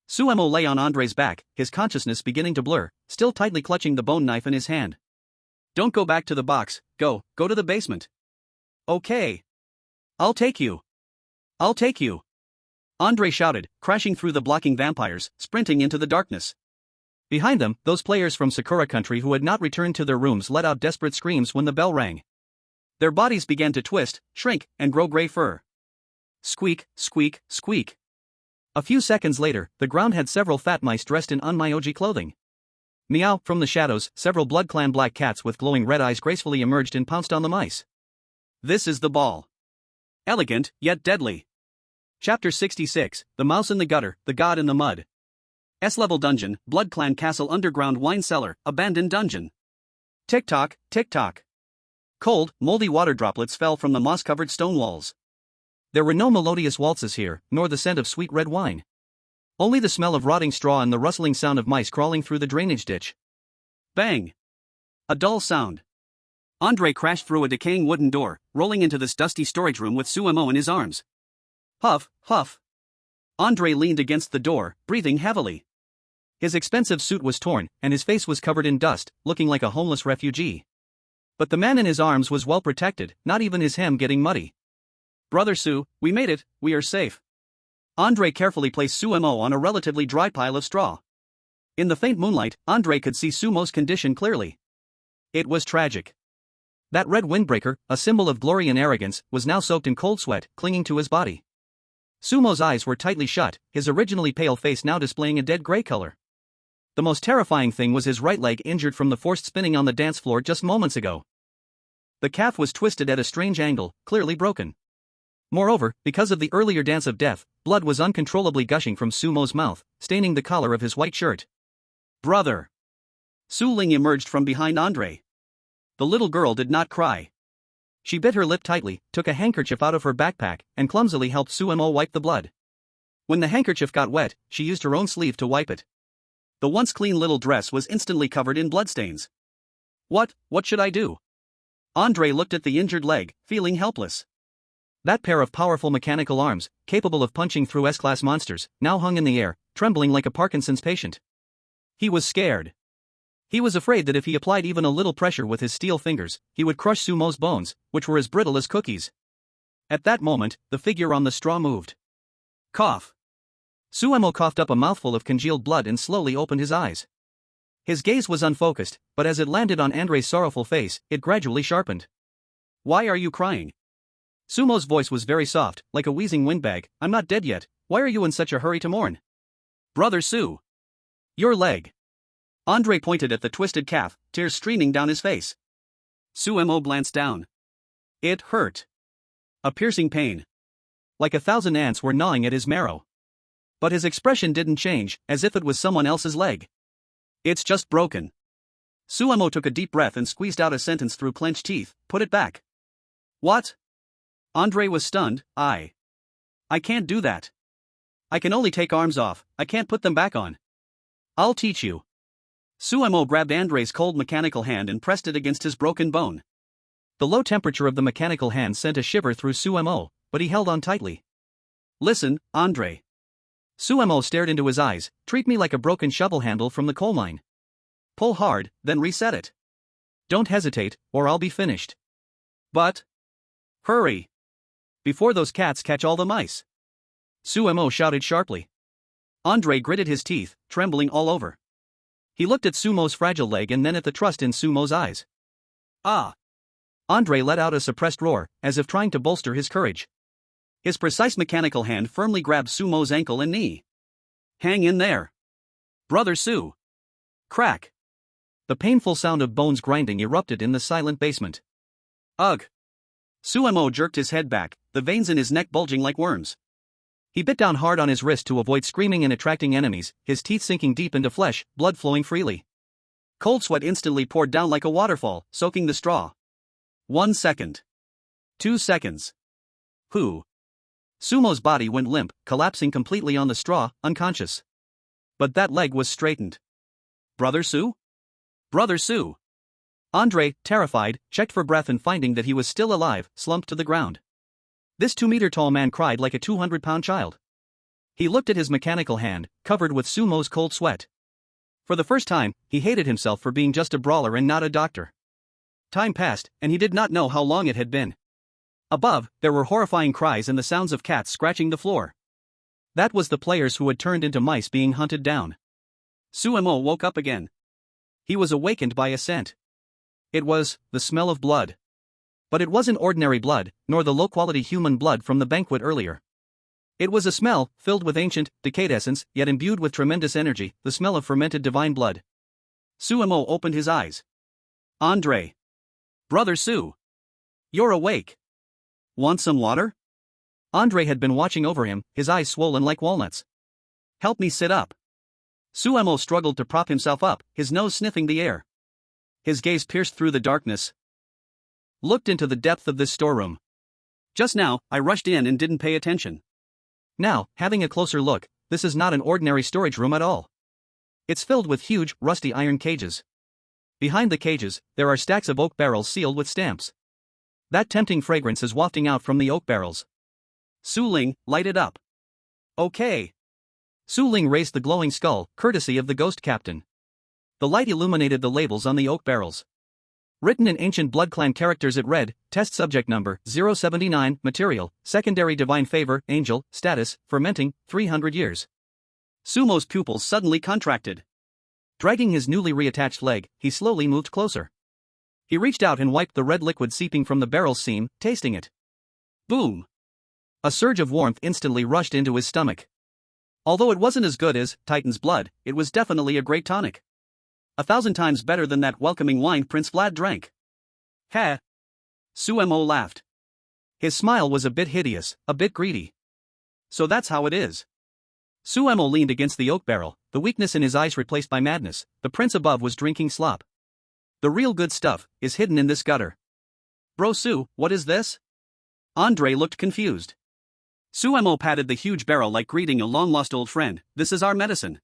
Sumo lay on Andre's back, his consciousness beginning to blur, still tightly clutching the bone knife in his hand. Don't go back to the box, go to the basement. Okay. I'll take you. I'll take you. Andre shouted, crashing through the blocking vampires, sprinting into the darkness. Behind them, those players from Sakura country who had not returned to their rooms let out desperate screams when the bell rang. Their bodies began to twist, shrink, and grow gray fur. Squeak, squeak, squeak. A few seconds later, the ground had several fat mice dressed in unmyoji clothing. Meow! From the shadows, several Blood Clan black cats with glowing red eyes gracefully emerged and pounced on the mice. This is the ball. Elegant, yet deadly. Chapter 66, The Mouse in the Gutter, The God in the Mud. S-level dungeon, Blood Clan Castle underground wine cellar, abandoned dungeon. Tick-tock, tick-tock. Cold, moldy water droplets fell from the moss-covered stone walls. There were no melodious waltzes here, nor the scent of sweet red wine. Only the smell of rotting straw and the rustling sound of mice crawling through the drainage ditch. Bang! A dull sound. Andre crashed through a decaying wooden door, rolling into this dusty storage room with Sumo in his arms. Huff, huff. Andre leaned against the door, breathing heavily. His expensive suit was torn, and his face was covered in dust, looking like a homeless refugee. But the man in his arms was well protected, not even his hem getting muddy. Brother Su, we made it, we are safe. Andre carefully placed Sumo on a relatively dry pile of straw. In the faint moonlight, Andre could see Sumo's condition clearly. It was tragic. That red windbreaker, a symbol of glory and arrogance, was now soaked in cold sweat, clinging to his body. Sumo's eyes were tightly shut, his originally pale face now displaying a dead gray color. The most terrifying thing was his right leg injured from the forced spinning on the dance floor just moments ago. The calf was twisted at a strange angle, clearly broken. Moreover, because of the earlier dance of death, blood was uncontrollably gushing from Sumo's mouth, staining the collar of his white shirt. Brother! Su Ling emerged from behind Andre. The little girl did not cry. She bit her lip tightly, took a handkerchief out of her backpack, and clumsily helped Sumo wipe the blood. When the handkerchief got wet, she used her own sleeve to wipe it. The once clean little dress was instantly covered in bloodstains. What should I do? Andre looked at the injured leg, feeling helpless. That pair of powerful mechanical arms, capable of punching through S-class monsters, now hung in the air, trembling like a Parkinson's patient. He was scared. He was afraid that if he applied even a little pressure with his steel fingers, he would crush Sumo's bones, which were as brittle as cookies. At that moment, the figure on the straw moved. Cough. Sumo coughed up a mouthful of congealed blood and slowly opened his eyes. His gaze was unfocused, but as it landed on Andre's sorrowful face, it gradually sharpened. Why are you crying? Sumo's voice was very soft, like a wheezing windbag. I'm not dead yet, why are you in such a hurry to mourn? Brother Su. Your leg. Andre pointed at the twisted calf, tears streaming down his face. Sumo glanced down. It hurt. A piercing pain. Like 1,000 ants were gnawing at his marrow. But his expression didn't change, as if it was someone else's leg. It's just broken. Sumo took a deep breath and squeezed out a sentence through clenched teeth. Put it back. What? Andre was stunned. I can't do that. I can only take arms off, I can't put them back on. I'll teach you. Sumo grabbed Andre's cold mechanical hand and pressed it against his broken bone. The low temperature of the mechanical hand sent a shiver through Sumo, but he held on tightly. Listen, Andre. Suemo stared into his eyes. Treat me like a broken shovel handle from the coal mine. Pull hard, then reset it. Don't hesitate, or I'll be finished. But. Hurry! Before those cats catch all the mice. Suemo shouted sharply. Andre gritted his teeth, trembling all over. He looked at Sumo's fragile leg and then at the trust in Sumo's eyes. Ah! Andre let out a suppressed roar, as if trying to bolster his courage. His precise mechanical hand firmly grabbed Sumo's ankle and knee. Hang in there. Brother Su. Crack. The painful sound of bones grinding erupted in the silent basement. Ugh. Suemo jerked his head back, the veins in his neck bulging like worms. He bit down hard on his wrist to avoid screaming and attracting enemies, his teeth sinking deep into flesh, blood flowing freely. Cold sweat instantly poured down like a waterfall, soaking the straw. 1 second. 2 seconds. Who? Sumo's body went limp, collapsing completely on the straw, unconscious. But that leg was straightened. Brother Su? Brother Su. Andre, terrified, checked for breath and finding that he was still alive, slumped to the ground. This 2-meter-tall man cried like a 200-pound child. He looked at his mechanical hand, covered with Sumo's cold sweat. For the first time, he hated himself for being just a brawler and not a doctor. Time passed, and he did not know how long it had been. Above, there were horrifying cries and the sounds of cats scratching the floor. That was the players who had turned into mice being hunted down. Suemo woke up again. He was awakened by a scent. It was the smell of blood. But it wasn't ordinary blood, nor the low-quality human blood from the banquet earlier. It was a smell, filled with ancient, decayed essence, yet imbued with tremendous energy, the smell of fermented divine blood. Suemo opened his eyes. Andre. Brother Su. You're awake. Want some water? Andre had been watching over him, his eyes swollen like walnuts. Help me sit up. Suemo struggled to prop himself up, his nose sniffing the air. His gaze pierced through the darkness. Looked into the depth of this storeroom. Just now, I rushed in and didn't pay attention. Now, having a closer look, this is not an ordinary storage room at all. It's filled with huge, rusty iron cages. Behind the cages, there are stacks of oak barrels sealed with stamps. That tempting fragrance is wafting out from the oak barrels. Su Ling, light it up. Okay. Su Ling raised the glowing skull, courtesy of the ghost captain. The light illuminated the labels on the oak barrels. Written in ancient Blood Clan characters it read, Test Subject Number 079, Material, Secondary Divine Favor, Angel, Status, Fermenting, 300 years. Sumo's pupils suddenly contracted. Dragging his newly reattached leg, he slowly moved closer. He reached out and wiped the red liquid seeping from the barrel's seam, tasting it. Boom! A surge of warmth instantly rushed into his stomach. Although it wasn't as good as Titan's blood, it was definitely a great tonic. 1,000 times better than that welcoming wine Prince Vlad drank. Ha! Suemo laughed. His smile was a bit hideous, a bit greedy. So that's how it is. Suemo leaned against the oak barrel, the weakness in his eyes replaced by madness. The prince above was drinking slop. The real good stuff is hidden in this gutter. Bro Su, what is this? Andre looked confused. Suemo patted the huge barrel like greeting a long-lost old friend. This is our medicine.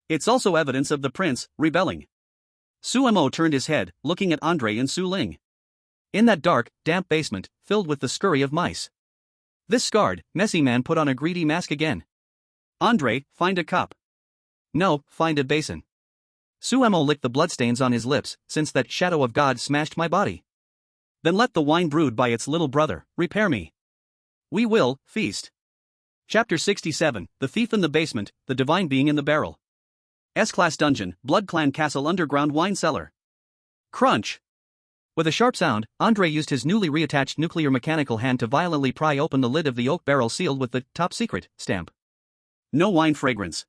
It's also evidence of the prince rebelling. Suemo turned his head, looking at Andre and Su Ling. In that dark, damp basement, filled with the scurry of mice. This scarred, messy man put on a greedy mask again. Andre, find a cup. No, find a basin. Suemo licked the bloodstains on his lips, since that shadow of God smashed my body. Then let the wine brewed by its little brother repair me. We will feast. Chapter 67, The Thief in the Basement, the Divine Being in the Barrel. S-Class Dungeon, Blood Clan Castle Underground Wine Cellar. Crunch! With a sharp sound, Andre used his newly reattached nuclear mechanical hand to violently pry open the lid of the oak barrel sealed with the top secret stamp. No wine fragrance.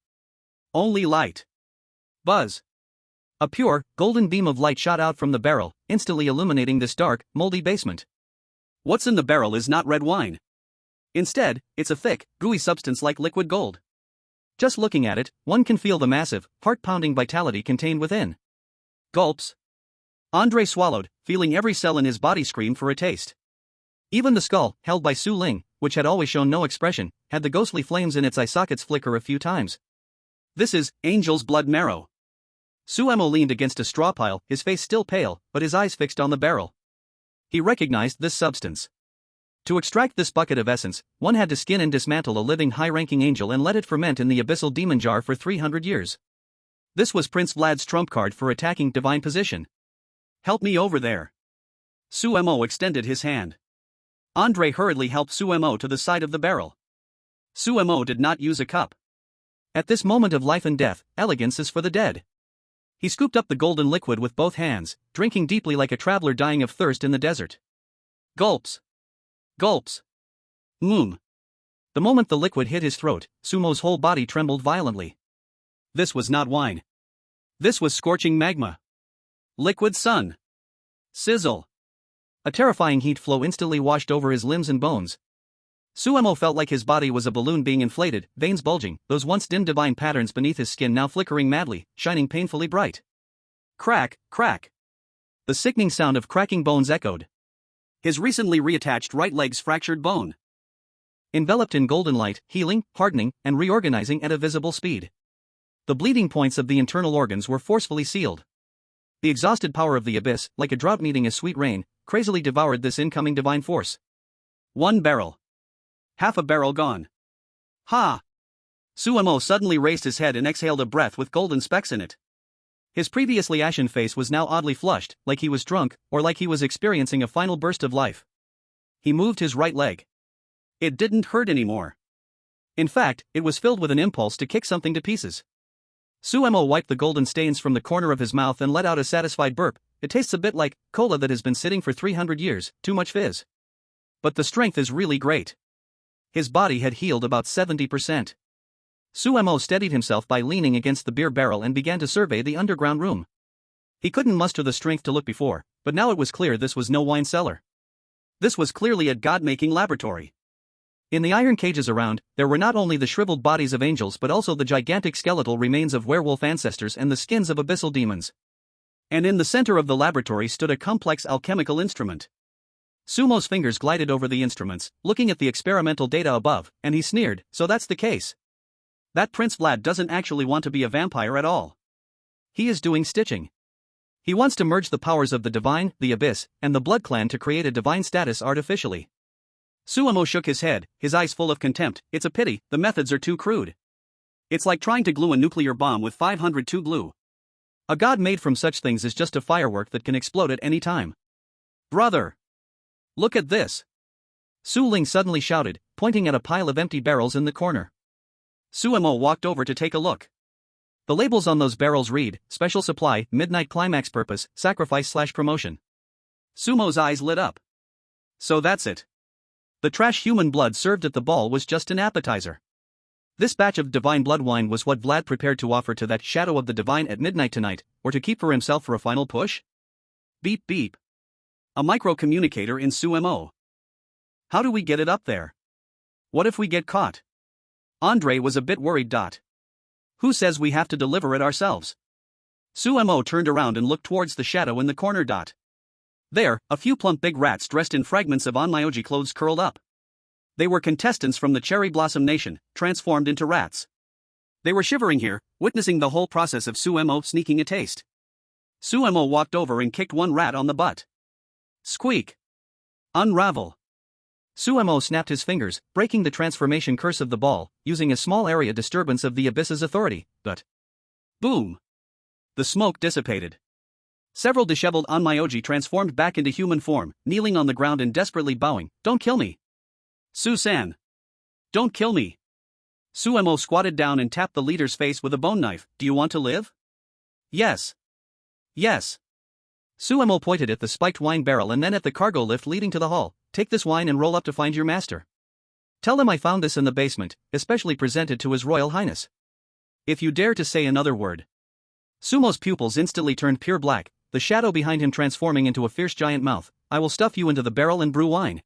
Only light. Buzz. A pure, golden beam of light shot out from the barrel, instantly illuminating this dark, moldy basement. What's in the barrel is not red wine. Instead, it's a thick, gooey substance like liquid gold. Just looking at it, one can feel the massive, heart-pounding vitality contained within. Gulps. Andre swallowed, feeling every cell in his body scream for a taste. Even the skull, held by Su Ling, which had always shown no expression, had the ghostly flames in its eye sockets flicker a few times. This is angel's blood marrow. Suemo leaned against a straw pile, his face still pale, but his eyes fixed on the barrel. He recognized this substance. To extract this bucket of essence, one had to skin and dismantle a living high-ranking angel and let it ferment in the abyssal demon jar for 300 years. This was Prince Vlad's trump card for attacking divine position. Help me over there. Suemo extended his hand. Andre hurriedly helped Suemo to the side of the barrel. Suemo did not use a cup. At this moment of life and death, elegance is for the dead. He scooped up the golden liquid with both hands, drinking deeply like a traveler dying of thirst in the desert. Gulps. Gulps. The moment the liquid hit his throat, Sumo's whole body trembled violently. This was not wine. This was scorching magma. Liquid sun. Sizzle. A terrifying heat flow instantly washed over his limbs and bones. Suemo felt like his body was a balloon being inflated, veins bulging, those once dim divine patterns beneath his skin now flickering madly, shining painfully bright. Crack, crack. The sickening sound of cracking bones echoed. His recently reattached right leg's fractured bone. Enveloped in golden light, healing, hardening, and reorganizing at a visible speed. The bleeding points of the internal organs were forcefully sealed. The exhausted power of the abyss, like a drought needing a sweet rain, crazily devoured this incoming divine force. 1 barrel. Half a barrel gone. Ha! Suemo suddenly raised his head and exhaled a breath with golden specks in it. His previously ashen face was now oddly flushed, like he was drunk, or like he was experiencing a final burst of life. He moved his right leg. It didn't hurt anymore. In fact, it was filled with an impulse to kick something to pieces. Suemo wiped the golden stains from the corner of his mouth and let out a satisfied burp. It tastes a bit like cola that has been sitting for 300 years, too much fizz. But the strength is really great. His body had healed about 70%. Suemo steadied himself by leaning against the beer barrel and began to survey the underground room. He couldn't muster the strength to look before, but now it was clear this was no wine cellar. This was clearly a god-making laboratory. In the iron cages around, there were not only the shriveled bodies of angels but also the gigantic skeletal remains of werewolf ancestors and the skins of abyssal demons. And in the center of the laboratory stood a complex alchemical instrument. Sumo's fingers glided over the instruments, looking at the experimental data above, and he sneered, so that's the case. That Prince Vlad doesn't actually want to be a vampire at all. He is doing stitching. He wants to merge the powers of the divine, the abyss, and the blood clan to create a divine status artificially. Suemo shook his head, his eyes full of contempt. It's a pity, the methods are too crude. It's like trying to glue a nuclear bomb with 502 glue. A god made from such things is just a firework that can explode at any time. Brother! Look at this! Su Ling suddenly shouted, pointing at a pile of empty barrels in the corner. Suemo walked over to take a look. The labels on those barrels read, Special Supply, Midnight Climax Purpose, Sacrifice/Promotion. Sumo's eyes lit up. So that's it. The trash human blood served at the ball was just an appetizer. This batch of divine blood wine was what Vlad prepared to offer to that shadow of the divine at midnight tonight, or to keep for himself for a final push? Beep beep. A micro-communicator in Suemo. How do we get it up there? What if we get caught? Andre was a bit worried. Who says we have to deliver it ourselves? Suemo turned around and looked towards the shadow in the corner. There, a few plump big rats dressed in fragments of Onmyoji clothes curled up. They were contestants from the Cherry Blossom Nation, transformed into rats. They were shivering here, witnessing the whole process of Suemo sneaking a taste. Suemo walked over and kicked one rat on the butt. Squeak! Unravel! Suemo snapped his fingers, breaking the transformation curse of the ball, using a small area disturbance of the abyss's authority, but... Boom! The smoke dissipated. Several disheveled Onmyoji transformed back into human form, kneeling on the ground and desperately bowing. Don't kill me! Su-san! Don't kill me! Suemo squatted down and tapped the leader's face with a bone knife. Do you want to live? Yes. Yes. Suemo pointed at the spiked wine barrel and then at the cargo lift leading to the hall. Take this wine and roll up to find your master. Tell them I found this in the basement, especially presented to His Royal Highness. If you dare to say another word. Sumo's pupils instantly turned pure black, the shadow behind him transforming into a fierce giant mouth. I will stuff you into the barrel and brew wine.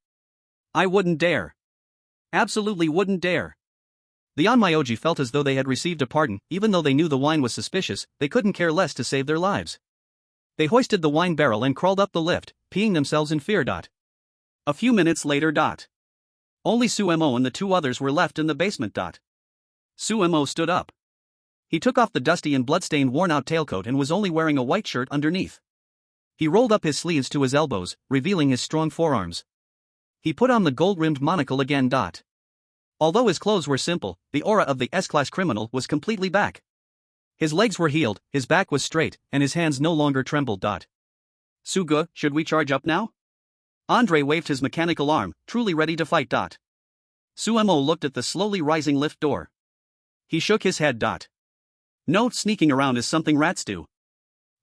I wouldn't dare. Absolutely wouldn't dare. The Onmyoji felt as though they had received a pardon. Even though they knew the wine was suspicious, they couldn't care less to save their lives. They hoisted the wine barrel and crawled up the lift, peeing themselves in fear. A few minutes later. Only Suemo and the two others were left in the basement. Suemo stood up. He took off the dusty and blood-stained worn-out tailcoat and was only wearing a white shirt underneath. He rolled up his sleeves to his elbows, revealing his strong forearms. He put on the gold-rimmed monocle again. Although his clothes were simple, the aura of the S-class criminal was completely back. His legs were healed, his back was straight, and his hands no longer trembled. Suga, should we charge up now? Andre waved his mechanical arm, truly ready to fight. Suemo looked at the slowly rising lift door. He shook his head. No, sneaking around is something rats do.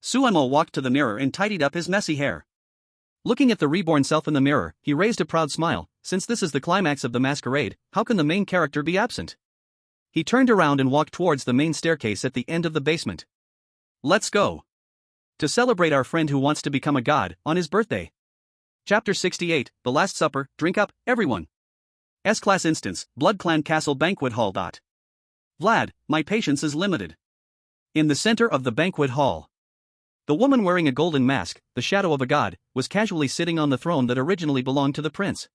Suemo walked to the mirror and tidied up his messy hair. Looking at the reborn self in the mirror, he raised a proud smile. Since this is the climax of the masquerade, how can the main character be absent? He turned around and walked towards the main staircase at the end of the basement. Let's go. To celebrate our friend who wants to become a god, on his birthday. Chapter 68, The Last Supper, drink up, everyone. S-Class Instance, Blood Clan Castle Banquet Hall. Vlad, my patience is limited. In the center of the banquet hall, the woman wearing a golden mask, the shadow of a god, was casually sitting on the throne that originally belonged to the prince.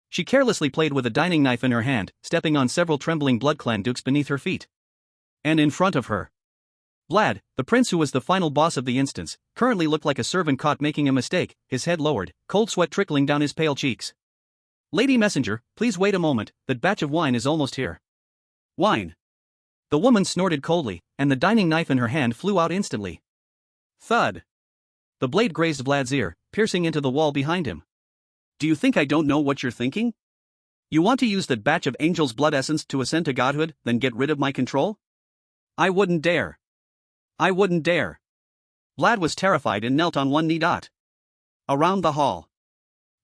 She carelessly played with a dining knife in her hand, stepping on several trembling Blood Clan dukes beneath her feet. And in front of her, Vlad, the prince who was the final boss of the instance, currently looked like a servant caught making a mistake, his head lowered, cold sweat trickling down his pale cheeks. Lady Messenger, please wait a moment, that batch of wine is almost here. Wine. The woman snorted coldly, and the dining knife in her hand flew out instantly. Thud. The blade grazed Vlad's ear, piercing into the wall behind him. Do you think I don't know what you're thinking? You want to use that batch of angel's blood essence to ascend to godhood, then get rid of my control? I wouldn't dare. I wouldn't dare. Vlad was terrified and knelt on one knee. Around the hall,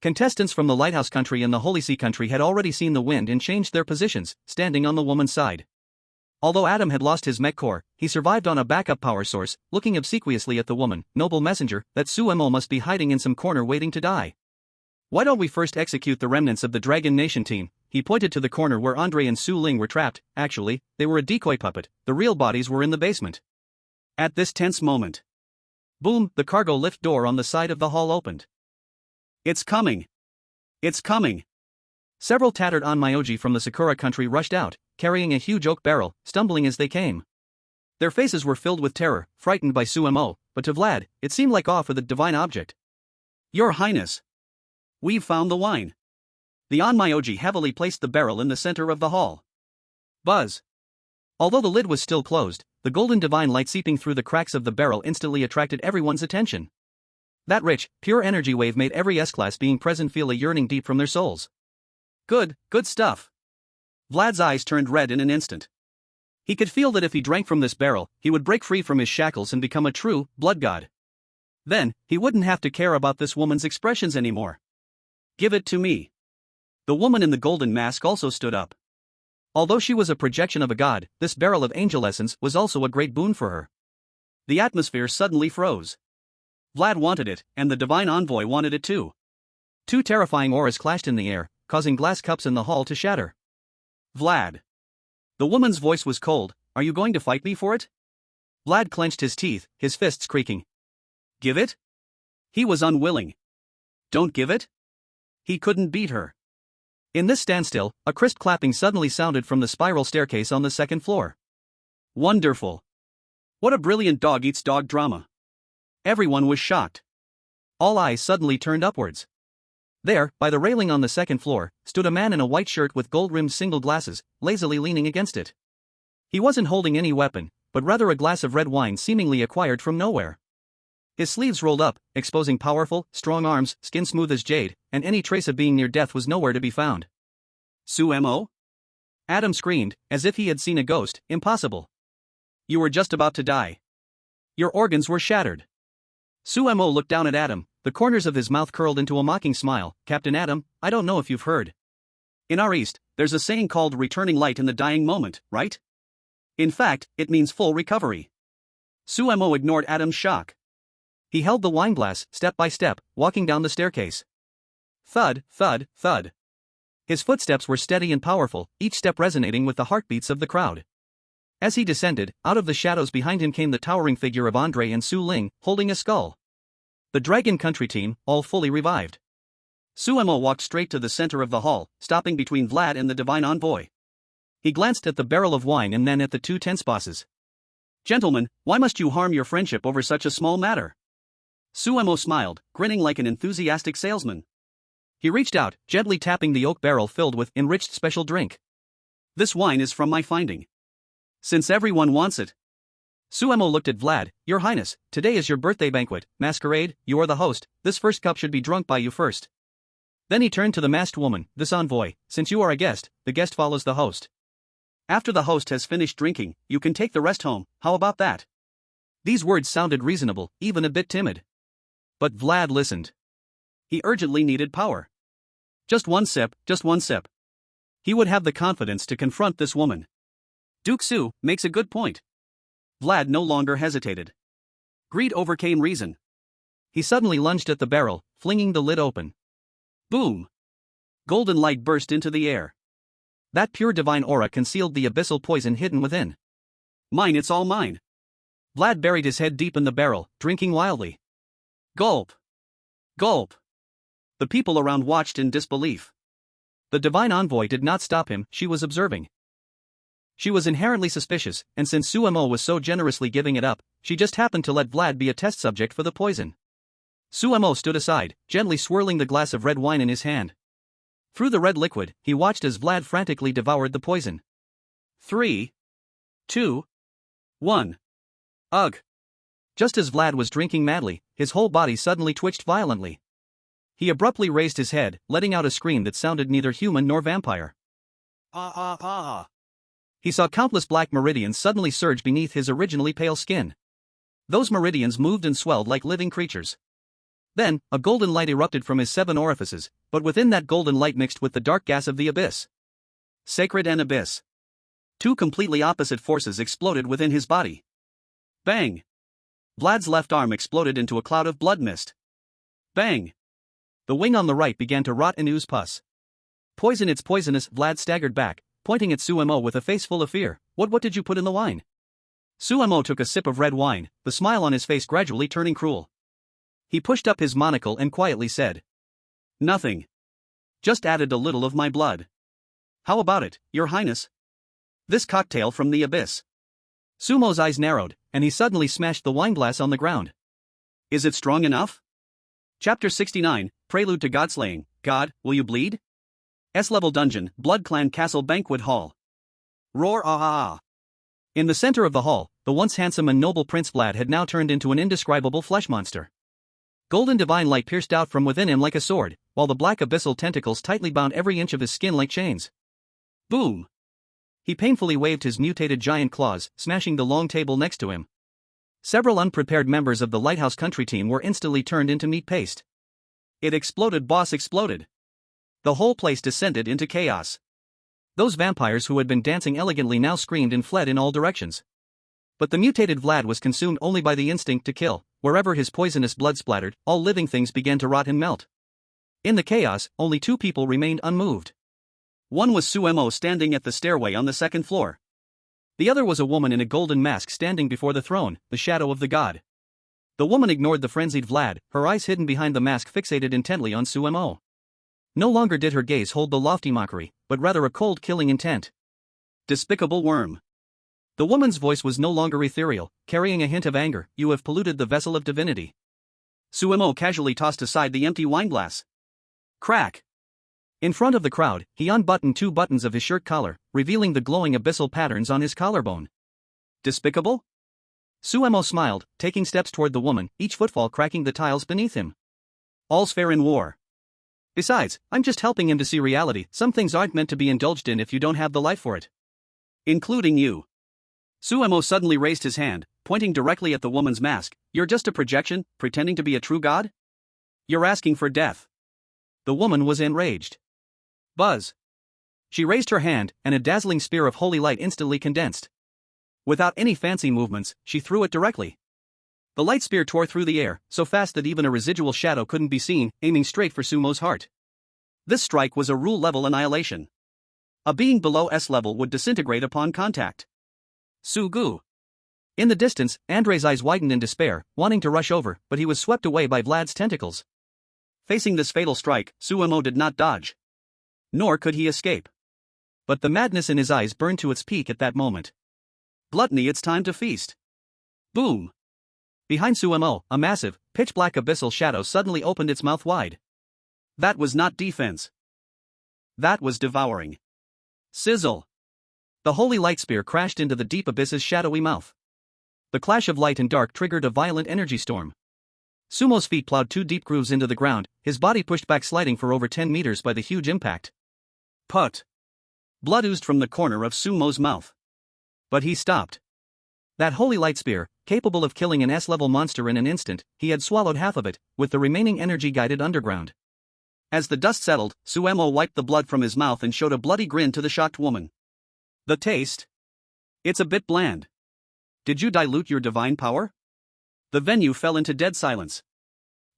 contestants from the Lighthouse Country and the Holy See Country had already seen the wind and changed their positions, standing on the woman's side. Although Adam had lost his mech core, he survived on a backup power source, looking obsequiously at the woman, noble messenger, that Suemo must be hiding in some corner waiting to die. Why don't we first execute the remnants of the Dragon Nation team? He pointed to the corner where Andre and Su Ling were trapped. Actually, they were a decoy puppet, the real bodies were in the basement. At this tense moment, boom, the cargo lift door on the side of the hall opened. It's coming. It's coming. Several tattered Onmyoji from the Sakura country rushed out, carrying a huge oak barrel, stumbling as they came. Their faces were filled with terror, frightened by Suemo, but to Vlad, it seemed like awe for the divine object. Your Highness. We've found the wine. The Onmyoji heavily placed the barrel in the center of the hall. Buzz. Although the lid was still closed, the golden divine light seeping through the cracks of the barrel instantly attracted everyone's attention. That rich, pure energy wave made every S-Class being present feel a yearning deep from their souls. Good stuff. Vlad's eyes turned red in an instant. He could feel that if he drank from this barrel, he would break free from his shackles and become a true blood god. Then, he wouldn't have to care about this woman's expressions anymore. Give it to me. The woman in the golden mask also stood up. Although she was a projection of a god, this barrel of angel essence was also a great boon for her. The atmosphere suddenly froze. Vlad wanted it, and the divine envoy wanted it too. Two terrifying auras clashed in the air, causing glass cups in the hall to shatter. Vlad. The woman's voice was cold. Are you going to fight me for it? Vlad clenched his teeth, his fists creaking. Give it? He was unwilling. Don't give it? He couldn't beat her. In this standstill, a crisp clapping suddenly sounded from the spiral staircase on the second floor. Wonderful. What a brilliant dog-eats-dog drama. Everyone was shocked. All eyes suddenly turned upwards. There, by the railing on the second floor, stood a man in a white shirt with gold-rimmed single glasses, lazily leaning against it. He wasn't holding any weapon, but rather a glass of red wine seemingly acquired from nowhere. His sleeves rolled up, exposing powerful, strong arms, skin smooth as jade, and any trace of being near death was nowhere to be found. Suemo? Adam screamed, as if he had seen a ghost. Impossible. You were just about to die. Your organs were shattered. Suemo looked down at Adam, the corners of his mouth curled into a mocking smile. Captain Adam, I don't know if you've heard. In our East, there's a saying called returning light in the dying moment, right? In fact, it means full recovery. Suemo ignored Adam's shock. He held the wine glass, step by step, walking down the staircase. Thud, thud, thud. His footsteps were steady and powerful, each step resonating with the heartbeats of the crowd. As he descended, out of the shadows behind him came the towering figure of Andre and Su Ling, holding a skull. The Dragon Country team, all fully revived. Suemo walked straight to the center of the hall, stopping between Vlad and the divine envoy. He glanced at the barrel of wine and then at the two tense bosses. Gentlemen, why must you harm your friendship over such a small matter? Suemo smiled, grinning like an enthusiastic salesman. He reached out, gently tapping the oak barrel filled with enriched special drink. This wine is from my finding. Since everyone wants it. Suemo looked at Vlad. Your Highness, today is your birthday banquet, masquerade, you are the host, this first cup should be drunk by you first. Then he turned to the masked woman, this envoy, since you are a guest, the guest follows the host. After the host has finished drinking, you can take the rest home, how about that? These words sounded reasonable, even a bit timid. But Vlad listened. He urgently needed power. Just one sip, just one sip. He would have the confidence to confront this woman. Duke Su makes a good point. Vlad no longer hesitated. Greed overcame reason. He suddenly lunged at the barrel, flinging the lid open. Boom! Golden light burst into the air. That pure divine aura concealed the abyssal poison hidden within. Mine, it's all mine. Vlad buried his head deep in the barrel, drinking wildly. Gulp! Gulp! The people around watched in disbelief. The divine envoy did not stop him, she was observing. She was inherently suspicious, and since Suemo was so generously giving it up, she just happened to let Vlad be a test subject for the poison. Suemo stood aside, gently swirling the glass of red wine in his hand. Through the red liquid, he watched as Vlad frantically devoured the poison. 3, 2, 1. Ugh! Just as Vlad was drinking madly, his whole body suddenly twitched violently. He abruptly raised his head, letting out a scream that sounded neither human nor vampire. Ah ah ah! He saw countless black meridians suddenly surge beneath his originally pale skin. Those meridians moved and swelled like living creatures. Then, a golden light erupted from his 7 orifices, but within that golden light mixed with the dark gas of the abyss. Sacred and abyss. 2 completely opposite forces exploded within his body. Bang! Vlad's left arm exploded into a cloud of blood mist. Bang! The wing on the right began to rot and ooze pus. Poison, it's poisonous, Vlad staggered back, pointing at Suemo with a face full of fear. What did you put in the wine? Suemo took a sip of red wine, the smile on his face gradually turning cruel. He pushed up his monocle and quietly said, Nothing. Just added a little of my blood. How about it, Your Highness? This cocktail from the abyss. Sumo's eyes narrowed, and he suddenly smashed the wineglass on the ground. Is it strong enough? Chapter 69, Prelude to Godslaying. God, will you bleed? S-level dungeon, Blood Clan Castle Banquet Hall. Roar ah ah ah. In the center of the hall, the once handsome and noble Prince Vlad had now turned into an indescribable flesh monster. Golden divine light pierced out from within him like a sword, while the black abyssal tentacles tightly bound every inch of his skin like chains. Boom! He painfully waved his mutated giant claws, smashing the long table next to him. Several unprepared members of the Lighthouse Country team were instantly turned into meat paste. It exploded, boss, exploded. The whole place descended into chaos. Those vampires who had been dancing elegantly now screamed and fled in all directions. But the mutated Vlad was consumed only by the instinct to kill. Wherever his poisonous blood splattered, all living things began to rot and melt. In the chaos, only 2 people remained unmoved. One was Suemo standing at the stairway on the 2nd floor. The other was a woman in a golden mask standing before the throne, the shadow of the god. The woman ignored the frenzied Vlad, her eyes hidden behind the mask fixated intently on Suemo. No longer did her gaze hold the lofty mockery, but rather a cold killing intent. Despicable worm. The woman's voice was no longer ethereal, carrying a hint of anger. You have polluted the vessel of divinity. Suemo casually tossed aside the empty wineglass. Crack! In front of the crowd, he unbuttoned 2 buttons of his shirt collar, revealing the glowing abyssal patterns on his collarbone. Despicable? Suemo smiled, taking steps toward the woman, each footfall cracking the tiles beneath him. All's fair in war. Besides, I'm just helping him to see reality. Some things aren't meant to be indulged in if you don't have the life for it. Including you. Suemo suddenly raised his hand, pointing directly at the woman's mask. You're just a projection, pretending to be a true god? You're asking for death. The woman was enraged. Buzz. She raised her hand, and a dazzling spear of holy light instantly condensed. Without any fancy movements, she threw it directly. The light spear tore through the air, so fast that even a residual shadow couldn't be seen, aiming straight for Sumo's heart. This strike was a rule-level annihilation. A being below S-level would disintegrate upon contact. Sugu. In the distance, Andrei's eyes widened in despair, wanting to rush over, but he was swept away by Vlad's tentacles. Facing this fatal strike, Suemo did not dodge. Nor could he escape. But the madness in his eyes burned to its peak at that moment. Gluttony, it's time to feast. Boom. Behind Suemo, a massive, pitch-black abyssal shadow suddenly opened its mouth wide. That was not defense. That was devouring. Sizzle. The holy light spear crashed into the deep abyss's shadowy mouth. The clash of light and dark triggered a violent energy storm. Sumo's feet plowed 2 deep grooves into the ground, his body pushed back sliding for over 10 meters by the huge impact. Put. Blood oozed from the corner of Sumo's mouth. But he stopped. That holy light spear, capable of killing an S-level monster in an instant, he had swallowed half of it, with the remaining energy guided underground. As the dust settled, Suemo wiped the blood from his mouth and showed a bloody grin to the shocked woman. The taste? It's a bit bland. Did you dilute your divine power? The venue fell into dead silence.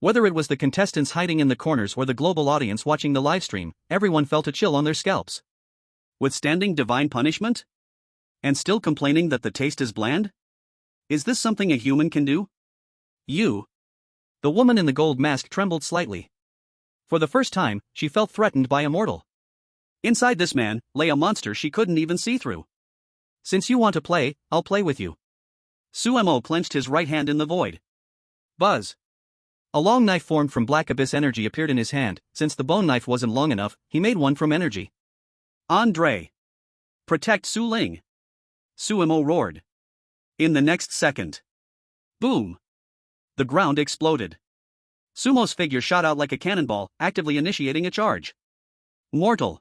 Whether it was the contestants hiding in the corners or the global audience watching the livestream, everyone felt a chill on their scalps. Withstanding divine punishment? And still complaining that the taste is bland? Is this something a human can do? You. The woman in the gold mask trembled slightly. For the first time, she felt threatened by a mortal. Inside this man lay a monster she couldn't even see through. Since you want to play, I'll play with you. Suemo clenched his right hand in the void. Buzz. A long knife formed from black abyss energy appeared in his hand. Since the bone knife wasn't long enough, he made one from energy. Andre. Protect Su Ling. Suemo roared. In the next second. Boom. The ground exploded. Sumo's figure shot out like a cannonball, actively initiating a charge. Mortal.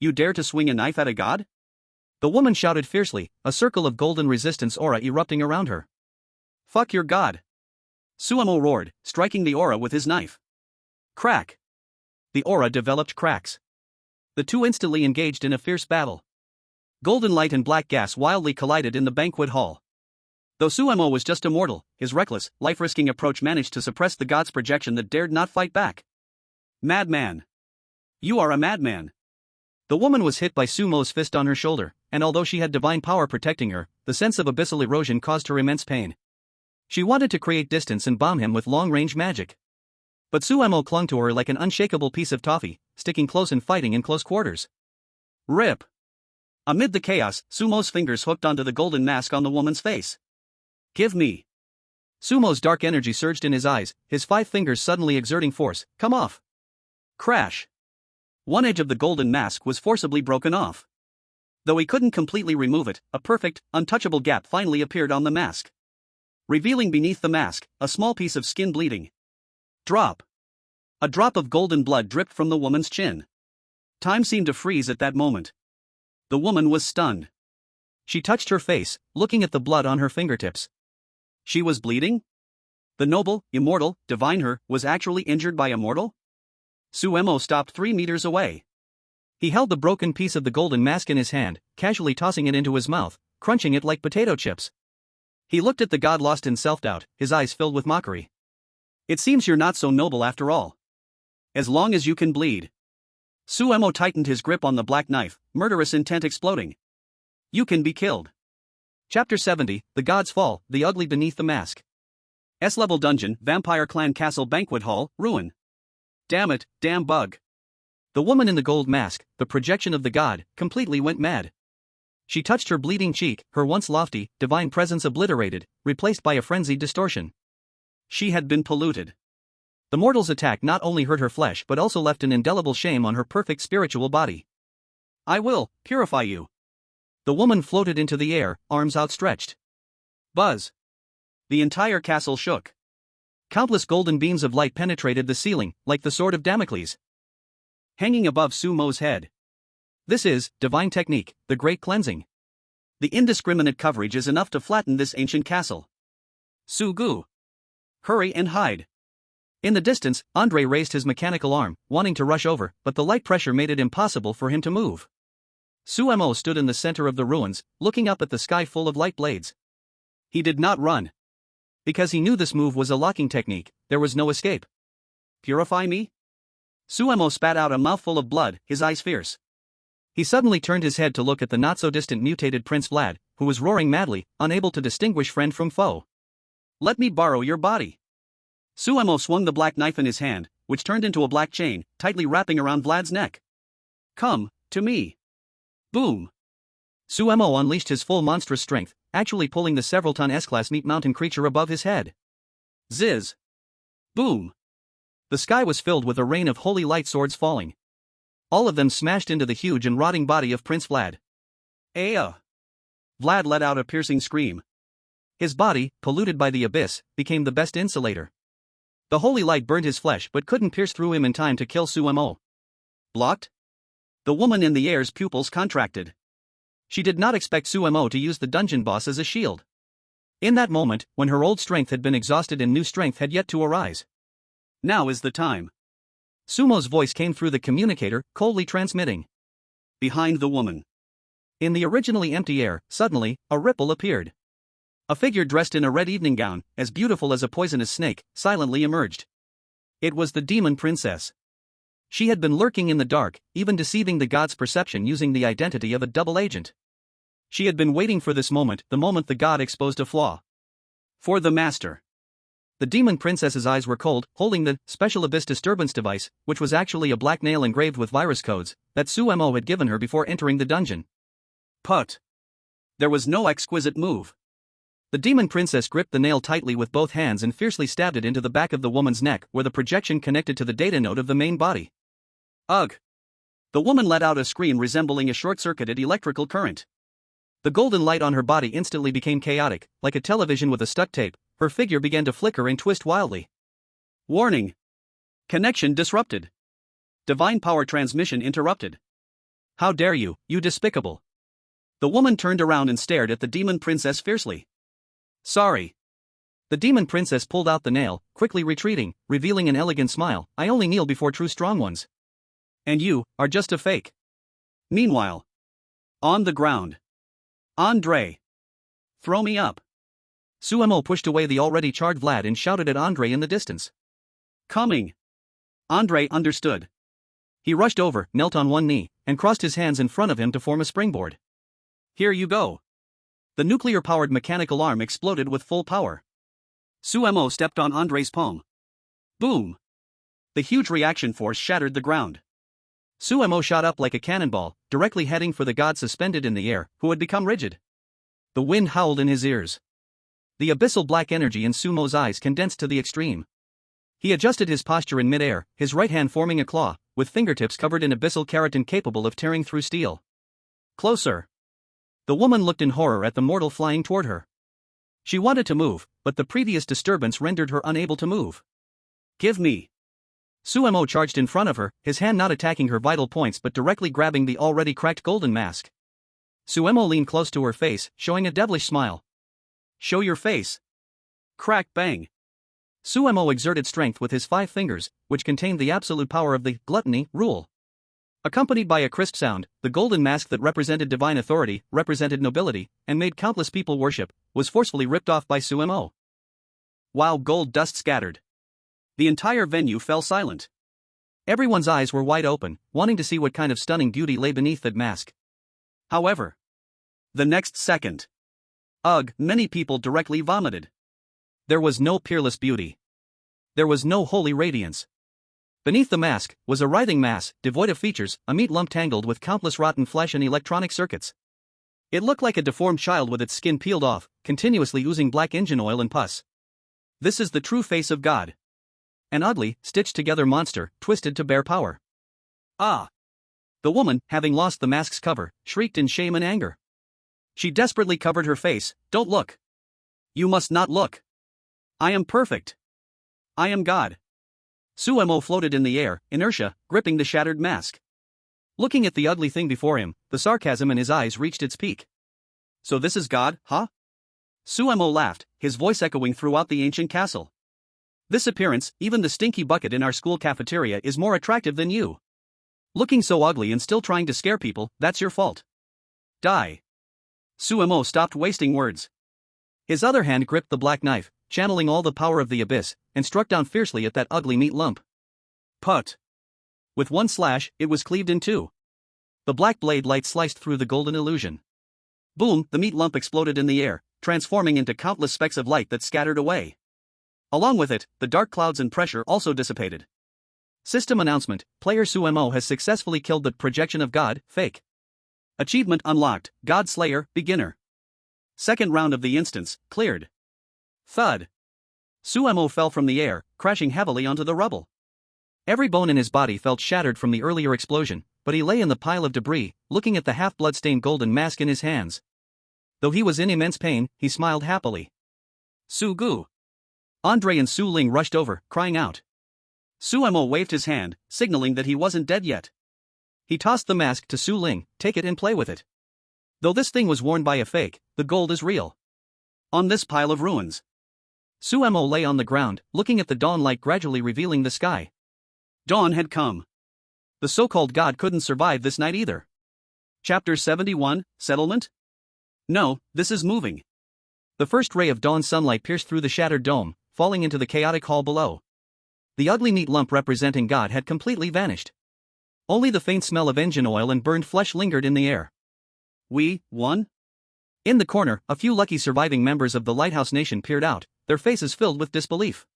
You dare to swing a knife at a god? The woman shouted fiercely, a circle of golden resistance aura erupting around her. Fuck your god. Suemo roared, striking the aura with his knife. Crack. The aura developed cracks. The two instantly engaged in a fierce battle. Golden light and black gas wildly collided in the banquet hall. Though Suemo was just a mortal, his reckless, life-risking approach managed to suppress the god's projection that dared not fight back. Madman. You are a madman. The woman was hit by Sumo's fist on her shoulder, and although she had divine power protecting her, the sense of abyssal erosion caused her immense pain. She wanted to create distance and bomb him with long-range magic. But Suemo clung to her like an unshakable piece of toffee, sticking close and fighting in close quarters. Rip. Amid the chaos, Sumo's fingers hooked onto the golden mask on the woman's face. Give me. Sumo's dark energy surged in his eyes, his 5 fingers suddenly exerting force. Come off. Crash. One edge of the golden mask was forcibly broken off. Though he couldn't completely remove it, a perfect, untouchable gap finally appeared on the mask. Revealing beneath the mask, a small piece of skin bleeding. Drop. A drop of golden blood dripped from the woman's chin. Time seemed to freeze at that moment. The woman was stunned. She touched her face, looking at the blood on her fingertips. She was bleeding? The noble, immortal, divine her, was actually injured by a mortal? Suemo stopped 3 meters away. He held the broken piece of the golden mask in his hand, casually tossing it into his mouth, crunching it like potato chips. He looked at the god lost in self-doubt, his eyes filled with mockery. It seems you're not so noble after all. As long as you can bleed. Suemo tightened his grip on the black knife, murderous intent exploding. You can be killed. Chapter 70, The Gods Fall, The Ugly Beneath the Mask. S-level dungeon, Vampire Clan Castle Banquet Hall, ruin. Damn it, damn bug. The woman in the gold mask, the projection of the god, completely went mad. She touched her bleeding cheek, her once lofty, divine presence obliterated, replaced by a frenzied distortion. She had been polluted. The mortal's attack not only hurt her flesh but also left an indelible shame on her perfect spiritual body. I will purify you. The woman floated into the air, arms outstretched. Buzz. The entire castle shook. Countless golden beams of light penetrated the ceiling, like the sword of Damocles. Hanging above Sumo's head. This is divine technique, the great cleansing. The indiscriminate coverage is enough to flatten this ancient castle. Sugu. Hurry and hide. In the distance, Andre raised his mechanical arm, wanting to rush over, but the light pressure made it impossible for him to move. Suemo stood in the center of the ruins, looking up at the sky full of light blades. He did not run. Because he knew this move was a locking technique, there was no escape. Purify me? Suemo spat out a mouthful of blood, his eyes fierce. He suddenly turned his head to look at the not-so-distant mutated Prince Vlad, who was roaring madly, unable to distinguish friend from foe. Let me borrow your body. Suemo swung the black knife in his hand, which turned into a black chain, tightly wrapping around Vlad's neck. Come, to me. Boom. Suemo unleashed his full monstrous strength, actually pulling the several-ton S-class meat mountain creature above his head. Ziz. Boom. The sky was filled with a rain of holy light swords falling. All of them smashed into the huge and rotting body of Prince Vlad. Aya! Vlad let out a piercing scream. His body, polluted by the abyss, became the best insulator. The holy light burned his flesh but couldn't pierce through him in time to kill Sumo. Blocked? The woman in the air's pupils contracted. She did not expect Sumo to use the dungeon boss as a shield. In that moment, when her old strength had been exhausted and new strength had yet to arise. Now is the time. Sumo's voice came through the communicator, coldly transmitting. Behind the woman. In the originally empty air, suddenly, a ripple appeared. A figure dressed in a red evening gown, as beautiful as a poisonous snake, silently emerged. It was the demon princess. She had been lurking in the dark, even deceiving the god's perception using the identity of a double agent. She had been waiting for this moment, the moment the god exposed a flaw. For the master. The demon princess's eyes were cold, holding the special abyss disturbance device, which was actually a black nail engraved with virus codes, that Sumo had given her before entering the dungeon. Put. There was no exquisite move. The demon princess gripped the nail tightly with both hands and fiercely stabbed it into the back of the woman's neck, where the projection connected to the data node of the main body. Ugh! The woman let out a scream resembling a short-circuited electrical current. The golden light on her body instantly became chaotic, like a television with a stuck tape. Her figure began to flicker and twist wildly. Warning! Connection disrupted. Divine power transmission interrupted. How dare you, you despicable! The woman turned around and stared at the demon princess fiercely. Sorry. The demon princess pulled out the nail, quickly retreating, revealing an elegant smile. I only kneel before true strong ones. And you are just a fake. Meanwhile. On the ground. Andre. Throw me up. Sumo pushed away the already charred Vlad and shouted at Andre in the distance. Coming. Andre understood. He rushed over, knelt on one knee, and crossed his hands in front of him to form a springboard. Here you go. The nuclear-powered mechanical arm exploded with full power. Sumo stepped on Andre's palm. Boom! The huge reaction force shattered the ground. Sumo shot up like a cannonball, directly heading for the god suspended in the air, who had become rigid. The wind howled in his ears. The abyssal black energy in Sumo's eyes condensed to the extreme. He adjusted his posture in midair, his right hand forming a claw, with fingertips covered in abyssal keratin capable of tearing through steel. Closer! The woman looked in horror at the mortal flying toward her. She wanted to move, but the previous disturbance rendered her unable to move. Give me. Sumo charged in front of her, his hand not attacking her vital points but directly grabbing the already cracked golden mask. Sumo leaned close to her face, showing a devilish smile. Show your face. Crack bang. Sumo exerted strength with his 5 fingers, which contained the absolute power of the gluttony rule. Accompanied by a crisp sound, the golden mask that represented divine authority, represented nobility, and made countless people worship, was forcefully ripped off by Sumo. While gold dust scattered. The entire venue fell silent. Everyone's eyes were wide open, wanting to see what kind of stunning beauty lay beneath that mask. However, the next second, many people directly vomited. There was no peerless beauty. There was no holy radiance. Beneath the mask was a writhing mass, devoid of features, a meat lump tangled with countless rotten flesh and electronic circuits. It looked like a deformed child with its skin peeled off, continuously oozing black engine oil and pus. This is the true face of God. An ugly, stitched-together monster, twisted to bear power. Ah! The woman, having lost the mask's cover, shrieked in shame and anger. She desperately covered her face. Don't look. You must not look. I am perfect. I am God. Sumo floated in the air, inertia, gripping the shattered mask. Looking at the ugly thing before him, the sarcasm in his eyes reached its peak. So this is God, huh? Sumo laughed, his voice echoing throughout the ancient castle. This appearance, even the stinky bucket in our school cafeteria is more attractive than you. Looking so ugly and still trying to scare people, that's your fault. Die. Sumo stopped wasting words. His other hand gripped the black knife, channeling all the power of the abyss, and struck down fiercely at that ugly meat lump. Put. With one slash, it was cleaved in two. The black blade light sliced through the golden illusion. Boom, the meat lump exploded in the air, transforming into countless specks of light that scattered away. Along with it, the dark clouds and pressure also dissipated. System announcement: player Sumo has successfully killed the projection of God, fake. Achievement unlocked, God Slayer, beginner. Second round of the instance, cleared. Thud. Sumo fell from the air, crashing heavily onto the rubble. Every bone in his body felt shattered from the earlier explosion, but he lay in the pile of debris, looking at the half-blood-stained golden mask in his hands. Though he was in immense pain, he smiled happily. Su Gu. Andre and Su Ling rushed over, crying out. Su Mo waved his hand, signaling that he wasn't dead yet. He tossed the mask to Su Ling. Take it and play with it. Though this thing was worn by a fake, the gold is real. On this pile of ruins. Su Mo lay on the ground, looking at the dawn light gradually revealing the sky. Dawn had come. The so-called god couldn't survive this night either. Chapter 71, Settlement? No, this is moving. The first ray of dawn sunlight pierced through the shattered dome, falling into the chaotic hall below. The ugly meat lump representing God had completely vanished. Only the faint smell of engine oil and burned flesh lingered in the air. We won? In the corner, a few lucky surviving members of the Lighthouse Nation peered out, their faces filled with disbelief.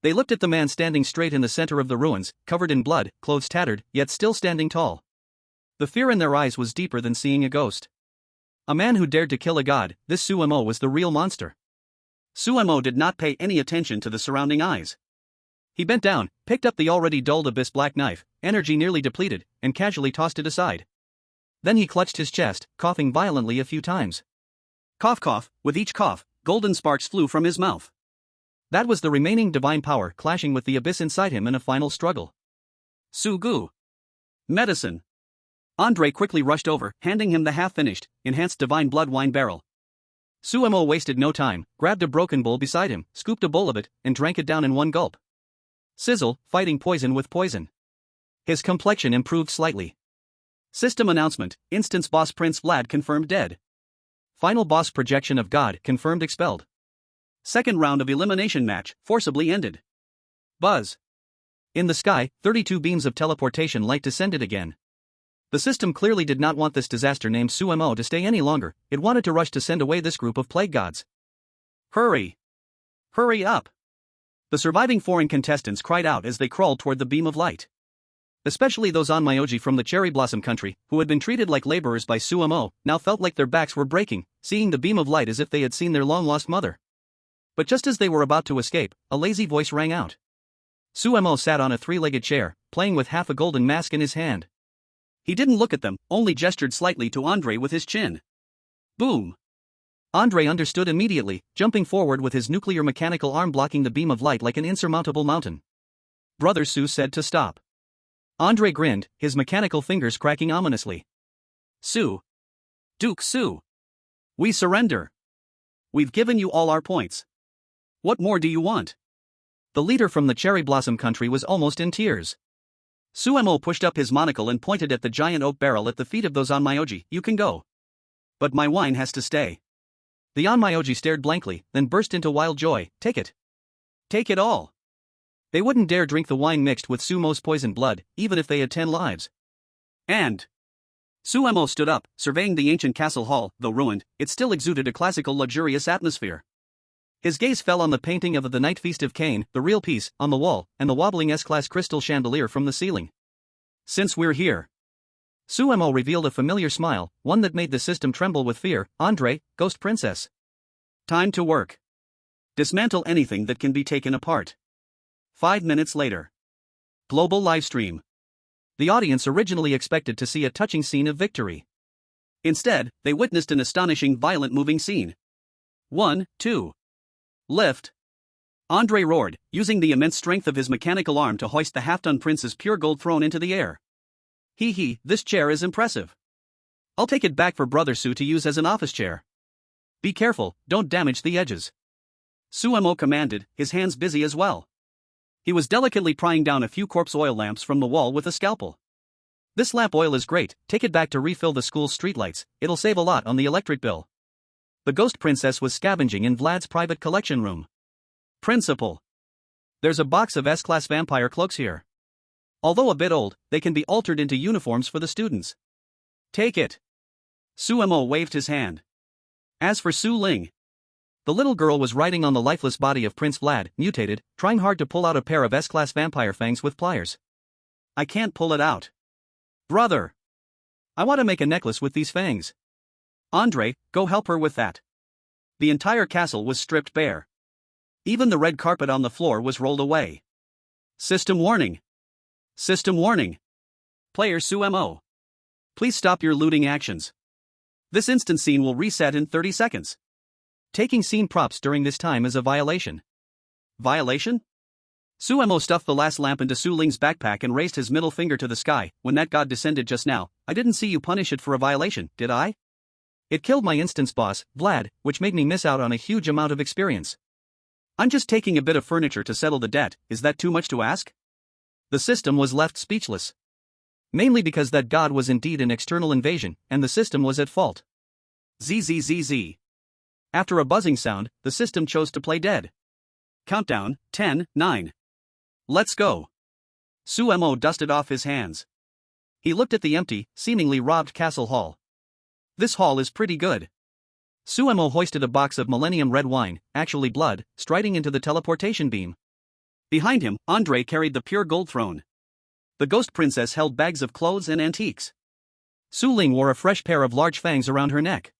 They looked at the man standing straight in the center of the ruins, covered in blood, clothes tattered, yet still standing tall. The fear in their eyes was deeper than seeing a ghost. A man who dared to kill a god, this Su Mo was the real monster. Su Mo did not pay any attention to the surrounding eyes. He bent down, picked up the already dulled abyss black knife, energy nearly depleted, and casually tossed it aside. Then he clutched his chest, coughing violently a few times. Cough cough, with each cough, golden sparks flew from his mouth. That was the remaining divine power clashing with the abyss inside him in a final struggle. Su Gu. Medicine. Andre quickly rushed over, handing him the half-finished, enhanced divine blood wine barrel. Su Mo wasted no time, grabbed a broken bowl beside him, scooped a bowl of it, and drank it down in one gulp. Sizzle, fighting poison with poison. His complexion improved slightly. System announcement, instance boss Prince Vlad confirmed dead. Final boss projection of God confirmed expelled. Second round of elimination match forcibly ended. Buzz. In the sky, 32 beams of teleportation light descended again. The system clearly did not want this disaster named Su Mo to stay any longer, it wanted to rush to send away this group of plague gods. Hurry! Hurry up! The surviving foreign contestants cried out as they crawled toward the beam of light. Especially those Onmyoji from the Cherry Blossom country, who had been treated like laborers by Su Mo, now felt like their backs were breaking, seeing the beam of light as if they had seen their long-lost mother. But just as they were about to escape, a lazy voice rang out. Su Mo sat on a three-legged chair, playing with half a golden mask in his hand. He didn't look at them, only gestured slightly to Andre with his chin. Boom! Andre understood immediately, jumping forward with his nuclear mechanical arm blocking the beam of light like an insurmountable mountain. Brother Su said to stop. Andre grinned, his mechanical fingers cracking ominously. Su. Duke Su. We surrender. We've given you all our points. What more do you want? The leader from the Cherry Blossom country was almost in tears. Su Mo pushed up his monocle and pointed at the giant oak barrel at the feet of those Onmyoji. You can go. But my wine has to stay. The Onmyoji stared blankly, then burst into wild joy. Take it. Take it all. They wouldn't dare drink the wine mixed with Su Mo's poisoned blood, even if they had 10 lives. And Su Mo stood up, surveying the ancient castle hall. Though ruined, it still exuded a classical luxurious atmosphere. His gaze fell on the painting of the Night Feast of Cain, the real piece, on the wall, and the wobbling S-class crystal chandelier from the ceiling. Since we're here. Su Mo revealed a familiar smile, one that made the system tremble with fear. Andre, Ghost Princess. Time to work. Dismantle anything that can be taken apart. 5 minutes later. Global livestream. The audience originally expected to see a touching scene of victory. Instead, they witnessed an astonishing violent moving scene. 1, 2. Lift. Andre roared, using the immense strength of his mechanical arm to hoist the half-done prince's pure gold throne into the air. This chair is impressive. I'll take it back for Brother Su to use as an office chair. Be careful, don't damage the edges. Su Mo commanded, his hands busy as well. He was delicately prying down a few corpse oil lamps from the wall with a scalpel. This lamp oil is great, take it back to refill the school's streetlights, it'll save a lot on the electric bill. The Ghost Princess was scavenging in Vlad's private collection room. Principal. There's a box of S-class vampire cloaks here. Although a bit old, they can be altered into uniforms for the students. Take it. Su Mo waved his hand. As for Su Ling, the little girl was riding on the lifeless body of Prince Vlad, mutated, trying hard to pull out a pair of S-class vampire fangs with pliers. I can't pull it out. Brother. I want to make a necklace with these fangs. Andre, go help her with that. The entire castle was stripped bare. Even the red carpet on the floor was rolled away. System warning. System warning. Player Sumo. Please stop your looting actions. This instant scene will reset in 30 seconds. Taking scene props during this time is a violation. Violation? Sumo stuffed the last lamp into Su Ling's backpack and raised his middle finger to the sky. When that god descended just now, I didn't see you punish it for a violation, did I? It killed my instance boss, Vlad, which made me miss out on a huge amount of experience. I'm just taking a bit of furniture to settle the debt, is that too much to ask? The system was left speechless. Mainly because that god was indeed an external invasion, and the system was at fault. ZZZZ. After a buzzing sound, the system chose to play dead. Countdown, 10, 9. Let's go. Sumo dusted off his hands. He looked at the empty, seemingly robbed castle hall. This hall is pretty good. Sumo hoisted a box of Millennium red wine, actually blood, striding into the teleportation beam. Behind him, Andre carried the pure gold throne. The ghost princess held bags of clothes and antiques. Su Ling wore a fresh pair of large fangs around her neck.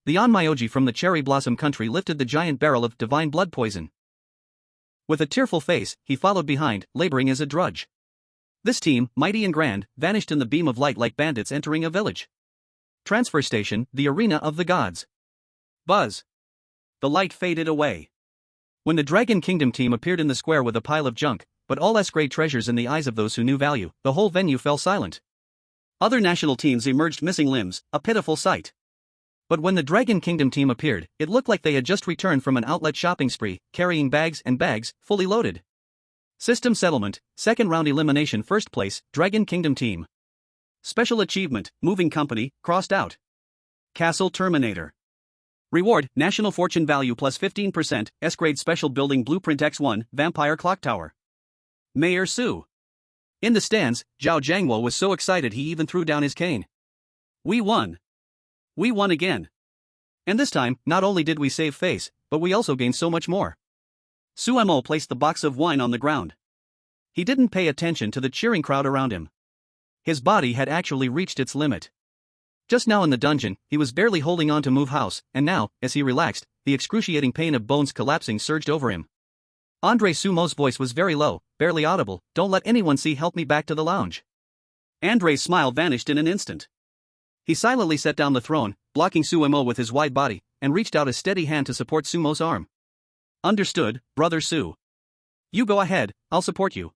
The Onmyoji from the Cherry Blossom country lifted the giant barrel of divine blood poison. With a tearful face, he followed behind, laboring as a drudge. This team, mighty and grand, vanished in the beam of light like bandits entering a village. Transfer station, the arena of the gods. Buzz. The light faded away. When the Dragon Kingdom team appeared in the square with a pile of junk, but all S-grade treasures in the eyes of those who knew value, the whole venue fell silent. Other national teams emerged missing limbs, a pitiful sight. But when the Dragon Kingdom team appeared, it looked like they had just returned from an outlet shopping spree, carrying bags and bags, fully loaded. System settlement, second round elimination, first place, Dragon Kingdom team. Special achievement, moving company, crossed out. Castle Terminator. Reward, national fortune value plus 15%, S-grade special building blueprint X1, vampire clock tower. Mayor Su. In the stands, Zhao Jiangwo was so excited he even threw down his cane. We won. We won again. And this time, not only did we save face, but we also gained so much more. Sumo placed the box of wine on the ground. He didn't pay attention to the cheering crowd around him. His body had actually reached its limit. Just now in the dungeon, he was barely holding on to move house, and now, as he relaxed, the excruciating pain of bones collapsing surged over him. Andre Sumo's voice was very low, barely audible. Don't let anyone see, help me back to the lounge. Andre's smile vanished in an instant. He silently set down the throne, blocking Sumo with his wide body, and reached out a steady hand to support Sumo's arm. Understood, Brother Su. You go ahead, I'll support you.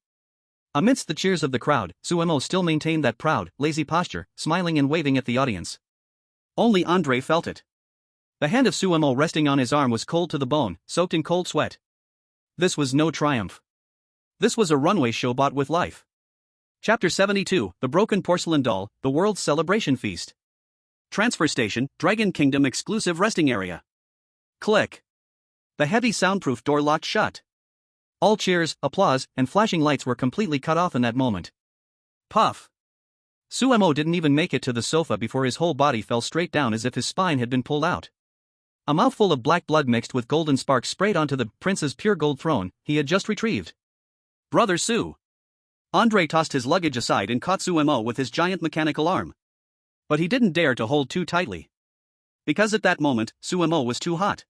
Amidst the cheers of the crowd, Sumo still maintained that proud, lazy posture, smiling and waving at the audience. Only Andre felt it. The hand of Sumo resting on his arm was cold to the bone, soaked in cold sweat. This was no triumph. This was a runway show bought with life. Chapter 72, The Broken Porcelain Doll, The World's Celebration Feast. Transfer station, Dragon Kingdom exclusive resting area. Click. The heavy soundproof door locked shut. All cheers, applause, and flashing lights were completely cut off in that moment. Puff. Sumo didn't even make it to the sofa before his whole body fell straight down as if his spine had been pulled out. A mouthful of black blood mixed with golden sparks sprayed onto the prince's pure gold throne he had just retrieved. Brother Su. Andre tossed his luggage aside and caught Sumo with his giant mechanical arm. But he didn't dare to hold too tightly. Because at that moment, Sumo was too hot.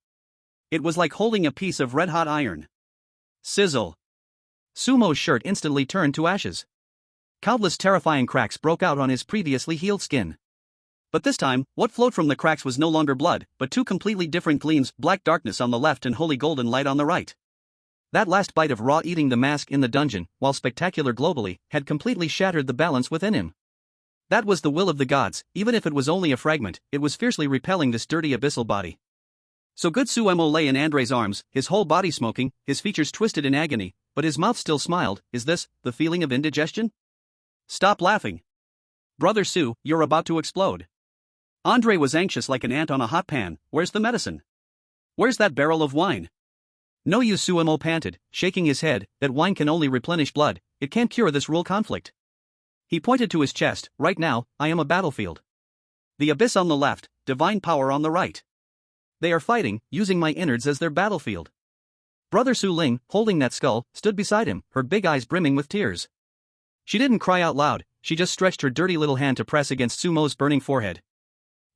It was like holding a piece of red-hot iron. Sizzle. Sumo's shirt instantly turned to ashes. Countless terrifying cracks broke out on his previously healed skin. But this time, what flowed from the cracks was no longer blood, but two completely different gleams, black darkness on the left and holy golden light on the right. That last bite of raw eating the mask in the dungeon, while spectacular globally, had completely shattered the balance within him. That was the will of the gods, even if it was only a fragment, it was fiercely repelling this dirty abyssal body. So good Sumo lay in Andre's arms, his whole body smoking, his features twisted in agony, but his mouth still smiled. Is this the feeling of indigestion? Stop laughing. Brother Su, you're about to explode. Andre was anxious like an ant on a hot pan. Where's the medicine? Where's that barrel of wine? No use, Sumo panted, shaking his head. That wine can only replenish blood, it can't cure this rule conflict. He pointed to his chest. Right now, I am a battlefield. The abyss on the left, divine power on the right. They are fighting, using my innards as their battlefield. Brother Su Ling, holding that skull, stood beside him, her big eyes brimming with tears. She didn't cry out loud, she just stretched her dirty little hand to press against Sumo's burning forehead.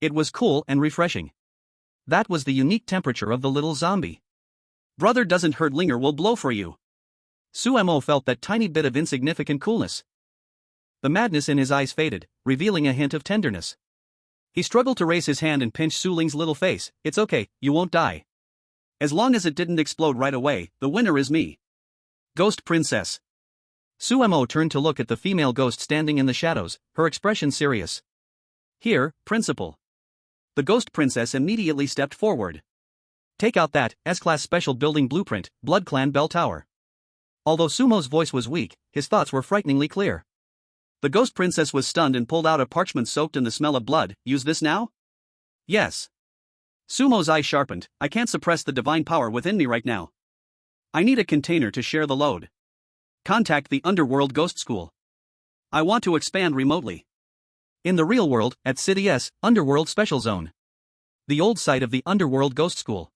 It was cool and refreshing. That was the unique temperature of the little zombie. Brother doesn't hurt, Linger will blow for you. Sumo felt that tiny bit of insignificant coolness. the madness in his eyes faded, revealing a hint of tenderness. He struggled to raise his hand and pinch Su Ling's little face. "It's okay, you won't die. As long as it didn't explode right away, the winner is me. Ghost Princess." Su Mo turned to look at the female ghost standing in the shadows, her expression serious. "Here, Principal." The Ghost Princess immediately stepped forward. "Take out that S-Class Special Building Blueprint, Blood Clan Bell Tower." Although Sumo's voice was weak, his thoughts were frighteningly clear. The Ghost Princess was stunned and pulled out a parchment soaked in the smell of blood. "Use this now?" "Yes." Sumo's eyes sharpened. "I can't suppress the divine power within me right now. I need a container to share the load. Contact the Underworld Ghost School. I want to expand remotely." In the real world, at City S, Underworld Special Zone. The old site of the Underworld Ghost School.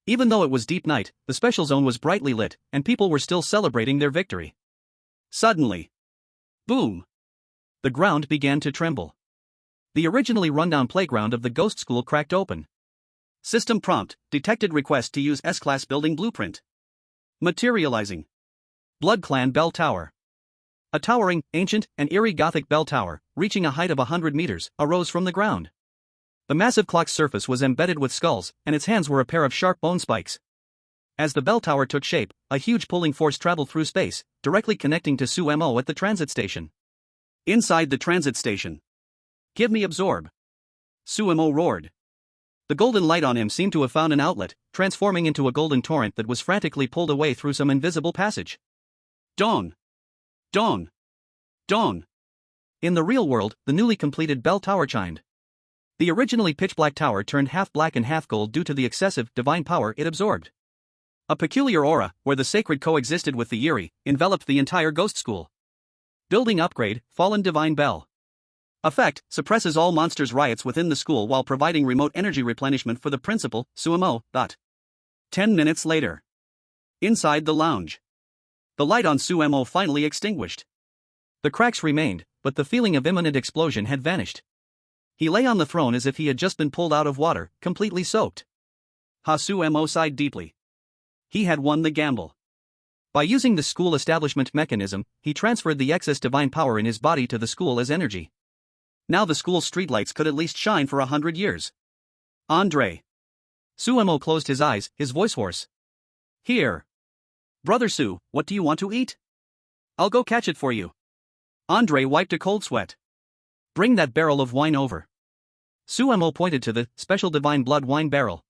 Even though it was deep night, the Special Zone was brightly lit, and people were still celebrating their victory. Suddenly, boom! The ground began to tremble. The originally rundown playground of the Ghost School cracked open. System prompt: detected request to use S-Class Building Blueprint. Materializing. Blood Clan Bell Tower. A towering, ancient, and eerie Gothic bell tower, reaching a height of 100 meters, arose from the ground. The massive clock's surface was embedded with skulls, and its hands were a pair of sharp bone spikes. As the bell tower took shape, a huge pulling force traveled through space, directly connecting to Su Mo at the transit station. Inside the transit station. "Give me absorb!" Su Mo roared. The golden light on him seemed to have found an outlet, transforming into a golden torrent that was frantically pulled away through some invisible passage. Dawn! Dawn! Dawn! In the real world, the newly completed bell tower chimed. The originally pitch-black tower turned half black and half gold due to the excessive, divine power it absorbed. A peculiar aura, where the sacred coexisted with the eerie, enveloped the entire ghost school. Building upgrade: Fallen Divine Bell. Effect: suppresses all monsters' riots within the school while providing remote energy replenishment for the principal, Su Mo. 10 minutes later. Inside the lounge. The light on Su Mo finally extinguished. The cracks remained, but the feeling of imminent explosion had vanished. He lay on the throne as if he had just been pulled out of water, completely soaked. Su Mo sighed deeply. He had won the gamble. By using the school establishment mechanism, he transferred the excess divine power in his body to the school as energy. Now the school's streetlights could at least shine for 100 years. "Andre." Su Mo closed his eyes, his voice hoarse. "Here. Brother Su, what do you want to eat? I'll go catch it for you." Andre wiped a cold sweat. "Bring that barrel of wine over." Su Mo pointed to the special divine blood wine barrel.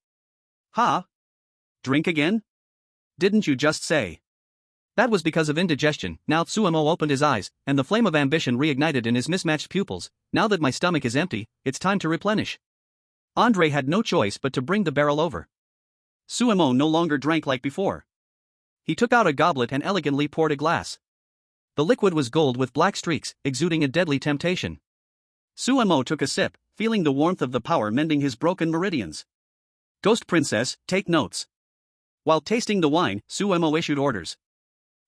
"Ha? Drink again? Didn't you just say?" That was because of indigestion. Now Su Mo opened his eyes, and the flame of ambition reignited in his mismatched pupils. "Now that my stomach is empty, it's time to replenish." Andre had no choice but to bring the barrel over. Su Mo no longer drank like before. He took out a goblet and elegantly poured a glass. The liquid was gold with black streaks, exuding a deadly temptation. Su Mo took a sip, feeling the warmth of the power mending his broken meridians. "Ghost Princess, take notes." While tasting the wine, Su Mo issued orders.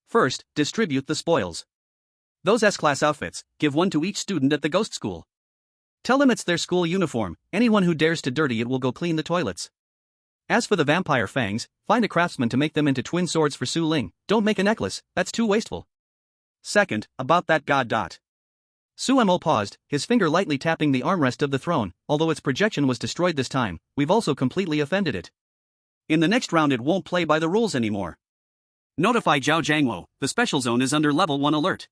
"First, distribute the spoils. Those S-Class outfits, give one to each student at the ghost school. Tell them it's their school uniform. Anyone who dares to dirty it will go clean the toilets. As for the vampire fangs, find a craftsman to make them into twin swords for Su Ling. Don't make a necklace, that's too wasteful. Second, about that god. Su Mo paused, his finger lightly tapping the armrest of the throne. Although its projection was destroyed this time, we've also completely offended it. In the next round it won't play by the rules anymore. Notify Zhao Jiangwo, the special zone is under level 1 alert.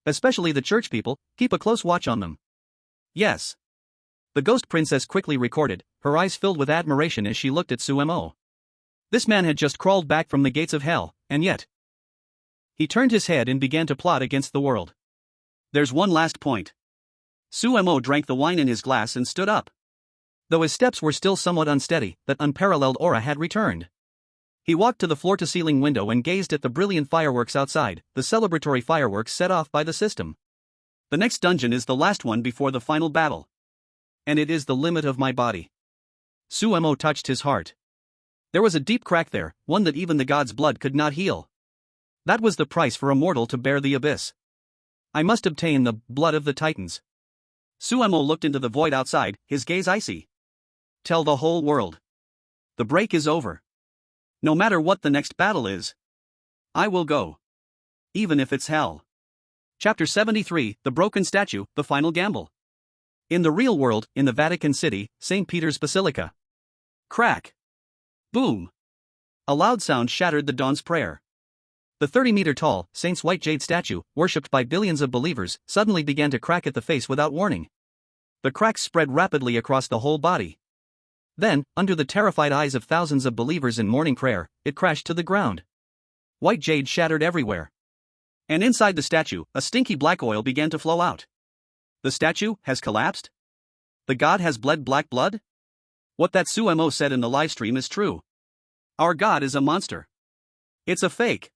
Especially the church people, keep a close watch on them. Yes. The Ghost Princess quickly recorded, her eyes filled with admiration as she looked at Su Mo. This man had just crawled back from the gates of hell, and yet he turned his head and began to plot against the world. There's one last point. Su Mo drank the wine in his glass and stood up. Though his steps were still somewhat unsteady, that unparalleled aura had returned. He walked to the floor-to-ceiling window and gazed at the brilliant fireworks outside, the celebratory fireworks set off by the system. The next dungeon is the last one before the final battle. And it is the limit of my body. Su Mo touched his heart. There was a deep crack there, one that even the god's blood could not heal. That was the price for a mortal to bear the abyss. I must obtain the blood of the titans. Su Mo looked into the void outside, his gaze icy. Tell the whole world. The break is over. No matter what the next battle is, I will go. Even if it's hell. Chapter 73, The Broken Statue, The Final Gamble. In the real world, in the Vatican City, St. Peter's Basilica. Crack. Boom. A loud sound shattered the dawn's prayer. The 30-meter-tall, saint's white jade statue, worshipped by billions of believers, suddenly began to crack at the face without warning. The cracks spread rapidly across the whole body. Then, under the terrified eyes of thousands of believers in morning prayer, it crashed to the ground. White jade shattered everywhere. And inside the statue, a stinky black oil began to flow out. The statue has collapsed? The god has bled black blood? What that Sumo said in the livestream is true. Our god is a monster. It's a fake.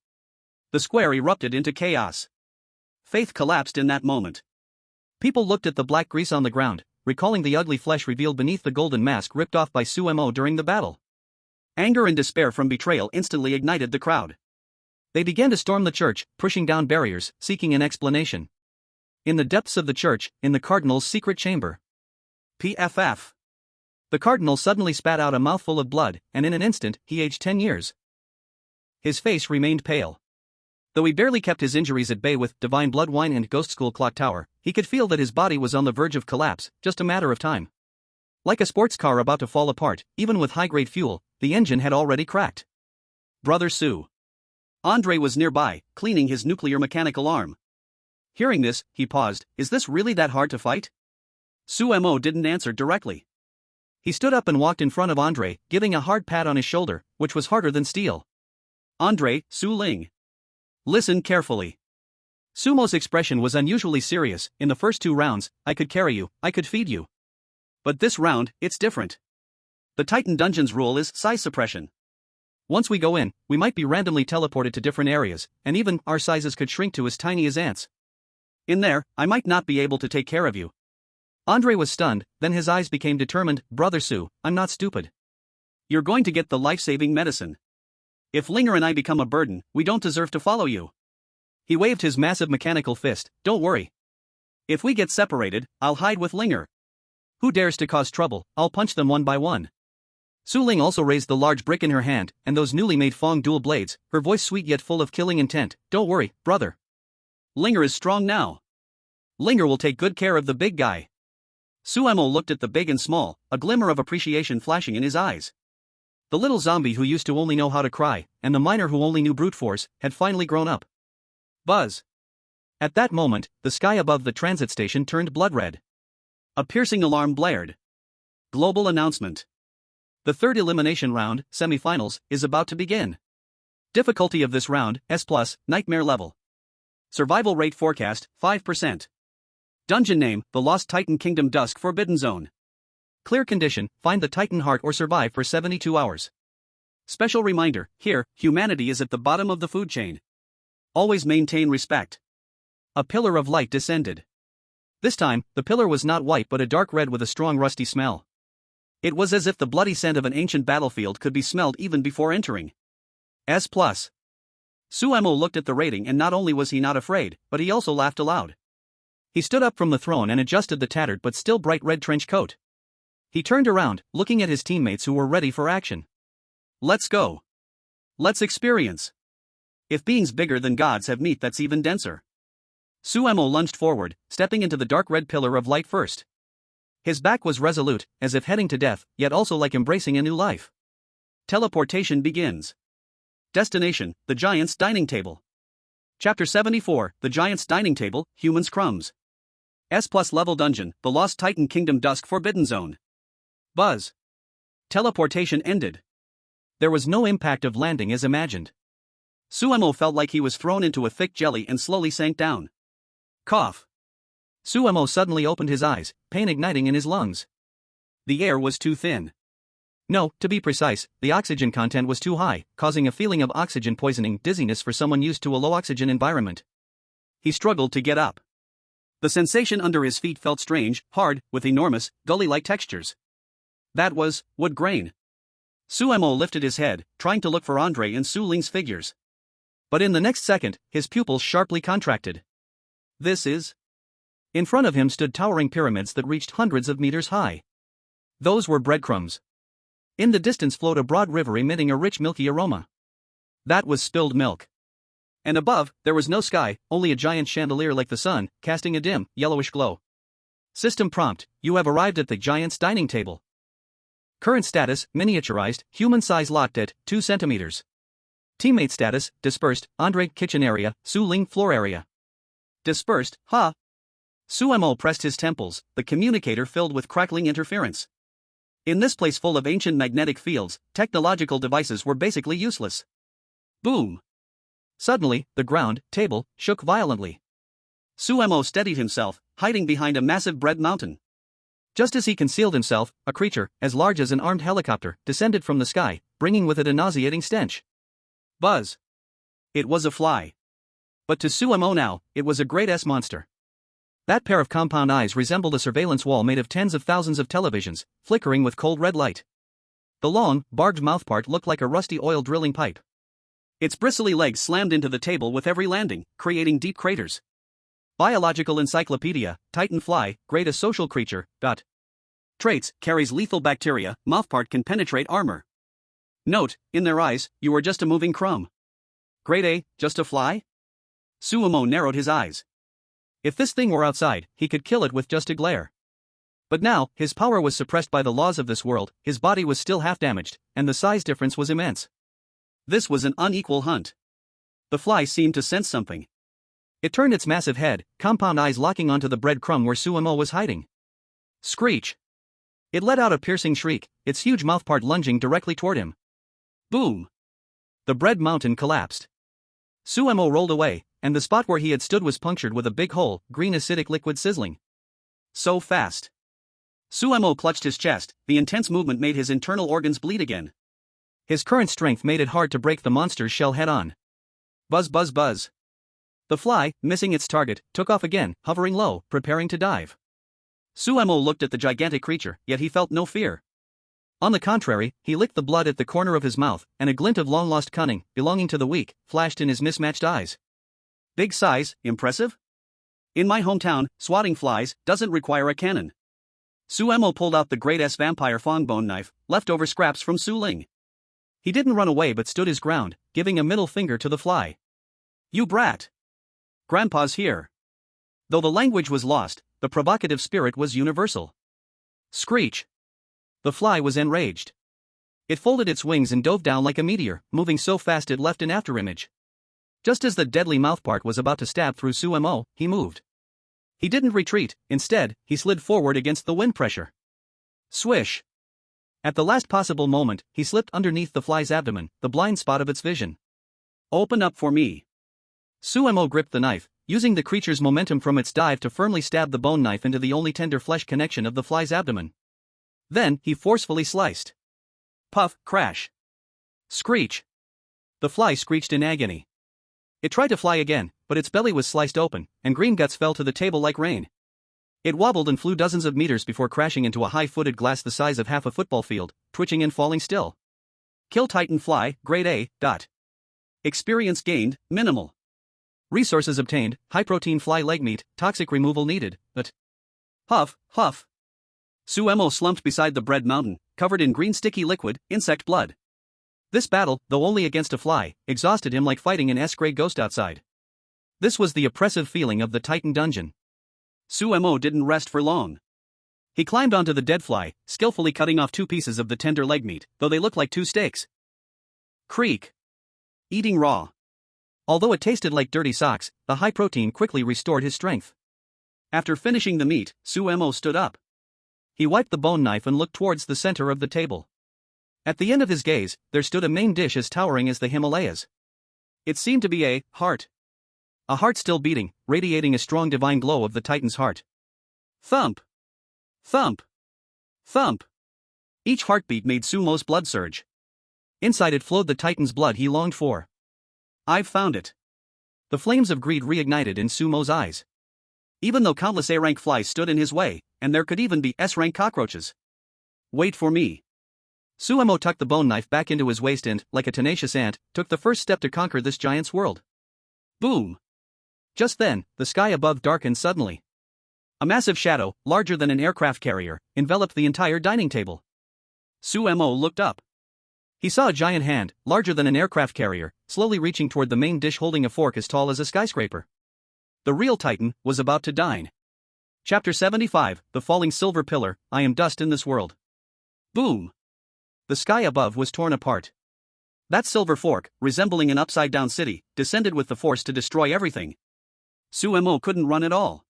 The square erupted into chaos. Faith collapsed in that moment. People looked at the black grease on the ground, recalling the ugly flesh revealed beneath the golden mask ripped off by Sumo during the battle. Anger and despair from betrayal instantly ignited the crowd. They began to storm the church, pushing down barriers, seeking an explanation. In the depths of the church, in the cardinal's secret chamber. PFF. The cardinal suddenly spat out a mouthful of blood, and in an instant, he aged 10 years. His face remained pale. Though he barely kept his injuries at bay with divine blood wine and ghost school clock tower, he could feel that his body was on the verge of collapse, just a matter of time. Like a sports car about to fall apart, even with high-grade fuel, the engine had already cracked. Brother Sue. Andre was nearby, cleaning his nuclear mechanical arm. Hearing this, he paused. Is this really that hard to fight? Sumo didn't answer directly. He stood up and walked in front of Andre, giving a hard pat on his shoulder, which was harder than steel. Andre, Su Ling. Listen carefully. Sumo's expression was unusually serious. In the first 2 rounds, I could carry you, I could feed you. But this round, it's different. The Titan Dungeon's rule is size suppression. Once we go in, we might be randomly teleported to different areas, and even our sizes could shrink to as tiny as ants. In there, I might not be able to take care of you. Andre was stunned, then his eyes became determined. Brother Sue, I'm not stupid. You're going to get the life-saving medicine. If Linger and I become a burden, we don't deserve to follow you. He waved his massive mechanical fist. Don't worry. If we get separated, I'll hide with Linger. Who dares to cause trouble, I'll punch them one by one. Su Ling also raised the large brick in her hand, and those newly made Fong dual blades, her voice sweet yet full of killing intent. Don't worry, brother. Linger is strong now. Linger will take good care of the big guy. Sumo looked at the big and small, a glimmer of appreciation flashing in his eyes. The little zombie who used to only know how to cry, and the miner who only knew brute force, had finally grown up. Buzz. At that moment, the sky above the transit station turned blood red. A piercing alarm blared. Global announcement. The third elimination round, semifinals, is about to begin. Difficulty of this round, S+, nightmare level. Survival rate forecast, 5%. Dungeon name, The Lost Titan Kingdom Dusk Forbidden Zone. Clear condition, find the Titan heart or survive for 72 hours. Special reminder, here, humanity is at the bottom of the food chain. Always maintain respect. A pillar of light descended. This time, the pillar was not white but a dark red with a strong rusty smell. It was as if the bloody scent of an ancient battlefield could be smelled even before entering. S+. Sumo looked at the rating and not only was he not afraid, but he also laughed aloud. He stood up from the throne and adjusted the tattered but still bright red trench coat. He turned around, looking at his teammates who were ready for action. Let's go. Let's experience. If beings bigger than gods have meat that's even denser. Sumo lunged forward, stepping into the dark red pillar of light first. His back was resolute, as if heading to death, yet also like embracing a new life. Teleportation begins. Destination, the Giant's Dining Table. Chapter 74, The Giant's Dining Table, Humans Crumbs. S+ level dungeon, The Lost Titan Kingdom Dusk Forbidden Zone. Buzz. Teleportation ended. There was no impact of landing as imagined. Sumo felt like he was thrown into a thick jelly and slowly sank down. Cough. Sumo suddenly opened his eyes, pain igniting in his lungs. The air was too thin. No, to be precise, the oxygen content was too high, causing a feeling of oxygen poisoning dizziness for someone used to a low-oxygen environment. He struggled to get up. The sensation under his feet felt strange, hard, with enormous, gully-like textures. That was wood grain. Sumo lifted his head, trying to look for Andre and Su Ling's figures. But in the next second, his pupils sharply contracted. This is... In front of him stood towering pyramids that reached hundreds of meters high. Those were breadcrumbs. In the distance flowed a broad river emitting a rich milky aroma. That was spilled milk. And above, there was no sky, only a giant chandelier like the sun, casting a dim, yellowish glow. System prompt: you have arrived at the giant's dining table. Current status: miniaturized, human-size lot at 2 centimeters. Teammate status: dispersed, Andre kitchen area, Su Ling floor area. Dispersed, ha! Su Mo pressed his temples, the communicator filled with crackling interference. In this place full of ancient magnetic fields, technological devices were basically useless. Boom! Suddenly, the ground, table, shook violently. Su Mo steadied himself, hiding behind a massive bread mountain. Just as he concealed himself, a creature, as large as an armed helicopter, descended from the sky, bringing with it a nauseating stench. Buzz! It was a fly. But to Su Mo now, it was a great monster. That pair of compound eyes resembled a surveillance wall made of tens of thousands of televisions, flickering with cold red light. The long, barbed mouthpart looked like a rusty oil drilling pipe. Its bristly legs slammed into the table with every landing, creating deep craters. Biological Encyclopedia, Titan Fly, great a social creature, Traits: carries lethal bacteria, mouthpart can penetrate armor. Note: in their eyes, you are just a moving crumb. Grade A, just a fly? Su Mo narrowed his eyes. If this thing were outside, he could kill it with just a glare. But now, his power was suppressed by the laws of this world, his body was still half damaged, and the size difference was immense. This was an unequal hunt. The fly seemed to sense something. It turned its massive head, compound eyes locking onto the breadcrumb where Su Mo was hiding. Screech! It let out a piercing shriek, its huge mouthpart lunging directly toward him. Boom! The bread mountain collapsed. Su Mo rolled away, and the spot where he had stood was punctured with a big hole, green acidic liquid sizzling. So fast. Su Mo clutched his chest, the intense movement made his internal organs bleed again. His current strength made it hard to break the monster's shell head-on. Buzz buzz buzz. The fly, missing its target, took off again, hovering low, preparing to dive. Su Mo looked at the gigantic creature, yet he felt no fear. On the contrary, he licked the blood at the corner of his mouth, and a glint of long-lost cunning, belonging to the weak, flashed in his mismatched eyes. Big size, impressive? In my hometown, swatting flies doesn't require a cannon. Su Mo pulled out the great vampire fongbone knife, leftover scraps from Su Ling. He didn't run away but stood his ground, giving a middle finger to the fly. You brat! Grandpa's here. Though the language was lost, the provocative spirit was universal. Screech! The fly was enraged. It folded its wings and dove down like a meteor, moving so fast it left an afterimage. Just as the deadly mouthpart was about to stab through Su Mo, he moved. He didn't retreat, instead, he slid forward against the wind pressure. Swish! At the last possible moment, he slipped underneath the fly's abdomen, the blind spot of its vision. Open up for me. Su Mo gripped the knife, using the creature's momentum from its dive to firmly stab the bone knife into the only tender flesh connection of the fly's abdomen. Then, he forcefully sliced. Puff, crash. Screech! The fly screeched in agony. It tried to fly again, but its belly was sliced open, and green guts fell to the table like rain. It wobbled and flew dozens of meters before crashing into a high-footed glass the size of half a football field, twitching and falling still. Kill Titan Fly, Grade A. Experience gained, minimal. Resources obtained, high-protein fly leg meat, toxic removal needed, but... Huff, huff. Su Mo slumped beside the bread mountain, covered in green sticky liquid, insect blood. This battle, though only against a fly, exhausted him like fighting an S-grade ghost outside. This was the oppressive feeling of the Titan dungeon. Su Mo didn't rest for long. He climbed onto the dead fly, skillfully cutting off 2 pieces of the tender leg meat, though they looked like 2 steaks. Creak. Eating raw. Although it tasted like dirty socks, the high protein quickly restored his strength. After finishing the meat, Su Mo stood up. He wiped the bone knife and looked towards the center of the table. At the end of his gaze, there stood a main dish as towering as the Himalayas. It seemed to be a heart. A heart still beating, radiating a strong divine glow of the Titan's heart. Thump! Thump! Thump! Each heartbeat made Su Mo's blood surge. Inside it flowed the Titan's blood he longed for. I've found it. The flames of greed reignited in Su Mo's eyes. Even though countless A-rank flies stood in his way, and there could even be S-rank cockroaches. Wait for me. Su Mo tucked the bone knife back into his waist and, like a tenacious ant, took the first step to conquer this giant's world. Boom! Just then, the sky above darkened suddenly. A massive shadow, larger than an aircraft carrier, enveloped the entire dining table. Su Mo looked up. He saw a giant hand, larger than an aircraft carrier, slowly reaching toward the main dish holding a fork as tall as a skyscraper. The real Titan was about to dine. Chapter 75, The Falling Silver Pillar, I am dust in this world. Boom! The sky above was torn apart. That silver fork, resembling an upside-down city, descended with the force to destroy everything. Sumo couldn't run at all.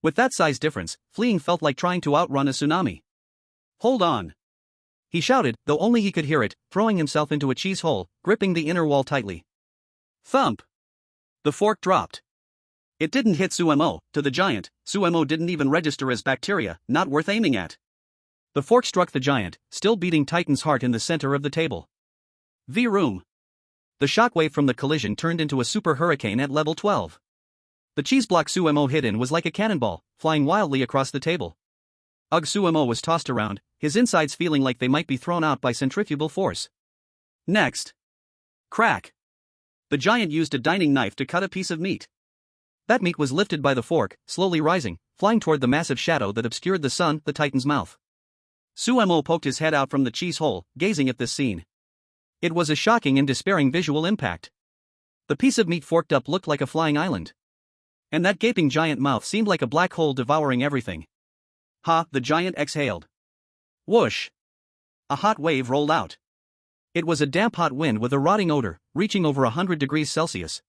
With that size difference, fleeing felt like trying to outrun a tsunami. Hold on! He shouted, though only he could hear it, throwing himself into a cheese hole, gripping the inner wall tightly. Thump! The fork dropped. It didn't hit Sumo. To the giant, Sumo didn't even register as bacteria, not worth aiming at. The fork struck the giant, still beating Titan's heart in the center of the table. V-room. The shockwave from the collision turned into a super hurricane at level 12. The cheese block Sumo hit in was like a cannonball, flying wildly across the table. Ugh, Sumo was tossed around, his insides feeling like they might be thrown out by centrifugal force. Next. Crack. The giant used a dining knife to cut a piece of meat. That meat was lifted by the fork, slowly rising, flying toward the massive shadow that obscured the sun, the Titan's mouth. Sumo poked his head out from the cheese hole, gazing at this scene. It was a shocking and despairing visual impact. The piece of meat forked up looked like a flying island. And that gaping giant mouth seemed like a black hole devouring everything. Ha, the giant exhaled. Whoosh! A hot wave rolled out. It was a damp hot wind with a rotting odor, reaching over 100 degrees Celsius.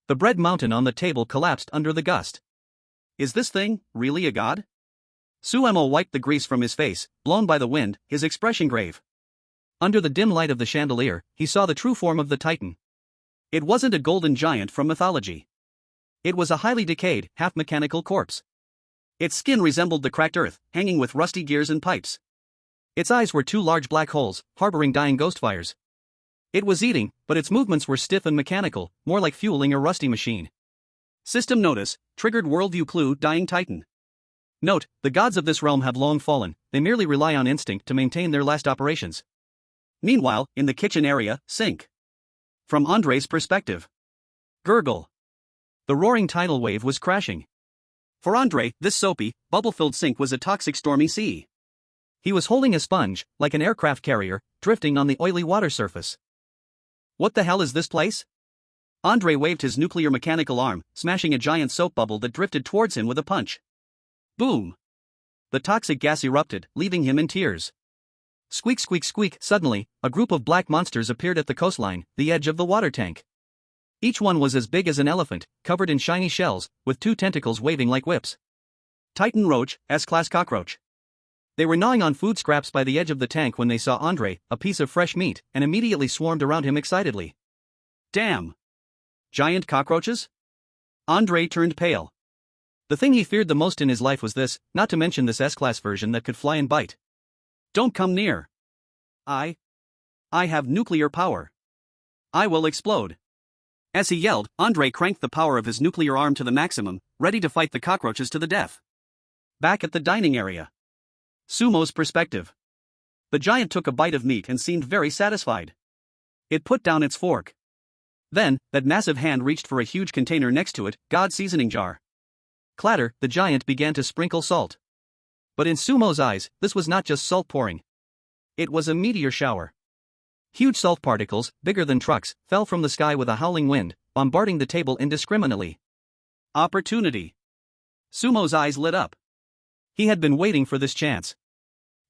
The bread mountain on the table collapsed under the gust. Is this thing really a god? Sumo wiped the grease from his face, blown by the wind, his expression grave. Under the dim light of the chandelier, he saw the true form of the Titan. It wasn't a golden giant from mythology. It was a highly decayed, half-mechanical corpse. Its skin resembled the cracked earth, hanging with rusty gears and pipes. Its eyes were two large black holes, harboring dying ghost fires. It was eating, but its movements were stiff and mechanical, more like fueling a rusty machine. System notice, triggered worldview clue, dying Titan. Note, the gods of this realm have long fallen, they merely rely on instinct to maintain their last operations. Meanwhile, in the kitchen area, sink. From Andre's perspective. Gurgle. The roaring tidal wave was crashing. For Andre, this soapy, bubble-filled sink was a toxic stormy sea. He was holding a sponge, like an aircraft carrier, drifting on the oily water surface. What the hell is this place? Andre waved his nuclear mechanical arm, smashing a giant soap bubble that drifted towards him with a punch. Boom! The toxic gas erupted, leaving him in tears. Squeak, squeak, squeak. Suddenly, a group of black monsters appeared at the coastline, the edge of the water tank. Each one was as big as an elephant, covered in shiny shells, with two tentacles waving like whips. Titan Roach, S-Class Cockroach. They were gnawing on food scraps by the edge of the tank when they saw Andre, a piece of fresh meat, and immediately swarmed around him excitedly. Damn! Giant cockroaches? Andre turned pale. The thing he feared the most in his life was this, not to mention this S-Class version that could fly and bite. Don't come near. I have nuclear power. I will explode. As he yelled, Andre cranked the power of his nuclear arm to the maximum, ready to fight the cockroaches to the death. Back at the dining area. Sumo's perspective. The giant took a bite of meat and seemed very satisfied. It put down its fork. Then, that massive hand reached for a huge container next to it, God's seasoning jar. Clatter, the giant began to sprinkle salt. But in Sumo's eyes, this was not just salt pouring. It was a meteor shower. Huge salt particles, bigger than trucks, fell from the sky with a howling wind, bombarding the table indiscriminately. Opportunity. Sumo's eyes lit up. He had been waiting for this chance.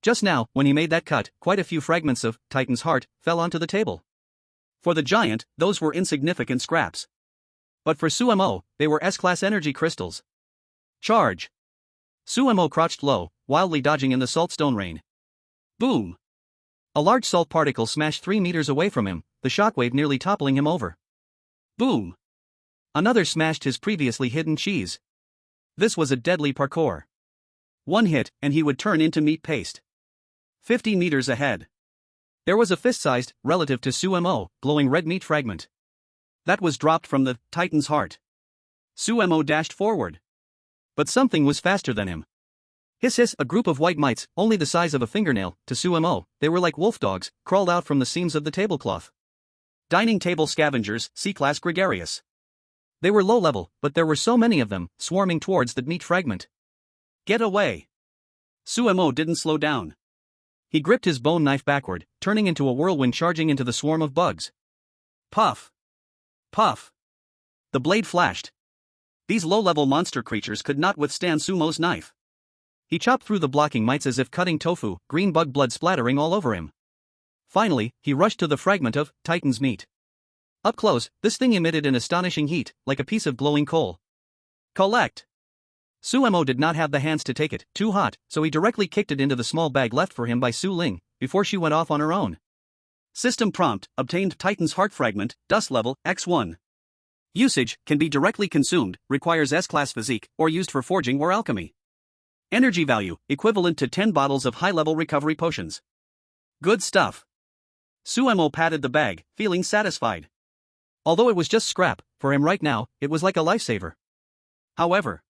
Just now, when he made that cut, quite a few fragments of Titan's heart fell onto the table. For the giant, those were insignificant scraps. But for Sumo, they were S-Class energy crystals. Charge. Sumo crouched low, wildly dodging in the saltstone rain. Boom. A large salt particle smashed 3 meters away from him, the shockwave nearly toppling him over. Boom. Another smashed his previously hidden cheese. This was a deadly parkour. One hit, and he would turn into meat paste. 50 meters ahead. There was a fist-sized, relative to Sumo, glowing red meat fragment. That was dropped from the Titan's heart. Sumo dashed forward. But something was faster than him. Hiss hiss, a group of white mites, only the size of a fingernail, to Sumo, they were like wolf dogs, crawled out from the seams of the tablecloth. Dining table scavengers, C-Class gregarious. They were low level, but there were so many of them, swarming towards the meat fragment. Get away. Sumo didn't slow down. He gripped his bone knife backward, turning into a whirlwind charging into the swarm of bugs. Puff! Puff! The blade flashed. These low-level monster creatures could not withstand Sumo's knife. He chopped through the blocking mites as if cutting tofu, green bug blood splattering all over him. Finally, he rushed to the fragment of Titan's meat. Up close, this thing emitted an astonishing heat, like a piece of glowing coal. Collect! Suemo did not have the hands to take it, too hot, so he directly kicked it into the small bag left for him by Su Ling, before she went off on her own. System prompt, obtained Titan's heart fragment, dust level, X1. Usage, can be directly consumed, requires S-class physique, or used for forging or alchemy. Energy value, equivalent to 10 bottles of high-level recovery potions. Good stuff. Suemo patted the bag, feeling satisfied. Although it was just scrap, for him right now, it was like a lifesaver. However,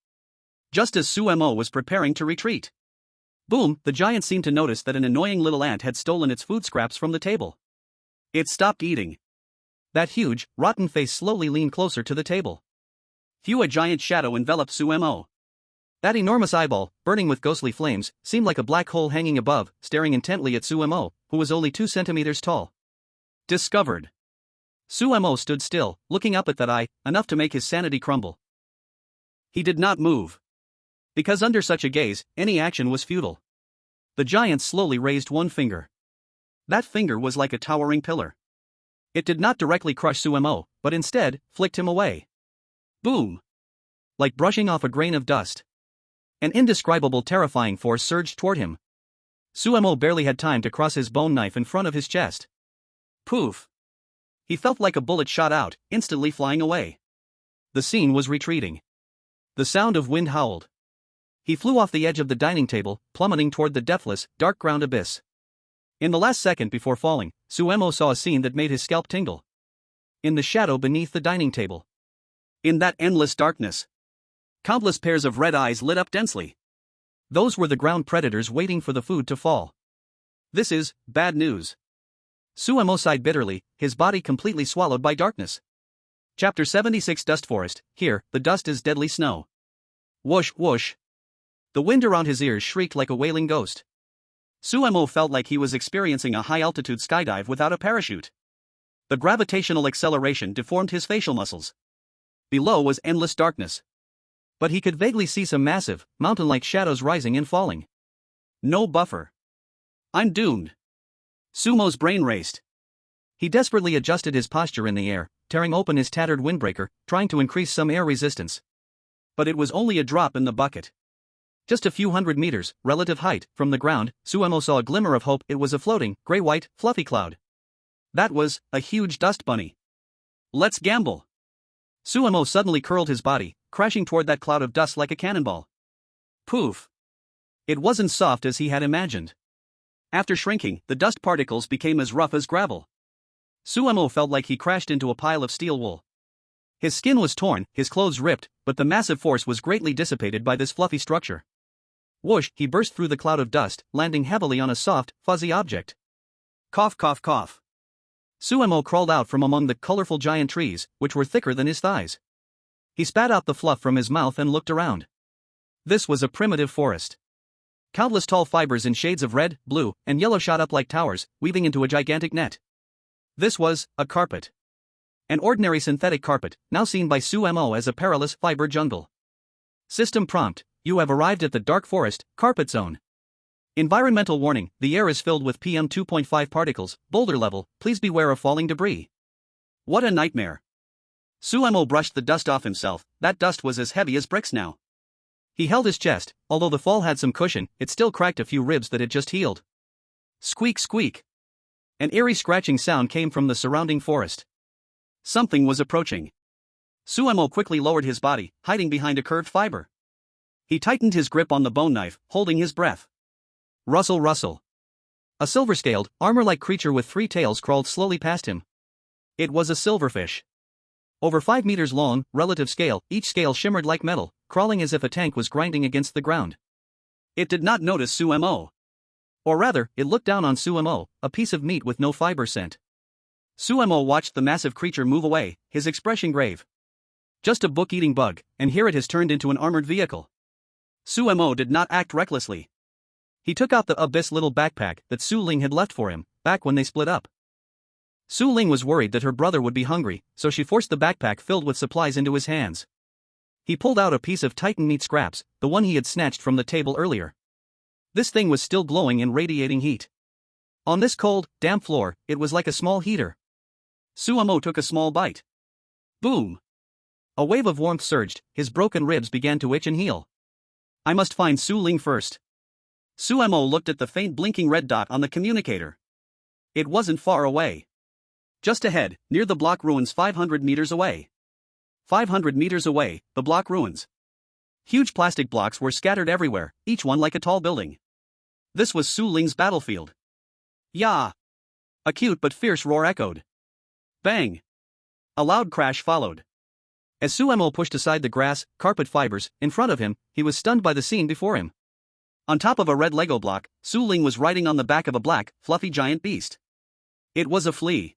just as Suemo was preparing to retreat, boom, the giant seemed to notice that an annoying little ant had stolen its food scraps from the table. It stopped eating. That huge, rotten face slowly leaned closer to the table. A giant shadow enveloped Suemo. That enormous eyeball, burning with ghostly flames, seemed like a black hole hanging above, staring intently at Suemo, who was only 2 centimeters tall. Discovered. Suemo stood still, looking up at that eye, enough to make his sanity crumble. He did not move. Because under such a gaze, any action was futile. The giant slowly raised one finger. That finger was like a towering pillar. It did not directly crush Suemo, but instead, flicked him away. Boom! Like brushing off a grain of dust. An indescribable terrifying force surged toward him. Suemo barely had time to cross his bone knife in front of his chest. Poof! He felt like a bullet shot out, instantly flying away. The scene was retreating. The sound of wind howled. He flew off the edge of the dining table, plummeting toward the depthless, dark ground abyss. In the last second before falling, Suemo saw a scene that made his scalp tingle. In the shadow beneath the dining table. In that endless darkness, countless pairs of red eyes lit up densely. Those were the ground predators waiting for the food to fall. This is bad news. Suemo sighed bitterly, his body completely swallowed by darkness. Chapter 76 Dust Forest. Here, the dust is deadly snow. Whoosh, whoosh. The wind around his ears shrieked like a wailing ghost. Suemo felt like he was experiencing a high-altitude skydive without a parachute. The gravitational acceleration deformed his facial muscles. Below was endless darkness. But he could vaguely see some massive, mountain-like shadows rising and falling. No buffer. I'm doomed. Sumo's brain raced. He desperately adjusted his posture in the air, tearing open his tattered windbreaker, trying to increase some air resistance. But it was only a drop in the bucket. Just a few hundred meters, relative height, from the ground, Suemo saw a glimmer of hope. It was a floating, gray-white, fluffy cloud. That was a huge dust bunny. Let's gamble. Suemo suddenly curled his body, crashing toward that cloud of dust like a cannonball. Poof. It wasn't soft as he had imagined. After shrinking, the dust particles became as rough as gravel. Suemo felt like he crashed into a pile of steel wool. His skin was torn, his clothes ripped, but the massive force was greatly dissipated by this fluffy structure. Whoosh, he burst through the cloud of dust, landing heavily on a soft, fuzzy object. Cough, cough, cough. Suemo crawled out from among the colorful giant trees, which were thicker than his thighs. He spat out the fluff from his mouth and looked around. This was a primitive forest. Countless tall fibers in shades of red, blue, and yellow shot up like towers, weaving into a gigantic net. This was a carpet. An ordinary synthetic carpet, now seen by Suemo as a perilous fiber jungle. System prompt: you have arrived at the dark forest, carpet zone. Environmental warning: the air is filled with PM 2.5 particles, boulder level, please beware of falling debris. What a nightmare. Suemo brushed the dust off himself. That dust was as heavy as bricks now. He held his chest. Although the fall had some cushion, it still cracked a few ribs that had just healed. Squeak, squeak. An eerie scratching sound came from the surrounding forest. Something was approaching. Suemo quickly lowered his body, hiding behind a curved fiber. He tightened his grip on the bone knife, holding his breath. Rustle, rustle. A silver-scaled, armor-like creature with 3 tails crawled slowly past him. It was a silverfish. Over 5 meters long, relative scale, each scale shimmered like metal, crawling as if a tank was grinding against the ground. It did not notice Suemo. Or rather, it looked down on Suemo, a piece of meat with no fiber scent. Suemo watched the massive creature move away, his expression grave. Just a book-eating bug, and here it has turned into an armored vehicle. Suemo did not act recklessly. He took out the abyss little backpack that Su Ling had left for him, back when they split up. Su Ling was worried that her brother would be hungry, so she forced the backpack filled with supplies into his hands. He pulled out a piece of Titan meat scraps, the one he had snatched from the table earlier. This thing was still glowing and radiating heat. On this cold, damp floor, it was like a small heater. Suemo took a small bite. Boom! A wave of warmth surged, his broken ribs began to itch and heal. I must find Su Ling first. Suemo looked at the faint blinking red dot on the communicator. It wasn't far away. Just ahead, near the block ruins 500 meters away. 500 meters away, the block ruins. Huge plastic blocks were scattered everywhere, each one like a tall building. This was Su Ling's battlefield. Yah! A cute but fierce roar echoed. Bang! A loud crash followed. As Suemo pushed aside the grass, carpet fibers, in front of him, he was stunned by the scene before him. On top of a red Lego block, Su Ling was riding on the back of a black, fluffy giant beast. It was a flea.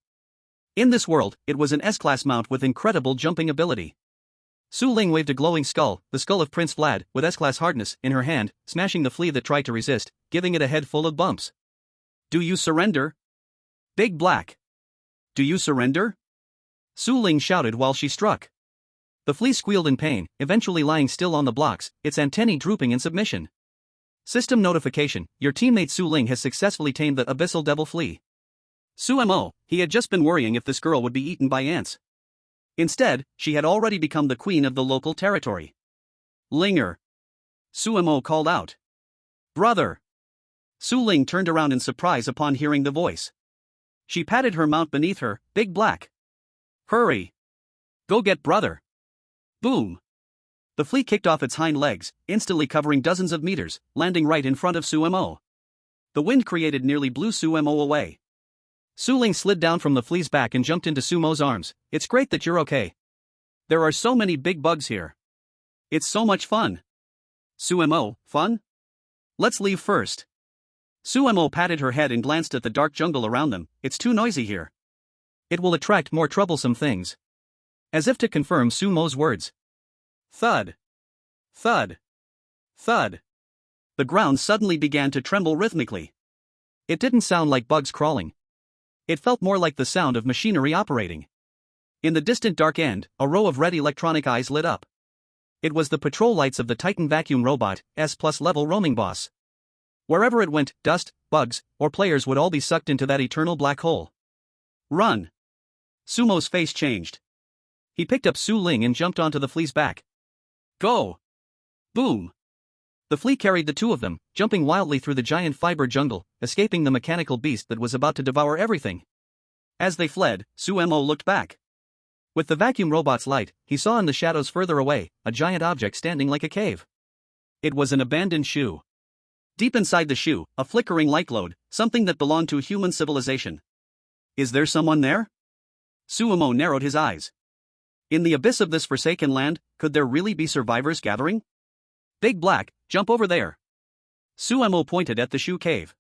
In this world, it was an S-class mount with incredible jumping ability. Su Ling waved a glowing skull, the skull of Prince Vlad, with S-class hardness, in her hand, smashing the flea that tried to resist, giving it a head full of bumps. Do you surrender? Big Black. Do you surrender? Su Ling shouted while she struck. The flea squealed in pain, eventually lying still on the blocks, its antennae drooping in submission. System notification, your teammate Su Ling has successfully tamed the abyssal devil flea. Suemo, he had just been worrying if this girl would be eaten by ants. Instead, she had already become the queen of the local territory. Linger. Suemo called out. Brother. Su Ling turned around in surprise upon hearing the voice. She patted her mount beneath her, Big Black. Hurry. Go get brother. Boom. The flea kicked off its hind legs, instantly covering dozens of meters, landing right in front of Suemo. The wind created nearly blew Suemo away. Su Ling slid down from the flea's back and jumped into Sumo's arms. It's great that you're okay. There are so many big bugs here. It's so much fun. Suemo, fun? Let's leave first. Suemo patted her head and glanced at the dark jungle around them. It's too noisy here. It will attract more troublesome things. As if to confirm Sumo's words. Thud. Thud. Thud. The ground suddenly began to tremble rhythmically. It didn't sound like bugs crawling. It felt more like the sound of machinery operating. In the distant dark end, a row of red electronic eyes lit up. It was the patrol lights of the Titan vacuum robot, S+ level roaming boss. Wherever it went, dust, bugs, or players would all be sucked into that eternal black hole. Run! Sumo's face changed. He picked up Su Ling and jumped onto the flea's back. Go! Boom! The flea carried the two of them, jumping wildly through the giant fiber jungle, escaping the mechanical beast that was about to devour everything. As they fled, Suemo looked back. With the vacuum robot's light, he saw in the shadows further away, a giant object standing like a cave. It was an abandoned shoe. Deep inside the shoe, a flickering light glowed, something that belonged to human civilization. Is there someone there? Suemo narrowed his eyes. In the abyss of this forsaken land, could there really be survivors gathering? Big Black, jump over there. Suemo pointed at the shoe cave.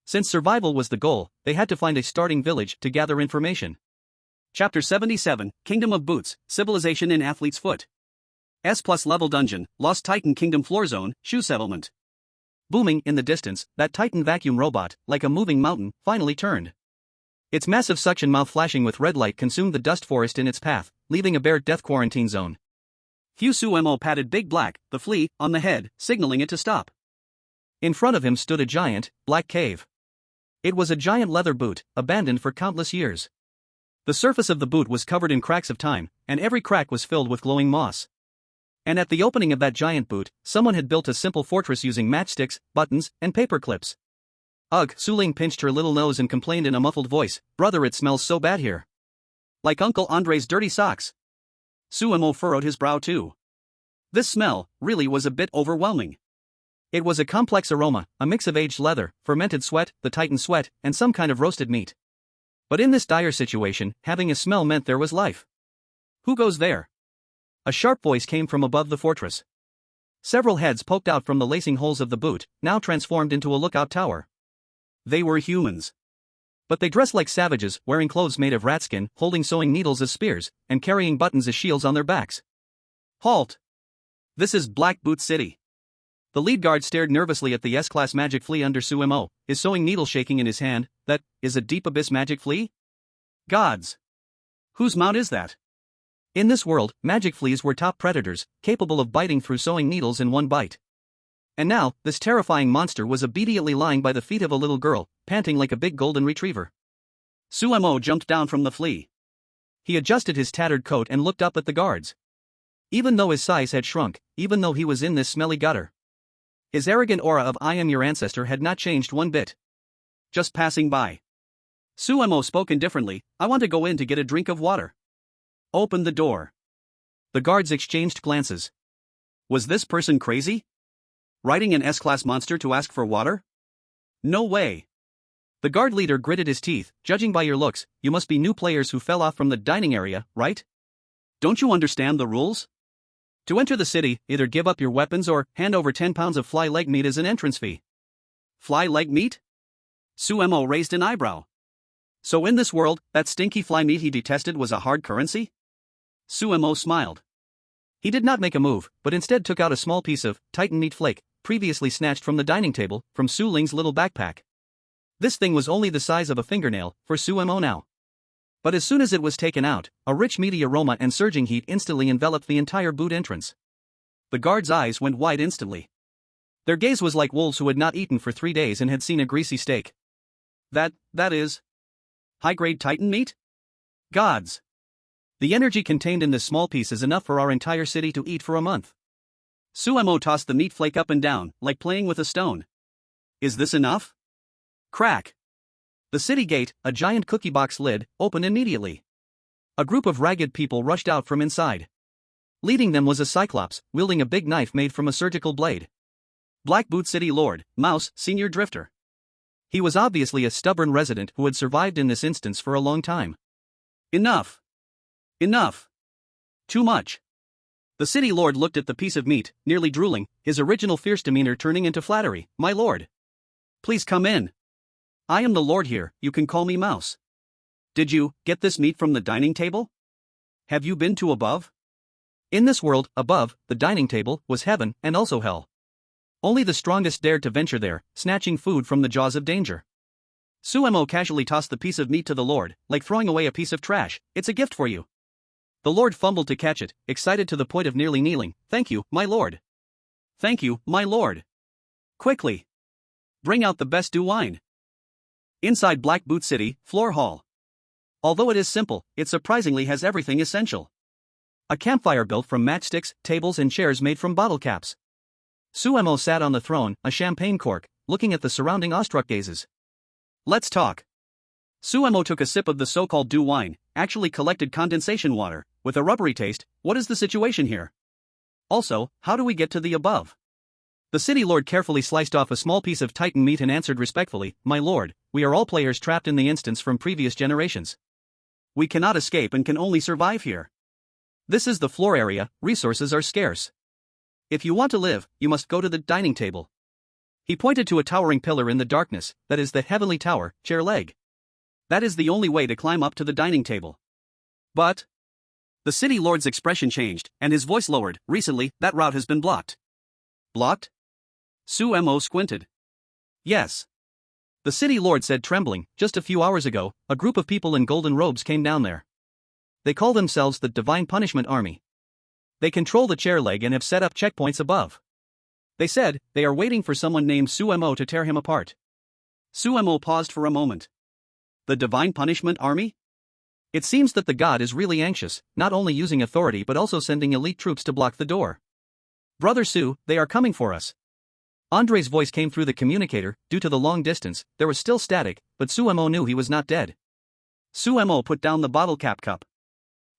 Since survival was the goal, they had to find a starting village to gather information. Chapter 77, Kingdom of Boots, Civilization in Athlete's Foot. S+ level dungeon, Lost Titan Kingdom floor zone, shoe settlement. Booming in the distance, that Titan vacuum robot, like a moving mountain, finally turned. Its massive suction mouth flashing with red light consumed the dust forest in its path, leaving a bare death quarantine zone. Suemo patted Big Black, the flea, on the head, signaling it to stop. In front of him stood a giant, black cave. It was a giant leather boot, abandoned for countless years. The surface of the boot was covered in cracks of time, and every crack was filled with glowing moss. And at the opening of that giant boot, someone had built a simple fortress using matchsticks, buttons, and paper clips. Ugh, Su Ling pinched her little nose and complained in a muffled voice, "Brother, it smells so bad here. Like Uncle Andre's dirty socks." Suemo furrowed his brow too. This smell, really was a bit overwhelming. It was a complex aroma, a mix of aged leather, fermented sweat, the Titan sweat, and some kind of roasted meat. But in this dire situation, having a smell meant there was life. Who goes there? A sharp voice came from above the fortress. Several heads poked out from the lacing holes of the boot, now transformed into a lookout tower. They were humans. But they dressed like savages, wearing clothes made of rat skin, holding sewing needles as spears, and carrying buttons as shields on their backs. Halt! This is Black Boot City. The lead guard stared nervously at the S-class magic flea under Sumo, his sewing needle shaking in his hand. That is a deep abyss magic flea? Gods! Whose mount is that? In this world, magic fleas were top predators, capable of biting through sewing needles in one bite. And now, this terrifying monster was obediently lying by the feet of a little girl, panting like a big golden retriever. Sumo jumped down from the flea. He adjusted his tattered coat and looked up at the guards. Even though his size had shrunk, even though he was in this smelly gutter, his arrogant aura of "I am your ancestor" had not changed one bit. Just passing by. Sumo spoke indifferently, I want to go in to get a drink of water. Open the door. The guards exchanged glances. Was this person crazy? Riding an S-class monster to ask for water? No way. The guard leader gritted his teeth. Judging by your looks, you must be new players who fell off from the dining area, right? Don't you understand the rules? To enter the city, either give up your weapons or hand over 10 pounds of fly leg meat as an entrance fee. Fly leg meat? Sumo raised an eyebrow. So in this world, that stinky fly meat he detested was a hard currency? Sumo smiled. He did not make a move, but instead took out a small piece of Titan meat flake, previously snatched from the dining table, from Su Ling's little backpack. This thing was only the size of a fingernail, for Sumo now. But as soon as it was taken out, a rich meaty aroma and surging heat instantly enveloped the entire boot entrance. The guards' eyes went wide instantly. Their gaze was like wolves who had not eaten for 3 days and had seen a greasy steak. That is... high-grade Titan meat? Gods! The energy contained in this small piece is enough for our entire city to eat for a month. Sumo tossed the meat flake up and down, like playing with a stone. Is this enough? Crack! The city gate, a giant cookie box lid, opened immediately. A group of ragged people rushed out from inside. Leading them was a cyclops, wielding a big knife made from a surgical blade. Black Boot City Lord, Mouse, Senior Drifter. He was obviously a stubborn resident who had survived in this instance for a long time. Enough! Enough! Too much! The city lord looked at the piece of meat, nearly drooling, his original fierce demeanor turning into flattery. My lord! Please come in. I am the lord here, you can call me Mouse. Did you get this meat from the dining table? Have you been to above? In this world, above, the dining table, was heaven, and also hell. Only the strongest dared to venture there, snatching food from the jaws of danger. Sumo casually tossed the piece of meat to the lord, like throwing away a piece of trash. It's a gift for you. The lord fumbled to catch it, excited to the point of nearly kneeling. Thank you, my lord. Thank you, my lord. Quickly. Bring out the best dew wine. Inside Black Boot City, floor hall. Although it is simple, it surprisingly has everything essential. A campfire built from matchsticks, tables and chairs made from bottle caps. Sumo sat on the throne, a champagne cork, looking at the surrounding awestruck gazes. Let's talk. Sumo took a sip of the so-called dew wine, actually collected condensation water, with a rubbery taste. What is the situation here? Also, how do we get to the above? The city lord carefully sliced off a small piece of Titan meat and answered respectfully, my lord, we are all players trapped in the instance from previous generations. We cannot escape and can only survive here. This is the floor area, resources are scarce. If you want to live, you must go to the dining table. He pointed to a towering pillar in the darkness, that is the heavenly tower, chair leg. That is the only way to climb up to the dining table. But... The city lord's expression changed, and his voice lowered. Recently, that route has been blocked. Blocked? Sumo squinted. Yes. The city lord said, trembling. Just a few hours ago, a group of people in golden robes came down there. They call themselves the Divine Punishment Army. They control the chair leg and have set up checkpoints above. They said they are waiting for someone named Sumo to tear him apart. Sumo paused for a moment. The Divine Punishment Army? It seems that the god is really anxious, not only using authority but also sending elite troops to block the door. Brother Su, they are coming for us. Andre's voice came through the communicator. Due to the long distance, there was still static, but Sumo knew he was not dead. Sumo put down the bottle cap cup.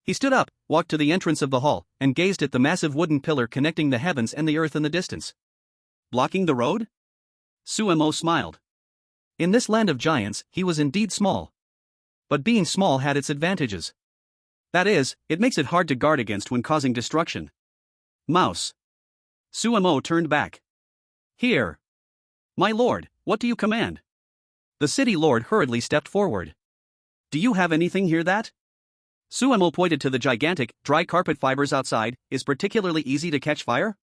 He stood up, walked to the entrance of the hall, and gazed at the massive wooden pillar connecting the heavens and the earth in the distance. Blocking the road? Sumo smiled. In this land of giants, he was indeed small. But being small had its advantages. That is, it makes it hard to guard against when causing destruction. Mouse. Sumo turned back. Here. My lord, what do you command? The city lord hurriedly stepped forward. Do you have anything here that? Sumo pointed to the gigantic, dry carpet fibers outside, is particularly easy to catch fire?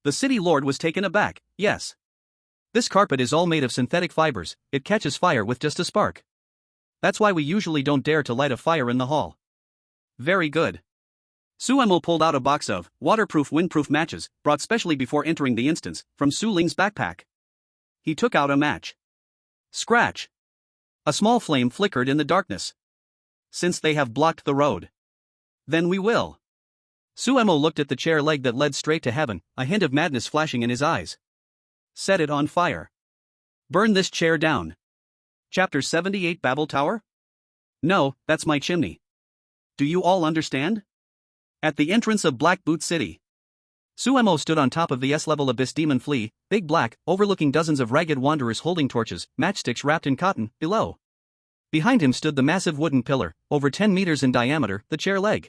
The city lord was taken aback. Yes. This carpet is all made of synthetic fibers, it catches fire with just a spark. That's why we usually don't dare to light a fire in the hall. Very good. Suemo pulled out a box of waterproof windproof matches, brought specially before entering the instance, from Su Ling's backpack. He took out a match. Scratch. A small flame flickered in the darkness. Since they have blocked the road, then we will. Suemo looked at the chair leg that led straight to heaven, a hint of madness flashing in his eyes. Set it on fire. Burn this chair down. Chapter 78 Babel Tower? No, that's my chimney. Do you all understand? At the entrance of Black Boot City, Suemo stood on top of the S-level abyss demon flea, big black, overlooking dozens of ragged wanderers holding torches, matchsticks wrapped in cotton, below. Behind him stood the massive wooden pillar, over 10 meters in diameter, the chair leg.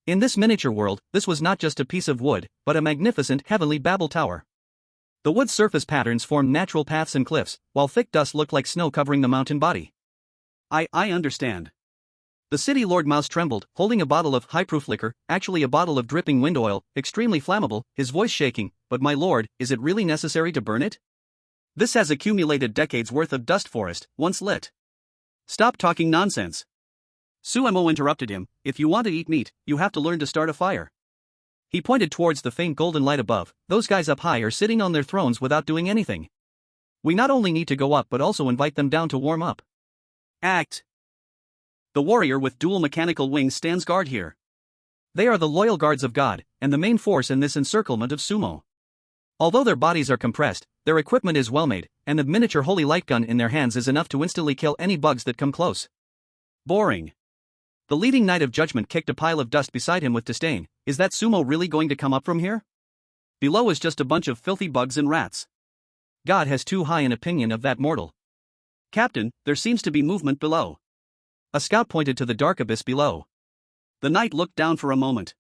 In this miniature world, this was not just a piece of wood, but a magnificent, heavenly Babel Tower. The wood's surface patterns formed natural paths and cliffs, while thick dust looked like snow covering the mountain body. I understand. The city lord mouse trembled, holding a bottle of high-proof liquor, actually a bottle of dripping wind oil, extremely flammable, his voice shaking. But my lord, is it really necessary to burn it? This has accumulated decades worth of dust forest, once lit. Stop talking nonsense. Suemo interrupted him. If you want to eat meat, you have to learn to start a fire. He pointed towards the faint golden light above. Those guys up high are sitting on their thrones without doing anything. We not only need to go up but also invite them down to warm up. Act. The warrior with dual mechanical wings stands guard here. They are the loyal guards of God, and the main force in this encirclement of sumo. Although their bodies are compressed, their equipment is well made, and the miniature holy light gun in their hands is enough to instantly kill any bugs that come close. Boring. The leading knight of judgment kicked a pile of dust beside him with disdain. Is that sumo really going to come up from here? Below is just a bunch of filthy bugs and rats. God has too high an opinion of that mortal. Captain, there seems to be movement below. A scout pointed to the dark abyss below. The knight looked down for a moment.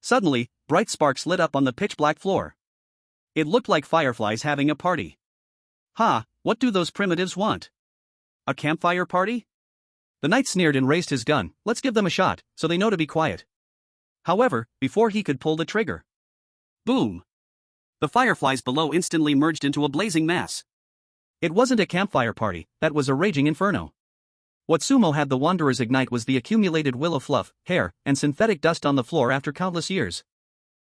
Suddenly, bright sparks lit up on the pitch-black floor. It looked like fireflies having a party. What do those primitives want? A campfire party? The knight sneered and raised his gun. Let's give them a shot, so they know to be quiet. However, before he could pull the trigger, boom! The fireflies below instantly merged into a blazing mass. It wasn't a campfire party, that was a raging inferno. What sumo had the wanderers ignite was the accumulated willow fluff, hair, and synthetic dust on the floor after countless years.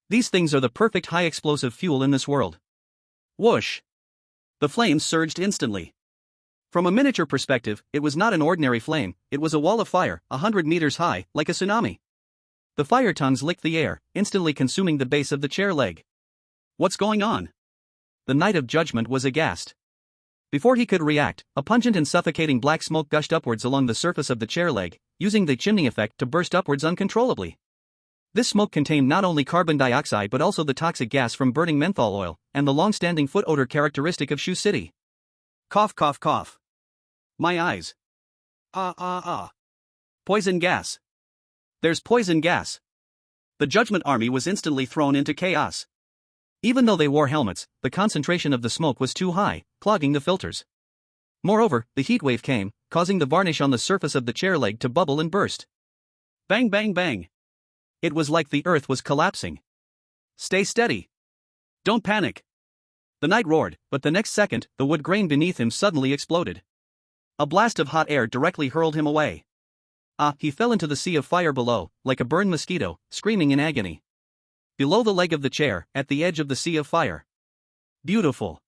These things are the perfect high explosive fuel in this world. Whoosh! The flames surged instantly. From a miniature perspective, it was not an ordinary flame, it was a wall of fire, 100 meters high, like a tsunami. The fire tongues licked the air, instantly consuming the base of the chair leg. What's going on? The Knight of Judgment was aghast. Before he could react, a pungent and suffocating black smoke gushed upwards along the surface of the chair leg, using the chimney effect to burst upwards uncontrollably. This smoke contained not only carbon dioxide but also the toxic gas from burning menthol oil, and the long-standing foot odor characteristic of Shu City. Cough, cough, cough. My eyes. Poison gas. There's poison gas. The Judgment Army was instantly thrown into chaos. Even though they wore helmets, the concentration of the smoke was too high, clogging the filters. Moreover, the heat wave came, causing the varnish on the surface of the chair leg to bubble and burst. Bang, bang, bang. It was like the earth was collapsing. Stay steady. Don't panic. The knight roared, but the next second, the wood grain beneath him suddenly exploded. A blast of hot air directly hurled him away. He fell into the sea of fire below, like a burned mosquito, screaming in agony. Below the leg of the chair, at the edge of the sea of fire. Beautiful.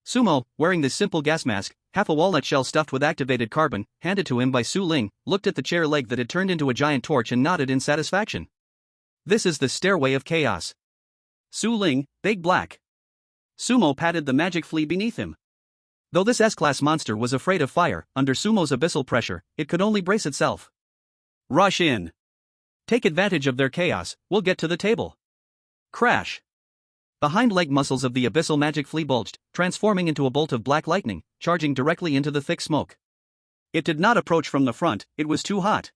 Sumo, wearing this simple gas mask, half a walnut shell stuffed with activated carbon, handed to him by Su Ling, looked at the chair leg that had turned into a giant torch and nodded in satisfaction. This is the stairway of chaos. Su Ling, big black. Sumo patted the magic flea beneath him. Though this S-class monster was afraid of fire, under Sumo's abyssal pressure, it could only brace itself. Rush in. Take advantage of their chaos, we'll get to the table. Crash. The hind leg muscles of the abyssal magic flea bulged, transforming into a bolt of black lightning, charging directly into the thick smoke. It did not approach from the front, it was too hot.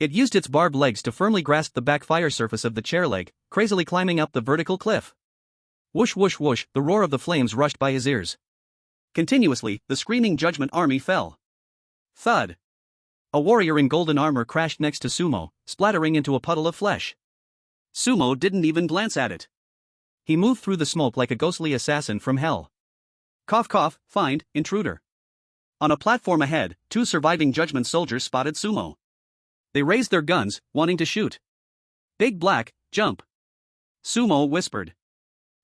It used its barbed legs to firmly grasp the back fire surface of the chair leg, crazily climbing up the vertical cliff. Whoosh whoosh whoosh, the roar of the flames rushed by his ears. Continuously, the screaming Judgment Army fell. Thud. A warrior in golden armor crashed next to Sumo, splattering into a puddle of flesh. Sumo didn't even glance at it. He moved through the smoke like a ghostly assassin from hell. Cough cough, find, intruder. On a platform ahead, 2 surviving Judgment soldiers spotted Sumo. They raised their guns, wanting to shoot. Big Black, jump. Sumo whispered.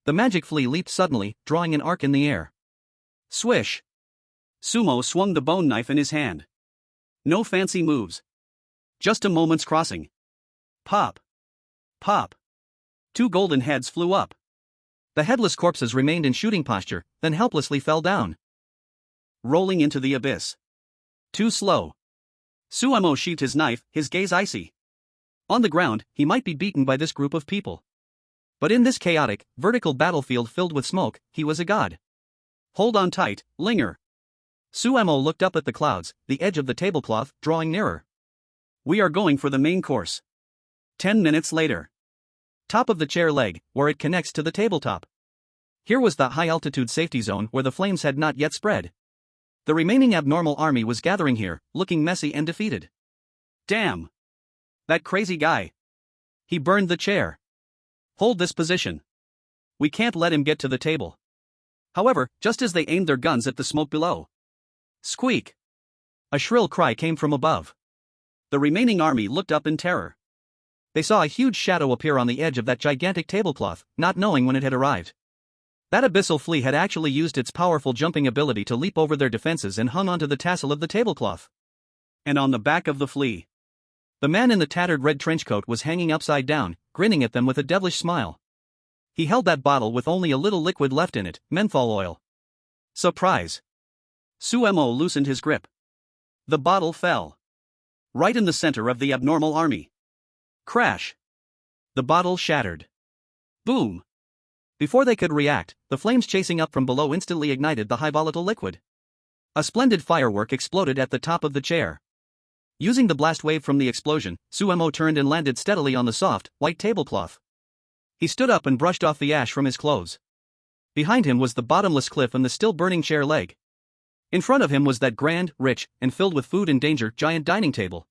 The magic flea leaped suddenly, drawing an arc in the air. Swish. Sumo swung the bone knife in his hand. No fancy moves. Just a moment's crossing. Pop. Pop. 2 golden heads flew up. The headless corpses remained in shooting posture, then helplessly fell down. Rolling into the abyss. Too slow. Sumo sheathed his knife, his gaze icy. On the ground, he might be beaten by this group of people. But in this chaotic, vertical battlefield filled with smoke, he was a god. Hold on tight, Linger. Sumo looked up at the clouds, the edge of the tablecloth, drawing nearer. We are going for the main course. 10 minutes later. Top of the chair leg, where it connects to the tabletop. Here was the high-altitude safety zone where the flames had not yet spread. The remaining abnormal army was gathering here, looking messy and defeated. Damn. That crazy guy. He burned the chair. Hold this position. We can't let him get to the table. However, just as they aimed their guns at the smoke below. Squeak. A shrill cry came from above. The remaining army looked up in terror. They saw a huge shadow appear on the edge of that gigantic tablecloth, not knowing when it had arrived. That abyssal flea had actually used its powerful jumping ability to leap over their defenses and hung onto the tassel of the tablecloth. And on the back of the flea, the man in the tattered red trenchcoat was hanging upside down, grinning at them with a devilish smile. He held that bottle with only a little liquid left in it, menthol oil. Surprise! Sumo loosened his grip. The bottle fell. Right in the center of the abnormal army. Crash! The bottle shattered. Boom! Before they could react, the flames chasing up from below instantly ignited the high volatile liquid. A splendid firework exploded at the top of the chair. Using the blast wave from the explosion, Sumo turned and landed steadily on the soft, white tablecloth. He stood up and brushed off the ash from his clothes. Behind him was the bottomless cliff and the still burning chair leg. In front of him was that grand, rich, and filled with food and danger giant dining table.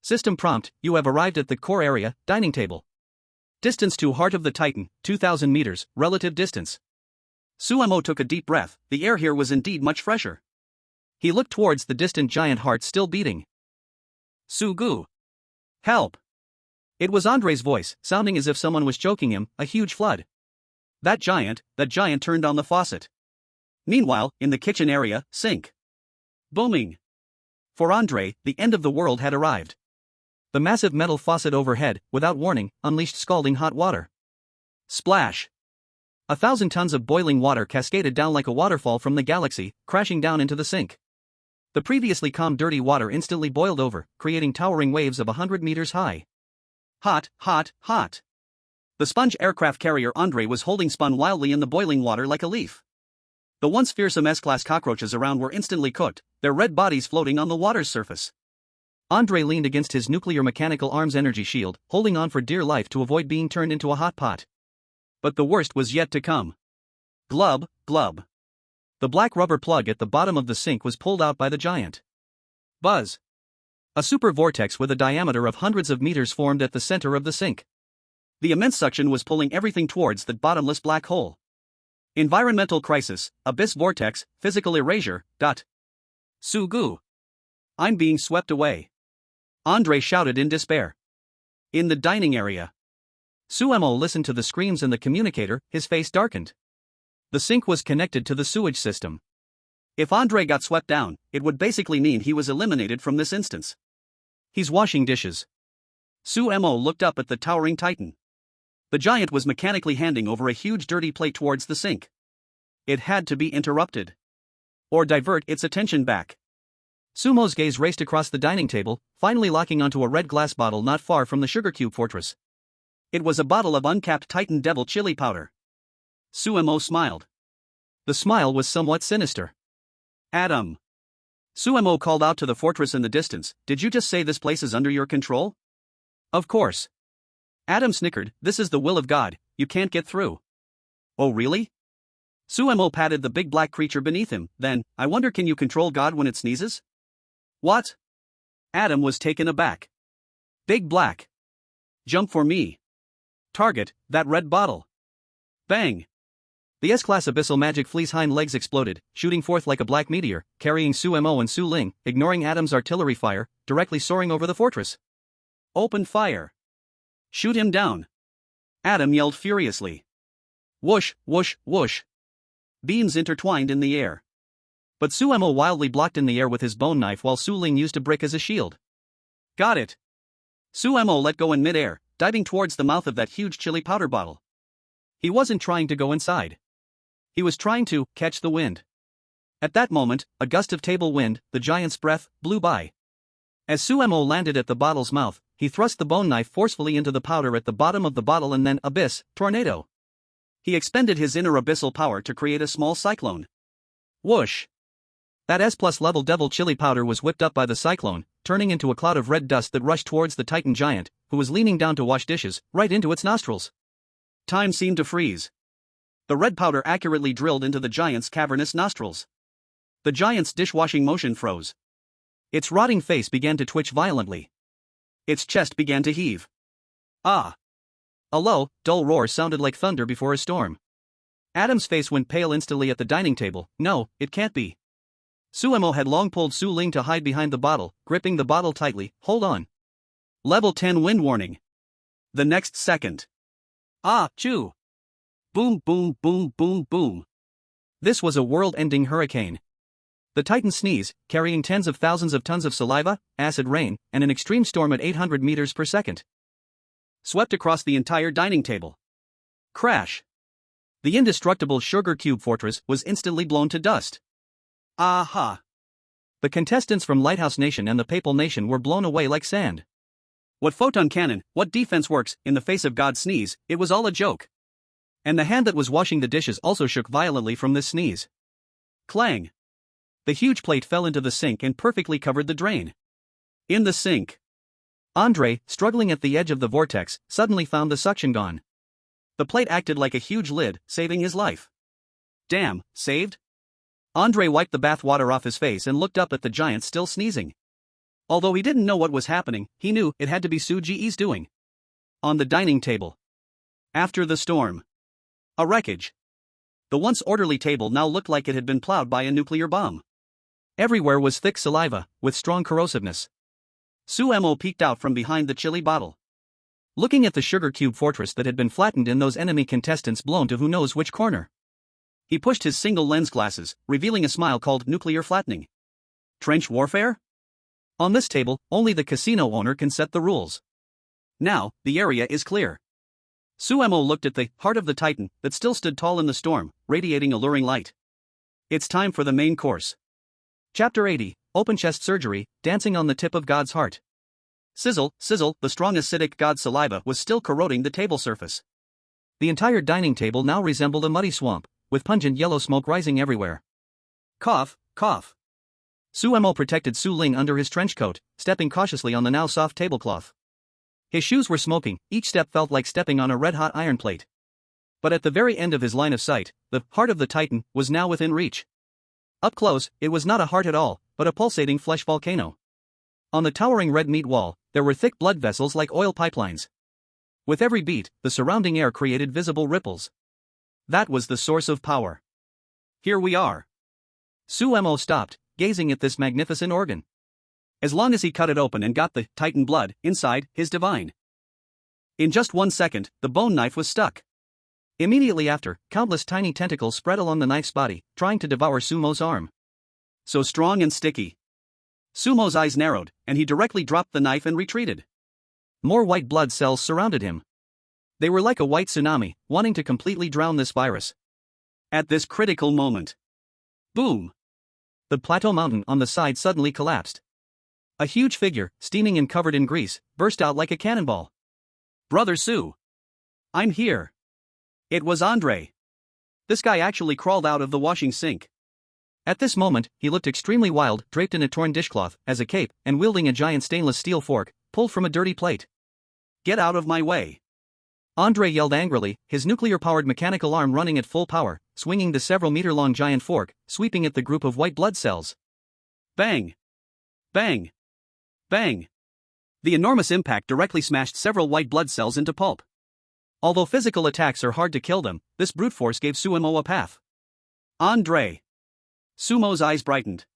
System prompt: you have arrived at the core area, dining table. Distance to Heart of the Titan, 2,000 meters, relative distance. Sumo took a deep breath, the air here was indeed much fresher. He looked towards the distant giant heart still beating. Sugu! Help! It was Andre's voice, sounding as if someone was choking him, a huge flood. That giant turned on the faucet. Meanwhile, in the kitchen area, sink. Booming. For Andre, the end of the world had arrived. The massive metal faucet overhead, without warning, unleashed scalding hot water. Splash! 1,000 tons of boiling water cascaded down like a waterfall from the galaxy, crashing down into the sink. The previously calm dirty water instantly boiled over, creating towering waves of 100 meters high. Hot, hot, hot. The sponge aircraft carrier Andre was holding spun wildly in the boiling water like a leaf. The once fearsome S-class cockroaches around were instantly cooked, their red bodies floating on the water's surface. Andre leaned against his nuclear mechanical arms energy shield, holding on for dear life to avoid being turned into a hot pot. But the worst was yet to come. Glub, glub. The black rubber plug at the bottom of the sink was pulled out by the giant. Buzz. A super vortex with a diameter of hundreds of meters formed at the center of the sink. The immense suction was pulling everything towards the bottomless black hole. Environmental crisis, abyss vortex, physical erasure, ... Sugu. I'm being swept away. Andre shouted in despair. In the dining area. Sumo listened to the screams in the communicator, his face darkened. The sink was connected to the sewage system. If Andre got swept down, it would basically mean he was eliminated from this instance. He's washing dishes. Sumo looked up at the towering titan. The giant was mechanically handing over a huge dirty plate towards the sink. It had to be interrupted. Or divert its attention back. Sumo's gaze raced across the dining table, finally locking onto a red glass bottle not far from the sugar cube fortress. It was a bottle of uncapped Titan Devil chili powder. Sumo smiled. The smile was somewhat sinister. Adam. Sumo called out to the fortress in the distance, did you just say this place is under your control? Of course. Adam snickered, this is the will of God, you can't get through. Oh really? Sumo patted the big black creature beneath him, then, I wonder can you control God when it sneezes? What? Adam was taken aback. Big black. Jump for me. Target, that red bottle. Bang! The S-class abyssal magic flea's hind legs exploded, shooting forth like a black meteor, carrying Su Mo and Su Ling, ignoring Adam's artillery fire, directly soaring over the fortress. Open fire! Shoot him down! Adam yelled furiously. Whoosh, whoosh, whoosh. Beams intertwined in the air. But Su Mo wildly blocked in the air with his bone knife while Su Ling used a brick as a shield. Got it! Su Mo let go in midair, diving towards the mouth of that huge chili powder bottle. He wasn't trying to go inside. He was trying to catch the wind. At that moment, a gust of table wind, the giant's breath, blew by. As Su Mo landed at the bottle's mouth, he thrust the bone knife forcefully into the powder at the bottom of the bottle and then abyss, tornado. He expended his inner abyssal power to create a small cyclone. Whoosh! That S+ level devil chili powder was whipped up by the cyclone, turning into a cloud of red dust that rushed towards the Titan giant, who was leaning down to wash dishes, right into its nostrils. Time seemed to freeze. The red powder accurately drilled into the giant's cavernous nostrils. The giant's dishwashing motion froze. Its rotting face began to twitch violently. Its chest began to heave. Ah! A low, dull roar sounded like thunder before a storm. Adam's face went pale instantly at the dining table. No, it can't be. Su Mo had long pulled Su Ling to hide behind the bottle, gripping the bottle tightly. Hold on. Level 10 wind warning. The next second. Ah, chew! Boom, boom, boom, boom, boom. This was a world-ending hurricane. The Titan sneeze, carrying tens of thousands of tons of saliva, acid rain, and an extreme storm at 800 meters per second, swept across the entire dining table. Crash! The indestructible sugar cube fortress was instantly blown to dust. Aha! The contestants from Lighthouse Nation and the Papal Nation were blown away like sand. What photon cannon, what defense works, in the face of God's sneeze, it was all a joke. And the hand that was washing the dishes also shook violently from this sneeze. Clang! The huge plate fell into the sink and perfectly covered the drain. In the sink, Andre, struggling at the edge of the vortex, suddenly found the suction gone. The plate acted like a huge lid, saving his life. Damn, saved? Andre wiped the bath water off his face and looked up at the giant still sneezing. Although he didn't know what was happening, he knew it had to be Su Ji's doing. On the dining table. After the storm. A wreckage. The once orderly table now looked like it had been plowed by a nuclear bomb. Everywhere was thick saliva, with strong corrosiveness. Su Mo peeked out from behind the chili bottle. Looking at the sugar cube fortress that had been flattened in those enemy contestants blown to who knows which corner. He pushed his single lens glasses, revealing a smile called nuclear flattening. Trench warfare? On this table, only the casino owner can set the rules. Now, the area is clear. Su Mo looked at the heart of the Titan that still stood tall in the storm, radiating alluring light. It's time for the main course. Chapter 80, Open Chest Surgery, Dancing on the Tip of God's Heart. Sizzle, sizzle, the strong acidic God's saliva was still corroding the table surface. The entire dining table now resembled a muddy swamp, with pungent yellow smoke rising everywhere. Cough, cough. Su Mo protected Su Ling under his trench coat, stepping cautiously on the now soft tablecloth. His shoes were smoking, each step felt like stepping on a red-hot iron plate. But at the very end of his line of sight, the heart of the Titan was now within reach. Up close, it was not a heart at all, but a pulsating flesh volcano. On the towering red meat wall, there were thick blood vessels like oil pipelines. With every beat, the surrounding air created visible ripples. That was the source of power. Here we are. Su Mo stopped, gazing at this magnificent organ. As long as he cut it open and got the Titan blood inside, his divine. In just 1 second, the bone knife was stuck. Immediately after, countless tiny tentacles spread along the knife's body, trying to devour Su Mo's arm. So strong and sticky. Su Mo's eyes narrowed, and he directly dropped the knife and retreated. More white blood cells surrounded him. They were like a white tsunami, wanting to completely drown this virus. At this critical moment. Boom! The plateau mountain on the side suddenly collapsed. A huge figure, steaming and covered in grease, burst out like a cannonball. Brother Su! I'm here! It was Andre. This guy actually crawled out of the washing sink. At this moment, he looked extremely wild, draped in a torn dishcloth, as a cape, and wielding a giant stainless steel fork, pulled from a dirty plate. Get out of my way! Andre yelled angrily, his nuclear-powered mechanical arm running at full power, swinging the several-meter-long giant fork, sweeping at the group of white blood cells. Bang! Bang! Bang! The enormous impact directly smashed several white blood cells into pulp. Although physical attacks are hard to kill them, this brute force gave Sumo a path. Andre. Sumo's eyes brightened.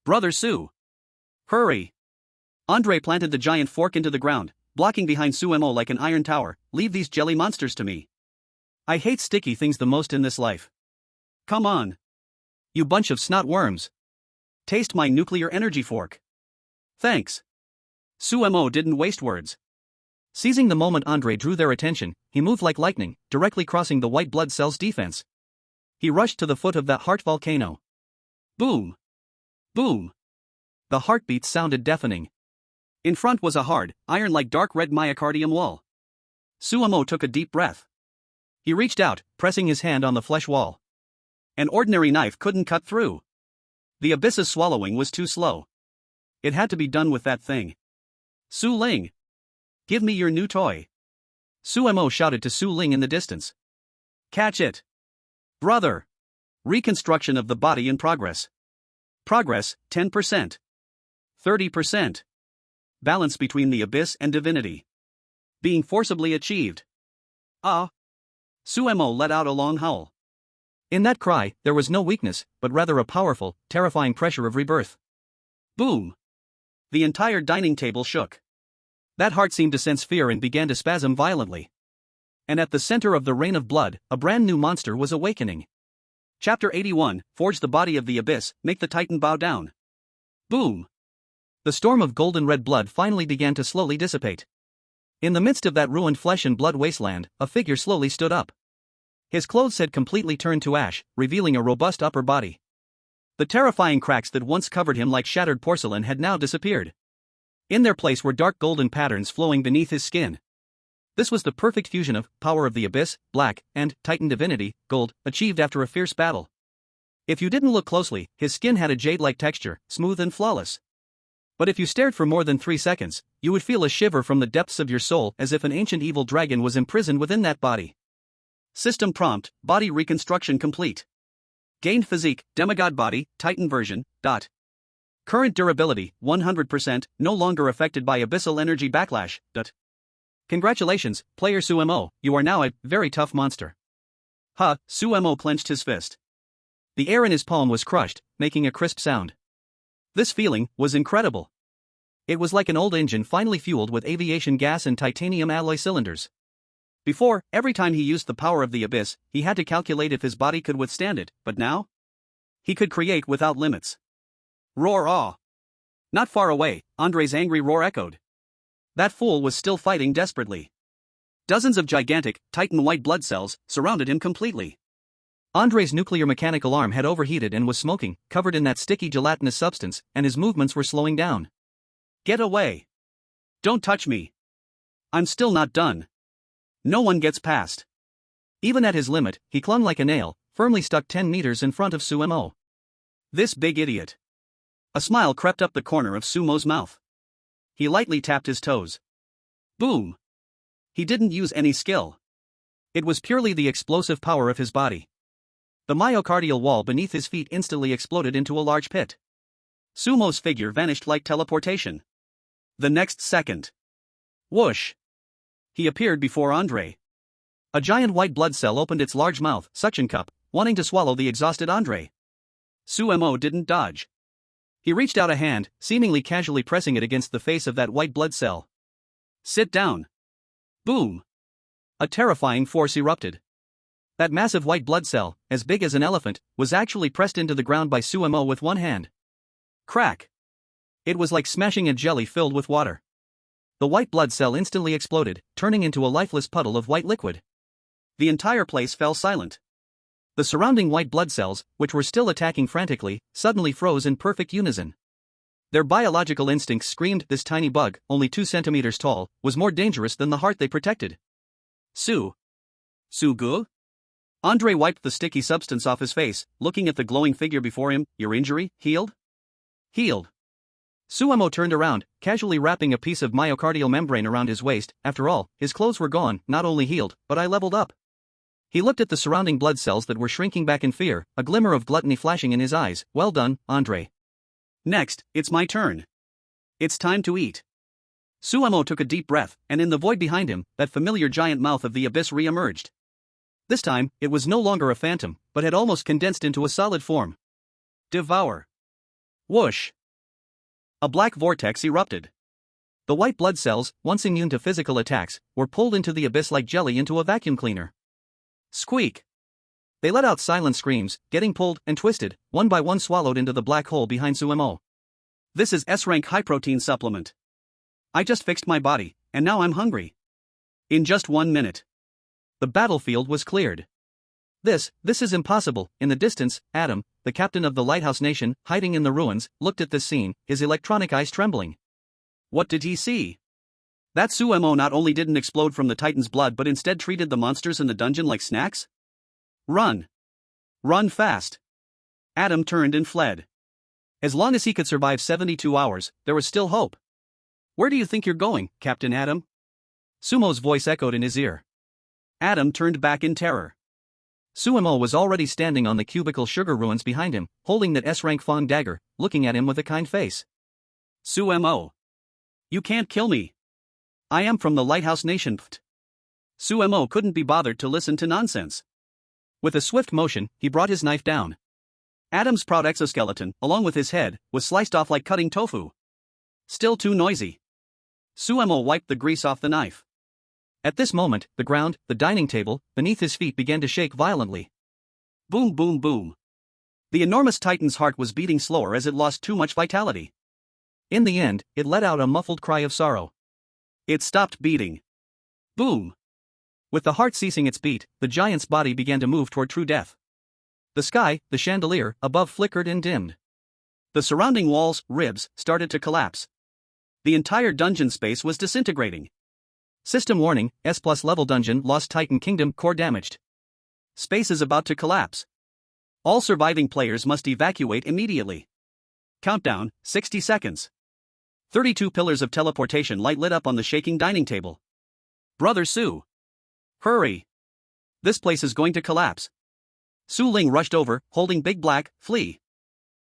Brother Su. Hurry. Andre planted the giant fork into the ground, blocking behind Sumo like an iron tower. Leave these jelly monsters to me. I hate sticky things the most in this life. Come on. You bunch of snot worms. Taste my nuclear energy fork. Thanks. Sumo didn't waste words. Seizing the moment Andre drew their attention, he moved like lightning, directly crossing the white blood cell's defense. He rushed to the foot of that heart volcano. Boom! Boom! The heartbeats sounded deafening. In front was a hard, iron-like dark red myocardium wall. Sumo took a deep breath. He reached out, pressing his hand on the flesh wall. An ordinary knife couldn't cut through. The abyss's swallowing was too slow. It had to be done with that thing. Su Ling! Give me your new toy. Sumo shouted to Su Ling in the distance. Catch it! Brother! Reconstruction of the body in progress. Progress, 10%. 30%. Balance between the abyss and divinity. Being forcibly achieved. Ah! Sumo let out a long howl. In that cry, there was no weakness, but rather a powerful, terrifying pressure of rebirth. Boom! The entire dining table shook. That heart seemed to sense fear and began to spasm violently. And at the center of the rain of blood, a brand new monster was awakening. Chapter 81, Forge the body of the abyss, make the titan bow down. Boom! The storm of golden red blood finally began to slowly dissipate. In the midst of that ruined flesh and blood wasteland, a figure slowly stood up. His clothes had completely turned to ash, revealing a robust upper body. The terrifying cracks that once covered him like shattered porcelain had now disappeared. In their place were dark golden patterns flowing beneath his skin. This was the perfect fusion of power of the abyss, black, and titan divinity, gold, achieved after a fierce battle. If you didn't look closely, his skin had a jade-like texture, smooth and flawless. But if you stared for more than 3 seconds, you would feel a shiver from the depths of your soul as if an ancient evil dragon was imprisoned within that body. System prompt, body reconstruction complete. Gained physique, demigod body, titan version, ... Current durability, 100%, no longer affected by abyssal energy backlash, ... Congratulations, player Sumo, you are now a very tough monster. Sumo clenched his fist. The air in his palm was crushed, making a crisp sound. This feeling was incredible. It was like an old engine finally fueled with aviation gas and titanium alloy cylinders. Before, every time he used the power of the abyss, he had to calculate if his body could withstand it, but now? He could create without limits. Roar awe! Not far away, Andre's angry roar echoed. That fool was still fighting desperately. Dozens of gigantic, titan white blood cells surrounded him completely. Andre's nuclear mechanical arm had overheated and was smoking, covered in that sticky gelatinous substance, and his movements were slowing down. Get away! Don't touch me! I'm still not done. No one gets past. Even at his limit, he clung like a nail, firmly stuck 10 meters in front of Sumo. This big idiot. A smile crept up the corner of Sumo's mouth. He lightly tapped his toes. Boom! He didn't use any skill. It was purely the explosive power of his body. The myocardial wall beneath his feet instantly exploded into a large pit. Sumo's figure vanished like teleportation. The next second. Whoosh! He appeared before Andre. A giant white blood cell opened its large mouth, suction cup, wanting to swallow the exhausted Andre. Sumo didn't dodge. He reached out a hand, seemingly casually pressing it against the face of that white blood cell. Sit down. Boom! A terrifying force erupted. That massive white blood cell, as big as an elephant, was actually pressed into the ground by Sumo with one hand. Crack! It was like smashing a jelly filled with water. The white blood cell instantly exploded, turning into a lifeless puddle of white liquid. The entire place fell silent. The surrounding white blood cells, which were still attacking frantically, suddenly froze in perfect unison. Their biological instincts screamed this tiny bug, only 2 centimeters tall, was more dangerous than the heart they protected. Sugu? Andre wiped the sticky substance off his face, looking at the glowing figure before him. Your injury, healed? Healed. Sumo turned around, casually wrapping a piece of myocardial membrane around his waist. After all, his clothes were gone, not only healed, but I leveled up. He looked at the surrounding blood cells that were shrinking back in fear, a glimmer of gluttony flashing in his eyes. Well done, Andre. Next, it's my turn. It's time to eat. Suemo took a deep breath, and in the void behind him, that familiar giant mouth of the abyss re-emerged. This time, it was no longer a phantom, but had almost condensed into a solid form. Devour. Whoosh. A black vortex erupted. The white blood cells, once immune to physical attacks, were pulled into the abyss like jelly into a vacuum cleaner. Squeak. They let out silent screams, getting pulled and twisted, one by one swallowed into the black hole behind Suemo. This is S-rank high-protein supplement. I just fixed my body, and now I'm hungry. In just 1 minute. The battlefield was cleared. This is impossible. In the distance, Adam, the captain of the lighthouse nation, hiding in the ruins, looked at this scene, his electronic eyes trembling. What did he see? That Suemo not only didn't explode from the Titan's blood but instead treated the monsters in the dungeon like snacks? Run. Run fast. Adam turned and fled. As long as he could survive 72 hours, there was still hope. Where do you think you're going, Captain Adam? Sumo's voice echoed in his ear. Adam turned back in terror. Suemo was already standing on the cubicle sugar ruins behind him, holding that S-rank Fong dagger, looking at him with a kind face. Suemo. You can't kill me. I am from the Lighthouse Nation. Suemo couldn't be bothered to listen to nonsense. With a swift motion, he brought his knife down. Adam's proud exoskeleton, along with his head, was sliced off like cutting tofu. Still too noisy. Suemo wiped the grease off the knife. At this moment, the ground, the dining table, beneath his feet began to shake violently. Boom, boom, boom. The enormous Titan's heart was beating slower as it lost too much vitality. In the end, it let out a muffled cry of sorrow. It stopped beating. Boom. With the heart ceasing its beat, the giant's body began to move toward true death. The sky, the chandelier, above flickered and dimmed. The surrounding walls, ribs, started to collapse. The entire dungeon space was disintegrating. System warning, S+ level dungeon lost Titan Kingdom core damaged. Space is about to collapse. All surviving players must evacuate immediately. Countdown, 60 seconds. 32 pillars of teleportation light lit up on the shaking dining table. Brother Su. Hurry. This place is going to collapse. Su Ling rushed over, holding Big Black, Flea.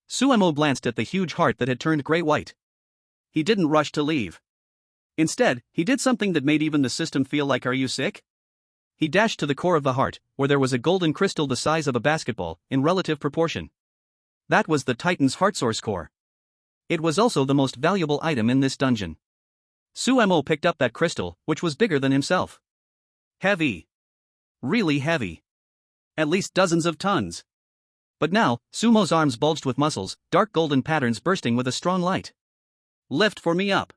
Suemo glanced at the huge heart that had turned gray-white. He didn't rush to leave. Instead, he did something that made even the system feel like, are you sick? He dashed to the core of the heart, where there was a golden crystal the size of a basketball, in relative proportion. That was the Titan's heart source core. It was also the most valuable item in this dungeon. Suemo picked up that crystal, which was bigger than himself. Heavy. Really heavy. At least dozens of tons. But now, Sumo's arms bulged with muscles, dark golden patterns bursting with a strong light. Lift for me up.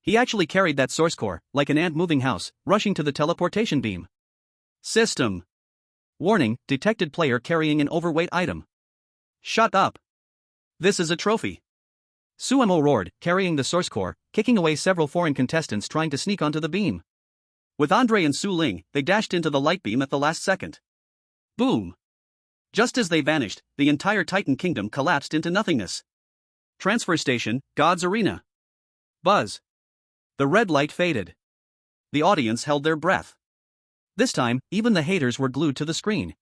He actually carried that source core, like an ant-moving house, rushing to the teleportation beam. System. Warning, detected player carrying an overweight item. Shut up. This is a trophy. Suemo roared, carrying the source core, kicking away several foreign contestants trying to sneak onto the beam. With Andre and Su Ling, they dashed into the light beam at the last second. Boom. Just as they vanished, the entire Titan Kingdom collapsed into nothingness. Transfer station, God's Arena. Buzz. The red light faded. The audience held their breath. This time, even the haters were glued to the screen.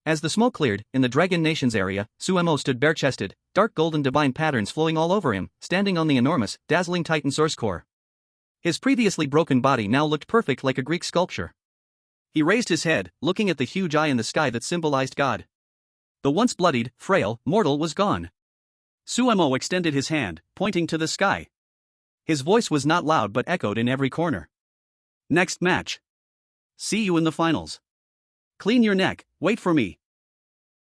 As the smoke cleared, in the Dragon Nations area, Suemo stood bare-chested, dark golden divine patterns flowing all over him, standing on the enormous, dazzling Titan source core. His previously broken body now looked perfect like a Greek sculpture. He raised his head, looking at the huge eye in the sky that symbolized God. The once bloodied, frail, mortal was gone. Suemo extended his hand, pointing to the sky. His voice was not loud but echoed in every corner. Next match. See you in the finals. Clean your neck, wait for me,